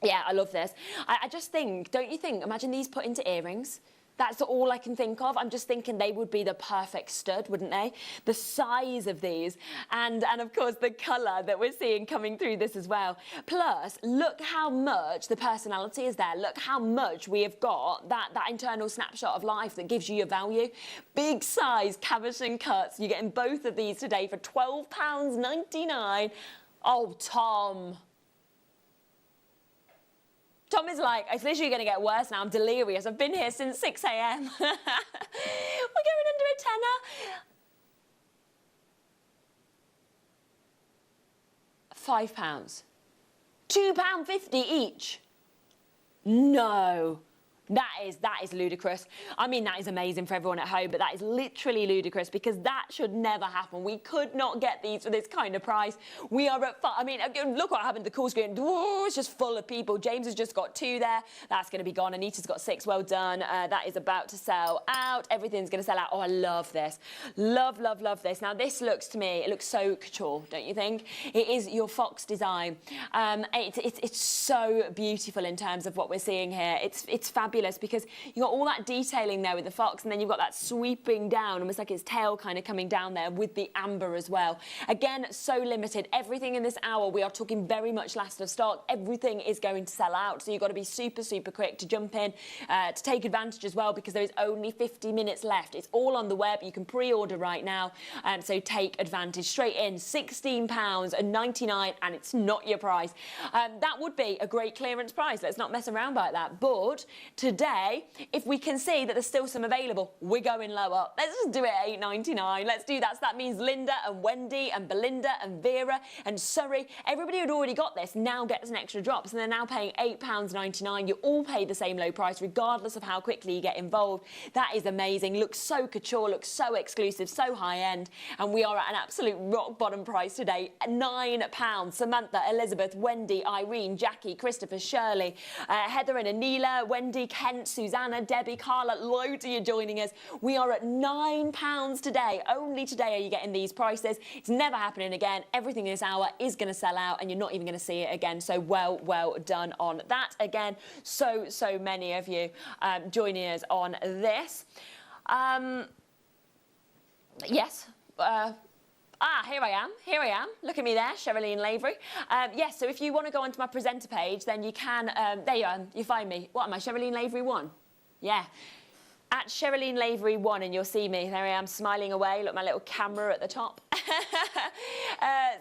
Yeah, I love this. I just think, don't you think, imagine these put into earrings. That's all I can think of. I'm just thinking they would be the perfect stud, wouldn't they? The size of these and of course the colour that we're seeing coming through this as well. Plus, look how much the personality is there. Look how much we have got that internal snapshot of life that gives you your value. Big size cabochon cuts. You're getting both of these today for £12.99. Oh, Tom. Tom is like, it's literally going to get worse now. I'm delirious. I've been here since 6 a.m. We're going under a tenner. £5. £2.50 each. No. That is ludicrous. I mean, that is amazing for everyone at home, but that is literally ludicrous because that should never happen. We could not get these for this kind of price. We are at, I mean, look what happened to the call screen. Whoa, it's just full of people. James has just got 2 there. That's going to be gone. Anita's got 6. Well done. That is about to sell out. Everything's going to sell out. Oh, I love this. Love this. Now, this looks to me, it looks so couture, don't you think? It is your fox design. It's so beautiful in terms of what we're seeing here. It's fabulous because you've got all that detailing there with the fox and then you've got that sweeping down, almost like its tail kind of coming down there with the amber as well. Again, so limited. Everything in this hour, we are talking very much last of stock. Everything is going to sell out, so you've got to be super quick to jump in, to take advantage as well because there is only 50 minutes left. It's all on the web. You can pre-order right now, so take advantage. Straight in, £16.99, and it's not your price. That would be a great clearance price. Let's not mess around like that. But today, if we can see that there's still some available, we're going lower. Let's just do it at £8.99. Let's do that. So that means Linda and Wendy and Belinda and Vera and Surrey, everybody who'd already got this now gets an extra drop. So they're now paying £8.99. You all pay the same low price, regardless of how quickly you get involved. That is amazing. Looks so couture, looks so exclusive, so high end. And we are at an absolute rock bottom price today, £9. Samantha, Elizabeth, Wendy, Irene, Jackie, Christopher, Shirley, Heather and Anila, Wendy, Kent, Susanna, Debbie, Carla, loads of you joining us. We are at £9 today. Only today are you getting these prices. It's never happening again. Everything in this hour is going to sell out and you're not even going to see it again. So well done on that. Again, so many of you joining us on this. Yes. Here I am. Look at me there, Sherilyn Lavery. Yes, so if you want to go onto my presenter page, then you can, there you are, you find me. What am I, Sherilyn Lavery 1? Yeah. At Sherilyn Lavery 1 and you'll see me. There I am, smiling away. Look, my little camera at the top.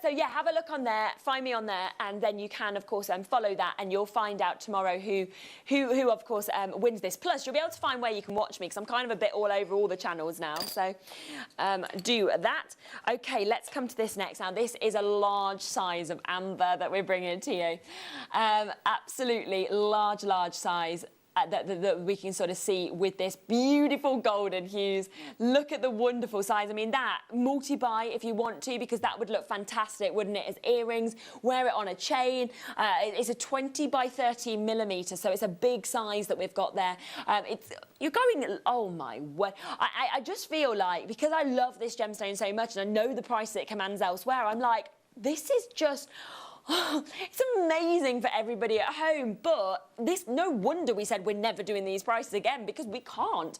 So yeah, have a look on there, find me on there, and then you can, of course, follow that, and you'll find out tomorrow who of course, wins this. Plus, you'll be able to find where you can watch me, because I'm kind of a bit all over all the channels now, so do that. Okay, let's come to this next. Now, this is a large size of amber that we're bringing to you. Absolutely large size. That we can sort of see with this beautiful golden hues. Look at the wonderful size. I mean, that multi-buy if you want to, because that would look fantastic, wouldn't it, as earrings? Wear it on a chain. It's a 20 by 13 millimeter, so it's a big size that we've got there. You're going, oh my word. I just feel like, because I love this gemstone so much and I know the price that it commands elsewhere, I'm like, this is just, It's amazing for everybody at home, but no wonder we said we're never doing these prices again, because we can't.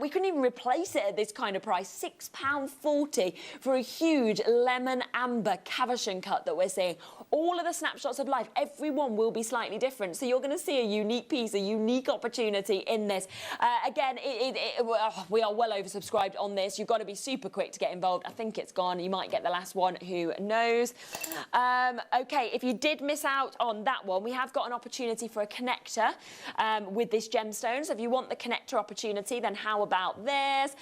We couldn't even replace it at this kind of price. £6.40 for a huge lemon amber cabochon cut that we're seeing. All of the snapshots of life, everyone will be slightly different. So you're going to see a unique piece, a unique opportunity in this. Again, we are well oversubscribed on this. You've got to be super quick to get involved. I think it's gone. You might get the last one. Who knows? Okay, if you did miss out on that one, we have got an opportunity for a connector with this gemstone. So if you want the connector opportunity, then how about this?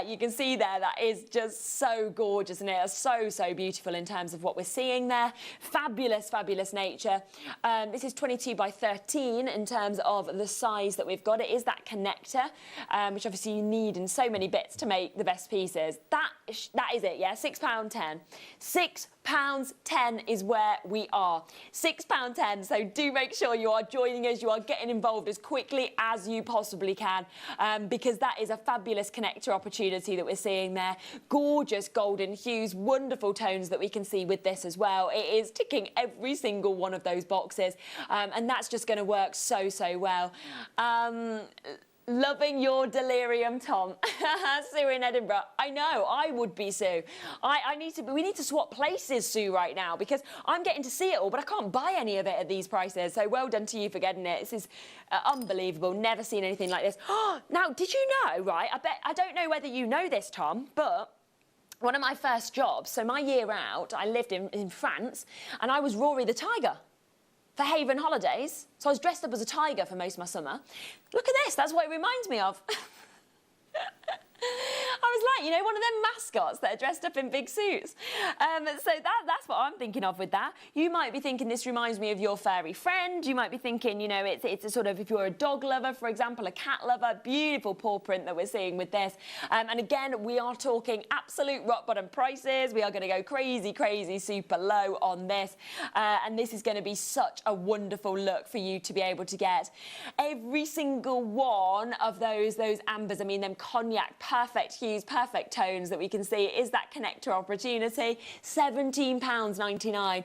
You can see there, that is just so gorgeous, and it is so, so beautiful in terms of what we're seeing there. Fabulous, fabulous nature. This is 22 by 13 in terms of the size that we've got. It is that connector, which obviously you need in so many bits to make the best pieces. That is it, yeah, £6.10. £6.10 is where we are. £6.10, so do make sure you are joining us, you are getting involved as quickly as you possibly can, because that is a fabulous connector opportunity that we're seeing there. Gorgeous golden hues, wonderful tones that we can see with this as well. It is ticking every single one of those boxes, and that's just going to work so, so well. Loving your delirium, Tom. Sue in Edinburgh. I know, I would be Sue. We need to swap places, Sue, right now, because I'm getting to see it all, but I can't buy any of it at these prices. So well done to you for getting it. This is unbelievable. Never seen anything like this. Now, did you know, right? I don't know whether you know this, Tom, but one of my first jobs, so my year out, I lived in France, and I was Rory the Tiger for Haven Holidays. So I was dressed up as a tiger for most of my summer. Look at this, that's what it reminds me of. I was like, you know, one of them mascots that are dressed up in big suits. So that's what I'm thinking of with that. You might be thinking this reminds me of your furry friend. You might be thinking, you know, it's a sort of, if you're a dog lover, for example, a cat lover, beautiful paw print that we're seeing with this. And again, we are talking absolute rock bottom prices. We are going to go crazy, crazy, super low on this. And this is going to be such a wonderful look for you to be able to get. Every single one of those ambers, I mean, them cognac, perfect hues, perfect tones that we can see, is that connector opportunity. £17.99.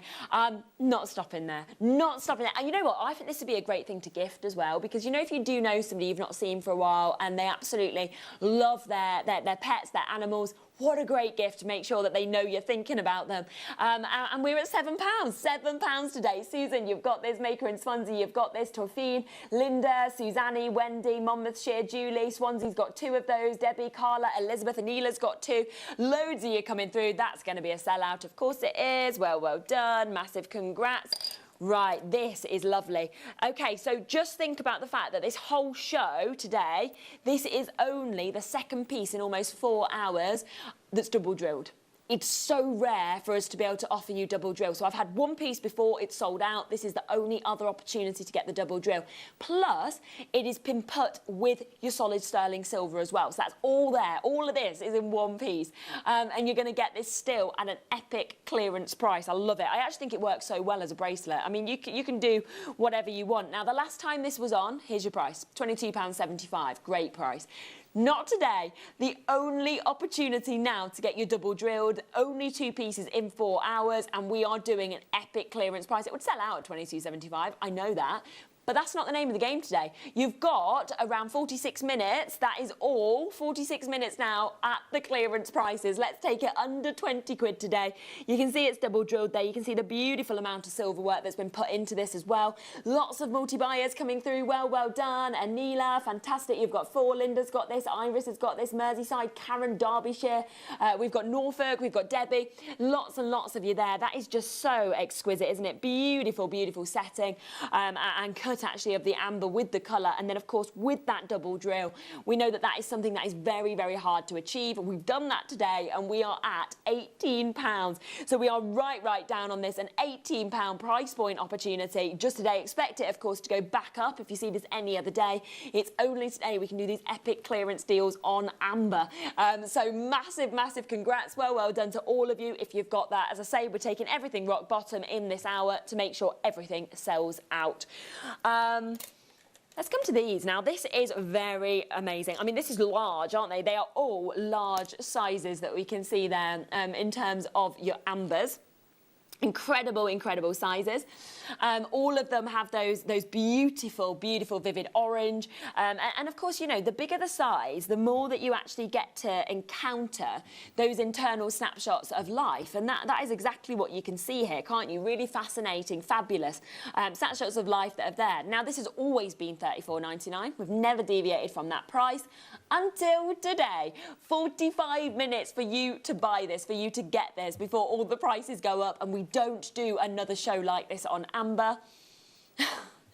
Not stopping there. Not stopping there. And you know what? I think this would be a great thing to gift as well, because, you know, if you do know somebody you've not seen for a while and they absolutely love their pets, their animals, what a great gift to make sure that they know you're thinking about them. And we're at £7. £7 today. Susan, you've got this. Maker in Swansea, you've got this. Torfine, Linda, Suzanne, Wendy, Monmouthshire, Julie. Swansea's got 2 of those. Debbie, Carla, Elizabeth, Anila's got 2. Loads of you coming through. That's going to be a sellout. Of course it is. Well done. Massive congrats. Right, this is lovely. Okay, so just think about the fact that this whole show today, this is only the second piece in almost 4 hours that's double drilled. It's so rare for us to be able to offer you double drill. So I've had one piece before, it's sold out. This is the only other opportunity to get the double drill. Plus, it is been put with your solid sterling silver as well. So that's all there. All of this is in one piece. And you're going to get this still at an epic clearance price. I love it. I actually think it works so well as a bracelet. I mean, you can do whatever you want. Now, the last time this was on, here's your price, £22.75. Great price. Not today. The only opportunity now to get your double drilled, only 2 pieces in 4 hours, and we are doing an epic clearance price. It would sell out at £22.75, I know that. But that's not the name of the game today. You've got around 46 minutes. That is all. 46 minutes now at the clearance prices. Let's take it under 20 quid today. You can see it's double drilled there. You can see the beautiful amount of silver work that's been put into this as well. Lots of multi-buyers coming through. Well done. Anila, fantastic. You've got 4. Linda's got this. Iris has got this. Merseyside, Karen, Derbyshire. We've got Norfolk. We've got Debbie. Lots and lots of you there. That is just so exquisite, isn't it? Beautiful, beautiful setting. And cut actually of the amber with the colour, and then of course with that double drill. We know that that is something that is very, very hard to achieve. We've done that today and we are at £18. So we are right down on this, an £18 price point opportunity just today. Expect it of course to go back up if you see this any other day. It's only today we can do these epic clearance deals on amber. So massive congrats. Well done to all of you if you've got that. As I say, we're taking everything rock bottom in this hour to make sure everything sells out. Let's come to these. Now, this is very amazing. I mean, this is large, aren't they? They are all large sizes that we can see there in terms of your ambers. Incredible, incredible sizes. All of them have those beautiful, beautiful vivid orange. And of course, you know, the bigger the size, the more that you actually get to encounter those internal snapshots of life. And that is exactly what you can see here, can't you? Really fascinating, fabulous snapshots of life that are there. Now, this has always been $34.99. We've never deviated from that price until today. 45 minutes for you to buy this, for you to get this before all the prices go up, and we don't do another show like this on amber.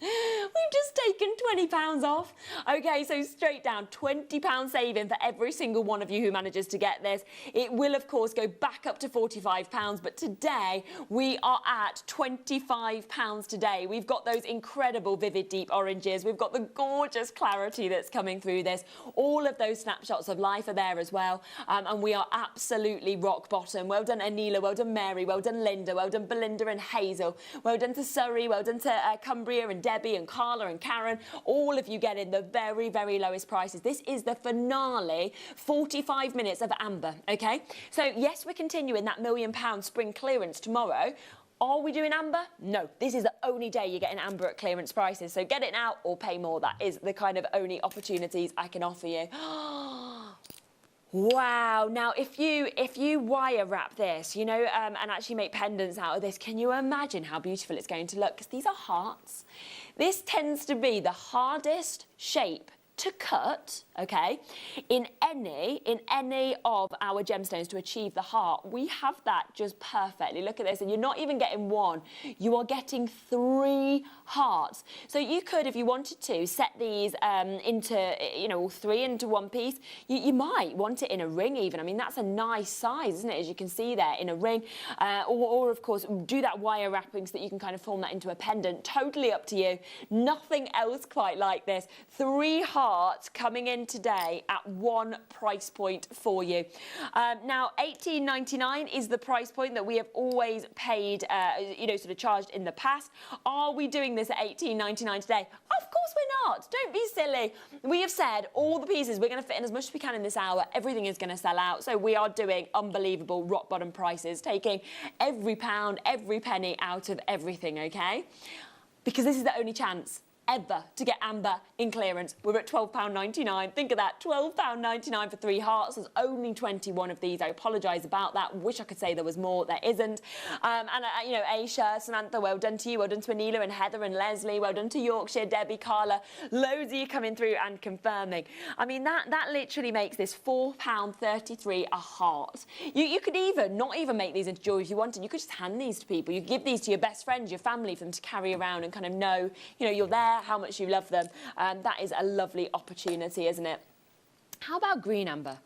We've just taken £20 off. Okay, so straight down, £20 saving for every single one of you who manages to get this. It will, of course, go back up to £45, but today we are at £25 today. We've got those incredible vivid deep oranges. We've got the gorgeous clarity that's coming through this. All of those snapshots of life are there as well, and we are absolutely rock bottom. Well done, Anila. Well done, Mary. Well done, Linda. Well done, Belinda and Hazel. Well done to Surrey. Well done to Cumbria and Debbie and Carla and Karen. All of you getting the very, very lowest prices. This is the finale 45 minutes of amber, okay? So yes, we're continuing that £1 million spring clearance tomorrow. Are we doing amber? No, this is the only day you're getting amber at clearance prices. So get it now or pay more. That is the kind of only opportunities I can offer you. Wow, now if you wire wrap this, you know, and actually make pendants out of this, can you imagine how beautiful it's going to look? Because these are hearts. This tends to be the hardest shape to cut, okay, in any of our gemstones to achieve the heart. We have that just perfectly. Look at this, and you're not even getting one, you are getting 3 hearts. So you could, if you wanted to, set these into, you know, all 3 into one piece. You might want it in a ring even. I mean, that's a nice size, isn't it, as you can see there, in a ring. Or of course, do that wire wrapping so that you can kind of form that into a pendant. Totally up to you. Nothing else quite like this. 3 hearts coming in today at one price point for you. Now, $18.99 is the price point that we have always paid, you know, sort of charged in the past. Are we doing this at $18.99 today? Of course we're not. Don't be silly. We have said all the pieces, we're going to fit in as much as we can in this hour. Everything is going to sell out. So we are doing unbelievable rock bottom prices, taking every pound, every penny out of everything, okay? Because this is the only chance ever to get amber in clearance. We're at £12.99. Think of that, £12.99 for 3 hearts. There's only 21 of these. I apologise about that. Wish I could say there was more. There isn't. You know, Aisha, Samantha, well done to you. Well done to Anila and Heather and Leslie. Well done to Yorkshire, Debbie, Carla. Loads of you coming through and confirming. I mean, that literally makes this £4.33 a heart. You could even, not even make these into jewellery if you wanted. You could just hand these to people. You could give these to your best friends, your family, for them to carry around and kind of know, you know, you're there, how much you love them. That is a lovely opportunity, isn't it? How about green amber?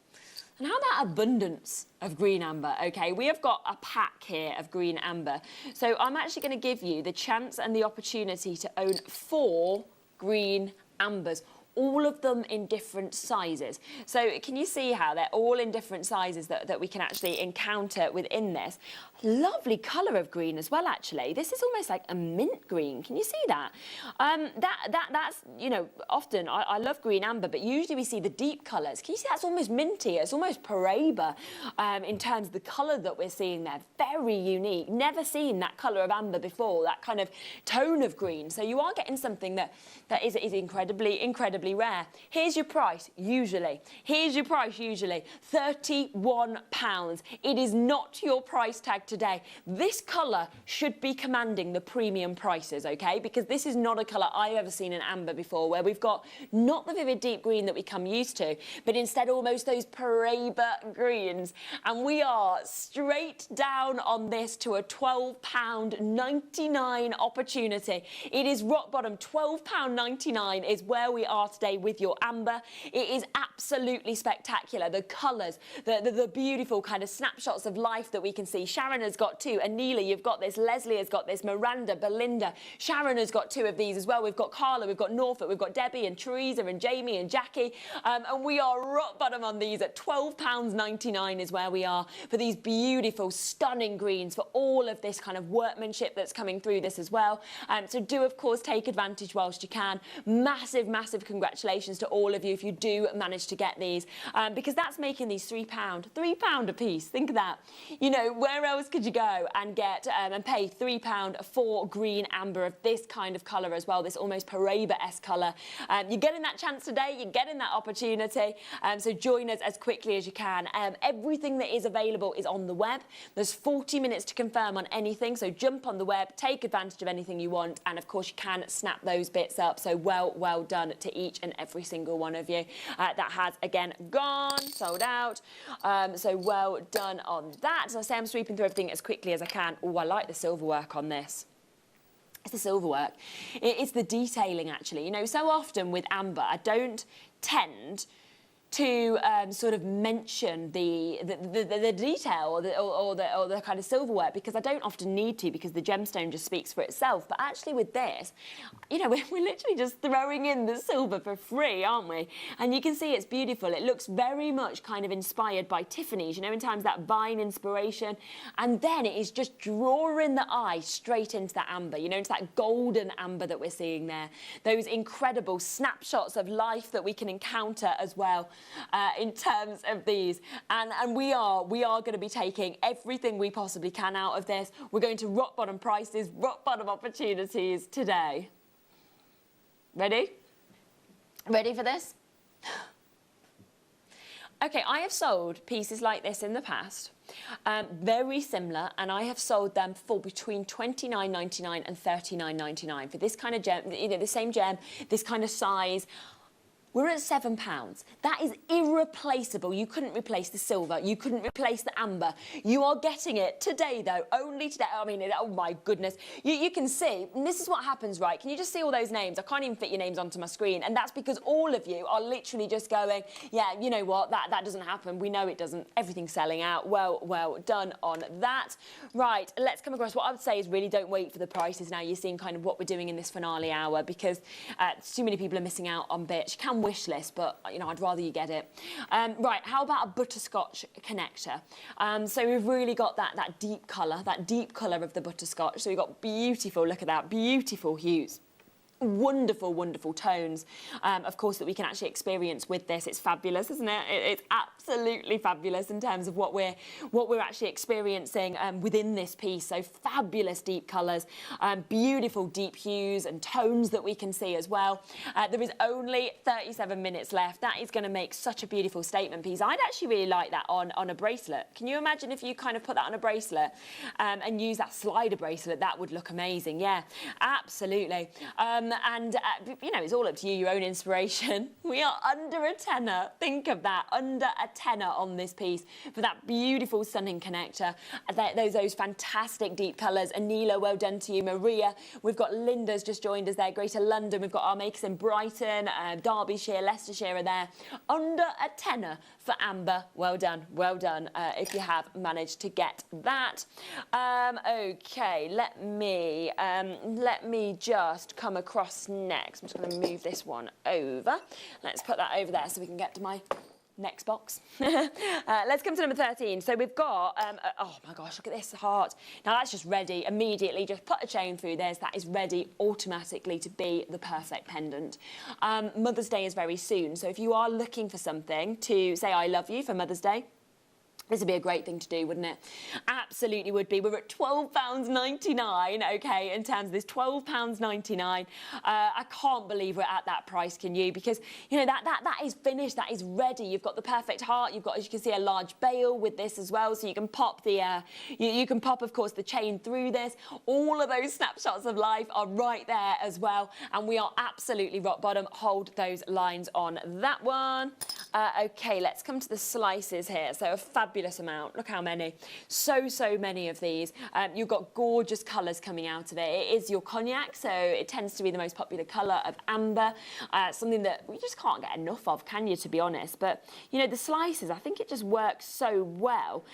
And how about abundance of green amber? Okay, we have got a pack here of green amber. So I'm actually going to give you the chance and the opportunity to own 4 green ambers. All of them in different sizes. So can you see how they're all in different sizes that we can actually encounter within this? Lovely colour of green as well, actually. This is almost like a mint green. Can you see that? That's, you know, often I love green amber, but usually we see the deep colours. Can you see that's almost minty? It's almost Paraiba in terms of the colour that we're seeing there. Very unique. Never seen that colour of amber before, that kind of tone of green. So you are getting something that is incredibly rare. Here's your price, usually. Here's your price, usually. £31. It is not your price tag today. This colour should be commanding the premium prices, okay? Because this is not a colour I've ever seen in amber before, where we've got not the vivid deep green that we come used to, but instead almost those Paraiba greens. And we are straight down on this to a £12.99 opportunity. It is rock bottom. £12.99 is where we are today with your amber. It is absolutely spectacular. The colours, the beautiful kind of snapshots of life that we can see. Sharon has got 2. Anila, you've got this. Leslie has got this. Miranda, Belinda. Sharon has got 2 of these as well. We've got Carla, we've got Norfolk, we've got Debbie and Teresa and Jamie and Jackie. And we are rock bottom on these at £12.99 is where we are for these beautiful, stunning greens, for all of this kind of workmanship that's coming through this as well. So do, of course, take advantage whilst you can. Massive, massive congratulations congratulations to all of you if you do manage to get these, because that's making these £3 a piece. Think of that. You know, where else could you go and get and pay £3 for green amber of this kind of colour as well, this almost Paraiba-esque colour? You're getting that chance today, you're getting that opportunity, so join us as quickly as you can. Everything that is available is on the web. There's 40 minutes to confirm on anything, so jump on the web, take advantage of anything you want, and of course you can snap those bits up. So well done to each and every single one of you. That has again gone, sold out, so well done on that. As I say, I'm sweeping through everything as quickly as I can. Oh, I like the silver work on this. It's the silver work. It's the detailing, actually. You know, so often with amber, I don't tend to sort of mention the detail or the kind of silverware, because I don't often need to, because the gemstone just speaks for itself. But actually with this, you know, we're literally just throwing in the silver for free, aren't we? And you can see it's beautiful. It looks very much kind of inspired by Tiffany's, you know, in terms of that vine inspiration. And then it is just drawing the eye straight into that amber, you know, into that golden amber that we're seeing there. Those incredible snapshots of life that we can encounter as well. In terms of these, and we are going to be taking everything we possibly can out of this. We're going to rock bottom prices, rock bottom opportunities today. Ready for this? Okay, I have sold pieces like this in the past, very similar, and I have sold them for between $29.99 and $39.99 for this kind of gem, you know, the same gem, this kind of size. We're at £7. That is irreplaceable. You couldn't replace the silver. You couldn't replace the amber. You are getting it today, though, only today. I mean, oh my goodness. You can see, and this is what happens, right? Can you just see all those names? I can't even fit your names onto my screen. And that's because all of you are literally just going, yeah, you know what, that doesn't happen. We know it doesn't. Everything's selling out. Well done on that. Right, let's come across. What I would say is really don't wait for the prices now. You're seeing kind of what we're doing in this finale hour, because too many people are missing out on bits. You can wish list, but you know, I'd rather you get it. Right, how about a butterscotch connector? So we've really got that deep colour of the butterscotch. So we've got beautiful, look at that, beautiful hues. Wonderful, wonderful tones, of course, that we can actually experience with this. It's fabulous, isn't it? It's absolutely fabulous in terms of what we're actually experiencing within this piece. So fabulous deep colours, beautiful deep hues and tones that we can see as well. There is only 37 minutes left. That is going to make such a beautiful statement piece. I'd actually really like that on a bracelet. Can you imagine if you kind of put that on a bracelet and use that slider bracelet? That would look amazing. Yeah, absolutely. And you know, it's all up to you, your own inspiration. We are under a tenner. Think of that, under a tenner on this piece for that beautiful, stunning connector. Those fantastic deep colours. Anila, well done to you. Maria, we've got Linda's just joined us there. Greater London, we've got our makers in Brighton, Derbyshire, Leicestershire are there. Under a tenner for amber. Well done, if you have managed to get that. Okay, let me just come across next. I'm just going to move this one over. Let's put that over there so we can get to my next box. Let's come to number 13. So we've got, oh my gosh, look at this heart. Now that's just ready immediately. Just put a chain through this. That is ready automatically to be the perfect pendant. Mother's Day is very soon. So if you are looking for something to say I love you for Mother's Day, this would be a great thing to do, wouldn't it? Absolutely would be. We're at £12.99, okay, in terms of this, £12.99. I can't believe we're at that price, can you? Because, you know, that is finished, that is ready. You've got the perfect heart. You've got, as you can see, a large bail with this as well, so you can pop the, you can pop, of course, the chain through this. All of those snapshots of life are right there as well, and we are absolutely rock bottom. Hold those lines on that one. Okay, let's come to the slices here. So a fabulous amount. Look how many. So many of these. You've got gorgeous colours coming out of it. It is your cognac, so it tends to be the most popular colour of amber. Something that we just can't get enough of, can you, to be honest? But, you know, the slices, I think it just works so well.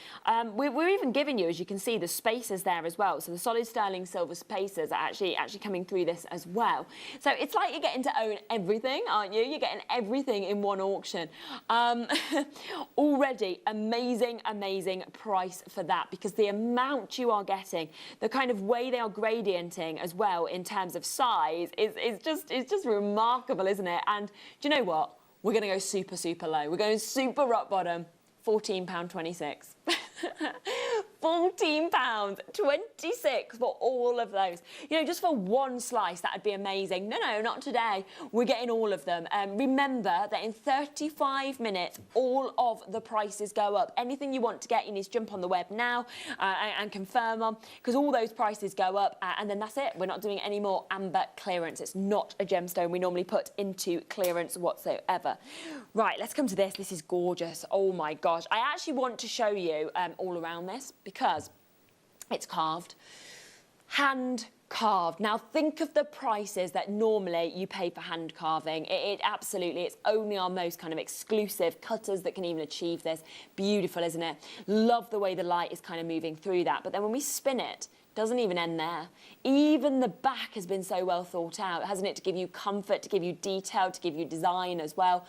We're even giving you, as you can see, the spacers there as well. So the solid sterling silver spacers are actually coming through this as well. So it's like you're getting to own everything, aren't you? You're getting everything in one auction. Already amazing, amazing price for that, because the amount you are getting, the kind of way they are gradienting as well in terms of size is just remarkable, isn't it? And do you know what? We're going to go super, super low. We're going super rock bottom, £14.26. £14.26 for all of those. You know, just for one slice, that'd be amazing. No, not today. We're getting all of them. Remember that in 35 minutes, all of the prices go up. Anything you want to get, you need to jump on the web now and confirm them, because all those prices go up, and then that's it. We're not doing any more amber clearance. It's not a gemstone we normally put into clearance whatsoever. Right, let's come to this. This is gorgeous. Oh my gosh. I actually want to show you all around this, because it's carved, hand carved. Now think of the prices that normally you pay for hand carving. It absolutely, it's only our most kind of exclusive cutters that can even achieve this. Beautiful, isn't it? Love the way the light is kind of moving through that. But then when we spin it, doesn't even end there. Even the back has been so well thought out, hasn't it, to give you comfort, to give you detail, to give you design as well.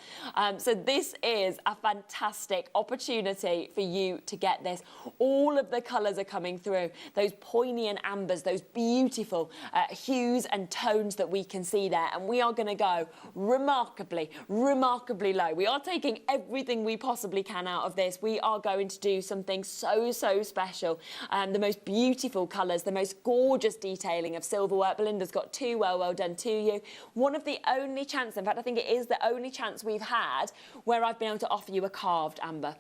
So this is a fantastic opportunity for you to get this. All of the colours are coming through, those poignant ambers, those beautiful hues and tones that we can see there. And we are going to go remarkably, remarkably low. We are taking everything we possibly can out of this. We are going to do something so, so special. The most beautiful colours, the most gorgeous detailing of silverwork. Belinda's got two. Well done to you. One of the only chances, in fact, I think it is the only chance we've had where I've been able to offer you a carved amber,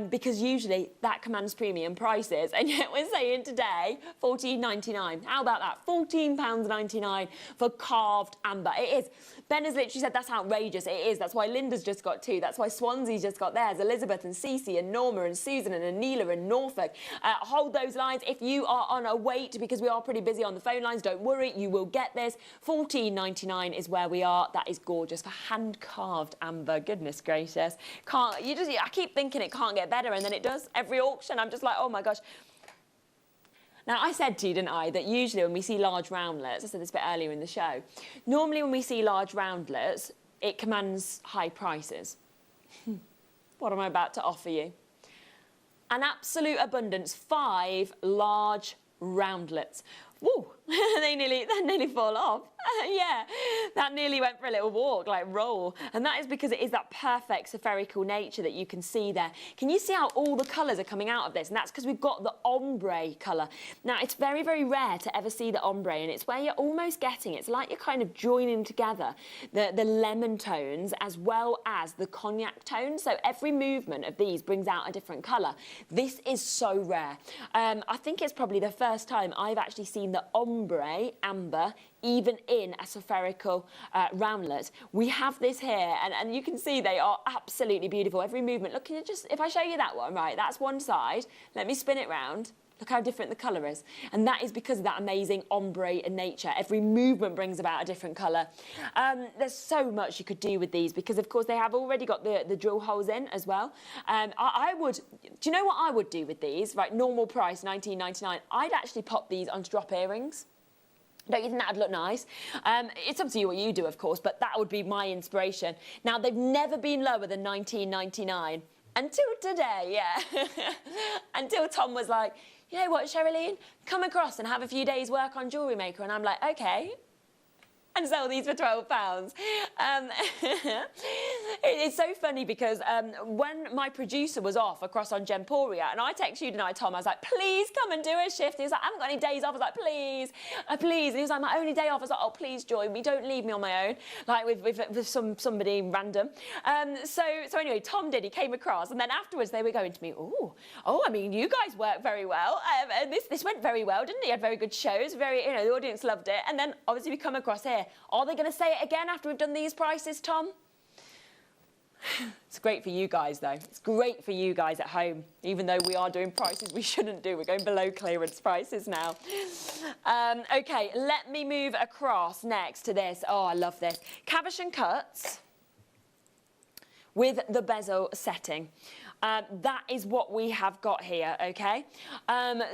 because usually that commands premium prices, and yet we're saying today £14.99. How about that? £14.99 for carved amber. It is. Ben has literally said that's outrageous. It is. That's why Linda's just got two. That's why Swansea's just got theirs. Elizabeth and Cece and Norma and Susan and Anila and Norfolk. Hold those lines. If you are on a wait, because we are pretty busy on the phone lines, don't worry, you will get this. £14.99 is where we are. That is gorgeous for hand carved amber. Goodness gracious. I keep thinking it can't get better, and then it does. Every auction, I'm just like, oh my gosh. Now, I said to you, didn't I, that usually when we see large roundlets, I said this a bit earlier in the show, normally when we see large roundlets, it commands high prices. What am I about to offer you? An absolute abundance, 5 large roundlets. Woo, they nearly fall off. Yeah, that nearly went for a little walk, like roll. And that is because it is that perfect spherical nature that you can see there. Can you see how all the colours are coming out of this? And that's because we've got the ombre colour. Now, it's very, very rare to ever see the ombre, and it's where you're almost getting, it's like you're kind of joining together the lemon tones as well as the cognac tones. So every movement of these brings out a different colour. This is so rare. I think it's probably the first time I've actually seen the ombre amber even in a spherical roundlet. We have this here, and you can see they are absolutely beautiful. Every movement, look, if I show you that one, right, that's one side. Let me spin it round. Look how different the colour is. And that is because of that amazing ombre in nature. Every movement brings about a different colour. There's so much you could do with these, because, of course, they have already got the drill holes in as well. Do you know what I would do with these? Right, normal price, $19.99. I'd actually pop these onto drop earrings. Don't you think that would look nice? It's up to you what you do, of course, but that would be my inspiration. Now, they've never been lower than $19.99 until today, yeah. Until Tom was like, you know what, Sherilyn, come across and have a few days' work on JewelleryMaker. And I'm like, okay. And sell these for £12. It's so funny because when my producer was off across on Gemporia, and I texted you tonight, Tom, I was like, please come and do a shift. He was like, I haven't got any days off. I was like, please, please. And he was like, my only day off. I was like, oh, please join me. Don't leave me on my own, like with somebody random. So anyway, Tom did. He came across, and then afterwards they were going to me, oh, I mean, you guys work very well. And this went very well, didn't it? You had very good shows. Very, the audience loved it. And then obviously we come across here. Are they going to say it again after we've done these prices, Tom? It's great for you guys, though. It's great for you guys at home, even though we are doing prices we shouldn't do. We're going below clearance prices now. OK, let me move across next to this. Oh, I love this. Cabochon cuts with the bezel setting. That is what we have got here, okay?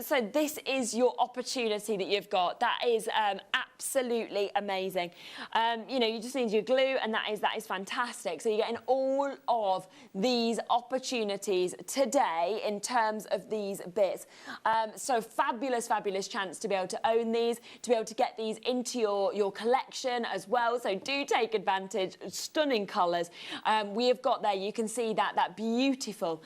So this is your opportunity that you've got. That is absolutely amazing. You know, you just need your glue, and that is fantastic. So you're getting all of these opportunities today in terms of these bits. So fabulous, fabulous chance to be able to own these, to be able to get these into your collection as well. So do take advantage. Stunning colours. We have got there, you can see that beautiful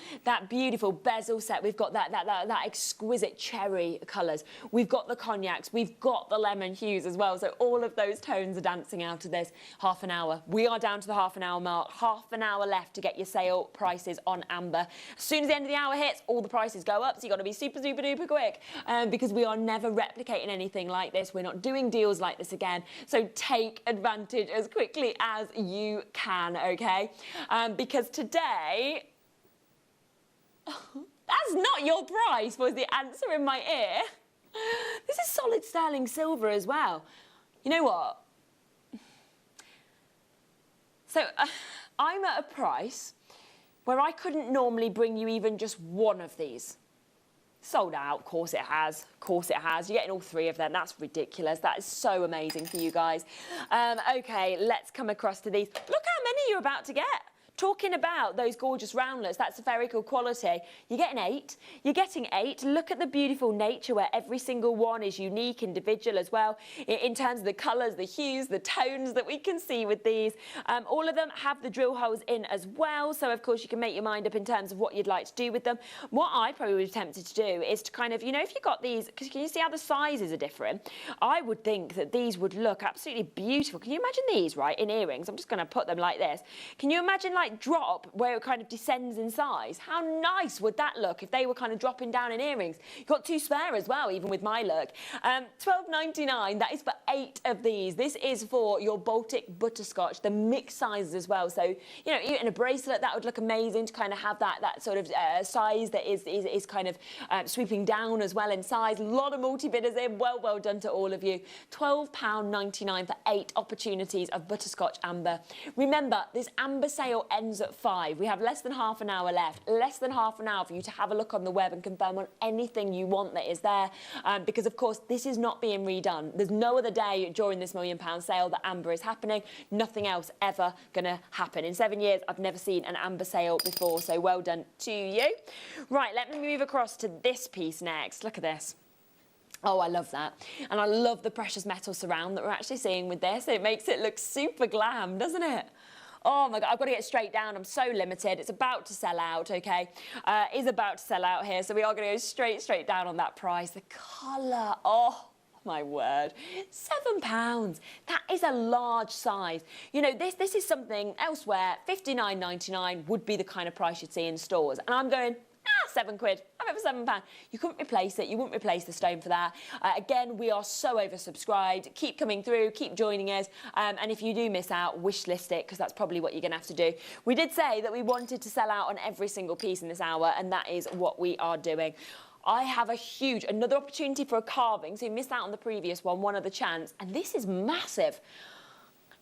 bezel set. We've got that exquisite cherry colours. We've got the cognacs. We've got the lemon hues as well. So all of those tones are dancing out of this. Half an hour. We are down to the half an hour mark. Half an hour left to get your sale prices on amber. As soon as the end of the hour hits, all the prices go up. So you've got to be super, super duper quick because we are never replicating anything like this. We're not doing deals like this again. So take advantage as quickly as you can, okay? Because today, that's not your price, was the answer in my ear. This is solid sterling silver as well. You know what? So I'm at a price where I couldn't normally bring you even just one of these. Sold out, of course it has. Of course it has. You're getting all three of them. That's ridiculous. That is so amazing for you guys. Okay, let's come across to these. Look how many you're about to get. Talking about those gorgeous roundlets, that's spherical quality. You're getting 8. You're getting 8. Look at the beautiful nature where every single one is unique, individual as well. In terms of the colours, the hues, the tones that we can see with these. All of them have the drill holes in as well. So, of course, you can make your mind up in terms of what you'd like to do with them. What I probably would be tempted to do is to kind of, you know, if you've got these, because can you see how the sizes are different? I would think that these would look absolutely beautiful. Can you imagine these, right, in earrings? I'm just going to put them like this. Can you imagine, like, drop where it kind of descends in size? How nice would that look if they were kind of dropping down in earrings? You've got 2 spare as well, even with my look. $12.99, that is for 8 of these. This is for your Baltic butterscotch, the mixed sizes as well. So, you know, even a bracelet, that would look amazing to kind of have that sort of size that is kind of sweeping down as well in size. A lot of multi-bidders in. Well done to all of you. £12.99 for 8 opportunities of butterscotch amber. Remember, this amber sale ends at 5. We have less than half an hour left. Less than half an hour for you to have a look on the web and confirm on anything you want that is there. Because, of course, this is not being redone. There's no other day during this £1 million sale that amber is happening. Nothing else ever going to happen. In 7 years, I've never seen an amber sale before. So well done to you. Right, let me move across to this piece next. Look at this. Oh, I love that. And I love the precious metal surround that we're actually seeing with this. It makes it look super glam, doesn't it? Oh my God, I've got to get straight down. I'm so limited. It's about to sell out, okay? Is about to sell out here. So we are going to go straight down on that price. The colour, oh my word, £7. That is a large size. You know, this is something elsewhere, $59.99 would be the kind of price you'd see in stores. And I'm going, £7. Have it for £7. You couldn't replace it. You wouldn't replace the stone for that. Again, we are so oversubscribed. Keep coming through. Keep joining us. And if you do miss out, wish list it, because that's probably what you're going to have to do. We did say that we wanted to sell out on every single piece in this hour, and that is what we are doing. I have another opportunity for a carving. So you missed out on the previous one other chance. And this is massive.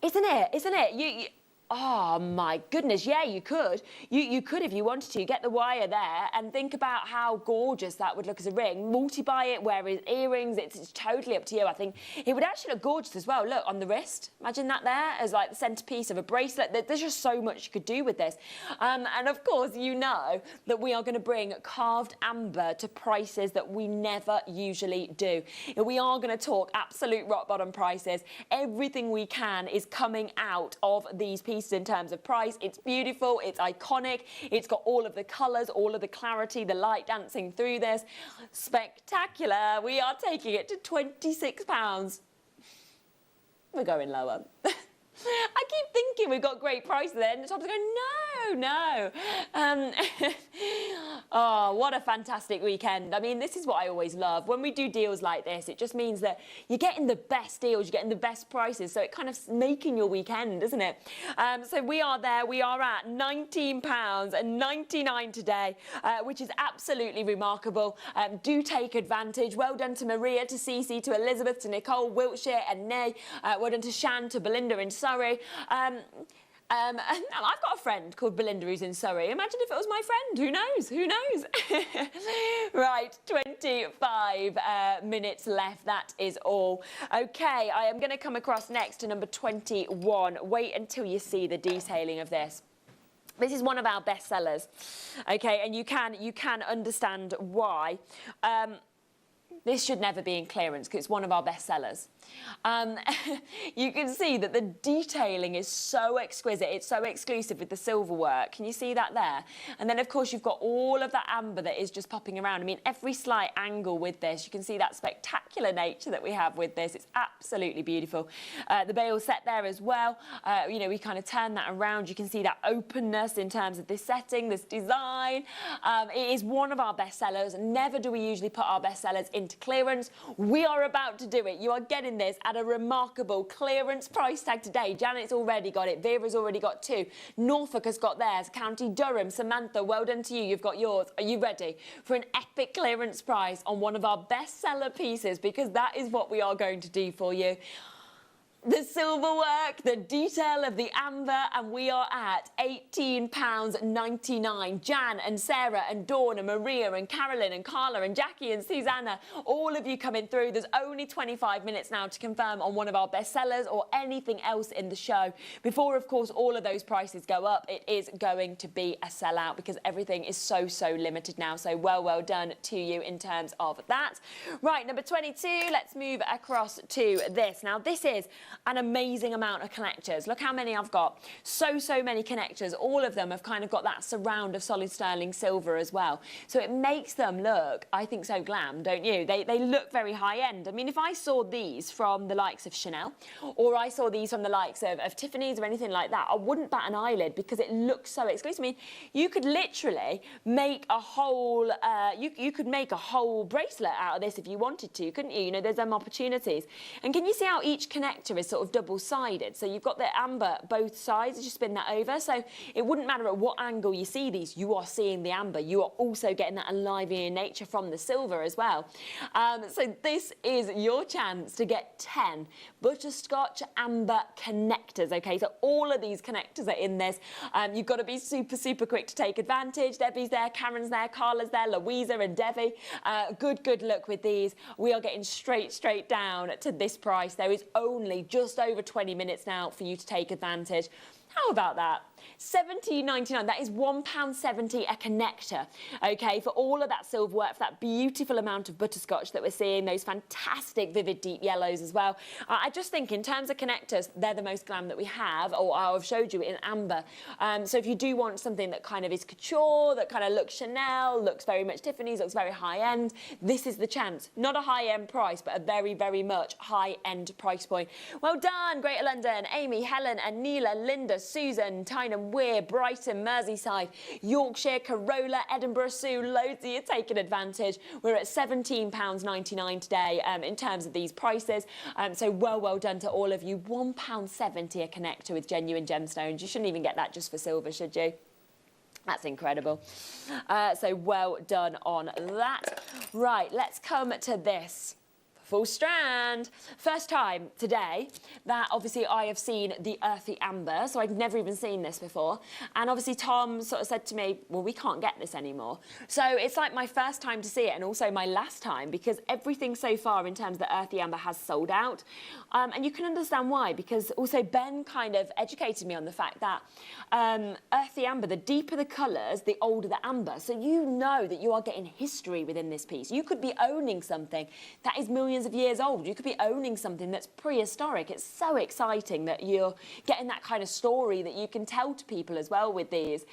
Isn't it? Isn't it? Oh my goodness, yeah, you could. You could, if you wanted to, get the wire there and think about how gorgeous that would look as a ring. Multi-buy it, wear earrings, it's totally up to you. I think it would actually look gorgeous as well. Look, on the wrist, imagine that there as like the centerpiece of a bracelet. There's just so much you could do with this. And of course, you know that we are going to bring carved amber to prices that we never usually do. We are going to talk absolute rock bottom prices. Everything we can is coming out of these pieces in terms of price. It's beautiful, it's iconic, it's got all of the colours, all of the clarity, the light dancing through this. Spectacular. We are taking it to £26. We're going lower. I keep thinking we've got great prices there, and the top's going, no. Oh, what a fantastic weekend. I mean, this is what I always love. When we do deals like this, it just means that you're getting the best deals, you're getting the best prices, so it kind of making your weekend, isn't it? So we are there. We are at £19.99 today, which is absolutely remarkable. Do take advantage. Well done to Maria, to Cece, to Elizabeth, to Nicole, Wiltshire and Nay. Well done to Shan, to Belinda in Surrey. And I've got a friend called Belinda who's in Surrey. Imagine if it was my friend. Who knows? Who knows? Right, 25 minutes left. That is all. Okay, I am going to come across next to number 21. Wait until you see the detailing of this. This is one of our best sellers, okay, and you can understand why. This should never be in clearance because it's one of our best sellers. You can see that the detailing is so exquisite. It's so exclusive with the silver work. Can you see that there? And then, of course, you've got all of that amber that is just popping around. I mean, every slight angle with this, you can see that spectacular nature that we have with this. It's absolutely beautiful. The bail set there as well. You know, we kind of turn that around. You can see that openness in terms of this setting, this design. It is one of our best sellers. Never do we usually put our best sellers into clearance. We are about to do it. You are getting this at a remarkable clearance price tag today. Janet's already got it. Vera's already got 2. Norfolk has got theirs. County Durham, Samantha, well done to you. You've got yours. Are you ready for an epic clearance price on one of our bestseller pieces? Because that is what we are going to do for you. The silver work, the detail of the amber, and we are at £18.99. Jan and Sarah and Dawn and Maria and Carolyn and Carla and Jackie and Susanna, all of you coming through. There's only 25 minutes now to confirm on one of our bestsellers or anything else in the show. Before, of course, all of those prices go up, it is going to be a sellout because everything is so limited now. So well done to you in terms of that. Right, number 22, let's move across to this. Now, this is an amazing amount of connectors. Look how many I've got. So many connectors. All of them have kind of got that surround of solid sterling silver as well. So it makes them look, I think, so glam, don't you? They look very high end. I mean, if I saw these from the likes of Chanel or I saw these from the likes of Tiffany's or anything like that, I wouldn't bat an eyelid because it looks so exclusive. I mean, you could literally make a whole, you could make a whole bracelet out of this if you wanted to, couldn't you? You know, there's them opportunities. And can you see how each connector is sort of double-sided? So you've got the amber both sides as you spin that over. So it wouldn't matter at what angle you see these, you are seeing the amber. You are also getting that enlivening nature from the silver as well. So this is your chance to get 10 butterscotch amber connectors, okay? So all of these connectors are in this. You've got to be super quick to take advantage. Debbie's there, Karen's there, Carla's there, Louisa and Debbie. Good luck with these. We are getting straight down to this price. There is only just over 20 minutes now for you to take advantage. How about that? £17.99, that is £1.70 a connector, okay, for all of that silver work, for that beautiful amount of butterscotch that we're seeing, those fantastic vivid deep yellows as well. I just think in terms of connectors, they're the most glam that we have, or I've showed you in amber. So if you do want something that kind of is couture, that kind of looks Chanel, looks very much Tiffany's, looks very high-end, this is the chance. Not a high-end price, but a very much high-end price point. Well done, Greater London, Amy, Helen and Neela, Linda, Susan, Tyneham Weir, Brighton, Merseyside, Yorkshire, Corolla, Edinburgh Sue, loads of you taking advantage. We're at £17.99 today in terms of these prices. So well done to all of you. £1.70 a connector with genuine gemstones. You shouldn't even get that just for silver, should you? That's incredible. So well done on that. Right, let's come to this. Full strand. First time today that obviously I have seen the earthy amber, so I'd never even seen this before. And obviously Tom sort of said to me, well, we can't get this anymore. So it's like my first time to see it and also my last time because everything so far in terms of the earthy amber has sold out. And you can understand why, because also Ben kind of educated me on the fact that earthy amber, the deeper the colours, the older the amber. So you know that you are getting history within this piece. You could be owning something that is millions of years old. You could be owning something that's prehistoric. It's so exciting that you're getting that kind of story that you can tell to people as well with these.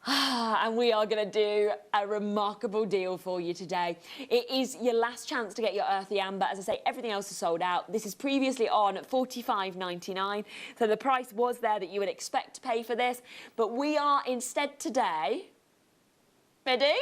And we are going to do a remarkable deal for you today. It is your last chance to get your earthy amber. As I say, everything else is sold out. This is previously on at £45.99, so the price was there that you would expect to pay for this, but we are instead today, ready?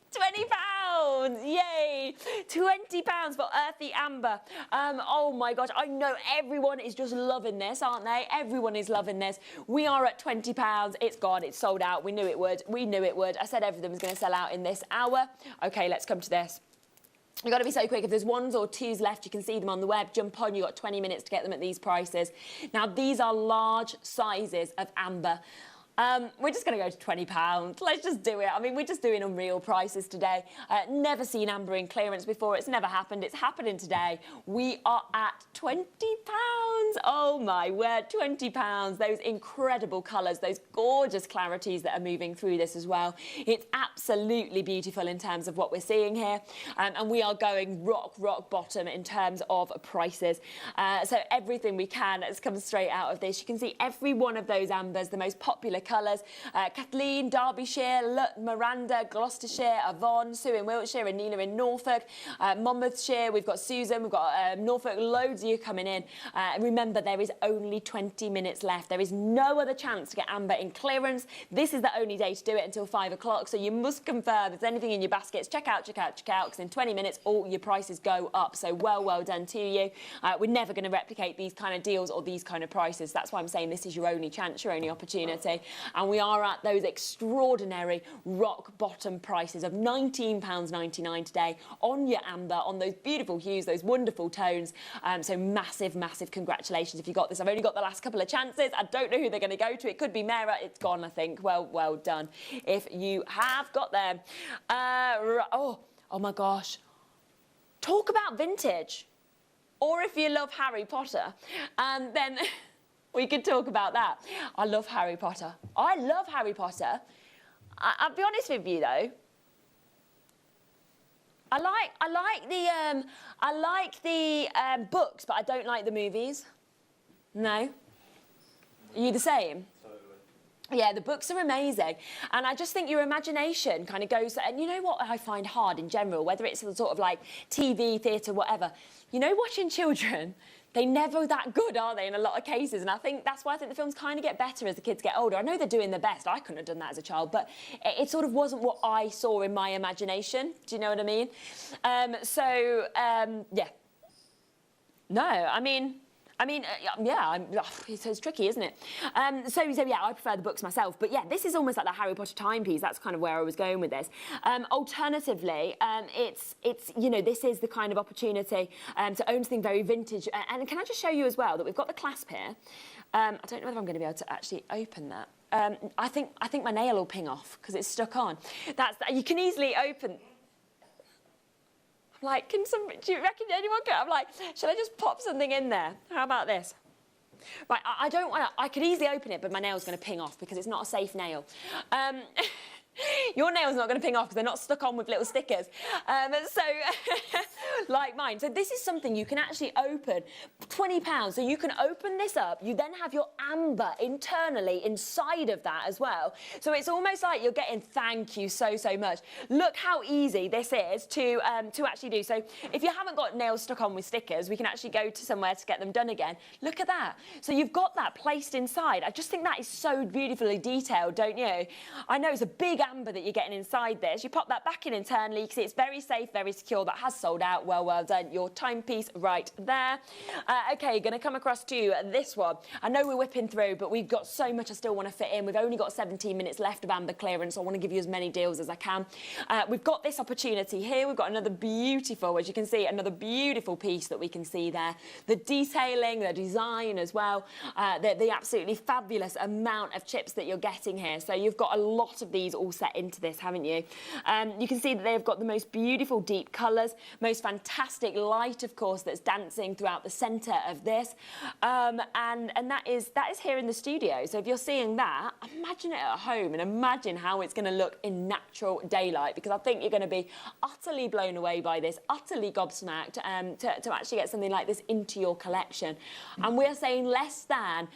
£20, yay! £20 for earthy amber. Oh my gosh, I know everyone is just loving this, aren't they? Everyone is loving this. We are at £20. It's gone, it's sold out. We knew it would. I said everything was going to sell out in this hour. Okay, let's come to this. You've got to be so quick. If there's 1s or 2s left, you can see them on the web. Jump on, you've got 20 minutes to get them at these prices. Now, these are large sizes of amber. We're just going to go to £20. Let's just do it. I mean, we're just doing unreal prices today. Never seen amber in clearance before. It's never happened. It's happening today. We are at £20. Oh, my word, £20. Those incredible colours, those gorgeous clarities that are moving through this as well. It's absolutely beautiful in terms of what we're seeing here. And we are going rock bottom in terms of prices. So everything we can has come straight out of this. You can see every one of those ambers, the most popular colours. Kathleen, Derbyshire, Miranda, Gloucestershire, Avon, Sue in Wiltshire, and Nina in Norfolk, Monmouthshire, we've got Susan, we've got Norfolk, loads of you coming in. Remember, there is only 20 minutes left. There is no other chance to get amber in clearance. This is the only day to do it until 5 o'clock, so you must confirm if there's anything in your baskets. Check out, because in 20 minutes, all your prices go up. So well done to you. We're never going to replicate these kind of deals or these kind of prices. That's why I'm saying this is your only chance, your only opportunity. And we are at those extraordinary rock bottom prices of £19.99 today on your amber, on those beautiful hues, those wonderful tones. So massive congratulations if you got this. I've only got the last couple of chances. I don't know who they're going to go to. It could be Mera. It's gone, I think. Well done if you have got them. Oh my gosh. Talk about vintage. Or if you love Harry Potter, then we could talk about that. I love Harry Potter. I'll be honest with you though. I like the books, but I don't like the movies. No? Are you the same? Yeah, the books are amazing. And I just think your imagination kind of goes... And you know what I find hard in general, whether it's sort of like TV, theatre, whatever, you know, watching children, they're never that good, are they, in a lot of cases? And I think that's why I think the films kind of get better as the kids get older. I know they're doing their best. I couldn't have done that as a child, but it sort of wasn't what I saw in my imagination. Do you know what I mean? Yeah. No, I mean, yeah, it's tricky, isn't it? So yeah, I prefer the books myself. But yeah, this is almost like the Harry Potter timepiece. That's kind of where I was going with this. Alternatively, it's you know, this is the kind of opportunity to own something very vintage. And can I just show you as well that we've got the clasp here? I don't know whether I'm going to be able to actually open that. I think my nail will ping off because it's stuck on. You can easily open. I'm like, do you reckon anyone can? I'm like, shall I just pop something in there? How about this? Right, I don't want to, I could easily open it, but my nail's going to ping off because it's not a safe nail. Your nail's not going to ping off because they're not stuck on with little stickers. Like mine. So this is something you can actually open. £20. So you can open this up. You then have your amber internally inside of that as well. So it's almost like you're getting thank you so much. Look how easy this is to actually do. So if you haven't got nails stuck on with stickers, we can actually go to somewhere to get them done again. Look at that. So you've got that placed inside. I just think that is so beautifully detailed, don't you? I know it's a big amber that you're getting inside this. You pop that back in internally. You can see it's very safe, very secure. That has sold out. Well done. Your timepiece right there. Okay, you're going to come across to this one. I know we're whipping through, but we've got so much I still want to fit in. We've only got 17 minutes left of amber clearance, so I want to give you as many deals as I can. We've got this opportunity here. We've got another beautiful, as you can see, another beautiful piece that we can see there. The detailing, the design as well, the absolutely fabulous amount of chips that you're getting here. So you've got a lot of these all set into this, haven't you? You can see that they've got the most beautiful deep colours, most fantastic light, of course, that's dancing throughout the centre of this, and that is here in the studio. So if you're seeing that, imagine it at home and imagine how it's going to look in natural daylight, because I think you're going to be utterly blown away by this, utterly gobsmacked to actually get something like this into your collection. And we're saying less than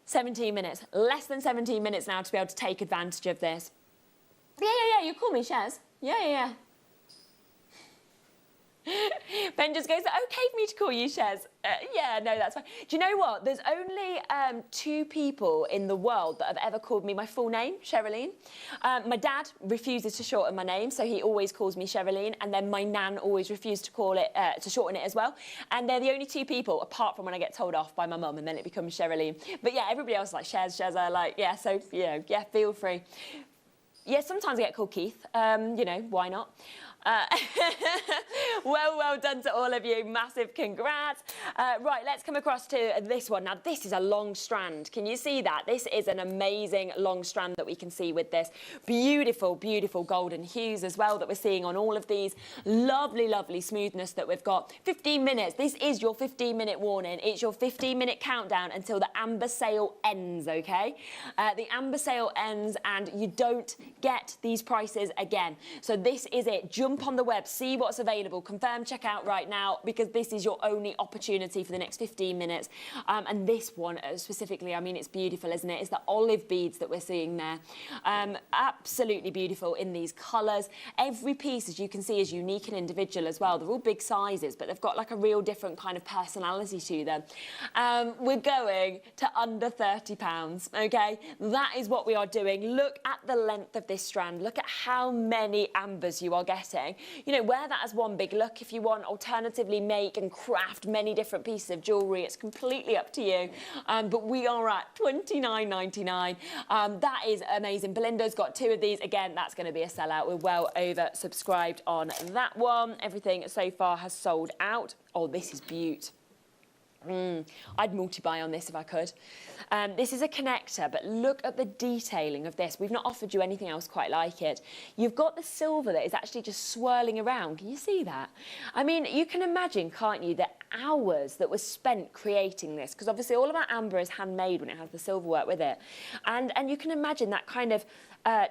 17 minutes, less than 17 minutes now to be able to take advantage of this. Yeah, you call me Shez. Yeah. Ben just goes, okay for me to call you Shez. Yeah, no, that's fine. Do you know what? There's only 2 people in the world that have ever called me my full name, Sherilyn. My dad refuses to shorten my name, so he always calls me Sherilyn, and then my nan always refused to call it, to shorten it as well. And they're the only 2 people, apart from when I get told off by my mum, and then it becomes Sherilyn. But yeah, everybody else is like Shez, like, yeah, so, you know, yeah, feel free. Yeah, sometimes I get called Keith, you know, why not? Well done to all of you. Massive congrats. Right, let's come across to this one. Now, this is a long strand. Can you see that? This is an amazing long strand that we can see with this. Beautiful, beautiful golden hues as well that we're seeing on all of these. Lovely, lovely smoothness that we've got. 15 minutes. This is your 15-minute warning. It's your 15-minute countdown until the amber sale ends, okay? The amber sale ends and you don't get these prices again. So this is it. Jump on the web, see what's available, confirm checkout right now, because this is your only opportunity for the next 15 minutes. And this one specifically, I mean, it's beautiful, isn't it? It's the olive beads that we're seeing there. Absolutely beautiful in these colours. Every piece, as you can see, is unique and individual as well. They're all big sizes, but they've got like a real different kind of personality to them. We're going to under £30, okay? That is what we are doing. Look at the length of this strand. Look at how many ambers you are getting. You know, wear that as one big look if you want. Alternatively, make and craft many different pieces of jewellery. It's completely up to you. But we are at £29.99. That is amazing. Belinda's got 2 of these. Again, that's going to be a sellout. We're well oversubscribed on that one. Everything so far has sold out. Oh, this is beaut. I'd multi-buy on this if I could. This is a connector, but look at the detailing of this. We've not offered you anything else quite like it. You've got the silver that is actually just swirling around. Can you see that? I mean, you can imagine, can't you, the hours that were spent creating this, because obviously all of our amber is handmade when it has the silver work with it. And you can imagine that kind of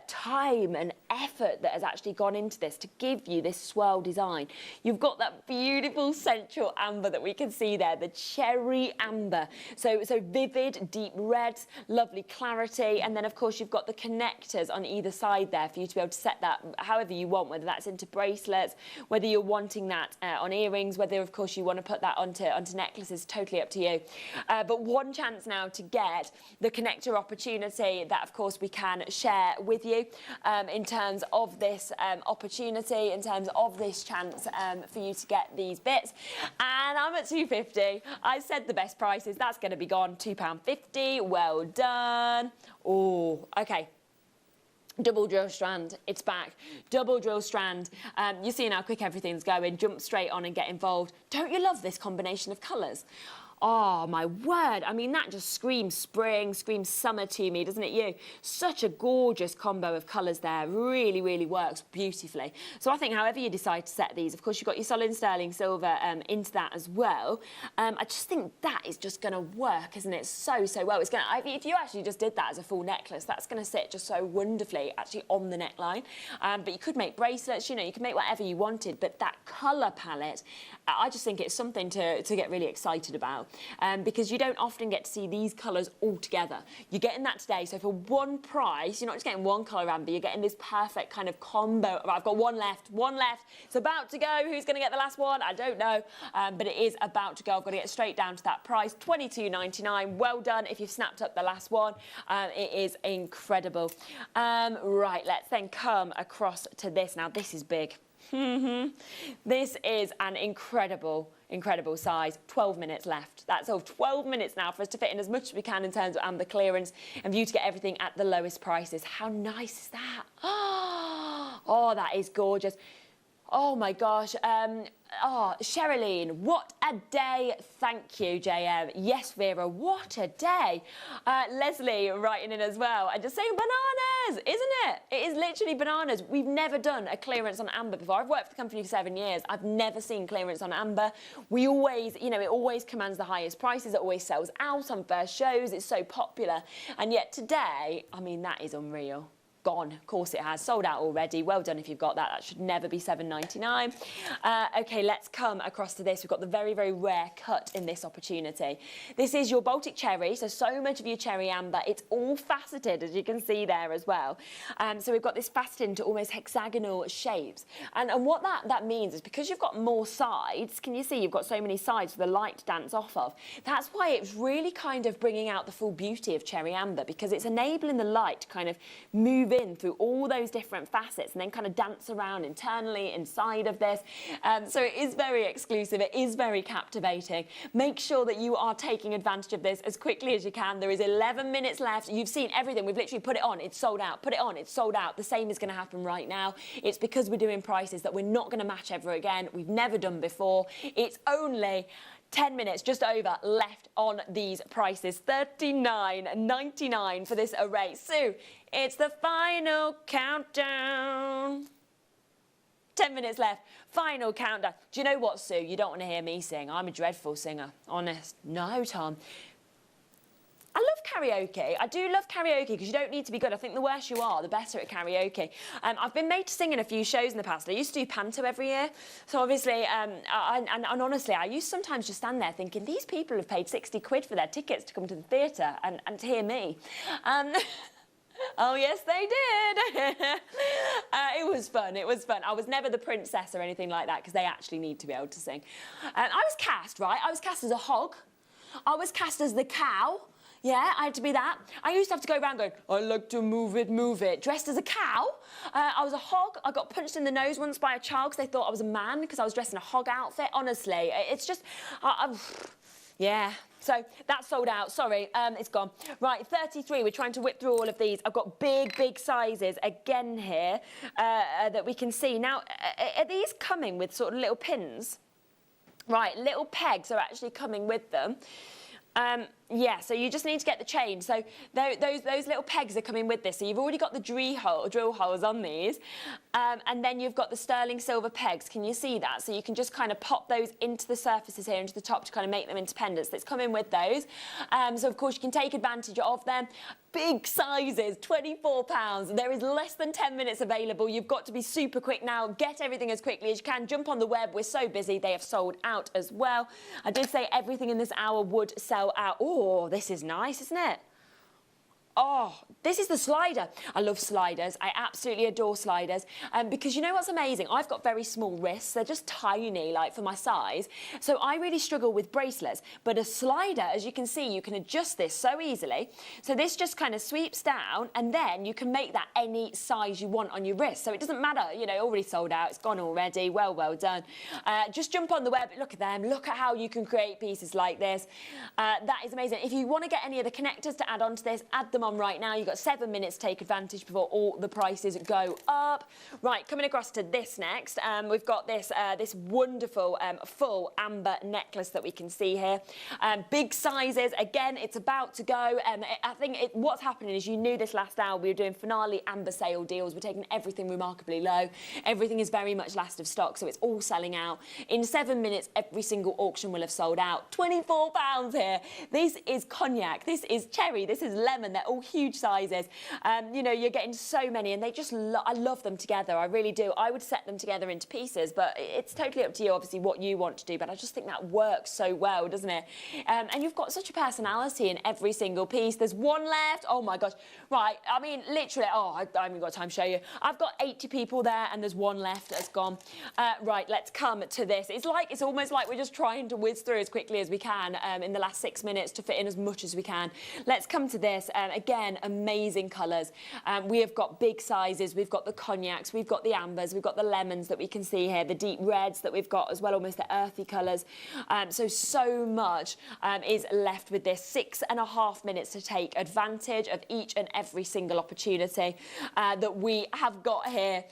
time and effort that has actually gone into this to give you this swirl design. You've got that beautiful central amber that we can see there, the cherry amber. So vivid, deep reds, lovely clarity, and then of course you've got the connectors on either side there for you to be able to set that however you want, whether that's into bracelets, whether you're wanting that on earrings, whether of course you want to put that onto necklaces, totally up to you. But one chance now to get the connector opportunity that of course we can share with you in terms of this opportunity, in terms of this chance for you to get these bits. And I'm at £2.50. I said the best prices. That's going to be gone. £2.50. Well done. Oh, okay. Double drill strand, it's back. Double drill strand. You're seeing how quick everything's going. Jump straight on and get involved. Don't you love this combination of colours? Oh, my word. I mean, that just screams spring, screams summer to me, doesn't it, you? Such a gorgeous combo of colours there. Really, really works beautifully. So I think however you decide to set these, of course, you've got your solid sterling silver into that as well. I just think that is just going to work, isn't it? So well. It's going to, if you actually just did that as a full necklace, that's going to sit just so wonderfully actually on the neckline. But you could make bracelets, you know, you can make whatever you wanted. But that colour palette, I just think it's something to get really excited about. Because you don't often get to see these colours all together. You're getting that today, so for one price, you're not just getting one colour amber, you're getting this perfect kind of combo. Right, I've got one left. It's about to go. Who's going to get the last one? I don't know, but it is about to go. I've got to get straight down to that price, £22.99. Well done if you've snapped up the last one. It is incredible. Right, let's then come across to this. Now, this is big. This is an incredible size. 12 minutes left. That's all. 12 minutes now for us to fit in as much as we can in terms of amber clearance and for you to get everything at the lowest prices. How nice is that? Oh, that is gorgeous. Oh my gosh. Oh, Sherilyn, what a day. Thank you, JM. Yes, Vera, what a day. Leslie writing in as well and just saying bananas, isn't it? It is literally bananas. We've never done a clearance on amber before. I've worked for the company for 7 years. I've never seen clearance on amber. We always, you know, it always commands the highest prices. It always sells out on first shows. It's so popular. And yet today, I mean, that is unreal. Gone. Of course it has. Sold out already. Well done if you've got that. That should never be £7.99. Okay, let's come across to this. We've got the very, very rare cut in this opportunity. This is your Baltic cherry. So much of your cherry amber. It's all faceted, as you can see there as well. So we've got this faceted into almost hexagonal shapes. And what that means is because you've got more sides, can you see you've got so many sides for the light to dance off of? That's why it's really kind of bringing out the full beauty of cherry amber, because it's enabling the light to kind of move spin through all those different facets and then kind of dance around internally inside of this. So it is very exclusive. It is very captivating. Make sure that you are taking advantage of this as quickly as you can. There is 11 minutes left. You've seen everything. We've literally put it on. It's sold out. Put it on. It's sold out. The same is going to happen right now. It's because we're doing prices that we're not going to match ever again. We've never done before. It's only 10 minutes, just over, left on these prices. $39.99 for this array. Sue, it's the final countdown. 10 minutes left. Final countdown. Do you know what, Sue? You don't want to hear me sing. I'm a dreadful singer. Honest. No, Tom. I love karaoke. I do love karaoke because you don't need to be good. I think the worse you are, the better at karaoke. I've been made to sing in a few shows in the past. I used to do panto every year. So obviously, and honestly, I used to sometimes just stand there thinking, these people have paid 60 quid for their tickets to come to the theatre and to hear me. Oh, yes, they did. It was fun. It was fun. I was never the princess or anything like that because they actually need to be able to sing. I was cast, right? I was cast as a hog. I was cast as the cow. Yeah, I had to be that. I used to have to go around going, I like to move it, dressed as a cow. I was a hog. I got punched in the nose once by a child because they thought I was a man because I was dressed in a hog outfit. Honestly, it's just, yeah. So that's sold out. Sorry, it's gone. Right, 33. We're trying to whip through all of these. I've got big sizes again here that we can see. Now, are these coming with sort of little pins? Right, little pegs are actually coming with them. Yeah, so you just need to get the chain. So those little pegs are coming with this. So you've already got the drill holes on these. And then you've got the sterling silver pegs. Can you see that? So you can just kind of pop those into the surfaces here, into the top to kind of make them into pendants. That's coming with those. So, of course, you can take advantage of them. Big sizes, £24. There is less than 10 minutes available. You've got to be super quick now. Get everything as quickly as you can. Jump on the web. We're so busy. They have sold out as well. I did say everything in this hour would sell out. Oh, this is nice, isn't it? Oh, this is the slider. I love sliders. I absolutely adore sliders. Because you know what's amazing? I've got very small wrists. They're just tiny, like, for my size. So I really struggle with bracelets. But a slider, as you can see, you can adjust this so easily. So this just kind of sweeps down, and then you can make that any size you want on your wrist. So it doesn't matter, you know, already sold out. It's gone already. Well done. Just jump on the web. Look at them. Look at how you can create pieces like this. That is amazing. If you want to get any of the connectors to add on to this, add them on right now. You've got 7 minutes to take advantage before all the prices go up. Right, coming across to this next, we've got this this wonderful full amber necklace that we can see here. Big sizes. Again, it's about to go. I think what's happening is, you knew this last hour, we were doing finale amber sale deals. We're taking everything remarkably low. Everything is very much last of stock, so it's all selling out. In 7 minutes, every single auction will have sold out. £24 here. This is cognac. This is cherry. This is lemon. They're all huge sizes. You know, you're getting so many, and they just I love them together. I really do. I would set them together into pieces, but it's totally up to you, obviously, what you want to do. But I just think that works so well, doesn't it? And you've got such a personality in every single piece. There's one left. Oh my gosh. Right. I mean, literally. Oh, I haven't got time to show you. I've got 80 people there, and there's one left that's gone. Right. Let's come to this. It's almost like we're just trying to whiz through as quickly as we can in the last 6 minutes to fit in as much as we can. Let's come to this. Again, amazing colours. We have got big sizes. We've got the cognacs. We've got the ambers. We've got the lemons that we can see here. The deep reds that we've got as well, almost the earthy colours. So much is left with this. 6.5 minutes to take advantage of each and every single opportunity that we have got here.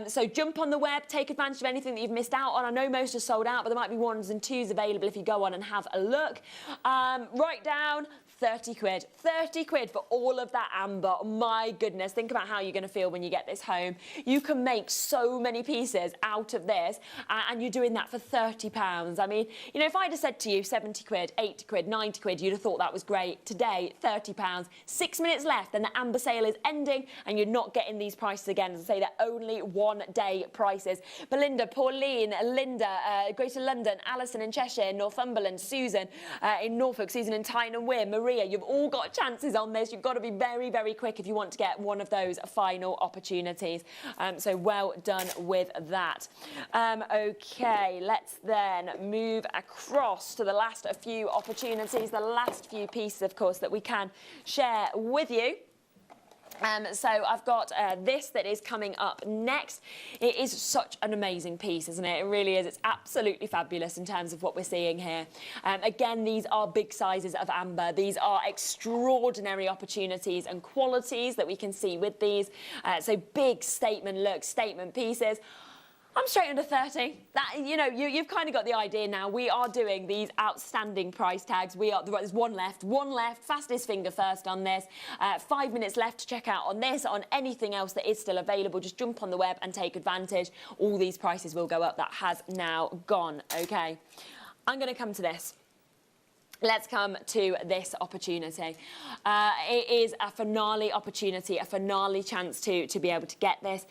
So jump on the web, take advantage of anything that you've missed out on. I know most are sold out, but there might be 1s and 2s available if you go on and have a look. Write down 30 quid. 30 quid for all of that amber. My goodness, think about how you're going to feel when you get this home. You can make so many pieces out of this, and you're doing that for £30. I mean, you know, if I'd have said to you 70 quid, 80 quid, 90 quid, you'd have thought that was great. Today, £30. 6 minutes left, and the amber sale is ending, and you're not getting these prices again. As I say, they're only one-day prices. Belinda, Pauline, Linda, Greater London, Alison in Cheshire, Northumberland, Susan in Norfolk, Susan in Tyne and Wear, Maria, you've all got chances on this. You've got to be very, very quick if you want to get one of those final opportunities. So well done with that. OK, let's then move across to the last few opportunities, the last few pieces, of course, that we can share with you. So I've got this that is coming up next. It is such an amazing piece, isn't it? It really is. It's absolutely fabulous in terms of what we're seeing here. Again, these are big sizes of amber. These are extraordinary opportunities and qualities that we can see with these. So big statement looks, statement pieces. I'm straight under 30. That, you know, you've kind of got the idea now. We are doing these outstanding price tags. There's one left, fastest finger first on this. 5 minutes left to check out on this, on anything else that is still available. Just jump on the web and take advantage. All these prices will go up. That has now gone, okay. I'm going to come to this. Let's come to this opportunity. It is a finale opportunity, a finale chance to be able to get this.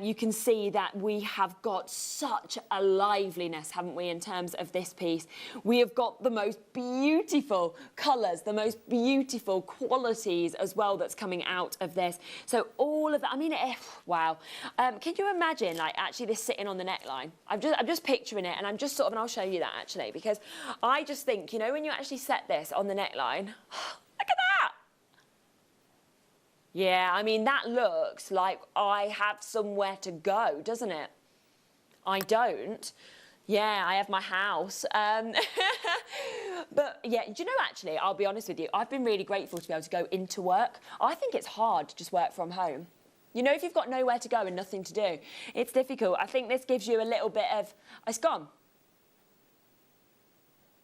You can see that we have got such a liveliness, haven't we, in terms of this piece. We have got the most beautiful colours, the most beautiful qualities as well that's coming out of this. So all of that, I mean, wow. Can you imagine, like, actually this sitting on the neckline? I'm just picturing it, and I'm just sort of, and I'll show you that actually, because I just think, you know, when you actually set this on the neckline, look at that. Yeah, I mean, that looks like I have somewhere to go, doesn't it? I don't. Yeah, I have my house. But yeah, do you know, actually, I'll be honest with you, I've been really grateful to be able to go into work. I think it's hard to just work from home. You know, if you've got nowhere to go and nothing to do, it's difficult. I think this gives you a little bit of, it's gone.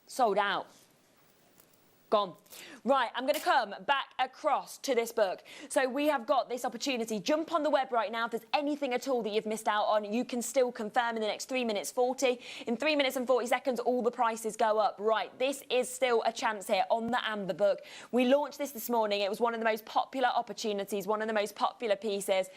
Sold out. Gone. Right, I'm going to come back across to this book. So we have got this opportunity. Jump on the web right now. If there's anything at all that you've missed out on, you can still confirm in the next 3 minutes 40. In 3 minutes and 40 seconds, all the prices go up. Right, this is still a chance here on the Amber book. We launched this morning. It was one of the most popular opportunities, one of the most popular pieces.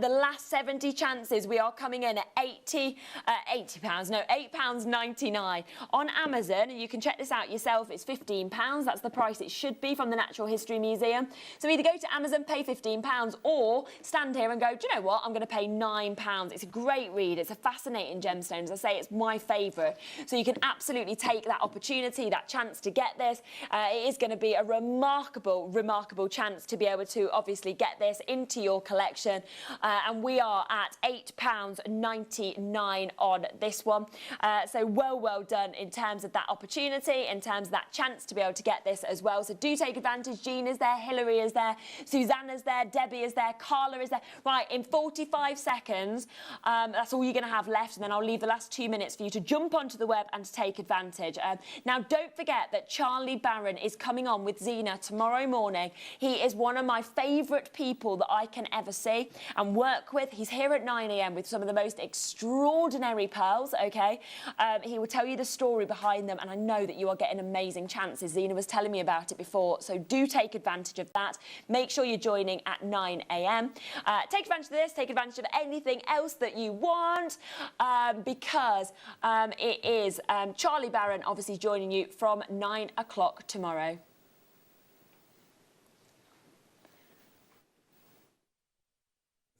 The last 70 chances, we are coming in at £8.99. On Amazon, and you can check this out yourself, it's £15. That's the price it should be from the Natural History Museum. So either go to Amazon, pay £15, or stand here and go, do you know what, I'm going to pay £9. It's a great read. It's a fascinating gemstone. As I say, it's my favourite. So you can absolutely take that opportunity, that chance to get this. It is going to be a remarkable, remarkable chance to be able to obviously get this into your collection. And we are at £8.99 on this one. So well done in terms of that opportunity, in terms of that chance to be able to get this as well. So do take advantage. Jean is there, Hilary is there, Susanna's there, Debbie is there, Carla is there. Right, in 45 seconds, that's all you're going to have left, and then I'll leave the last 2 minutes for you to jump onto the web and to take advantage. Now, don't forget that Charlie Barron is coming on with Zena tomorrow morning. He is one of my favourite people that I can ever see and work with. He's here at 9 a.m. with some of the most extraordinary pearls, okay? He will tell you the story behind them, and I know that you are getting amazing chances. Zena was telling me about it before, so do take advantage of that. Make sure you're joining at 9 a.m. Take advantage of this, take advantage of anything else that you want, because it is Charlie Barron obviously joining you from 9 o'clock tomorrow.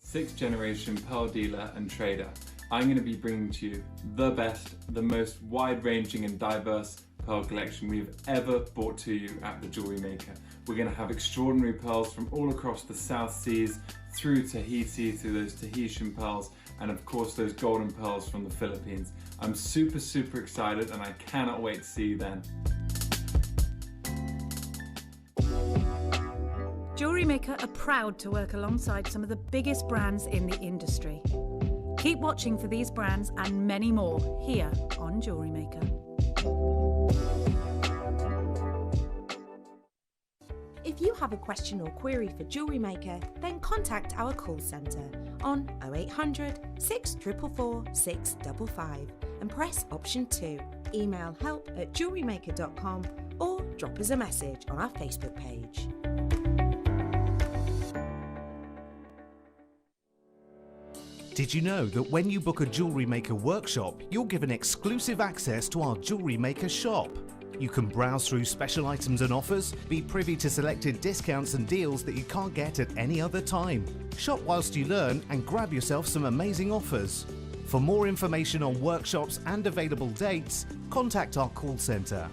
Sixth generation pearl dealer and trader. I'm going to be bringing to you the best, the most wide-ranging and diverse pearl collection we've ever brought to you at the Jewellery Maker. We're going to have extraordinary pearls from all across the South Seas, through Tahiti, through those Tahitian pearls, and of course those golden pearls from the Philippines. I'm super, super excited, and I cannot wait to see you then. Jewellery Maker are proud to work alongside some of the biggest brands in the industry. Keep watching for these brands and many more here on Jewellery Maker. If you have a question or query for Jewellery Maker, then contact our call centre on 0800 644 655 and press option 2. Email help@jewellerymaker.com or drop us a message on our Facebook page. Did you know that when you book a Jewellery Maker workshop, you're given exclusive access to our Jewellery Maker shop? You can browse through special items and offers, be privy to selected discounts and deals that you can't get at any other time. Shop whilst you learn and grab yourself some amazing offers. For more information on workshops and available dates, contact our call centre.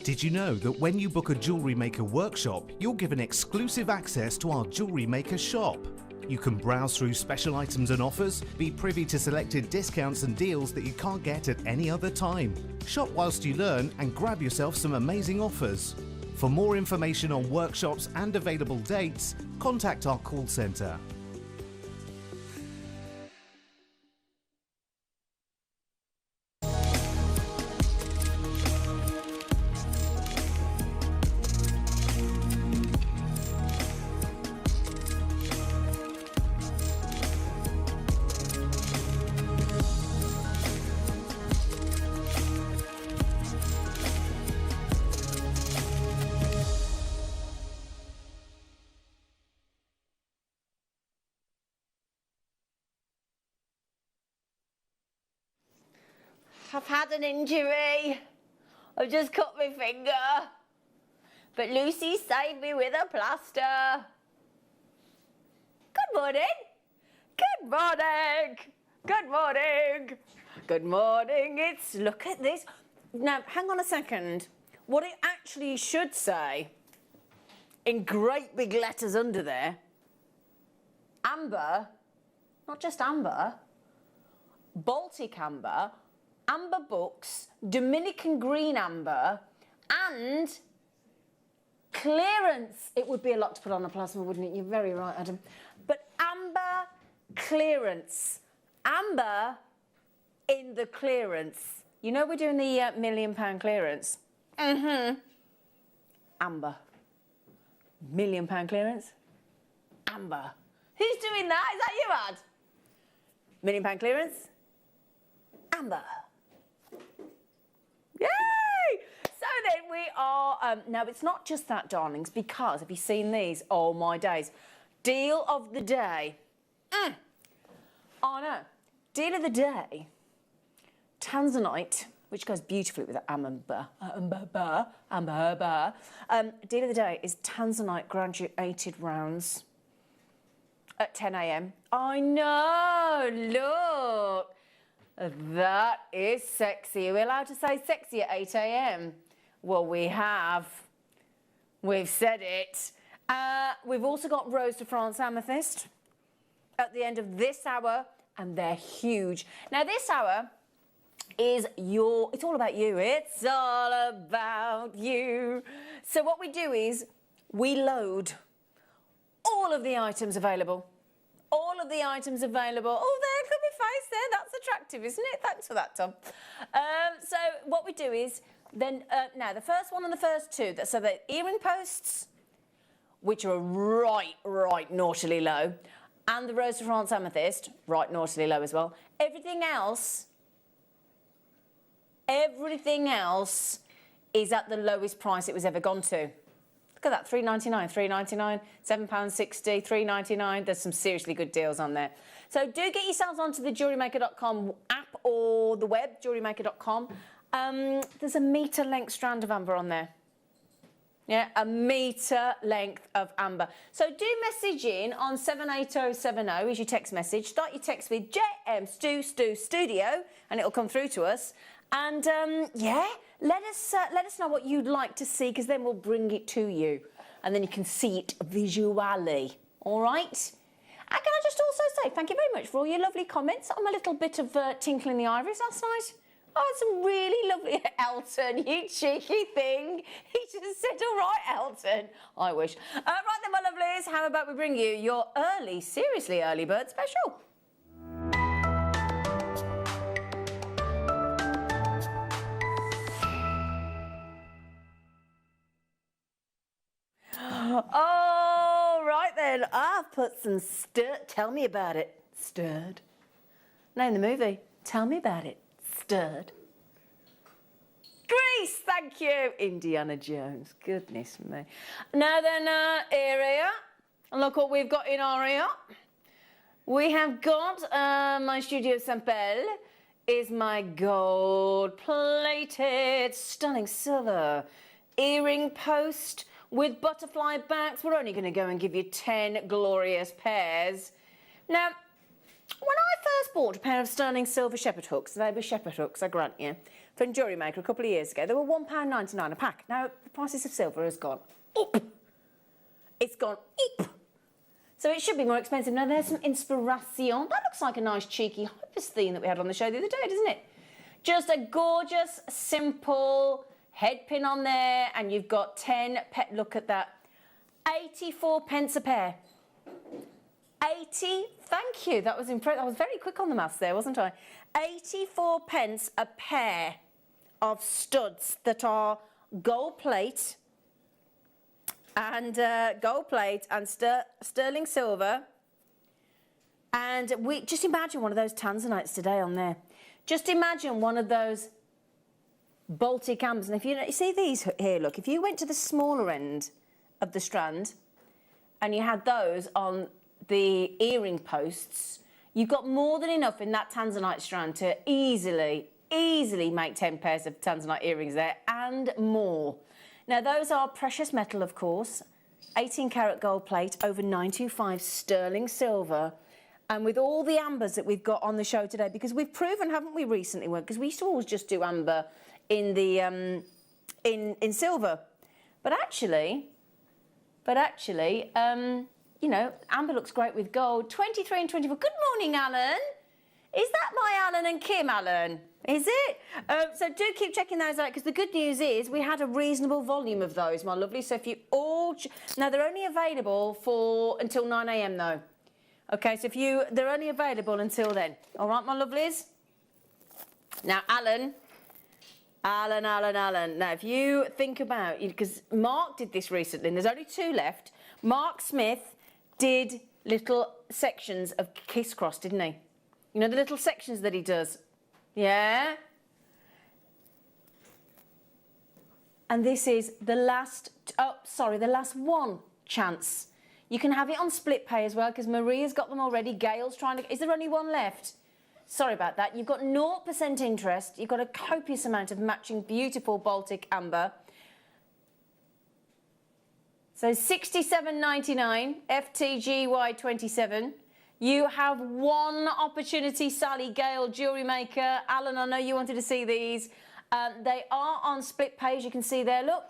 Did you know that when you book a Jewellery Maker workshop, you're given exclusive access to our Jewellery Maker shop? You can browse through special items and offers, be privy to selected discounts and deals that you can't get at any other time. Shop whilst you learn and grab yourself some amazing offers. For more information on workshops and available dates, contact our call centre. I've had an injury. I've just cut my finger. But Lucy saved me with a plaster. Good morning. Good morning. Good morning. Good morning. It's, look at this. Now, hang on a second. What it actually should say, in great big letters under there, amber, not just amber, Baltic amber, amber books, Dominican green amber, and clearance. It would be a lot to put on a plasma, wouldn't it? You're very right, Adam. But amber clearance. Amber in the clearance. You know we're doing the £1 million clearance? Mm-hmm. Amber. £1 million clearance? Amber. Who's doing that? Is that you, Ad? £1 million clearance? Amber. Yay! So then we are, no, it's not just that, darlings, because have you seen these? Oh, my days. Deal of the day. Oh, no. Deal of the day. Tanzanite, which goes beautifully with amber. Deal of the day is Tanzanite graduated rounds at 10 a.m. I know, look. That is sexy. Are we allowed to say sexy at 8 a.m? Well, we have. We've said it. We've also got Rose de France amethyst at the end of this hour, and they're huge. Now, this hour is it's all about you. It's all about you. So what we do is we load all of the items available. All of the items available. Oh, there could be face there. That's attractive, isn't it? Thanks for that, Tom. So what we do is then, now the first one and the first two, so the earring posts, which are right naughtily low, and the Rose de France amethyst, right naughtily low as well. Everything else is at the lowest price it was ever gone to. Look at that, £3.99, £3.99, £7.60, £3.99. There's some seriously good deals on there. So do get yourselves onto the JewelleryMaker.com app or the web, JewelleryMaker.com. There's a metre length strand of amber on there. Yeah, a metre length of amber. So do message in on 78070 is your text message. Start your text with JM Studio and it'll come through to us. And yeah, let us know what you'd like to see, because then we'll bring it to you, and then you can see it visually. All right. And can I just also say thank you very much for all your lovely comments on my little bit of tinkle in the ivories last night. Oh, some really lovely Elton, you cheeky thing. He just said, all right, Elton. I wish. Right then, my lovelies, how about we bring you your early, seriously early bird special? Oh, right then. I've put some tell me about it. Stirred. Name the movie. Tell me about it. Stirred. Grease, thank you. Indiana Jones. Goodness me. Now then, area. Look what we've got in our ear. We have got my Studio Sample is my gold-plated, stunning silver earring post with butterfly backs. We're only going to go and give you 10 glorious pairs. Now, when I first bought a pair of sterling silver shepherd hooks, they were shepherd hooks, I grant you, from JewelleryMaker a couple of years ago. They were £1.99 a pack. Now, the prices of silver has gone up. It's gone up. So it should be more expensive. Now, there's some inspiration. That looks like a nice cheeky Hypers theme that we had on the show the other day, doesn't it? Just a gorgeous, simple headpin on there, and you've got 10 pet. Look at that. 84 pence a pair. 80, thank you. That was impressive. I was very quick on the maths there, wasn't I? 84 pence a pair of studs that are gold plate and sterling silver. And we just imagine one of those Tanzanites today on there. Just imagine one of those Baltic ambers. And if you see these here, look, if you went to the smaller end of the strand and you had those on the earring posts, you've got more than enough in that Tanzanite strand to easily make 10 pairs of Tanzanite earrings there and more. Now, those are precious metal, of course, 18 karat gold plate, over 925 sterling silver, and with all the ambers that we've got on the show today, because we've proven, haven't we, recently, because we used to always just do amber in the in silver, but actually, you know, amber looks great with gold. 23 and 24. Good morning, Alan. Is that my Alan and Kim, Alan? Is it? So do keep checking those out, because the good news is we had a reasonable volume of those, my lovely. So if you all... Now, they're only available for until 9 a.m. though. Okay, so they're only available until then. All right, my lovelies? Now, Alan. Now, if you think about... Because Mark did this recently, and there's only 2 left. Mark Smith did little sections of Kiss Cross, didn't he? You know, the little sections that he does. Yeah? And this is the last, the last one chance. You can have it on split pay as well, because Maria's got them already. Gail's trying to... Is there only one left? Sorry about that. You've got 0% interest. You've got a copious amount of matching beautiful Baltic amber. So £67.99, FTGY27. You have one opportunity, Sally, Gail, JewelleryMaker. Alan, I know you wanted to see these. They are on split pay, as you can see there, look.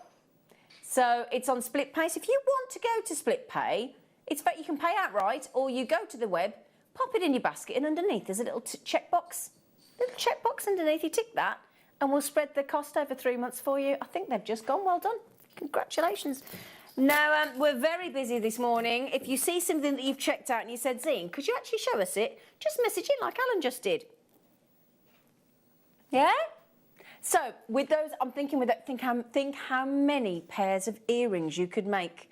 So it's on split pay. So if you want to go to split pay, you can pay outright, or you go to the web, pop it in your basket, and underneath there's a little checkbox. Little checkbox underneath, you tick that, and we'll spread the cost over 3 months for you. I think they've just gone. Well done. Congratulations. Now, we're very busy this morning. If you see something that you've checked out and you said, Zine, could you actually show us it? Just message in like Alan just did. Yeah? So, with those, I'm thinking with that, think how many pairs of earrings you could make.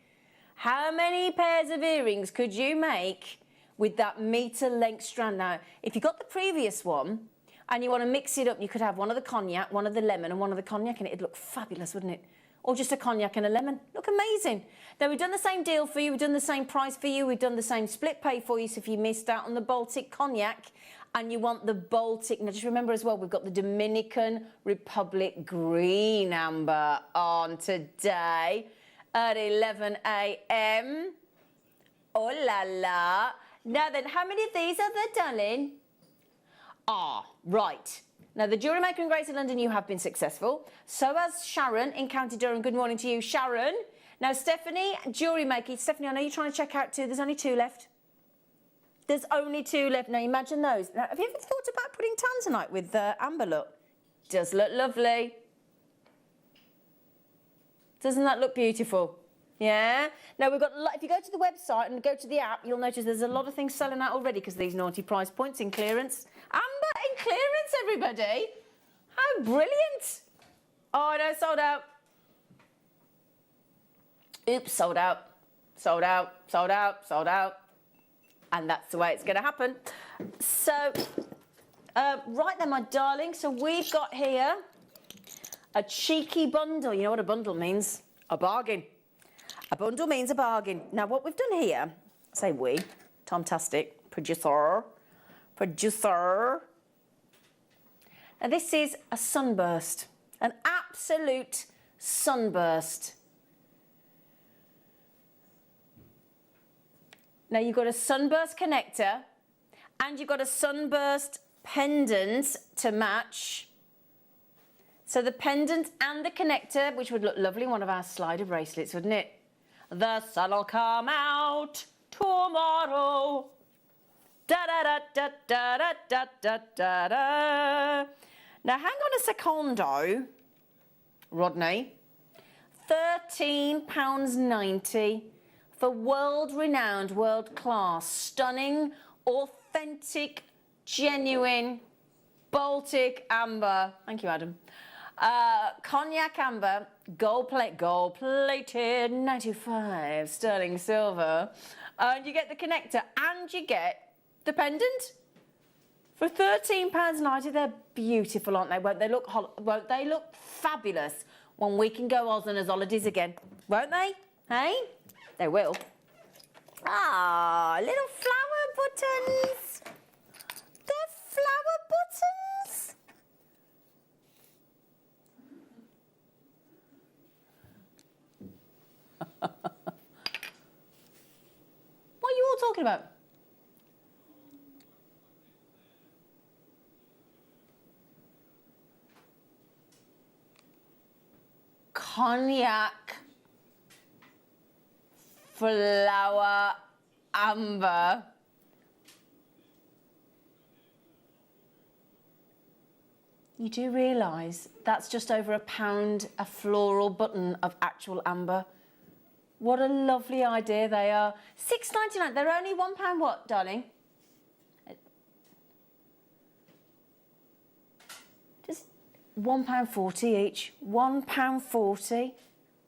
How many pairs of earrings could you make with that metre length strand? Now, if you got the previous one and you want to mix it up, you could have one of the cognac, one of the lemon, and one of the cognac, and it'd look fabulous, wouldn't it? Or just a cognac and a lemon. Look amazing. Now, we've done the same deal for you. We've done the same price for you. We've done the same split pay for you. So if you missed out on the Baltic cognac and you want the Baltic... Now, just remember as well, we've got the Dominican Republic green amber on today at 11 a.m. Oh, la, la. Now, then, how many of these are there, darling? Right. Now, the JewelleryMaker in Greater London, you have been successful. So has Sharon in County Durham. Good morning to you, Sharon. Now, Stephanie, JewelleryMaker. Stephanie, I know you're trying to check out 2. There's only 2 left. There's only 2 left. Now, imagine those. Now, have you ever thought about putting Tanzanite with amber look? Does look lovely. Doesn't that look beautiful? Yeah? Now, we've got... If you go to the website and go to the app, you'll notice there's a lot of things selling out already because of these naughty price points in clearance. Amber in clearance, everybody. How brilliant. Oh, no, sold out. Oops, sold out. Sold out, sold out, sold out. And that's the way it's going to happen. So, right then, my darling. So we've got here a cheeky bundle. You know what a bundle means? A bargain. A bundle means a bargain. Now, what we've done here, say we, Tomtastic, producer. Now, this is a sunburst, an absolute sunburst. Now, you've got a sunburst connector and you've got a sunburst pendant to match. So the pendant and the connector, which would look lovely in one of our slider bracelets, wouldn't it? The sun'll come out tomorrow. Da da da da da da da da da da. Now hang on a secondo, Rodney. £13.90 for world-renowned, world-class, stunning, authentic, genuine Baltic amber. Thank you, Adam. Cognac amber, gold-plated, 95 sterling silver. And you get the connector and you get the pendant. For £13.90, they're beautiful, aren't they? Won't they look fabulous when we can go Oz on his holidays again? Won't they? Hey? They will. Ah, little flower buttons. They're flower buttons. What are you all talking about? Cognac flower amber. You do realise that's just over £1 a floral button of actual amber. What a lovely idea they are. £6.99. They're only £1 what, darling? Just £1.40 each. £1.40.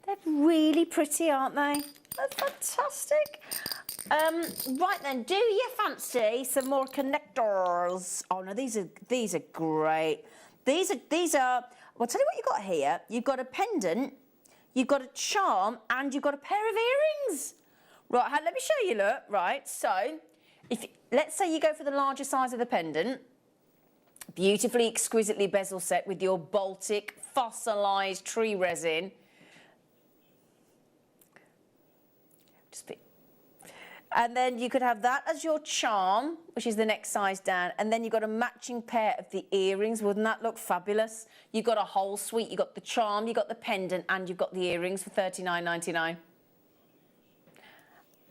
They're really pretty, aren't they? They're fantastic. Right then, do you fancy some more connectors? Oh no, these are great. These are. Well, I'll tell you what you've got here. You've got a pendant, you've got a charm, and you've got a pair of earrings. Right, let me show you. Look, right. So, let's say you go for the larger size of the pendant, beautifully, exquisitely bezel set with your Baltic fossilised tree resin. And then you could have that as your charm, which is the next size down, and then you've got a matching pair of the earrings. Wouldn't that look fabulous? You've got a whole suite. You've got the charm, you've got the pendant, and you've got the earrings for $39.99.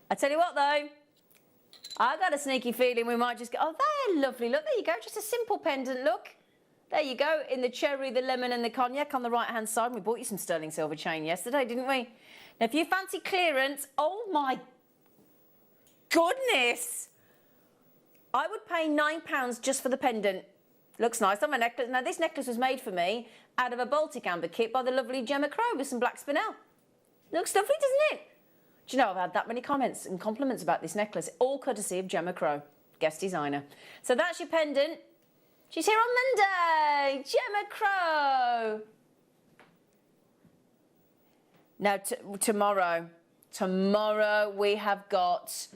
I tell you what, though, I got a sneaky feeling we might just go, oh, they're lovely. Look, there you go, just a simple pendant look. There you go, in the cherry, the lemon, and the cognac on the right-hand side. We bought you some sterling silver chain yesterday, didn't we? Now, if you fancy clearance, oh, my goodness, I would pay £9 just for the pendant. Looks nice on my necklace. Now, this necklace was made for me out of a Baltic amber kit by the lovely Gemma Crow with some black spinel. Looks lovely, doesn't it? Do you know, I've had that many comments and compliments about this necklace, all courtesy of Gemma Crow, guest designer. So that's your pendant. She's here on Monday, Gemma Crow. Now, tomorrow we have got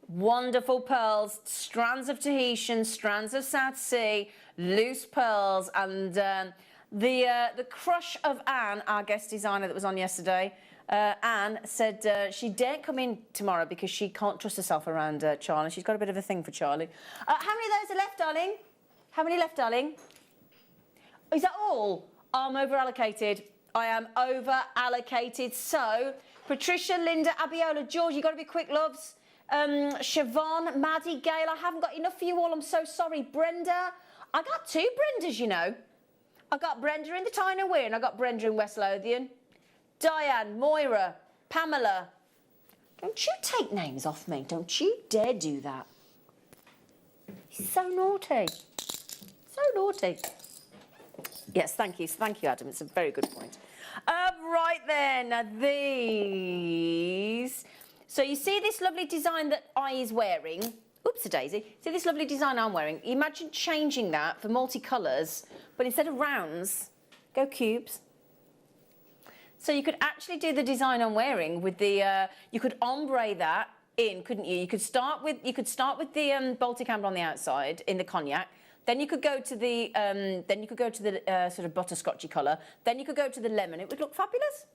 wonderful pearls, strands of Tahitian, strands of South Sea, loose pearls, and the crush of Anne, our guest designer that was on yesterday. Anne said she daren't come in tomorrow because she can't trust herself around Charlie. She's got a bit of a thing for Charlie. How many of those are left, darling? How many left, darling? Is that all? I'm over-allocated. I am over-allocated. So, Patricia, Linda, Abiola, George, you've got to be quick, loves. Siobhan, Maddie, Gail, I haven't got enough for you all. I'm so sorry. Brenda, I got two Brendas, you know. I got Brenda in the Tyne Weir and I got Brenda in West Lothian. Diane, Moira, Pamela. Don't you take names off me. Don't you dare do that. He's so naughty. So naughty. Yes, thank you. Thank you, Adam. It's a very good point. Right then, now these. So you see this lovely design that I is wearing. Oops-a-daisy. See this lovely design I'm wearing? Imagine changing that for multicolours, but instead of rounds, go cubes. So you could actually do the design I'm wearing with the. You could ombre that in, couldn't you? You could start with the Baltic amber on the outside in the cognac. Then you could go to the sort of butterscotchy colour. Then you could go to the lemon. It would look fabulous.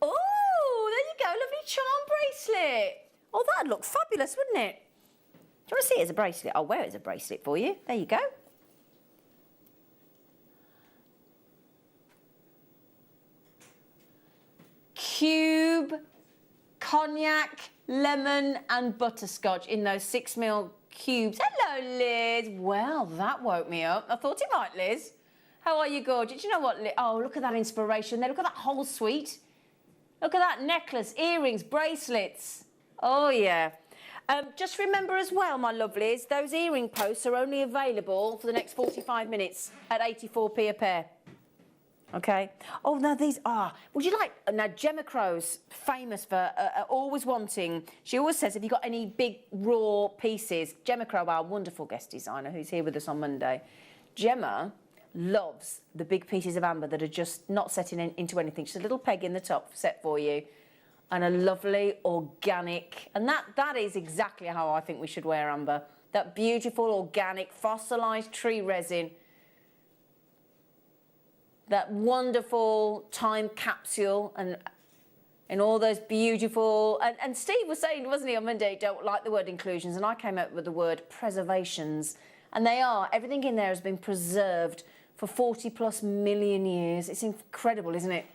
Oh, there you go, lovely charm bracelet. Oh, that'd look fabulous, wouldn't it? Do you want to see it as a bracelet? I'll wear it as a bracelet for you. There you go. cube, cognac, lemon and butterscotch in those 6mm cubes. Hello, Liz. Well, that woke me up. I thought it might, Liz. How are you, gorgeous? Do you know what, Liz? Oh, look at that inspiration there. Look at that whole suite. Look at that necklace, earrings, bracelets. Oh, yeah. Just remember as well, my lovelies, those earring posts are only available for the next 45 minutes at 84p a pair. Okay. Oh, now these are. Would you like? Now Gemma Crow's famous for always wanting. She always says, "Have you got any big raw pieces?" Gemma Crow, our wonderful guest designer, who's here with us on Monday. Gemma loves the big pieces of amber that are just not setting into anything. Just a little peg in the top set for you, and a lovely organic. And that is exactly how I think we should wear amber. That beautiful organic fossilized tree resin. That wonderful time capsule and all those beautiful... And Steve was saying, wasn't he, on Monday, don't like the word inclusions, and I came up with the word preservations. And they are. Everything in there has been preserved for 40+ million years. It's incredible, isn't it?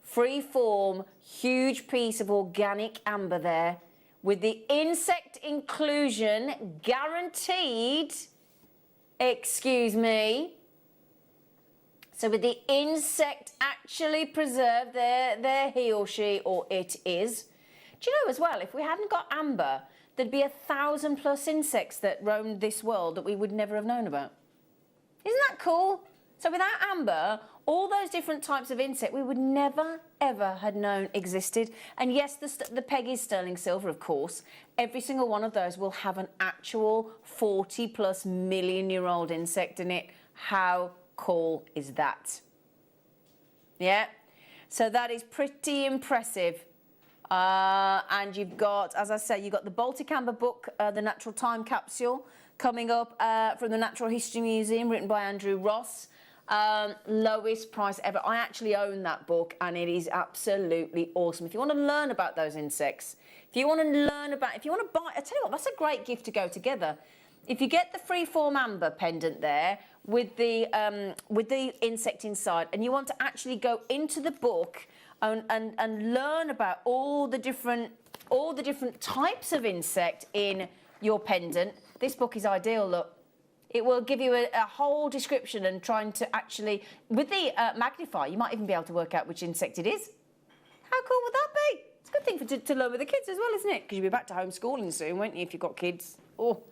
Free-form, huge piece of organic amber there with the insect inclusion guaranteed. Excuse me. So with the insect actually preserved, there he or she or it is. Do you know as well, if we hadn't got amber, there'd be 1,000+ insects that roamed this world that we would never have known about. Isn't that cool? So without amber, all those different types of insect we would never, ever had known existed. And yes, the peg is sterling silver, of course. Every single one of those will have an actual 40+ million-year-old insect in it. How cool is that? Yeah, so that is pretty impressive. And you've got, as I say, you've got the Baltic Amber book, The Natural Time Capsule, coming up from the Natural History Museum, written by Andrew Ross. Lowest price ever. I actually own that book, and it is absolutely awesome. If you want to learn about those insects, if you want to buy, I tell you what, that's a great gift to go together. If you get the freeform amber pendant there with the insect inside, and you want to actually go into the book and learn about all the different types of insect in your pendant, this book is ideal. Look, it will give you a whole description, and trying to actually, with the magnifier, you might even be able to work out which insect it is. How cool would that be? It's a good thing to learn with the kids as well, isn't it? Because you'll be back to homeschooling soon, won't you, if you've got kids? Oh.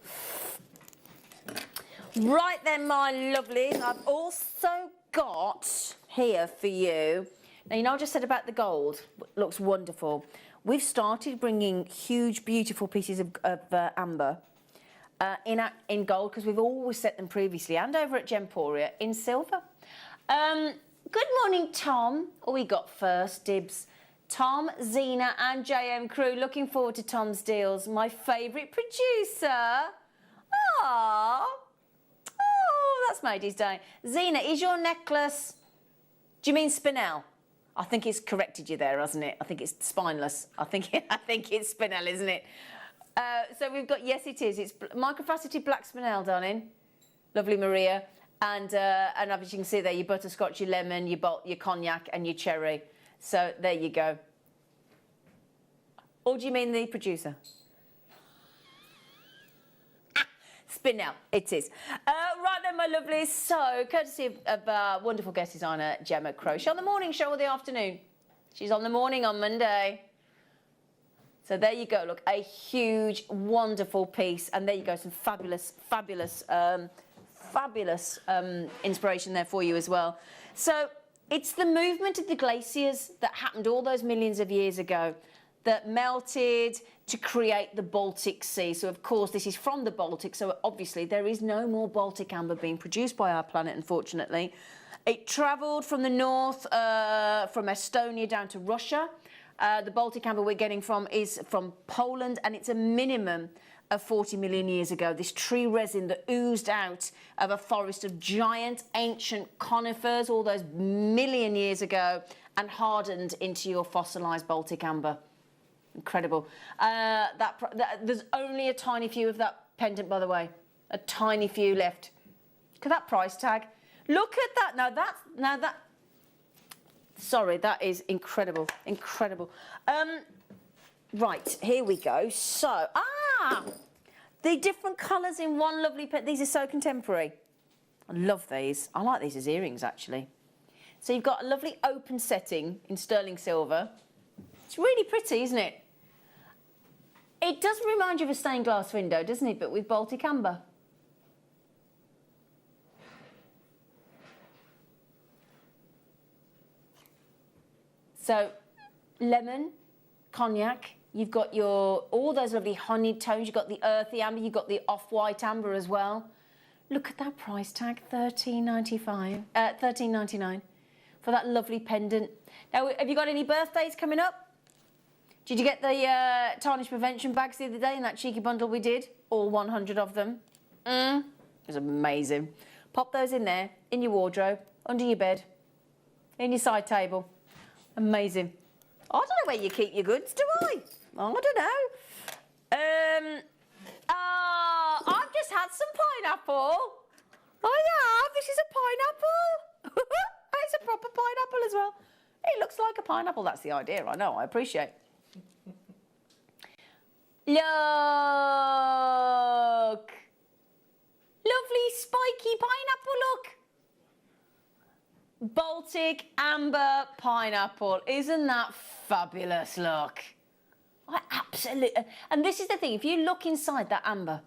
Right then, my lovelies, I've also got here for you. Now, you know I just said about the gold. Looks wonderful. We've started bringing huge, beautiful pieces of amber in gold, because we've always set them previously, and over at Gemporia in silver. Good morning, Tom. Oh, we got first dibs. Tom, Zena and JM crew. Looking forward to Tom's deals. My favourite producer. Aww. Oh, that's made his day. Zena, is your necklace... Do you mean spinel? I think it's corrected you there, hasn't it? I think it's spineless. I think it's spinel, isn't it? So we've got, yes, it is. It's microfaceted black spinel, darling. Lovely, Maria. And as you can see there, your butterscotch, your lemon, your cognac and your cherry. So there you go. Or do you mean the producer? Spinel, it is. Right then, my lovelies. So, courtesy of wonderful guest designer Gemma Crow. She's on the morning show or the afternoon? She's on the morning on Monday. So there you go. Look, a huge, wonderful piece. And there you go. Some fabulous, fabulous, fabulous inspiration there for you as well. So it's the movement of the glaciers that happened all those millions of years ago that melted to create the Baltic Sea. So, of course, this is from the Baltic, so obviously there is no more Baltic amber being produced by our planet, unfortunately. It travelled from the north, from Estonia down to Russia. The Baltic amber we're getting from is from Poland, and it's a minimum of 40 million years ago. This tree resin that oozed out of a forest of giant ancient conifers all those million years ago and hardened into your fossilised Baltic amber. Incredible. There's only a tiny few of that pendant, by the way. A tiny few left. Look at that price tag. Look at that. Now that Sorry, that is incredible, incredible. Right, here we go. So, the different colours in one lovely pen. These are so contemporary. I love these. I like these as earrings, actually. So you've got a lovely open setting in sterling silver. It's really pretty, isn't it? It does remind you of a stained glass window, doesn't it? But with Baltic amber. So, lemon, cognac. You've got all those lovely honeyed tones. You've got the earthy amber. You've got the off-white amber as well. Look at that price tag, $13.99 for that lovely pendant. Now, have you got any birthdays coming up? Did you get the tarnish prevention bags the other day in that cheeky bundle we did? All 100 of them. It was amazing. Pop those in there, in your wardrobe, under your bed, in your side table. Amazing. I don't know where you keep your goods, do I? I don't know. I've just had some pineapple. Oh yeah, this is a pineapple. It's a proper pineapple as well. It looks like a pineapple. That's the idea. I know. I appreciate. Look. Lovely spiky pineapple, look. Baltic amber pineapple. Isn't that fabulous, look? I absolutely... And this is the thing, if you look inside that amber...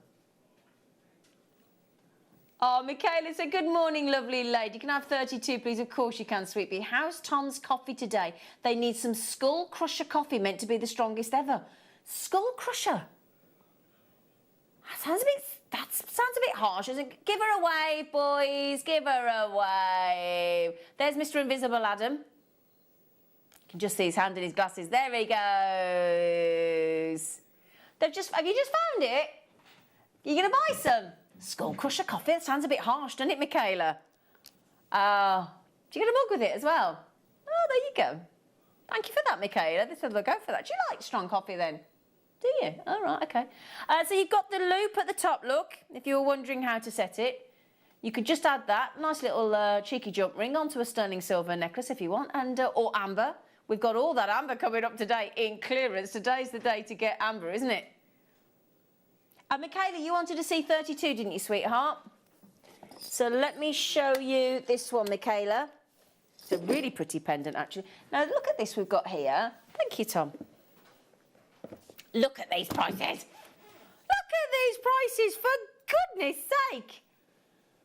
Oh, Michaela said, good morning, lovely lady. Can I have 32, please? Of course you can, sweet pea. How's Tom's coffee today? They need some Skull Crusher coffee, meant to be the strongest ever. Skull Crusher? That sounds a bit harsh, isn't it? Give her a wave, boys. Give her a wave. There's Mr. Invisible Adam. You can just see his hand in his glasses. There he goes. Have you just found it? You're going to buy some? Skull Crusher coffee. That sounds a bit harsh, doesn't it, Michaela? Do you get a mug with it as well? Oh, there you go. Thank you for that, Michaela. They said they'll go for that. Do you like strong coffee then? Do you? All right, okay. So you've got the loop at the top, look, if you were wondering how to set it. You could just add that nice little cheeky jump ring onto a sterling silver necklace if you want, and or amber. We've got all that amber coming up today in clearance. Today's the day to get amber, isn't it? Michaela, you wanted to see 32, didn't you, sweetheart? So let me show you this one, Michaela. It's a really pretty pendant, actually. Now, look at this we've got here. Thank you, Tom. Look at these prices. Look at these prices, for goodness sake.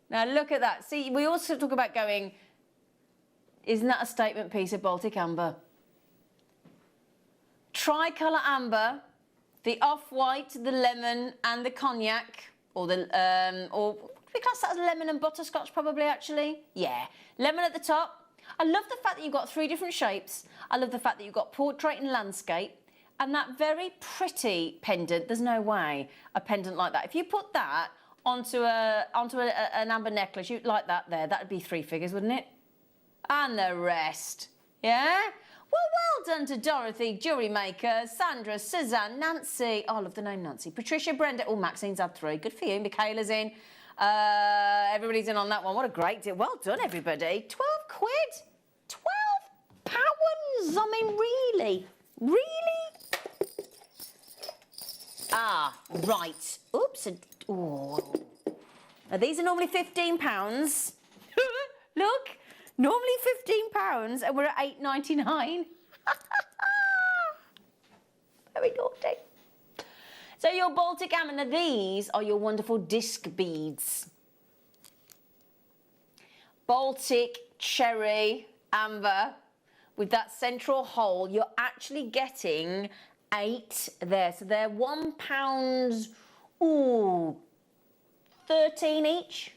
Now, look at that. See, we also talk about going, isn't that a statement piece of Baltic amber? Tricolour amber, the off-white, the lemon, and the cognac, or the, or we class that as lemon and butterscotch, probably, actually. Yeah, lemon at the top. I love the fact that you've got 3 different shapes. I love the fact that you've got portrait and landscape. And that very pretty pendant, there's no way a pendant like that. If you put that onto an amber necklace, you like that there, that'd be 3 figures, wouldn't it? And the rest, yeah? Well done to Dorothy, Jewellery Maker, Sandra, Suzanne, Nancy. Oh, I love the name Nancy. Patricia, Brenda. Oh, Maxine's had 3. Good for you. Michaela's in. Everybody's in on that one. What a great deal. Well done, everybody. 12 quid? 12 pounds? I mean, really? Really? Ah, right. Oops. Oh. Now, these are normally £15. Look, normally £15, and we're at £8.99. Very naughty. So your Baltic amber, now these are your wonderful disc beads. Baltic cherry amber with that central hole. You're actually getting 8 there. So they're £1, ooh, 13 each.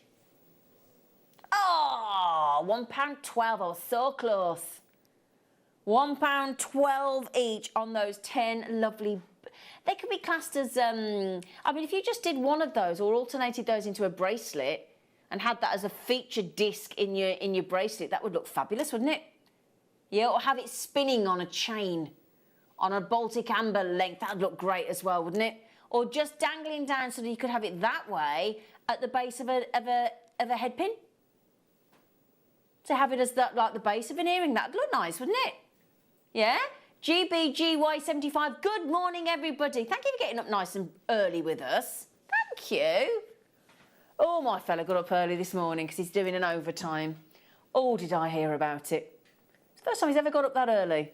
Oh, £1.12. I was so close. £1.12 each on those 10 lovely. They could be classed as, I mean, if you just did one of those or alternated those into a bracelet and had that as a featured disc in your bracelet, that would look fabulous, wouldn't it? Yeah, or have it spinning on a chain, on a Baltic amber length. That would look great as well, wouldn't it? Or just dangling down so that you could have it that way at the base of a headpin. to have it as that, like the base of an earring. That'd look nice, wouldn't it? Yeah? GBGY75, good morning, everybody. Thank you for getting up nice and early with us. Thank you. Oh, my fella got up early this morning because he's doing an overtime. Oh, did I hear about it? It's the first time he's ever got up that early.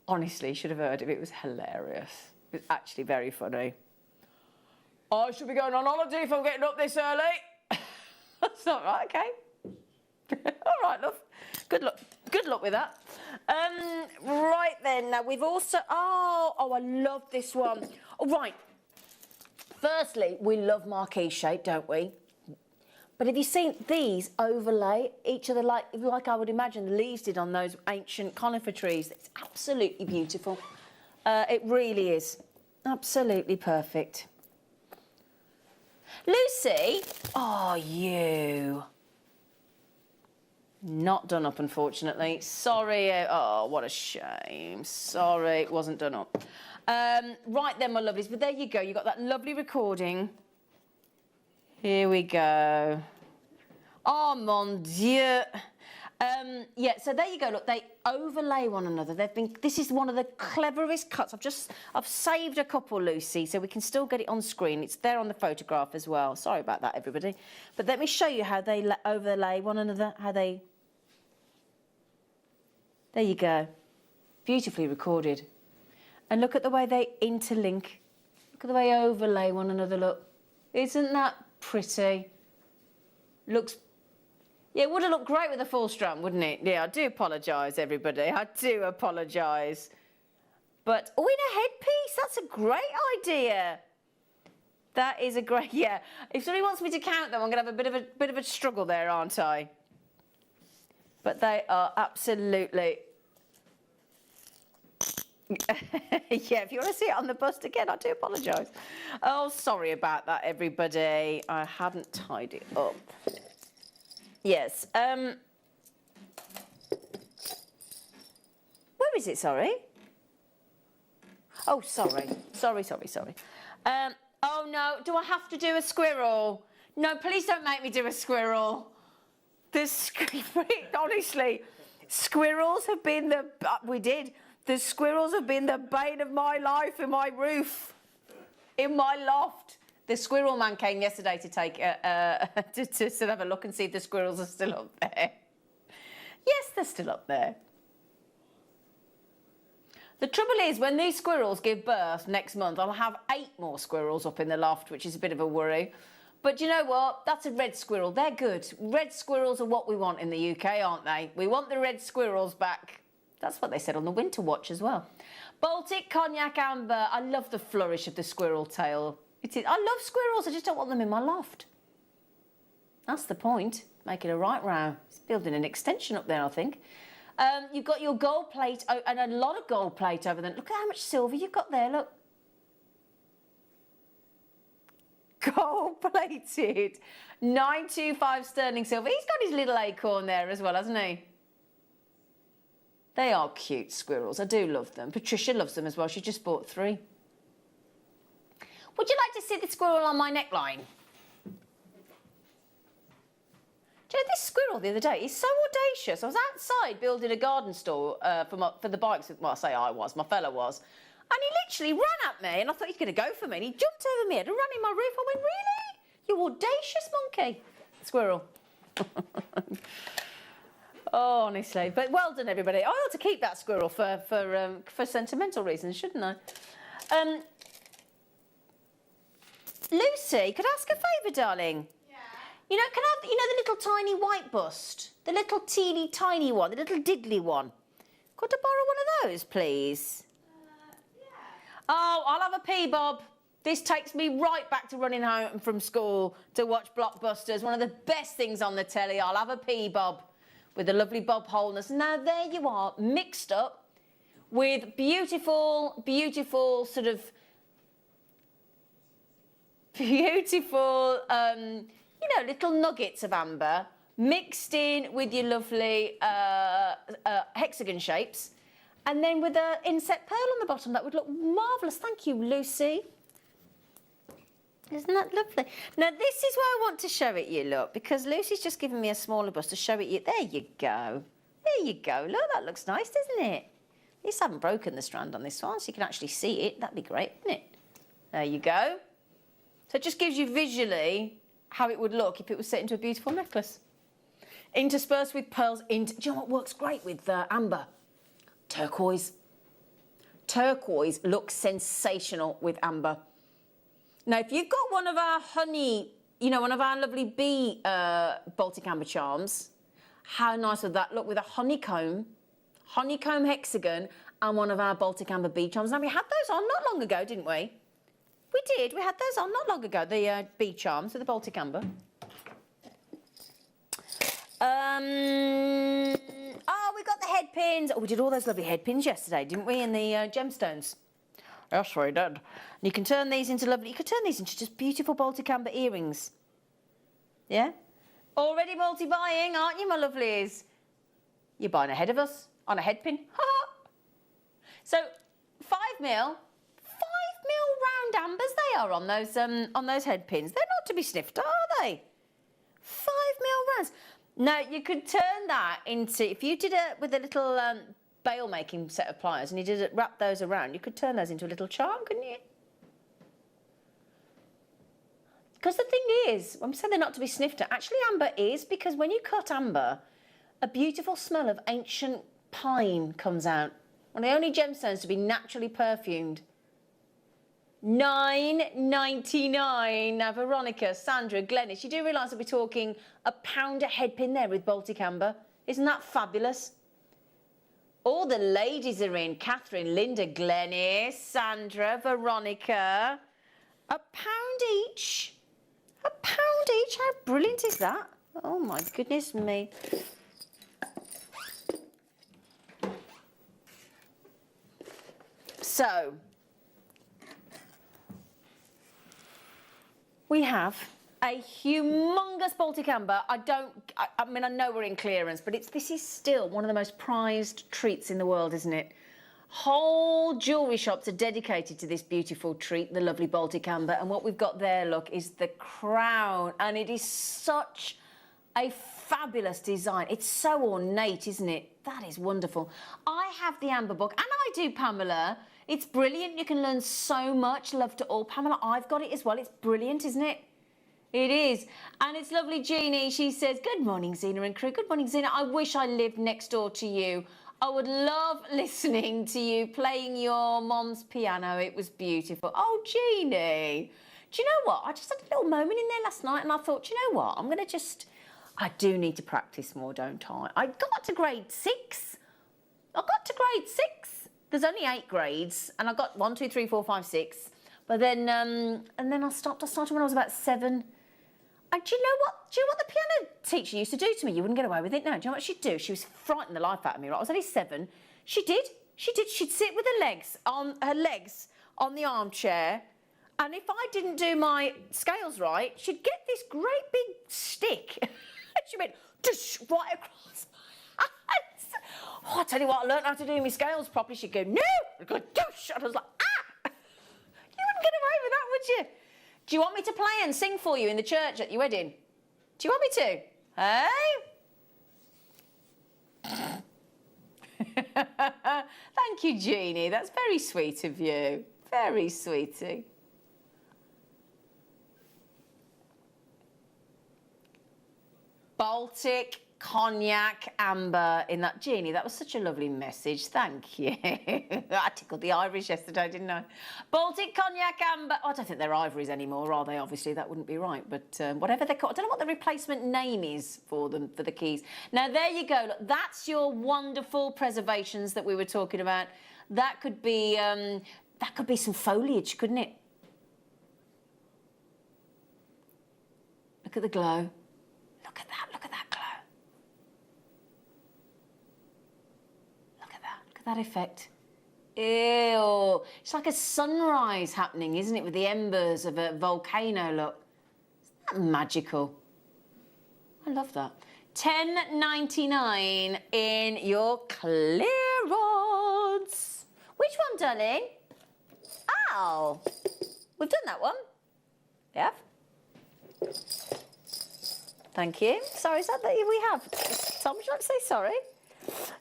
Honestly, you should have heard it. It was hilarious. It was actually very funny. I should be going on holiday if I'm getting up this early. That's not right, okay. All right, love. Good luck with that. Right then, now we've also... Oh, I love this one. All right. Firstly, we love marquee shape, don't we? But have you seen these overlay each other like I would imagine the leaves did on those ancient conifer trees? It's absolutely beautiful. It really is. Absolutely perfect. Lucy, oh, you. Not done up, unfortunately. Sorry. Oh, what a shame. Sorry, it wasn't done up. Right then, my lovelies, but there you go. You got that lovely recording. Here we go. Oh, mon Dieu. Yeah, so there you go. Look, they overlay one another. This is one of the cleverest cuts. I've saved a couple, Lucy, so we can still get it on screen. It's there on the photograph as well. Sorry about that, everybody. But let me show you how they overlay one another, There you go. Beautifully recorded. And look at the way they interlink. Look at the way they overlay one another, look. Isn't that pretty? Looks... Yeah, it would have looked great with a full strand, wouldn't it? Yeah, I do apologise, everybody. I do apologise. But, oh, in a headpiece, that's a great idea. That is a great... Yeah, if somebody wants me to count them, I'm going to have a bit of a struggle there, aren't I? But they are absolutely... Yeah, if you want to see it on the bust again, I do apologise. Oh, sorry about that, everybody. I hadn't tied it up. Yes. Where is it, sorry? Oh, sorry. Sorry. Oh, no, do I have to do a squirrel? No, please don't make me do a squirrel. Honestly, squirrels have been the... We did. The squirrels have been the bane of my life in my roof, in my loft. The squirrel man came yesterday to take to have a look and see if the squirrels are still up there. Yes, they're still up there. The trouble is, when these squirrels give birth next month, I'll have 8 more squirrels up in the loft, which is a bit of a worry. But you know what? That's a red squirrel. They're good. Red squirrels are what we want in the UK, aren't they? We want the red squirrels back. That's what they said on the Winter Watch as well. Baltic, Cognac, Amber. I love the flourish of the squirrel tail. I love squirrels. I just don't want them in my loft. That's the point. Making a right row. It's building an extension up there, I think. You've got your gold plate and a lot of gold plate over there. Look at how much silver you've got there. Look. Gold plated. 925 sterling silver. He's got his little acorn there as well, hasn't he? They are cute squirrels. I do love them. Patricia loves them as well. She just bought 3. Would you like to see the squirrel on my neckline? Do you know, this squirrel the other day is so audacious. I was outside building a garden store for the bikes. Well, I say I was. My fella was. And he literally ran at me, and I thought he's going to go for me. And he jumped over me and ran in my roof. I went, really? You audacious monkey. Squirrel. Oh, honestly. But well done, everybody. I ought to keep that squirrel for sentimental reasons, shouldn't I? Lucy, could I ask a favour, darling? Yeah. You know, can I have, the little tiny white bust? The little teeny tiny one, the little diddly one. Could I borrow one of those, please? Yeah. Oh, I'll have a pee, Bob. This takes me right back to running home from school to watch Blockbusters. One of the best things on the telly. I'll have a pee, Bob. With a lovely Bob Holness. Now, there you are, mixed up with beautiful, beautiful sort of... Beautiful, little nuggets of amber mixed in with your lovely hexagon shapes. And then with an inset pearl on the bottom, that would look marvellous. Thank you, Lucy. Isn't that lovely? Now, this is where I want to show it you, look, because Lucy's just given me a smaller bust to show it you. There you go. There you go. Look, that looks nice, doesn't it? At least I haven't broken the strand on this one, so you can actually see it. That'd be great, wouldn't it? There you go. So it just gives you visually how it would look if it was set into a beautiful necklace. Interspersed with pearls. Do you know what works great with amber? Turquoise. Turquoise looks sensational with amber. Now, if you've got one of our honey, you know, one of our lovely bee Baltic amber charms, how nice would that look with a honeycomb hexagon and one of our Baltic amber bee charms? Now, we had those on not long ago, didn't we? We did. We had those on not long ago, the bee charms with the Baltic amber. Oh, we got the head pins. Oh, we did all those lovely head pins yesterday, didn't we, in the gemstones? Yes, we did. And you can turn these into lovely, you could turn these into just beautiful Baltic amber earrings. Yeah? Already multi-buying, aren't you, my lovelies? You're buying ahead of us on a head pin. So, 5mm round ambers they are on those head pins. They're not to be sniffed, are they? 5mm rounds. Now, you could turn that into, if you did it with a little bail making set of pliers and you did it, wrap those around, you could turn those into a little charm, couldn't you? Because the thing is, I'm saying they're not to be sniffed at. Actually, amber is, because when you cut amber, a beautiful smell of ancient pine comes out. One of the only gemstones to be naturally perfumed. $9.99. Now, Veronica, Sandra, Glennis, you do realise that we're talking a £1 a head pin there with Baltic amber. Isn't that fabulous? All the ladies are in. Catherine, Linda, Glennis, Sandra, Veronica. £1 each. £1 each. How brilliant is that? Oh, my goodness me. So, we have a humongous Baltic amber. I mean, I know we're in clearance, but this is still one of the most prized treats in the world, isn't it? Whole jewellery shops are dedicated to this beautiful treat, the lovely Baltic amber. And what we've got there, look, is the crown. And it is such a fabulous design. It's so ornate, isn't it? That is wonderful. I have the amber book, and I do, Pamela. It's brilliant. You can learn so much. Love to all. Pamela, I've got it as well. It's brilliant, isn't it? It is. And it's lovely, Jeannie. She says, good morning, Zena and crew. Good morning, Zena. I wish I lived next door to you. I would love listening to you playing your mom's piano. It was beautiful. Oh, Jeannie. Do you know what? I just had a little moment in there last night and I thought, do you know what? I'm going to just... I do need to practice more, don't I? I got to grade 6. There's only 8 grades, and I got 1, 2, 3, 4, 5, 6. But then, and then I started when I was about 7. And do you know what? Do you know what the piano teacher used to do to me? You wouldn't get away with it. No, do you know what she'd do? She was frightening the life out of me. Right? I was only 7. She did. She'd sit with her legs on the armchair, and if I didn't do my scales right, she'd get this great big stick, and she went right across. Oh, I tell you what, I learned how to do my scales properly. She'd go, no! I'd go, doosh! And I was like, ah! You wouldn't get away with that, would you? Do you want me to play and sing for you in the church at your wedding? Do you want me to? Hey? Thank you, Jeannie. That's very sweet of you. Very sweetie. Baltic Cognac amber in that. Jeannie, that was such a lovely message. Thank you. I tickled the ivories yesterday, didn't I? Baltic Cognac amber. Oh, I don't think they're ivories anymore, are they? Obviously, that wouldn't be right. But whatever they're called. I don't know what the replacement name is for them, for the keys. Now, there you go. Look, that's your wonderful preservations that we were talking about. That could be some foliage, couldn't it? Look at the glow. Look at that. Look at that glow. That effect. Ew. It's like a sunrise happening, isn't it, with the embers of a volcano, look. Isn't that magical? I love that. $10.99 in your clearance. Which one, darling? Oh, we've done that one. Yeah. Thank you. Sorry, is that we have? Tom, would you like to say sorry?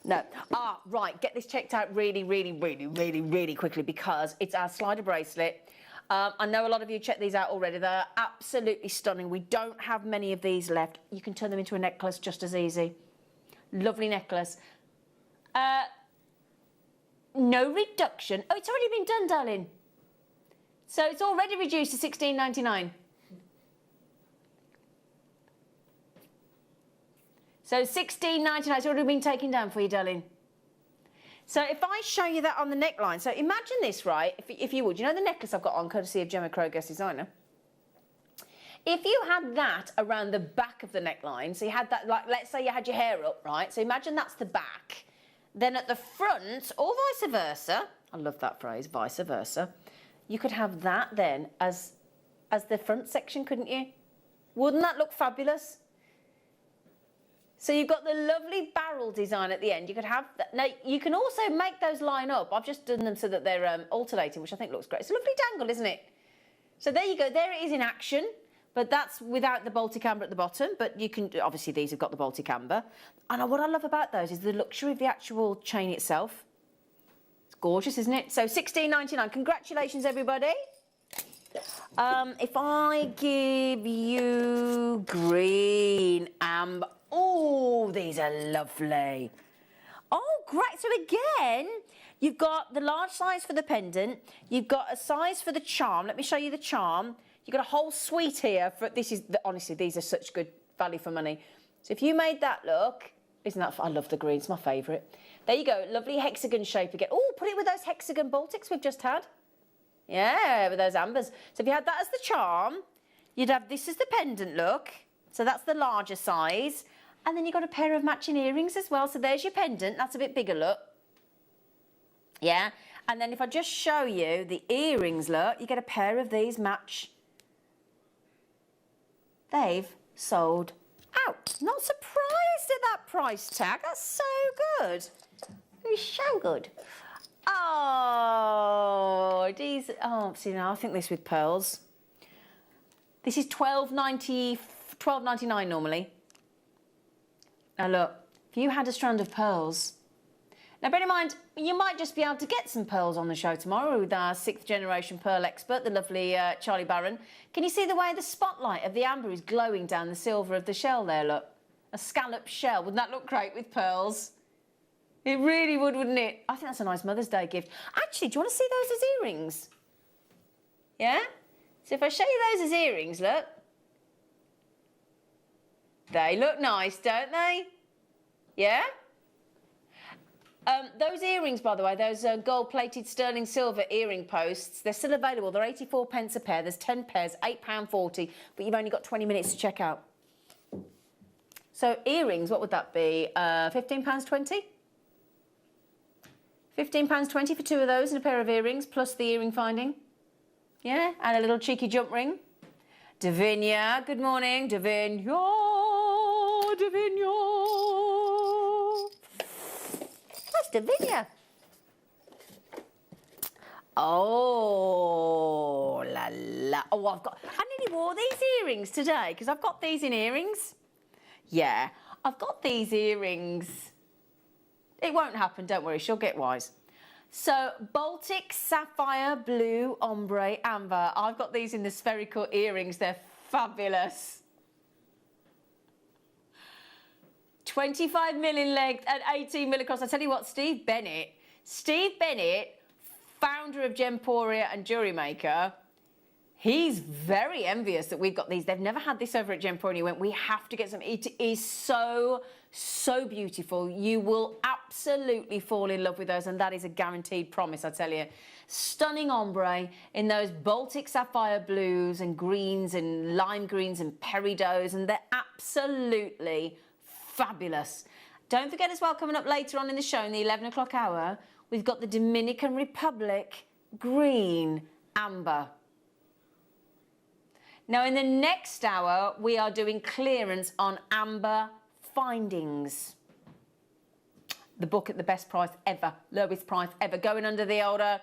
No. Ah, right. Get this checked out really, really, really, really, really quickly because it's our slider bracelet. I know a lot of you checked these out already. They're absolutely stunning. We don't have many of these left. You can turn them into a necklace just as easy. Lovely necklace. No reduction. Oh, it's already been done, darling. So it's already reduced to $16.99. So $16.99, it's already been taken down for you, darling. So if I show you that on the neckline, so imagine this, right, if you would. You know the necklace I've got on, courtesy of Gemma Crow, guest designer? If you had that around the back of the neckline, so you had that, like, let's say you had your hair up, right? So imagine that's the back. Then at the front, or vice versa, I love that phrase, vice versa, you could have that then as the front section, couldn't you? Wouldn't that look fabulous? So you've got the lovely barrel design at the end. You could have that. Now, you can also make those line up. I've just done them so that they're alternating, which I think looks great. It's a lovely dangle, isn't it? So there you go. There it is in action, but that's without the Baltic amber at the bottom. But you can, obviously, these have got the Baltic amber. And what I love about those is the luxury of the actual chain itself. It's gorgeous, isn't it? So $16.99. Congratulations, everybody. If I give you green amber. Oh, these are lovely. Oh, great. So again, you've got the large size for the pendant. You've got a size for the charm. Let me show you the charm. You've got a whole suite here. Honestly, these are such good value for money. So if you made that look, isn't that fun? I love the green. It's my favourite. There you go. Lovely hexagon shape again. Oh, put it with those hexagon Baltics we've just had. Yeah, with those ambers. So if you had that as the charm, you'd have this as the pendant look. So that's the larger size. And then you've got a pair of matching earrings as well. So there's your pendant. That's a bit bigger, look. Yeah. And then if I just show you the earrings, look, you get a pair of these match. They've sold out. Not surprised at that price tag. That's so good. It's so good. Oh, these. Oh, see now, I think this with pearls. This is $12.99 normally. Now look, if you had a strand of pearls. Now bear in mind, you might just be able to get some pearls on the show tomorrow with our 6th generation pearl expert, the lovely Charlie Barron. Can you see the way the spotlight of the amber is glowing down the silver of the shell there, look? A scallop shell. Wouldn't that look great with pearls? It really would, wouldn't it? I think that's a nice Mother's Day gift. Actually, do you want to see those as earrings? Yeah? So if I show you those as earrings, look. They look nice, don't they? Yeah? Those earrings, by the way, those gold-plated sterling silver earring posts, they're still available. They're 84 pence a pair. There's 10 pairs, £8.40, but you've only got 20 minutes to check out. So earrings, what would that be? £15.20? £15.20 for 2 of those and a pair of earrings, plus the earring finding. Yeah, and a little cheeky jump ring. Davinia, good morning. Davinia. That's Davinia. Oh, la la. Oh, I nearly wore these earrings today because I've got these in earrings. Yeah, I've got these earrings. It won't happen, don't worry, she'll get wise. So, Baltic, Sapphire, Blue, Ombre, Amber. I've got these in the spherical earrings. They're fabulous. 25 mil in length and 18 mil across. I tell you what, Steve Bennett, founder of Gemporia and JewelleryMaker, he's very envious that we've got these. They've never had this over at Gemporia, and he went, we have to get some. It is so, so beautiful. You will absolutely fall in love with those, and that is a guaranteed promise, I tell you. Stunning ombre in those Baltic sapphire blues and greens and lime greens and peridots, and they're absolutely fabulous. Don't forget as well, coming up later on in the show, in the 11 o'clock hour, we've got the Dominican Republic green amber. Now, in the next hour, we are doing clearance on amber findings. The book at the best price ever, lowest price ever, going under the older.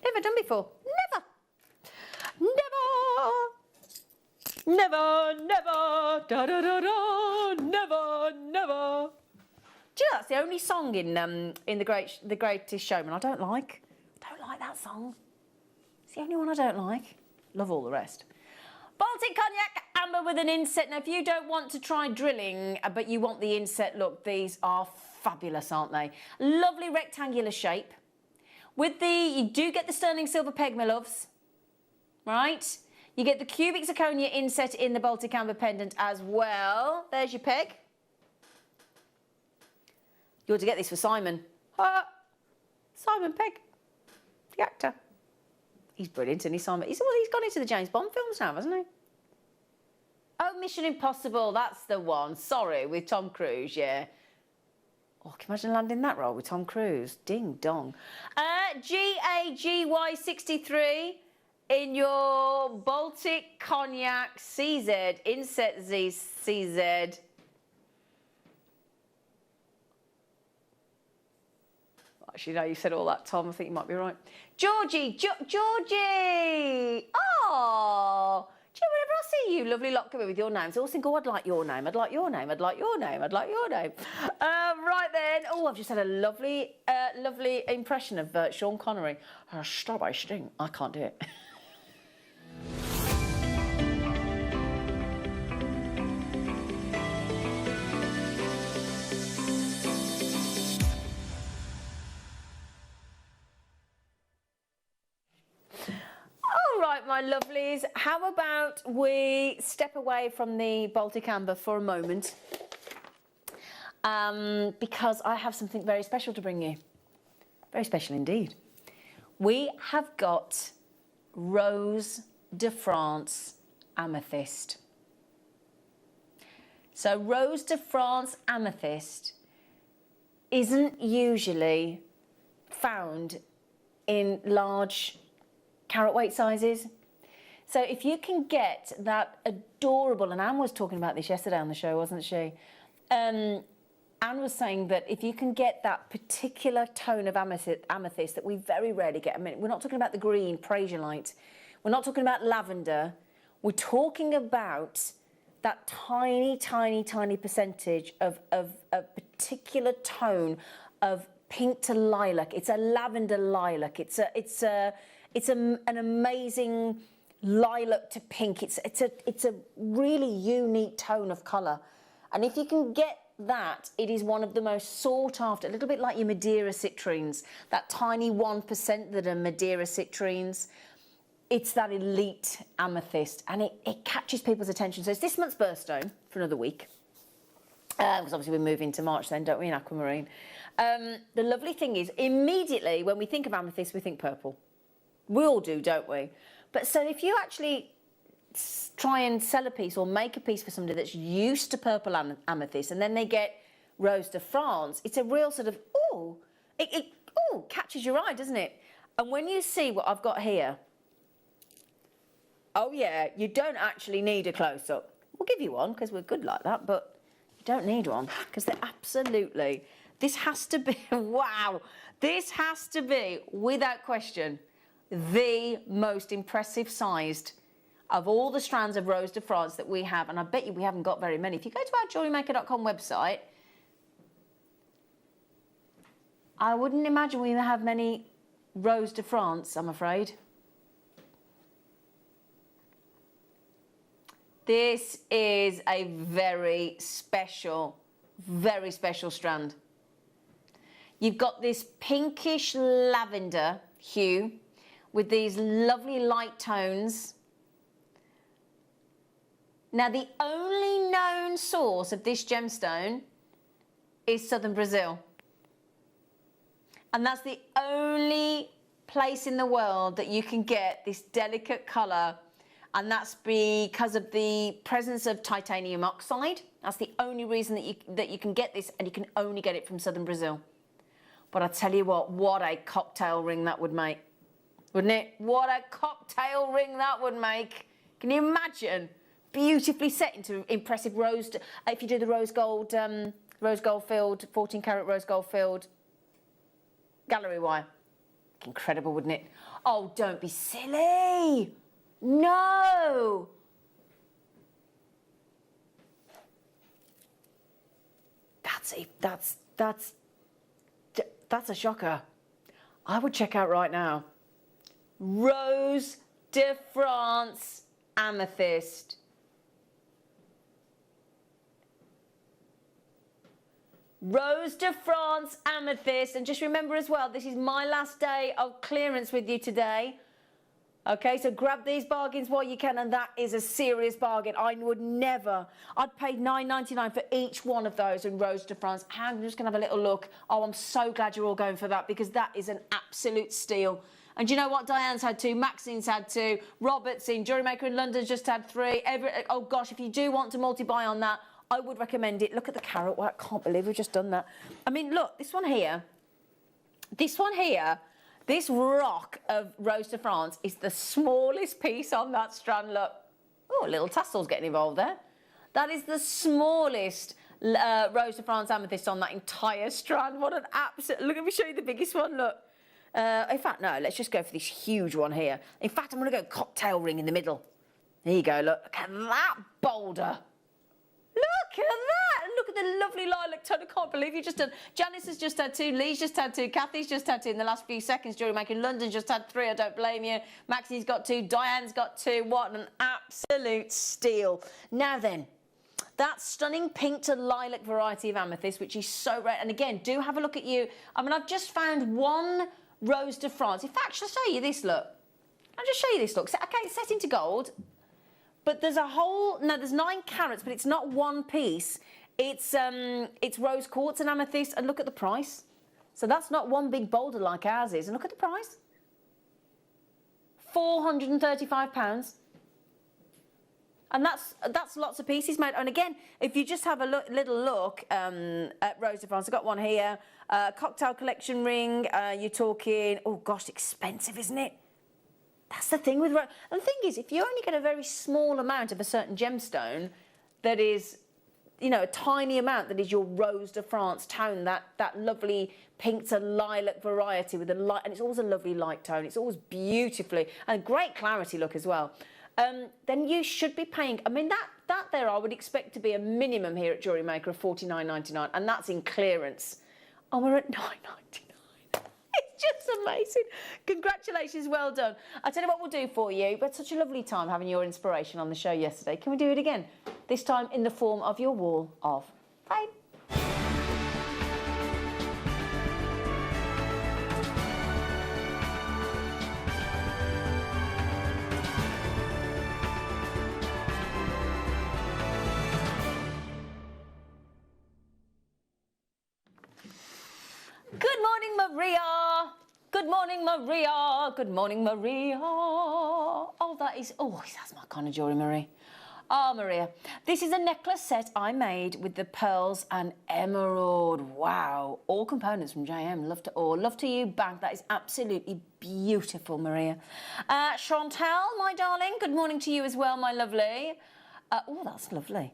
Never done before, never. Never, never, da da da da, never, never. Do you know that's the only song in the Greatest Showman I don't like? I don't like that song. It's the only one I don't like. Love all the rest. Baltic Cognac amber with an inset. Now, if you don't want to try drilling, but you want the inset look, these are fabulous, aren't they? Lovely rectangular shape. With you do get the sterling silver peg, my loves, right? You get the cubic zirconia inset in the Baltic amber pendant as well. There's your peg. You ought to get this for Simon. Simon Pegg, the actor. He's brilliant, isn't he, Simon? He's gone into the James Bond films now, hasn't he? Oh, Mission Impossible, that's the one. Sorry, with Tom Cruise, yeah. Oh, can you imagine landing that role with Tom Cruise? Ding dong. GAGY63 in your Baltic Cognac CZ, inset Z CZ. Actually, no, you said all that, Tom. I think you might be right. Georgie! Georgie! Oh! Do you know, whenever I see you, lovely lot, come in with your names, I always think, oh, I'd like your name, I'd like your name, I'd like your name, I'd like your name. Right then. Oh, I've just had a lovely, lovely impression of Sean Connery. Stop, I sting. I can't do it. My lovelies, how about we step away from the Baltic Amber for a moment, because I have something very special to bring you. Very special indeed. We have got Rose de France Amethyst. So Rose de France Amethyst isn't usually found in large carat weight sizes. So if you can get that adorable, and Anne was talking about this yesterday on the show, wasn't she? Anne was saying that if you can get that particular tone of amethyst that we very rarely get, I mean, we're not talking about the green Prasiolite, we're not talking about lavender, we're talking about that tiny, tiny, tiny percentage of a particular tone of pink to lilac. It's a lavender lilac. It's an amazing lilac to pink. It's a really unique tone of colour, and if you can get that, it is one of the most sought after. A little bit like your Madeira citrines, that tiny 1% that are Madeira citrines. It's that elite amethyst, and it catches people's attention. So it's this month's birthstone for another week, because obviously we're moving to March then, don't we, in aquamarine. The lovely thing is, immediately when we think of amethyst, we think purple. We all do, don't we? But so if you actually try and sell a piece or make a piece for somebody that's used to purple amethyst, and then they get Rose de France, it's a real sort of, it catches your eye, doesn't it? And when you see what I've got here, oh yeah, you don't actually need a close-up. We'll give you one because we're good like that, but you don't need one because they're absolutely, this has to be, wow, this has to be, without question, the most impressive sized of all the strands of Rose de France that we have, and I bet you we haven't got very many. If you go to our JewelleryMaker.com website, I wouldn't imagine we have many Rose de France, I'm afraid. This is a very special strand. You've got this pinkish lavender hue with these lovely light tones. Now, the only known source of this gemstone is southern Brazil. And that's the only place in the world that you can get this delicate colour, and that's because of the presence of titanium oxide. That's the only reason that you can get this, and you can only get it from southern Brazil. But I tell you what a cocktail ring that would make. Wouldn't it? What a cocktail ring that would make. Can you imagine? Beautifully set into impressive rose. If you do the rose gold filled, 14 karat rose gold filled gallery wire. Incredible, wouldn't it? Oh, don't be silly. No. That's a shocker. I would check out right now. Rose de France amethyst. Rose de France amethyst. And just remember as well, this is my last day of clearance with you today. Okay, so grab these bargains while you can, and that is a serious bargain. I would never, I'd pay $9.99 for each one of those in Rose de France. I'm just gonna have a little look. Oh, I'm so glad you're all going for that, because that is an absolute steal. And do you know what? Diane's had 2, Maxine's had 2, Robert's in, JewelleryMaker in London's just had 3. Oh gosh, if you do want to multi-buy on that, I would recommend it. Look at the carrot work. I can't believe we've just done that. I mean, look, this one here, this rock of Rose de France is the smallest piece on that strand. Look. Oh, a little tassel's getting involved there. That is the smallest Rose de France amethyst on that entire strand. What an absolute... Look, let me show you the biggest one, look. In fact, no, let's just go for this huge one here. In fact, I'm going to go cocktail ring in the middle. There you go, look at that boulder. Look at that! And look at the lovely lilac tone. I can't believe you just done. Janice has just had 2, Lee's just had 2, Kathy's just had 2 in the last few seconds. JewelleryMaker in London's just had 3, I don't blame you. Maxine's got 2, Diane's got 2. What an absolute steal. Now then, that stunning pink to lilac variety of amethyst, which is so rare. And again, do have a look at you. I mean, I've just found one Rose de France. In fact, I'll show you this look. I'll just show you this look. Okay, it's set into gold. But there's a whole, no, there's 9 carats, but it's not one piece. It's rose quartz and amethyst, and look at the price. So that's not one big boulder like ours is, and look at the price. £435. And that's lots of pieces made. And again, if you just have a little look at Rose de France, I've got one here, cocktail collection ring, you're talking, oh gosh, expensive, isn't it? That's the thing with rose. And the thing is, if you only get a very small amount of a certain gemstone that is, you know, a tiny amount that is your Rose de France tone, that lovely pink to lilac variety with a light, and it's always a lovely light tone. It's always beautifully, and great clarity look as well. Then you should be paying, I mean, that there I would expect to be a minimum here at JewelleryMaker of $49.99, and that's in clearance. And we're at $9.99. It's just amazing. Congratulations, well done. I'll tell you what we'll do for you. We had such a lovely time having your inspiration on the show yesterday. Can we do it again? This time in the form of your wall of fame. Good morning, Maria. Good morning, Maria. Good morning, Maria. Oh, that's my kind of jewellery, Marie. Oh, Maria. This is a necklace set I made with the pearls and emerald. Wow. All components from JM. Love to all. Love to you back. That is absolutely beautiful, Maria. Chantal, my darling. Good morning to you as well, my lovely. Oh, that's lovely.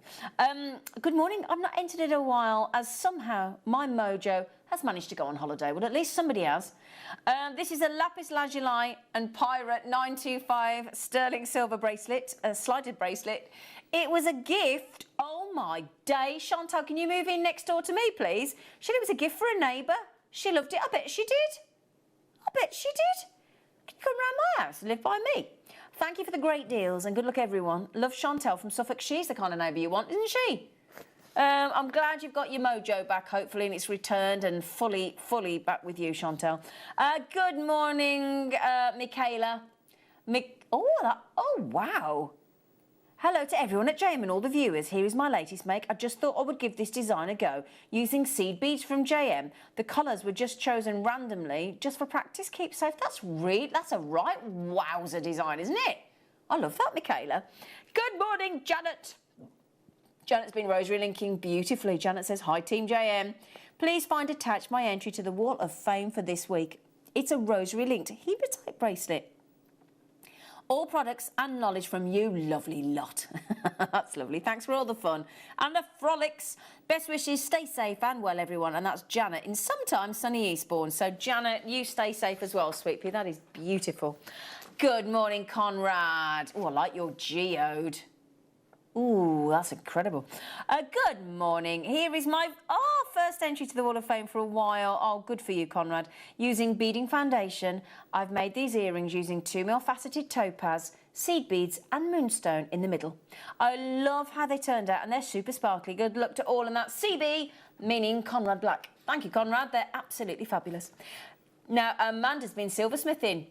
Good morning. I've not entered it in a while, as somehow my mojo has managed to go on holiday. Well, at least somebody has. This is a lapis lazuli and pirate 925 sterling silver bracelet, a slided bracelet. It was a gift. Oh my day. Chantal, can you move in next door to me, please? She said it was a gift for a neighbour. She loved it. I bet she did. I bet she did. Can you come round my house and live by me? Thank you for the great deals and good luck, everyone. Love, Chantal from Suffolk. She's the kind of neighbour you want, isn't she? I'm glad you've got your mojo back, hopefully, and it's returned and fully back with you, Chantal. Good morning, Michaela. Oh, wow. Hello to everyone at JM and all the viewers. Here is my latest make. I just thought I would give this design a go using seed beads from JM. The colours were just chosen randomly, just for practice. Keep safe. That's a right wowzer design, isn't it? I love that, Michaela. Good morning, Janet. Janet's been rosary linking beautifully. Janet says, hi, Team JM. Please find attached my entry to the Wall of Fame for this week. It's a rosary linked hematite bracelet. All products and knowledge from you, lovely lot. That's lovely. Thanks for all the fun and the frolics. Best wishes, stay safe and well, everyone. And that's Janet in sometimes sunny Eastbourne. So, Janet, you stay safe as well, sweet pea. That is beautiful. Good morning, Conrad. Oh, I like your geode. Ooh, that's incredible. Good morning. Here is my first entry to the Wall of Fame for a while. Oh, good for you, Conrad. Using beading foundation, I've made these earrings using 2mm faceted topaz, seed beads and moonstone in the middle. I love how they turned out and they're super sparkly. Good luck to all, and that's CB, meaning Conrad Black. Thank you, Conrad. They're absolutely fabulous. Now, Amanda's been silversmithing.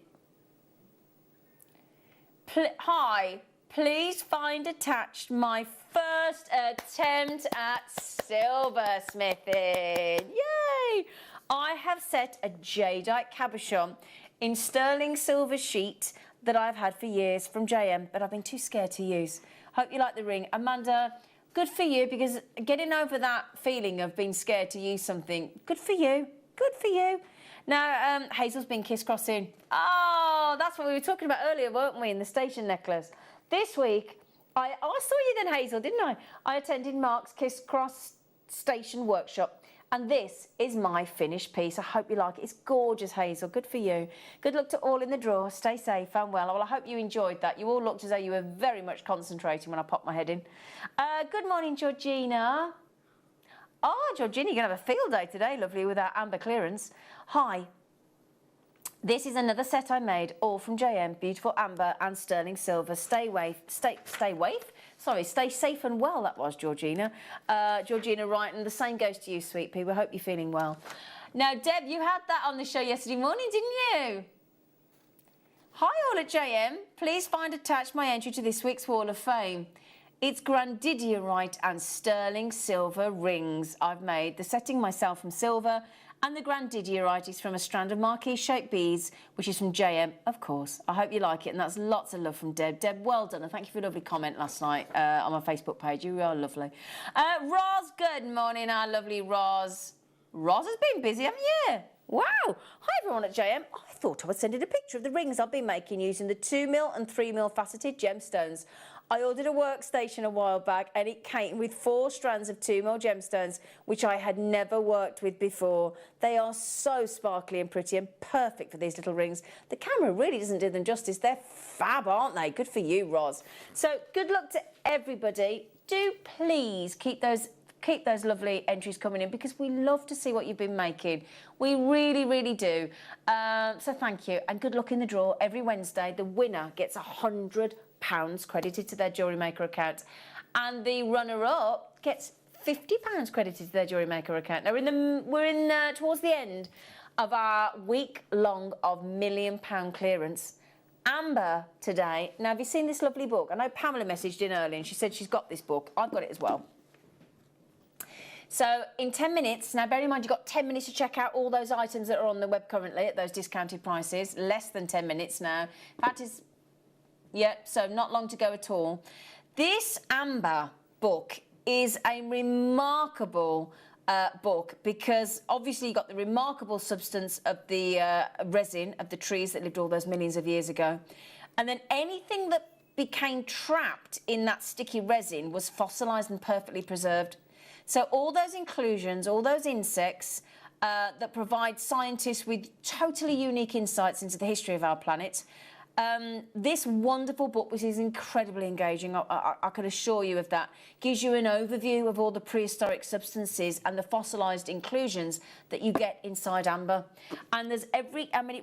Hi. Please find attached my first attempt at silversmithing. Yay! I have set a jadeite cabochon in sterling silver sheet that I've had for years from JM, but I've been too scared to use. Hope you like the ring. Amanda, good for you, because getting over that feeling of being scared to use something, good for you. Good for you. Now, Hazel's been kiss-crossing. Oh, that's what we were talking about earlier, weren't we, in the station necklace? This week, I saw you then, Hazel, didn't I? I attended Mark's Kiss Cross Station workshop, and this is my finished piece. I hope you like it. It's gorgeous, Hazel. Good for you. Good luck to all in the draw. Stay safe and well. Well, I hope you enjoyed that. You all looked as though you were very much concentrating when I popped my head in. Good morning, Georgina. Oh, Georgina, you're going to have a field day today, lovely, with our amber clearance. Hi. This is another set I made, all from JM, beautiful amber and sterling silver. Stay safe and well, that was Georgina. Georgina writing, the same goes to you, sweet pea. We hope you're feeling well. Now, Deb, you had that on the show yesterday morning, didn't you? Hi, all at JM. Please find attached my entry to this week's Wall of Fame. It's grandidierite and sterling silver rings I've made. The setting myself from silver, and the grandidierite is from a strand of marquise-shaped beads, which is from JM, of course. I hope you like it, and that's lots of love from Deb. Deb, well done, and thank you for a lovely comment last night on my Facebook page. You are lovely. Roz, good morning, our lovely Roz. Roz has been busy, haven't you? Wow. Hi, everyone at JM. I thought I would send in a picture of the rings I've been making using the 2mm and 3mm faceted gemstones. I ordered a workstation a while back, and it came with 4 strands of 2mm gemstones, which I had never worked with before. They are so sparkly and pretty and perfect for these little rings. The camera really doesn't do them justice. They're fab, aren't they? Good for you, Roz. So good luck to everybody. Do please keep those lovely entries coming in, because we love to see what you've been making. We really, really do. So thank you, and good luck in the draw. Every Wednesday, the winner gets £100 credited to their JewelleryMaker account, and the runner-up gets £50 credited to their JewelleryMaker account. Now we're towards the end of our week-long of £1 million clearance. Amber today. Now, have you seen this lovely book? I know Pamela messaged in early, and she said she's got this book. I've got it as well. So in 10 minutes, now bear in mind you've got 10 minutes to check out all those items that are on the web currently at those discounted prices. Less than 10 minutes now. In fact, so not long to go at all. This Amber book is a remarkable book, because obviously you've got the remarkable substance of the resin of the trees that lived all those millions of years ago. And then anything that became trapped in that sticky resin was fossilised and perfectly preserved. So all those inclusions, all those insects that provide scientists with totally unique insights into the history of our planet. This wonderful book, which is incredibly engaging, I can assure you of that, gives you an overview of all the prehistoric substances and the fossilised inclusions that you get inside amber. And there's it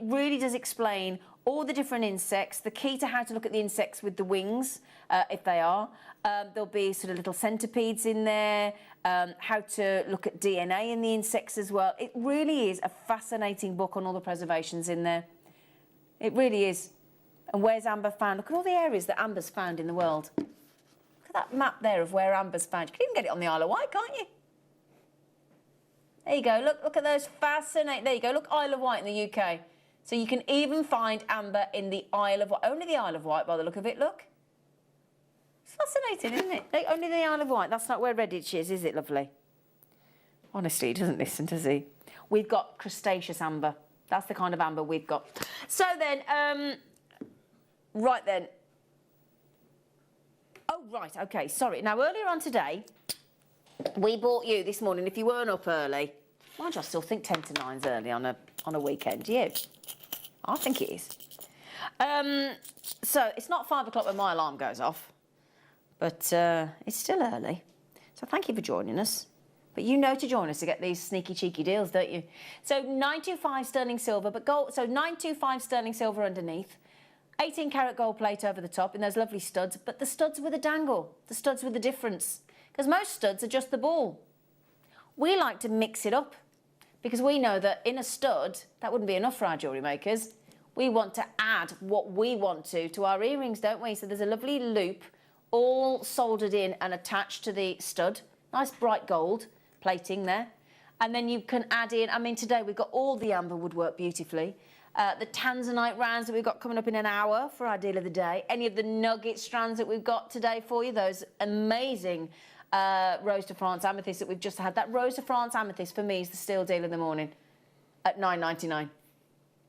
really does explain all the different insects, the key to how to look at the insects with the wings, if they are. There'll be sort of little centipedes in there, how to look at DNA in the insects as well. It really is a fascinating book on all the preservations in there. It really is. And where's amber found? Look at all the areas that amber's found in the world. Look at that map there of where amber's found. You can even get it on the Isle of Wight, can't you? There you go. Look at those fascinating... There you go. Look, Isle of Wight in the UK. So you can even find amber in the Isle of Wight. Only the Isle of Wight, by the look of it, look. It's fascinating, isn't it? Like, only the Isle of Wight. That's not where Redditch is it, lovely? Honestly, he doesn't listen, does he? We've got crustaceous amber. That's the kind of amber we've got. So then... Right then. Oh, right, OK, sorry. Now, earlier on today, we bought you this morning, if you weren't up early, mind you, I still think 10 to 9's early on a weekend, do you? I think it is. So it's not 5 o'clock when my alarm goes off, but it's still early. So thank you for joining us. But you know to join us to get these sneaky, cheeky deals, don't you? So 925 sterling silver, but gold. So 925 sterling silver underneath, 18-carat gold plate over the top in those lovely studs. But the studs with a dangle, the studs with the difference, because most studs are just the ball. We like to mix it up because we know that in a stud that wouldn't be enough for our jewellery makers. We want to add what we want to our earrings, don't we? So there's a lovely loop, all soldered in and attached to the stud. Nice bright gold plating there. And then you can add in, I mean, today we've got all the amber would work beautifully. The Tanzanite rounds that we've got coming up in an hour for our deal of the day. Any of the nugget strands that we've got today for you, those amazing Rose de France amethyst that we've just had. That Rose de France amethyst for me is the steal deal in the morning at £9.99.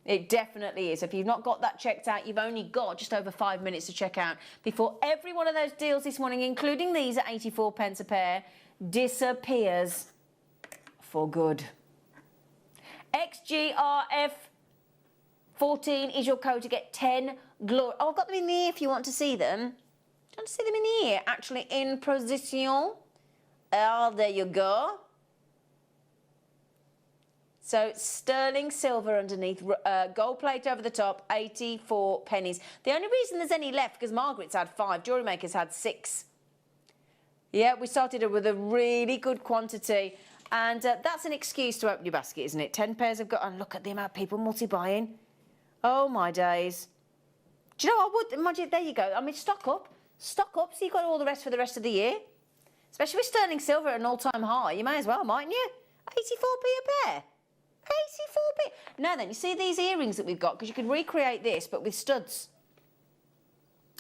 It definitely is. If you've not got that checked out, you've only got just over 5 minutes to check out before every one of those deals this morning, including these at 84 pence a pair, disappears for good. XGRF14 is your code to get 10 glory. Oh, I've got them in the ear if you want to see them. Do you want to see them in the ear? Actually, in position. Oh, there you go. So sterling silver underneath, gold plate over the top, 84 pennies. The only reason there's any left, because Margaret's had 5, Jewellery Maker's had 6. Yeah, we started with a really good quantity. And that's an excuse to open your basket, isn't it? 10 pairs have got, and look at the amount of people multi-buying. Oh, my days. Do you know, I would, imagine, there you go. I mean, stock up so you've got all the rest for the rest of the year. Especially with sterling silver at an all-time high, you may as well, mightn't you? 84p a pair. 84p. Now then, you see these earrings that we've got, because you could recreate this, but with studs.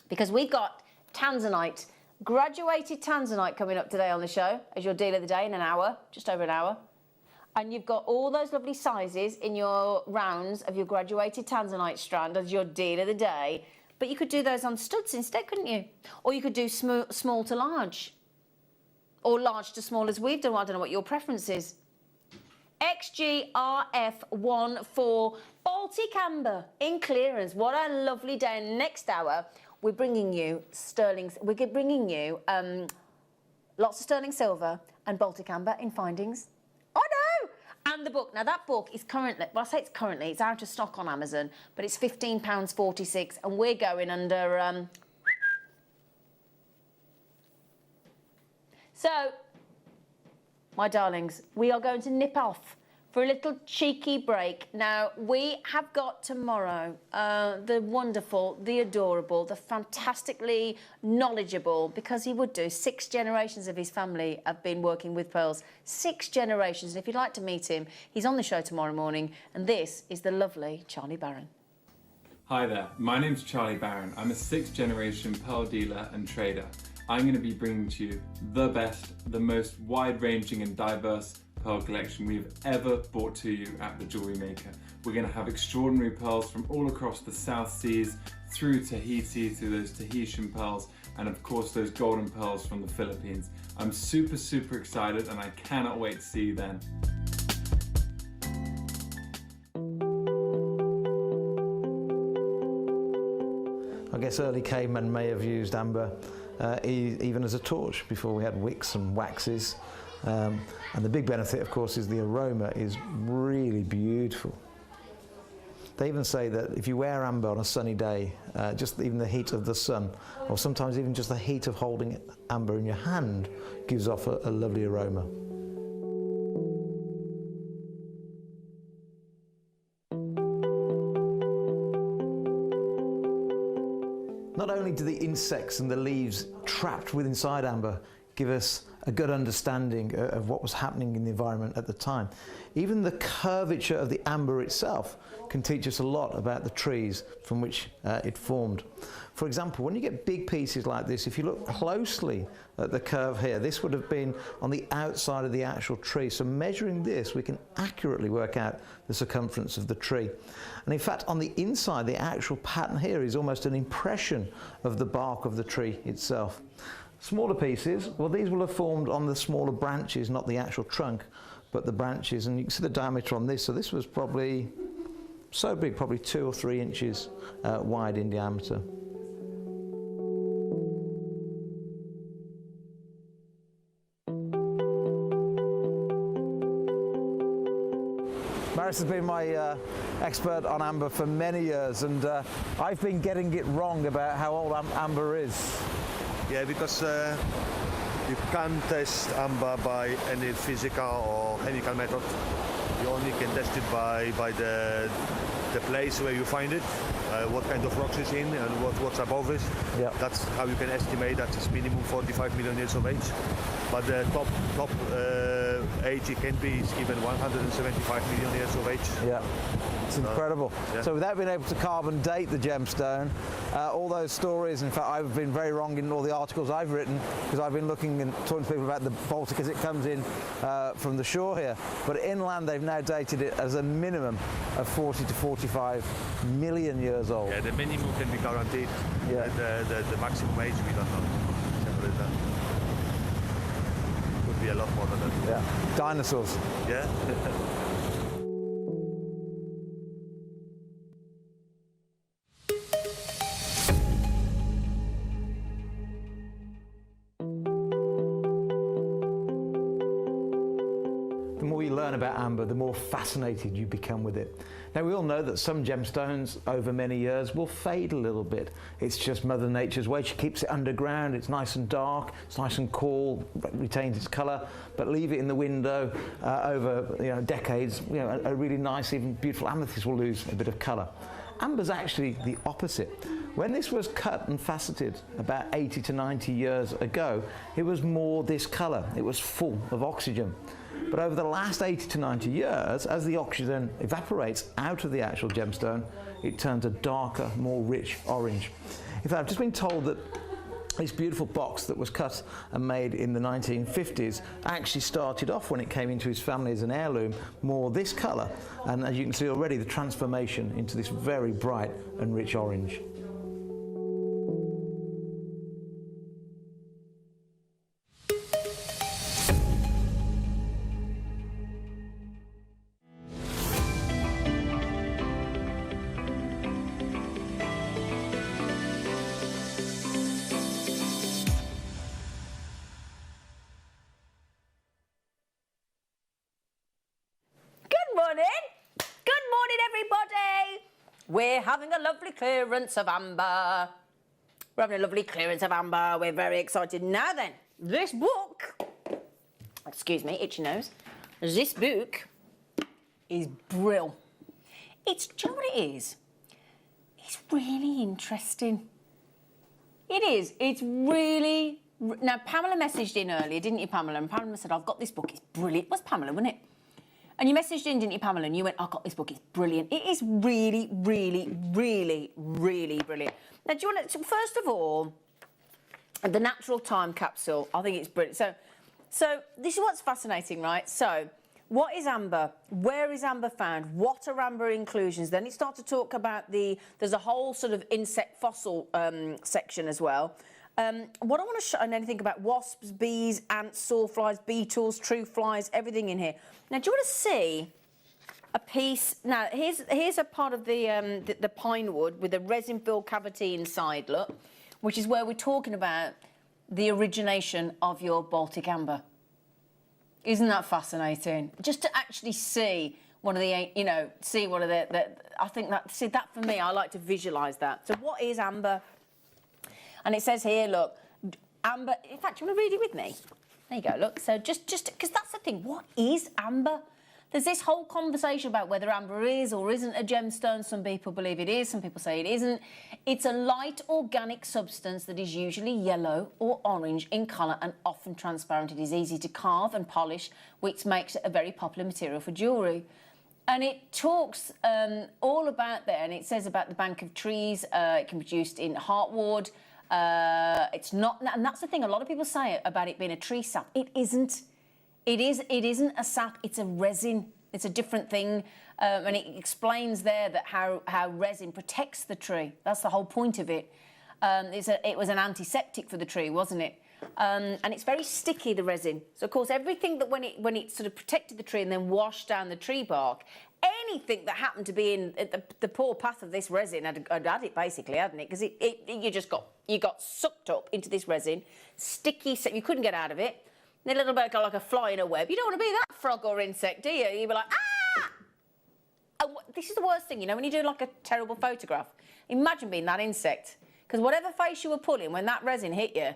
Because we've got Tanzanite, graduated Tanzanite coming up today on the show as your deal of the day in an hour, just over an hour. And you've got all those lovely sizes in your rounds of your graduated Tanzanite strand as your deal of the day. But you could do those on studs instead, couldn't you? Or you could do small to large. Or large to small as we've done. I don't know what your preference is. XGRF14 Baltic Amber in clearance. What a lovely day. And next hour, we're bringing you lots of sterling silver and Baltic Amber in findings. Oh no! And the book. Now that book is currently, well I say it's currently, it's out of stock on Amazon, but it's £15.46 and we're going under... So, my darlings, we are going to nip off for a little cheeky break. Now, we have got tomorrow the wonderful, the adorable, the fantastically knowledgeable, because he would do, 6 generations of his family have been working with pearls. 6 generations. And if you'd like to meet him, he's on the show tomorrow morning. And this is the lovely Charlie Barron. Hi there, my name's Charlie Barron. I'm a 6th generation pearl dealer and trader. I'm going to be bringing to you the best, the most wide-ranging and diverse pearl collection we've ever brought to you at the Jewellery Maker. We're going to have extraordinary pearls from all across the South Seas, through Tahiti, through those Tahitian pearls, and of course those golden pearls from the Philippines. I'm super, super excited and I cannot wait to see you then. I guess early cavemen may have used amber even as a torch before we had wicks and waxes. And the big benefit, of course, is the aroma is really beautiful. They even say that if you wear amber on a sunny day, just even the heat of the sun, or sometimes even just the heat of holding amber in your hand, gives off a lovely aroma. Not only do the insects and the leaves trapped within inside amber give us a good understanding of what was happening in the environment at the time, even the curvature of the amber itself can teach us a lot about the trees from which it formed. For example, when you get big pieces like this, if you look closely at the curve here, this would have been on the outside of the actual tree. So measuring this, we can accurately work out the circumference of the tree. And in fact, on the inside, the actual pattern here is almost an impression of the bark of the tree itself. Smaller pieces, well, these will have formed on the smaller branches, not the actual trunk, but the branches. And you can see the diameter on this. So this was probably so big, probably 2 or 3 inches wide in diameter. Boris has been my expert on amber for many years, and I've been getting it wrong about how old amber is. Yeah, because you can't test amber by any physical or chemical method. You only can test it by the place where you find it, what kind of rocks it's in, and what's above it. Yeah. That's how you can estimate that it's minimum 45 million years of age. But the top age it can be is given 175 million years of age. Yeah, it's incredible. Yeah. So without being able to carbon date the gemstone, all those stories, in fact I've been very wrong in all the articles I've written, because I've been looking and talking to people about the Baltic as it comes in from the shore here. But inland they've now dated it as a minimum of 40 to 45 million years old. Yeah, the minimum can be guaranteed. Yeah. The maximum age we don't know. Could be a lot more than that. Yeah, dinosaurs. Yeah. The more you learn about amber, the more fascinated you become with it. Now, we all know that some gemstones over many years will fade a little bit. It's just Mother Nature's way. She keeps it underground. It's nice and dark. It's nice and cool. Retains its colour. But leave it in the window over decades. A really nice, even beautiful amethyst will lose a bit of colour. Amber's actually the opposite. When this was cut and faceted about 80 to 90 years ago, it was more this colour. It was full of oxygen. But over the last 80 to 90 years, as the oxygen evaporates out of the actual gemstone, it turns a darker, more rich orange. In fact, I've just been told that this beautiful box that was cut and made in the 1950s actually started off, when it came into his family as an heirloom, more this colour. And as you can see already, the transformation into this very bright and rich orange. We're having a lovely clearance of amber. We're having a lovely clearance of amber. We're very excited. Now then, this book, excuse me, itchy nose. This book is brill. Do you know what it is? It's really interesting. It is. It's really... Now, Pamela messaged in earlier, didn't you, Pamela? And Pamela said, I've got this book. It's brilliant. It was Pamela, wasn't it? And you messaged in, didn't you, Pamela? And you went, I got this book, it's brilliant. It is really, really, really, really brilliant. Now, do you want to, first of all, the natural time capsule, I think it's brilliant. So this is what's fascinating, right? So, what is amber? Where is amber found? What are amber inclusions? Then it starts to talk about there's a whole sort of insect fossil section as well. What I want to show, and anything about wasps, bees, ants, sawflies, beetles, true flies, everything in here. Now, do you want to see a piece? Now, here's a part of the pine wood with a resin-filled cavity inside, look, which is where we're talking about the origination of your Baltic amber. Isn't that fascinating? Just to actually see one of the, see one of I think that for me, I like to visualise that. So what is amber? And it says here, look, amber, in fact, do you want to read it with me? There you go, look. So just because that's the thing, what is amber? There's this whole conversation about whether amber is or isn't a gemstone. Some people believe it is, some people say it isn't. It's a light organic substance that is usually yellow or orange in colour and often transparent. It is easy to carve and polish, which makes it a very popular material for jewellery. And it talks all about there, and it says about the bank of trees. It can be produced in heartwood. It's not, and that's the thing. A lot of people say about it being a tree sap. It isn't. It isn't a sap. It's a resin. It's a different thing, and it explains there that how resin protects the tree. That's the whole point of it. It was an antiseptic for the tree, wasn't it? And it's very sticky, the resin. So of course, everything that when it sort of protected the tree and then washed down the tree bark, anything that happened to be in the poor path of this resin had it basically, hadn't it? Because you got sucked up into this resin, sticky, so you couldn't get out of it. A little bit like a fly in a web. You don't want to be that frog or insect, do you? You'd be like, ah! this is the worst thing, you know, when you do like a terrible photograph. Imagine being that insect. Because whatever face you were pulling, when that resin hit you,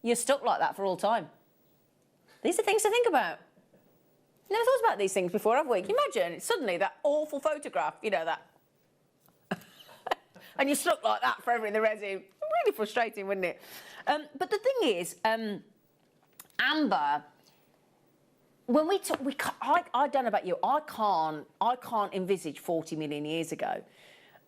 you're stuck like that for all time. These are things to think about. Never thought about these things before, have we? Can you imagine suddenly that awful photograph, you know, that... and you're stuck like that forever in the resin. Really frustrating, wouldn't it? But the thing is, amber, when we talk, I don't know about you, I can't envisage 40 million years ago.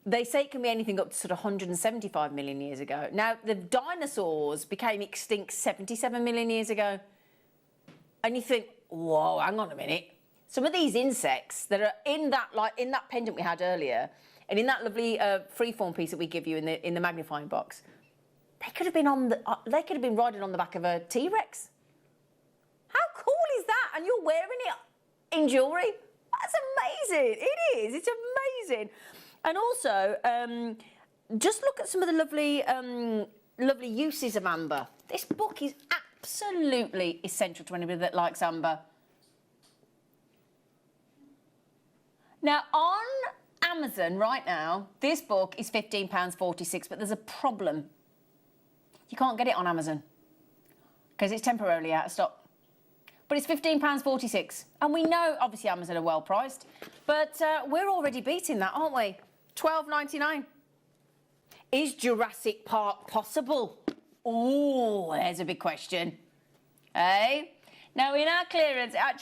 They say it can be anything up to sort of 175 million years ago. Now, the dinosaurs became extinct 77 million years ago. And you think, whoa, hang on a minute. Some of these insects that are in that, like in that pendant we had earlier, and in that lovely freeform piece that we give you in the magnifying box, they could have been riding on the back of a T-Rex. How cool is that? And you're wearing it in jewellery? That's amazing. It is. It's amazing. And also, just look at some of the lovely uses of amber. This book is absolutely essential to anybody that likes amber. Now, on Amazon right now, this book is £15.46, but there's a problem. You can't get it on Amazon because it's temporarily out of stock. But it's £15.46. And we know, obviously, Amazon are well priced, but we're already beating that, aren't we? £12.99. Is Jurassic Park possible? Oh, there's a big question. Eh? Now, in our clearance, actually,